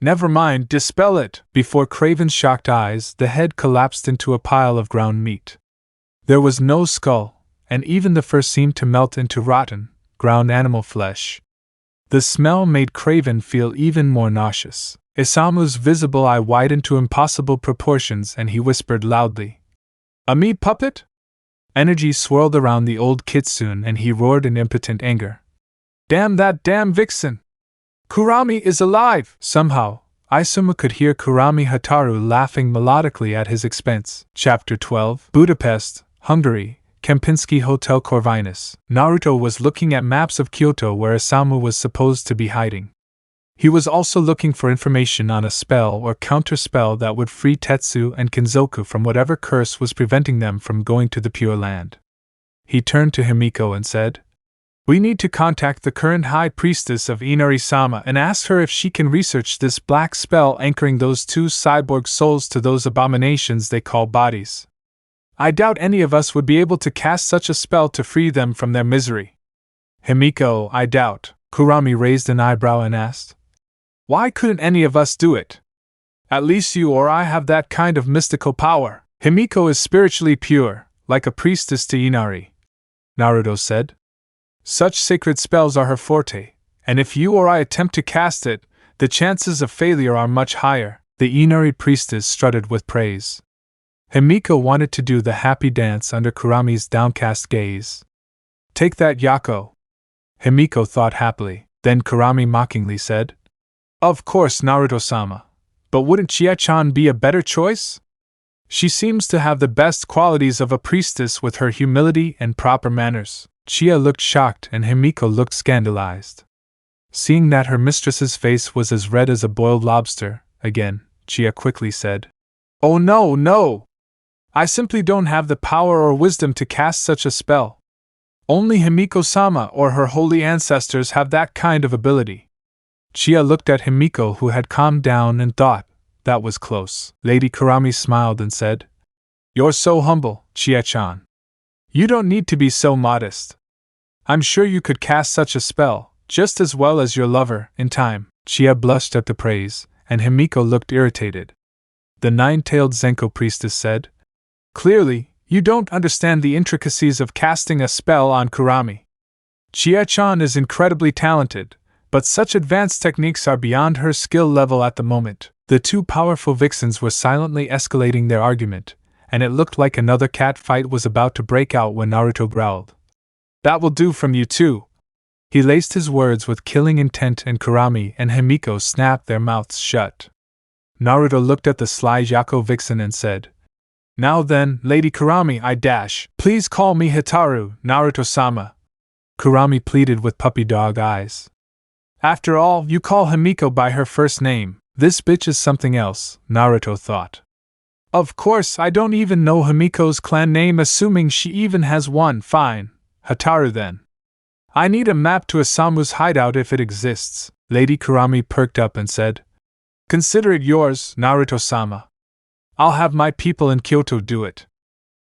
Never mind, dispel it. Before Craven's shocked eyes, the head collapsed into a pile of ground meat. There was no skull, and even the fur seemed to melt into rotten, ground animal flesh. The smell made Craven feel even more nauseous. Isamu's visible eye widened to impossible proportions and he whispered loudly, A meat puppet? Energy swirled around the old Kitsune and he roared in impotent anger. Damn that damn vixen! Kurami is alive! Somehow, Isamu could hear Kurami Hataru laughing melodically at his expense. Chapter 12 Budapest, Hungary, Kempinski Hotel Corvinus. Naruto was looking at maps of Kyoto where Isamu was supposed to be hiding. He was also looking for information on a spell or counterspell that would free Tetsu and Kinzoku from whatever curse was preventing them from going to the Pure Land. He turned to Himiko and said, We need to contact the current High Priestess of Inari-sama and ask her if she can research this black spell anchoring those two cyborg souls to those abominations they call bodies. I doubt any of us would be able to cast such a spell to free them from their misery. Himiko, I doubt. Kurami raised an eyebrow and asked, Why couldn't any of us do it? At least you or I have that kind of mystical power. Himiko is spiritually pure, like a priestess to Inari, Naruto said. Such sacred spells are her forte, and if you or I attempt to cast it, the chances of failure are much higher. The Inari priestess strutted with praise. Himiko wanted to do the happy dance under Kurami's downcast gaze. Take that, Yako. Himiko thought happily. Then Kurami mockingly said, Of course, Naruto-sama. But wouldn't Chie-chan be a better choice? She seems to have the best qualities of a priestess with her humility and proper manners. Chie looked shocked and Himiko looked scandalized. Seeing that her mistress's face was as red as a boiled lobster, again, Chie quickly said, Oh no, no! I simply don't have the power or wisdom to cast such a spell. Only Himiko-sama or her holy ancestors have that kind of ability. Chie looked at Himiko, who had calmed down, and thought, that was close. Lady Kurami smiled and said, You're so humble, Chie-chan. You don't need to be so modest. I'm sure you could cast such a spell, just as well as your lover, in time. Chie blushed at the praise, and Himiko looked irritated. The nine-tailed Zenko priestess said, Clearly, you don't understand the intricacies of casting a spell on Kurami. Chie-chan is incredibly talented, but such advanced techniques are beyond her skill level at the moment. The two powerful vixens were silently escalating their argument, and it looked like another cat fight was about to break out when Naruto growled. That will do from you two. He laced his words with killing intent and Kurami and Himiko snapped their mouths shut. Naruto looked at the sly Yako vixen and said, Now then, Lady Kurami, please call me Hitaru, Naruto-sama. Kurami pleaded with puppy dog eyes. After all, you call Himiko by her first name. This bitch is something else, Naruto thought. Of course, I don't even know Himiko's clan name, assuming she even has one. Fine, Hitaru then. I need a map to Isamu's hideout if it exists. Lady Kurami perked up and said, Consider it yours, Naruto-sama. I'll have my people in Kyoto do it.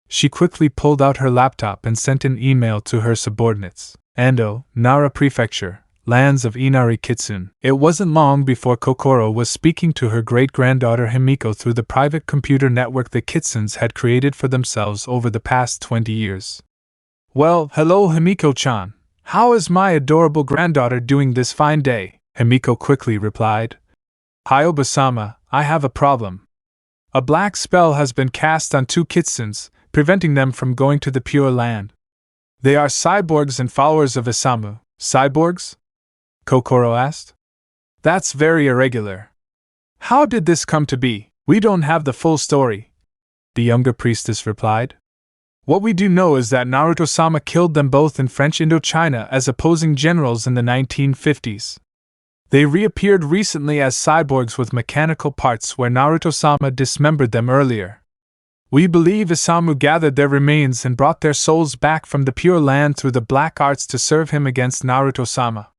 She quickly pulled out her laptop and sent an email to her subordinates. Ando, Nara Prefecture, lands of Inari Kitsune. It wasn't long before Kokoro was speaking to her great-granddaughter Himiko through the private computer network the Kitsunes had created for themselves over the past 20 years. Well, hello Himiko-chan. How is my adorable granddaughter doing this fine day? Himiko quickly replied. Hyoba-sama, I have a problem. A black spell has been cast on two Kitsunes, preventing them from going to the Pure Land. They are cyborgs and followers of Isamu. Cyborgs? Kokoro asked. That's very irregular. How did this come to be? We don't have the full story, the younger priestess replied. What we do know is that Naruto-sama killed them both in French Indochina as opposing generals in the 1950s. They reappeared recently as cyborgs with mechanical parts where Naruto-sama dismembered them earlier. We believe Isamu gathered their remains and brought their souls back from the Pure Land through the black arts to serve him against Naruto-sama.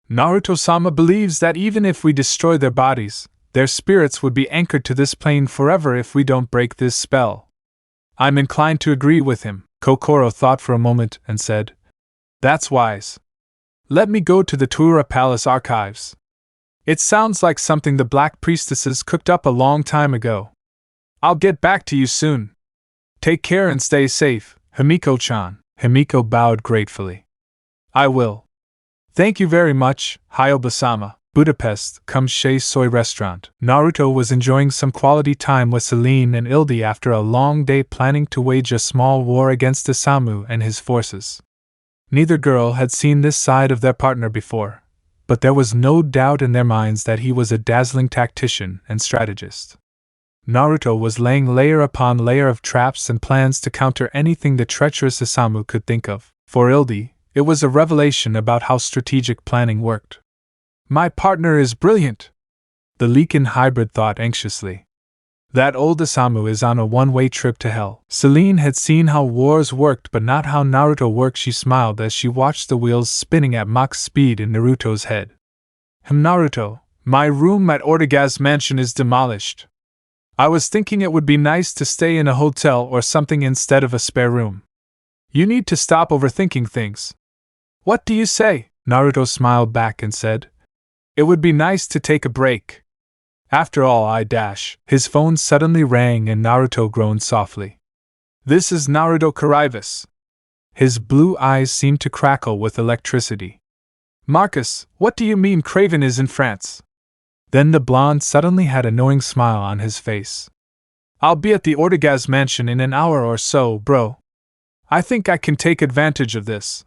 Naruto-sama believes that even if we destroy their bodies, Their spirits would be anchored to this plane forever if we don't break this spell. I'm inclined to agree with him, Kokoro thought for a moment and said. That's wise. Let me go to the Tura Palace archives. It sounds like something the Black Priestesses cooked up a long time ago. I'll get back to you soon. Take care and stay safe, Himiko-chan. Himiko bowed gratefully. I will. Thank you very much, Hyoba-sama. Budapest, Kumshe Soy Restaurant. Naruto was enjoying some quality time with Celine and Ildi after a long day planning to wage a small war against Isamu and his forces. Neither girl had seen this side of their partner before, but there was no doubt in their minds that he was a dazzling tactician and strategist. Naruto was laying layer upon layer of traps and plans to counter anything the treacherous Isamu could think of. For Ildi, it was a revelation about how strategic planning worked. My partner is brilliant, the Leakin hybrid thought anxiously. That old Isamu is on a one-way trip to hell. Celine had seen how wars worked but not how Naruto worked. She smiled as she watched the wheels spinning at Mach speed in Naruto's head. Naruto, my room at Ortegaz Mansion is demolished. I was thinking it would be nice to stay in a hotel or something instead of a spare room. You need to stop overthinking things. What do you say? Naruto smiled back and said. It would be nice to take a break. After all, His phone suddenly rang and Naruto groaned softly. This is Naruto Kurivas. His blue eyes seemed to crackle with electricity. Marcus, what do you mean Craven is in France? Then the blonde suddenly had a knowing smile on his face. I'll be at the Ortegaz Mansion in an hour or so, bro. I think I can take advantage of this.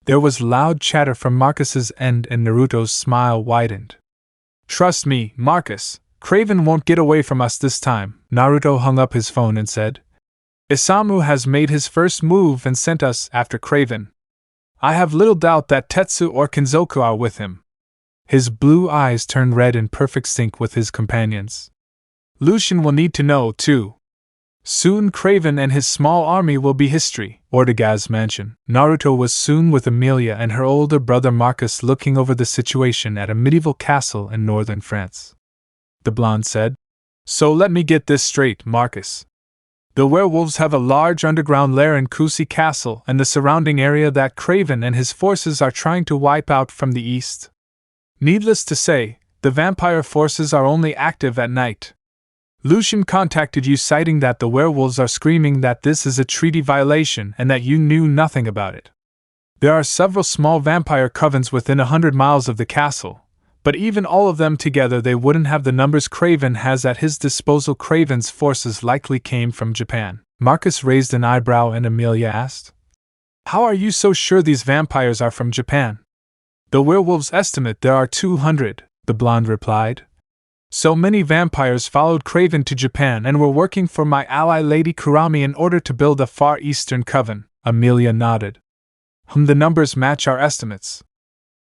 There was loud chatter from Marcus's end and Naruto's smile widened. Trust me, Marcus, Craven won't get away from us this time. Naruto hung up his phone and said. Isamu has made his first move and sent us after Craven. I have little doubt that Tetsu or Kinzoku are with him. His blue eyes turned red in perfect sync with his companions. Lucian will need to know, too. Soon Craven and his small army will be history. Ortegaz Mansion. Naruto was soon with Emilia and her older brother Marcus looking over the situation at a medieval castle in northern France. The blonde said. So let me get this straight, Marcus. The werewolves have a large underground lair in Kusi Castle and the surrounding area that Craven and his forces are trying to wipe out from the east. Needless to say, the vampire forces are only active at night. Lucian contacted you citing that the werewolves are screaming that this is a treaty violation and that you knew nothing about it. There are several small vampire covens within 100 miles of the castle, but even all of them together they wouldn't have the numbers Craven has at his disposal. Craven's forces likely came from Japan. Marcus raised an eyebrow and Emilia asked. How are you so sure these vampires are from Japan? The werewolves estimate there are 200, the blonde replied. So many vampires followed Craven to Japan and were working for my ally Lady Kurama in order to build a Far Eastern coven. Emilia nodded. The numbers match our estimates.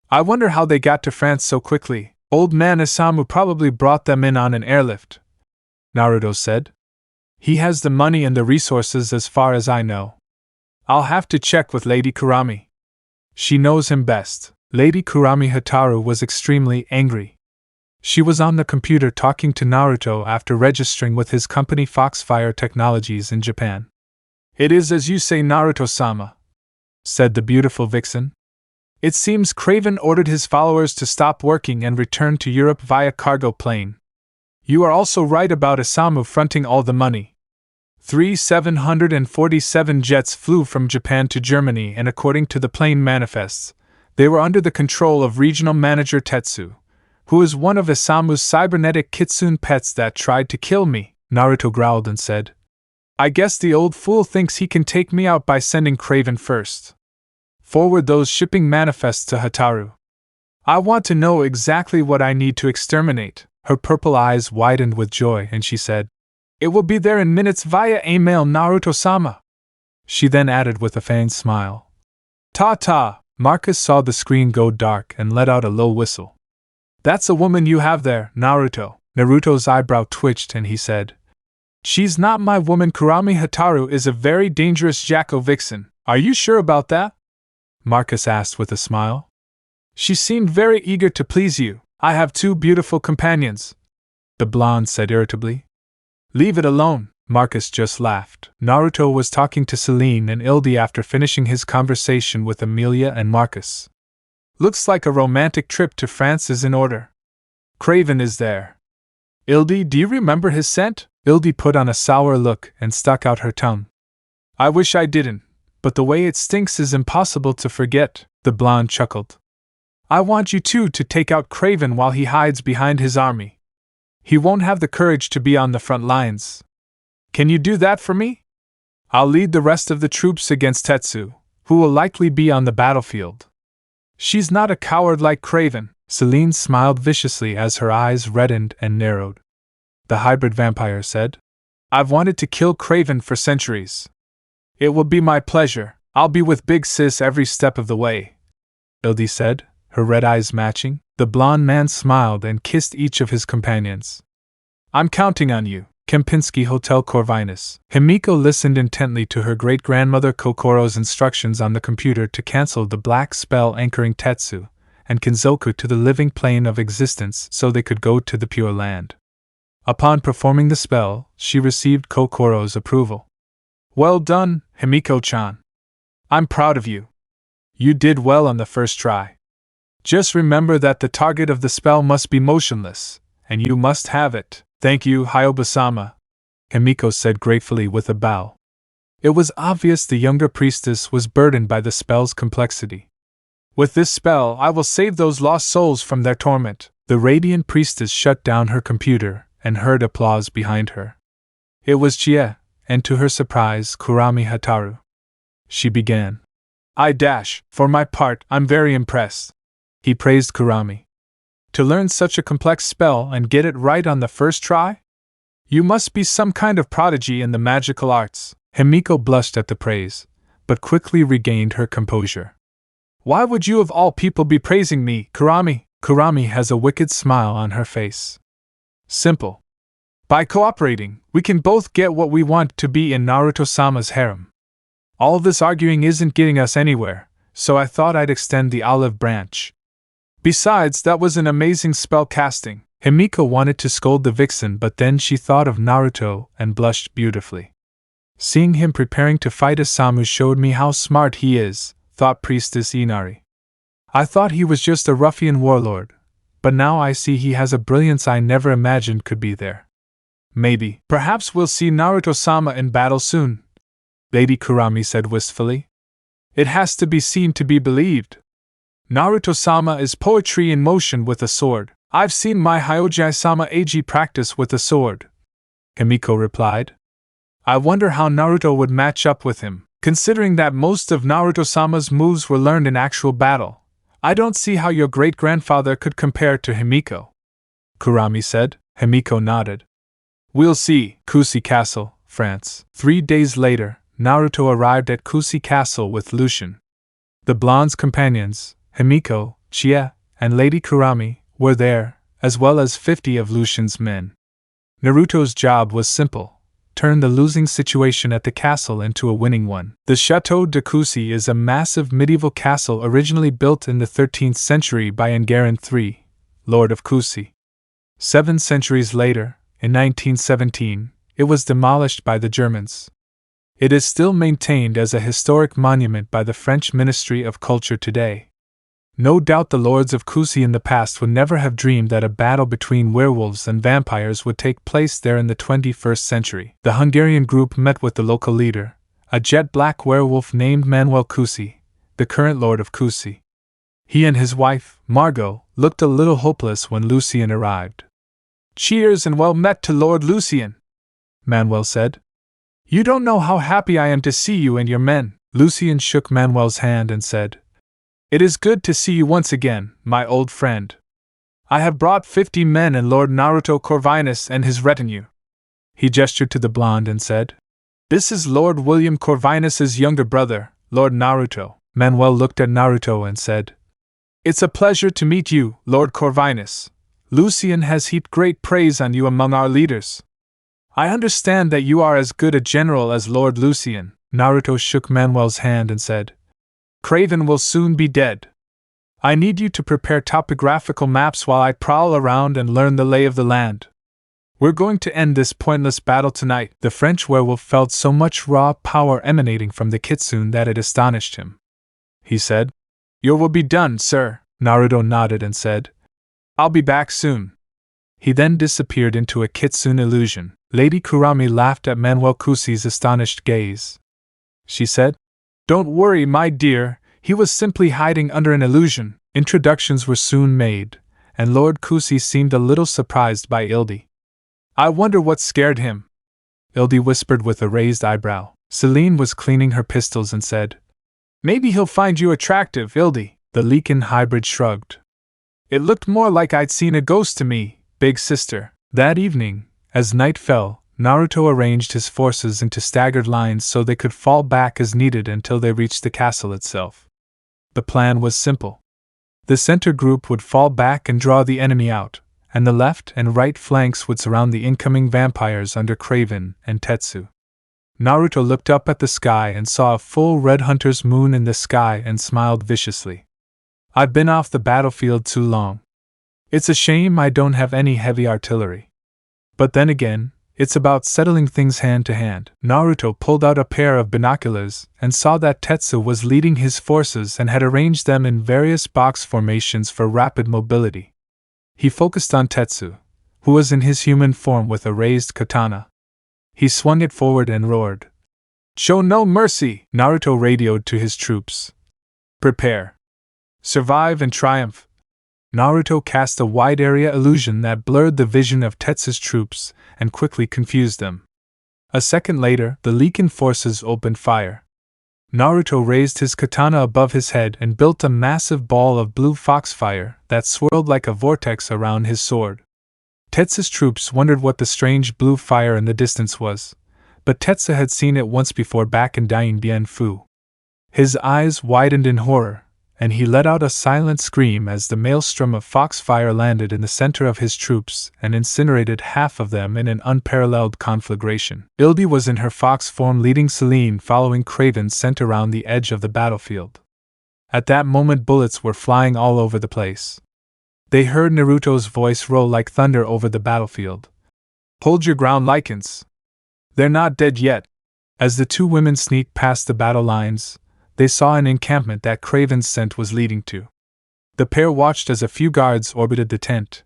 I wonder how they got to France so quickly. Old man Isamu probably brought them in on an airlift. Naruto said. He has the money and the resources as far as I know. I'll have to check with Lady Kurama. She knows him best. Lady Kurama Hataru was extremely angry. She was on the computer talking to Naruto after registering with his company Foxfire Technologies in Japan. It is as you say, Naruto-sama, said the beautiful vixen. It seems Craven ordered his followers to stop working and return to Europe via cargo plane. You are also right about Isamu fronting all the money. 747 jets flew from Japan to Germany, and according to the plane manifests, they were under the control of regional manager Tetsu, who is one of Isamu's cybernetic Kitsune pets that tried to kill me. Naruto growled and said. I guess the old fool thinks he can take me out by sending Craven first. Forward those shipping manifests to Hataru. I want to know exactly what I need to exterminate. Her purple eyes widened with joy and she said, It will be there in minutes via email, Naruto-sama. She then added with a feigned smile. Ta-ta! Marcus saw the screen go dark and let out a low whistle. That's a woman you have there, Naruto. Naruto's eyebrow twitched and he said, She's not my woman. Kurama Hataru is a very dangerous Jacko vixen. Are you sure about that? Marcus asked with a smile. She seemed very eager to please you. I have two beautiful companions. the blonde said irritably. Leave it alone, Marcus just laughed. Naruto was talking to Celine and Ildi after finishing his conversation with Amelia and Marcus. Looks like a romantic trip to France is in order. Craven is there. Ildi, do you remember his scent? Ildi put on a sour look and stuck out her tongue. I wish I didn't, but the way it stinks is impossible to forget, the blonde chuckled. I want you two to take out Craven while he hides behind his army. He won't have the courage to be on the front lines. Can you do that for me? I'll lead the rest of the troops against Tetsu, who will likely be on the battlefield. She's not a coward like Craven. Celine smiled viciously as her eyes reddened and narrowed. The hybrid vampire said, I've wanted to kill Craven for centuries. It will be my pleasure. I'll be with Big Sis every step of the way. Ildi said, her red eyes matching. The blonde man smiled and kissed each of his companions. I'm counting on you. Kempinski Hotel Corvinus. Himiko listened intently to her great-grandmother Kokoro's instructions on the computer to cancel the black spell anchoring Tetsu and Kinzoku to the living plane of existence so they could go to the Pure Land. Upon performing the spell, she received Kokoro's approval. Well done, Himiko-chan. I'm proud of you. You did well on the first try. Just remember that the target of the spell must be motionless, and you must have it. Thank you, Hyoba-sama, Himiko said gratefully with a bow. It was obvious the younger priestess was burdened by the spell's complexity. With this spell, I will save those lost souls from their torment. The radiant priestess shut down her computer and heard applause behind her. It was Chie, and to her surprise, Kurami Hataru. She began. For my part, I'm very impressed. He praised Kurami. To learn such a complex spell and get it right on the first try? You must be some kind of prodigy in the magical arts. Himiko blushed at the praise, but quickly regained her composure. Why would you of all people be praising me, Kurami? Kurami has a wicked smile on her face. Simple. By cooperating, we can both get what we want to be in Naruto-sama's harem. All this arguing isn't getting us anywhere, so I thought I'd extend the olive branch. Besides, that was an amazing spell casting. Himiko wanted to scold the vixen, but then she thought of Naruto and blushed beautifully. Seeing him preparing to fight Isamu showed me how smart he is, thought Priestess Inari. I thought he was just a ruffian warlord, but now I see he has a brilliance I never imagined could be there. Perhaps we'll see Naruto-sama in battle soon, Lady Kurami said wistfully. It has to be seen to be believed. Naruto-sama is poetry in motion with a sword. I've seen my Hyojai-sama Eiji practice with a sword, Himiko replied. I wonder how Naruto would match up with him, considering that most of Naruto-sama's moves were learned in actual battle. I don't see how your great-grandfather could compare to Himiko, Kurami said. Himiko nodded. We'll see. Kusi Castle, France. 3 days later, Naruto arrived at Kusi Castle with Lucien. The blonde's companions, Himiko, Chie, and Lady Kurami, were there, as well as 50 of Lucien's men. Naruto's job was simple. Turn the losing situation at the castle into a winning one. The Chateau de Kusi is a massive medieval castle originally built in the 13th century by Engaran III, Lord of Kusi. 7 centuries later, in 1917, it was demolished by the Germans. It is still maintained as a historic monument by the French Ministry of Culture today. No doubt the lords of Kusi in the past would never have dreamed that a battle between werewolves and vampires would take place there in the 21st century. The Hungarian group met with the local leader, a jet-black werewolf named Manuel Kusi, the current lord of Kusi. He and his wife, Margot, looked a little hopeless when Lucien arrived. Cheers and well met to Lord Lucien, Manuel said. You don't know how happy I am to see you and your men. Lucien shook Manuel's hand and said, It is good to see you once again, my old friend. I have brought 50 men and Lord Naruto Corvinus and his retinue. He gestured to the blonde and said, This is Lord William Corvinus's younger brother, Lord Naruto. Manuel looked at Naruto and said, It's a pleasure to meet you, Lord Corvinus. Lucien has heaped great praise on you among our leaders. I understand that you are as good a general as Lord Lucien. Naruto shook Manuel's hand and said, Craven will soon be dead. I need you to prepare topographical maps while I prowl around and learn the lay of the land. We're going to end this pointless battle tonight. The French werewolf felt so much raw power emanating from the Kitsune that it astonished him. He said, "Your will be done, sir." Naruto nodded and said, "I'll be back soon." He then disappeared into a Kitsune illusion. Lady Kurama laughed at Manuel Kusi's astonished gaze. She said, "Don't worry, my dear, he was simply hiding under an illusion." Introductions were soon made, and Lord Kusi seemed a little surprised by Ildi. "I wonder what scared him," Ildi whispered with a raised eyebrow. Celine was cleaning her pistols and said, "Maybe he'll find you attractive, Ildi." The Leakin hybrid shrugged. "It looked more like I'd seen a ghost to me, big sister." That evening, as night fell, Naruto arranged his forces into staggered lines so they could fall back as needed until they reached the castle itself. The plan was simple. The center group would fall back and draw the enemy out, and the left and right flanks would surround the incoming vampires under Craven and Tetsu. Naruto looked up at the sky and saw a full red hunter's moon in the sky and smiled viciously. "I've been off the battlefield too long. It's a shame I don't have any heavy artillery. But then again, it's about settling things hand to hand." Naruto pulled out a pair of binoculars and saw that Tetsu was leading his forces and had arranged them in various box formations for rapid mobility. He focused on Tetsu, who was in his human form with a raised katana. He swung it forward and roared, "Show no mercy!" Naruto radioed to his troops. "Prepare. Survive and triumph." Naruto cast a wide area illusion that blurred the vision of Tetsu's troops and quickly confused them. A second later, the Leakin forces opened fire. Naruto raised his katana above his head and built a massive ball of blue foxfire that swirled like a vortex around his sword. Tetsu's troops wondered what the strange blue fire in the distance was, but Tetsu had seen it once before back in Dying Bien Fu. His eyes widened in horror, and he let out a silent scream as the maelstrom of foxfire landed in the center of his troops and incinerated half of them in an unparalleled conflagration. Ildi was in her fox form leading Celine following Craven sent around the edge of the battlefield. At that moment bullets were flying all over the place. They heard Naruto's voice roll like thunder over the battlefield. "Hold your ground, Lycans. They're not dead yet." As the two women sneaked past the battle lines, they saw an encampment that Craven's scent was leading to. The pair watched as a few guards orbited the tent.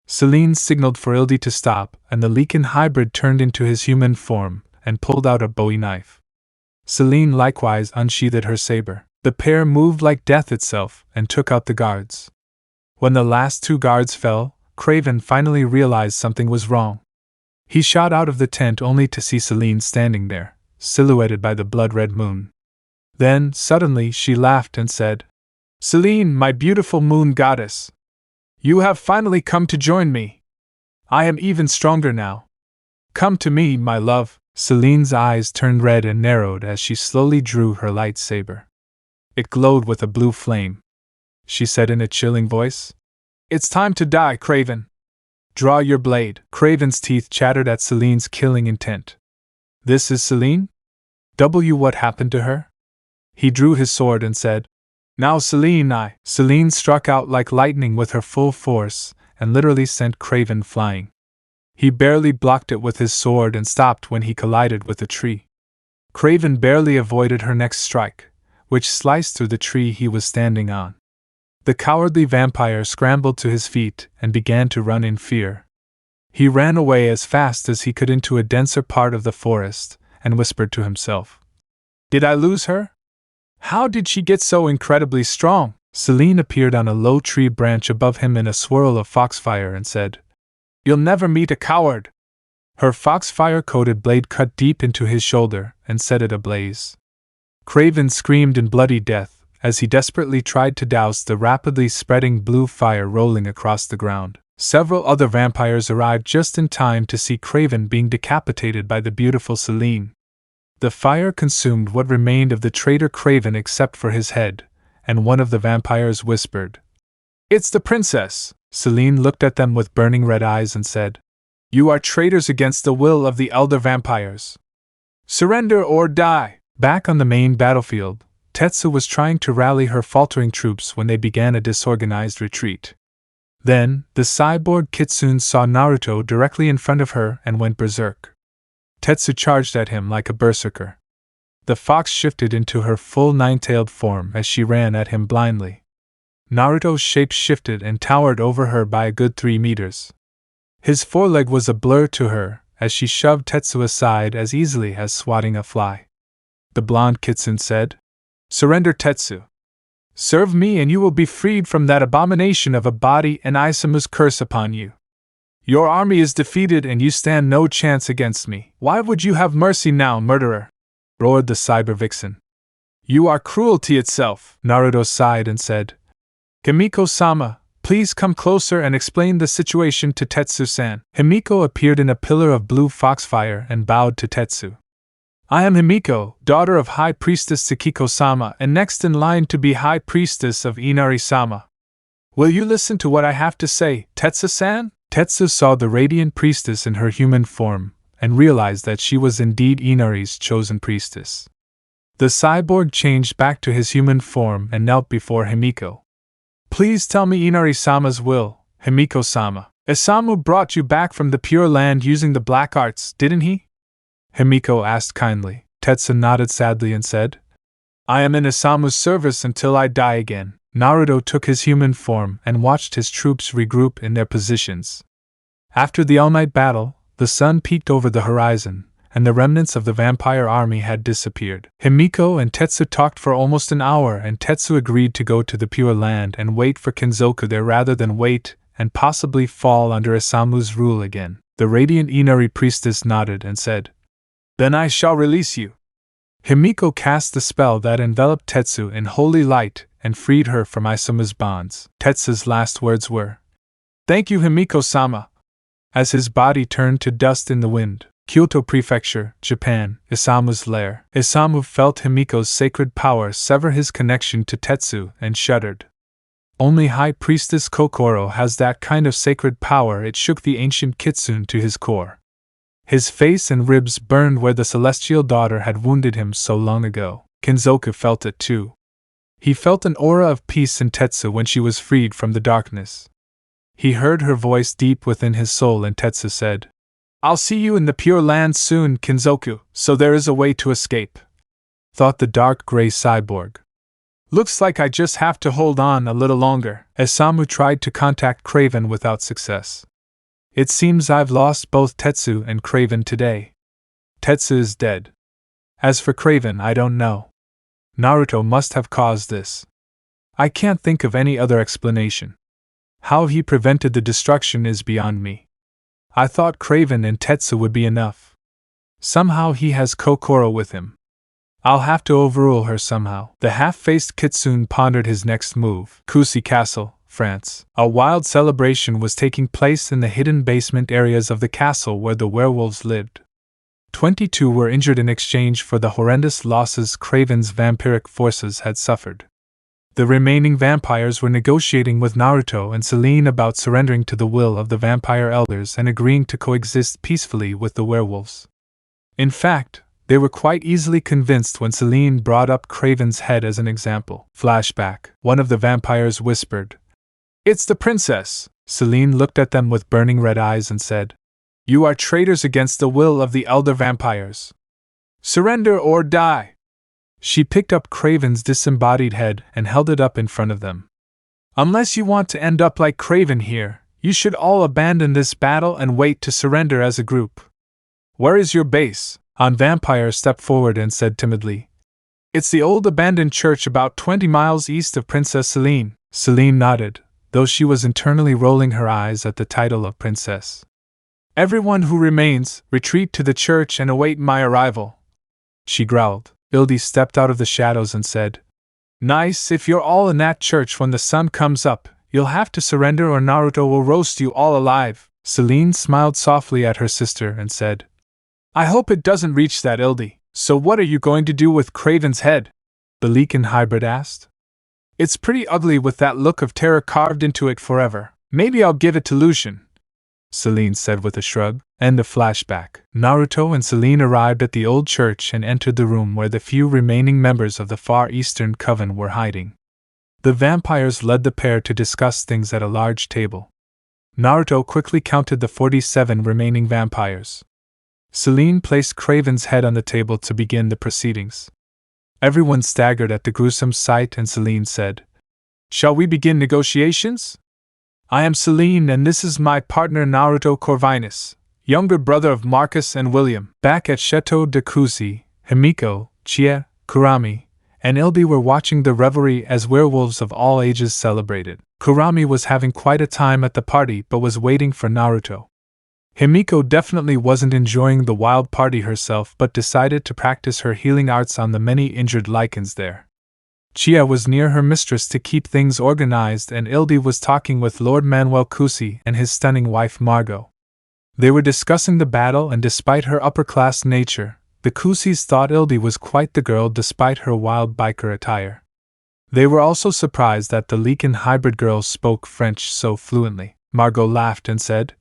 Celine signaled for Ildi to stop, and the Leakin hybrid turned into his human form and pulled out a bowie knife. Celine likewise unsheathed her saber. The pair moved like death itself and took out the guards. When the last two guards fell, Craven finally realized something was wrong. He shot out of the tent only to see Celine standing there, silhouetted by the blood-red moon. Then, suddenly, she laughed and said, "Celine, my beautiful moon goddess! You have finally come to join me. I am even stronger now. Come to me, my love." Celine's eyes turned red and narrowed as she slowly drew her lightsaber. It glowed with a blue flame. She said in a chilling voice, "It's time to die, Craven. Draw your blade." Craven's teeth chattered at Celine's killing intent. "This is Celine? What happened to her?" He drew his sword and said, "Now Celine, Celine struck out like lightning with her full force and literally sent Craven flying. He barely blocked it with his sword and stopped when he collided with a tree. Craven barely avoided her next strike, which sliced through the tree he was standing on. The cowardly vampire scrambled to his feet and began to run in fear. He ran away as fast as he could into a denser part of the forest and whispered to himself, "Did I lose her? How did she get so incredibly strong?" Celine appeared on a low tree branch above him in a swirl of foxfire and said, "You'll never meet a coward." Her foxfire-coated blade cut deep into his shoulder and set it ablaze. Craven screamed in bloody death as he desperately tried to douse the rapidly spreading blue fire rolling across the ground. Several other vampires arrived just in time to see Craven being decapitated by the beautiful Celine. The fire consumed what remained of the traitor Craven except for his head, and one of the vampires whispered, "It's the princess!" Celine looked at them with burning red eyes and said, "You are traitors against the will of the elder vampires. Surrender or die!" Back on the main battlefield, Tetsu was trying to rally her faltering troops when they began a disorganized retreat. Then, the cyborg Kitsune saw Naruto directly in front of her and went berserk. Tetsu charged at him like a berserker. The fox shifted into her full nine-tailed form as she ran at him blindly. Naruto's shape shifted and towered over her by a good 3 meters. His foreleg was a blur to her as she shoved Tetsu aside as easily as swatting a fly. The blonde Kitsune said, "Surrender, Tetsu. Serve me and you will be freed from that abomination of a body and Isamu's curse upon you. Your army is defeated and you stand no chance against me. Why would you have mercy now, murderer?" roared the cyber vixen. "You are cruelty itself," Naruto sighed and said. "Himiko-sama, please come closer and explain the situation to Tetsu-san." Himiko appeared in a pillar of blue foxfire and bowed to Tetsu. "I am Himiko, daughter of High Priestess Tsukiko-sama and next in line to be High Priestess of Inari-sama. Will you listen to what I have to say, Tetsu-san?" Tetsu saw the radiant priestess in her human form and realized that she was indeed Inari's chosen priestess. The cyborg changed back to his human form and knelt before Himiko. "Please tell me Inari-sama's will, Himiko-sama. Isamu brought you back from the Pure Land using the black arts, didn't he?" Himiko asked kindly. Tetsu nodded sadly and said, "I am in Isamu's service until I die again." Naruto took his human form and watched his troops regroup in their positions. After the all-night battle, the sun peeked over the horizon, and the remnants of the vampire army had disappeared. Himiko and Tetsu talked for almost an hour, and Tetsu agreed to go to the Pure Land and wait for Kinzoku there rather than wait and possibly fall under Isamu's rule again. The radiant Inari priestess nodded and said, "Then I shall release you." Himiko cast the spell that enveloped Tetsu in holy light and freed her from Isamu's bonds. Tetsu's last words were, "Thank you, Himiko-sama." As his body turned to dust in the wind, Kyoto Prefecture, Japan, Isamu's lair. Isamu felt Himiko's sacred power sever his connection to Tetsu and shuddered. Only High Priestess Kokoro has that kind of sacred power. It shook the ancient Kitsune to his core. His face and ribs burned where the celestial daughter had wounded him so long ago. Kinzoku felt it too. He felt an aura of peace in Tetsu when she was freed from the darkness. He heard her voice deep within his soul and Tetsu said, "I'll see you in the Pure Land soon, Kinzoku, so there is a way to escape," thought the dark gray cyborg. "Looks like I just have to hold on a little longer." Isamu tried to contact Craven without success. "It seems I've lost both Tetsu and Craven today. Tetsu is dead. As for Craven, I don't know. Naruto must have caused this. I can't think of any other explanation. How he prevented the destruction is beyond me. I thought Craven and Tetsu would be enough. Somehow he has Kokoro with him. I'll have to overrule her somehow." The half-faced Kitsune pondered his next move. Coucy Castle, France. A wild celebration was taking place in the hidden basement areas of the castle where the werewolves lived. 22 were injured in exchange for the horrendous losses Craven's vampiric forces had suffered. The remaining vampires were negotiating with Naruto and Selene about surrendering to the will of the vampire elders and agreeing to coexist peacefully with the werewolves. In fact, they were quite easily convinced when Selene brought up Craven's head as an example. Flashback. One of the vampires whispered, "It's the princess." Selene looked at them with burning red eyes and said, "You are traitors against the will of the elder vampires. Surrender or die." She picked up Craven's disembodied head and held it up in front of them. "Unless you want to end up like Craven here, you should all abandon this battle and wait to surrender as a group. Where is your base?" An vampire stepped forward and said timidly, "It's the old abandoned church about 20 miles east of Princess Selene." Selene nodded, though she was internally rolling her eyes at the title of princess. "Everyone who remains, retreat to the church and await my arrival," she growled. Ildi stepped out of the shadows and said, "Nice, if you're all in that church when the sun comes up, you'll have to surrender or Naruto will roast you all alive." Selene smiled softly at her sister and said, "I hope it doesn't reach that, Ildi. So what are you going to do with Craven's head?" the Leakin hybrid asked. "It's pretty ugly with that look of terror carved into it forever. Maybe I'll give it to Lucian," Selene said with a shrug. End of flashback. Naruto and Selene arrived at the old church and entered the room where the few remaining members of the Far Eastern Coven were hiding. The vampires led the pair to discuss things at a large table. Naruto quickly counted the 47 remaining vampires. Celine placed Craven's head on the table to begin the proceedings. Everyone staggered at the gruesome sight and Celine said, "Shall we begin negotiations? I am Celine and this is my partner Naruto Corvinus, younger brother of Marcus and William." Back at Chateau de Kusi, Himiko, Chie, Kurami, and Ildi were watching the revelry as werewolves of all ages celebrated. Kurami was having quite a time at the party but was waiting for Naruto. Himiko definitely wasn't enjoying the wild party herself but decided to practice her healing arts on the many injured lichens there. Chia was near her mistress to keep things organized and Ildi was talking with Lord Manuel Kusi and his stunning wife Margot. They were discussing the battle and despite her upper-class nature, the Kusis thought Ildi was quite the girl despite her wild biker attire. They were also surprised that the Lichen hybrid girl spoke French so fluently. Margot laughed and said,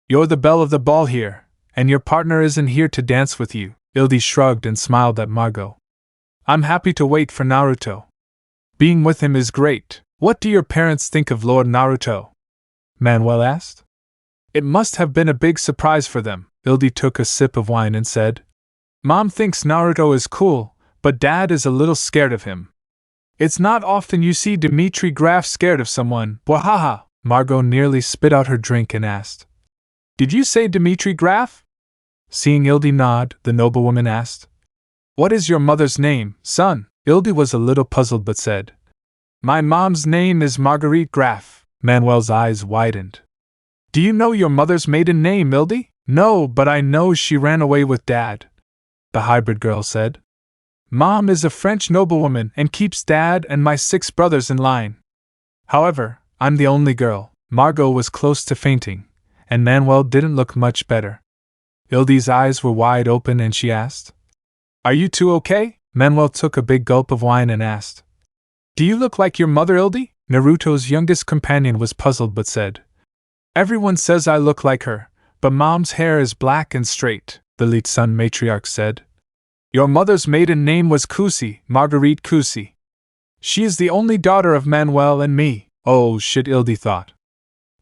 "You're the belle of the ball here, and your partner isn't here to dance with you." Ildi shrugged and smiled at Margot. "I'm happy to wait for Naruto. Being with him is great." "What do your parents think of Lord Naruto?" Manuel asked. "It must have been a big surprise for them." Ildi took a sip of wine and said, "Mom thinks Naruto is cool, but Dad is a little scared of him. It's not often you see Dimitri Graf scared of someone." "Wahaha!" Margot nearly spit out her drink and asked, "Did you say Dimitri Graf?" Seeing Ildi nod, the noblewoman asked, "What is your mother's name, son?" Ildi was a little puzzled but said, "My mom's name is Marguerite Graf." Manuel's eyes widened. "Do you know your mother's maiden name, Ildi?" "No, but I know she ran away with Dad," the hybrid girl said. "Mom is a French noblewoman and keeps Dad and my 6 brothers in line. However, I'm the only girl." Margot was close to fainting, and Manuel didn't look much better. Ildi's eyes were wide open and she asked, "Are you two okay?" Manuel took a big gulp of wine and asked, "Do you look like your mother, Ildi?" Naruto's youngest companion was puzzled but said, "Everyone says I look like her, but Mom's hair is black and straight," the lead son matriarch said. "Your mother's maiden name was Kusi, Marguerite Kusi. She is the only daughter of Manuel and me." "Oh shit," Ildi thought.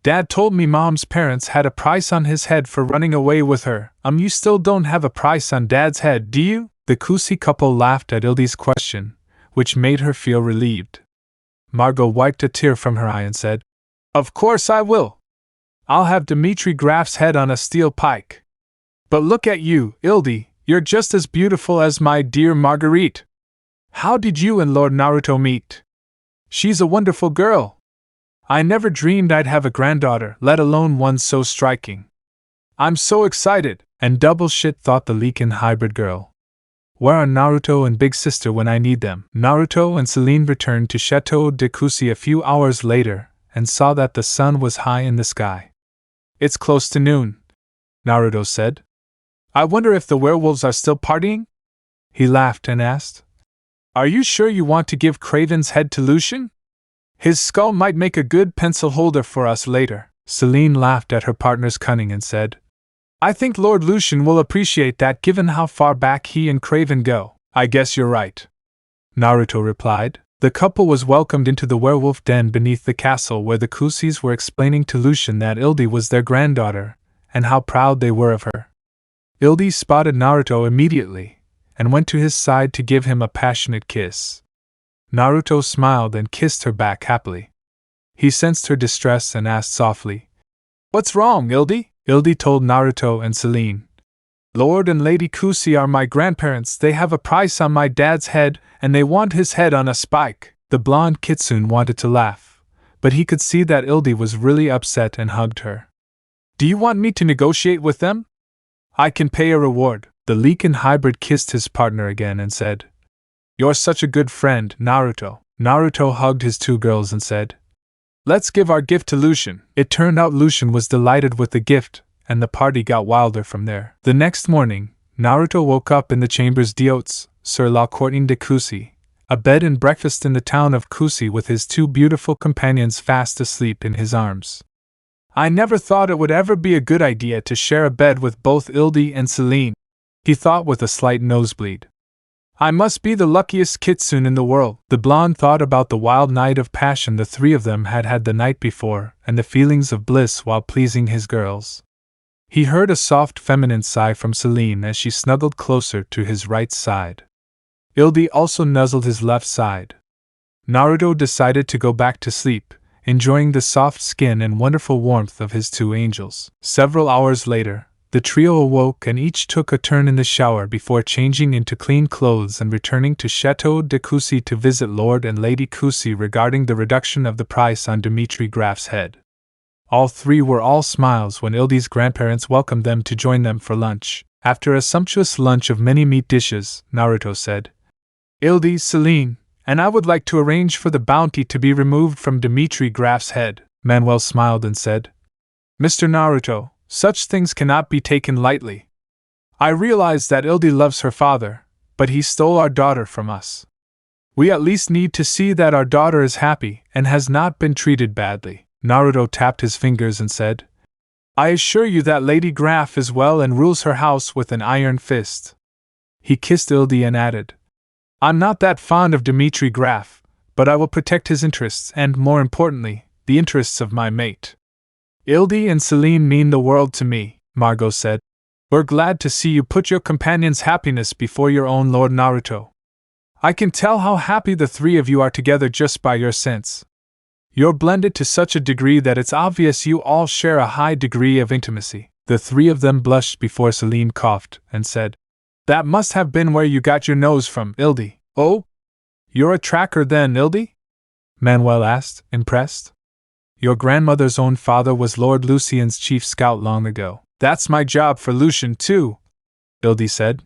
"Dad told me Mom's parents had a price on his head for running away with her. You still don't have a price on Dad's head, do you?" The Kusi couple laughed at Ildi's question, which made her feel relieved. Margot wiped a tear from her eye and said, "Of course I will. I'll have Dimitri Graf's head on a steel pike. But look at you, Ildi, you're just as beautiful as my dear Marguerite. How did you and Lord Naruto meet? She's a wonderful girl. I never dreamed I'd have a granddaughter, let alone one so striking. I'm so excited." And double shit, thought the Lichen hybrid girl. Where are Naruto and Big Sister when I need them? Naruto and Celine returned to Chateau de Kusi a few hours later and saw that the sun was high in the sky. "It's close to noon," Naruto said. "I wonder if the werewolves are still partying?" He laughed and asked, "Are you sure you want to give Craven's head to Lucian? His skull might make a good pencil holder for us later." Celine laughed at her partner's cunning and said, "I think Lord Lucian will appreciate that given how far back he and Craven go." "I guess you're right," Naruto replied. The couple was welcomed into the werewolf den beneath the castle where the Kusis were explaining to Lucian that Ildi was their granddaughter, and how proud they were of her. Ildi spotted Naruto immediately, and went to his side to give him a passionate kiss. Naruto smiled and kissed her back happily. He sensed her distress and asked softly, "What's wrong, Ildi?" Ildi told Naruto and Celine, "Lord and Lady Kusi are my grandparents. They have a price on my dad's head, and they want his head on a spike." The blonde Kitsune wanted to laugh, but he could see that Ildi was really upset and hugged her. "Do you want me to negotiate with them? I can pay a reward." The Lichen hybrid kissed his partner again and said, "You're such a good friend, Naruto." Naruto hugged his 2 girls and said, "Let's give our gift to Lucian." It turned out Lucian was delighted with the gift, and the party got wilder from there. The next morning, Naruto woke up in the chambers d'hôtes, sur la courtine de Kusi, a bed and breakfast in the town of Kusi with his 2 beautiful companions fast asleep in his arms. "I never thought it would ever be a good idea to share a bed with both Ildi and Celine," he thought with a slight nosebleed. I must be the luckiest Kitsune in the world. The blonde thought about the wild night of passion the three of them had had the night before, and the feelings of bliss while pleasing his girls. He heard a soft feminine sigh from Celine as she snuggled closer to his right side. Ildi also nuzzled his left side. Naruto decided to go back to sleep, enjoying the soft skin and wonderful warmth of his two angels. Several hours later, the trio awoke and each took a turn in the shower before changing into clean clothes and returning to Chateau de Kusi to visit Lord and Lady Kusi regarding the reduction of the price on Dimitri Graf's head. All three were all smiles when Ildi's grandparents welcomed them to join them for lunch. After a sumptuous lunch of many meat dishes, Naruto said, "Ildi, Celine, and I would like to arrange for the bounty to be removed from Dimitri Graf's head." Manuel smiled and said, "Mr. Naruto, such things cannot be taken lightly. I realize that Ildi loves her father, but he stole our daughter from us. We at least need to see that our daughter is happy and has not been treated badly." Naruto tapped his fingers and said, "I assure you that Lady Graf is well and rules her house with an iron fist." He kissed Ildi and added, "I'm not that fond of Dimitri Graf, but I will protect his interests and, more importantly, the interests of my mate." "Ildi and Celine mean the world to me," Margot said. "We're glad to see you put your companion's happiness before your own, Lord Naruto. I can tell how happy the three of you are together just by your sense. You're blended to such a degree that it's obvious you all share a high degree of intimacy." The three of them blushed before Celine coughed and said, "That must have been where you got your nose from, Ildi." "Oh? You're a tracker then, Ildi?" Manuel asked, impressed. "Your grandmother's own father was Lord Lucian's chief scout long ago." "That's my job for Lucian, too," Ildi said.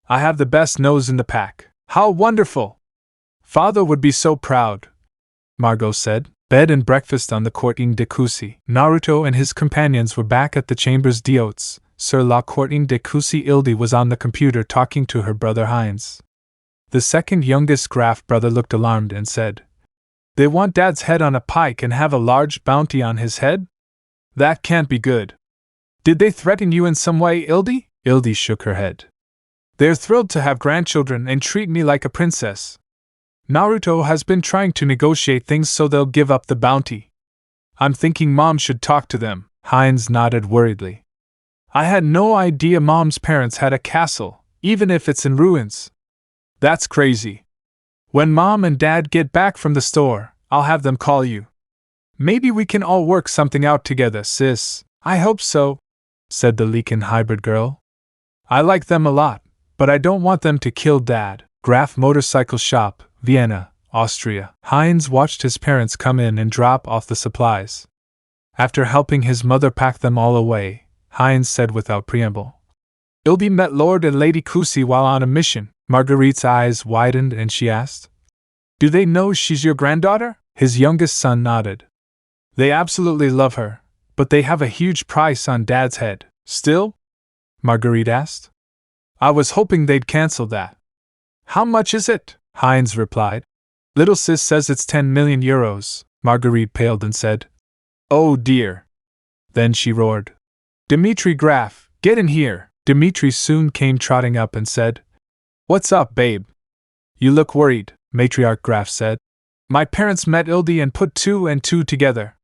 "I have the best nose in the pack." "How wonderful! Father would be so proud," Margot said. Bed and breakfast on the Courting de Kusi. Naruto and his companions were back at the chambers d'hôtes. Sur la Courting de Kusi. Ildi was on the computer talking to her brother Heinz. The second youngest Graf brother looked alarmed and said, "They want Dad's head on a pike and have a large bounty on his head? That can't be good. Did they threaten you in some way, Ildi?" Ildi shook her head. "They're thrilled to have grandchildren and treat me like a princess. Naruto has been trying to negotiate things so they'll give up the bounty. I'm thinking Mom should talk to them." Heinz nodded worriedly. "I had no idea Mom's parents had a castle, even if it's in ruins. That's crazy. When Mom and Dad get back from the store, I'll have them call you. Maybe we can all work something out together, sis." "I hope so," said the Leakin hybrid girl. "I like them a lot, but I don't want them to kill Dad." Graf Motorcycle Shop, Vienna, Austria. Heinz watched his parents come in and drop off the supplies. After helping his mother pack them all away, Heinz said without preamble, "Ildi met Lord and Lady Kusi while on a mission." Marguerite's eyes widened and she asked, "Do they know she's your granddaughter?" His youngest son nodded. "They absolutely love her, but they have a huge price on Dad's head." "Still?" Marguerite asked. "I was hoping they'd cancel that." "How much is it?" Heinz replied. "Little sis says it's 10 million euros. Marguerite paled and said, "Oh dear." Then she roared, "Dimitri Graf, get in here." Dimitri soon came trotting up and said, "What's up, babe? You look worried," Matriarch Graf said. "My parents met Ildi and put 2 and 2 together."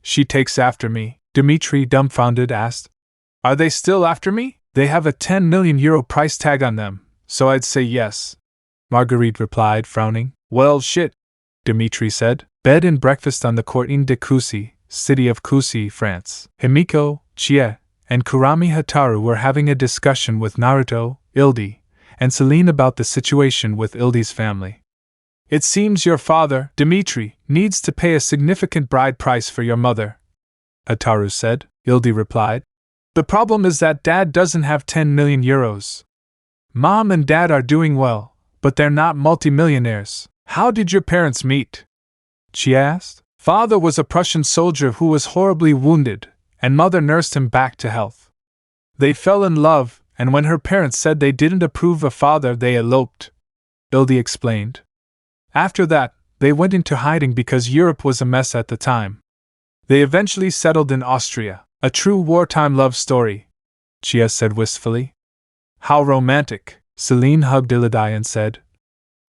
"She takes after me?" Dimitri, dumbfounded, asked. "Are they still after me?" "They have a 10 million euro price tag on them, so I'd say yes," Marguerite replied, frowning. "Well, shit," Dimitri said. Bed and breakfast on the Courting de Kusi, city of Kusi, France. Himiko, Chie, and Kurami Hataru were having a discussion with Naruto, Ildi, and Celine about the situation with Ildi's family. "It seems your father, Dimitri, needs to pay a significant bride price for your mother," Hataru said. Ildi replied. "The problem is that Dad doesn't have 10 million euros. Mom and Dad are doing well, but they're not multimillionaires." "How did your parents meet?" she asked. "Father was a Prussian soldier who was horribly wounded, and Mother nursed him back to health. They fell in love, and when her parents said they didn't approve of Father, they eloped," Ildi explained. "After that, they went into hiding because Europe was a mess at the time. They eventually settled in Austria. A true wartime love story," Chia said wistfully. "How romantic." Celine hugged Illiday and said,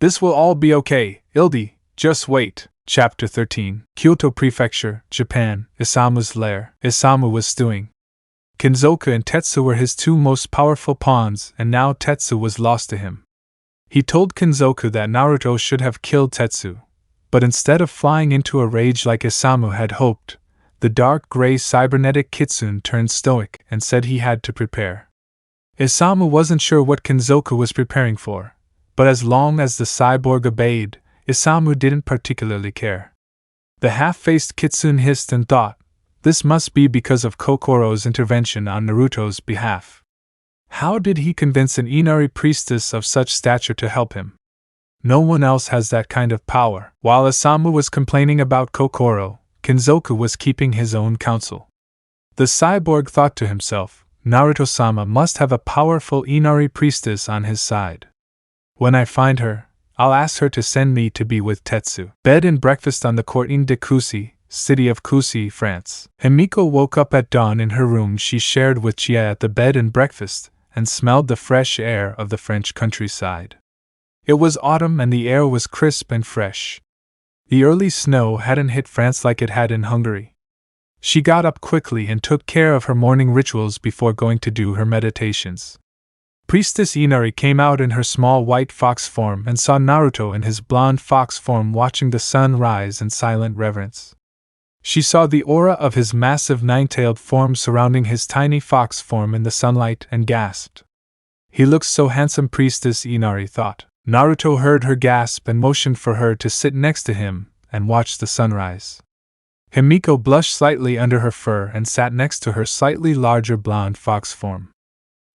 "This will all be okay, Ildi, just wait." Chapter 13. Kyoto Prefecture, Japan, Isamu's lair. Isamu was stewing. Kinzoku and Tetsu were his two most powerful pawns, and now Tetsu was lost to him. He told Kinzoku that Naruto should have killed Tetsu, but instead of flying into a rage like Isamu had hoped, the dark gray cybernetic Kitsune turned stoic and said he had to prepare. Isamu wasn't sure what Kinzoku was preparing for, but as long as the cyborg obeyed, Isamu didn't particularly care. The half-faced Kitsune hissed and thought, this must be because of Kokoro's intervention on Naruto's behalf. How did he convince an Inari priestess of such stature to help him? No one else has that kind of power. While Isamu was complaining about Kokoro, Kinzoku was keeping his own counsel. The cyborg thought to himself, Naruto-sama must have a powerful Inari priestess on his side. When I find her, I'll ask her to send me to be with Tetsu. Bed and breakfast on the Courtin de Coucy, city of Coucy, France. Himiko woke up at dawn in her room she shared with Chia at the bed and breakfast, and smelled the fresh air of the French countryside. It was autumn and the air was crisp and fresh. The early snow hadn't hit France like it had in Hungary. She got up quickly and took care of her morning rituals before going to do her meditations. Priestess Inari came out in her small white fox form and saw Naruto in his blonde fox form watching the sun rise in silent reverence. She saw the aura of his massive nine-tailed form surrounding his tiny fox form in the sunlight and gasped. He looks so handsome, Priestess Inari thought. Naruto heard her gasp and motioned for her to sit next to him and watch the sunrise. Himiko blushed slightly under her fur and sat next to her slightly larger blonde fox form.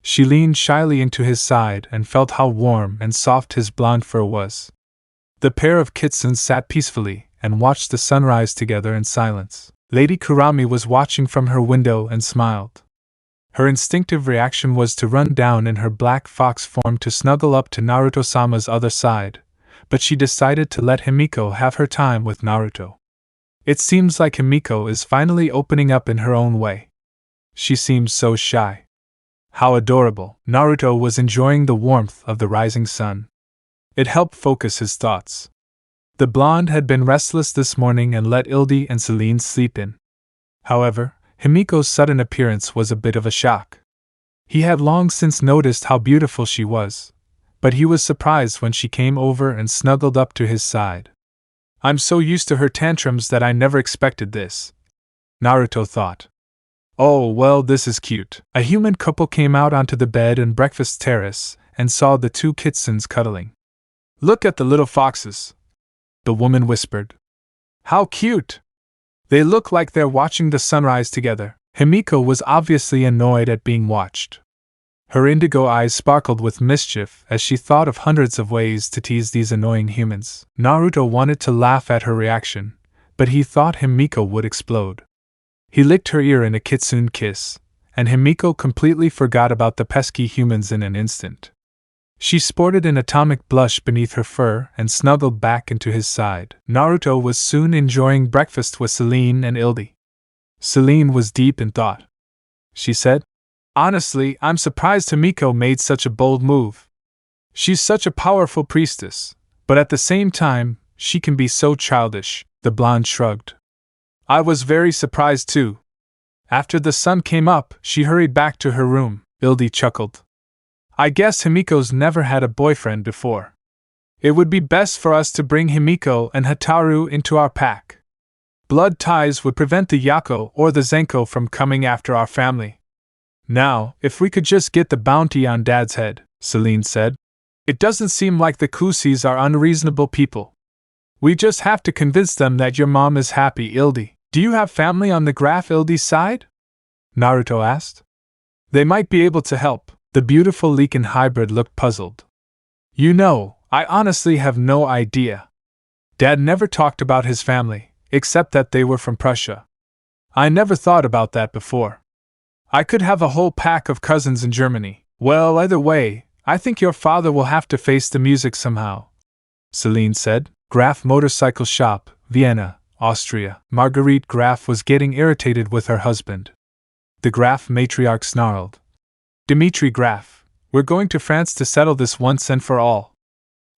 She leaned shyly into his side and felt how warm and soft his blonde fur was. The pair of kitsunes sat peacefully and watched the sunrise together in silence. Lady Kurami was watching from her window and smiled. Her instinctive reaction was to run down in her black fox form to snuggle up to Naruto-sama's other side, but she decided to let Himiko have her time with Naruto. It seems like Himiko is finally opening up in her own way. She seems so shy. How adorable. Naruto was enjoying the warmth of the rising sun. It helped focus his thoughts. The blonde had been restless this morning and let Ildi and Celine sleep in. However, Himiko's sudden appearance was a bit of a shock. He had long since noticed how beautiful she was, but he was surprised when she came over and snuggled up to his side. I'm so used to her tantrums that I never expected this, Naruto thought. Oh, well, this is cute. A human couple came out onto the bed and breakfast terrace and saw the two kitsunes cuddling. Look at the little foxes, the woman whispered. How cute! They look like they're watching the sunrise together. Himiko was obviously annoyed at being watched. Her indigo eyes sparkled with mischief as she thought of hundreds of ways to tease these annoying humans. Naruto wanted to laugh at her reaction, but he thought Himiko would explode. He licked her ear in a kitsune kiss, and Himiko completely forgot about the pesky humans in an instant. She sported an atomic blush beneath her fur and snuggled back into his side. Naruto was soon enjoying breakfast with Celine and Ildi. Celine was deep in thought. She said, Honestly, I'm surprised Himiko made such a bold move. She's such a powerful priestess, but at the same time, she can be so childish. The blonde shrugged. I was very surprised too. After the sun came up, she hurried back to her room. Ildi chuckled. I guess Himiko's never had a boyfriend before. It would be best for us to bring Himiko and Hataru into our pack. Blood ties would prevent the Yako or the Zenko from coming after our family. Now, if we could just get the bounty on Dad's head, Celine said. It doesn't seem like the Kusis are unreasonable people. We just have to convince them that your mom is happy, Ildi. Do you have family on the Graf Ildi's side? Naruto asked. They might be able to help. The beautiful Leakin hybrid looked puzzled. You know, I honestly have no idea. Dad never talked about his family, except that they were from Prussia. I never thought about that before. I could have a whole pack of cousins in Germany. Well, either way, I think your father will have to face the music somehow, Celine said. Graf Motorcycle Shop, Vienna, Austria. Marguerite Graf was getting irritated with her husband. The Graf matriarch snarled. Dmitri Graf, We're going to France to settle this once and for all.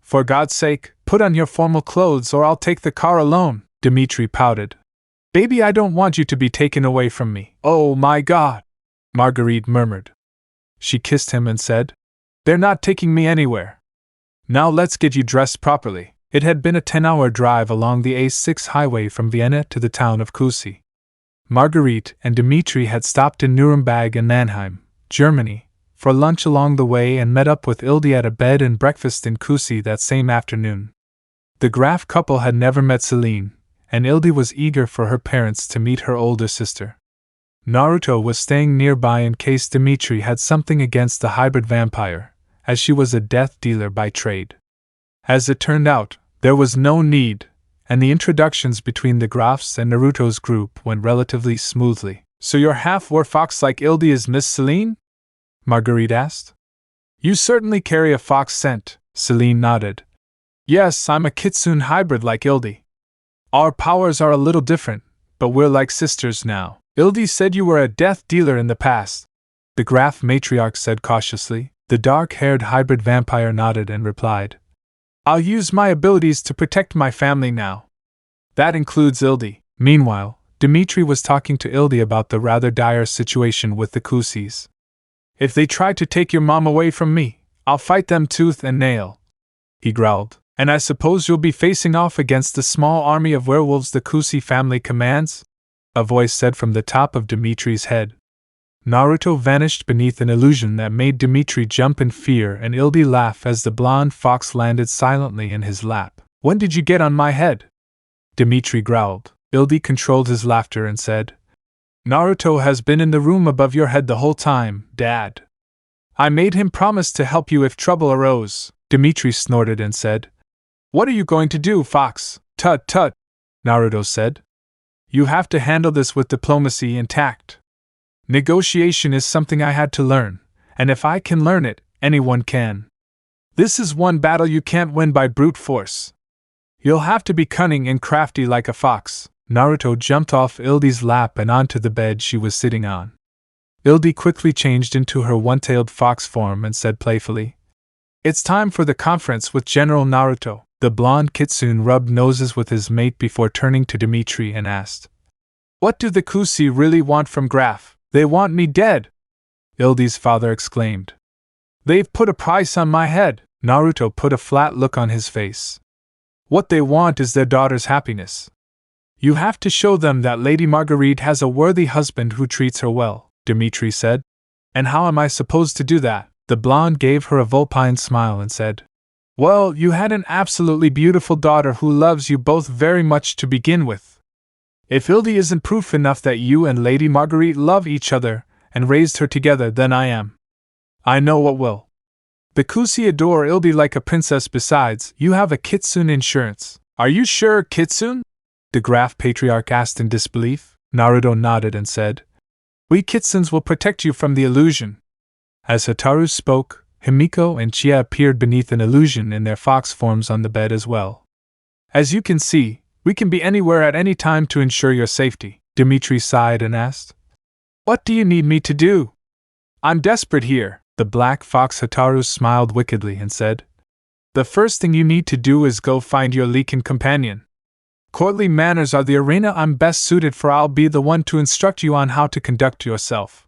For God's sake, put on your formal clothes or I'll take the car alone, Dimitri pouted. Baby, I don't want you to be taken away from me. Oh my God, Marguerite murmured. She kissed him and said, They're not taking me anywhere. Now let's get you dressed properly. It had been a 10-hour drive along the A6 highway from Vienna to the town of Kusi. Marguerite and Dimitri had stopped in Nuremberg and Mannheim, Germany, for lunch along the way and met up with Ildi at a bed and breakfast in Kusi that same afternoon. The Graf couple had never met Celine, and Ildi was eager for her parents to meet her older sister. Naruto was staying nearby in case Dimitri had something against the hybrid vampire, as she was a death dealer by trade. As it turned out, there was no need, and the introductions between the Grafs and Naruto's group went relatively smoothly. So you're half-war fox like Ildi is Miss Celine? Marguerite asked. You certainly carry a fox scent, Celine nodded. Yes, I'm a Kitsune hybrid like Ildi. Our powers are a little different, but we're like sisters now. Ildi said you were a death dealer in the past, the Graf matriarch said cautiously. The dark-haired hybrid vampire nodded and replied, I'll use my abilities to protect my family now. That includes Ildi. Meanwhile, Dimitri was talking to Ildi about the rather dire situation with the Kusis. If they try to take your mom away from me, I'll fight them tooth and nail, he growled. And I suppose you'll be facing off against the small army of werewolves the Kusi family commands? A voice said from the top of Dimitri's head. Naruto vanished beneath an illusion that made Dimitri jump in fear and Ildi laugh as the blonde fox landed silently in his lap. When did you get on my head? Dimitri growled. Ildi controlled his laughter and said, Naruto has been in the room above your head the whole time, Dad. I made him promise to help you if trouble arose. Dimitri snorted and said, What are you going to do, Fox? Tut tut, Naruto said. You have to handle this with diplomacy and tact. Negotiation is something I had to learn, and if I can learn it, anyone can. This is one battle you can't win by brute force. You'll have to be cunning and crafty like a fox. Naruto jumped off Ildi's lap and onto the bed she was sitting on. Ildi quickly changed into her one-tailed fox form and said playfully, It's time for the conference with General Naruto. The blonde Kitsune rubbed noses with his mate before turning to Dimitri and asked, What do the Kusi really want from Graf? They want me dead, Ildi's father exclaimed. They've put a price on my head. Naruto put a flat look on his face. What they want is their daughter's happiness. You have to show them that Lady Marguerite has a worthy husband who treats her well, Dimitri said. And how am I supposed to do that? The blonde gave her a vulpine smile and said, Well, you had an absolutely beautiful daughter who loves you both very much to begin with. If Ildi isn't proof enough that you and Lady Marguerite love each other and raised her together, then I am. I know what will. The Kusi adore Ildi like a princess. Besides, you have a Kitsune insurance. Are you sure, Kitsune? The Graf patriarch asked in disbelief. Naruto nodded and said, We Kitsunes will protect you from the illusion. As Hataru spoke, Himiko and Chia appeared beneath an illusion in their fox forms on the bed as well. As you can see, we can be anywhere at any time to ensure your safety, Dimitri sighed and asked. What do you need me to do? I'm desperate here. The black fox Hataru smiled wickedly and said, The first thing you need to do is go find your Leakin companion. Courtly manners are the arena I'm best suited for. I'll be the one to instruct you on how to conduct yourself.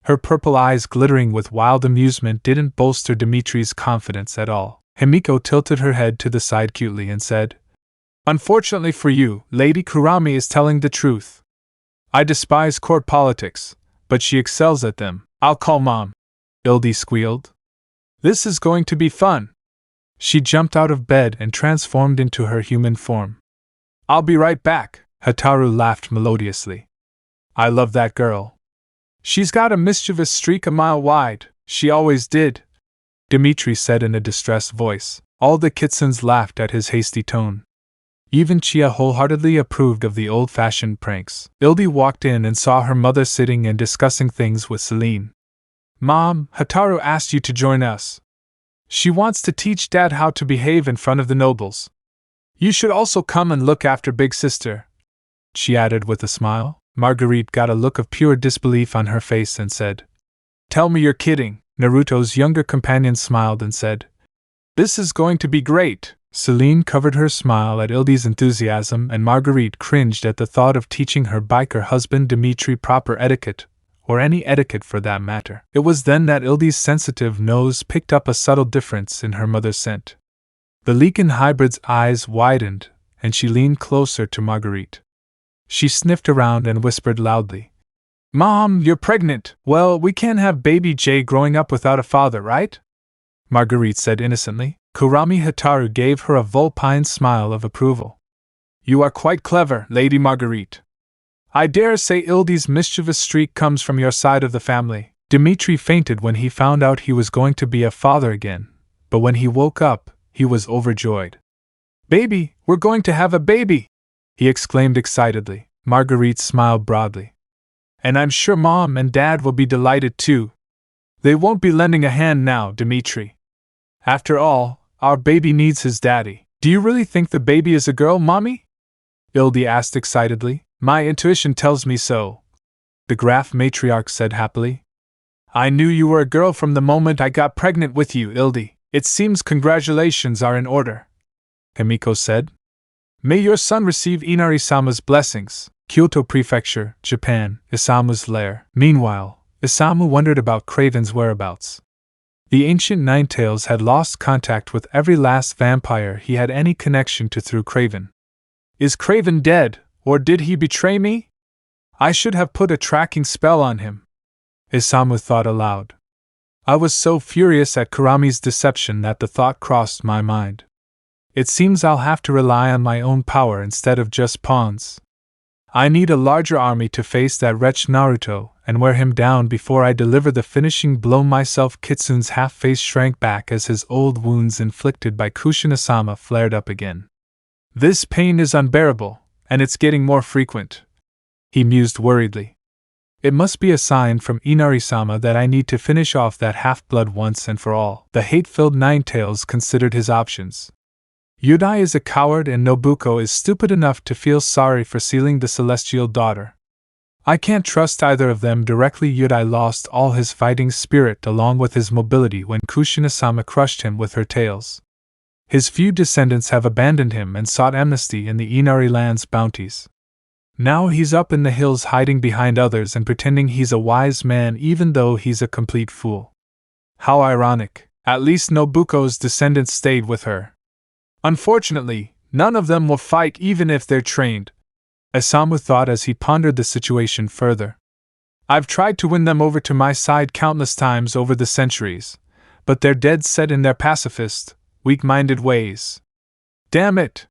Her purple eyes glittering with wild amusement didn't bolster Dimitri's confidence at all. Himiko tilted her head to the side cutely and said, Unfortunately for you, Lady Kurama is telling the truth. I despise court politics, but she excels at them. I'll call Mom, Ildi squealed. This is going to be fun. She jumped out of bed and transformed into her human form. I'll be right back, Hataru laughed melodiously. I love that girl. She's got a mischievous streak a mile wide, she always did, Dimitri said in a distressed voice. All the Kitsunes laughed at his hasty tone. Even Chia wholeheartedly approved of the old-fashioned pranks. Ildi walked in and saw her mother sitting and discussing things with Celine. Mom, Hataru asked you to join us. She wants to teach Dad how to behave in front of the nobles. You should also come and look after Big Sister, she added with a smile. Marguerite got a look of pure disbelief on her face and said, Tell me you're kidding. Naruto's younger companion smiled and said, "This is going to be great." Celine covered her smile at Ildi's enthusiasm, and Marguerite cringed at the thought of teaching her biker husband Dimitri proper etiquette, or any etiquette for that matter. It was then that Ildi's sensitive nose picked up a subtle difference in her mother's scent. The Leakin hybrid's eyes widened, and she leaned closer to Marguerite. She sniffed around and whispered loudly, "Mom, you're pregnant! Well, we can't have baby Jay growing up without a father, right?" Marguerite said innocently. Kurama Hataru gave her a vulpine smile of approval. "You are quite clever, Lady Marguerite. I dare say Ildi's mischievous streak comes from your side of the family." Dimitri fainted when he found out he was going to be a father again, but when he woke up, he was overjoyed. "Baby, we're going to have a baby!" he exclaimed excitedly. Marguerite smiled broadly. "And I'm sure Mom and Dad will be delighted too. They won't be lending a hand now, Dimitri. After all, our baby needs his daddy." "Do you really think the baby is a girl, Mommy?" Ildi asked excitedly. "My intuition tells me so," the Graph matriarch said happily. "I knew you were a girl from the moment I got pregnant with you, Ildi. It seems congratulations are in order," Himiko said. "May your son receive Inari-sama's blessings." Kyoto Prefecture, Japan, Isamu's lair. Meanwhile, Isamu wondered about Kraven's whereabouts. The ancient Ninetales had lost contact with every last vampire he had any connection to through Kraven. "Is Kraven dead, or did he betray me? I should have put a tracking spell on him," Isamu thought aloud. "I was so furious at Kurami's deception that the thought crossed my mind. It seems I'll have to rely on my own power instead of just pawns. I need a larger army to face that wretch Naruto and wear him down before I deliver the finishing blow myself." Kitsune's half-face shrank back as his old wounds inflicted by Kushina-sama flared up again. "This pain is unbearable, and it's getting more frequent," he mused worriedly. "It must be a sign from Inari-sama that I need to finish off that half-blood once and for all." The hate-filled Ninetales considered his options. Yudai is a coward and Nobuko is stupid enough to feel sorry for sealing the celestial daughter. I can't trust either of them directly. Yudai lost all his fighting spirit along with his mobility when Kushina-sama crushed him with her tails. His few descendants have abandoned him and sought amnesty in the Inari land's bounties. Now he's up in the hills hiding behind others and pretending he's a wise man even though he's a complete fool. How ironic. At least Nobuko's descendants stayed with her. Unfortunately, none of them will fight even if they're trained, Isamu thought as he pondered the situation further. I've tried to win them over to my side countless times over the centuries, but they're dead set in their pacifist, weak-minded ways. Damn it!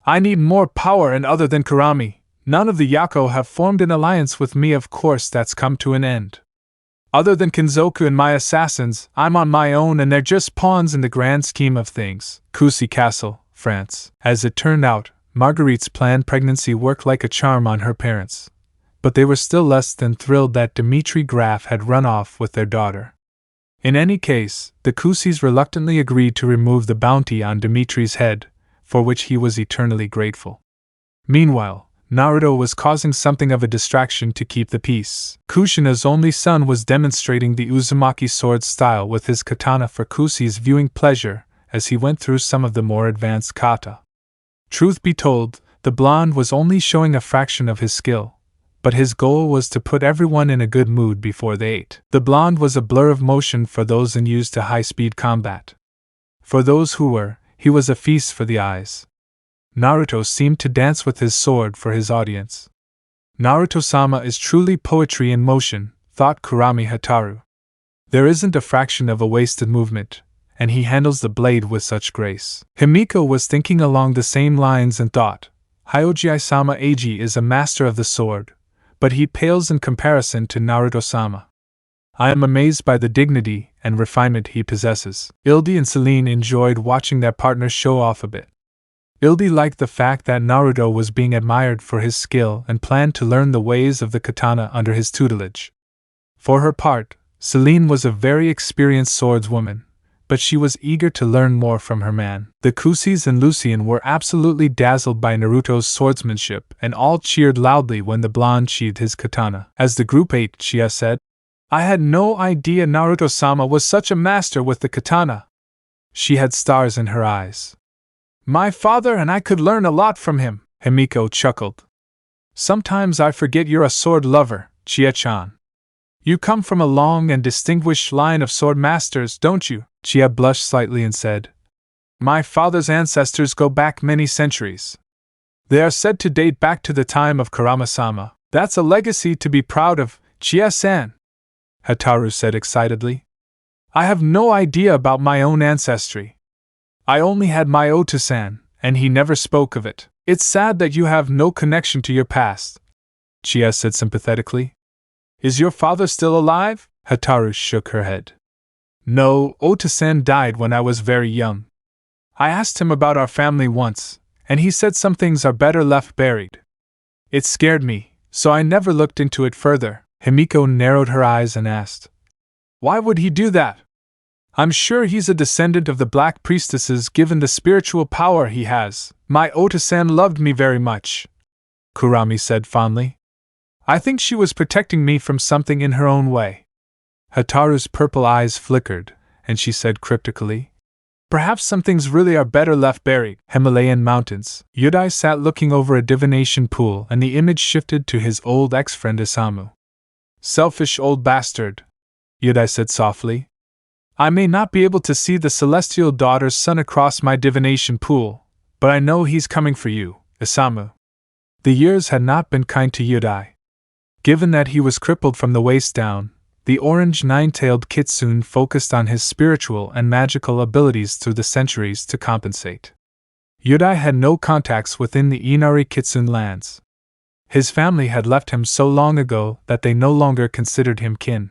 I need more power, and other than Kurama, none of the Yako have formed an alliance with me. Of course that's come to an end. Other than Kinzoku and my assassins, I'm on my own and they're just pawns in the grand scheme of things. Coucy Castle, France. As it turned out, Marguerite's planned pregnancy worked like a charm on her parents, but they were still less than thrilled that Dimitri Graf had run off with their daughter. In any case, the Coucys reluctantly agreed to remove the bounty on Dimitri's head, for which he was eternally grateful. Meanwhile, Naruto was causing something of a distraction to keep the peace. Kushina's only son was demonstrating the Uzumaki sword style with his katana for Coucy's viewing pleasure as he went through some of the more advanced kata. Truth be told, the blonde was only showing a fraction of his skill, but his goal was to put everyone in a good mood before they ate. The blonde was a blur of motion for those unused to high-speed combat. For those who were, he was a feast for the eyes. Naruto seemed to dance with his sword for his audience. Naruto-sama is truly poetry in motion, thought Kurama Hataru. There isn't a fraction of a wasted movement, and he handles the blade with such grace. Himiko was thinking along the same lines and thought, Hyoji-sama Eiji is a master of the sword, but he pales in comparison to Naruto-sama. I am amazed by the dignity and refinement he possesses. Ildi and Celine enjoyed watching their partners show off a bit. Ildi liked the fact that Naruto was being admired for his skill and planned to learn the ways of the katana under his tutelage. For her part, Celine was a very experienced swordswoman, but she was eager to learn more from her man. The Coucys and Lucien were absolutely dazzled by Naruto's swordsmanship and all cheered loudly when the blonde sheathed his katana. As the group ate, Chia said, I had no idea Naruto-sama was such a master with the katana. She had stars in her eyes. My father and I could learn a lot from him, Himiko chuckled. Sometimes I forget you're a sword lover, Chie-chan. You come from a long and distinguished line of sword masters, don't you? Chie blushed slightly and said, My father's ancestors go back many centuries. They are said to date back to the time of Kurama-sama. That's a legacy to be proud of, Chie-san, Hataru said excitedly. I have no idea about my own ancestry. I only had my Oto-san, and he never spoke of it. It's sad that you have no connection to your past, Chie said sympathetically. Is your father still alive? Hataru shook her head. No, Oto-san died when I was very young. I asked him about our family once, and he said some things are better left buried. It scared me, so I never looked into it further. Himiko narrowed her eyes and asked, Why would he do that? I'm sure he's a descendant of the Black Priestesses given the spiritual power he has. My Oto-san loved me very much, Kurami said fondly. I think she was protecting me from something in her own way. Hataru's purple eyes flickered, and she said cryptically, Perhaps some things really are better left buried. Himalayan mountains. Yudai sat looking over a divination pool and the image shifted to his old ex-friend Isamu. Selfish old bastard, Yudai said softly. I may not be able to see the celestial daughter's son across my divination pool, but I know he's coming for you, Isamu. The years had not been kind to Yudai. Given that he was crippled from the waist down, the orange nine-tailed Kitsune focused on his spiritual and magical abilities through the centuries to compensate. Yudai had no contacts within the Inari Kitsune lands. His family had left him so long ago that they no longer considered him kin.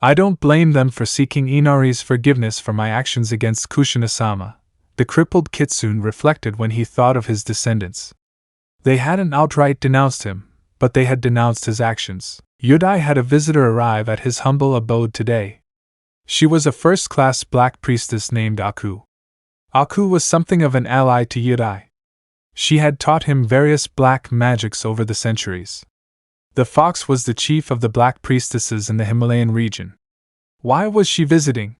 I don't blame them for seeking Inari's forgiveness for my actions against Kushina-sama, the crippled Kitsune reflected when he thought of his descendants. They hadn't outright denounced him, but they had denounced his actions. Yudai had a visitor arrive at his humble abode today. She was a first-class black priestess named Aku. Aku was something of an ally to Yudai. She had taught him various black magics over the centuries. The fox was the chief of the black priestesses in the Himalayan region. Why was she visiting?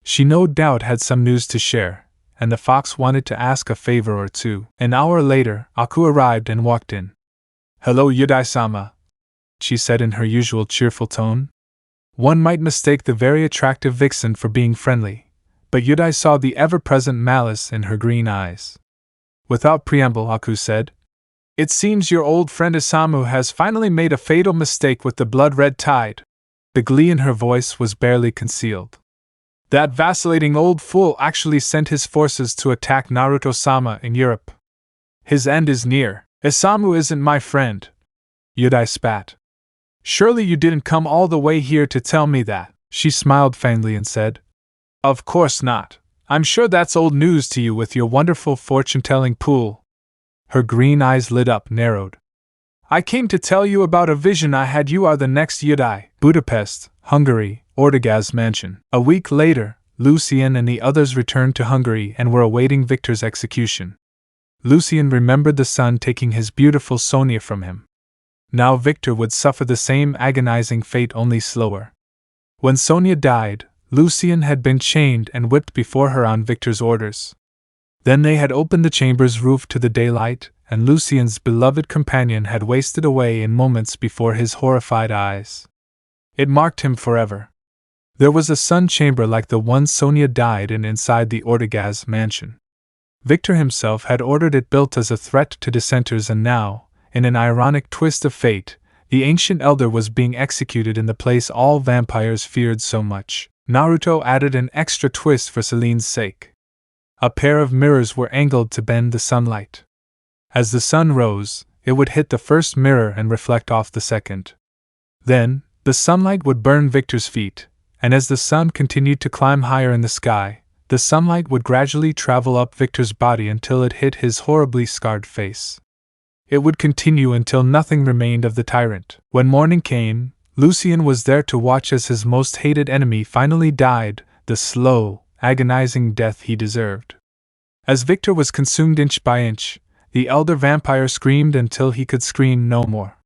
She no doubt had some news to share, and the fox wanted to ask a favor or two. An hour later, Aku arrived and walked in. Hello, Yudai-sama, she said in her usual cheerful tone. One might mistake the very attractive vixen for being friendly, but Yudai saw the ever-present malice in her green eyes. Without preamble, Aku said, It seems your old friend Isamu has finally made a fatal mistake with the blood-red tide. The glee in her voice was barely concealed. That vacillating old fool actually sent his forces to attack Naruto-sama in Europe. His end is near. Isamu isn't my friend. Yudai spat. Surely you didn't come all the way here to tell me that. She smiled faintly and said, Of course not. I'm sure that's old news to you with your wonderful fortune-telling pool. Her green eyes lit up, narrowed. I came to tell you about a vision I had. You are the next Yudai. Budapest, Hungary, Ortegaz mansion. A week later, Lucien and the others returned to Hungary and were awaiting Victor's execution. Lucien remembered the son taking his beautiful Sonia from him. Now Victor would suffer the same agonizing fate, only slower. When Sonia died, Lucien had been chained and whipped before her on Victor's orders. Then they had opened the chamber's roof to the daylight, and Lucien's beloved companion had wasted away in moments before his horrified eyes. It marked him forever. There was a sun chamber like the one Sonia died in inside the Ortegaz mansion. Victor himself had ordered it built as a threat to dissenters, and now, in an ironic twist of fate, the ancient elder was being executed in the place all vampires feared so much. Naruto added an extra twist for Celine's sake. A pair of mirrors were angled to bend the sunlight. As the sun rose, it would hit the first mirror and reflect off the second. Then, the sunlight would burn Victor's feet, and as the sun continued to climb higher in the sky, the sunlight would gradually travel up Victor's body until it hit his horribly scarred face. It would continue until nothing remained of the tyrant. When morning came, Lucien was there to watch as his most hated enemy finally died, the slow, agonizing death he deserved. As Victor was consumed inch by inch, the elder vampire screamed until he could scream no more.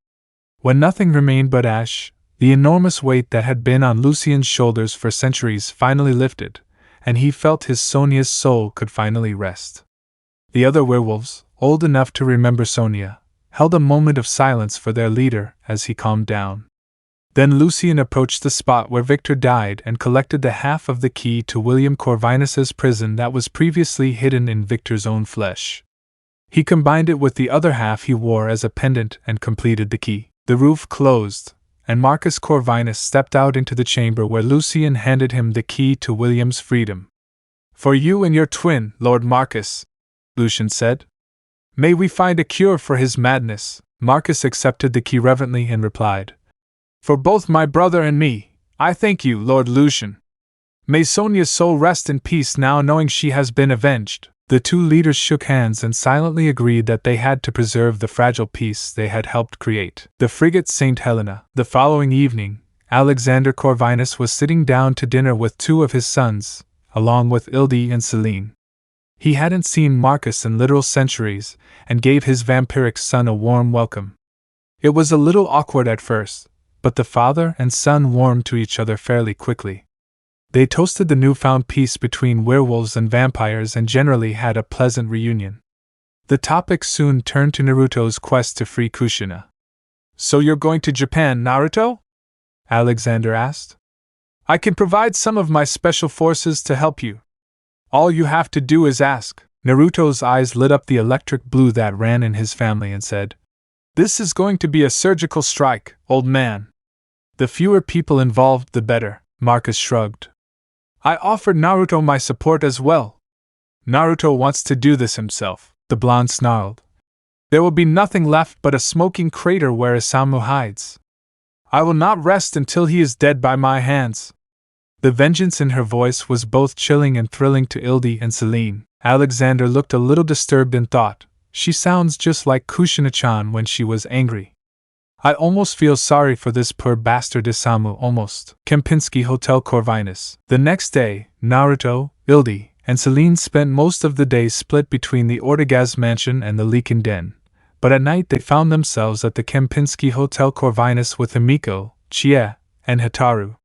When nothing remained but ash, The enormous weight that had been on Lucien's shoulders for centuries finally lifted, and he felt his Sonia's soul could finally rest. The other werewolves, old enough to remember Sonia, held a moment of silence for their leader as he calmed down. Then Lucien approached the spot where Victor died and collected the half of the key to William Corvinus's prison that was previously hidden in Victor's own flesh. He combined it with the other half he wore as a pendant and completed the key. The roof closed, and Marcus Corvinus stepped out into the chamber where Lucien handed him the key to William's freedom. "For you and your twin, Lord Marcus," Lucien said. "May we find a cure for his madness." Marcus accepted the key reverently and replied, "For both my brother and me, I thank you, Lord Lucien. May Sonia's soul rest in peace now knowing she has been avenged." The two leaders shook hands and silently agreed that they had to preserve the fragile peace they had helped create. The frigate St. Helena. The following evening, Alexander Corvinus was sitting down to dinner with two of his sons, along with Ildi and Celine. He hadn't seen Marcus in literal centuries, and gave his vampiric son a warm welcome. It was a little awkward at first, but the father and son warmed to each other fairly quickly. They toasted the newfound peace between werewolves and vampires and generally had a pleasant reunion. The topic soon turned to Naruto's quest to free Kushina. "So you're going to Japan, Naruto?" Alexander asked. "I can provide some of my special forces to help you. All you have to do is ask." Naruto's eyes lit up the electric blue that ran in his family and said, "This is going to be a surgical strike, old man. The fewer people involved, the better." Marcus shrugged. "I offered Naruto my support as well." "Naruto wants to do this himself," the blonde snarled. "There will be nothing left but a smoking crater where Isamu hides. I will not rest until he is dead by my hands." The vengeance in her voice was both chilling and thrilling to Ildi and Celine. Alexander looked a little disturbed and thought, "She sounds just like Kushina-chan when she was angry. I almost feel sorry for this poor bastard Isamu almost." Kempinski Hotel Corvinus. The next day, Naruto, Ildi, and Celine spent most of the day split between the Ortegaz mansion and the Leakin Den, but at night they found themselves at the Kempinski Hotel Corvinus with Himiko, Chie, and Hataru.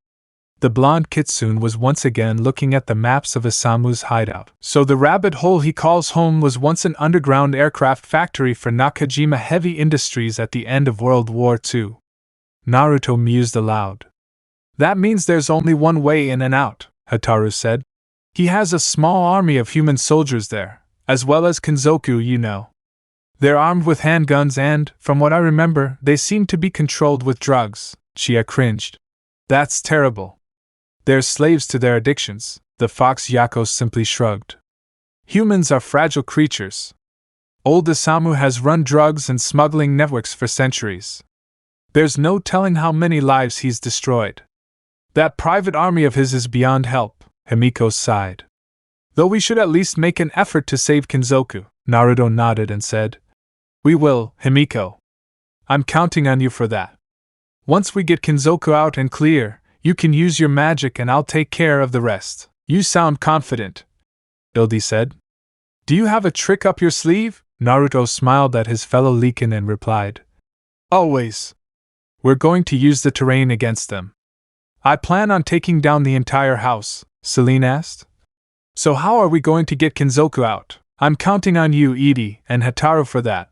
The blonde Kitsune was once again looking at the maps of Isamu's hideout. "So the rabbit hole he calls home was once an underground aircraft factory for Nakajima Heavy Industries at the end of World War II. Naruto mused aloud. "That means there's only one way in and out," Hataru said. "He has a small army of human soldiers there, as well as Kinzoku, you know. They're armed with handguns and, from what I remember, they seem to be controlled with drugs." Chie cringed. "That's terrible. They're slaves to their addictions." The fox Yako simply shrugged. "Humans are fragile creatures. Old Isamu has run drugs and smuggling networks for centuries. There's no telling how many lives he's destroyed. That private army of his is beyond help." Himiko sighed. "Though we should at least make an effort to save Kinzoku." Naruto nodded and said, "We will, Himiko. I'm counting on you for that. Once we get Kinzoku out and clear, you can use your magic and I'll take care of the rest." "You sound confident," Ildi said. "Do you have a trick up your sleeve?" Naruto smiled at his fellow Leakin and replied, "Always. We're going to use the terrain against them." "I plan on taking down the entire house," Celine asked. "So how are we going to get Kinzoku out?" "I'm counting on you, Edie, and Hataru for that,"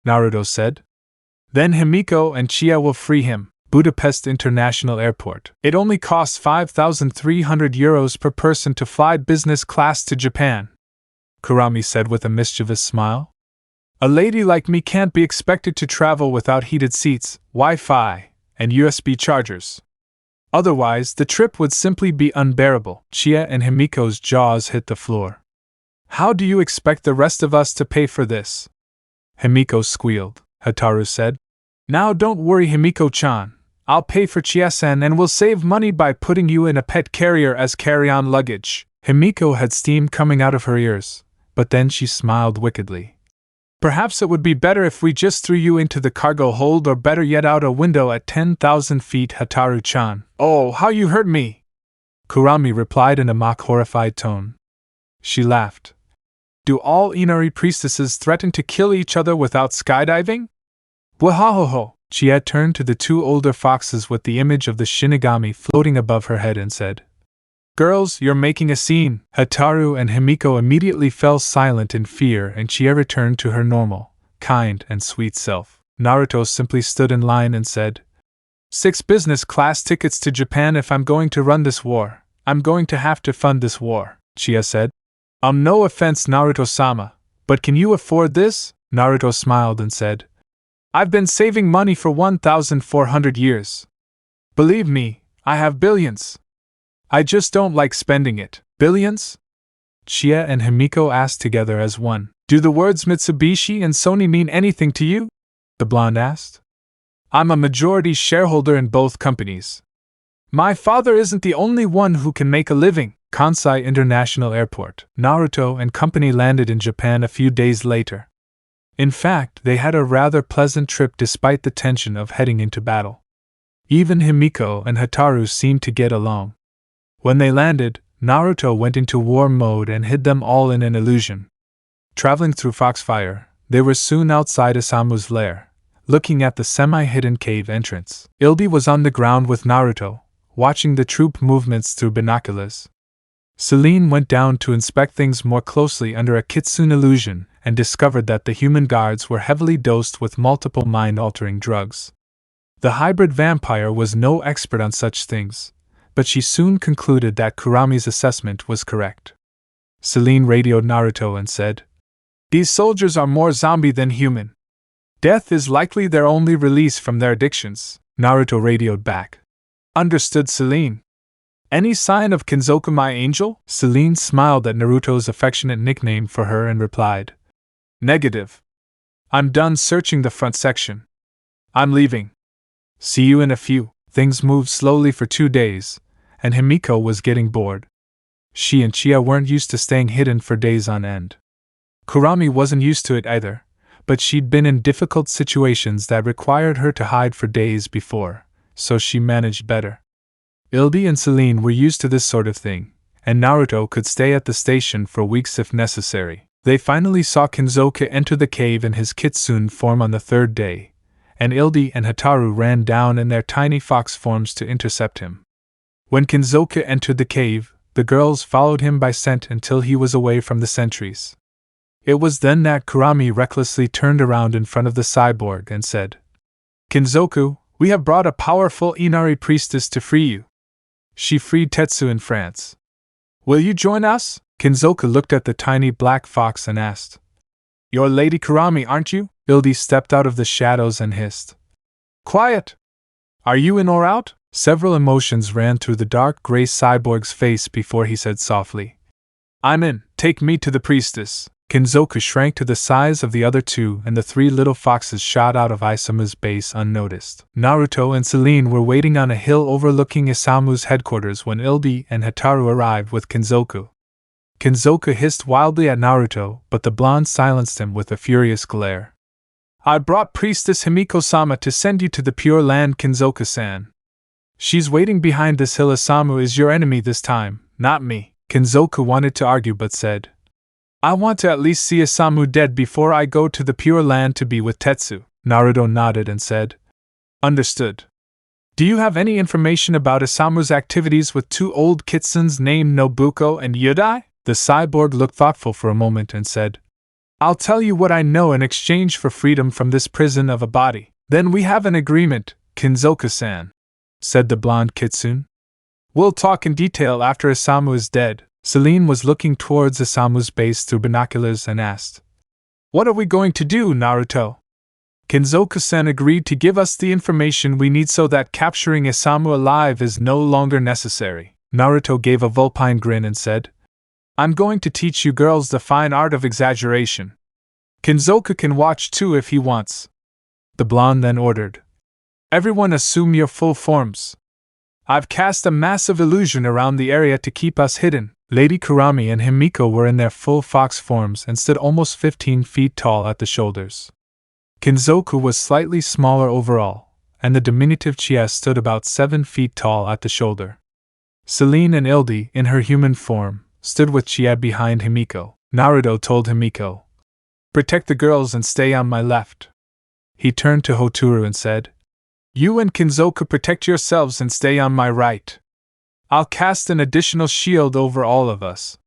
Naruto said. "Then Himiko and Chie will free him." Budapest International Airport. "It only costs 5,300 euros per person to fly business class to Japan," Kurama said with a mischievous smile. "A lady like me can't be expected to travel without heated seats, Wi-Fi, and USB chargers. Otherwise, the trip would simply be unbearable." Chie and Himiko's jaws hit the floor. "How do you expect the rest of us to pay for this?" Himiko squealed. Hataru said, "Now don't worry, Himiko-chan. I'll pay for Chie-san and we'll save money by putting you in a pet carrier as carry-on luggage." Himiko had steam coming out of her ears, but then she smiled wickedly. "Perhaps it would be better if we just threw you into the cargo hold or better yet out a window at 10,000 feet, Hataru-chan." "Oh, how you hurt me!" Kurama replied in a mock-horrified tone. She laughed. "Do all Inari priestesses threaten to kill each other without skydiving?" Wahahoho! Chie turned to the two older foxes with the image of the Shinigami floating above her head and said, Girls, you're making a scene. Hataru and Himiko immediately fell silent in fear, and Chie returned to her normal, kind, and sweet self. Naruto simply stood in line and said, 6 business class tickets to Japan if I'm going to run this war. I'm going to have to fund this war, Chie said. No offense, Naruto-sama, but can you afford this? Naruto smiled and said, I've been saving money for 1,400 years. Believe me, I have billions. I just don't like spending it. Billions? Chie and Himiko asked together as one. Do the words Mitsubishi and Sony mean anything to you? The blonde asked. I'm a majority shareholder in both companies. My father isn't the only one who can make a living. Kansai International Airport. Naruto and company landed in Japan a few days later. In fact, they had a rather pleasant trip despite the tension of heading into battle. Even Himiko and Hataru seemed to get along. When they landed, Naruto went into war mode and hid them all in an illusion. Traveling through Foxfire, they were soon outside Isamu's lair, looking at the semi-hidden cave entrance. Ildi was on the ground with Naruto, watching the troop movements through binoculars. Celine went down to inspect things more closely under a Kitsune illusion and discovered that the human guards were heavily dosed with multiple mind-altering drugs. The hybrid vampire was no expert on such things, but she soon concluded that Kurami's assessment was correct. Celine radioed Naruto and said, These soldiers are more zombie than human. Death is likely their only release from their addictions. Naruto radioed back. Understood, Celine. Any sign of Kinzoku, my angel? Celine smiled at Naruto's affectionate nickname for her and replied, Negative. I'm done searching the front section. I'm leaving. See you in a few. Things moved slowly for 2 days, and Himiko was getting bored. She and Chie weren't used to staying hidden for days on end. Kurami wasn't used to it either, but she'd been in difficult situations that required her to hide for days before, so she managed better. Ildi and Celine were used to this sort of thing, and Naruto could stay at the station for weeks if necessary. They finally saw Kinzoku enter the cave in his Kitsune form on the 3rd day, and Ildi and Hataru ran down in their tiny fox forms to intercept him. When Kinzoku entered the cave, the girls followed him by scent until he was away from the sentries. It was then that Kurami recklessly turned around in front of the cyborg and said, Kinzoku, we have brought a powerful Inari priestess to free you. She freed Tetsu in France. Will you join us? Kinzoku looked at the tiny black fox and asked. You're Lady Kurami, aren't you? Ildi stepped out of the shadows and hissed. Quiet! Are you in or out? Several emotions ran through the dark gray cyborg's face before he said softly, I'm in, take me to the priestess. Kinzoku shrank to the size of the other two and the 3 little foxes shot out of Isamu's base unnoticed. Naruto and Celine were waiting on a hill overlooking Isamu's headquarters when Ildi and Hataru arrived with Kinzoku. Kinzoku hissed wildly at Naruto, but the blonde silenced him with a furious glare. I brought Priestess Himiko-sama to send you to the Pure Land, Kinzoku-san. She's waiting behind this hill. Isamu is your enemy this time, not me. Kinzoku wanted to argue but said, I want to at least see Isamu dead before I go to the Pure Land to be with Tetsu. Naruto nodded and said, Understood. Do you have any information about Isamu's activities with 2 old kitsunes named Nobuko and Yudai? The cyborg looked thoughtful for a moment and said, I'll tell you what I know in exchange for freedom from this prison of a body. Then we have an agreement, Kinzoku-san, said the blonde kitsune. We'll talk in detail after Isamu is dead. Celine was looking towards Isamu's base through binoculars and asked, What are we going to do, Naruto? Kinzoku-san agreed to give us the information we need so that capturing Isamu alive is no longer necessary. Naruto gave a vulpine grin and said, I'm going to teach you girls the fine art of exaggeration. Kinzoku can watch too if he wants. The blonde then ordered, Everyone assume your full forms. I've cast a massive illusion around the area to keep us hidden. Lady Kurami and Himiko were in their full fox forms and stood almost 15 feet tall at the shoulders. Kinzoku was slightly smaller overall, and the diminutive Chie stood about 7 feet tall at the shoulder. Celine and Ildi, in her human form, stood with Chie behind Himiko. Naruto told Himiko, Protect the girls and stay on my left. He turned to Hotaru and said, "You and Kinzoku protect yourselves and stay on my right. I'll cast an additional shield over all of us."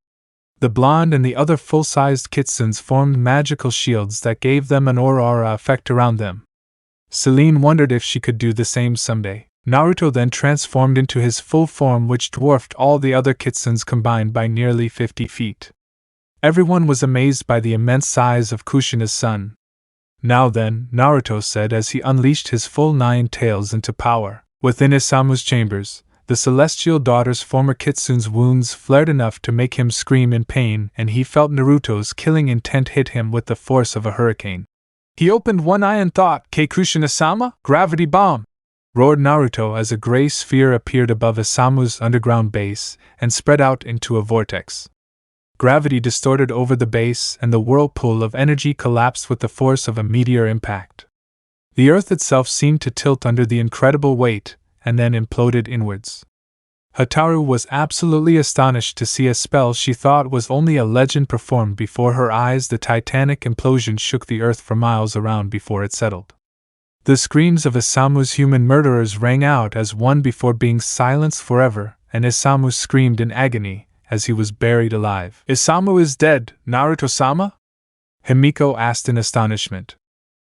The blonde and the other full-sized kitsunes formed magical shields that gave them an aura effect around them. Celine wondered if she could do the same someday. Naruto then transformed into his full form, which dwarfed all the other kitsunes combined by nearly 50 feet. Everyone was amazed by the immense size of Kushina's son. "Now then," Naruto said as he unleashed his full 9 tails into power. Within Isamu's chambers, the celestial daughter's former kitsune's wounds flared enough to make him scream in pain, and he felt Naruto's killing intent hit him with the force of a hurricane. He opened one eye and thought, "Kushina-sama? Gravity bomb!" roared Naruto as a gray sphere appeared above Isamu's underground base and spread out into a vortex. Gravity distorted over the base, and the whirlpool of energy collapsed with the force of a meteor impact. The earth itself seemed to tilt under the incredible weight, and then imploded inwards. Hotaru was absolutely astonished to see a spell she thought was only a legend performed before her eyes. The titanic implosion shook the earth for miles around before it settled. The screams of Isamu's human murderers rang out as one before being silenced forever, and Isamu screamed in agony as he was buried alive. "Isamu is dead, Naruto-sama?" Himiko asked in astonishment.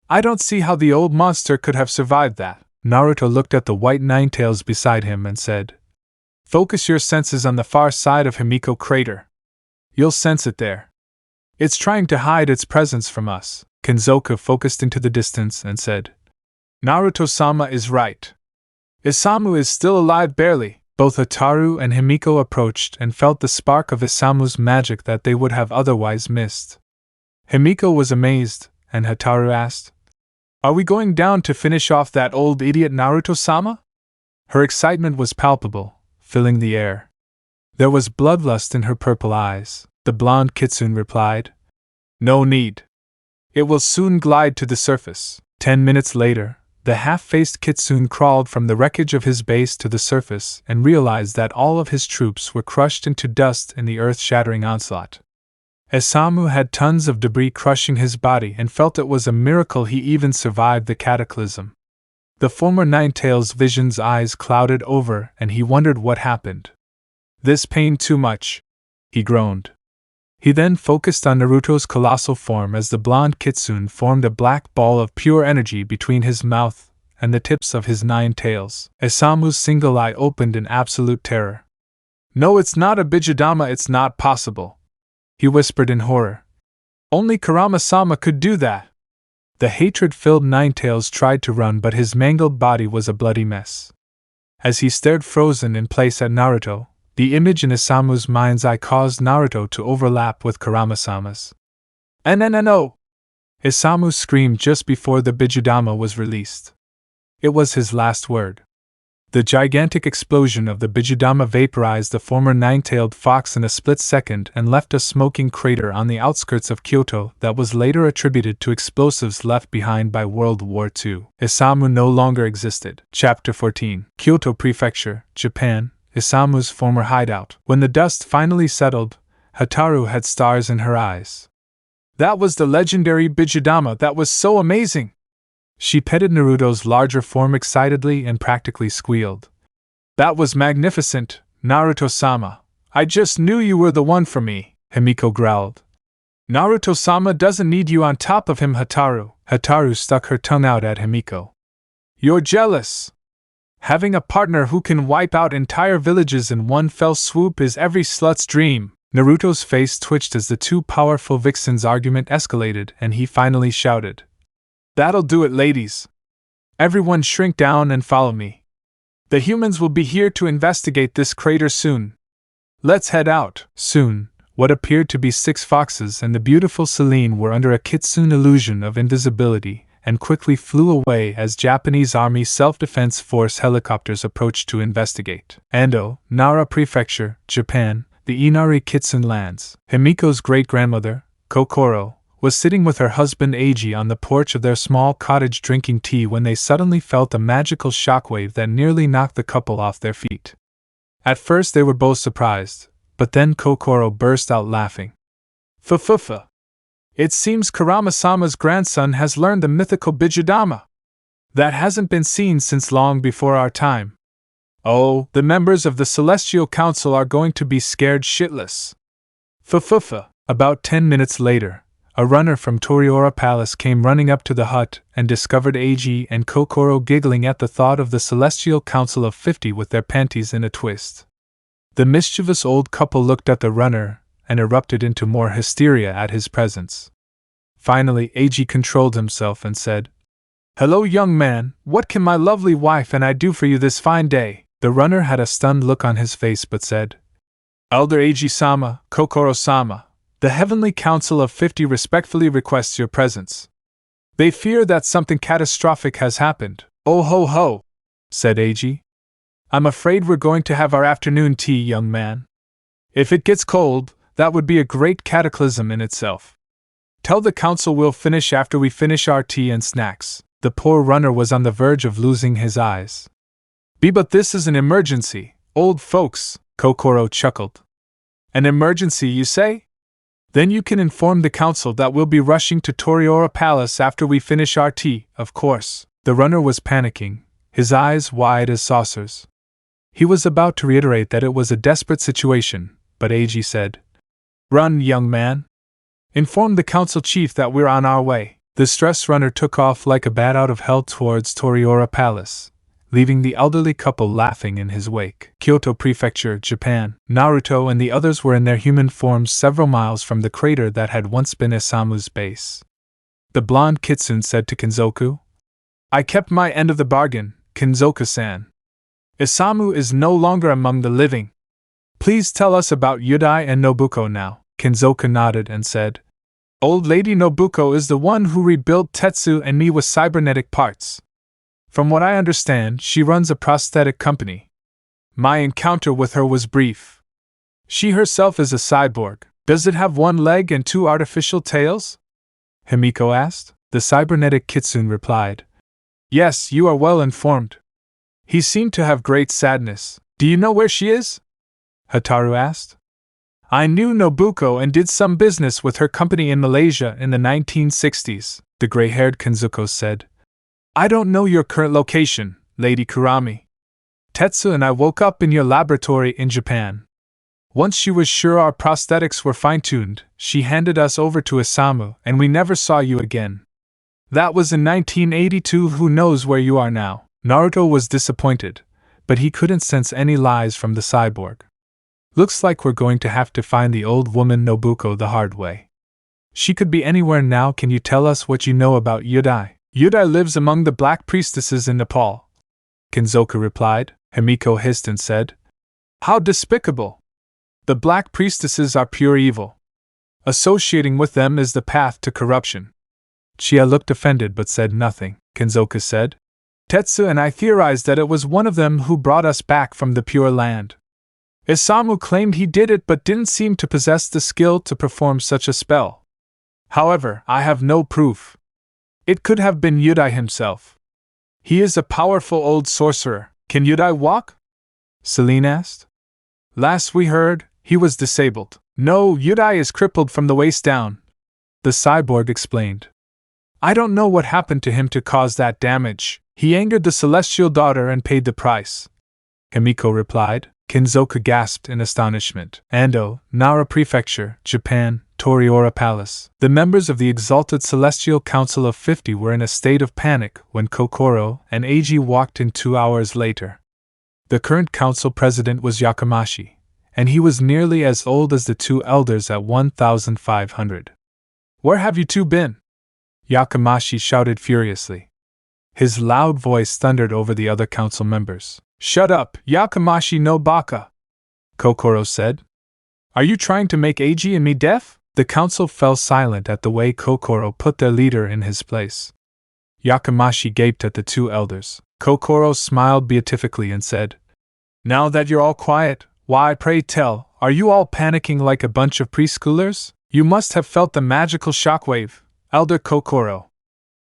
"I don't see how the old monster could have survived that." Naruto looked at the white 9 tails beside him and said, "Focus your senses on the far side of Himiko crater. You'll sense it there. It's trying to hide its presence from us." Kinzoku focused into the distance and said, "Naruto-sama is right. Isamu is still alive barely." Both Hotaru and Himiko approached and felt the spark of Isamu's magic that they would have otherwise missed. Himiko was amazed, and Hotaru asked, "Are we going down to finish off that old idiot Naruto-sama?" Her excitement was palpable, filling the air. There was bloodlust in her purple eyes. The blonde kitsune replied, "No need. It will soon glide to the surface." 10 minutes later, the half-faced kitsune crawled from the wreckage of his base to the surface and realized that all of his troops were crushed into dust in the earth-shattering onslaught. Isamu had tons of debris crushing his body and felt it was a miracle he even survived the cataclysm. The former 9 tails vision's eyes clouded over and he wondered what happened. "This pain too much," he groaned. He then focused on Naruto's colossal form as the blonde kitsune formed a black ball of pure energy between his mouth and the tips of his 9 tails. Isamu's single eye opened in absolute terror. "No, it's not a Bijudama, it's not possible," he whispered in horror. "Only Kurama-sama could do that." The hatred-filled 9 tails tried to run, but his mangled body was a bloody mess. As he stared frozen in place at Naruto, the image in Isamu's mind's eye caused Naruto to overlap with Kurama-sama's. "No!" Isamu screamed just before the Bijudama was released. It was his last word. The gigantic explosion of the Bijudama vaporized the former 9-tailed fox in a split second and left a smoking crater on the outskirts of Kyoto that was later attributed to explosives left behind by World War II. Isamu no longer existed. Chapter 14. Kyoto Prefecture, Japan, Isamu's former hideout. When the dust finally settled, Hotaru had stars in her eyes. "That was the legendary Bijudama, that was so amazing!" She petted Naruto's larger form excitedly and practically squealed. "That was magnificent, Naruto-sama. I just knew you were the one for me," Himiko growled. "Naruto-sama doesn't need you on top of him, Hotaru." Hotaru stuck her tongue out at Himiko. "You're jealous. Having a partner who can wipe out entire villages in one fell swoop is every slut's dream." Naruto's face twitched as the two powerful vixens' argument escalated, and he finally shouted, "That'll do it, ladies. Everyone shrink down and follow me. The humans will be here to investigate this crater soon. Let's head out." Soon, what appeared to be 6 foxes and the beautiful Celine were under a kitsune illusion of invisibility and quickly flew away as Japanese Army Self-Defense Force helicopters approached to investigate. Ando, Nara Prefecture, Japan, the Inari Kitsune lands. Himiko's great-grandmother, Kokoro, was sitting with her husband Eiji on the porch of their small cottage drinking tea when they suddenly felt a magical shockwave that nearly knocked the couple off their feet. At first they were both surprised, but then Kokoro burst out laughing. "Fufufa! It seems Kurama-sama's grandson has learned the mythical Bijudama. That hasn't been seen since long before our time. Oh, the members of the Celestial Council are going to be scared shitless. Fufufa. About 10 minutes later, a runner from Toriora Palace came running up to the hut and discovered Eiji and Kokoro giggling at the thought of the Celestial Council of 50 with their panties in a twist. The mischievous old couple looked at the runner and erupted into more hysteria at his presence. Finally, Eiji controlled himself and said, "Hello, young man, what can my lovely wife and I do for you this fine day?" The runner had a stunned look on his face but said, "Elder Eiji-sama, Kokoro-sama, the Heavenly Council of 50 respectfully requests your presence. They fear that something catastrophic has happened." "Oh ho ho," said Eiji. "I'm afraid we're going to have our afternoon tea, young man. If it gets cold, that would be a great cataclysm in itself. Tell the council we'll finish after we finish our tea and snacks." The poor runner was on the verge of losing his eyes. But this is an emergency, old folks," Kokoro chuckled. "An emergency, you say? Then you can inform the council that we'll be rushing to Toriora Palace after we finish our tea, of course." The runner was panicking, his eyes wide as saucers. He was about to reiterate that it was a desperate situation, but Eiji said, "Run, young man. Inform the council chief that we're on our way." The stressed runner took off like a bat out of hell towards Toriora Palace, leaving the elderly couple laughing in his wake. Kyoto Prefecture, Japan. Naruto and the others were in their human forms several miles from the crater that had once been Isamu's base. The blonde Kitsune said to Kinzoku, "I kept my end of the bargain, Kinzoku-san. Isamu is no longer among the living. Please tell us about Yudai and Nobuko now." Kinzoku nodded and said, "Old Lady Nobuko is the one who rebuilt Tetsu and me with cybernetic parts. From what I understand, she runs a prosthetic company. My encounter with her was brief. She herself is a cyborg. Does it have one leg and two artificial tails?" Himiko asked. The cybernetic Kitsune replied, "Yes, you are well informed. He seemed to have great sadness. Do you know where she is?" Hataru asked. "I knew Nobuko and did some business with her company in Malaysia in the 1960s, the gray-haired Kinzuko said. "I don't know your current location, Lady Kurami. Tetsu and I woke up in your laboratory in Japan. Once she was sure our prosthetics were fine-tuned, she handed us over to Isamu and we never saw you again. That was in 1982. Who knows where you are now?" Naruto was disappointed, but he couldn't sense any lies from the cyborg. "Looks like we're going to have to find the old woman Nobuko the hard way. She could be anywhere now. Can you tell us what you know about Yudai?" "Yudai lives among the black priestesses in Nepal," Kinzoku replied. Himiko hissed and said, "How despicable! The black priestesses are pure evil. Associating with them is the path to corruption." Chia looked offended but said nothing. Kinzoku said, "Tetsu and I theorized that it was one of them who brought us back from the Pure Land. Isamu claimed he did it but didn't seem to possess the skill to perform such a spell. However, I have no proof. It could have been Yudai himself. He is a powerful old sorcerer." "Can Yudai walk?" Celine asked. "Last we heard, he was disabled." "No, Yudai is crippled from the waist down," the cyborg explained. "I don't know what happened to him to cause that damage. He angered the celestial daughter and paid the price," Himiko replied. Kinzoku gasped in astonishment. Ando, Nara Prefecture, Japan, Toriora Palace. The members of the exalted Celestial Council of 50 were in a state of panic when Kokoro and Eiji walked in 2 hours later. The current council president was Yakamashi, and he was nearly as old as the two elders at 1,500. "Where have you two been?" Yakamashi shouted furiously. His loud voice thundered over the other council members. "Shut up, Yakamashi no Baka," Kokoro said. "Are you trying to make Eiji and me deaf?" The council fell silent at the way Kokoro put their leader in his place. Yakamashi gaped at the two elders. Kokoro smiled beatifically and said, "Now that you're all quiet, why, pray tell, are you all panicking like a bunch of preschoolers? You must have felt the magical shockwave, Elder Kokoro.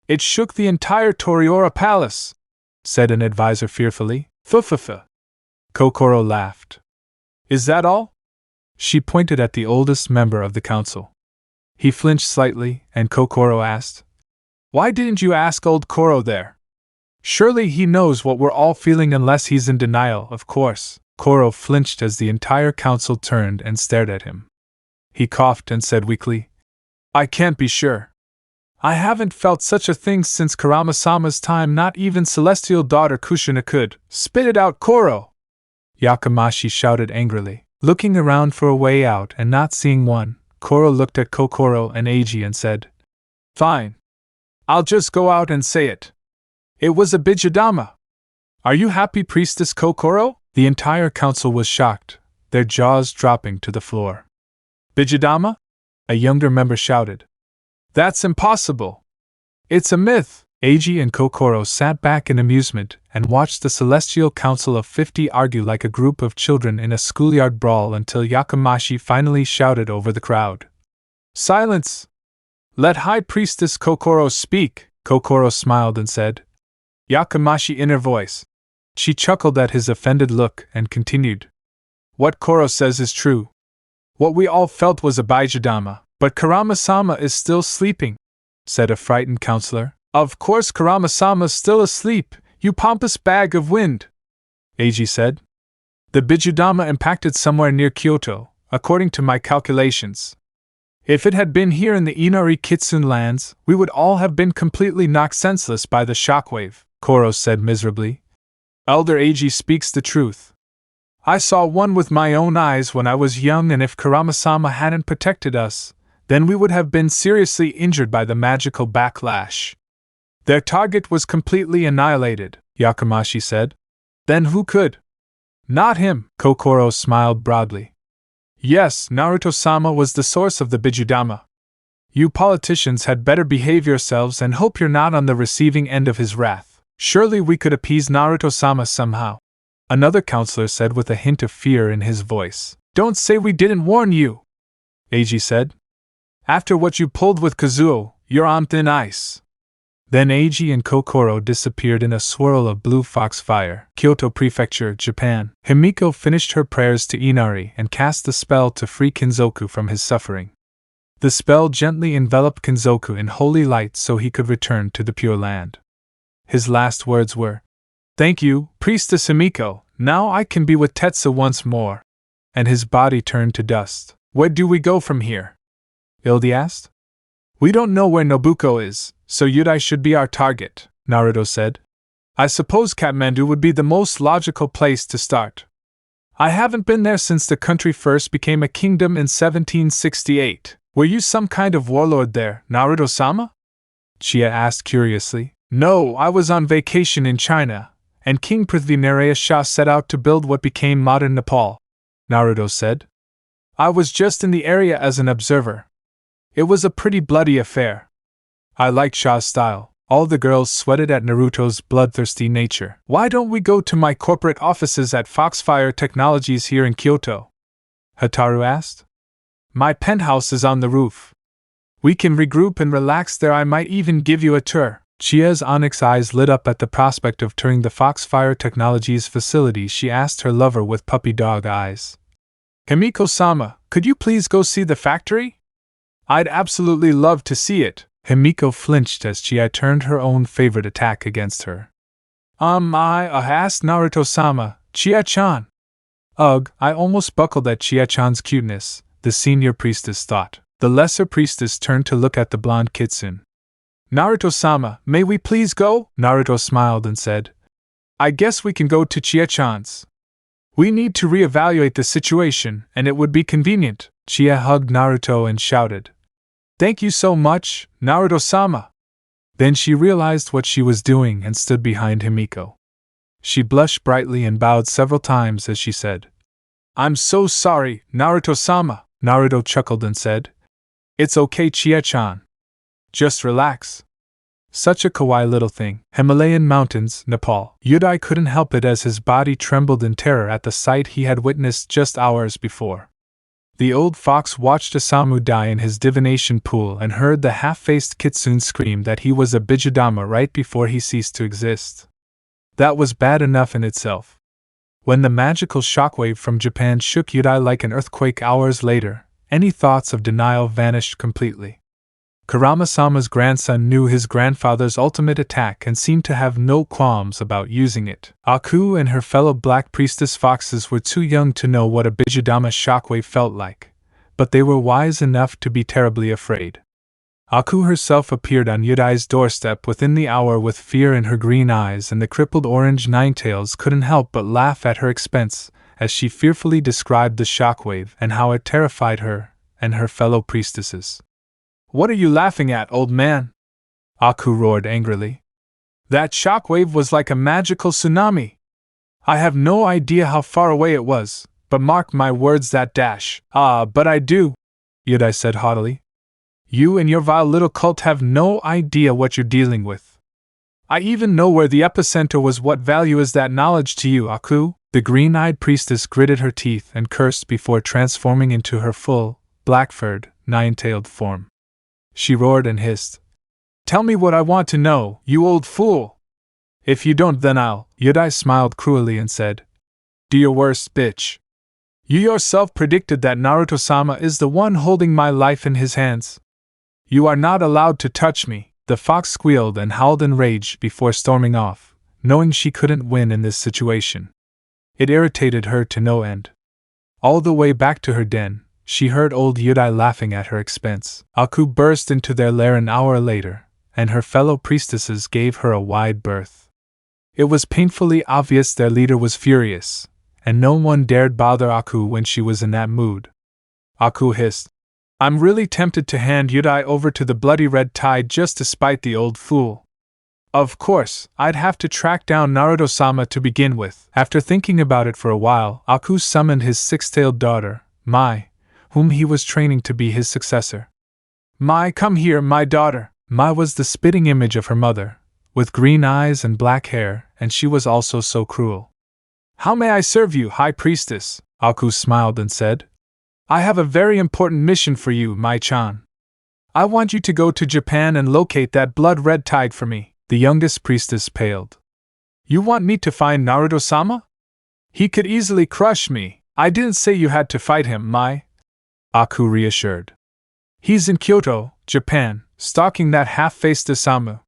It shook the entire Toriora Palace," said an advisor fearfully. "Fufufu." Kokoro laughed. "Is that all?" She pointed at the oldest member of the council. He flinched slightly, and Kokoro asked, "Why didn't you ask old Koro there? Surely he knows what we're all feeling unless he's in denial, of course." Koro flinched as the entire council turned and stared at him. He coughed and said weakly, "I can't be sure. I haven't felt such a thing since Kurama-sama's time. Not even Celestial Daughter Kushina could." "Spit it out, Koro!" Yakamashi shouted angrily. Looking around for a way out and not seeing one, Koro looked at Kokoro and Eiji and said, "Fine. I'll just go out and say it. It was a Bijidama. Are you happy, Priestess Kokoro?" The entire council was shocked, their jaws dropping to the floor. "Bijidama?" a younger member shouted. "That's impossible. It's a myth." Eiji and Kokoro sat back in amusement and watched the Celestial Council of 50 argue like a group of children in a schoolyard brawl until Yakamashi finally shouted over the crowd, "Silence! Let High Priestess Kokoro speak." Kokoro smiled and said, Yakamashi inner voice. She chuckled at his offended look and continued, "What Koro says is true. What we all felt was a Bijidama, but Kurama-sama is still sleeping," said a frightened counselor. "Of course Kurama-sama's still asleep, you pompous bag of wind," Eiji said. "The Bijidama impacted somewhere near Kyoto, according to my calculations. If it had been here in the Inari Kitsune lands, we would all have been completely knocked senseless by the shockwave," Koro said miserably. "Elder Eiji speaks the truth. I saw one with my own eyes when I was young, and if Kurama-sama hadn't protected us, then we would have been seriously injured by the magical backlash. Their target was completely annihilated," Yakamashi said. "Then who could?" "Not him," Kokoro smiled broadly. "Yes, Naruto-sama was the source of the Bijudama. You politicians had better behave yourselves and hope you're not on the receiving end of his wrath. Surely we could appease Naruto-sama somehow," another counselor said with a hint of fear in his voice. "Don't say we didn't warn you," Eiji said. "After what you pulled with Kazuo, you're on thin ice." Then Eiji and Kokoro disappeared in a swirl of blue fox fire. Kyoto Prefecture, Japan. Himiko finished her prayers to Inari and cast the spell to free Kinzoku from his suffering. The spell gently enveloped Kinzoku in holy light so he could return to the Pure Land. His last words were, "Thank you, Priestess Himiko, now I can be with Tetsu once more." And his body turned to dust. "Where do we go from here?" Ildi asked. "We don't know where Nobuko is, so Yudai should be our target," Naruto said. "I suppose Kathmandu would be the most logical place to start. I haven't been there since the country first became a kingdom in 1768. Were you some kind of warlord there, Naruto-sama?" Chia asked curiously. "No, I was on vacation in China, and King Prithvinaraya Shah set out to build what became modern Nepal," Naruto said. "I was just in the area as an observer. It was a pretty bloody affair. I liked Shah's style." All the girls sweated at Naruto's bloodthirsty nature. "Why don't we go to my corporate offices at Foxfire Technologies here in Kyoto?" Hataru asked. "My penthouse is on the roof. We can regroup and relax there. I might even give you a tour." Chia's onyx eyes lit up at the prospect of touring the Foxfire Technologies facility. She asked her lover with puppy dog eyes, "Himiko-sama, could you please go see the factory? I'd absolutely love to see it." Himiko flinched as Chia turned her own favorite attack against her. I asked Naruto-sama, Chia-chan." Ugh, I almost buckled at Chia-chan's cuteness, the senior priestess thought. The lesser priestess turned to look at the blonde Kitsune. "Naruto-sama, may we please go?" Naruto smiled and said, "I guess we can go to Chia-chan's. We need to reevaluate the situation, and it would be convenient." Chia hugged Naruto and shouted, "Thank you so much, Naruto-sama." Then she realized what she was doing and stood behind Himiko. She blushed brightly and bowed several times as she said, "I'm so sorry, Naruto-sama." Naruto chuckled and said, "It's okay, Chia-chan. Just relax." Such a kawaii little thing. Himalayan mountains, Nepal. Yudai couldn't help it as his body trembled in terror at the sight he had witnessed just hours before. The old fox watched Osamu die in his divination pool and heard the half-faced Kitsune scream that he was a Bijudama right before he ceased to exist. That was bad enough in itself. When the magical shockwave from Japan shook Yudai like an earthquake hours later, any thoughts of denial vanished completely. Kurama-sama's grandson knew his grandfather's ultimate attack and seemed to have no qualms about using it. Aku and her fellow black priestess foxes were too young to know what a Bijudama shockwave felt like, but they were wise enough to be terribly afraid. Aku herself appeared on Yudai's doorstep within the hour with fear in her green eyes, and the crippled orange Ninetails couldn't help but laugh at her expense as she fearfully described the shockwave and how it terrified her and her fellow priestesses. "What are you laughing at, old man?" Aku roared angrily. "That shockwave was like a magical tsunami. I have no idea how far away it was, but mark my words, that dash." "Ah, but I do," Yudai said haughtily. "You and your vile little cult have no idea what you're dealing with. I even know where the epicenter was. What value is that knowledge to you, Aku?" The green-eyed priestess gritted her teeth and cursed before transforming into her full, black-furred, nine-tailed form. She roared and hissed, "Tell me what I want to know, you old fool! If you don't, then I'll." Yudai smiled cruelly and said, "Do your worst, bitch. You yourself predicted that Naruto-sama is the one holding my life in his hands. You are not allowed to touch me." The fox squealed and howled in rage before storming off, knowing she couldn't win in this situation. It irritated her to no end. All the way back to her den, she heard old Yudai laughing at her expense. Aku burst into their lair an hour later, and her fellow priestesses gave her a wide berth. It was painfully obvious their leader was furious, and no one dared bother Aku when she was in that mood. Aku hissed, "I'm really tempted to hand Yudai over to the bloody red tide just to spite the old fool. Of course, I'd have to track down Naruto-sama to begin with." After thinking about it for a while, Aku summoned his six-tailed daughter, Mai, whom he was training to be his successor. "Mai, come here, my daughter." Mai was the spitting image of her mother, with green eyes and black hair, and she was also so cruel. "How may I serve you, High Priestess?" Aku smiled and said, "I have a very important mission for you, Mai-chan. I want you to go to Japan and locate that blood-red tide for me." The youngest priestess paled. "You want me to find Naruto-sama? He could easily crush me." "I didn't say you had to fight him, Mai," Aku reassured. "He's in Kyoto, Japan, stalking that half-faced Osamu.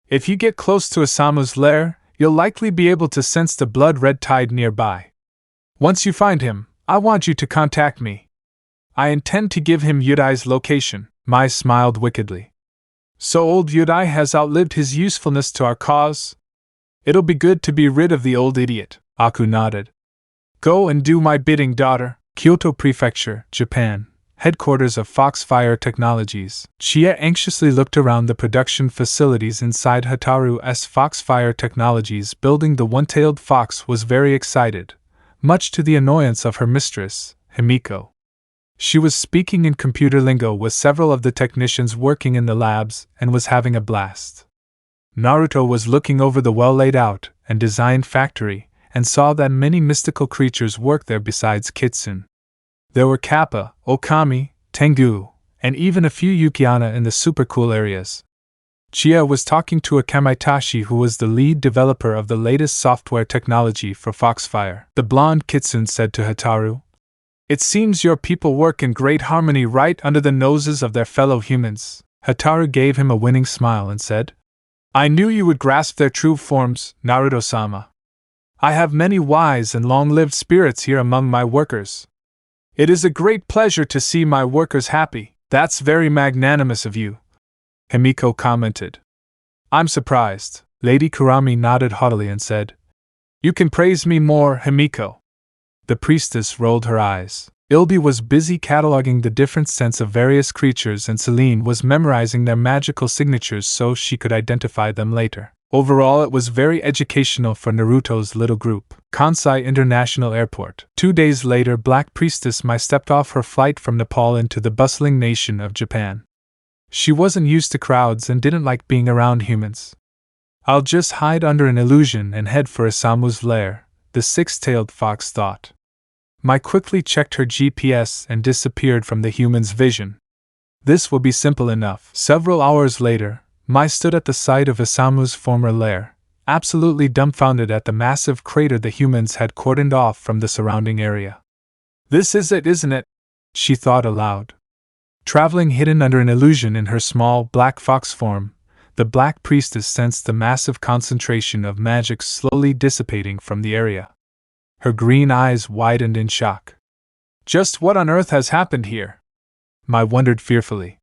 If you get close to Osamu's lair, you'll likely be able to sense the blood-red tide nearby. Once you find him, I want you to contact me. I intend to give him Yudai's location." Mai smiled wickedly. "So old Yudai has outlived his usefulness to our cause? It'll be good to be rid of the old idiot." Aku nodded. "Go and do my bidding, daughter." Kyoto Prefecture, Japan, headquarters of Foxfire Technologies. Chie anxiously looked around the production facilities inside Hataru's Foxfire Technologies building. The one-tailed fox was very excited, much to the annoyance of her mistress, Himiko. She was speaking in computer lingo with several of the technicians working in the labs and was having a blast. Naruto was looking over the well-laid-out and designed factory and saw that many mystical creatures worked there besides Kitsune. There were Kappa, Okami, Tengu, and even a few Yukiana in the super-cool areas. Chie was talking to a Kamaitachi who was the lead developer of the latest software technology for Foxfire. The blonde Kitsune said to Hataru, "It seems your people work in great harmony right under the noses of their fellow humans." Hataru gave him a winning smile and said, "I knew you would grasp their true forms, Naruto-sama. I have many wise and long-lived spirits here among my workers. It is a great pleasure to see my workers happy." "That's very magnanimous of you," Himiko commented. "I'm surprised." Lady Kurami nodded haughtily and said, "You can praise me more, Himiko." The priestess rolled her eyes. Ilby was busy cataloging the different scents of various creatures and Celine was memorizing their magical signatures so she could identify them later. Overall, it was very educational for Naruto's little group. Kansai International Airport. 2 days later, Black Priestess Mai stepped off her flight from Nepal into the bustling nation of Japan. She wasn't used to crowds and didn't like being around humans. "I'll just hide under an illusion and head for Osamu's lair," the six-tailed fox thought. Mai quickly checked her GPS and disappeared from the human's vision. This will be simple enough. Several hours later, Mai stood at the site of Osamu's former lair, absolutely dumbfounded at the massive crater the humans had cordoned off from the surrounding area. "This is it, isn't it?" she thought aloud. Traveling hidden under an illusion in her small black fox form, the Black Priestess sensed the massive concentration of magic slowly dissipating from the area. Her green eyes widened in shock. Just what on earth has happened here? Mai wondered fearfully.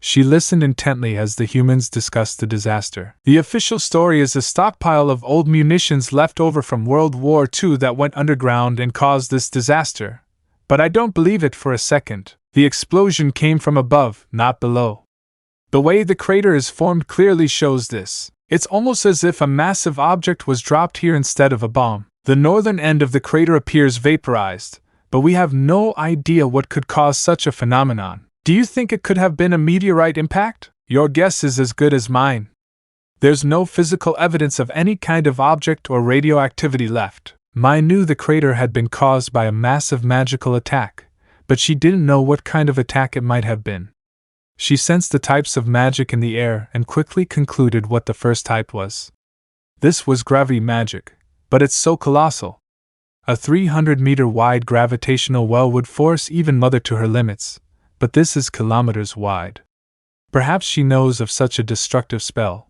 She listened intently as the humans discussed the disaster. The official story is a stockpile of old munitions left over from World War II that went underground and caused this disaster. But I don't believe it for a second. The explosion came from above, not below. The way the crater is formed clearly shows this. It's almost as if a massive object was dropped here instead of a bomb. The northern end of the crater appears vaporized, but we have no idea what could cause such a phenomenon. Do you think it could have been a meteorite impact? Your guess is as good as mine. There's no physical evidence of any kind of object or radioactivity left. Mai knew the crater had been caused by a massive magical attack, but she didn't know what kind of attack it might have been. She sensed the types of magic in the air and quickly concluded what the first type was. This was gravity magic, but it's so colossal. A 300-meter-wide gravitational well would force even Mother to her limits, but this is kilometers wide. Perhaps she knows of such a destructive spell.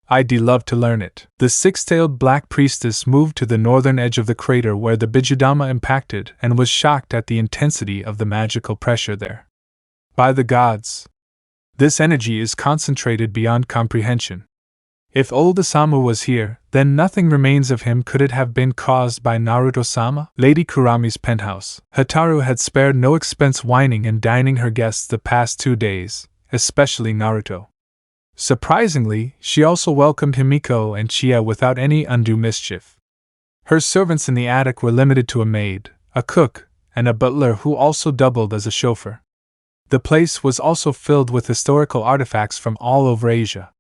I'd love to learn it. The six-tailed Black Priestess moved to the northern edge of the crater where the Bijudama impacted and was shocked at the intensity of the magical pressure there. By the gods! This energy is concentrated beyond comprehension. If old Osamu was here, then nothing remains of him. Could it have been caused by Naruto-sama? Lady Kurami's penthouse. Hataru had spared no expense wining and dining her guests the past 2 days, especially Naruto. Surprisingly, she also welcomed Himiko and Chie without any undue mischief. Her servants in the attic were limited to a maid, a cook, and a butler who also doubled as a chauffeur. The place was also filled with historical artifacts from all over Asia.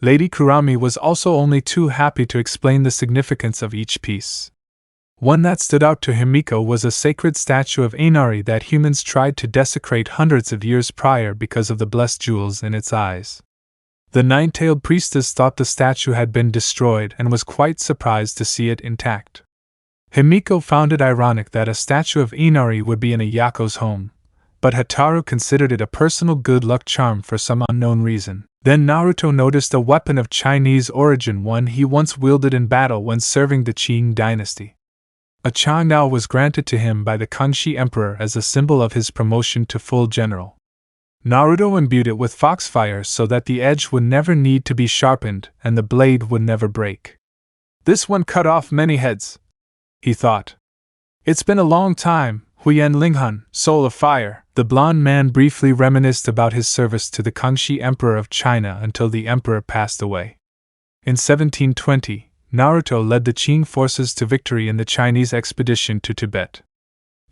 Lady Kurami was also only too happy to explain the significance of each piece. One that stood out to Himiko was a sacred statue of Inari that humans tried to desecrate hundreds of years prior because of the blessed jewels in its eyes. The nine-tailed priestess thought the statue had been destroyed and was quite surprised to see it intact. Himiko found it ironic that a statue of Inari would be in a Yako's home, but Hataru considered it a personal good luck charm for some unknown reason. Then Naruto noticed a weapon of Chinese origin, one he once wielded in battle when serving the Qing dynasty. A Changnao was granted to him by the Kangxi Emperor as a symbol of his promotion to full general. Naruto imbued it with foxfire so that the edge would never need to be sharpened and the blade would never break. This one cut off many heads, he thought. It's been a long time. Huyen Linghan, Soul of Fire. The blond man briefly reminisced about his service to the Kangxi Emperor of China until the emperor passed away. In 1720, Naruto led the Qing forces to victory in the Chinese expedition to Tibet.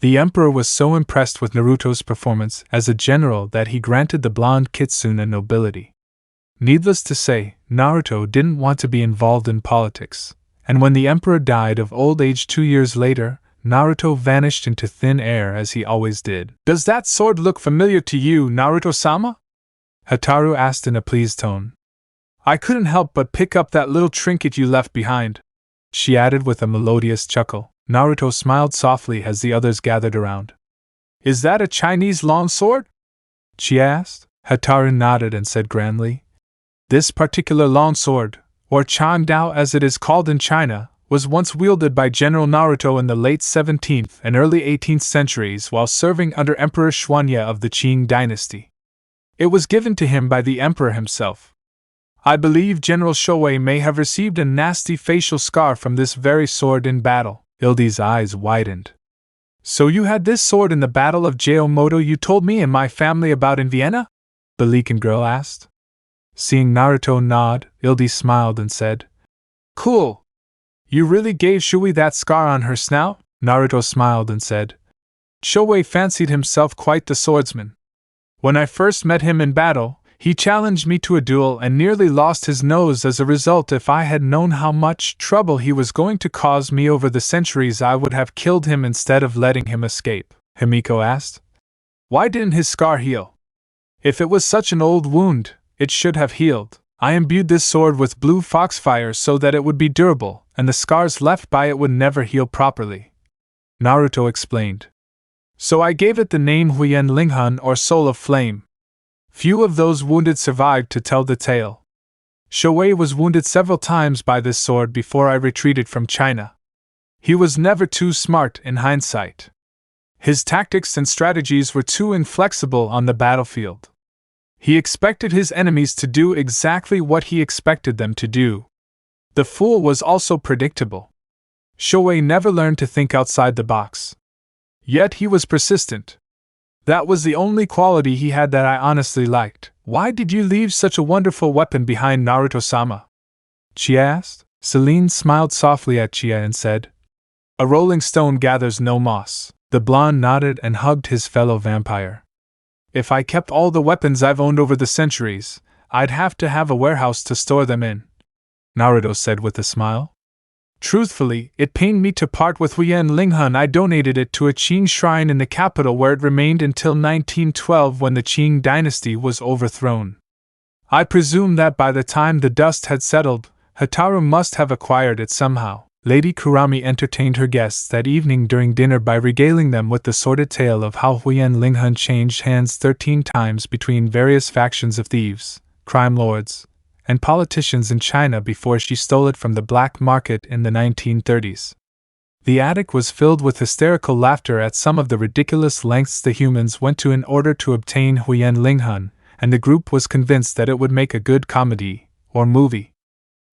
The emperor was so impressed with Naruto's performance as a general that he granted the blonde Kitsune nobility. Needless to say, Naruto didn't want to be involved in politics, and when the emperor died of old age 2 years later, Naruto vanished into thin air as he always did. Does that sword look familiar to you, Naruto-sama? Hataru asked in a pleased tone. I couldn't help but pick up that little trinket you left behind, she added with a melodious chuckle. Naruto smiled softly as the others gathered around. Is that a Chinese longsword? She asked. Hataru nodded and said grandly. This particular longsword, or Chandao as it is called in China, was once wielded by General Naruto in the late 17th and early 18th centuries while serving under Emperor Xuanye of the Qing dynasty. It was given to him by the emperor himself. I believe General Shoei may have received a nasty facial scar from this very sword in battle. Ildi's eyes widened. So you had this sword in the Battle of Jeomoto you told me and my family about in Vienna? The Leakin girl asked. Seeing Naruto nod, Ildi smiled and said, Cool. You really gave Shui that scar on her snout? Naruto smiled and said, Shoei fancied himself quite the swordsman. When I first met him in battle, he challenged me to a duel and nearly lost his nose as a result. If I had known how much trouble he was going to cause me over the centuries, I would have killed him instead of letting him escape, Himiko asked. Why didn't his scar heal? If it was such an old wound, it should have healed. I imbued this sword with blue foxfire so that it would be durable, and the scars left by it would never heal properly, Naruto explained. So I gave it the name Huiyan Linghan, or Soul of Flame. Few of those wounded survived to tell the tale. Shouwei was wounded several times by this sword before I retreated from China. He was never too smart in hindsight. His tactics and strategies were too inflexible on the battlefield. He expected his enemies to do exactly what he expected them to do. The fool was also predictable. Shouwei never learned to think outside the box. Yet he was persistent. That was the only quality he had that I honestly liked. Why did you leave such a wonderful weapon behind, Naruto-sama? Chia asked. Celine smiled softly at Chia and said, A rolling stone gathers no moss. The blonde nodded and hugged his fellow vampire. If I kept all the weapons I've owned over the centuries, I'd have to have a warehouse to store them in, Naruto said with a smile. Truthfully, it pained me to part with Huiyan Linghan. I donated it to a Qing shrine in the capital where it remained until 1912 when the Qing dynasty was overthrown. I presume that by the time the dust had settled, Hotaru must have acquired it somehow. Lady Kurama entertained her guests that evening during dinner by regaling them with the sordid tale of how Huiyan Linghan changed hands 13 times between various factions of thieves, crime lords, and politicians in China before she stole it from the black market in the 1930s. The attic was filled with hysterical laughter at some of the ridiculous lengths the humans went to in order to obtain Huiyan Linghan, and the group was convinced that it would make a good comedy, or movie.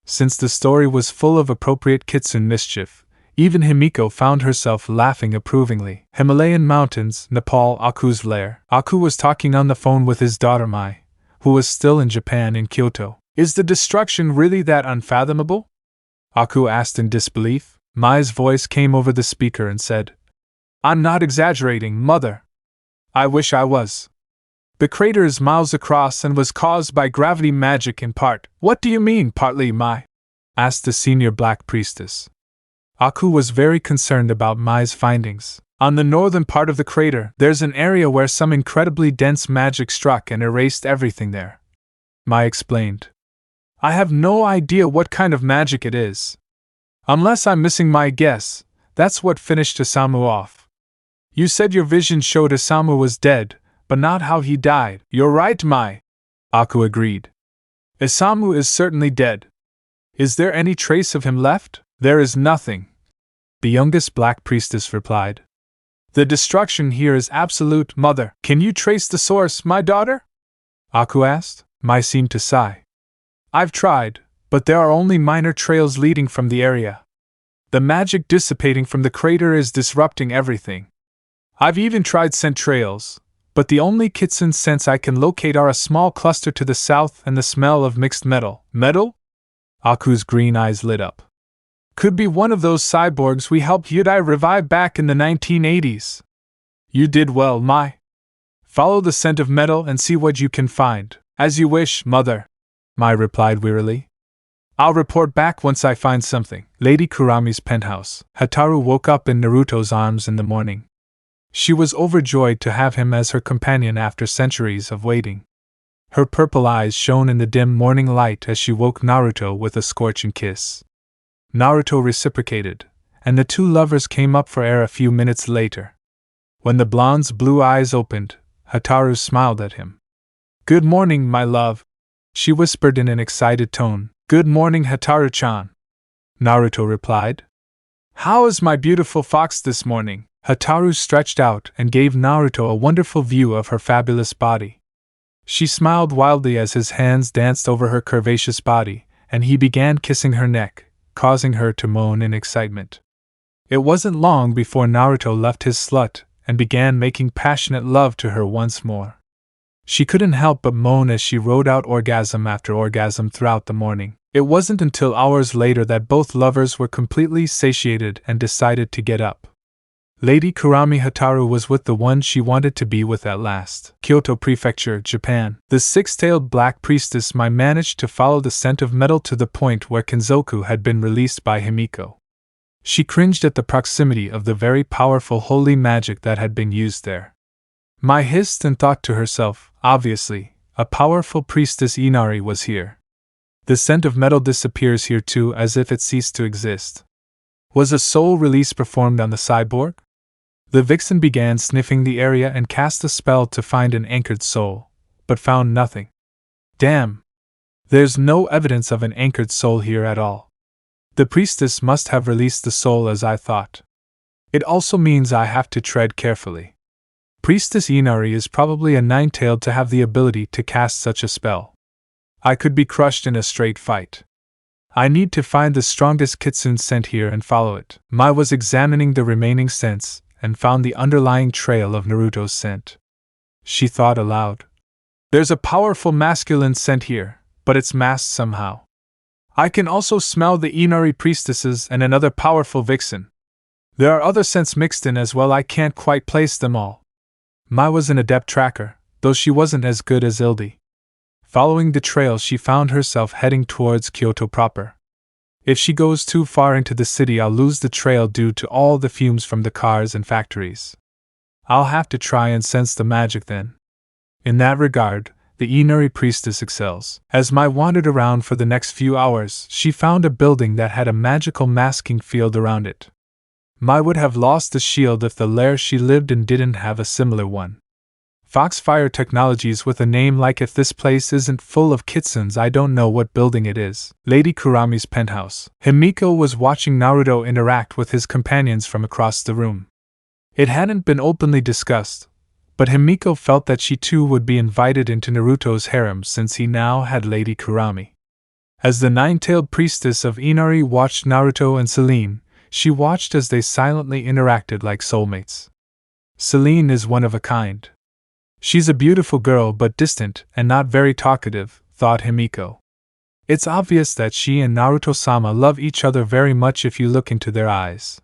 Since the story was full of appropriate Kitsune mischief, even Himiko found herself laughing approvingly. Himalayan mountains, Nepal. Aku's lair. Aku was talking on the phone with his daughter Mai, who was still in Japan in Kyoto. Is the destruction really that unfathomable? Aku asked in disbelief. Mai's voice came over the speaker and said, I'm not exaggerating, mother. I wish I was. The crater is miles across and was caused by gravity magic in part. What do you mean, partly, Mai? Asked the senior black priestess. Aku was very concerned about Mai's findings. On the northern part of the crater, there's an area where some incredibly dense magic struck and erased everything there. Mai explained. I have no idea what kind of magic it is. Unless I'm missing my guess, that's what finished Isamu off. You said your vision showed Isamu was dead, but not how he died. You're right, Mai. Aku agreed. Isamu is certainly dead. Is there any trace of him left? There is nothing, the youngest black priestess replied. The destruction here is absolute, mother. Can you trace the source, my daughter? Aku asked. Mai seemed to sigh. I've tried, but there are only minor trails leading from the area. The magic dissipating from the crater is disrupting everything. I've even tried scent trails, but the only Kitsune scents I can locate are a small cluster to the south and the smell of mixed metal. Metal? Aku's green eyes lit up. Could be one of those cyborgs we helped Yudai revive back in the 1980s. You did well, Mai. Follow the scent of metal and see what you can find. As you wish, mother, Mai replied wearily. I'll report back once I find something. Lady Kurami's penthouse. Hotaru woke up in Naruto's arms in the morning. She was overjoyed to have him as her companion after centuries of waiting. Her purple eyes shone in the dim morning light as she woke Naruto with a scorching kiss. Naruto reciprocated, and the two lovers came up for air a few minutes later. When the blonde's blue eyes opened, Hotaru smiled at him. Good morning, my love, she whispered in an excited tone. Good morning, Hotaru-chan, Naruto replied. How is my beautiful fox this morning? Hotaru stretched out and gave Naruto a wonderful view of her fabulous body. She smiled wildly as his hands danced over her curvaceous body, and he began kissing her neck, causing her to moan in excitement. It wasn't long before Naruto left his slut and began making passionate love to her once more. She couldn't help but moan as she rode out orgasm after orgasm throughout the morning. It wasn't until hours later that both lovers were completely satiated and decided to get up. Lady Kurama Hotaru was with the one she wanted to be with at last. Kyoto Prefecture, Japan. The six-tailed black priestess Mai managed to follow the scent of metal to the point where Kenzoku had been released by Himiko. She cringed at the proximity of the very powerful holy magic that had been used there. Mai hissed and thought to herself, obviously, a powerful priestess Inari was here. The scent of metal disappears here too, as if it ceased to exist. Was a soul release performed on the cyborg? The vixen began sniffing the area and cast a spell to find an anchored soul, but found nothing. Damn! There's no evidence of an anchored soul here at all. The priestess must have released the soul as I thought. It also means I have to tread carefully. Priestess Inari is probably a nine-tailed to have the ability to cast such a spell. I could be crushed in a straight fight. I need to find the strongest Kitsune scent here and follow it. Mai was examining the remaining scents and found the underlying trail of Naruto's scent. She thought aloud. There's a powerful masculine scent here, but it's masked somehow. I can also smell the Inari priestesses and another powerful vixen. There are other scents mixed in as well. I can't quite place them all. Mai was an adept tracker, though she wasn't as good as Ildi. Following the trail, she found herself heading towards Kyoto proper. If she goes too far into the city, I'll lose the trail due to all the fumes from the cars and factories. I'll have to try and sense the magic then. In that regard, the Inari priestess excels. As Mai wandered around for the next few hours, she found a building that had a magical masking field around it. Mai would have lost the shield if the lair she lived in didn't have a similar one. Foxfire Technologies with a name like if this place isn't full of kitsunes, I don't know what building it is. Lady Kurami's penthouse. Himiko was watching Naruto interact with his companions from across the room. It hadn't been openly discussed, but Himiko felt that she too would be invited into Naruto's harem since he now had Lady Kurami. As the nine-tailed priestess of Inari watched Naruto and Selene, she watched as they silently interacted like soulmates. Selene is one of a kind. She's a beautiful girl but distant and not very talkative, thought Himiko. It's obvious that she and Naruto-sama love each other very much if you look into their eyes.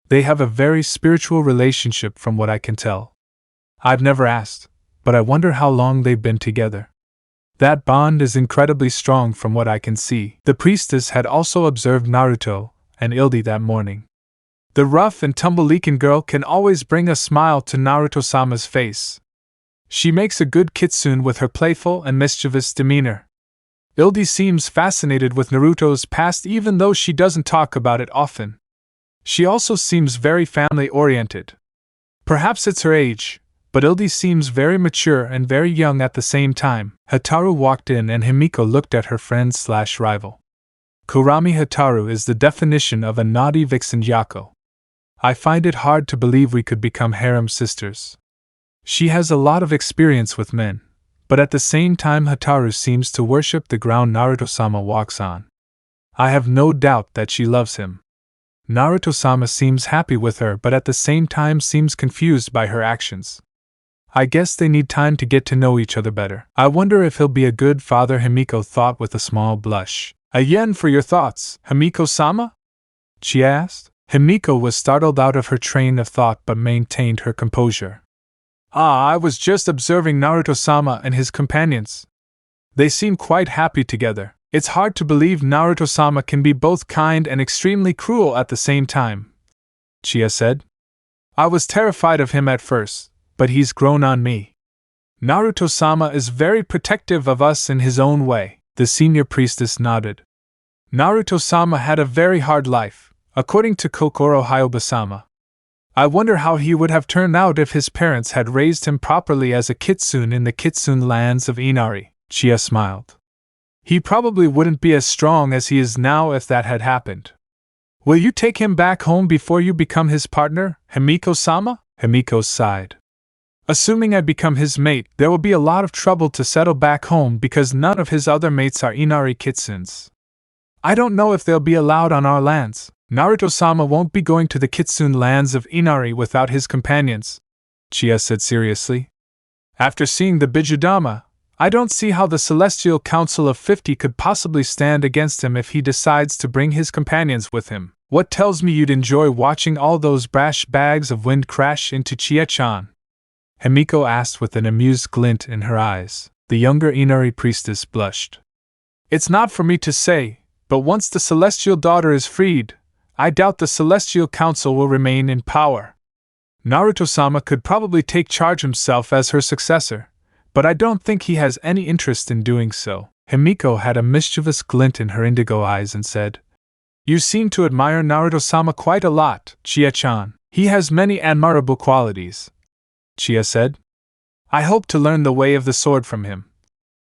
They have a very spiritual relationship from what I can tell. I've never asked, but I wonder how long they've been together. That bond is incredibly strong from what I can see. The priestess had also observed Naruto and Ildi that morning. The rough and tumble-leaking girl can always bring a smile to Naruto-sama's face. She makes a good kitsune with her playful and mischievous demeanor. Ildi seems fascinated with Naruto's past even though she doesn't talk about it often. She also seems very family-oriented. Perhaps it's her age, but Ildi seems very mature and very young at the same time. Hataru walked in and Himiko looked at her friend/rival. Kurami Hataru is the definition of a naughty vixen Yako. I find it hard to believe we could become harem sisters. She has a lot of experience with men, but at the same time Hataru seems to worship the ground Naruto-sama walks on. I have no doubt that she loves him. Naruto-sama seems happy with her but at the same time seems confused by her actions. I guess they need time to get to know each other better. I wonder if he'll be a good father, Himiko thought with a small blush. A yen for your thoughts, Himiko-sama? She asked. Himiko was startled out of her train of thought but maintained her composure. I was just observing Naruto-sama and his companions. They seem quite happy together. It's hard to believe Naruto-sama can be both kind and extremely cruel at the same time, Chia said. I was terrified of him at first, but he's grown on me. Naruto-sama is very protective of us in his own way, the senior priestess nodded. Naruto-sama had a very hard life, according to Kokoro Hyoba-sama. I wonder how he would have turned out if his parents had raised him properly as a kitsune in the kitsune lands of Inari, Chia smiled. He probably wouldn't be as strong as he is now if that had happened. Will you take him back home before you become his partner, Himiko-sama? Himiko sighed. Assuming I become his mate, there will be a lot of trouble to settle back home because none of his other mates are Inari kitsunes. I don't know if they'll be allowed on our lands. Naruto-sama won't be going to the kitsune lands of Inari without his companions, Chia said seriously. After seeing the Bijudama, I don't see how the Celestial Council of 50 could possibly stand against him if he decides to bring his companions with him. What tells me you'd enjoy watching all those brash bags of wind crash into Chia-chan? Himiko asked with an amused glint in her eyes. The younger Inari priestess blushed. It's not for me to say, but once the Celestial Daughter is freed, I doubt the Celestial Council will remain in power. Naruto-sama could probably take charge himself as her successor, but I don't think he has any interest in doing so. Himiko had a mischievous glint in her indigo eyes and said, You seem to admire Naruto-sama quite a lot, Chia-chan. He has many admirable qualities, Chia said. I hope to learn the way of the sword from him,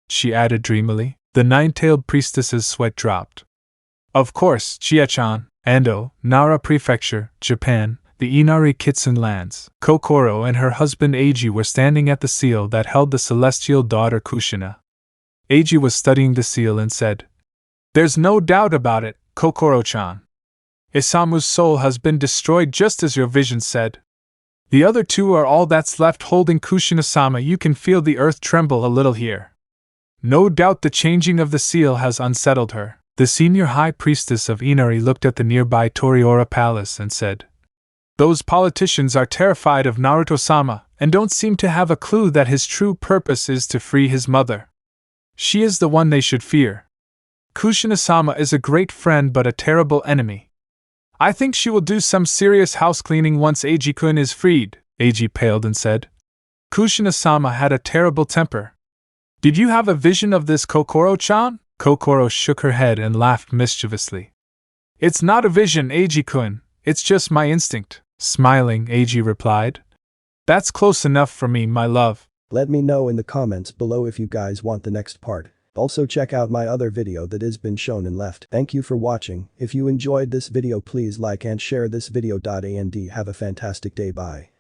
she added dreamily. The nine-tailed priestess's sweat dropped. Of course, Chia-chan, Ando, Nara Prefecture, Japan, the Inari Kitsune lands. Kokoro and her husband Eiji were standing at the seal that held the celestial daughter Kushina. Eiji was studying the seal and said, "There's no doubt about it, Kokoro-chan. Isamu's soul has been destroyed just as your vision said. The other two are all that's left holding Kushina-sama. You can feel the earth tremble a little here. No doubt the changing of the seal has unsettled her." The senior high priestess of Inari looked at the nearby Toriora Palace and said, "Those politicians are terrified of Naruto-sama and don't seem to have a clue that his true purpose is to free his mother. She is the one they should fear. Kushina-sama is a great friend but a terrible enemy. I think she will do some serious house cleaning once Eiji-kun is freed." Eiji paled and said, "Kushina-sama had a terrible temper. Did you have a vision of this, Kokoro-chan?" Kokoro shook her head and laughed mischievously. "It's not a vision, Eiji-kun, it's just my instinct." Smiling, Eiji replied, "That's close enough for me, my love." Let me know in the comments below if you guys want the next part. Also check out my other video that has been shown and left. Thank you for watching. If you enjoyed this video, please like and share this video. And have a fantastic day. Bye.